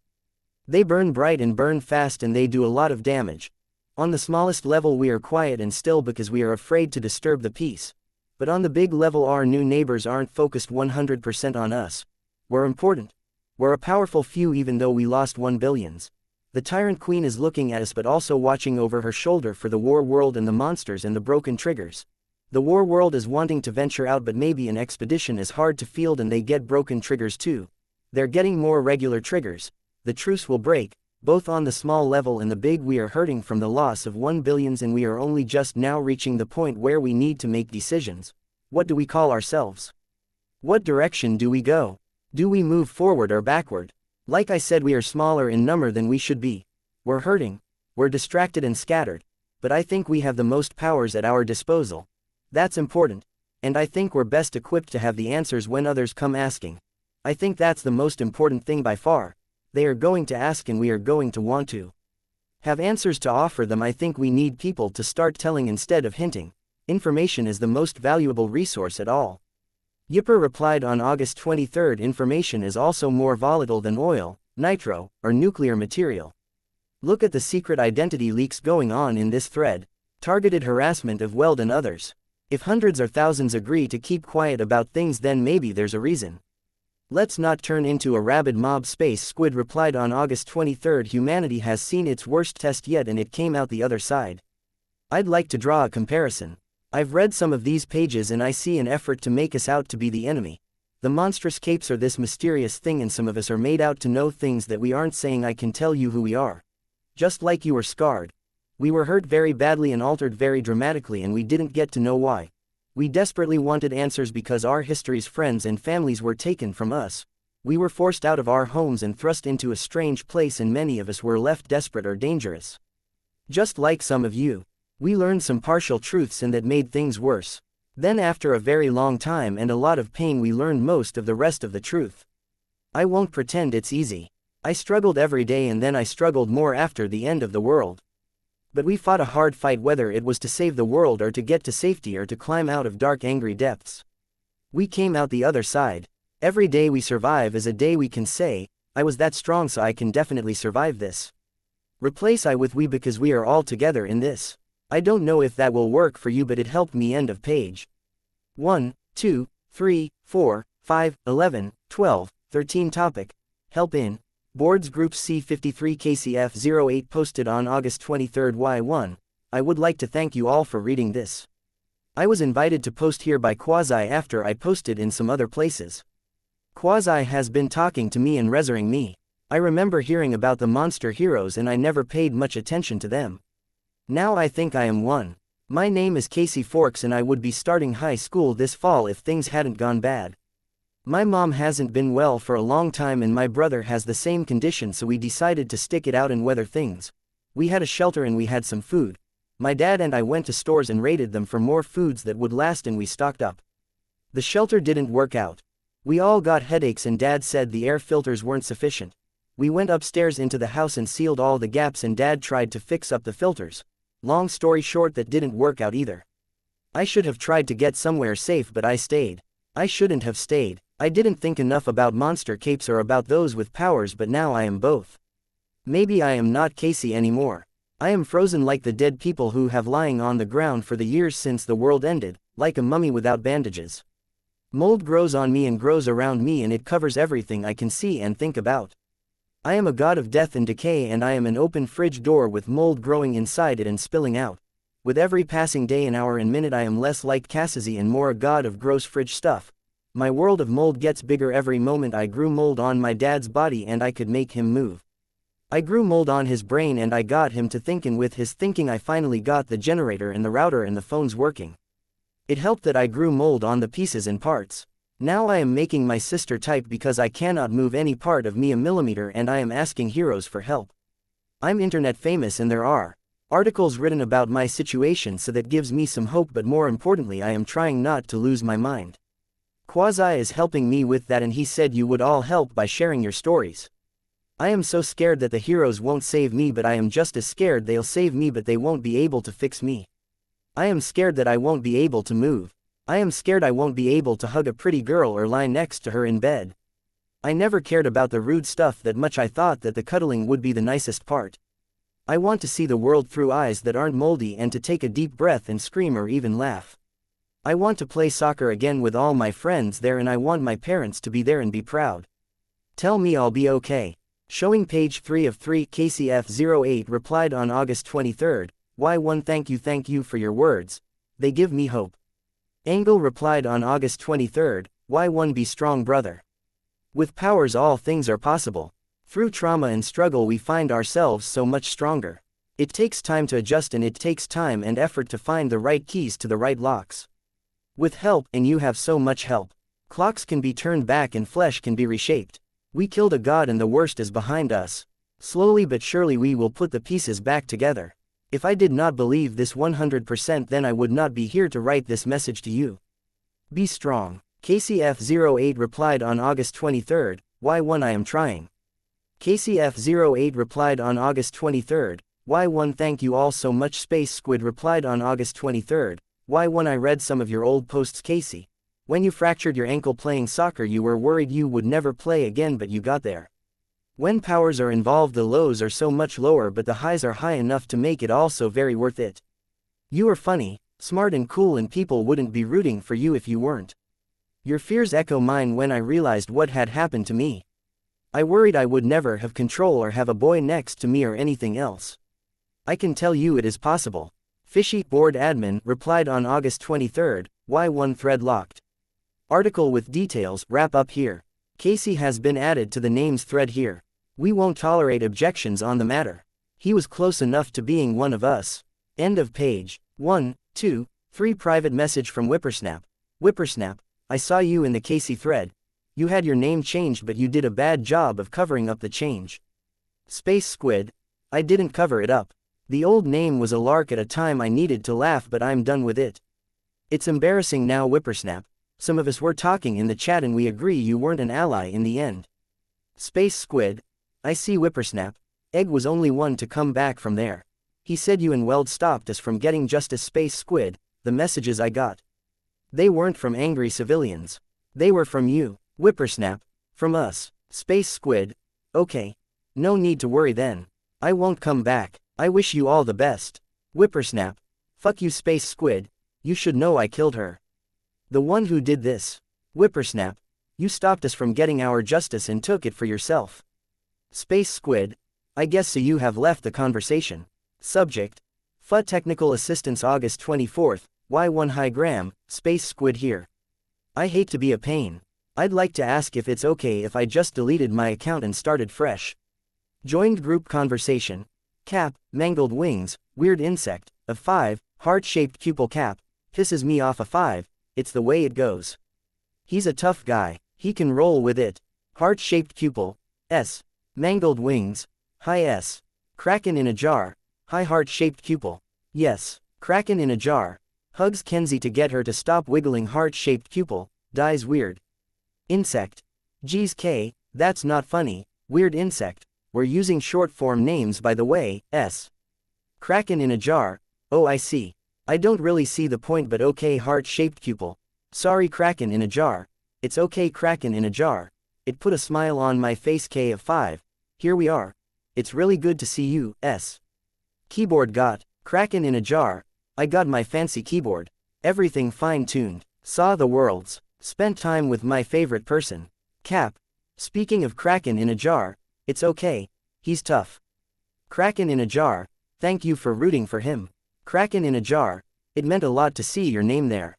They burn bright and burn fast, and they do a lot of damage. On the smallest level we are quiet and still because we are afraid to disturb the peace. But on the big level our new neighbors aren't focused 100% on us. We're important. We're a powerful few even though we lost 1 billions. The Tyrant Queen is looking at us but also watching over her shoulder for the war world and the monsters and the broken triggers. The war world is wanting to venture out, but maybe an expedition is hard to field and they get broken triggers too. They're getting more regular triggers. The truce will break, both on the small level and the big. We are hurting from the loss of 1 billions, and we are only just now reaching the point where we need to make decisions. What do we call ourselves? What direction do we go? Do we move forward or backward? Like I said, we are smaller in number than we should be. We're hurting. We're distracted and scattered. But I think we have the most powers at our disposal. That's important. And I think we're best equipped to have the answers when others come asking. I think that's the most important thing by far. They are going to ask and we are going to want to have answers to offer them. I think we need people to start telling instead of hinting. Information is the most valuable resource at all. Yipper replied on August 23, information is also more volatile than oil, nitro, or nuclear material. Look at the secret identity leaks going on in this thread. Targeted harassment of Weld and others. If hundreds or thousands agree to keep quiet about things, then maybe there's a reason. Let's not turn into a rabid mob. Space Squid replied on August 23, humanity has seen its worst test yet and it came out the other side. I'd like to draw a comparison. I've read some of these pages and I see an effort to make us out to be the enemy. The monstrous capes are this mysterious thing, and some of us are made out to know things that we aren't saying. I can tell you who we are. Just like you were scarred. We were hurt very badly and altered very dramatically, and we didn't get to know why. We desperately wanted answers because our history's friends and families were taken from us. We were forced out of our homes and thrust into a strange place, and many of us were left desperate or dangerous. Just like some of you. We learned some partial truths and that made things worse. Then after a very long time and a lot of pain we learned most of the rest of the truth. I won't pretend it's easy. I struggled every day, and then I struggled more after the end of the world. But we fought a hard fight, whether it was to save the world or to get to safety or to climb out of dark angry depths. We came out the other side. Every day we survive is a day we can say, I was that strong so I can definitely survive this. Replace I with we because we are all together in this. I don't know if that will work for you, but it helped me. End of page. 1, 2, 3, 4, 5, 11, 12, 13. Topic. Help in. Boards Group C53 KCF08 posted on August 23, Y1. I would like to thank you all for reading this. I was invited to post here by Quasi after I posted in some other places. Quasi has been talking to me and rezzering me. I remember hearing about the monster heroes and I never paid much attention to them. Now I think I am one. My name is Casey Forks and I would be starting high school this fall if things hadn't gone bad. My mom hasn't been well for a long time and my brother has the same condition, so we decided to stick it out and weather things. We had a shelter and we had some food. My dad and I went to stores and raided them for more foods that would last and we stocked up. The shelter didn't work out. We all got headaches and Dad said the air filters weren't sufficient. We went upstairs into the house and sealed all the gaps and Dad tried to fix up the filters. Long story short, that didn't work out either. I should have tried to get somewhere safe, but I stayed. I shouldn't have stayed. I didn't think enough about monster capes or about those with powers, but now I am both. Maybe I am not Casey anymore. I am frozen like the dead people who have lying on the ground for the years since the world ended, like a mummy without bandages. Mold grows on me and grows around me and it covers everything I can see and think about. I am a god of death and decay and I am an open fridge door with mold growing inside it and spilling out. With every passing day and hour and minute I am less like Cassidy and more a god of gross fridge stuff. My world of mold gets bigger every moment. I grew mold on my dad's body and I could make him move. I grew mold on his brain and I got him to think, and with his thinking I finally got the generator and the router and the phones working. It helped that I grew mold on the pieces and parts. Now I am making my sister type because I cannot move any part of me a millimeter and I am asking heroes for help. I'm internet famous and there are Articles written about my situation, so that gives me some hope, but more importantly I am trying not to lose my mind. Quasi is helping me with that, and he said you would all help by sharing your stories. I am so scared that the heroes won't save me, but I am just as scared they'll save me but they won't be able to fix me. I am scared that I won't be able to move. I am scared I won't be able to hug a pretty girl or lie next to her in bed. I never cared about the rude stuff that much. I thought that the cuddling would be the nicest part. I want to see the world through eyes that aren't moldy and to take a deep breath and scream or even laugh. I want to play soccer again with all my friends there, and I want my parents to be there and be proud. Tell me I'll be okay. Showing page 3 of 3. KCF08 replied on August 23, Y1 thank you for your words, they give me hope. Engel replied on August 23, Y1 be strong brother. With powers all things are possible. Through trauma and struggle we find ourselves so much stronger. It takes time to adjust, and it takes time and effort to find the right keys to the right locks. With help, and you have so much help. Clocks can be turned back and flesh can be reshaped. We killed a god and the worst is behind us. Slowly but surely we will put the pieces back together. If I did not believe this 100%, then I would not be here to write this message to you. Be strong. KCF08 replied on August 23, Y1 I am trying. KCF08 replied on August 23, Y1 thank you all so much. Space Squid replied on August 23, Y1 I read some of your old posts, Casey. When you fractured your ankle playing soccer you were worried you would never play again, but you got there. When powers are involved the lows are so much lower but the highs are high enough to make it also very worth it. You are funny, smart and cool, and people wouldn't be rooting for you if you weren't. Your fears echo mine when I realized what had happened to me. I worried I would never have control or have a boy next to me or anything else. I can tell you it is possible. Fishy Board Admin replied on August 23, Y1 thread locked. Article with details wrap up here. Casey has been added to the names thread here. We won't tolerate objections on the matter. He was close enough to being one of us. End of page. 1, 2, 3 Private message from Whippersnap. Whippersnap, I saw you in the Casey thread. You had your name changed but you did a bad job of covering up the change. Space Squid, I didn't cover it up. The old name was a lark at a time I needed to laugh, but I'm done with it. It's embarrassing now. Whippersnap, some of us were talking in the chat and we agree you weren't an ally in the end. Space Squid, I see. Whippersnap, Egg was only one to come back from there. He said you and Weld stopped us from getting justice. Space Squid, the messages I got. They weren't from angry civilians. They were from you. Whippersnap, from us. Space Squid, okay. No need to worry then. I won't come back. I wish you all the best. Whippersnap, fuck you. Space Squid, you should know I killed her. The one who did this. Whippersnap, you stopped us from getting our justice and took it for yourself. Space Squid, I guess so. You have left the conversation. Subject, FUD Technical Assistance August 24, Y1 Hi Graham, Space Squid here. I hate to be a pain. I'd like to ask if it's okay if I just deleted my account and started fresh. Joined group conversation. Cap, mangled wings, weird insect, of 5, heart-shaped pupil. Cap, pisses me off. A 5, it's the way it goes. He's a tough guy, he can roll with it. Heart-shaped pupil, S. Mangled wings, hi S. Kraken in a jar, hi heart-shaped pupil. Yes, Kraken in a jar. Hugs Kenzie to get her to stop wiggling. Heart-shaped pupil, dies weird. Insect. Geez K, that's not funny, weird insect. We're using short form names by the way, S. Kraken in a jar, oh I see. I don't really see the point, but okay. Heart-shaped pupil. Sorry Kraken in a jar. It's okay Kraken in a jar. It put a smile on my face. K of 5. Here we are. It's really good to see you, S. Keyboard got. Kraken in a jar. I got my fancy keyboard. Everything fine-tuned. Saw the worlds. Spent time with my favorite person. Cap. Speaking of Kraken in a jar, it's okay. He's tough. Kraken in a jar. Thank you for rooting for him. Kraken in a jar. It meant a lot to see your name there.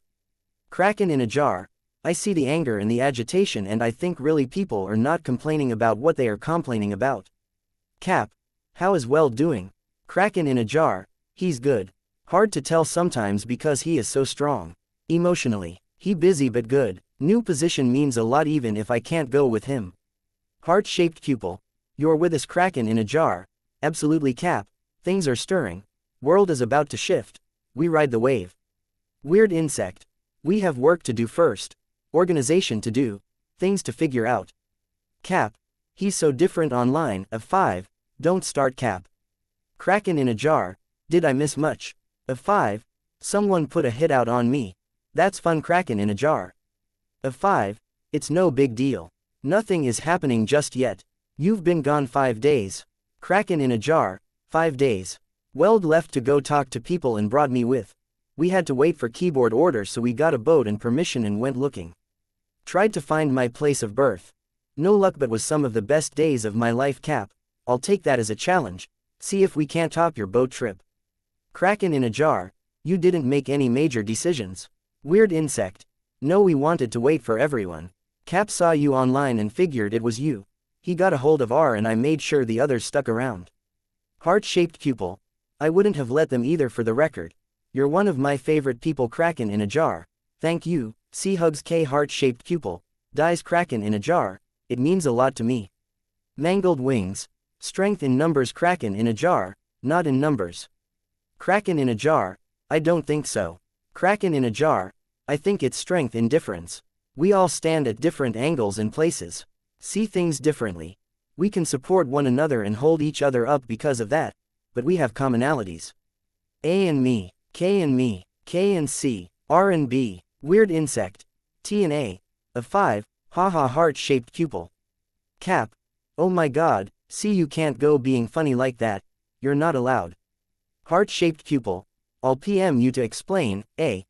Kraken in a jar. I see the anger and the agitation, and I think really people are not complaining about what they are complaining about. Cap. How is Weld doing? Kraken in a jar. He's good. Hard to tell sometimes because he is so strong. Emotionally. He busy but good. New position means a lot even if I can't go with him. Heart-shaped pupil. You're with us. Kraken in a jar. Absolutely Cap. Things are stirring. World is about to shift. We ride the wave. Weird insect. We have work to do first. Organization to do. Things to figure out. Cap. He's so different online. Of 5. Don't start Cap. Kraken in a jar. Did I miss much? Of 5. Someone put a hit out on me. That's fun. Kraken in a jar. Of 5. It's no big deal. Nothing is happening just yet. You've been gone 5 days. Kraken in a jar. 5 days. Weld left to go talk to people and brought me with. We had to wait for keyboard order, so we got a boat and permission and went looking. Tried to find my place of birth. No luck, but was some of the best days of my life. Cap. I'll take that as a challenge. See if we can't top your boat trip. Kraken in a jar. You didn't make any major decisions. Weird insect. No, we wanted to wait for everyone. Cap saw you online and figured it was you. He got a hold of R and I made sure the others stuck around. Heart-shaped pupil. I wouldn't have let them either, for the record. You're one of my favorite people. Kraken in a jar. Thank you. C hugs K. Heart-shaped pupil. Dies. Kraken in a jar. It means a lot to me. Mangled wings. Strength in numbers. Kraken in a jar. Not in numbers. Kraken in a jar. I don't think so. Kraken in a jar. I think it's strength in difference. We all stand at different angles and places. See things differently. We can support one another and hold each other up because of that, but we have commonalities. A and me, K and me, K and C, R and B, weird insect, T and A, of 5, haha heart-shaped pupil. Cap. Oh my god, C, you can't go being funny like that, you're not allowed. Heart-shaped pupil. I'll PM you to explain. A.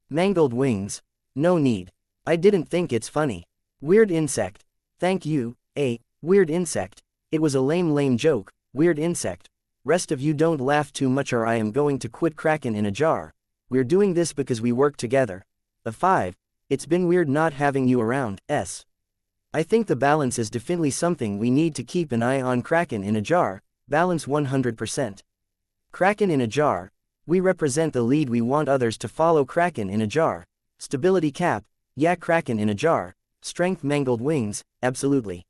Mangled wings. No need. I didn't think it's funny. Weird insect. Thank you. A. Weird insect. It was a lame joke. Weird insect. Rest of you don't laugh too much or I am going to quit. Kraken in a jar. We're doing this because we work together. Of 5. It's been weird not having you around. S. I think the balance is definitely something we need to keep an eye on. Kraken in a jar. Balance 100%. Kraken in a jar. We represent the lead we want others to follow. Kraken in a jar. Stability. Cap. Yeah. Kraken in a jar. Strength. Mangled wings. Absolutely.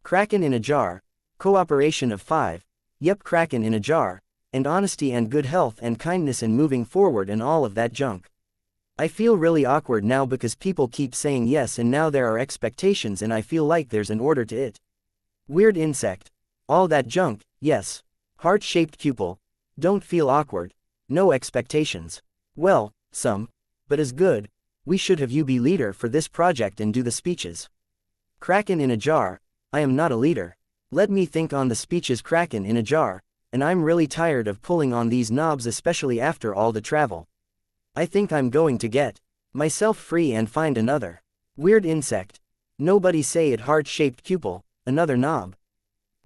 Kraken in a jar. Cooperation. Of 5. Yep. Kraken in a jar. And honesty and good health and kindness and moving forward and all of that junk. I feel really awkward now because people keep saying yes and now there are expectations and I feel like there's an order to it. Weird insect. All that junk. Yes. Heart-shaped pupil. Don't feel awkward. No expectations. Well, some. But as good. We should have you be leader for this project and do the speeches. Kraken in a jar. I am not a leader. Let me think on the speeches. Kraken in a jar. And I'm really tired of pulling on these knobs, especially after all the travel. I think I'm going to get myself free and find another weird insect. Nobody say it. Heart-shaped pupil. Another knob.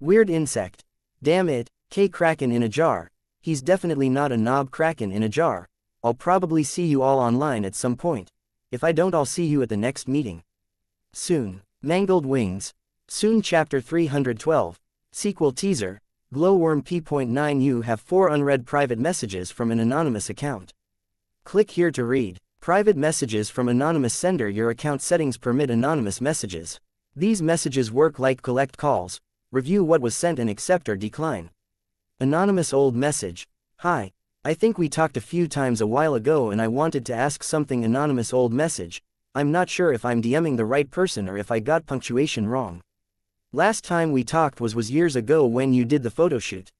Weird insect. Damn it. K. Kraken in a jar. He's definitely not a knob. Kraken in a jar. I'll probably see you all online at some point. If I don't, I'll see you at the next meeting. Soon. Mangled wings. Soon. Chapter 312. Sequel teaser. Glowworm P.9. You have 4 unread private messages from an anonymous account. Click here to read. Private messages from anonymous sender. Your account settings permit anonymous messages. These messages work like collect calls. Review what was sent and accept or decline. Anonymous old message. Hi. I think we talked a few times a while ago and I wanted to ask something. Anonymous old message. I'm not sure if I'm DMing the right person or if I got punctuation wrong. Last time we talked was years ago when you did the photo shoot.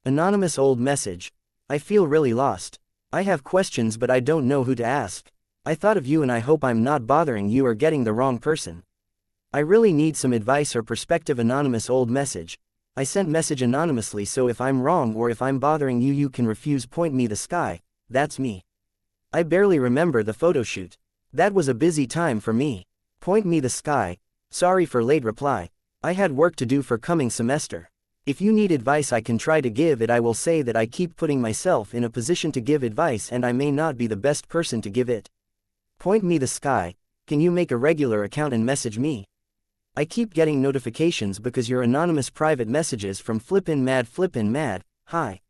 Anonymous old message. I feel really lost. I have questions but I don't know who to ask. I thought of you and I hope I'm not bothering you or getting the wrong person. I really need some advice or perspective. Anonymous old message. I sent message anonymously, so if I'm wrong or if I'm bothering you, you can refuse. Point me the sky. That's me. I barely remember the photo shoot. That was a busy time for me. Point me the sky. Sorry for late reply. I had work to do for coming semester. If you need advice I can try to give it. I will say that I keep putting myself in a position to give advice and I may not be the best person to give it. Point me the sky. Can you make a regular account and message me? I keep getting notifications because your anonymous private messages from Flippin' Mad. Hi.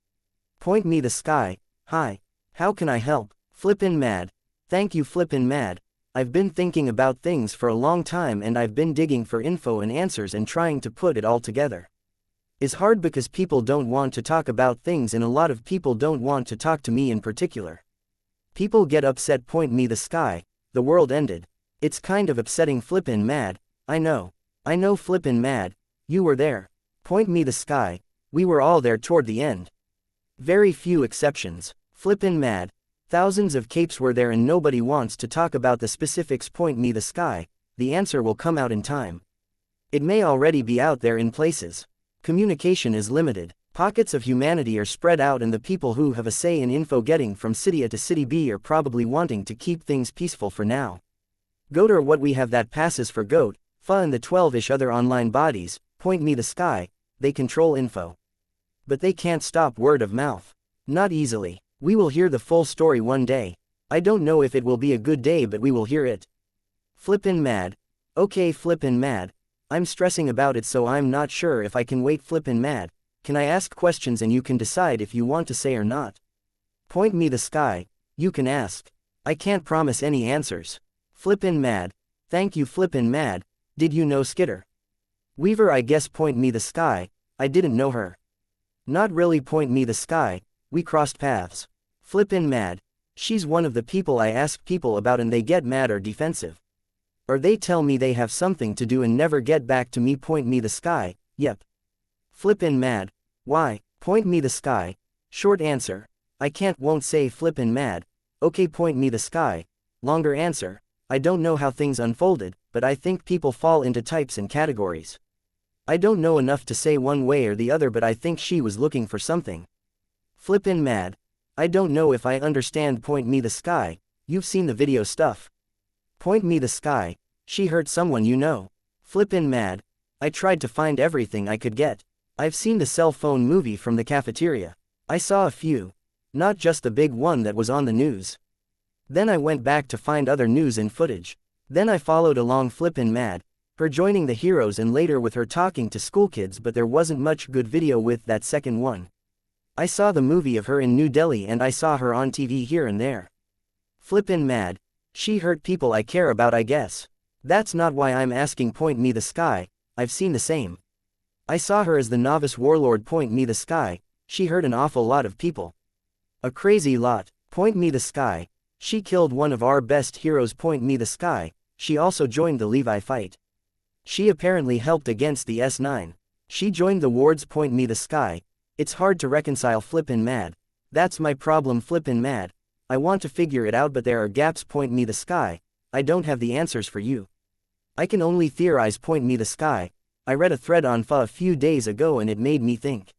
Point me the sky. Hi. How can I help? Flippin' Mad. Thank you. Flippin' Mad. I've been thinking about things for a long time and I've been digging for info and answers and trying to put it all together. Is hard because people don't want to talk about things and a lot of people don't want to talk to me in particular. People get upset. Point me the sky, the world ended. It's kind of upsetting. Flippin' mad, I know flippin' mad, you were there. Point me the sky, we were all there toward the end. Very few exceptions. Flippin' mad, thousands of capes were there and nobody wants to talk about the specifics. Point me the sky, the answer will come out in time. It may already be out there in places. Communication is limited. Pockets of humanity are spread out and the people who have a say in info getting from city A to city B are probably wanting to keep things peaceful for now. Goat or what we have that passes for goat, fa and the 12-ish other online bodies, point me the sky, they control info. But they can't stop word of mouth. Not easily. We will hear the full story one day. I don't know if it will be a good day but we will hear it. Flippin' mad. Okay flippin' mad. I'm stressing about it so I'm not sure if I can wait. Flippin' mad. Can I ask questions and you can decide if you want to say or not? Point me the sky, you can ask. I can't promise any answers. Flippin' mad. Thank you. Flippin' mad. Did you know Skitter? Weaver? I guess. Point me the sky, I didn't know her. Not really. Point me the sky, we crossed paths. Flippin' mad. She's one of the people I ask people about and they get mad or defensive. Or they tell me they have something to do and never get back to me. Point me the sky, yep. Flippin' mad. Why? Point me the sky. Short answer, I can't won't say. Flippin' mad. Okay point me the sky. Longer answer, I don't know how things unfolded, but I think people fall into types and categories. I don't know enough to say one way or the other but I think she was looking for something. Flippin' mad. I don't know if I understand. Point me the sky, you've seen the video stuff. Point me the sky, she hurt someone you know. Flippin' mad. I tried to find everything I could get. I've seen the cell phone movie from the cafeteria. I saw a few. Not just the big one that was on the news. Then I went back to find other news and footage. Then I followed along. Flippin' mad. Her joining the heroes and later with her talking to school kids but there wasn't much good video with that second one. I saw the movie of her in New Delhi and I saw her on TV here and there. Flippin' mad. She hurt people I care about I guess. That's not why I'm asking. Point me the sky, I've seen the same. I saw her as the novice warlord. Point me the sky, she hurt an awful lot of people. A crazy lot. Point me the sky, she killed one of our best heroes. Point me the sky, she also joined the Levi fight. She apparently helped against the S9. She joined the wards. Point me the sky, it's hard to reconcile. Flippin' mad. That's my problem. Flippin' mad. I want to figure it out but there are gaps. Point me the sky, I don't have the answers for you. I can only theorize. Point me the sky. I read a thread on FA a few days ago and it made me think.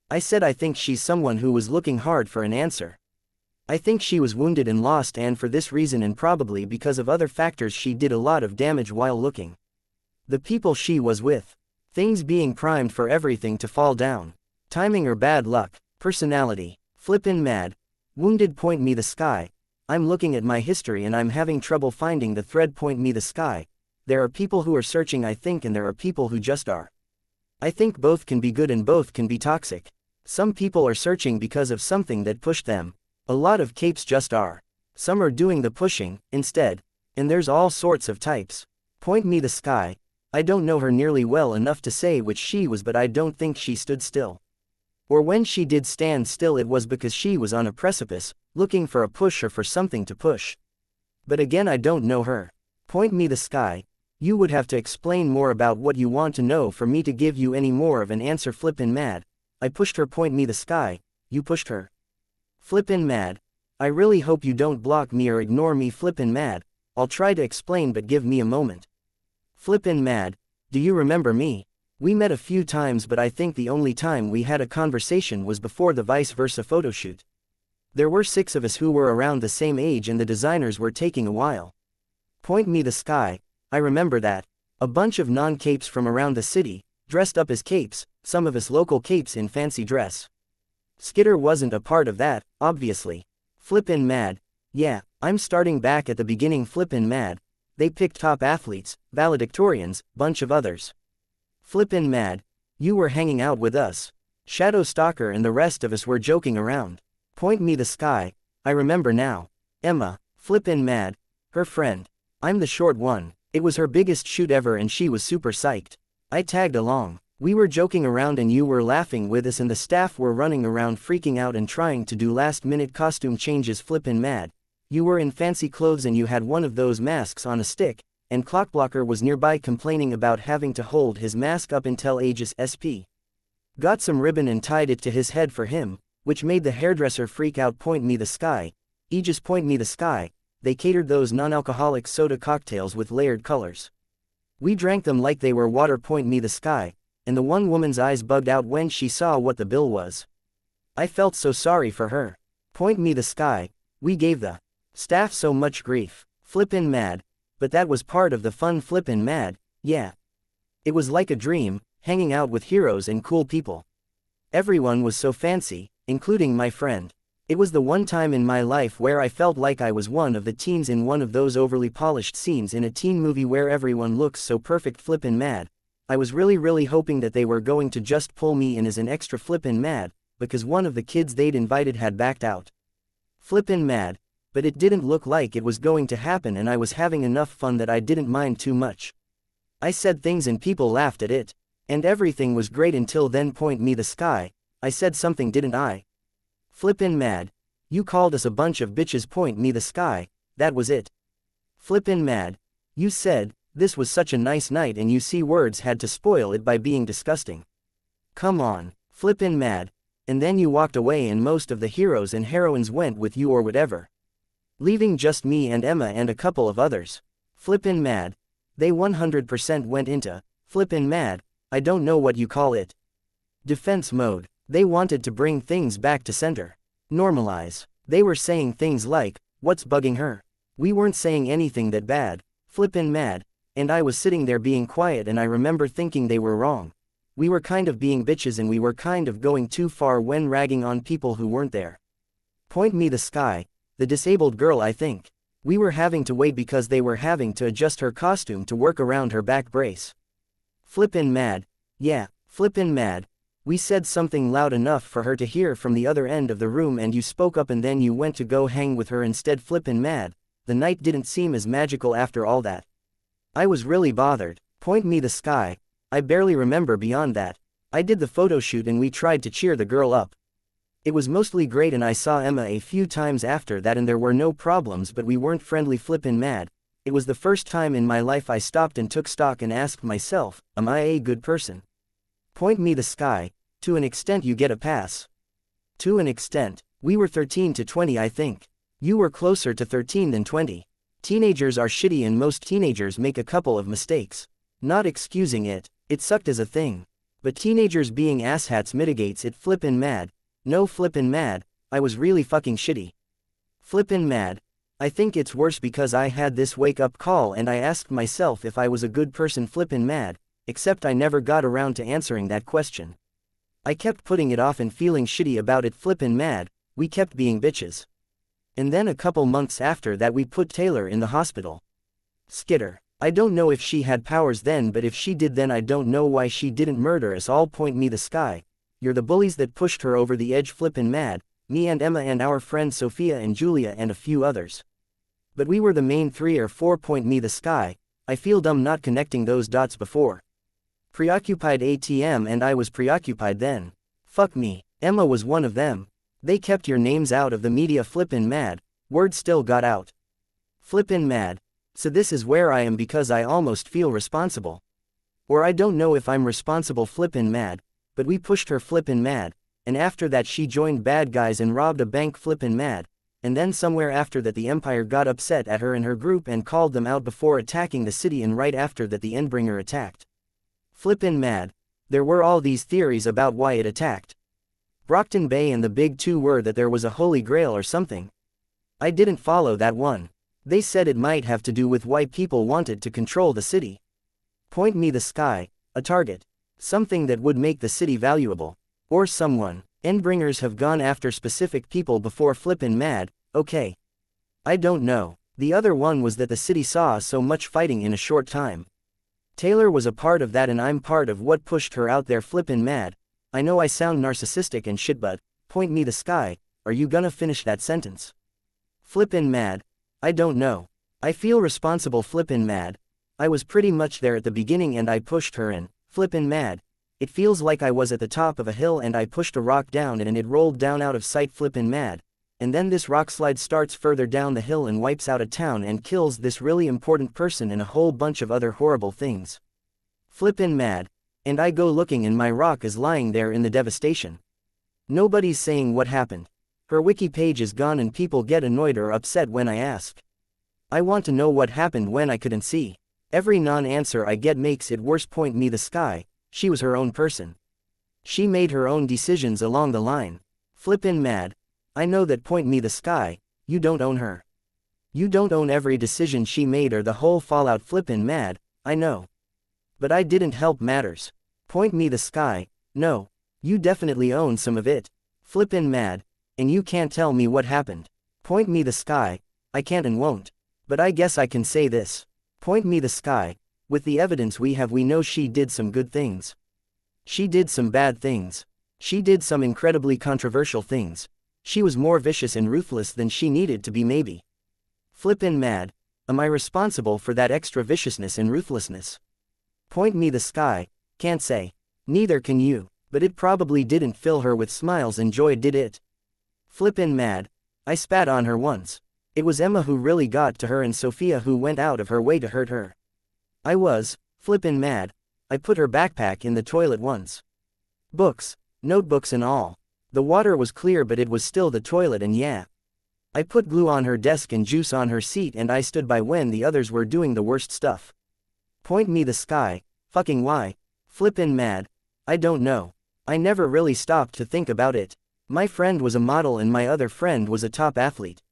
I said I think she's someone who was looking hard for an answer. I think she was wounded and lost and for this reason and probably because of other factors she did a lot of damage while looking. The people she was with. Things being primed for everything to fall down. Timing or bad luck. Personality. Flippin' mad. Wounded. Point me the sky. I'm looking at my history and I'm having trouble finding the thread. Point me the sky. There are people who are searching I think and there are people who just are. I think both can be good and both can be toxic. Some people are searching because of something that pushed them. A lot of capes just are. Some are doing the pushing, instead. And there's all sorts of types. Point me the sky. I don't know her nearly well enough to say which she was but I don't think she stood still. Or when she did stand still it was because she was on a precipice, looking for a push or for something to push. But again I don't know her. Point me the sky. You would have to explain more about what you want to know for me to give you any more of an answer. Flippin' mad. I pushed her. Point me the sky, you pushed her. Flippin' mad. I really hope you don't block me or ignore me. Flippin' mad. I'll try to explain but give me a moment. Flippin' mad. Do you remember me? We met a few times but I think the only time we had a conversation was before the vice versa photoshoot. There were 6 of us who were around the same age and the designers were taking a while. Point me the sky. I remember that. A bunch of non-capes from around the city, dressed up as capes, some of us local capes in fancy dress. Skitter wasn't a part of that, obviously. Flippin' mad. Yeah, I'm starting back at the beginning. Flippin' mad. They picked top athletes, valedictorians, bunch of others. Flippin' mad. You were hanging out with us. Shadow Stalker and the rest of us were joking around. Point me the sky. I remember now. Emma. Flippin' mad. Her friend. I'm the short one. It was her biggest shoot ever and she was super psyched. I tagged along. We were joking around and you were laughing with us and the staff were running around freaking out and trying to do last-minute costume changes flippin' mad. You were in fancy clothes and you had one of those masks on a stick, and Clockblocker was nearby complaining about having to hold his mask up until Aegis SP got some ribbon and tied it to his head for him, which made the hairdresser freak out. Point me the sky, Aegis point me the sky. They catered those non-alcoholic soda cocktails with layered colors. We drank them like they were water. Point me the sky, and the one woman's eyes bugged out when she saw what the bill was. I felt so sorry for her. Point me the sky, we gave the staff so much grief. Flippin' mad. But that was part of the fun. Flippin' mad, yeah. It was like a dream, hanging out with heroes and cool people. Everyone was so fancy, including my friend. It was the one time in my life where I felt like I was one of the teens in one of those overly polished scenes in a teen movie where everyone looks so perfect. Flippin' mad. I was really hoping that they were going to just pull me in as an extra. Flippin' mad, because one of the kids they'd invited had backed out. Flippin' mad. But it didn't look like it was going to happen and I was having enough fun that I didn't mind too much. I said things and people laughed at it. And everything was great until then. Point me the sky, I said something, didn't I? Flippin' mad. You called us a bunch of bitches. Point me the sky, that was it. Flippin' mad. You said, this was such a nice night and you see words had to spoil it by being disgusting. Come on. Flippin' mad. And then you walked away and most of the heroes and heroines went with you or whatever, leaving just me and Emma and a couple of others. Flippin' mad. They 100% went into flippin' mad, I don't know what you call it, defense mode. They wanted to bring things back to center. Normalize. They were saying things like, what's bugging her? We weren't saying anything that bad. Flippin' mad. And I was sitting there being quiet and I remember thinking they were wrong. We were kind of being bitches and we were kind of going too far when ragging on people who weren't there. Point me the sky. The disabled girl, I think. We were having to wait because they were having to adjust her costume to work around her back brace. Flippin' mad. Yeah, flippin' mad. We said something loud enough for her to hear from the other end of the room and you spoke up and then you went to go hang with her instead. Flippin' mad. The night didn't seem as magical after all that. I was really bothered. Point me the sky. I barely remember beyond that. I did the photo shoot and we tried to cheer the girl up. It was mostly great and I saw Emma a few times after that and there were no problems, but we weren't friendly. Flippin' mad. It was the first time in my life I stopped and took stock and asked myself, am I a good person? Point me the sky. To an extent you get a pass. To an extent. We were 13 to 20 I think. You were closer to 13 than 20. Teenagers are shitty and most teenagers make a couple of mistakes. Not excusing it, it sucked as a thing. But teenagers being asshats mitigates it. Flippin' mad. No, flippin' mad, I was really fucking shitty. Flippin' mad. I think it's worse because I had this wake-up call and I asked myself if I was a good person. Flippin' mad, except I never got around to answering that question. I kept putting it off and feeling shitty about it. Flippin' mad, we kept being bitches. And then a couple months after that we put Taylor in the hospital. Skitter. I don't know if she had powers then, but if she did then I don't know why she didn't murder us all. Point me the sky. You're the bullies that pushed her over the edge. Flippin' mad, me and Emma and our friends Sophia and Julia and a few others. But we were the main 3 or 4. Point me the sky, I feel dumb not connecting those dots before. Preoccupied ATM and I was preoccupied then. Fuck me, Emma was one of them. They kept your names out of the media. Flippin' mad, word still got out. Flippin' mad, so this is where I am because I almost feel responsible. Or I don't know if I'm responsible. Flippin' mad. But we pushed her. Flippin' mad, and after that she joined bad guys and robbed a bank. Flippin' mad, and then somewhere after that the Empire got upset at her and her group and called them out before attacking the city, and right after that the Endbringer attacked. Flippin' mad. There were all these theories about why it attacked Brockton Bay, and the big two were that there was a holy grail or something. I didn't follow that one. They said it might have to do with why people wanted to control the city. Point me the sky, a target. Something that would make the city valuable. Or someone. Endbringers have gone after specific people before. Flippin' mad, okay. I don't know. The other one was that the city saw so much fighting in a short time. Taylor was a part of that and I'm part of what pushed her out there. Flippin' mad. I know I sound narcissistic and shit, but, point me the sky, are you gonna finish that sentence? Flippin' mad. I don't know. I feel responsible. Flippin' mad. I was pretty much there at the beginning and I pushed her and, flippin' mad. It feels like I was at the top of a hill and I pushed a rock down and it rolled down out of sight flippin' mad. And then this rock slide starts further down the hill and wipes out a town and kills this really important person and a whole bunch of other horrible things. Flippin' mad. And I go looking and my rock is lying there in the devastation. Nobody's saying what happened. Her wiki page is gone and people get annoyed or upset when I ask. I want to know what happened when I couldn't see. Every non-answer I get makes it worse. Point me the sky. She was her own person. She made her own decisions along the line. Flippin' mad. I know that. Point me the sky. You don't own her. You don't own every decision she made or the whole fallout. Flippin' mad. I know. But I didn't help matters. Point me the sky. No. You definitely own some of it. Flippin' mad. And you can't tell me what happened. Point me the sky. I can't and won't. But I guess I can say this. Point me the sky. With the evidence we have, we know she did some good things. She did some bad things. She did some incredibly controversial things. She was more vicious and ruthless than she needed to be, maybe. Flippin' mad. Am I responsible for that extra viciousness and ruthlessness? Point me the sky. Can't say. Neither can you. But it probably didn't fill her with smiles and joy, did it? Flippin' mad. I spat on her once. It was Emma who really got to her and Sophia who went out of her way to hurt her. I was flippin' mad. I put her backpack in the toilet once. Books, notebooks and all. The water was clear but it was still the toilet, and yeah. I put glue on her desk and juice on her seat and I stood by when the others were doing the worst stuff. Point me the sky. Fucking why? Flippin' mad. I don't know. I never really stopped to think about it. My friend was a model and my other friend was a top athlete.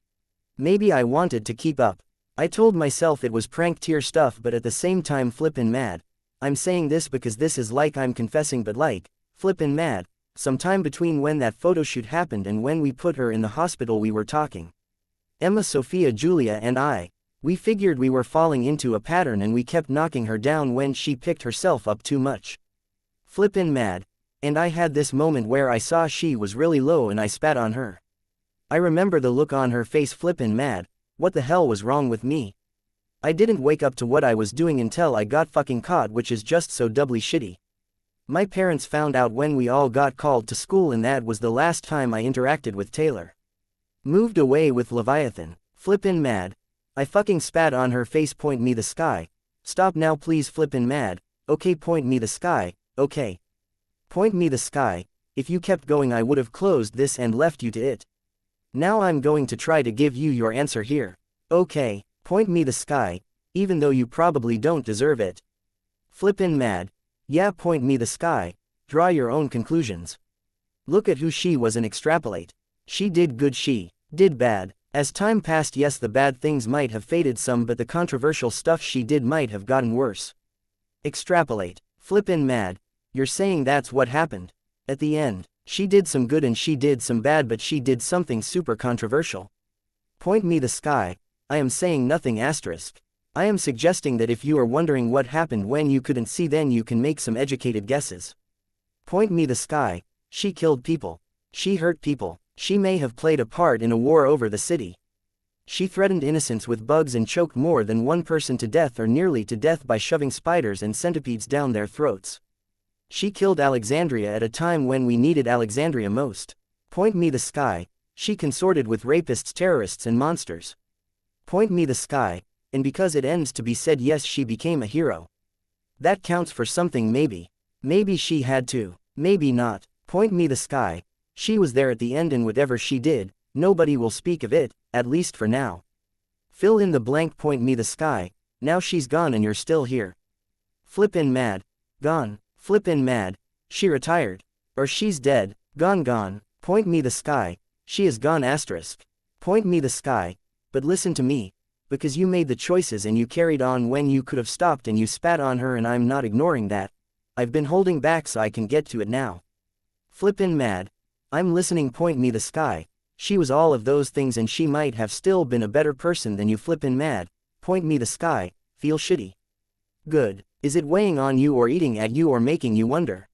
Maybe I wanted to keep up. I told myself it was prank tier stuff, but at the same time flippin' mad. I'm saying this because this is like I'm confessing, but like, flippin' mad, sometime between when that photo shoot happened and when we put her in the hospital we were talking. Emma, Sophia, Julia and I. We figured we were falling into a pattern and we kept knocking her down when she picked herself up too much. Flippin' mad. And I had this moment where I saw she was really low and I spat on her. I remember the look on her face. Flippin' mad. What the hell was wrong with me? I didn't wake up to what I was doing until I got fucking caught, which is just so doubly shitty. My parents found out when we all got called to school and that was the last time I interacted with Taylor. Moved away with Leviathan. Flippin' mad. I fucking spat on her face. Point me the sky. Stop now please. Flippin' mad. Okay, point me the sky. Okay. Point me the sky. If you kept going I would have closed this and left you to it. Now I'm going to try to give you your answer here. Okay, point me the sky, even though you probably don't deserve it. Flippin' mad. Yeah, point me the sky. Draw your own conclusions. Look at who she was and extrapolate. She did good, she did bad. As time passed, yes, the bad things might have faded some, but the controversial stuff she did might have gotten worse. Extrapolate. Flippin' mad. You're saying that's what happened? At the end, she did some good and she did some bad, but she did something super controversial. Point me the sky. I am saying nothing asterisk. I am suggesting that if you are wondering what happened when you couldn't see, then you can make some educated guesses. Point me the sky. She killed people. She hurt people. She may have played a part in a war over the city. She threatened innocents with bugs and choked more than one person to death or nearly to death by shoving spiders and centipedes down their throats. She killed Alexandria at a time when we needed Alexandria most. Point me the sky. She consorted with rapists, terrorists and monsters. Point me the sky. And because it ends to be said, yes, she became a hero. That counts for something, maybe. Maybe she had to. Maybe not. Point me the sky. She was there at the end and whatever she did, nobody will speak of it, at least for now. Fill in the blank. Point me the sky. Now she's gone and you're still here. Flippin' mad. Gone. Flippin' mad. She retired. Or she's dead. Gone. Point me the sky. She is gone asterisk. Point me the sky. But listen to me. Because you made the choices and you carried on when you could have stopped and you spat on her, and I'm not ignoring that. I've been holding back so I can get to it now. Flippin' mad. I'm listening. Point me the sky. She was all of those things and she might have still been a better person than you. Flippin' mad. Point me the sky. Feel shitty. Good. Is it weighing on you or eating at you or making you wonder?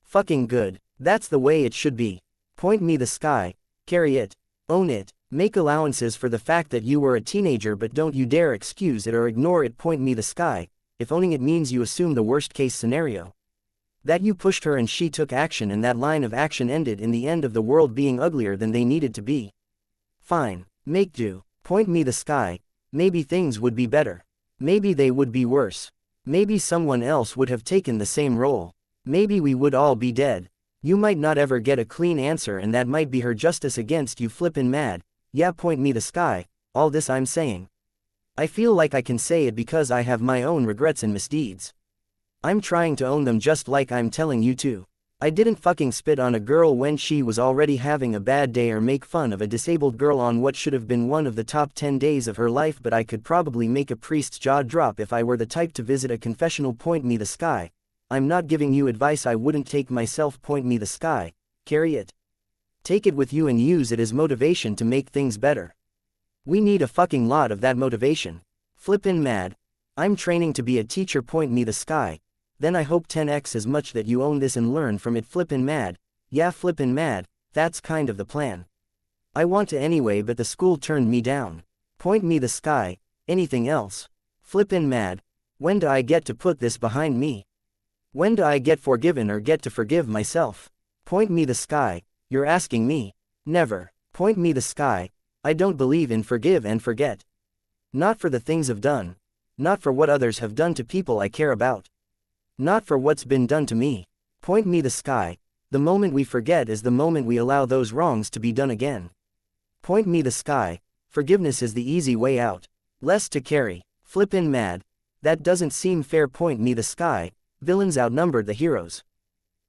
Fucking good. That's the way it should be. Point me the sky. Carry it. Own it. Make allowances for the fact that you were a teenager, but don't you dare excuse it or ignore it. Point me the sky. If owning it means you assume the worst case scenario. That you pushed her and she took action and that line of action ended in the end of the world being uglier than they needed to be. Fine. Make do. Point me the sky. Maybe things would be better. Maybe they would be worse. Maybe someone else would have taken the same role. Maybe we would all be dead. You might not ever get a clean answer and that might be her justice against you flippin' mad. Yeah, point me the sky. All this I'm saying. I feel like I can say it because I have my own regrets and misdeeds. I'm trying to own them just like I'm telling you to. I didn't fucking spit on a girl when she was already having a bad day or make fun of a disabled girl on what should have been one of the top 10 days of her life, but I could probably make a priest's jaw drop if I were the type to visit a confessional. Point me the sky. I'm not giving you advice I wouldn't take myself. Point me the sky. Carry it. Take it with you and use it as motivation to make things better. We need a fucking lot of that motivation. Flippin' mad. I'm training to be a teacher. Point me the sky. Then I hope 10x as much that you own this and learn from it. Flippin' mad. Yeah, flippin' mad. That's kind of the plan. I want to anyway, but the school turned me down. Point me the sky. Anything else? Flippin' mad. When do I get to put this behind me? When do I get forgiven or get to forgive myself? Point me the sky. You're asking me. Never. Point me the sky. I don't believe in forgive and forget. Not for the things I've done. Not for what others have done to people I care about. Not for what's been done to me. Point me the sky. The moment we forget is the moment we allow those wrongs to be done again. Point me the sky. Forgiveness is the easy way out. Less to carry. Flippin' mad. That doesn't seem fair. Point me the sky. Villains outnumbered the heroes.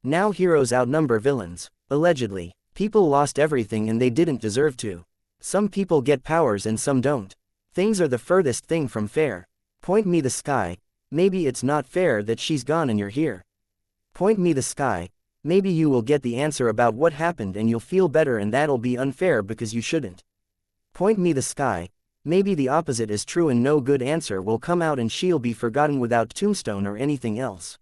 Now heroes outnumber villains. Allegedly. People lost everything and they didn't deserve to. Some people get powers and some don't. Things are the furthest thing from fair. Point me the sky. Maybe it's not fair that she's gone and you're here. Point me the sky. Maybe you will get the answer about what happened and you'll feel better and that'll be unfair because you shouldn't. Point me the sky. Maybe the opposite is true and no good answer will come out and she'll be forgotten without tombstone or anything else.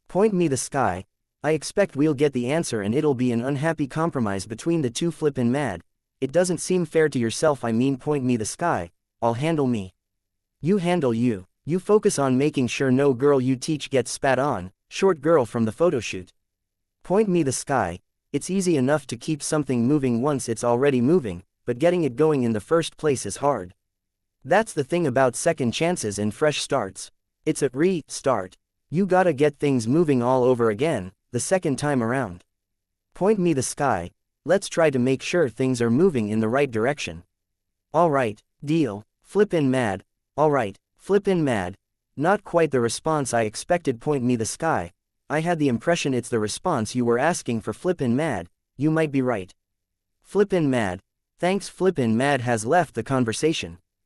Point me the sky. I expect we'll get the answer and it'll be an unhappy compromise between the two. Flippin' mad. It doesn't seem fair to yourself. I mean, point me the sky. I'll handle me. You handle you. You focus on making sure no girl you teach gets spat on. Short girl from the photoshoot. Point me the sky. It's easy enough to keep something moving once it's already moving, but getting it going in the first place is hard. That's the thing about second chances and fresh starts. It's a restart. You gotta get things moving all over again, the second time around. Point me the sky. Let's try to make sure things are moving in the right direction. Alright, deal. Flippin' mad. Alright. Flippin' mad. Not quite the response I expected. Point me the sky. I had the impression it's the response you were asking for. Flippin' mad. You might be right. Flippin' mad. Thanks. Flippin' mad has left the conversation.